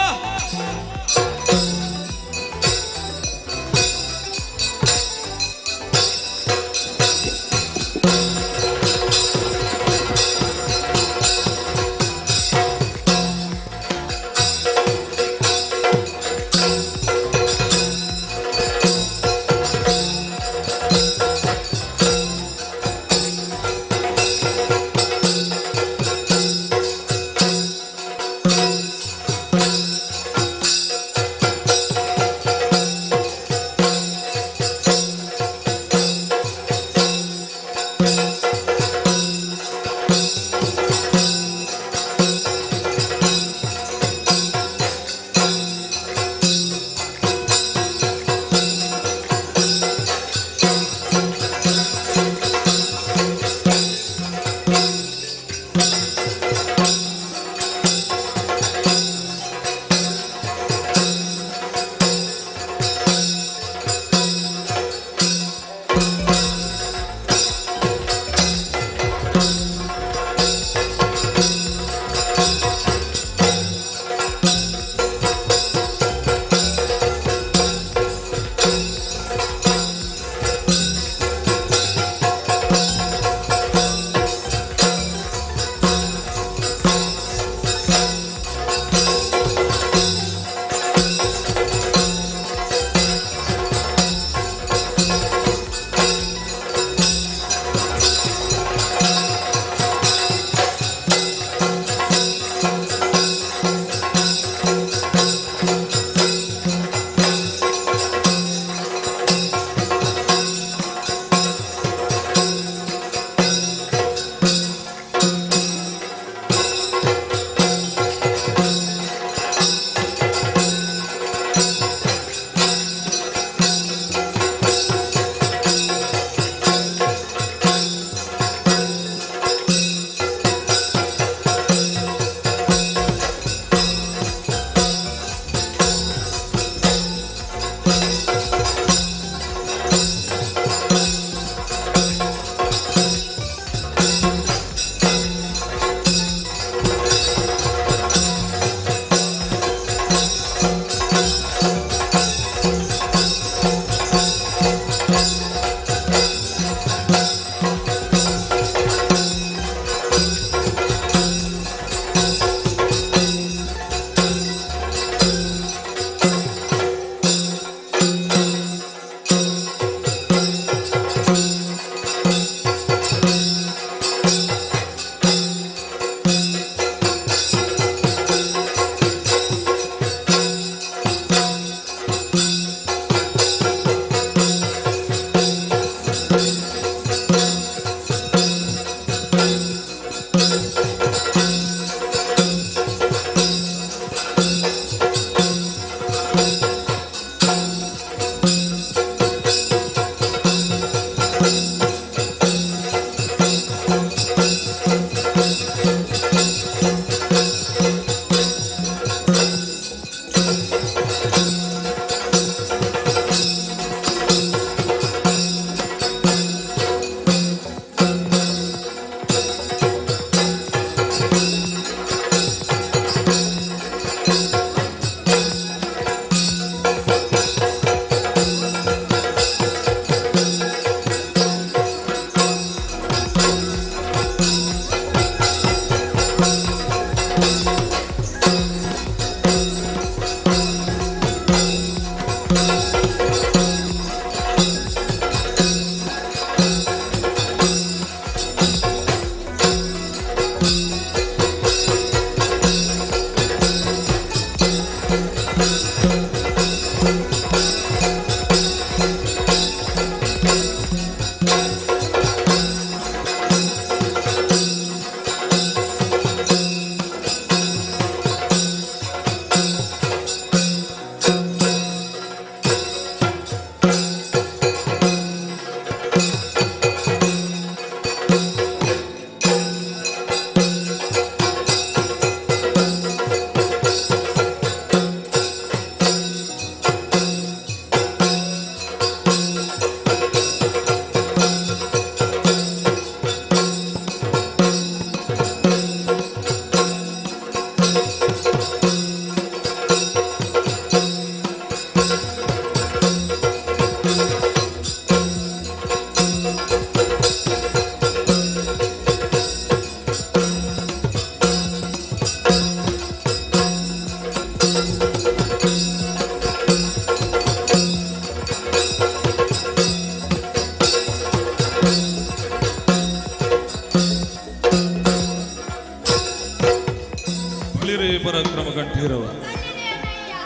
ಭೈರವ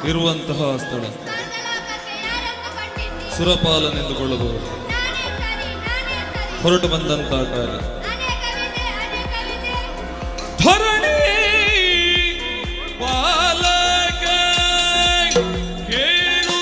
ಇರುವಂತಹ ಸ್ಥಳ ಸುರಪಾಲನೆಂದುಕೊಳ್ಳಬಹುದು. ಹೊರಟು ಬಂದಂತಹ ಕಾರ್ಯ ಧರಣಿ ಪಾಲಕ ಕೇಳು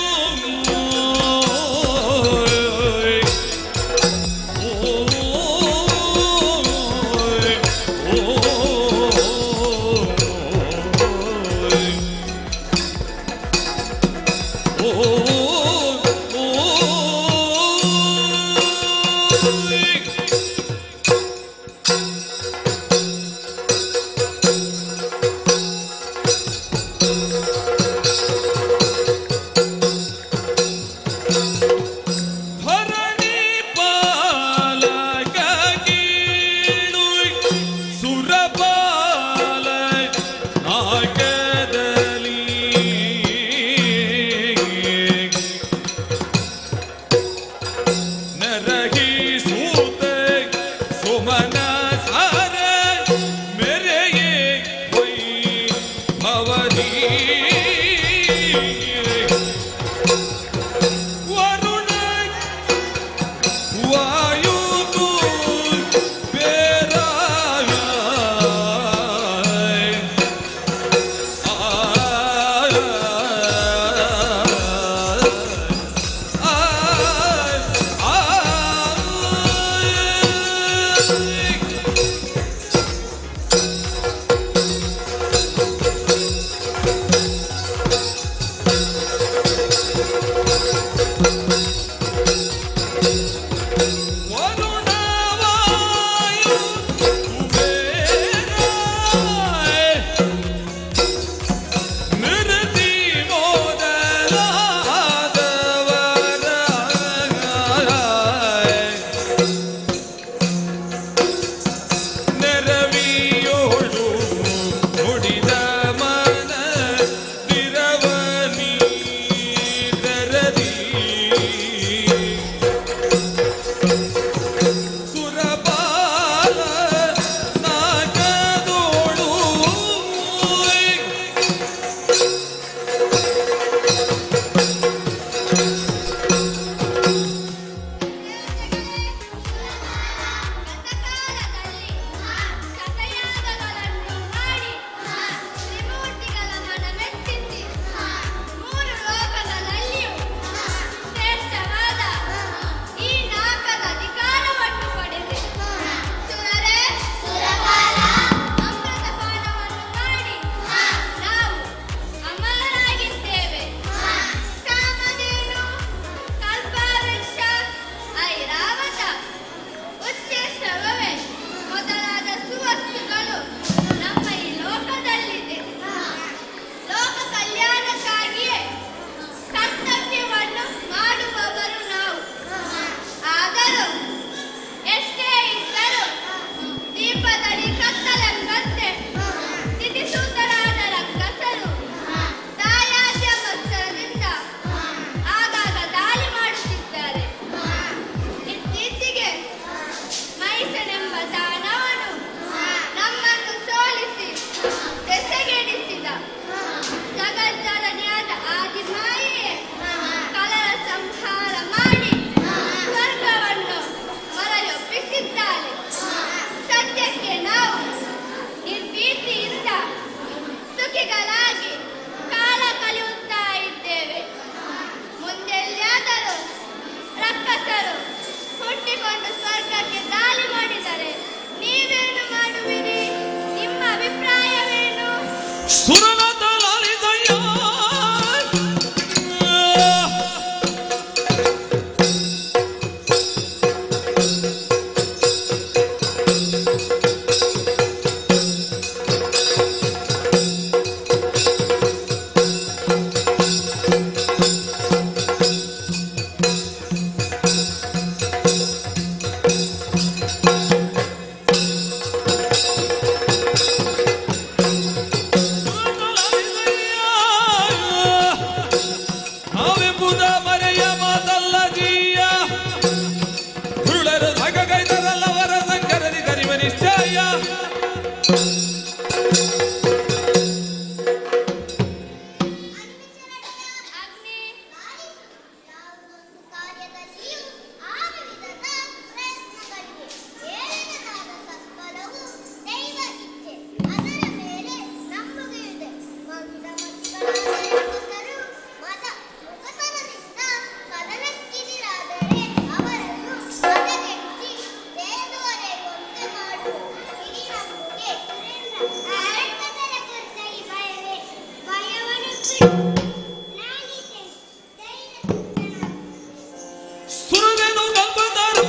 ಸುರವೆನು ಗಲ್ಪದರು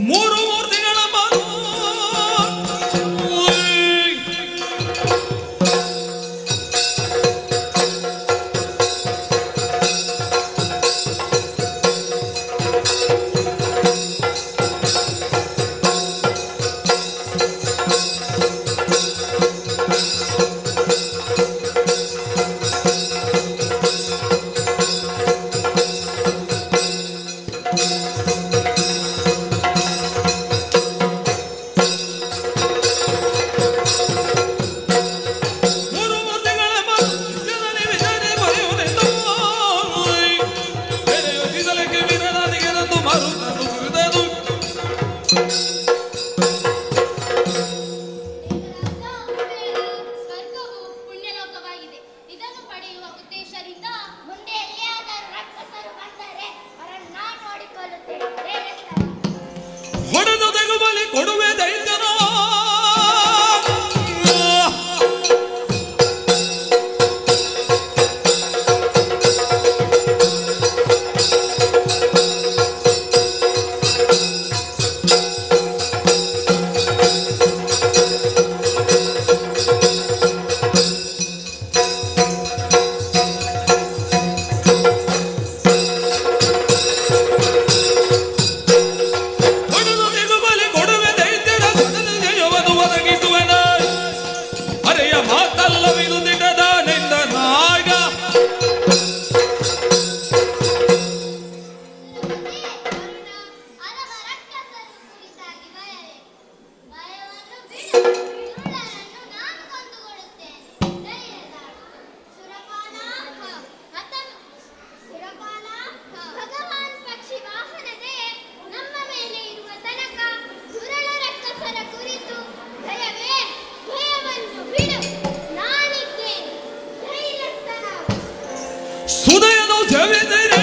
ಮೂರು ಮೂರ್ತಿಗಳ ಮರು ಹೊಡೆದು ತೆಗುಬಲಿ ಕೊಡುವೆ ದೈತ್ಯನ ಸುದಯನು ಜವಿದರೆ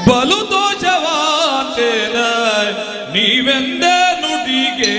ಬಲು ದೋಷವಾಂತೇನ ನೀವೆಂದ ನುಡಿಗೆ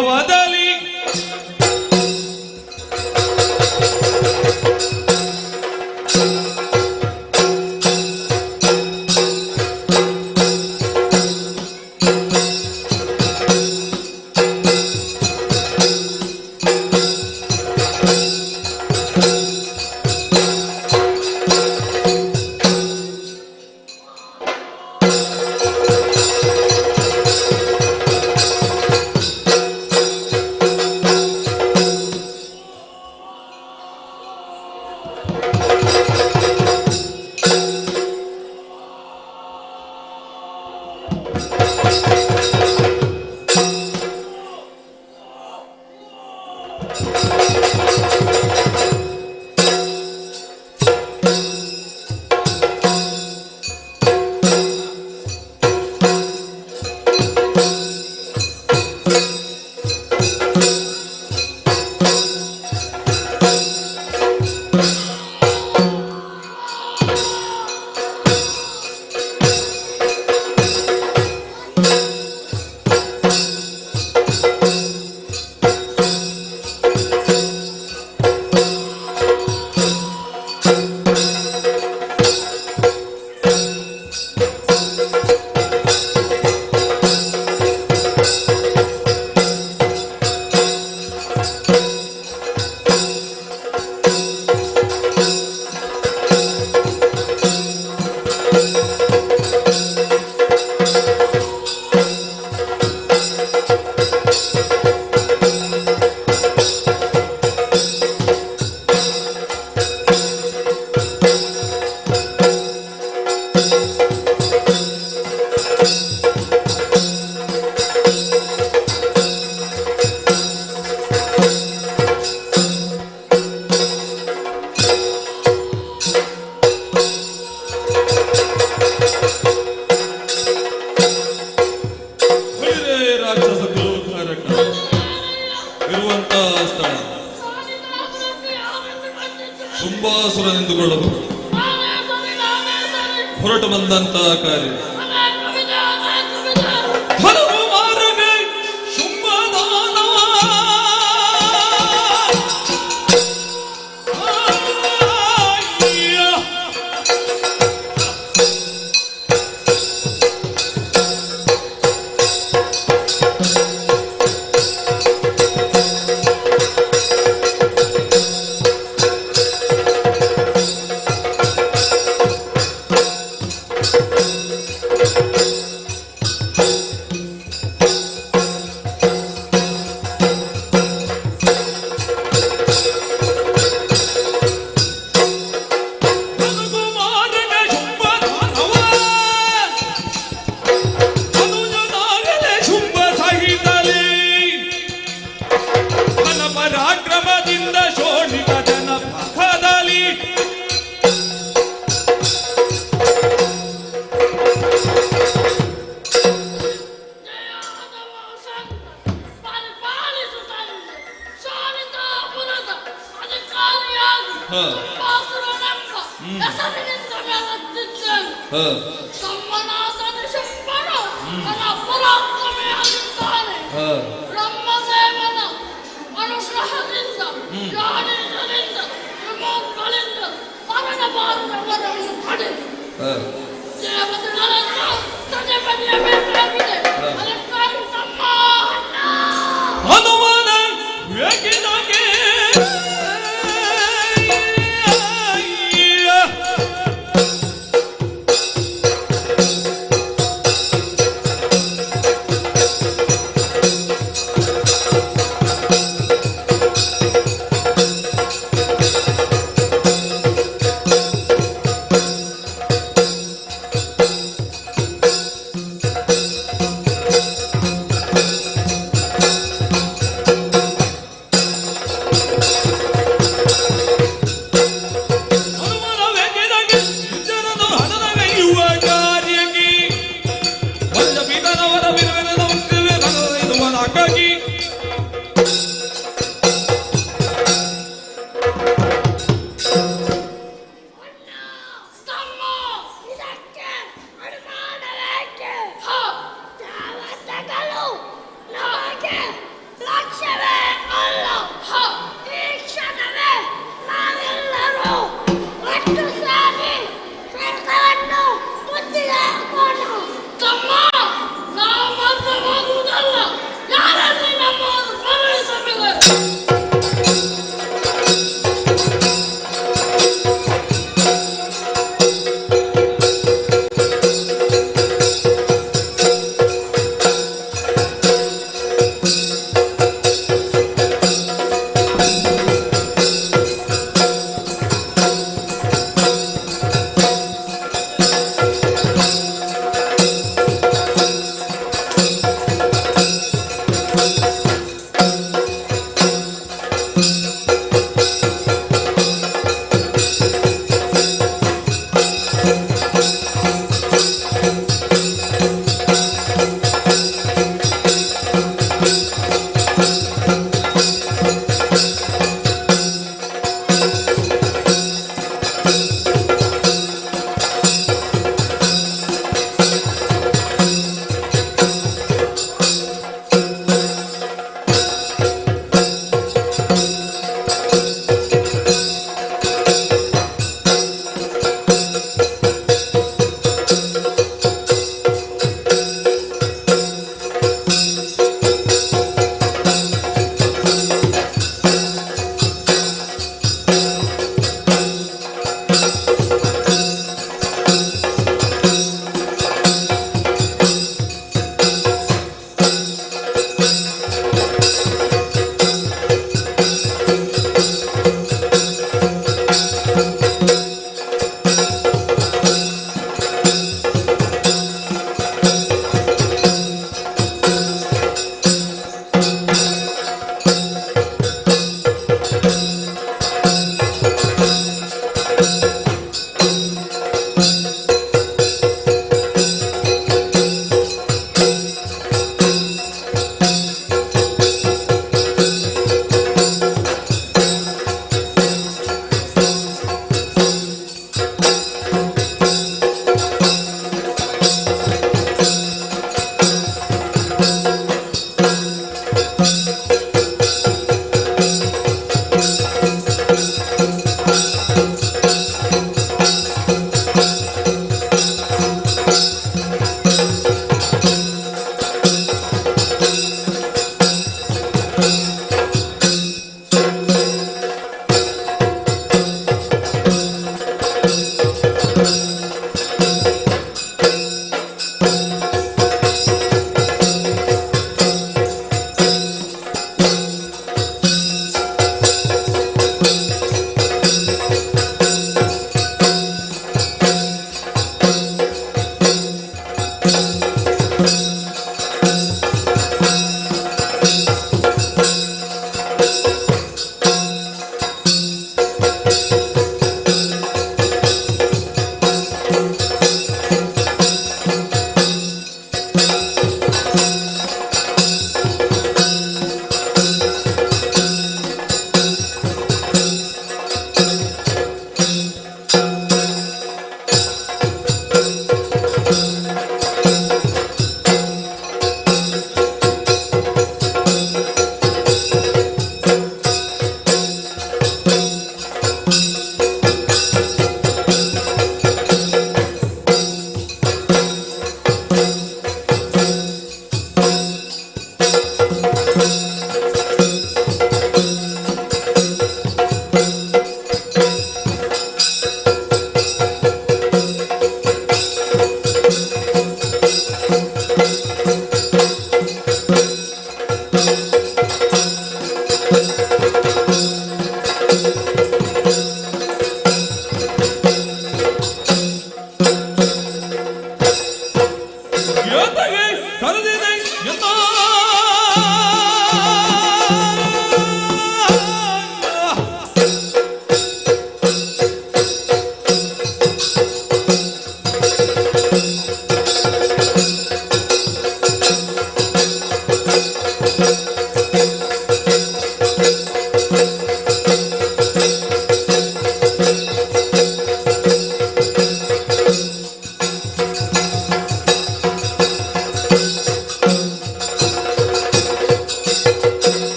ಭವದಲ್ಲಿ ಶುಂಭಾಸುರನೆಂದುಕೊಳ್ಳಬಹುದು. ಹೊರಟು ಬಂದಂತ ಕಾರ್ಯ ಪರಾಕ್ರಮದಿಂದ ಶೋಣಿತ ಜನ ಪಥದಲ್ಲಿ ಹನುಮಾನ ವೇಗಿನಾಗೆ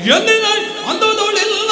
ಎಂದಿನ ಅಂದದೊಳಿಲ್ಲ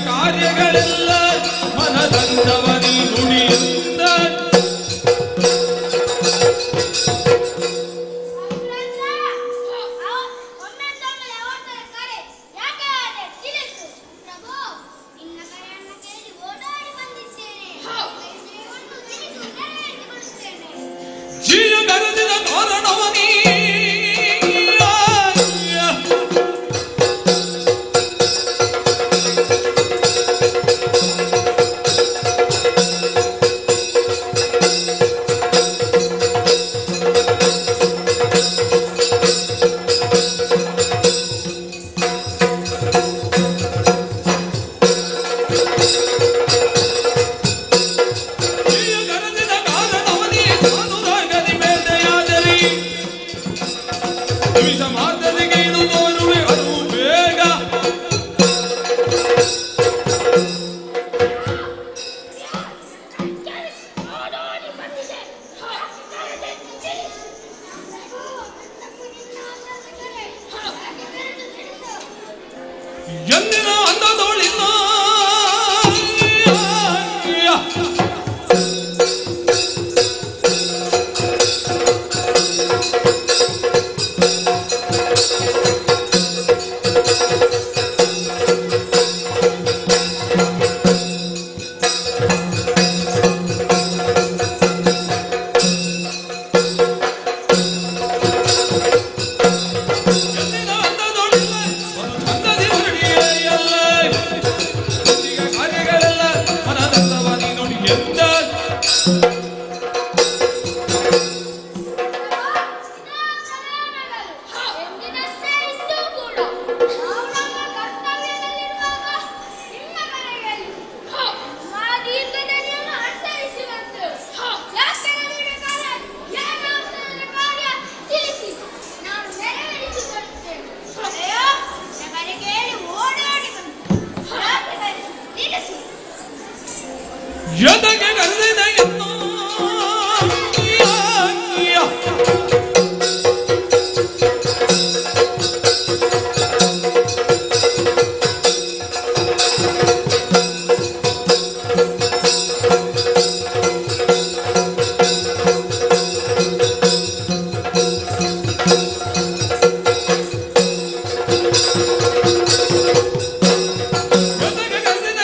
ಕಾರ್ಯಗಳೆಲ್ಲ ಮನದಂದವನಿ ನುಡಿಯಿಂದ ಜೀವ ಕರೆದಿದ ಕಾರಣವನಿ ಮಾತನಿಗೆ ಇದು ತೋರುವೆ ಅದು ಬೇಗ ಎಂದಿನ ಅಂದದೋಳಿಲ್ಲ ಕಾರ್ಯಗಳೆಲ್ಲ ಮನದಂದವನಿ ನುಡಿಯಿಂದ ಎದಗೆ ಕರೆದಿದ ಎನ್ನೋ ಎದಗೆ ಕರೆದಿದ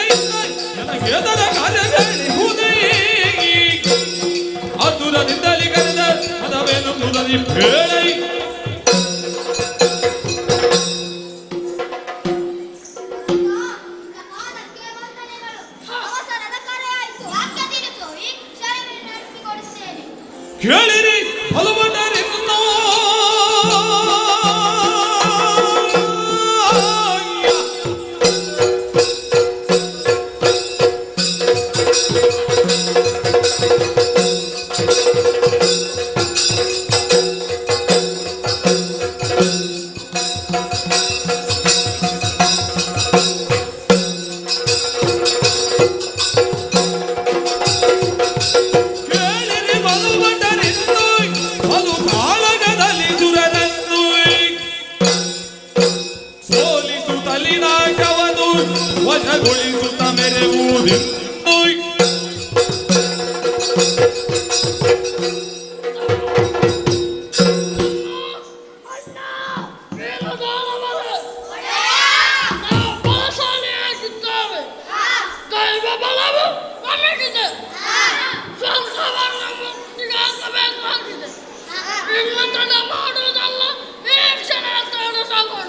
ಎದರ ಕಾರ್ಯಗಳಿಹುದೇ ಅದುರದಿಂದಲಿ ಕರೆದ ಪದವೇನು ಮುರದಿ ಬೇಳೈ ಕೇಳಿರಿ ಹಲವಟರಿನ್ನೋ ಕೇಳಿರಿ ಬಲವಟರಿನ್ನೋ ಅದು ಕಾಳಗದಲ್ಲಿ ದುರನನ್ನು ಸೋಲಿಸುತ್ತಲಿ ನಾಟವನ್ನು ವಶಗೊಳಿಸುತ್ತ ಮೆರೆಯುವುದೆಂದು ಮಾಡುವುದಲ್ಲ ಈ ಕ್ಷಣ ಸಾಗೋಣ.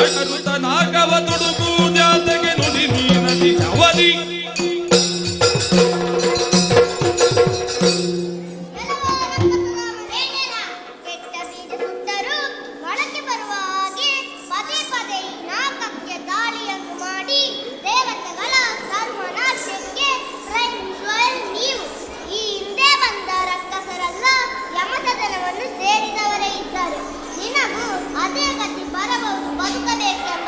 ಅಡರುತ ನಾಗವ ತುಡುಕು ಜಾತೆಗೆ ನುಡಿ ನೀನದಿ ಅವಧಿ ಸೇರಿದವರೇ ಇದ್ದಾರೆ. ನಿನಗೂ ಅದೇ ಗತಿ ಬರಬಹುದು, ಬದುಕಬೇಕೆಂಬ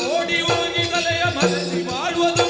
ಓಡಿ ಹೋಗಿ ತಲೆಯ ಮರೆಸಿ ಮಾಡುವುದು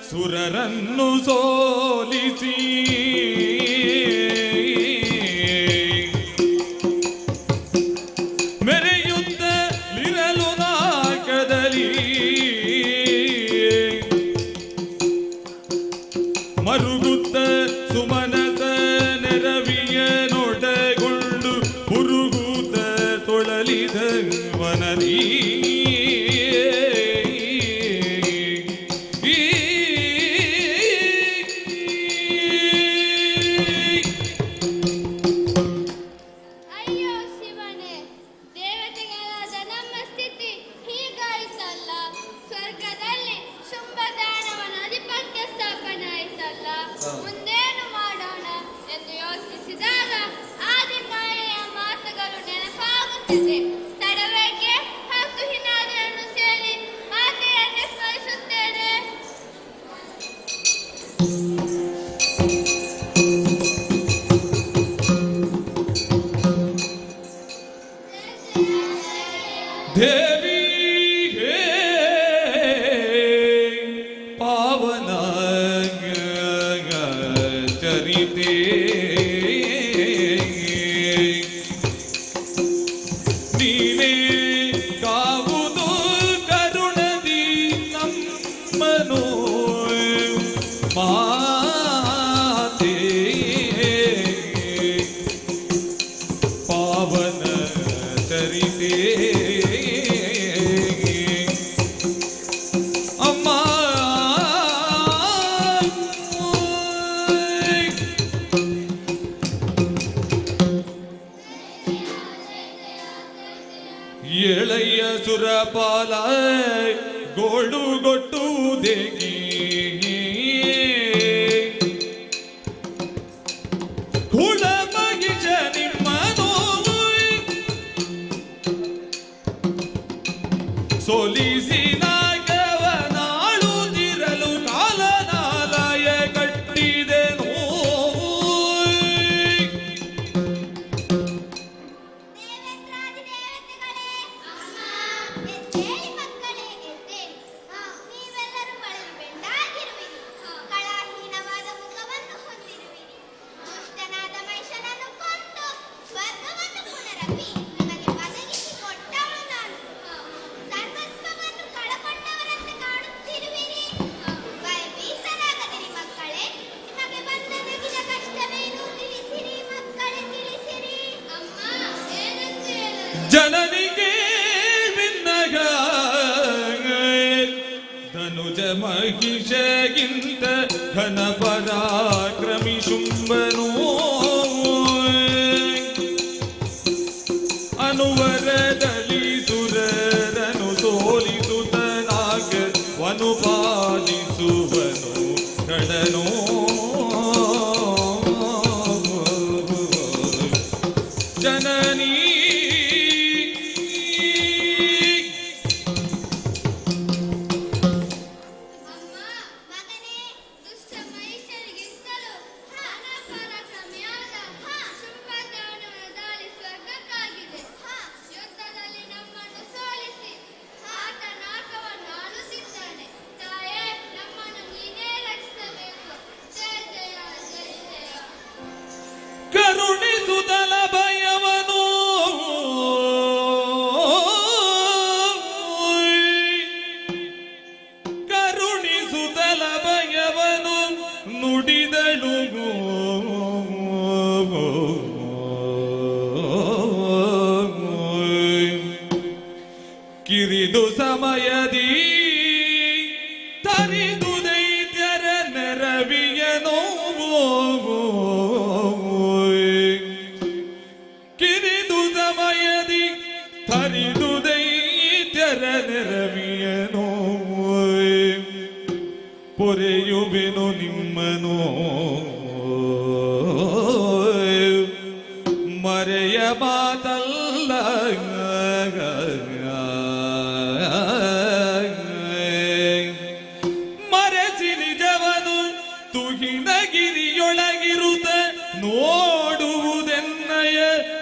ಸುರರನ್ನು ಸೋಲಿಸಿ ಮೆರೆಯುತ್ತಲಿರಲು ನಾಕದಲ್ಲಿ ಮರುಗುತ್ತ ಸುಮನಸ ನೆರವಿಯ ನೋಟಗೊಂಡು ಮುರುಗುತ್ತ ತೊಳಲಿದ ವನದಿ ಮುಂದೇನು ಮಾಡೋಣ ಎಂದು ಯೋಚಿಸಿದಾಗ ಆದಿಮಾಯೆಯ ಮಾತುಗಳು ನೆನಪಾಗುತ್ತಿದೆ. ತಡಬೇಕೆ ಹತ್ತು ಹಿನಾದಿಯನ್ನು ಸೇರಿ ಮಾತೆಯನ್ನೇ ಸ್ಮರಿಸುತ್ತೇನೆ. ದೇವಿ ಹೇ ಪಾವನ ಚರಿತೆ ನೀನೇ ಕಾವುದು ಕರುಣದಿ ನಮ್ಮನು ಮಾತೆ ಪಾವನ ಚರಿತೆ ಅಮ್ಮ ಎಳೆಯ ಸುರಪಾಲ ಗೋಳುಗೊಟ್ಟುವುದೇಗಿ ಕುಳ ಮಗಿಜ ನಿಮ್ಮನು ಸೋಲಿಸಿ ನಾಗವನಾಳುತ್ತಿರಲು ಕಾಲನಾಲಯ ಕಟ್ಟಿದೆನು. ಜನನಿಗೆ ಬಿನ್ನಗ ಧನುಜ ಮಹಿಷಗಿಂತ ಘನ ಪರಾಕ್ರಮಿ ಶುಂಭನು ಅನುವರದಲ್ಲಿ ಸುರರನು ಸೋಲಿಸುತ್ತನಾಗ ವನು ಪಾಲಿಸುವನು ಕಡನೋ ಜನನೀ ಕರುಣಿಸುತ್ತಲ ಭಯವನು ಕರುಣಿಸುತ್ತಲ ಭಯವನು ನುಡಿದಳು ಕಿರಿದು ಸಮಯದಿ ತರಿದು ದೈತ್ಯರ ನೆರವಿಯನೋ ಕಿರಿದು ಸಮಯದಿ ತರಿದು ದೈತ್ಯರ ನೆರವಿಯನೋ ಪೊರೆಯುವೆನು ನಿಮ್ಮನೋ ಮರೆಯ ಮಾತಲ್ಲ ಮರೆಸಿ ನಿಜವನು ತುಹಿನಗಿರಿಯೊಳಗಿರುತ್ತ ನೋಡುವುದೆನ್ನಯ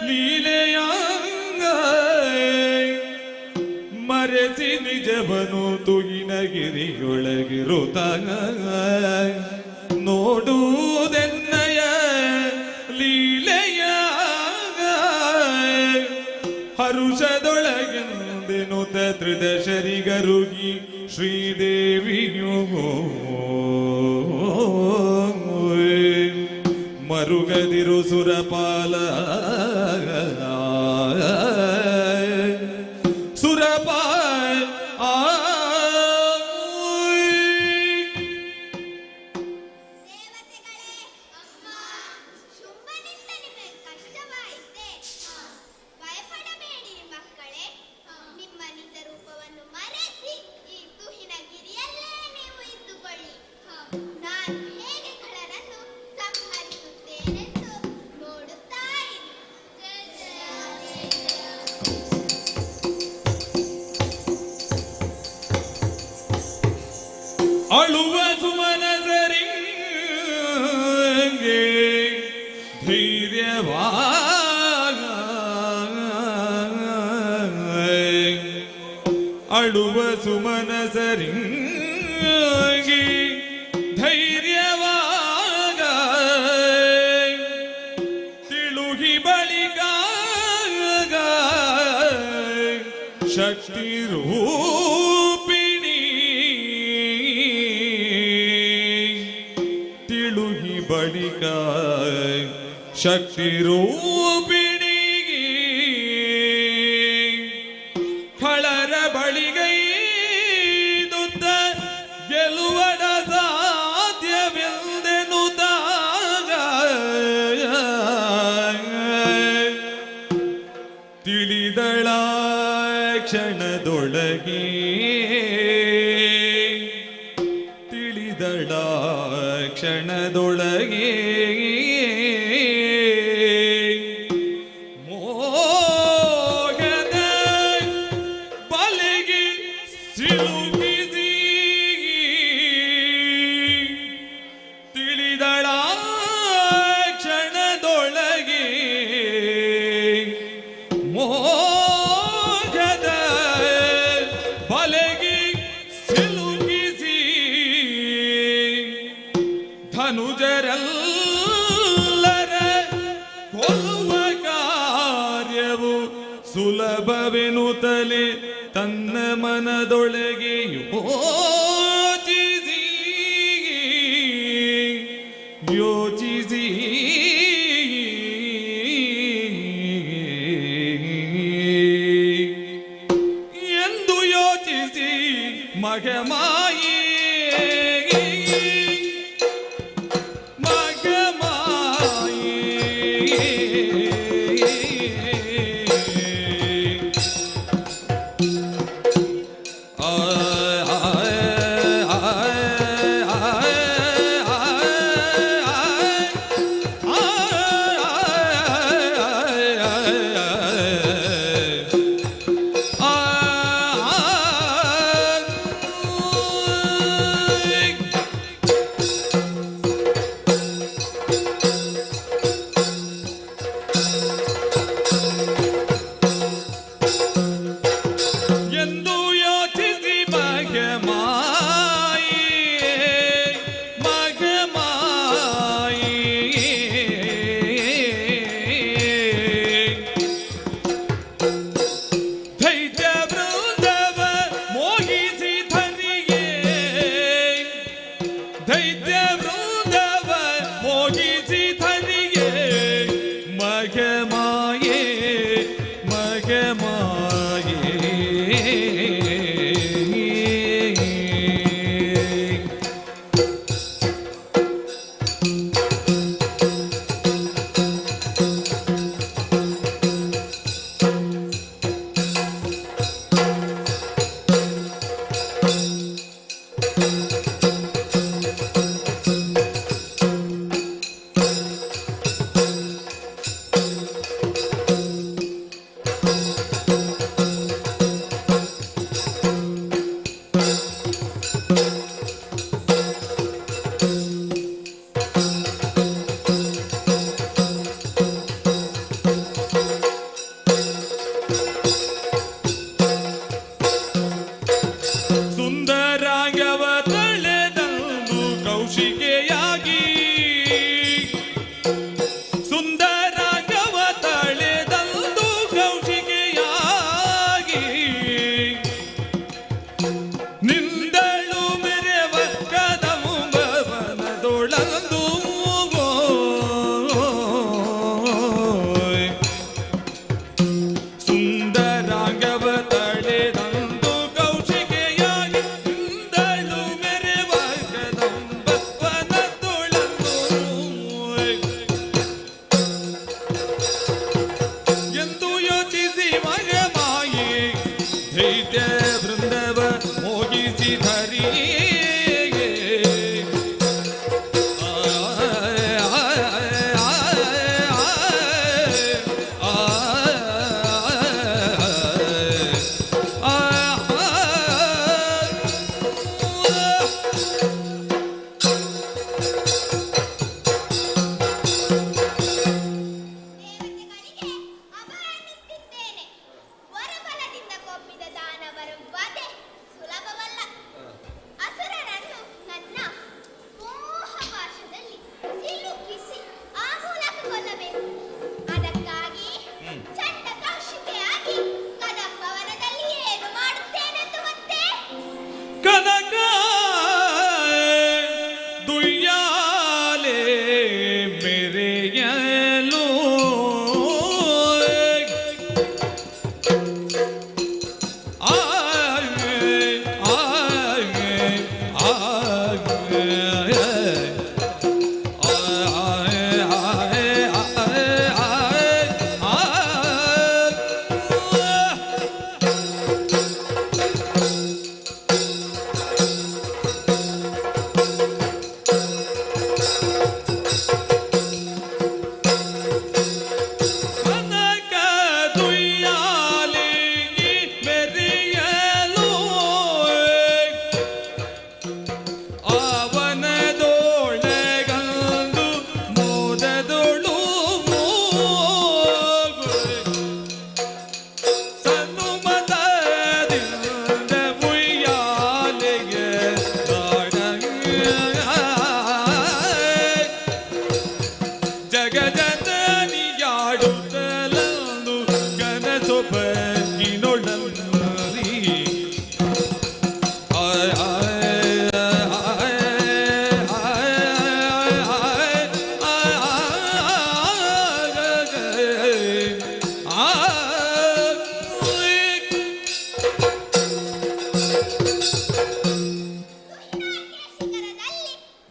ಲೀಲೆಯ ಮರೆಸಿ ನಿಜವನು ತುಹಿನಗಿರಿಯೊಳಗಿರುತ್ತ ನೋಡುವುದೆನ್ನಯ ಲೀಲೆಯ ಹರುಷದೊಳಗೆಂದೆನುತ ತ್ರಿದಶರಿಗರುಗಿ ಶ್ರೀದೇವಿಯು ಮರುಗದಿರು ಸುರಪಾಲ ಸುರಪಾಲ ಅಳುವ ಸುಮನಸರಿಂಗೆ ಧೈರ್ಯವಾ ಅಳುವ ಸುಮನಸರಿಂಗೆ ಧೈರ್ಯವಾಗ ತಿಳುಹಿ ಬಳಿಕ ಶಕ್ತಿ ರೂಪಿಣಿ ತಿಳುಹಿ ಬಳಿಕ ಶಕ್ತಿ ರೂಪಿಣಿ ಖಳರ ಬಳಿಗೈದುತ್ತ ಗೆಲುವಡ ಸಾಧ್ಯವೆಂದೆನುದಾಗ ತಿಳಿದಳ ಕ್ಷಣದೊಳಗೆ ತಿಳಿದಳ ಕ್ಷಣದೊಳಗೆ ಮೋಹದ ಬಲೆಗೆ ಸುಲಭವೆನುತ್ತಲೇ ತನ್ನ ಮನದೊಳಗೆ ಯೋಚಿಸಿ ಯೋಚಿಸಿ ಎಂದು ಯೋಚಿಸಿ ಮಗಮಾಯೇ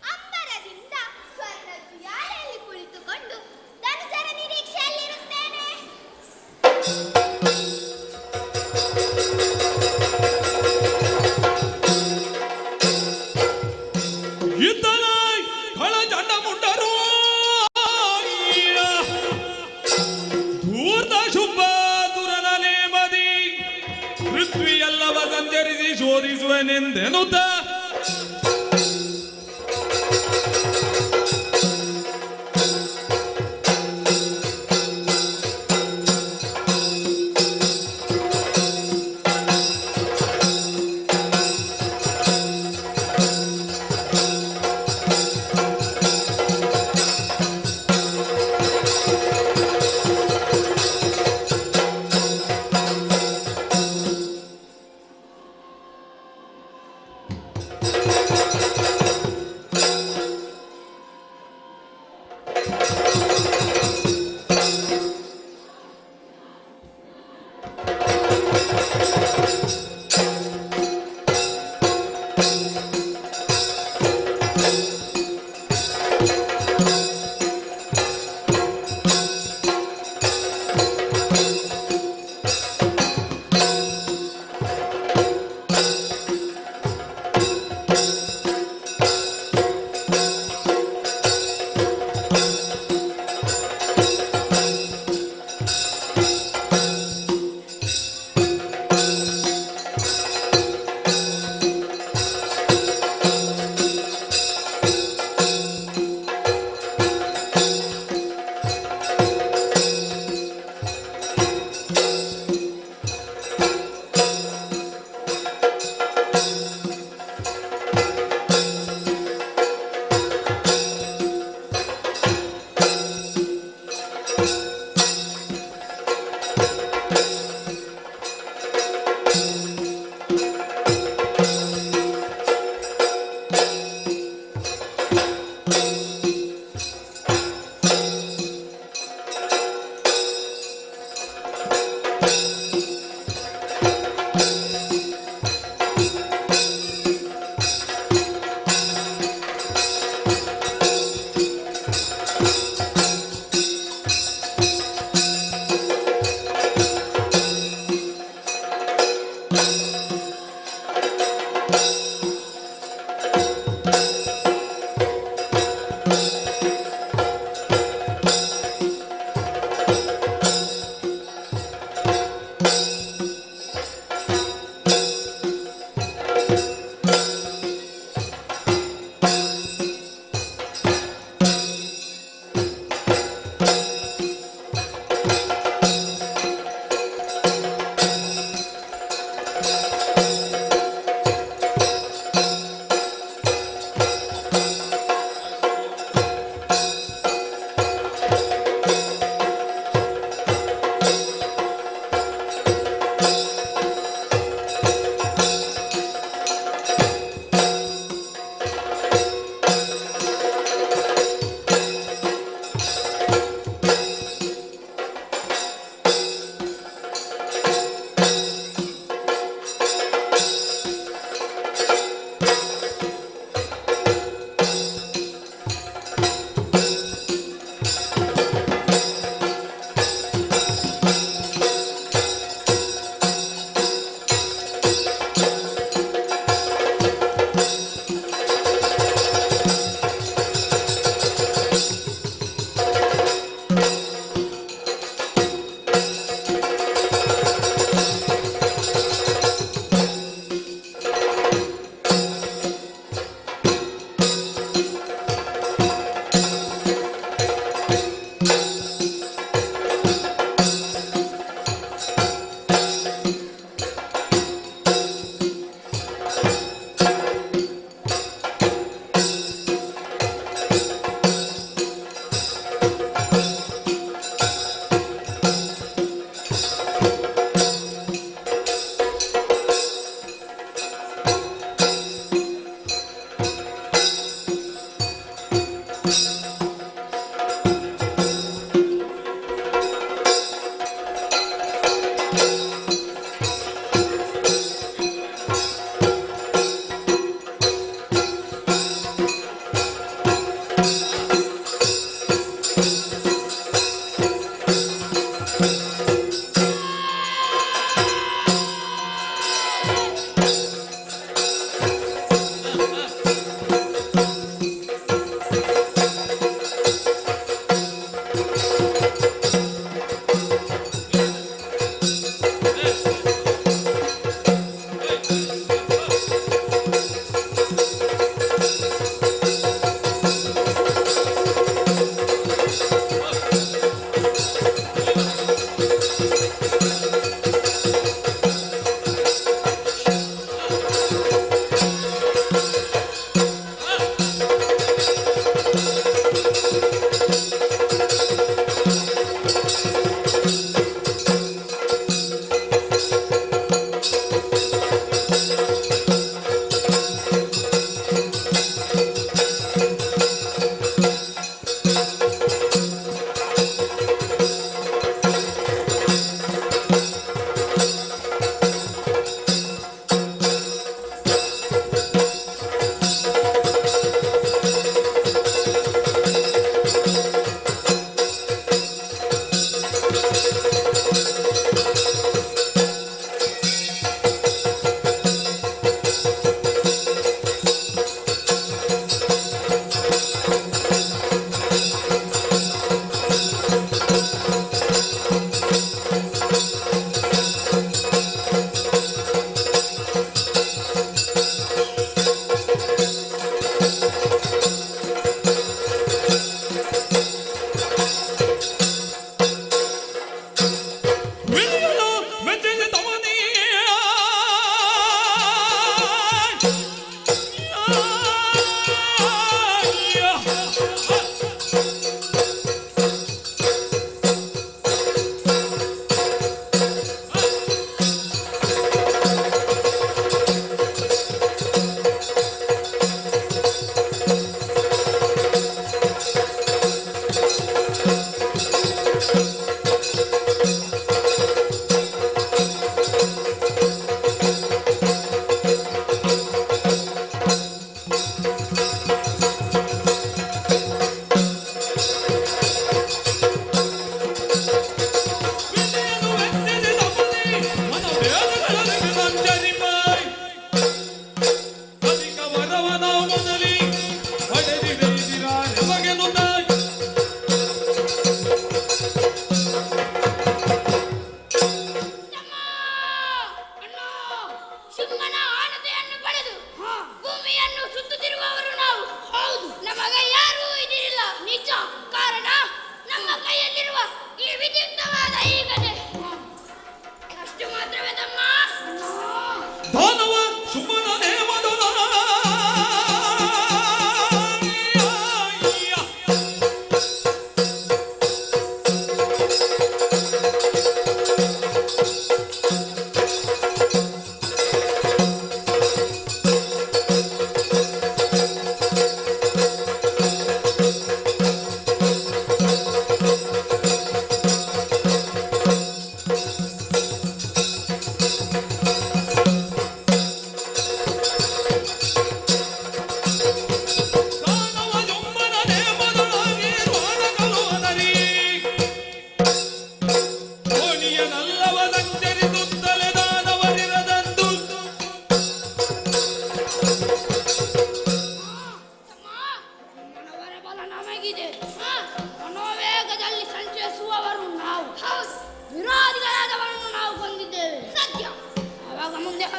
ಅಂಬರದಿಂದ ಸ್ವರ್ಣ ಉಯ್ಯಾಲೆಯಲ್ಲಿ ಕುಳಿತುಕೊಂಡು ಧನುಜರ ನಿರೀಕ್ಷೆಯಲ್ಲಿರುತ್ತೇನೆ. ಇದ್ದನ ಕಳ ಚಂಡ ಮುಂಡರು ಧೂರ್ತ ಶುಭ ದುರನ ನೇಮದಿ ಪೃಥ್ವಿಯಲ್ಲವ ಸಂಚರಿಸಿ ಶೋಧಿಸುವೆನೆಂದೆನುತ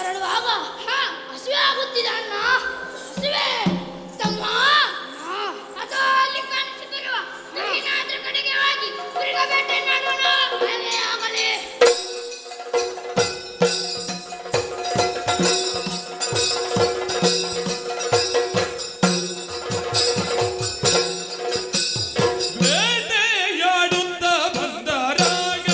ಹೊರಡುವಾಗ ಹಸಿವೆ ಆಗುತ್ತಿದೆ ಅಣ್ಣ, ಹಸಿವೆ. ತಮ್ಮ, ಅಥವಾ ಅಲ್ಲಿ ಕಾಣಿಸುತ್ತಿರುವ ದುರ್ಗಿನಾದ್ರ ಕಡೆಗೆ ಹೋಗಿ ಮೃಗ ಬೇಟೆ ಮಾಡೋಣ. ಹಾಗೆ ಆಗಲಿ. ಬೇಟೆಯಾಡುತ್ತ ಬಂದರಾಗ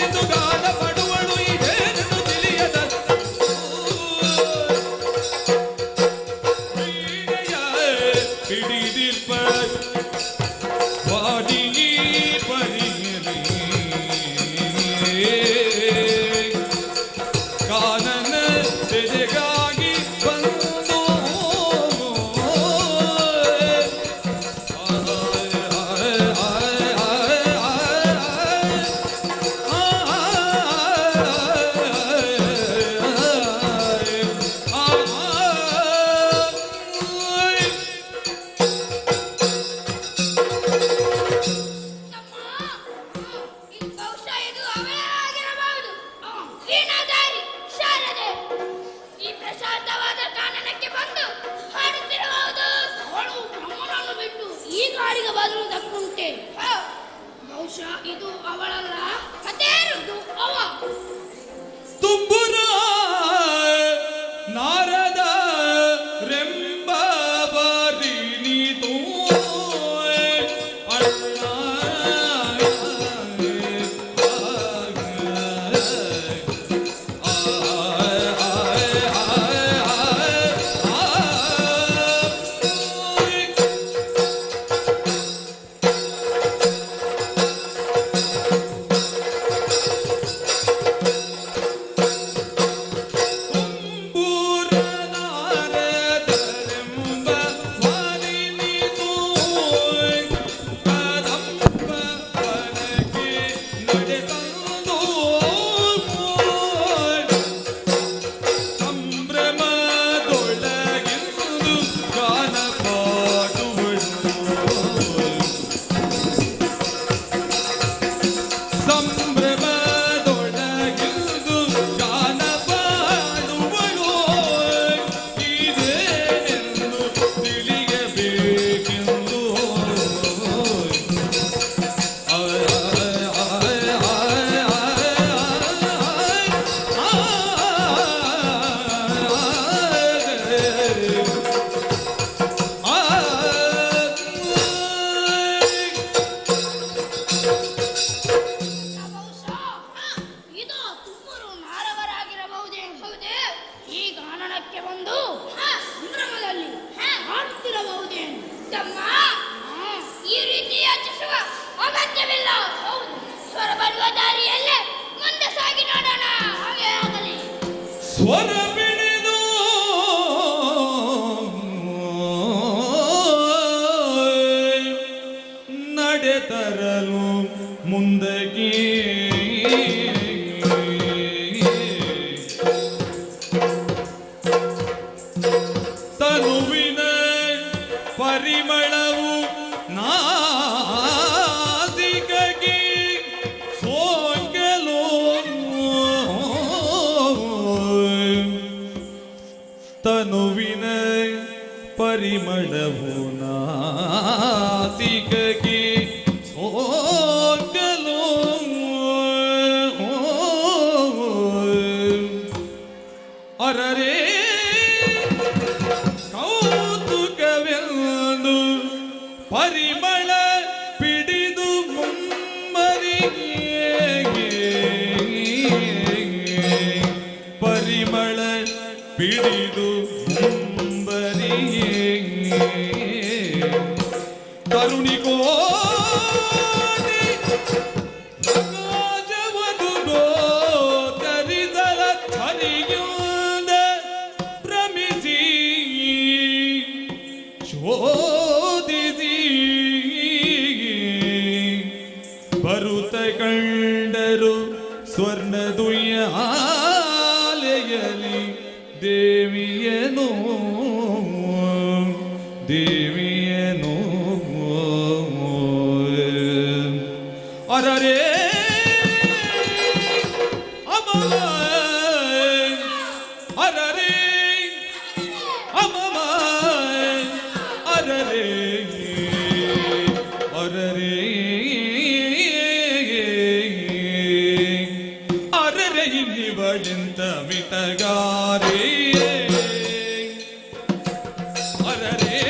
ಕುಳಿತು ಗಾನ ಪಡುವಳು ಇದೇನೆಂದು ತಿಳಿಯದ ವೀಣೆಯ ಹಿಡಿದಿರ್ಪ ವಾಡಿ ಪರಿಯಲಿ ಕಾನನ ತೆರೆಗಾಗಿ ಬಂದು ಬಹುಶಃ ಇದು ಅವಳೇ ಆಗಿರಬಹುದು. ವೀಣಾಧಾರಿ ಶಾರದೆ ಈ ಪ್ರಶಾಂತವಾದ ಕಾನನಕ್ಕೆ ಬಂದು ಹಾಡುತ್ತಿರಬಹುದು. ಅವಳು ಬ್ರಹ್ಮನನ್ನು ಬಿಟ್ಟು ಈ ಕಾಡಿಗೆ ಬರುವುದಕ್ಕುಂಟೆ. ಬಹುಶಃ ಇದು ಅವಳಲ್ಲ, ಮತ್ತೇನಿದು ಅವ. ತುಂಬುರ ನಾರದ ರೆಂಬ ಬಾರಿ ನೀತು ಇದು ತುಮ್ಮರು ನಾರವರಾಗಿರಬಹುದೇ? ಹೌದೇ? ಈ ಗಾನನಕ್ಕೆ ಬಂದು ಸಂಭ್ರಮದಲ್ಲಿ ಹಾಡುತ್ತಿರಬಹುದೇ? ತಮ್ಮ, ಈ ರೀತಿ ಯೋಚಿಸುವ ಅಗತ್ಯವಿಲ್ಲ. ಹೌದು, ಸ್ವರ ಬರುವ ದಾರಿಯಲ್ಲೇ ಮುಂದೆ ಸಾಗಿ ನೋಡೋಣ. ಹಾಗೆ ಆಗಲಿ. ಸ್ವರ ಬಿಡಿದು ನಡೆತರಲು ಮುಂದಕ್ಕೆ ತನುವಿನ ಪರಿಮಳವು ನಾಸಿಕಗೆ ಸೋಂಗಲು ತನುವಿನ ಪರಿಮಳವು ನಾಸಿಕಗೆ ಸೋಂಗಲು ಅರರೇ ಕೌತುಕವೆಂದು ಪರಿಮಳ ಪಿಡಿದು ಮುಮ್ಮರಿಗೆ ಪರಿಮಳ ಪಿಡಿದು ಮುಂಬರಿಗೆ ಕರುಣಿಗೋ ಗೋಚರಿಸಲ ಥರಿಯುಂದ ಭ್ರಮಿಸಿ ಶೋಧಿಸಿ ಬರುತ್ತ ಕಂಡರು ಸ್ವರ್ಣದುಯ್ಯಾಲೆಯಲಿ ದೇವಿಯನು ದೇವಿಯನು ಅರರೇ ಅಮಮ ಅರರೇ ಅಮಮ ಅರರೇ ಅರರೇ ಅರರೇ ಇನ್ನಿವಳಿಂತ ಮಿತಗಾರೇ ಅರರೇ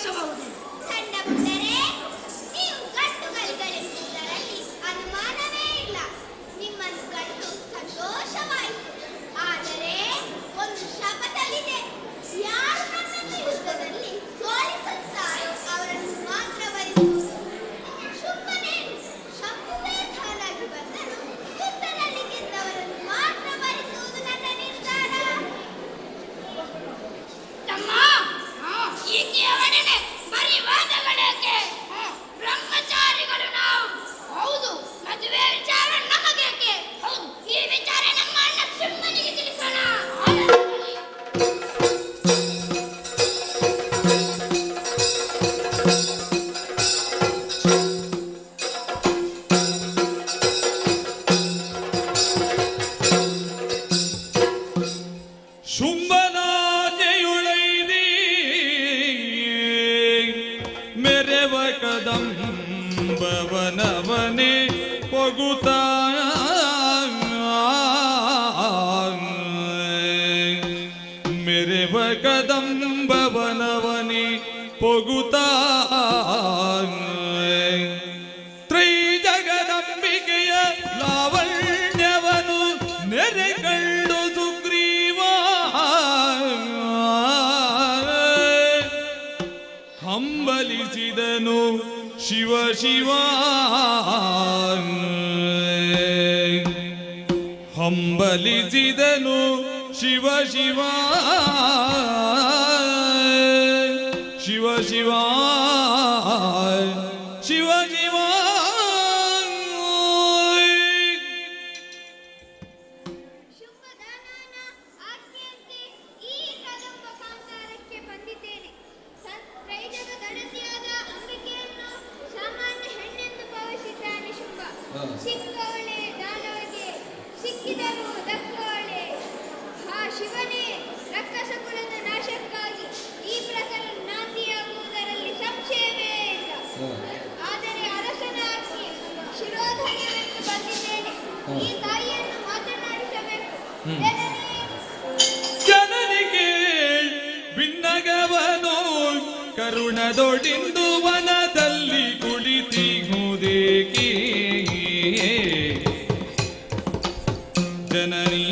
ಬಯಸಬಹುದೇ? ಸಣ್ಣ ಪುಟ್ಟರೆ, ನೀವು ಗಂಟುಗಳಿಗಳೆಂಬುದರಲ್ಲಿ ಅನುಮಾನವೇ ಇಲ್ಲ. ನಿಮ್ಮನ್ನು ಕಂಡು ಸಂತೋಷವಾಯಿತು. ಆದರೆ ಒಂದು ಶಪಥವಿದೆ. ಯಾರು ನನ್ನನ್ನು ಯುದ್ಧದಲ್ಲಿ ಸೋಲಿಸುತ್ತಾರೋ ಅವರನ್ನು ಮಾತ್ರ ವರಿಸುವುದು. ಶುಂಭನೇನು ಶಂಭುವೇ ಖಾನಾಗಿ ಬಂದರು ಯುದ್ಧದಲ್ಲಿ ಗೆದ್ದವರನ್ನು ಮಾತ್ರ ವರಿಸುವುದು ನನ್ನ ನಿರ್ಧಾರ. ತಮ್ಮ, ಈಕೆಯ ಒಡನೆ ಬರೀ ವಾದಗಳೇಕೆ? ಬ್ರಹ್ಮಚಾರಿಗಳು ನಾವು. ಹೌದು, ಮದುವೆ ವಿಚಾರ ನಮಗೇಕೆ? ಹೌದು, ಈ ವಿಚಾರ ನಮ್ಮ ಅಣ್ಣ ಶುಂಭನಿಗೆ ತಿಳಿಸೋಣ. ಶುಂಭನಾಜೆಯುಳೈದಿ ಮೆರೆವ ಕದಂಬವನವನೇ ಪೊಗುತ ಮೆರೆವ ಕದಂಬವನವನೇ ಪೊಗುತ ತ್ರೈಜಗದಂಬಿಕೆಯ ಲಾವಣ್ಯವನು ನೆರೆಕಂಡು ಸುಗ್ರೀವ ಹಂಬಲಿಸಿದನು ಶಿವ ಶಿವ ಹಂಬಲಿಸಿದನು ಶಿವ ಶಿವ ಶಿವ ಶಿವ ಶಿವ ಶಿವ ಶುಂಭದಾನನ ಆಜ್ಞೆಯಂತೆ ಈ ಕದಂಬ ಕಾಂತಾರಕ್ಕೆ ಬಂದಿದ್ದೇನೆ. ತ್ರೈಜಗದಡತಿಯಾದ ಅಂಬಿಕೆಯನ್ನು ಸಾಮಾನ್ಯ ಹೆಣ್ಣೆಂದು ಭಾವಿಸಿದ್ದಾನೆ ಶುಂಭ. ಸಿಕ್ಕವಳೆ ದಾನವಗೆ, ಸಿಕ್ಕಿದರೂ ದಕ್ಕವಳೆ. ಆ ಶಿವನೇ ರಕ್ಕಸ ಕುಲದ ನಾಶಕ್ಕಾಗಿ ಈ ಪ್ರಕರಣ ನಾಂದಿಯಾಗುವುದರಲ್ಲಿ ಸಂಶಯವೇ ಇಲ್ಲ. ಆದರೆ ಅರಸನ ಆಜ್ಞೆ ಶಿರೋಧಾರ್ಯವೆಂದು ಬಂದಿದ್ದೇನೆ. ಈ ತಾಯಿಯನ್ನು ಮಾತನಾಡಿಸಬೇಕು. ಜನನಿಗೆ ಬಿನ್ನಗವನು ಕರುಣದೊಡಿಂದು ವನದಲ್ಲಿ ಕುಳಿತಿಹುದೇಕೆ ಜನನೀ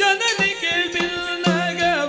ಜನನಿಗೆ ಬಿನ್ನಗವನು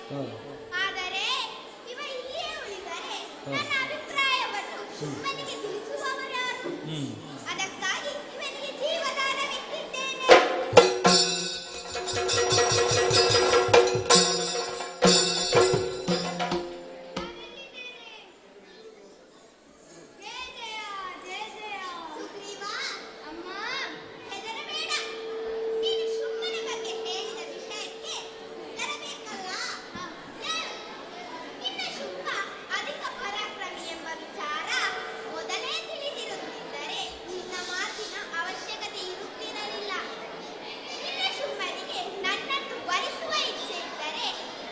ಆದರೆ ಇವ ಇಲ್ಲಿಯೇ ಉಳಿದರೆ ನನ್ನ ಅಭಿಪ್ರಾಯವನ್ನು ಶಿವನಿಗೆ ತಿಳಿಸುವವರು ಯಾರು? ಅದಕ್ಕಾಗಿ ಇವನಿಗೆ ಜೀವದಾನವಿಟ್ಟಿದ್ದೇನೆ. ಸುಗ್ರೀವ, ಅಮ್ಮ, ಹೆದರಬೇಡ. ನೀನು ಶುಂಭನ ಬಗ್ಗೆ ಹೇಳಿದ ವಿಷಯಕ್ಕೆ ಉತ್ತರಬೇಕಲ್ಲ. ನಿನ್ನ ಶುಂಭ ಅಧಿಕ ಪರಾಕ್ರಮಿ ಎಂಬ ವಿಚಾರ ಮೊದಲೇ ತಿಳಿದಿರುತ್ತಿದ್ದರೆ ನಿನ್ನ ಮಾತಿನ ಅವಶ್ಯಕತೆ ಇರುತ್ತಿರಲಿಲ್ಲ. ನಿನ್ನ ಶುಂಭನಿಗೆ ನನ್ನನ್ನು ವರಿಸುವ ಇಚ್ಛೆ ಇದ್ದರೆ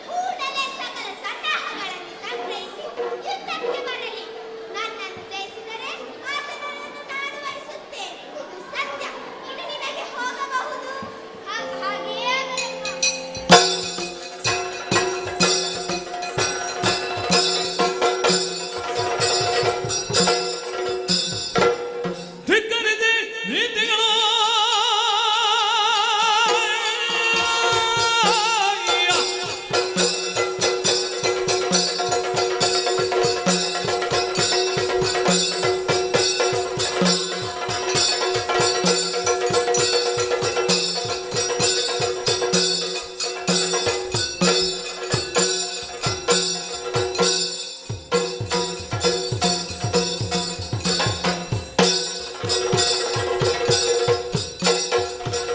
ಕೂಡಲೇ ಸಕಲ ಸನ್ನಾಹಗಳನ್ನು ಸಂಗ್ರಹಿಸಿ ಯುದ್ಧಕ್ಕೆ ಬರಲಿ. ನನ್ನನ್ನು ಜಯಿಸಿದರೆ ಆತನನ್ನು ನಾನು ವರಿಸುತ್ತೇನೆ. ಇದು ಸತ್ಯ. ಇದು ನಿನಗೆ ಹೋಗಬಹುದು. ಹಾಗೆಯೇ ಆಗಬೇಕು. ಧಿಕ್ಕರಿಸಿ ನೀತಿಗಳು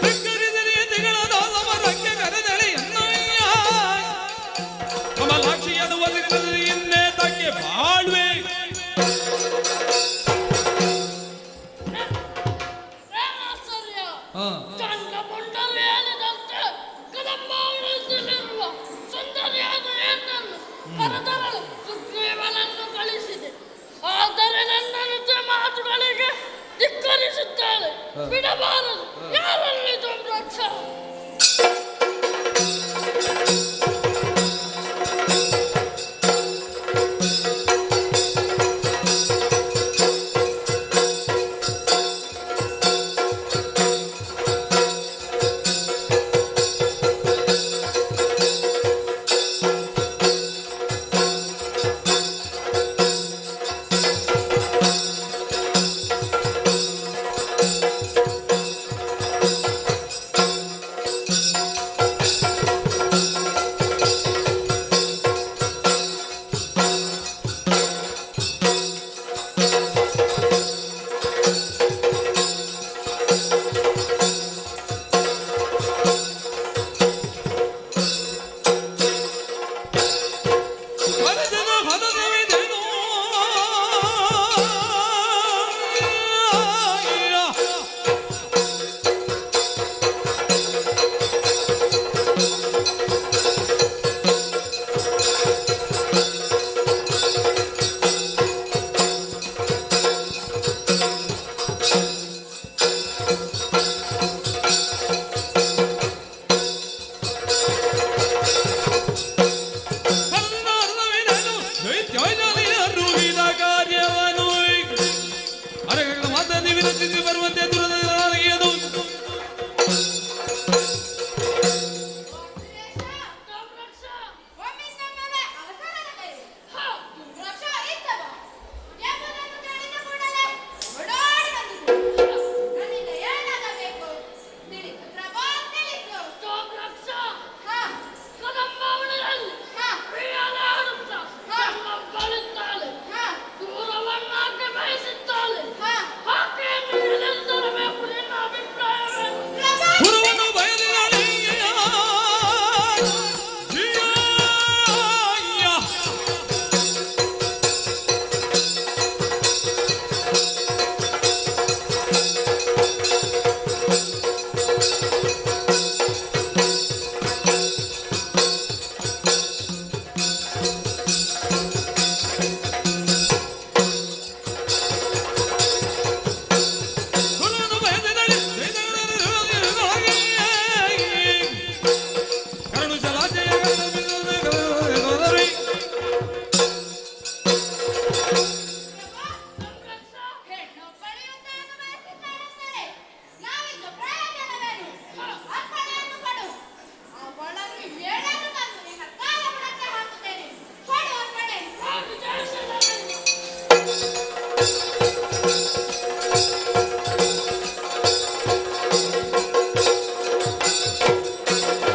ಧಿಕ್ಕರಿಸಿ ನೀತಿಗಳ ದಾಸವರಕ್ಕೆ ಕರೆದಳಿ ಎನ್ನಯ್ಯ. ಕಮಲಾಕ್ಷಿಯನ್ನು ಒದಗಿಸಿದರೆ ಇನ್ನೇತಕ್ಕೆ ಬಾಳ್ವೆ. ಚಂಡಮುಂಡವೇಲಿದಂತೆ ಕದಂಬಾವಳಿಯಲ್ಲಿರುವ ಸುಂದರಿಯಾದ ಹೆಣ್ಣನ್ನು ಕರೆತರಲು ಸುಗ್ರೀವನನ್ನು ಕಳಿಸಿದೆ. ಆದರೆ ನನ್ನ ನಿಜ ಮಾತುಗಳಿಗೆ ಧಿಕ್ಕರಿಸುತ್ತಾಳೆ. ಬಿಡಬಾರದು. ಯಾರಲ್ಲಿ ದುರ್ಲಕ್ಷ?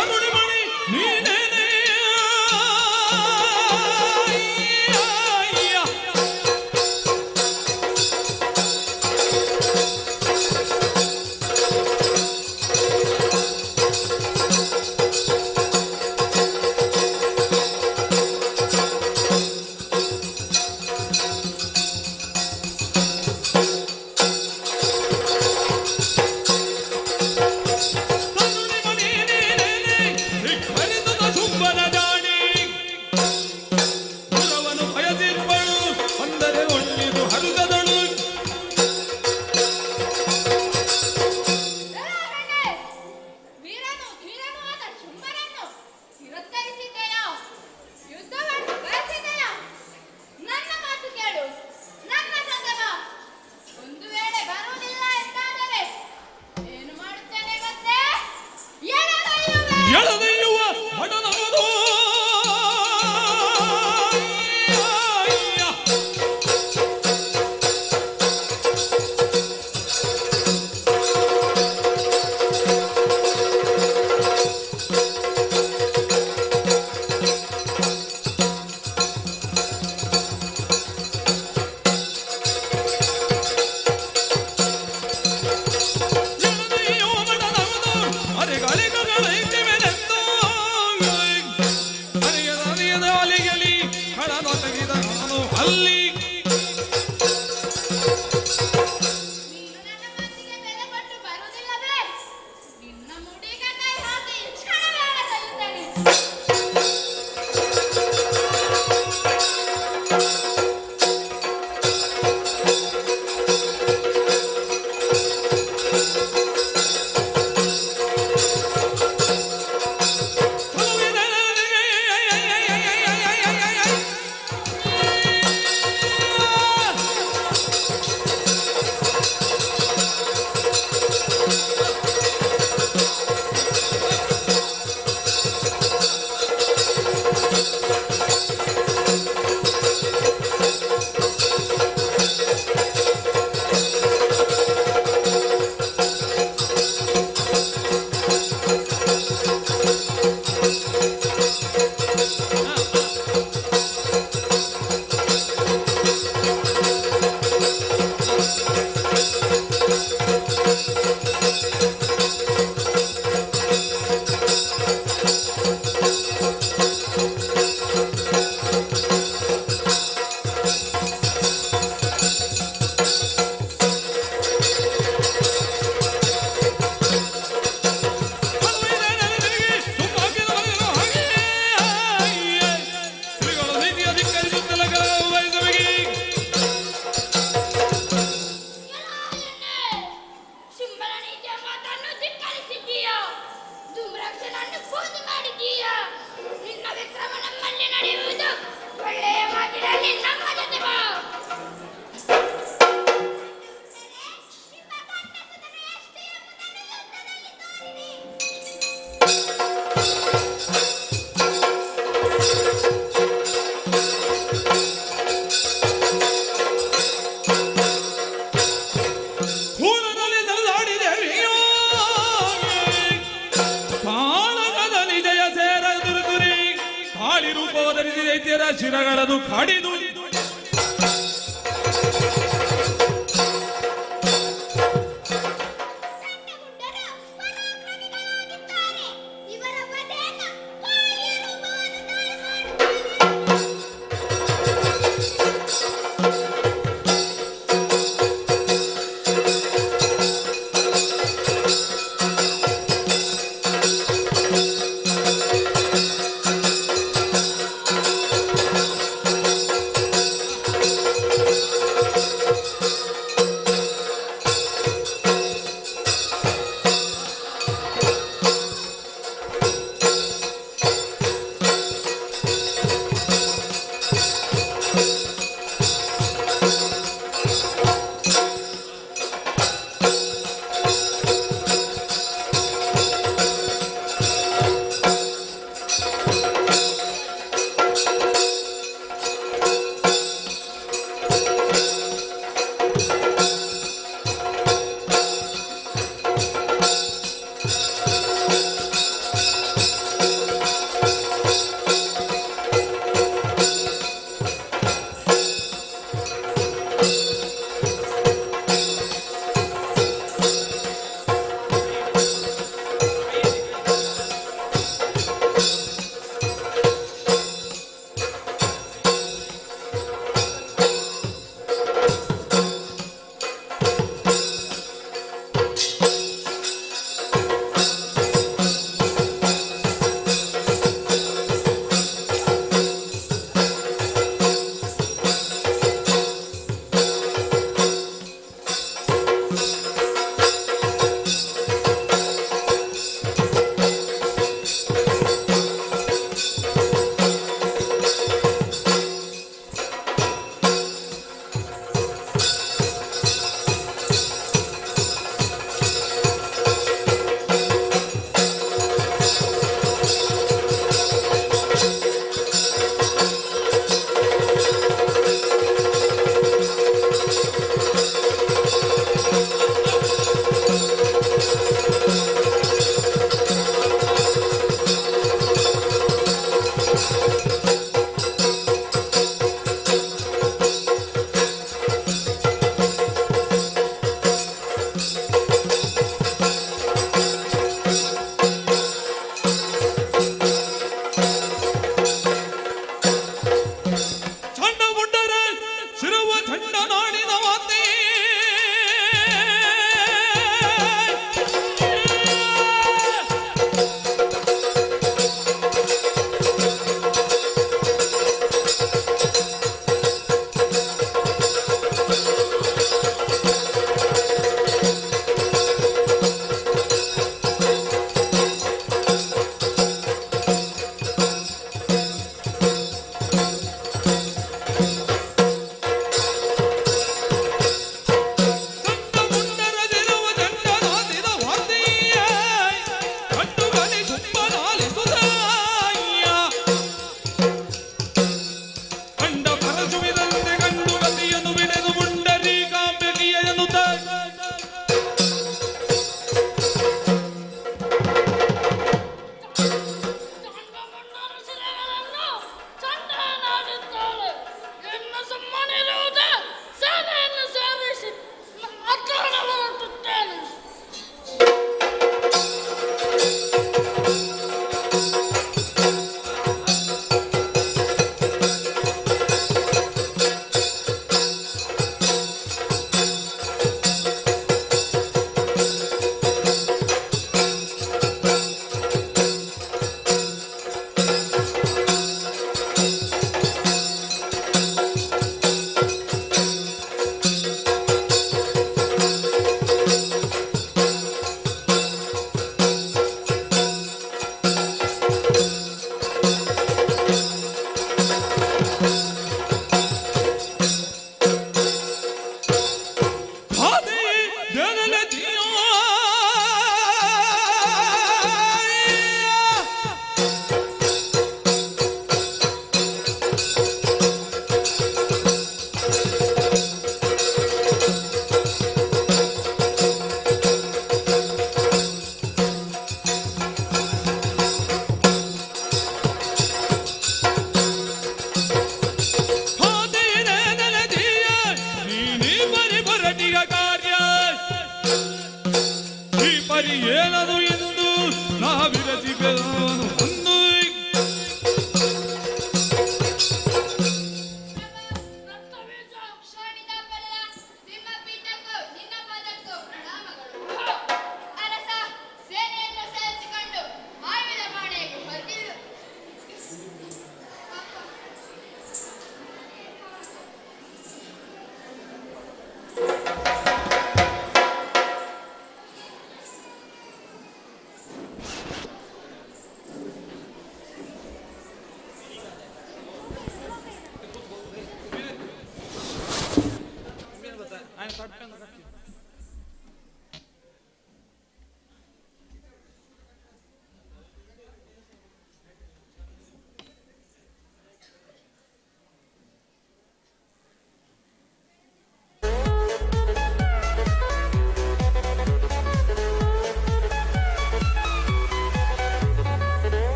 ಅರುಣಿಮಣಿ ನೀನೇನೇ ಹರಿತದ ಶುಂಭನ ಜಾಣಿ ಗುರವನು ಭಯದಿರ್ಬಳು ಅಂದರೆ ಒಳ್ಳಿದು ಹರುಗದಳು ವೀರನು ಧೀರನು ಆದ ಶುಂಭನನ್ನು ತಿರಸ್ಕರಿಸಿದ್ದೇನೋ? ಯುದ್ಧವನ್ನು ಬಯಸಿದ್ದೇನೋ? ನನ್ನ ಮಾತು ಕೇಳು, ನನ್ನ ಸಂಗಮ. ಒಂದು ವೇಳೆ ಬರುವುದಿಲ್ಲ ಎಂದಾದರೆ ಏನು ಮಾಡುತ್ತೇನೆ ಗೊತ್ತೇ? ಎಳೆದೊಯ್ಯುವೆ. ಎಳೆದೊಯ್ಯುವ ಹಡನವನು ಅಲ್ಲಿ ನೀನು ನನ್ನ ಮಾತಿಗೆ ಬೆಲೆ ಕೊಟ್ಟು ಬರುವುದಿಲ್ಲವೇ? ನಿನ್ನ ಮುಡಿಗೆ ಕೈ ಹಾಕಿ ಕ್ಷಣವೇ ಎಳೆದೊಯ್ಯುತ್ತೇನೆ. ಶುಂಭನ ನೀತಿಯ ಮಾತನ್ನು ಧಿಕ್ಕರಿಸಿದ್ದೀಯ. ಧೂಮ್ರಾಕ್ಷನನ್ನು ಪೂಜೆ ಮಾಡಿದ್ದೀಯ. ನಿನ್ನ ವಿಕ್ರಮ ನಮ್ಮಲ್ಲಿ ನಡೆಯುವುದು. ಒಳ್ಳೆಯ ಮಾತಿನಲ್ಲಿ ನಮ್ಮ ಜೊತೆ ಬಾ. ಹೂಲದಲ್ಲಿ ನಡೆದಾಡಿದೆವಿಯೋ ಕಾಳಗದ ನಿಜಯ ಸೇರ ದುರುದುರಿ ಕಾಳಿ ರೂಪವ ಧರಿಸಿ ದೈತ್ಯರ ಶಿರಗಳದು ಕಡಿದು ಇವರ ವಧೆಯನ್ನು ಕಾಳಿಯ ರೂಪವನ್ನು ತಾಳಿ ಮಾಡುತ್ತೇನೆ.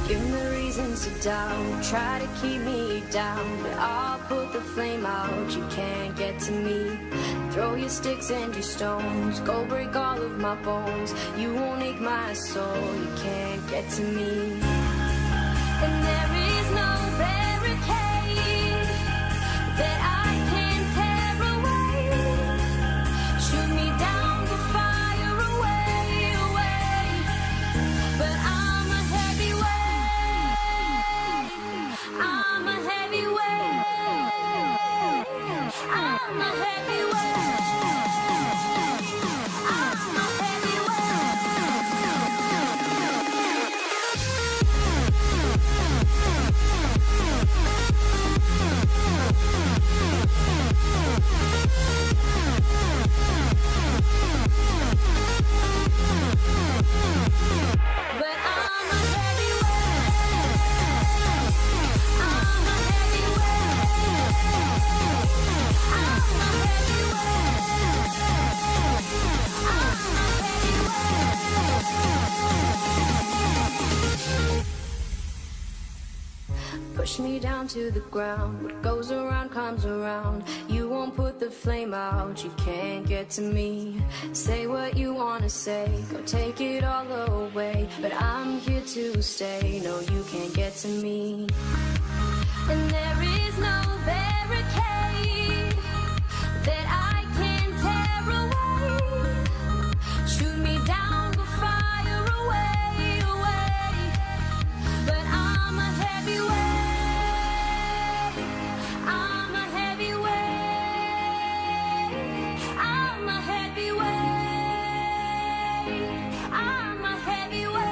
Give me reasons to doubt, try to keep me down, but I'll put the flame out, you can't get to me. Throw your sticks and your stones, go break all of my bones, you won't ache my soul, you can't get to me. And there is no barricade that I can tear away. Shoot me down, the fire away, away. But I'm a heavyweight. I'm a heavyweight. I'm a heavyweight. I'm a push me down to the ground. What goes around comes around. You won't put the flame out, you can't get to me. Say what you wanna say, go take it all away, but I'm here to stay. No, you can't get to me. And there is no barricade that I can tear away. Shoot me down, but fire away, away. But I'm a heavyweight. I'm a heavyweight. I'm a heavyweight. I'm a heavyweight.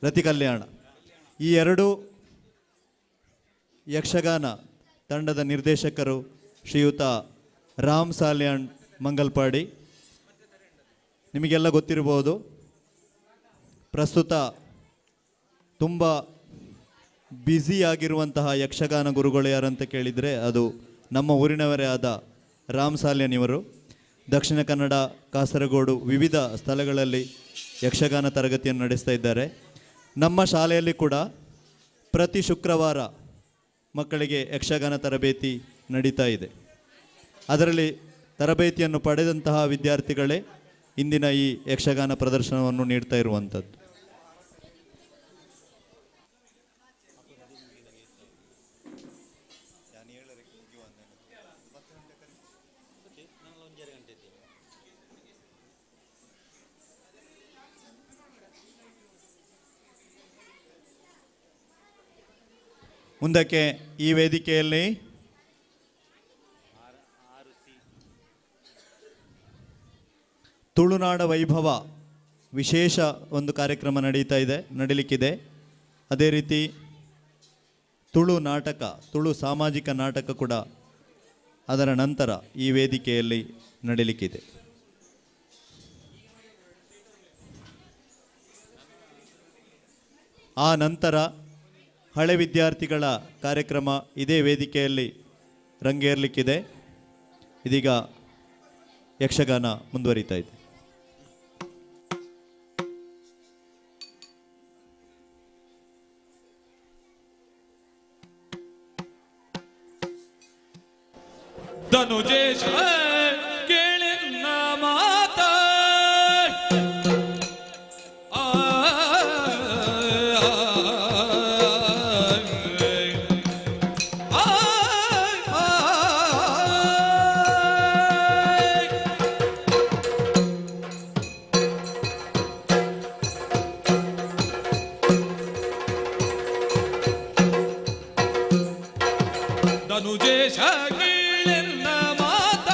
ರತಿ ಕಲ್ಯಾಣ ಈ ಎರಡು ಯಕ್ಷಗಾನ ತಂಡದ ನಿರ್ದೇಶಕರು ಶ್ರೀಯುತ ರಾಮ್ ಸಾಲ್ಯಾಣ್ ಮಂಗಲ್ಪಾಡಿ. ನಿಮಗೆಲ್ಲ ಗೊತ್ತಿರಬಹುದು, ಪ್ರಸ್ತುತ ತುಂಬ ಬ್ಯುಸಿಯಾಗಿರುವಂತಹ ಯಕ್ಷಗಾನ ಗುರುಗಳು ಯಾರಂತ ಕೇಳಿದರೆ ಅದು ನಮ್ಮ ಊರಿನವರೇ ಆದ ರಾಮ್ ಸಾಲ್ಯಾನ್ ಇವರು. ದಕ್ಷಿಣ ಕನ್ನಡ, ಕಾಸರಗೋಡು ವಿವಿಧ ಸ್ಥಳಗಳಲ್ಲಿ ಯಕ್ಷಗಾನ ತರಗತಿಯನ್ನು ನಡೆಸ್ತಾ ಇದ್ದಾರೆ. ನಮ್ಮ ಶಾಲೆಯಲ್ಲಿ ಕೂಡ ಪ್ರತಿ ಶುಕ್ರವಾರ ಮಕ್ಕಳಿಗೆ ಯಕ್ಷಗಾನ ತರಬೇತಿ ನಡೀತಾ ಇದೆ. ಅದರಲ್ಲಿ ತರಬೇತಿಯನ್ನು ಪಡೆದಂತಹ ವಿದ್ಯಾರ್ಥಿಗಳೇ ಇಂದಿನ ಈ ಯಕ್ಷಗಾನ ಪ್ರದರ್ಶನವನ್ನು ನೀಡ್ತಾ ಇರುವಂಥದ್ದು. ಮುಂದಕ್ಕೆ ಈ ವೇದಿಕೆಯಲ್ಲಿ ತುಳುನಾಡ ವೈಭವ ವಿಶೇಷ ಒಂದು ಕಾರ್ಯಕ್ರಮ ನಡೀಲಿಕ್ಕಿದೆ. ಅದೇ ರೀತಿ ತುಳು ನಾಟಕ, ತುಳು ಸಾಮಾಜಿಕ ನಾಟಕ ಕೂಡ ಅದರ ನಂತರ ಈ ವೇದಿಕೆಯಲ್ಲಿ ನಡೀಲಿಕ್ಕಿದೆ. ಆ ನಂತರ ಹಳೆ ವಿದ್ಯಾರ್ಥಿಗಳ ಕಾರ್ಯಕ್ರಮ ಇದೇ ವೇದಿಕೆಯಲ್ಲಿ ರಂಗೇರಲಿಕ್ಕಿದೆ. ಇದೀಗ ಯಕ್ಷಗಾನ ಮುಂದುವರಿತಾ ಇದೆ. ಧನುಜೇಶ ಕೇಳಿನ ಮಾತ ಧನುಜೇಶ ಕೇಳಿನ ಮಾತ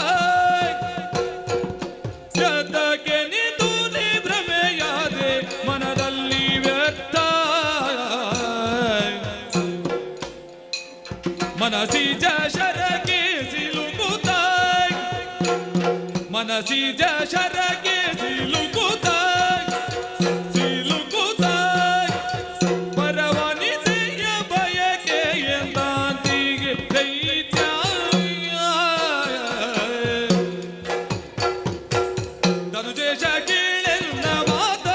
ಜತಕ್ಕೆ ನಿಂತು ನೀ ಭ್ರಮೆಯಾದೆ ಮನದಲ್ಲಿ ವ್ಯರ್ಥ ಮನಸಿಜ ಶರಗೆ ಸಿಲುಕುತ್ತ ಮನಸಿಜ ಶರಗೆ ಸಿಲುಕುತ್ತ ಪರವನಿಸೆಯ ಬಯಕೆ ಎಂದಾಂತಿಗೆ ದೈತ್ಯ ಧನುಜೇಶ ಕೇಳೆನ್ನ ಮಾತ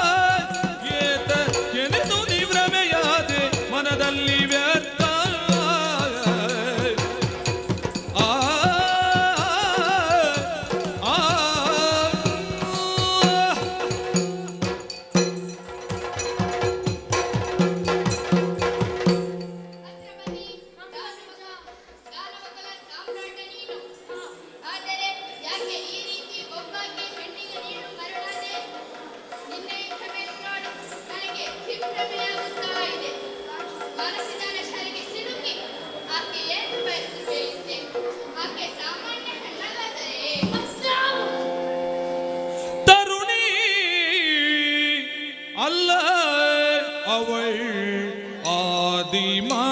ಏತ ಎನಿತು ನೀ ಭ್ರಮೆಯಾದೆ ಮನದಲ್ಲಿ ವ್ಯರ್ಥ ಆ ಆ ಅವள் ಆದಿಮಾ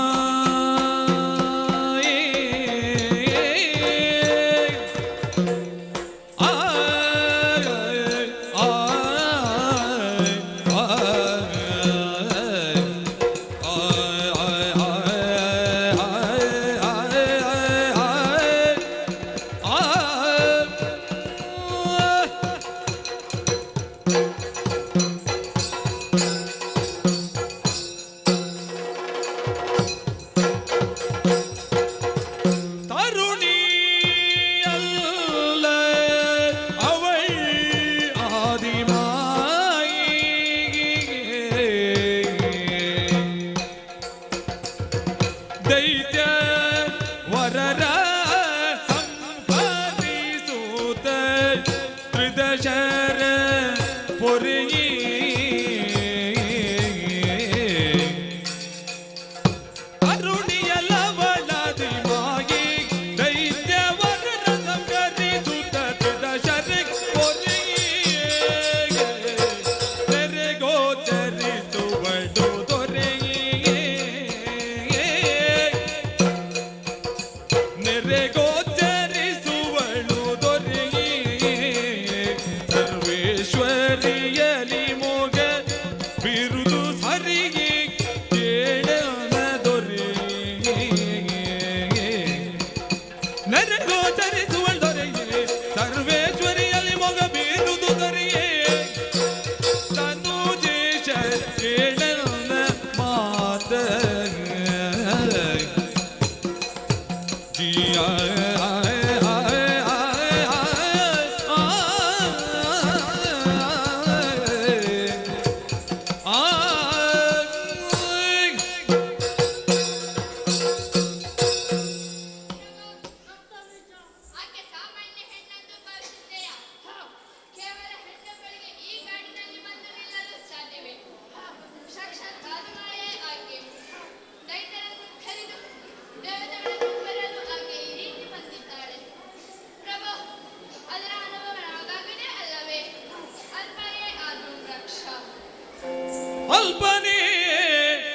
ಅಲ್ಪನೇ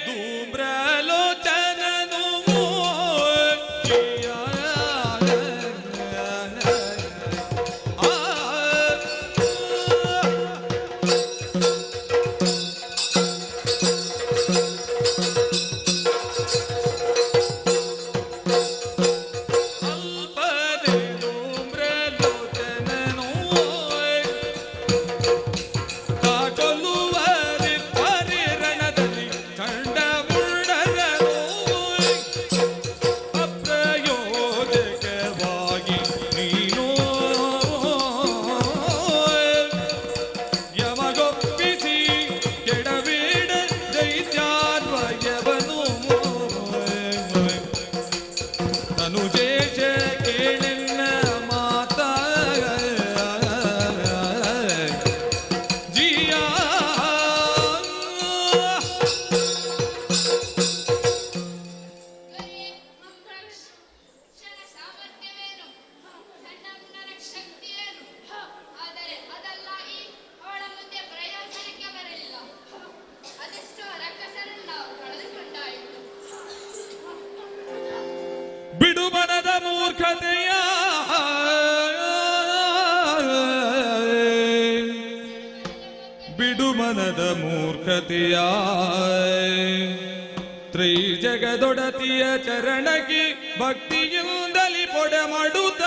ಧೂಮ್ರಲೋಚನನು ಬಿಡುಮನದ ಮೂರ್ಖತೆಯ ಬಿಡುಮನದ ಮೂರ್ಖತೆಯ ತ್ರೈಜಗದೊಡತಿಯ ಚರಣಕ್ಕೆ ಭಕ್ತಿಯಿಂದಲಿ ಪೊಡೆ ಮಾಡುತ್ತ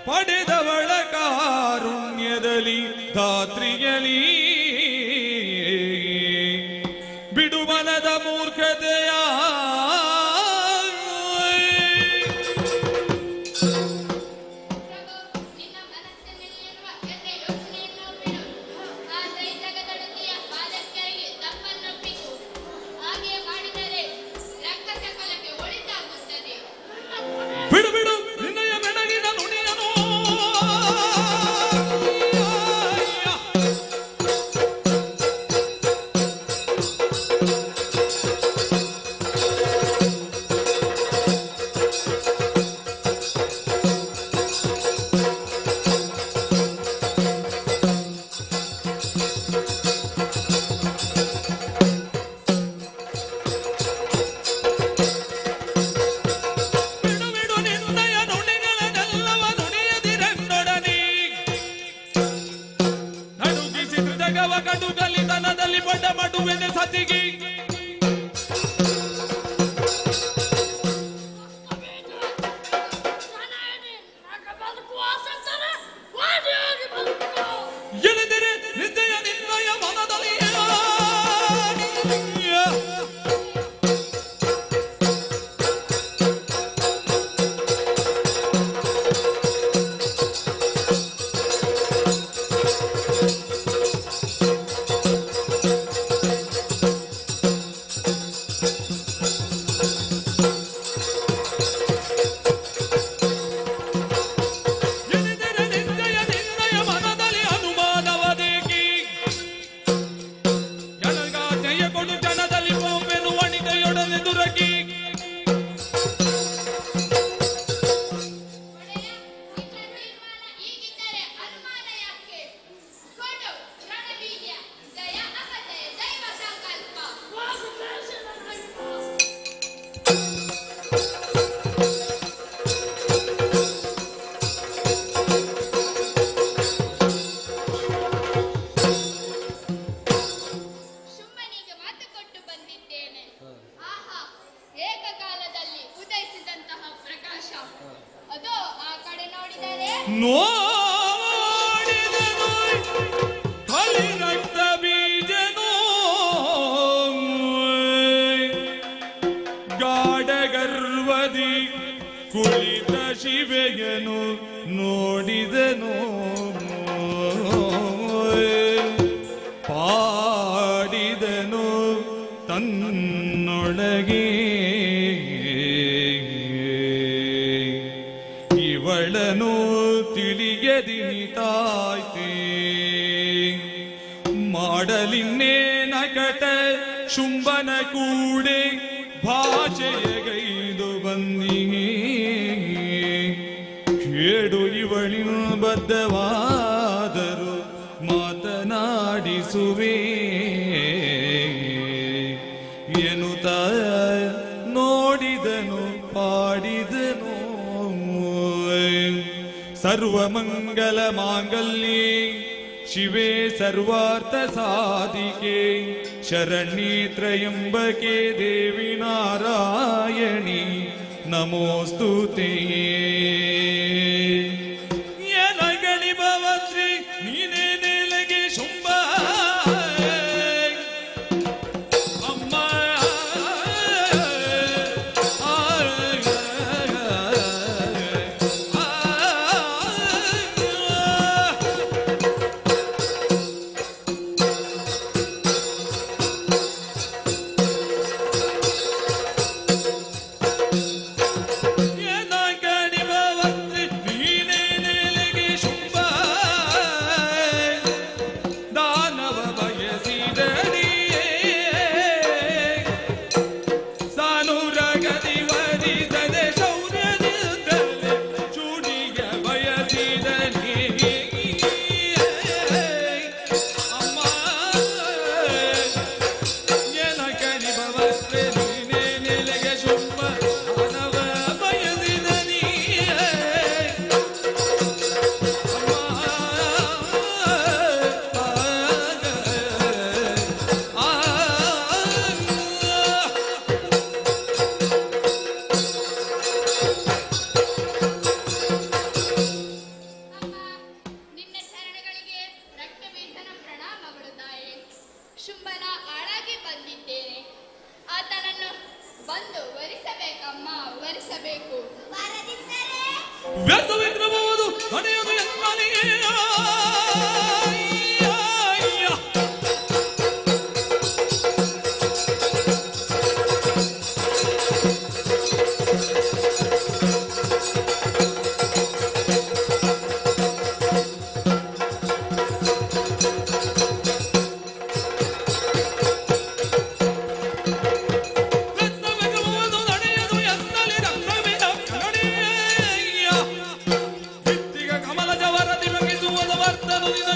ಪಡೆದವಳ ಕಾರುಣ್ಯದಲ್ಲಿ ಧಾತ್ರಿಯಲಿ ಬಿಡುಮನದ ಮೂರ್ಖತೆಯ ಬಿಡು ಬಿಡು ನಿನ್ನಯ ಬೆಳಗಿನ ನುಡಿಯನು ಮಂದಿಗೆ ಎಳೆದರೆ ನಿದ್ದೆಯ ನಿನ್ನಯ ಮನದಲ್ಲಿ ನೋಡಿದನು ಕಲಿ ರಕ್ತ ಬೀಜನು ಗಾಢ ಗರ್ವದಿ ಕುಳಿತ ಶಿವೆಯನು ನೋಡಿದನು ಪಾಡಿದನು ತನ್ನೊಳಗೆ ಇವಳನು ತಿಳಿಯದಿನಿತಾಯ್ತೆ ಮಾಡಲಿನ್ನೇ ನಕಟ ಶುಂಭನ ಕೂಡೆ ಭಾಷೆಯಗೈದು ಬಂದಿ ಕೇಡು ಇವಳಿನ ಬದ್ಧವಾದರು ಮಾತನಾಡಿಸುವೆ ಎನ್ನುತ್ತ ನೋಡಿದನು ಪಾಡಿದನು ಸರ್ವಮಂಗಲ ಮಾಂಗಲ್ಯೆ ಶಿವೆ ಸರ್ವಾರ್ಥ ಸಾಧಿಕೆ ಶರಣ್ಯೆ ತ್ರಯಂಬಕೆ ದೇವಿ ನಾರಾಯಣಿ ನಮೋಸ್ತುತೇ ಎನಗಳಿ ಭವತ್ರಿ ನೀನೇ ನೆಲಗೆ ಶುಂಭ ಶುಂಭನ ಆಳಾಗಿ ಬಂದಿದ್ದೇನೆ. ಆತನನ್ನು ಬಂದು ವರಿಸಬೇಕಮ್ಮ, ವರಿಸಬೇಕು. ವ್ಯರ್ಥ ವಿಕ್ರಮವುದು ನಡೆಯುವುದು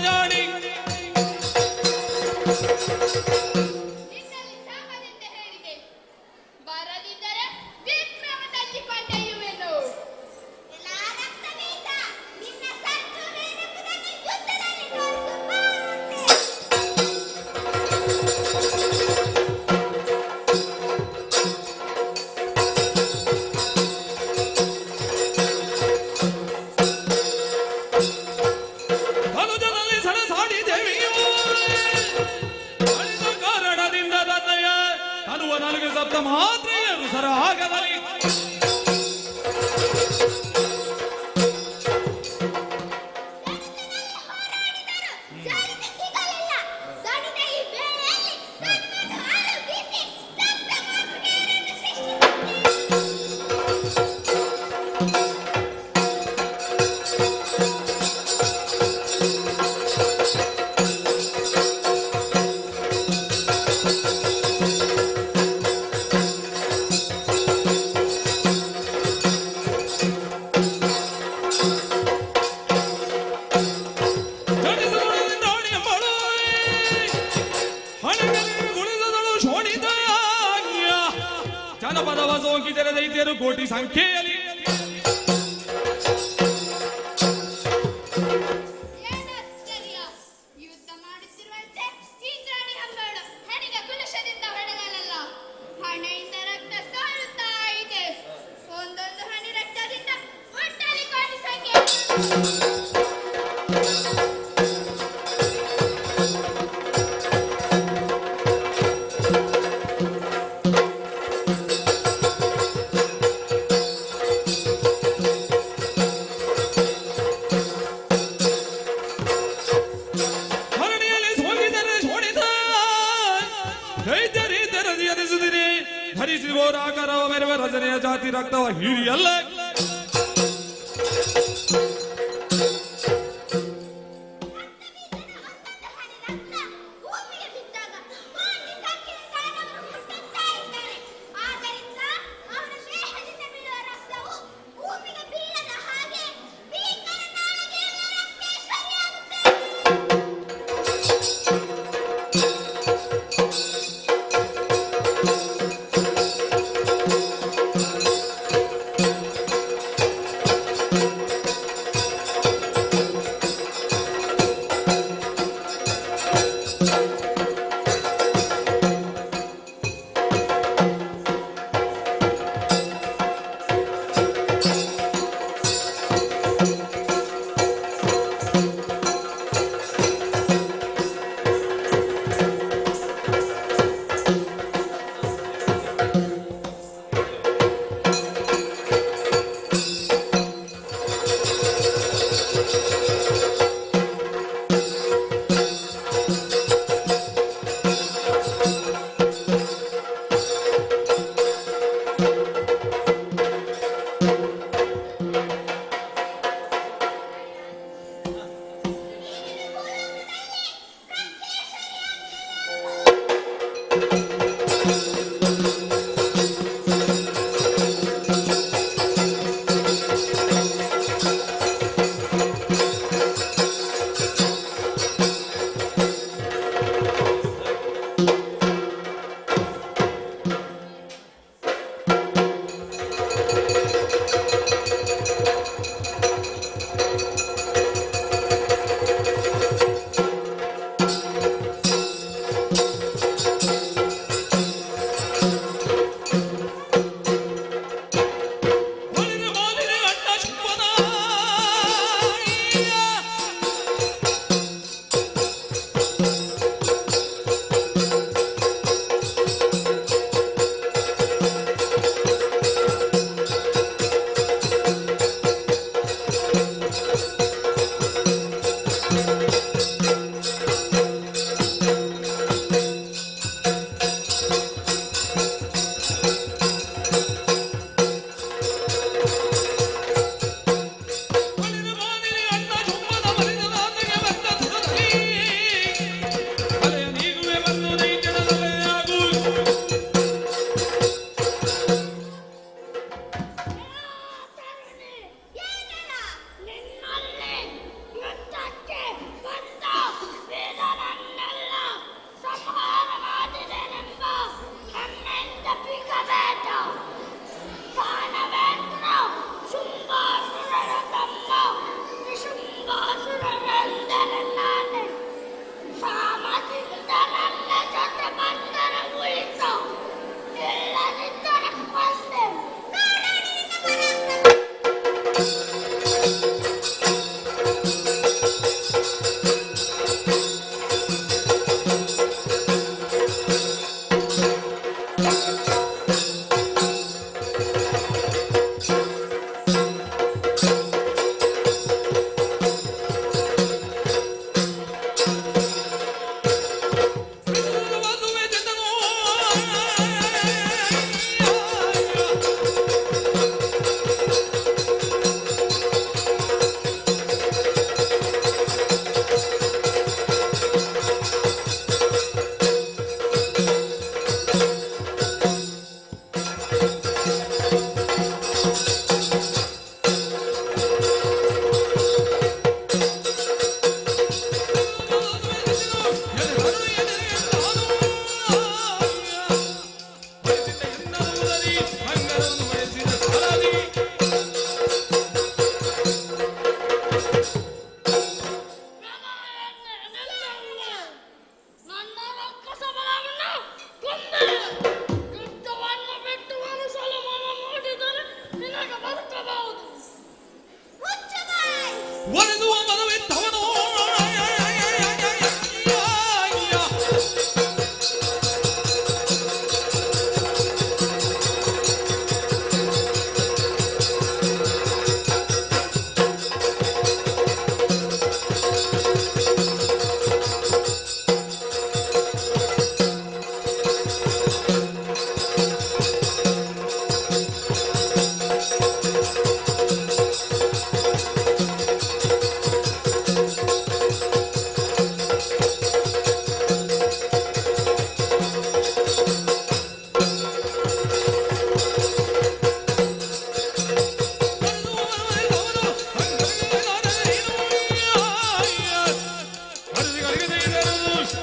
ಜಾಣಿ ಎನ್ನುವ ನಾಲ್ಕು ಶಬ್ದ ಮಾತ್ರ ಸರ ಆಗದಲ್ಲಿ ಜನಪದವ ಸೋಂಕಿತರ ದೈತ್ಯರು ಕೋಟಿ ಸಂಖ್ಯೆಯಲ್ಲಿ ಯುದ್ಧ ಮಾಡುತ್ತಿರುವಂತೆ ಇಂದ್ರಾಣಿ ಹಂಬಾಳು ಹಣಿಗ ಕುಲುಷದಿಂದ ಹೊಡೆದನಲ್ಲ. ಹಣೆಯಿಂದ ರಕ್ತ ಸೋರುತ್ತಾ ಇದೆ. ಒಂದೊಂದು ಹನಿ ರಕ್ತದಿಂದ ಒಟ್ಟಲ್ಲಿ ಕೋಟಿ ಸಂಖ್ಯೆ. ಧರಿಸಿದವರಾಕರವ ಮೆರವ ರಚನೆಯ ಜಾತಿ ರಕ್ತವ ಹಿರಿಯಲ್ಲ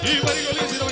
ಈ ಬರಿಗೊಲಿಸಿರುವ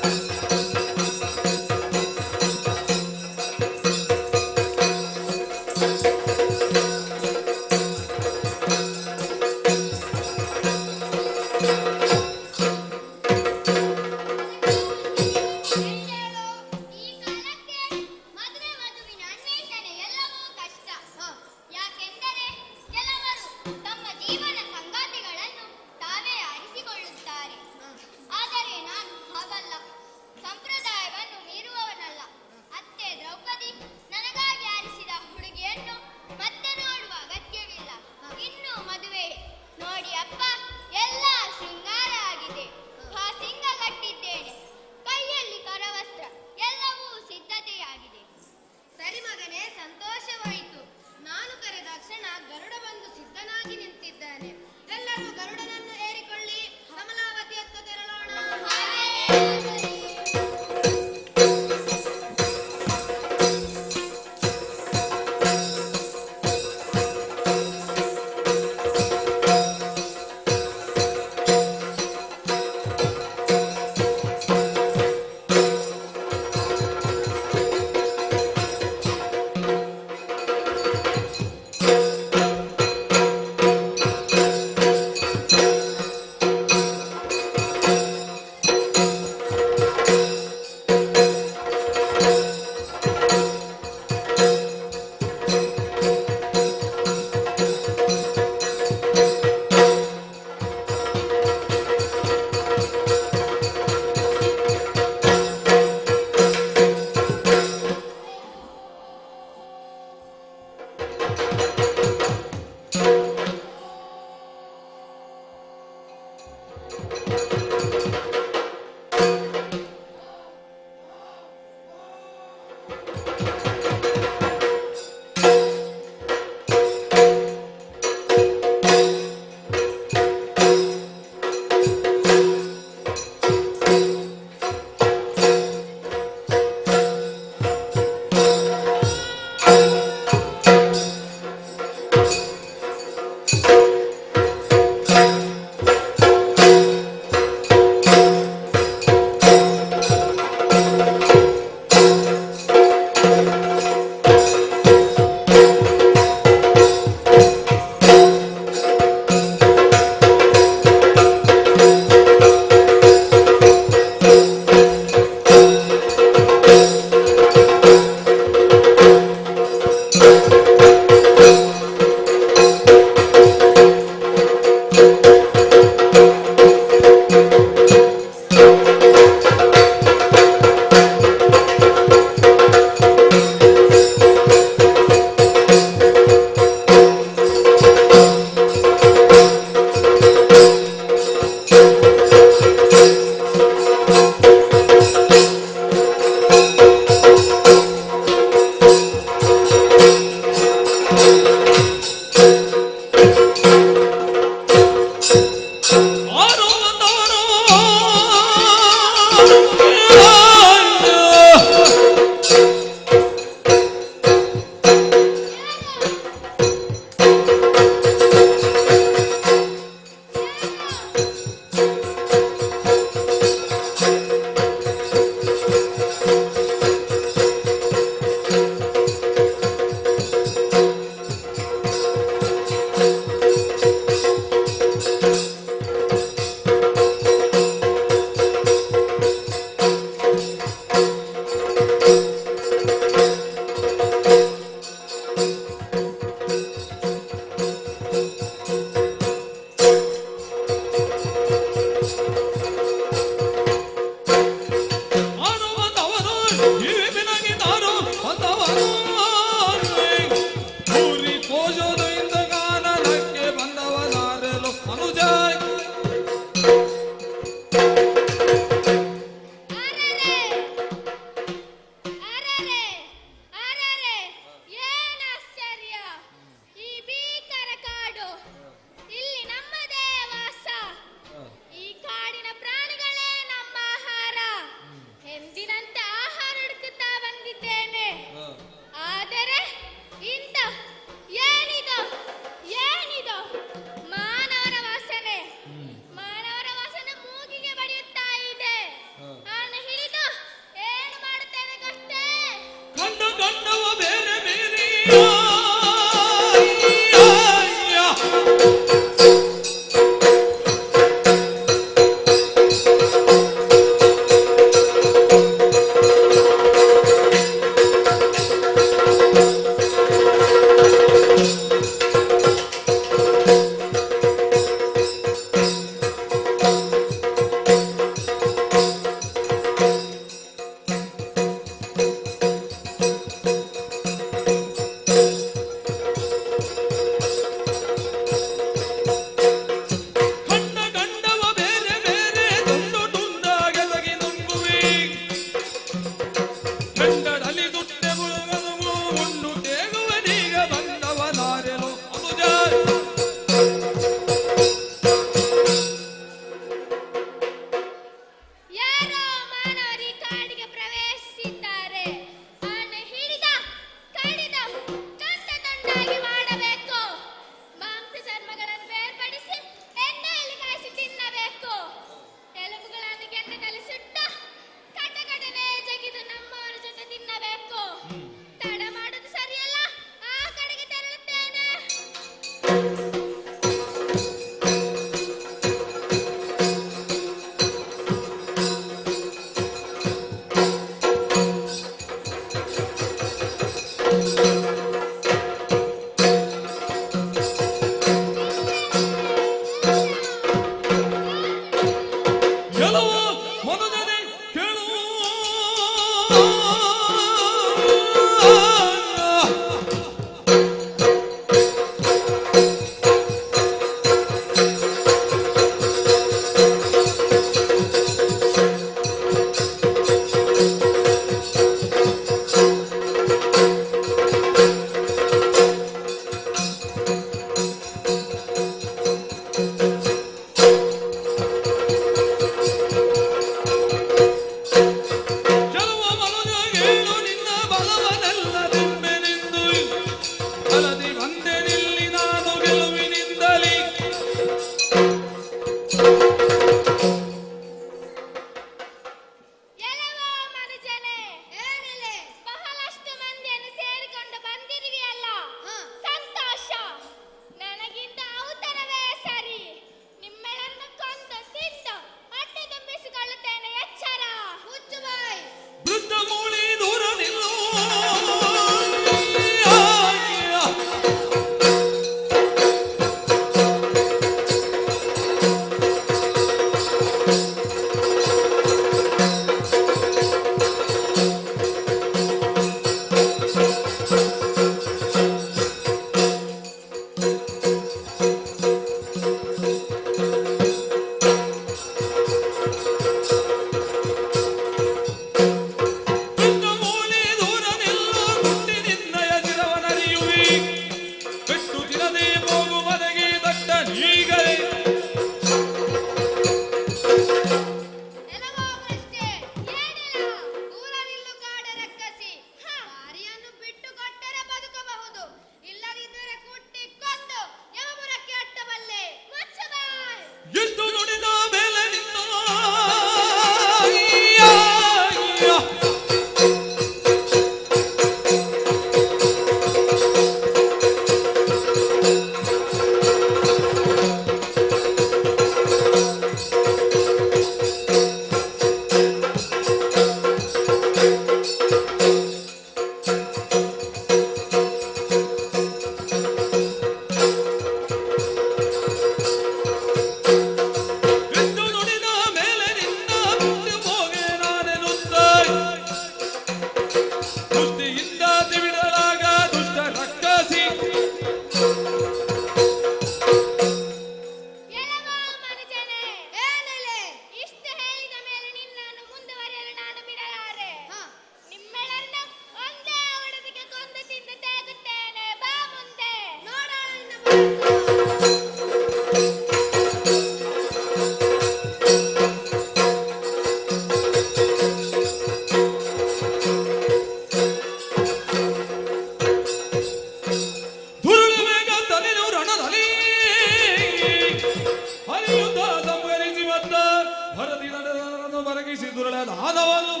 ದಾನವನು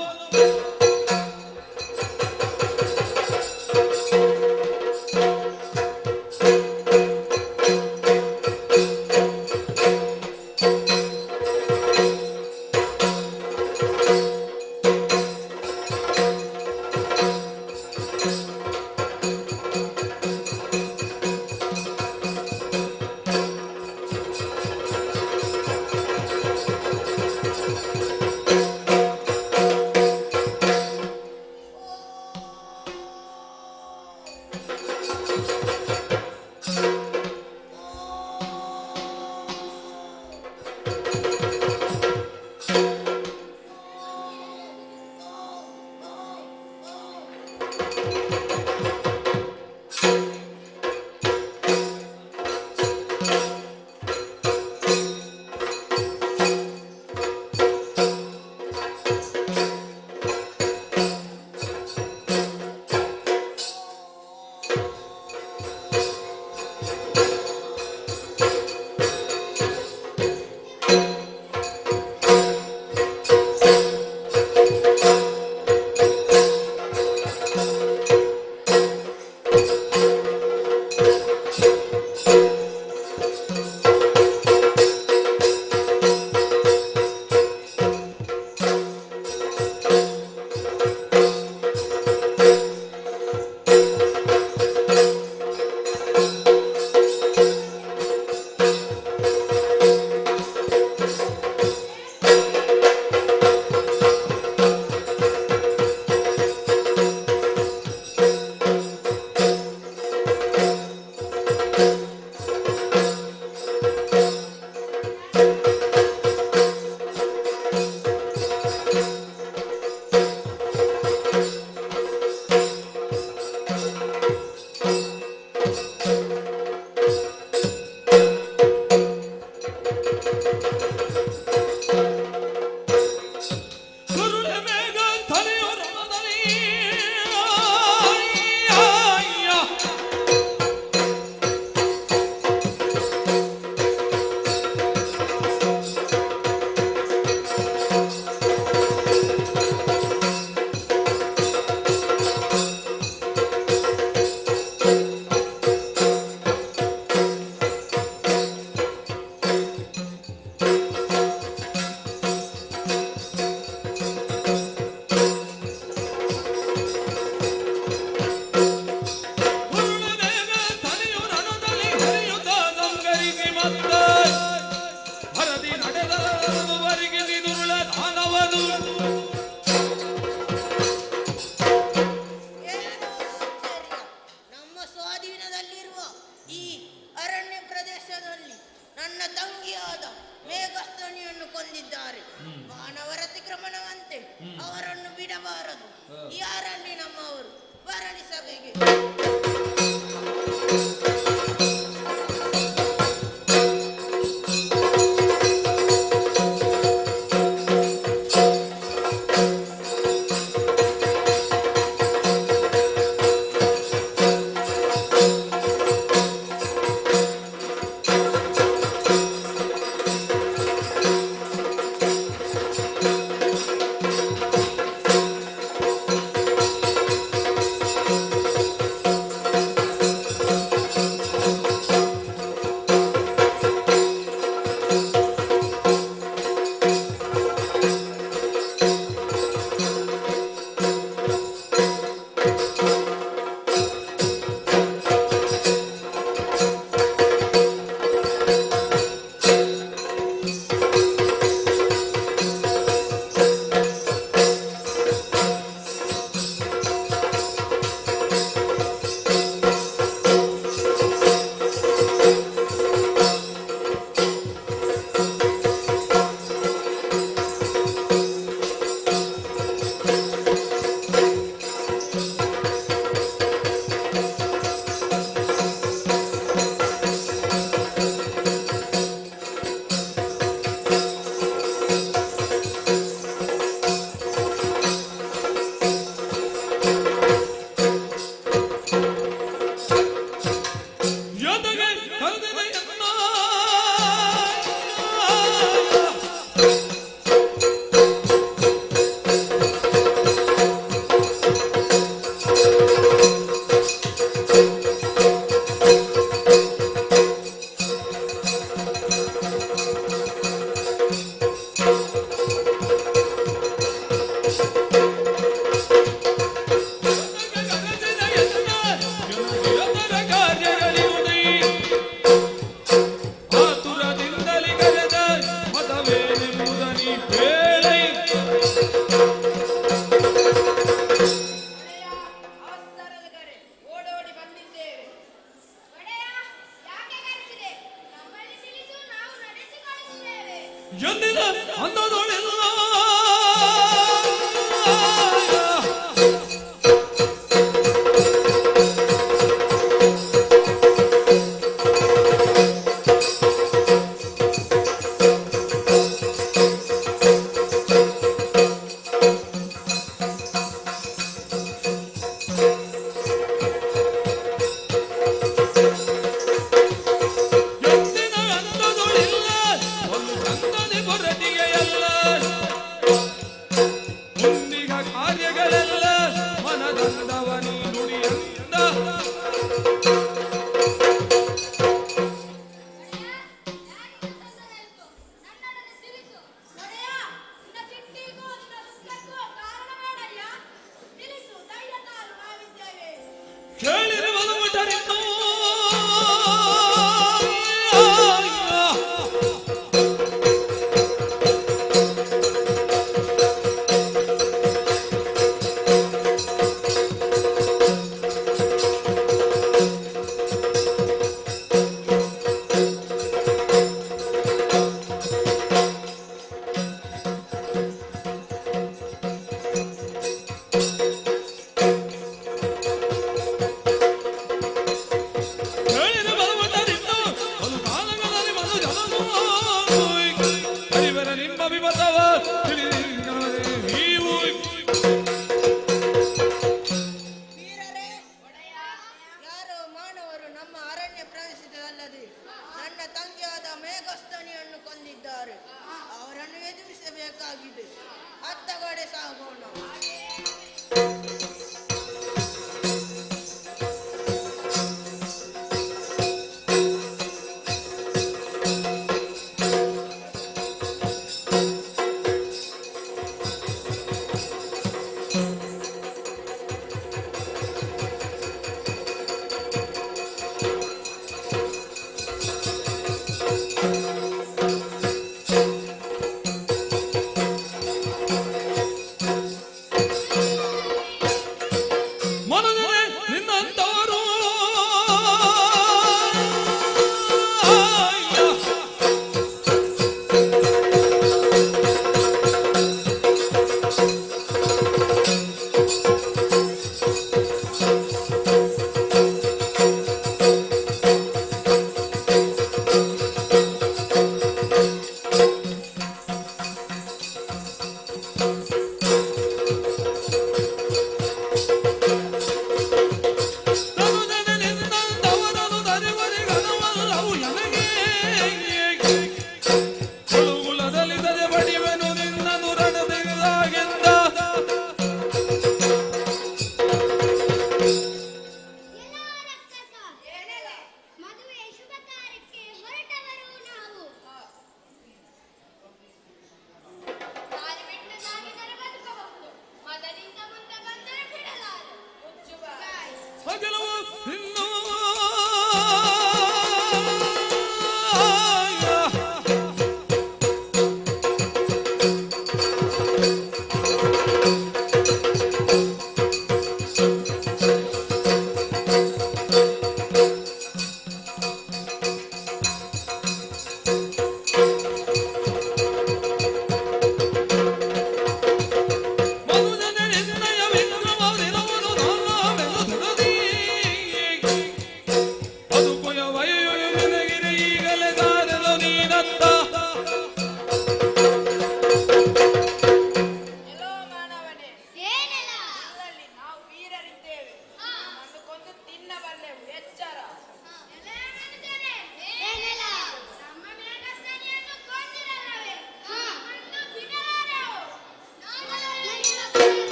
ಎಂದಿನ ಅನ್ನದೊಳಿಲ್ಲ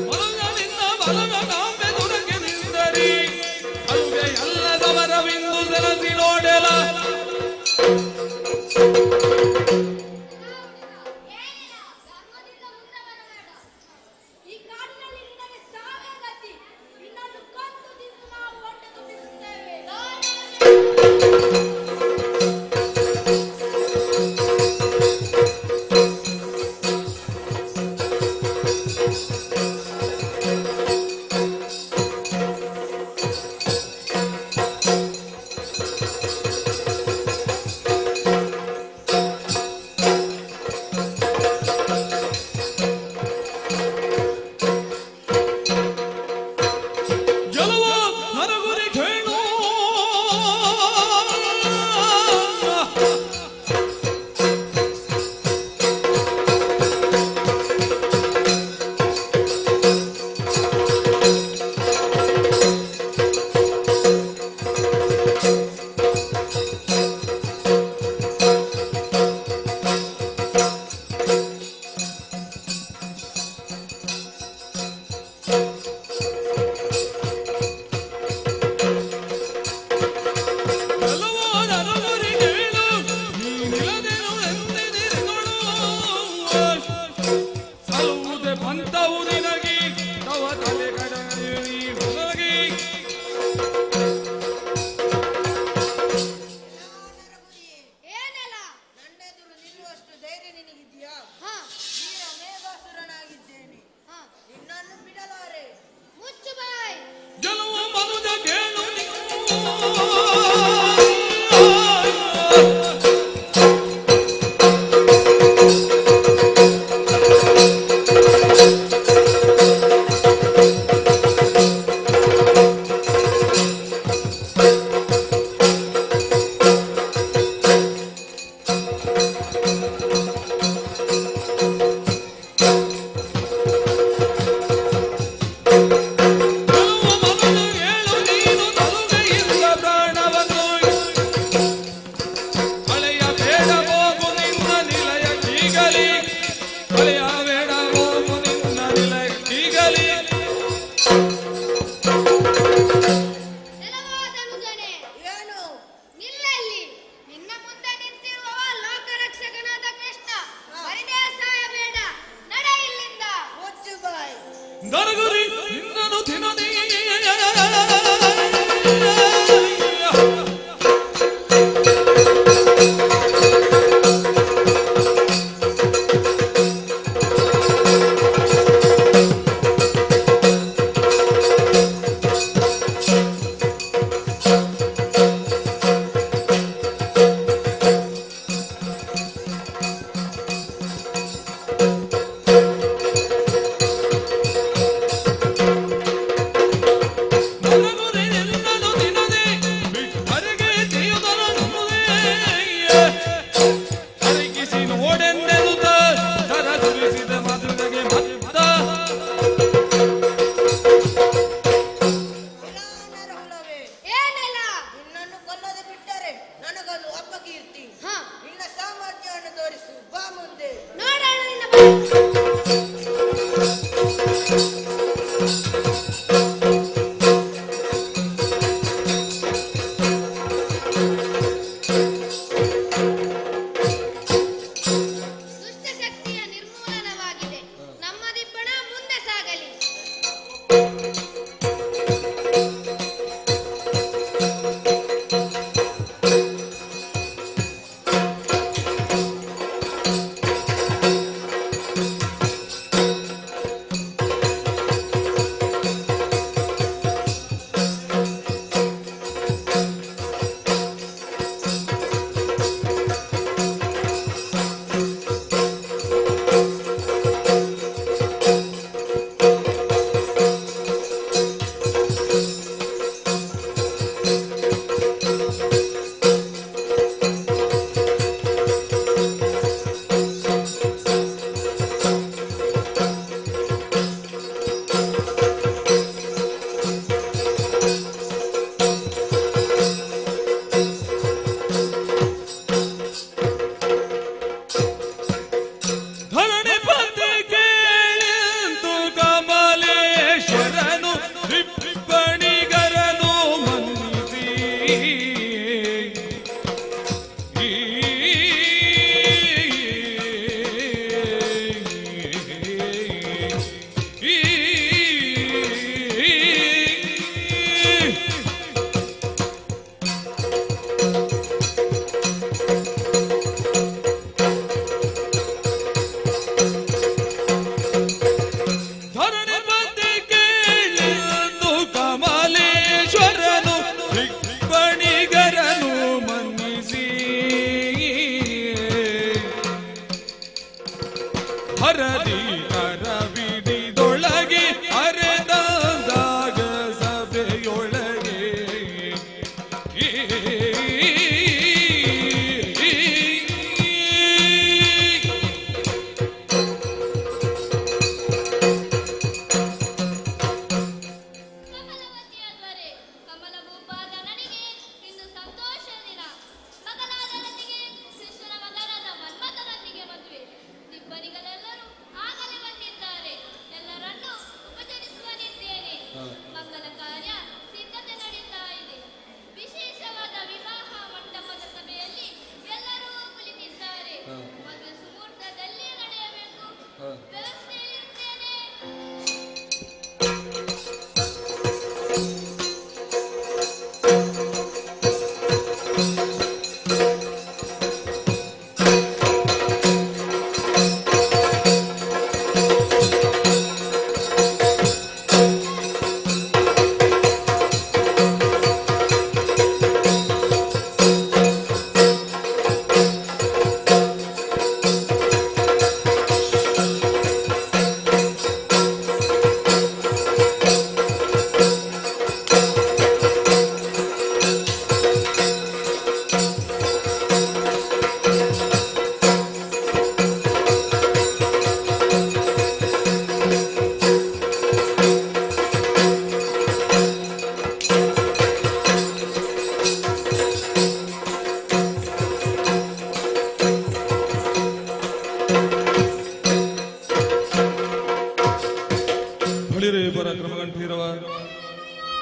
ಬಲಗದಿಂದ ಬಲಗ ನಾಂಬೆ ದುರಗ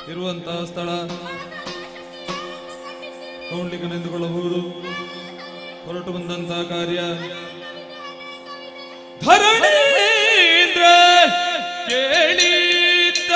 ಇರುವಂತಹ ಸ್ಥಳ ನೋಡ್ಲಿಕ್ಕೆ ನಿಂತುಕೊಳ್ಳಬಹುದು. ಹೊರಟು ಬಂದಂತಹ ಕಾರ್ಯ ಧರಣೀಂದ್ರ ಕೇಳಿದ್ದ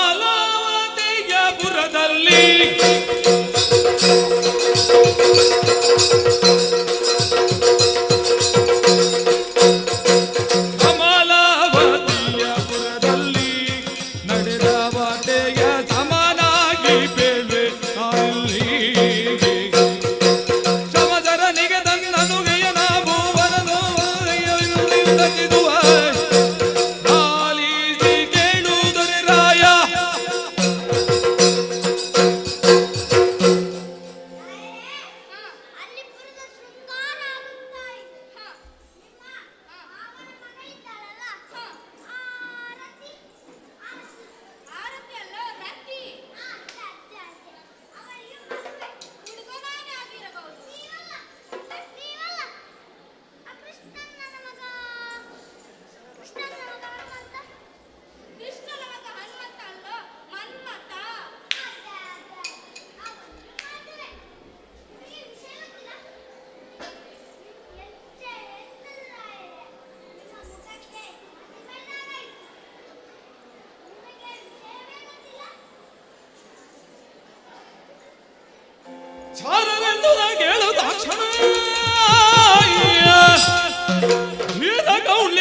ಕಮಲಾವತಿಯ ಪುರದಲ್ಲಿ ಕಮಲಾವತಿಯ ಪುರದಲ್ಲಿ ನಡೆದ ವಾಟೆಯ ಸಮನಾಗಿ ಬೇಳೆ ಅಲ್ಲಿ ಸಮಜರನಿಗೆ ತನ್ನನುಗೆಯ ಭೂವನನು ರಚಿಸುವ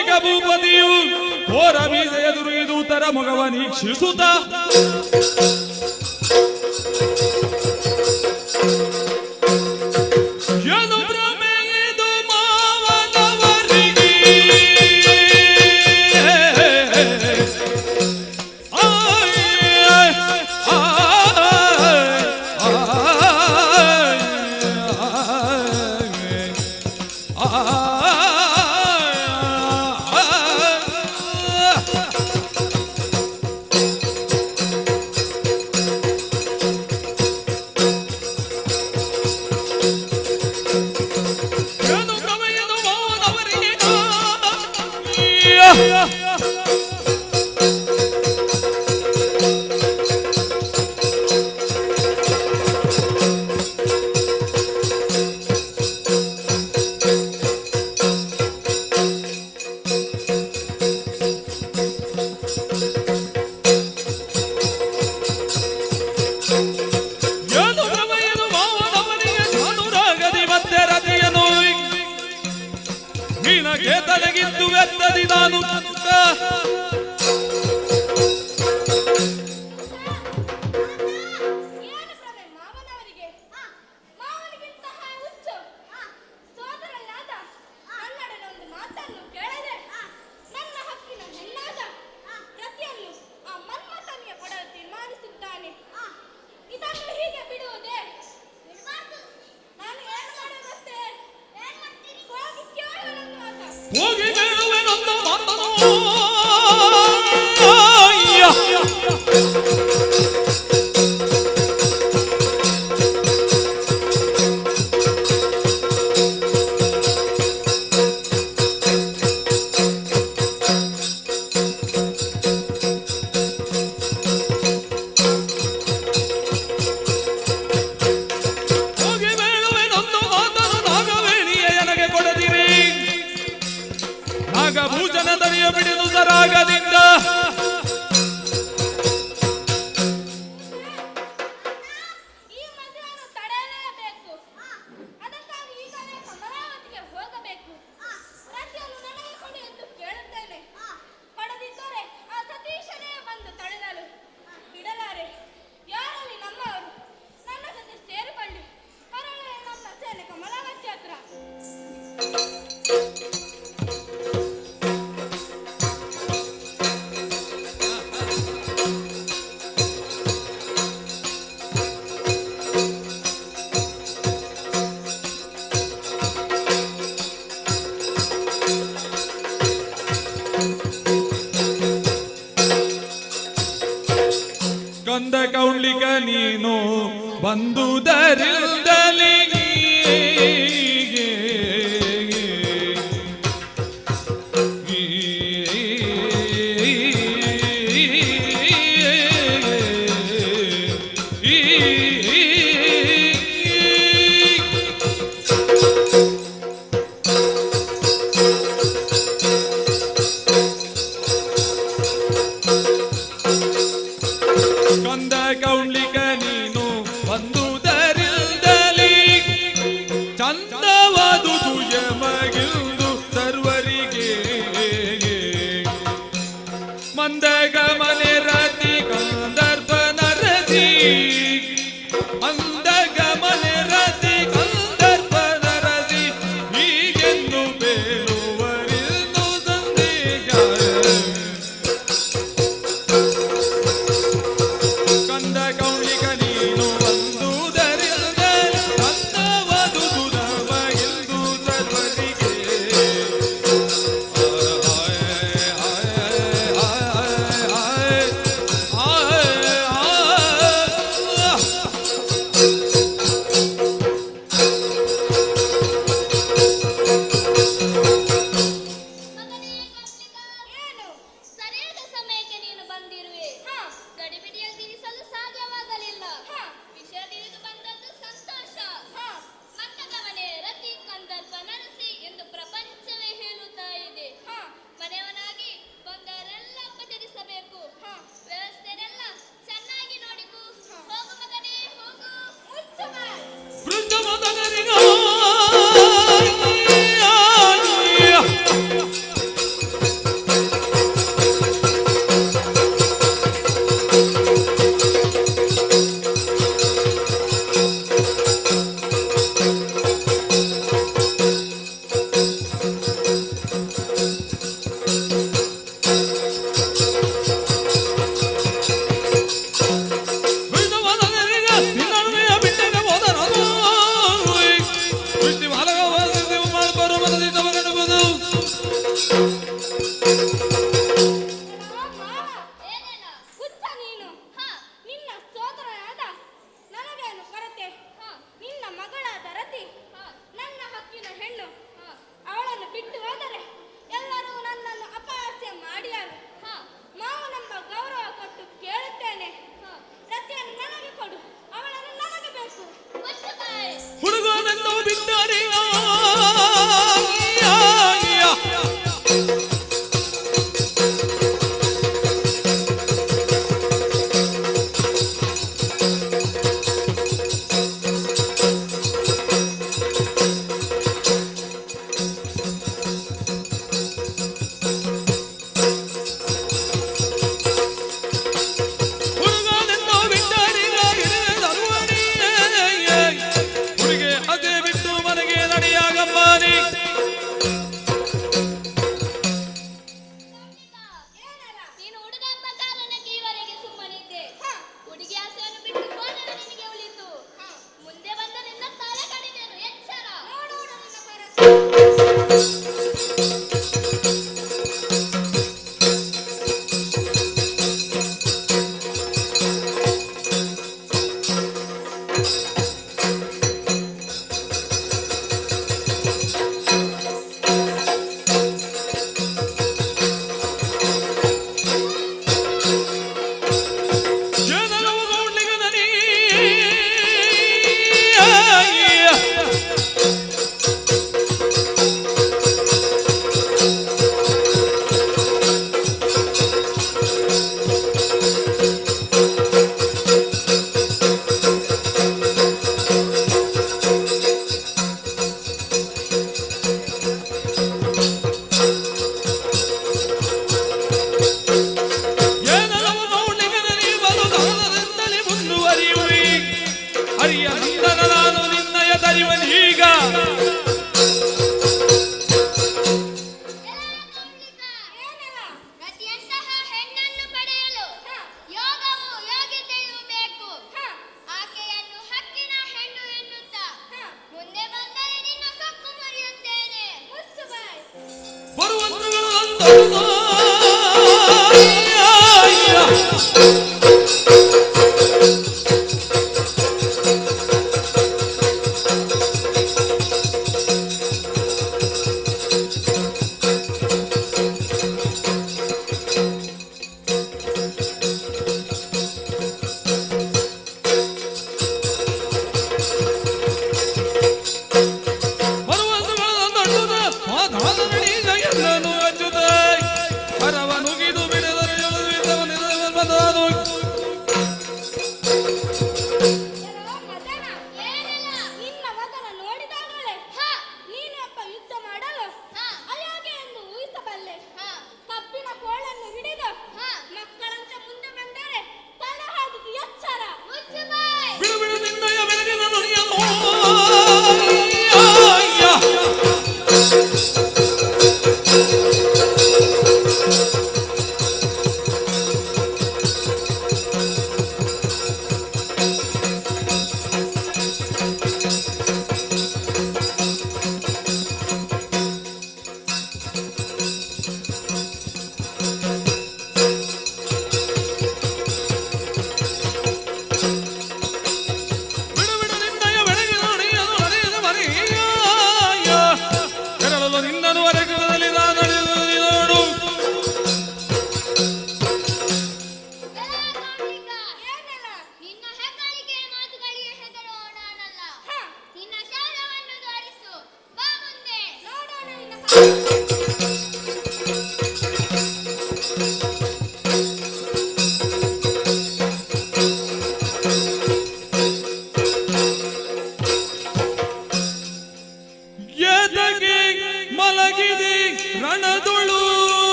ಲೌಕಿಕ ಭೂಪತಿಯು ಘೋರ ಮೀಸೆಯ ದುರ್ವಿದೂತರ ಮೊಗವ ನೀಕ್ಷಿಸುತ್ತ ಏನು ಭ್ರಮೆ ಇದು ಮಾವನವರಿಗೆ ತಲೆಗಿದ್ದು ವ್ಯರ್ಥದಿ ನಾನು ಭೂಜನ ದರಿಯ ಬಿಡಿದು ಸರಾಗದಿಂದ ಕಂದ ಕೌಳಿಕ ನೀನು ಬಂದುದರಿಂದಲೇ ಕಂದ ಕೌಳಿಕ ನೀನು ಬಂದುದರಿಂದಲೇ ಚಂದವಾದುದು ಯಮಗಿಲ್ದು ಸರ್ವರಿಗೆ ಮಂದಗಮನೆ ರತಿ ಕಂದರ್ಪನ ರತಿ ಮಂದಗಮನೆ ರತಿ ಕಂದರ್ಪನ ರತಿ ಹೀಗೆಂದು ಬೇಳುವರಿಲ್ದು ಸಂದೇಹ ಕಂದ ಕೌಳಿಕ ನೀನು ಬಂದುದರಿಂದ ಕಂದವಾದುದು ನಮಗಿಲ್ದು ಸರ್ವರಿಗೆ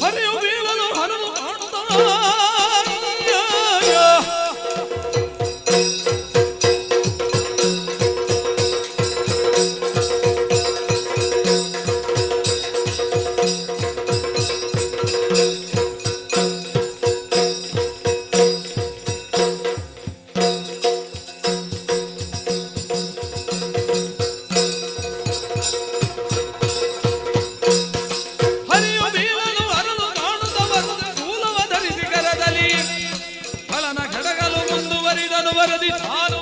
ಹರಿಯು ಬೀಳಲು ಹರಿದು ಕಾಣುತ್ತ ಹರಿಯು ಬೀಳಲು ಹರಿದು ಕಾಣುತ್ತ ಬರುತ್ತ ಶೂಲವ ಧರಿಸಿ ಕರದಲ್ಲಿ ಫಲನ ಕೆಡಗಲು ಮುಂದುವರಿದನು ವರದಿ ತಾನು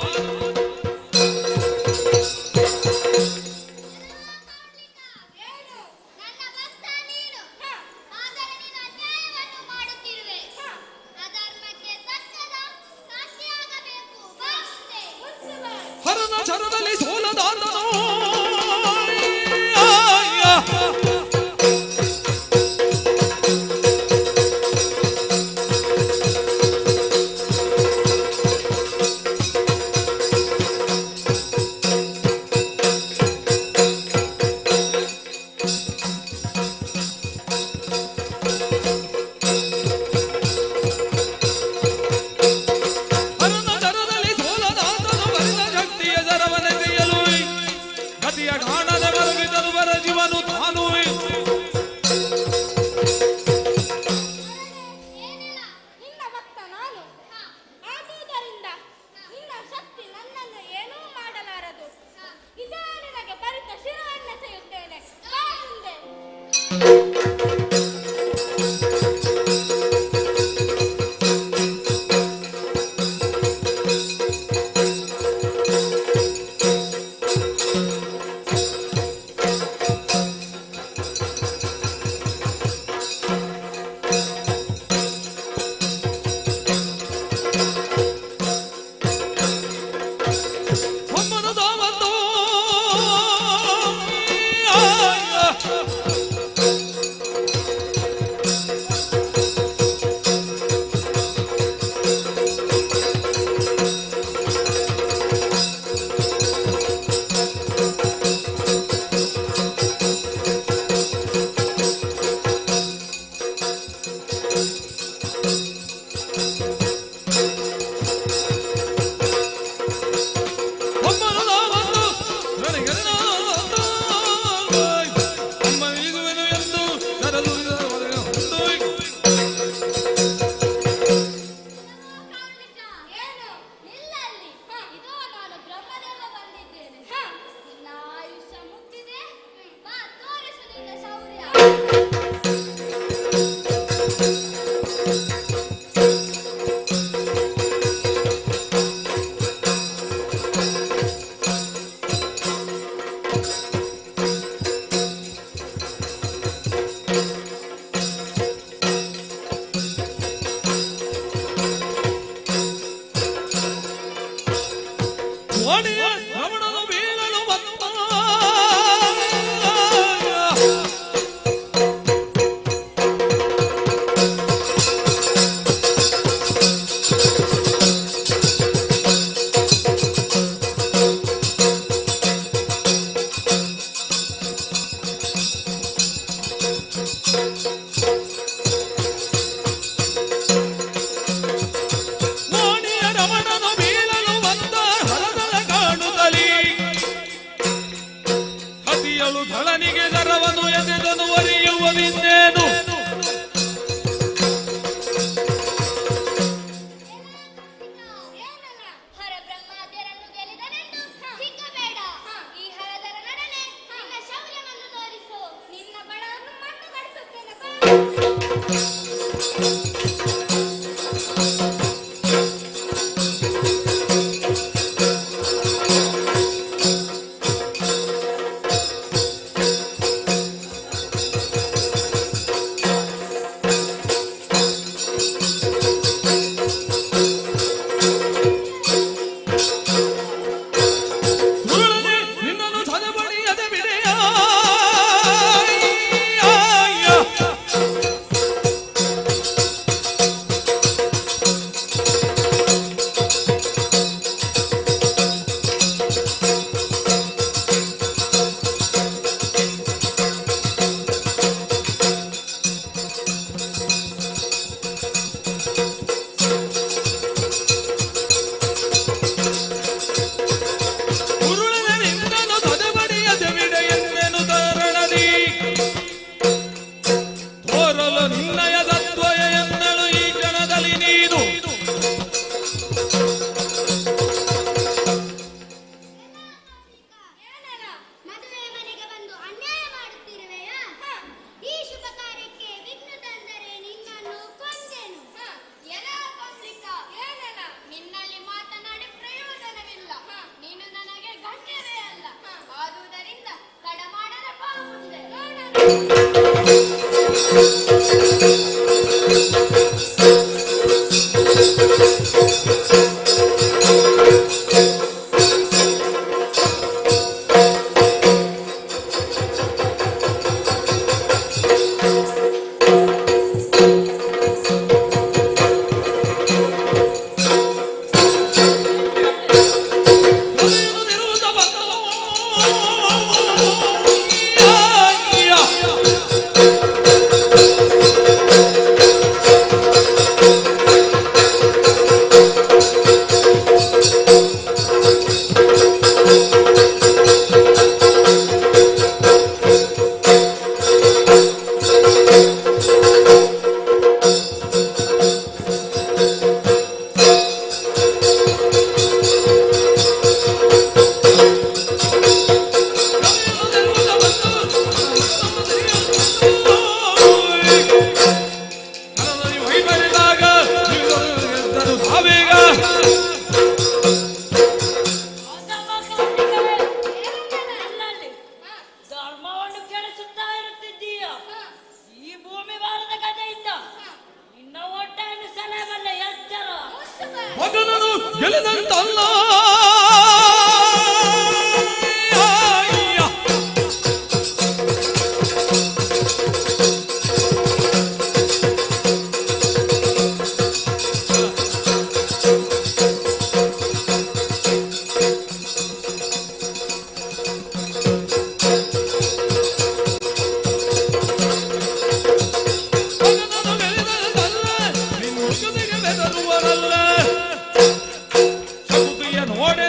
ಹರನ ಚರದಲ್ಲಿ ಸೋಲದಾತನು ಹರನ ಚರದಲ್ಲಿ ಸೋಲದಾತನು ಬರಿದ ಶಕ್ತಿಯ ಜರವನೆದೆಯಲು ಧರ್ಮವನ್ನು ಕೆಡಿಸುತ್ತಾ ಇರುತ್ತಿದ್ದೀಯ. ಈ ಭೂಮಿ ಭಾರತ ಕಥೆಯಿಂದ ನಿನ್ನ ಹೊಟ್ಟೆಯನ್ನು ಸೆಳೆಬಲ್ಲ ಎಚ್ಚರ. ಮಗನನ್ನು ಗೆಲ್ಲದಂತಲ್ಲ. ನೋಡೆ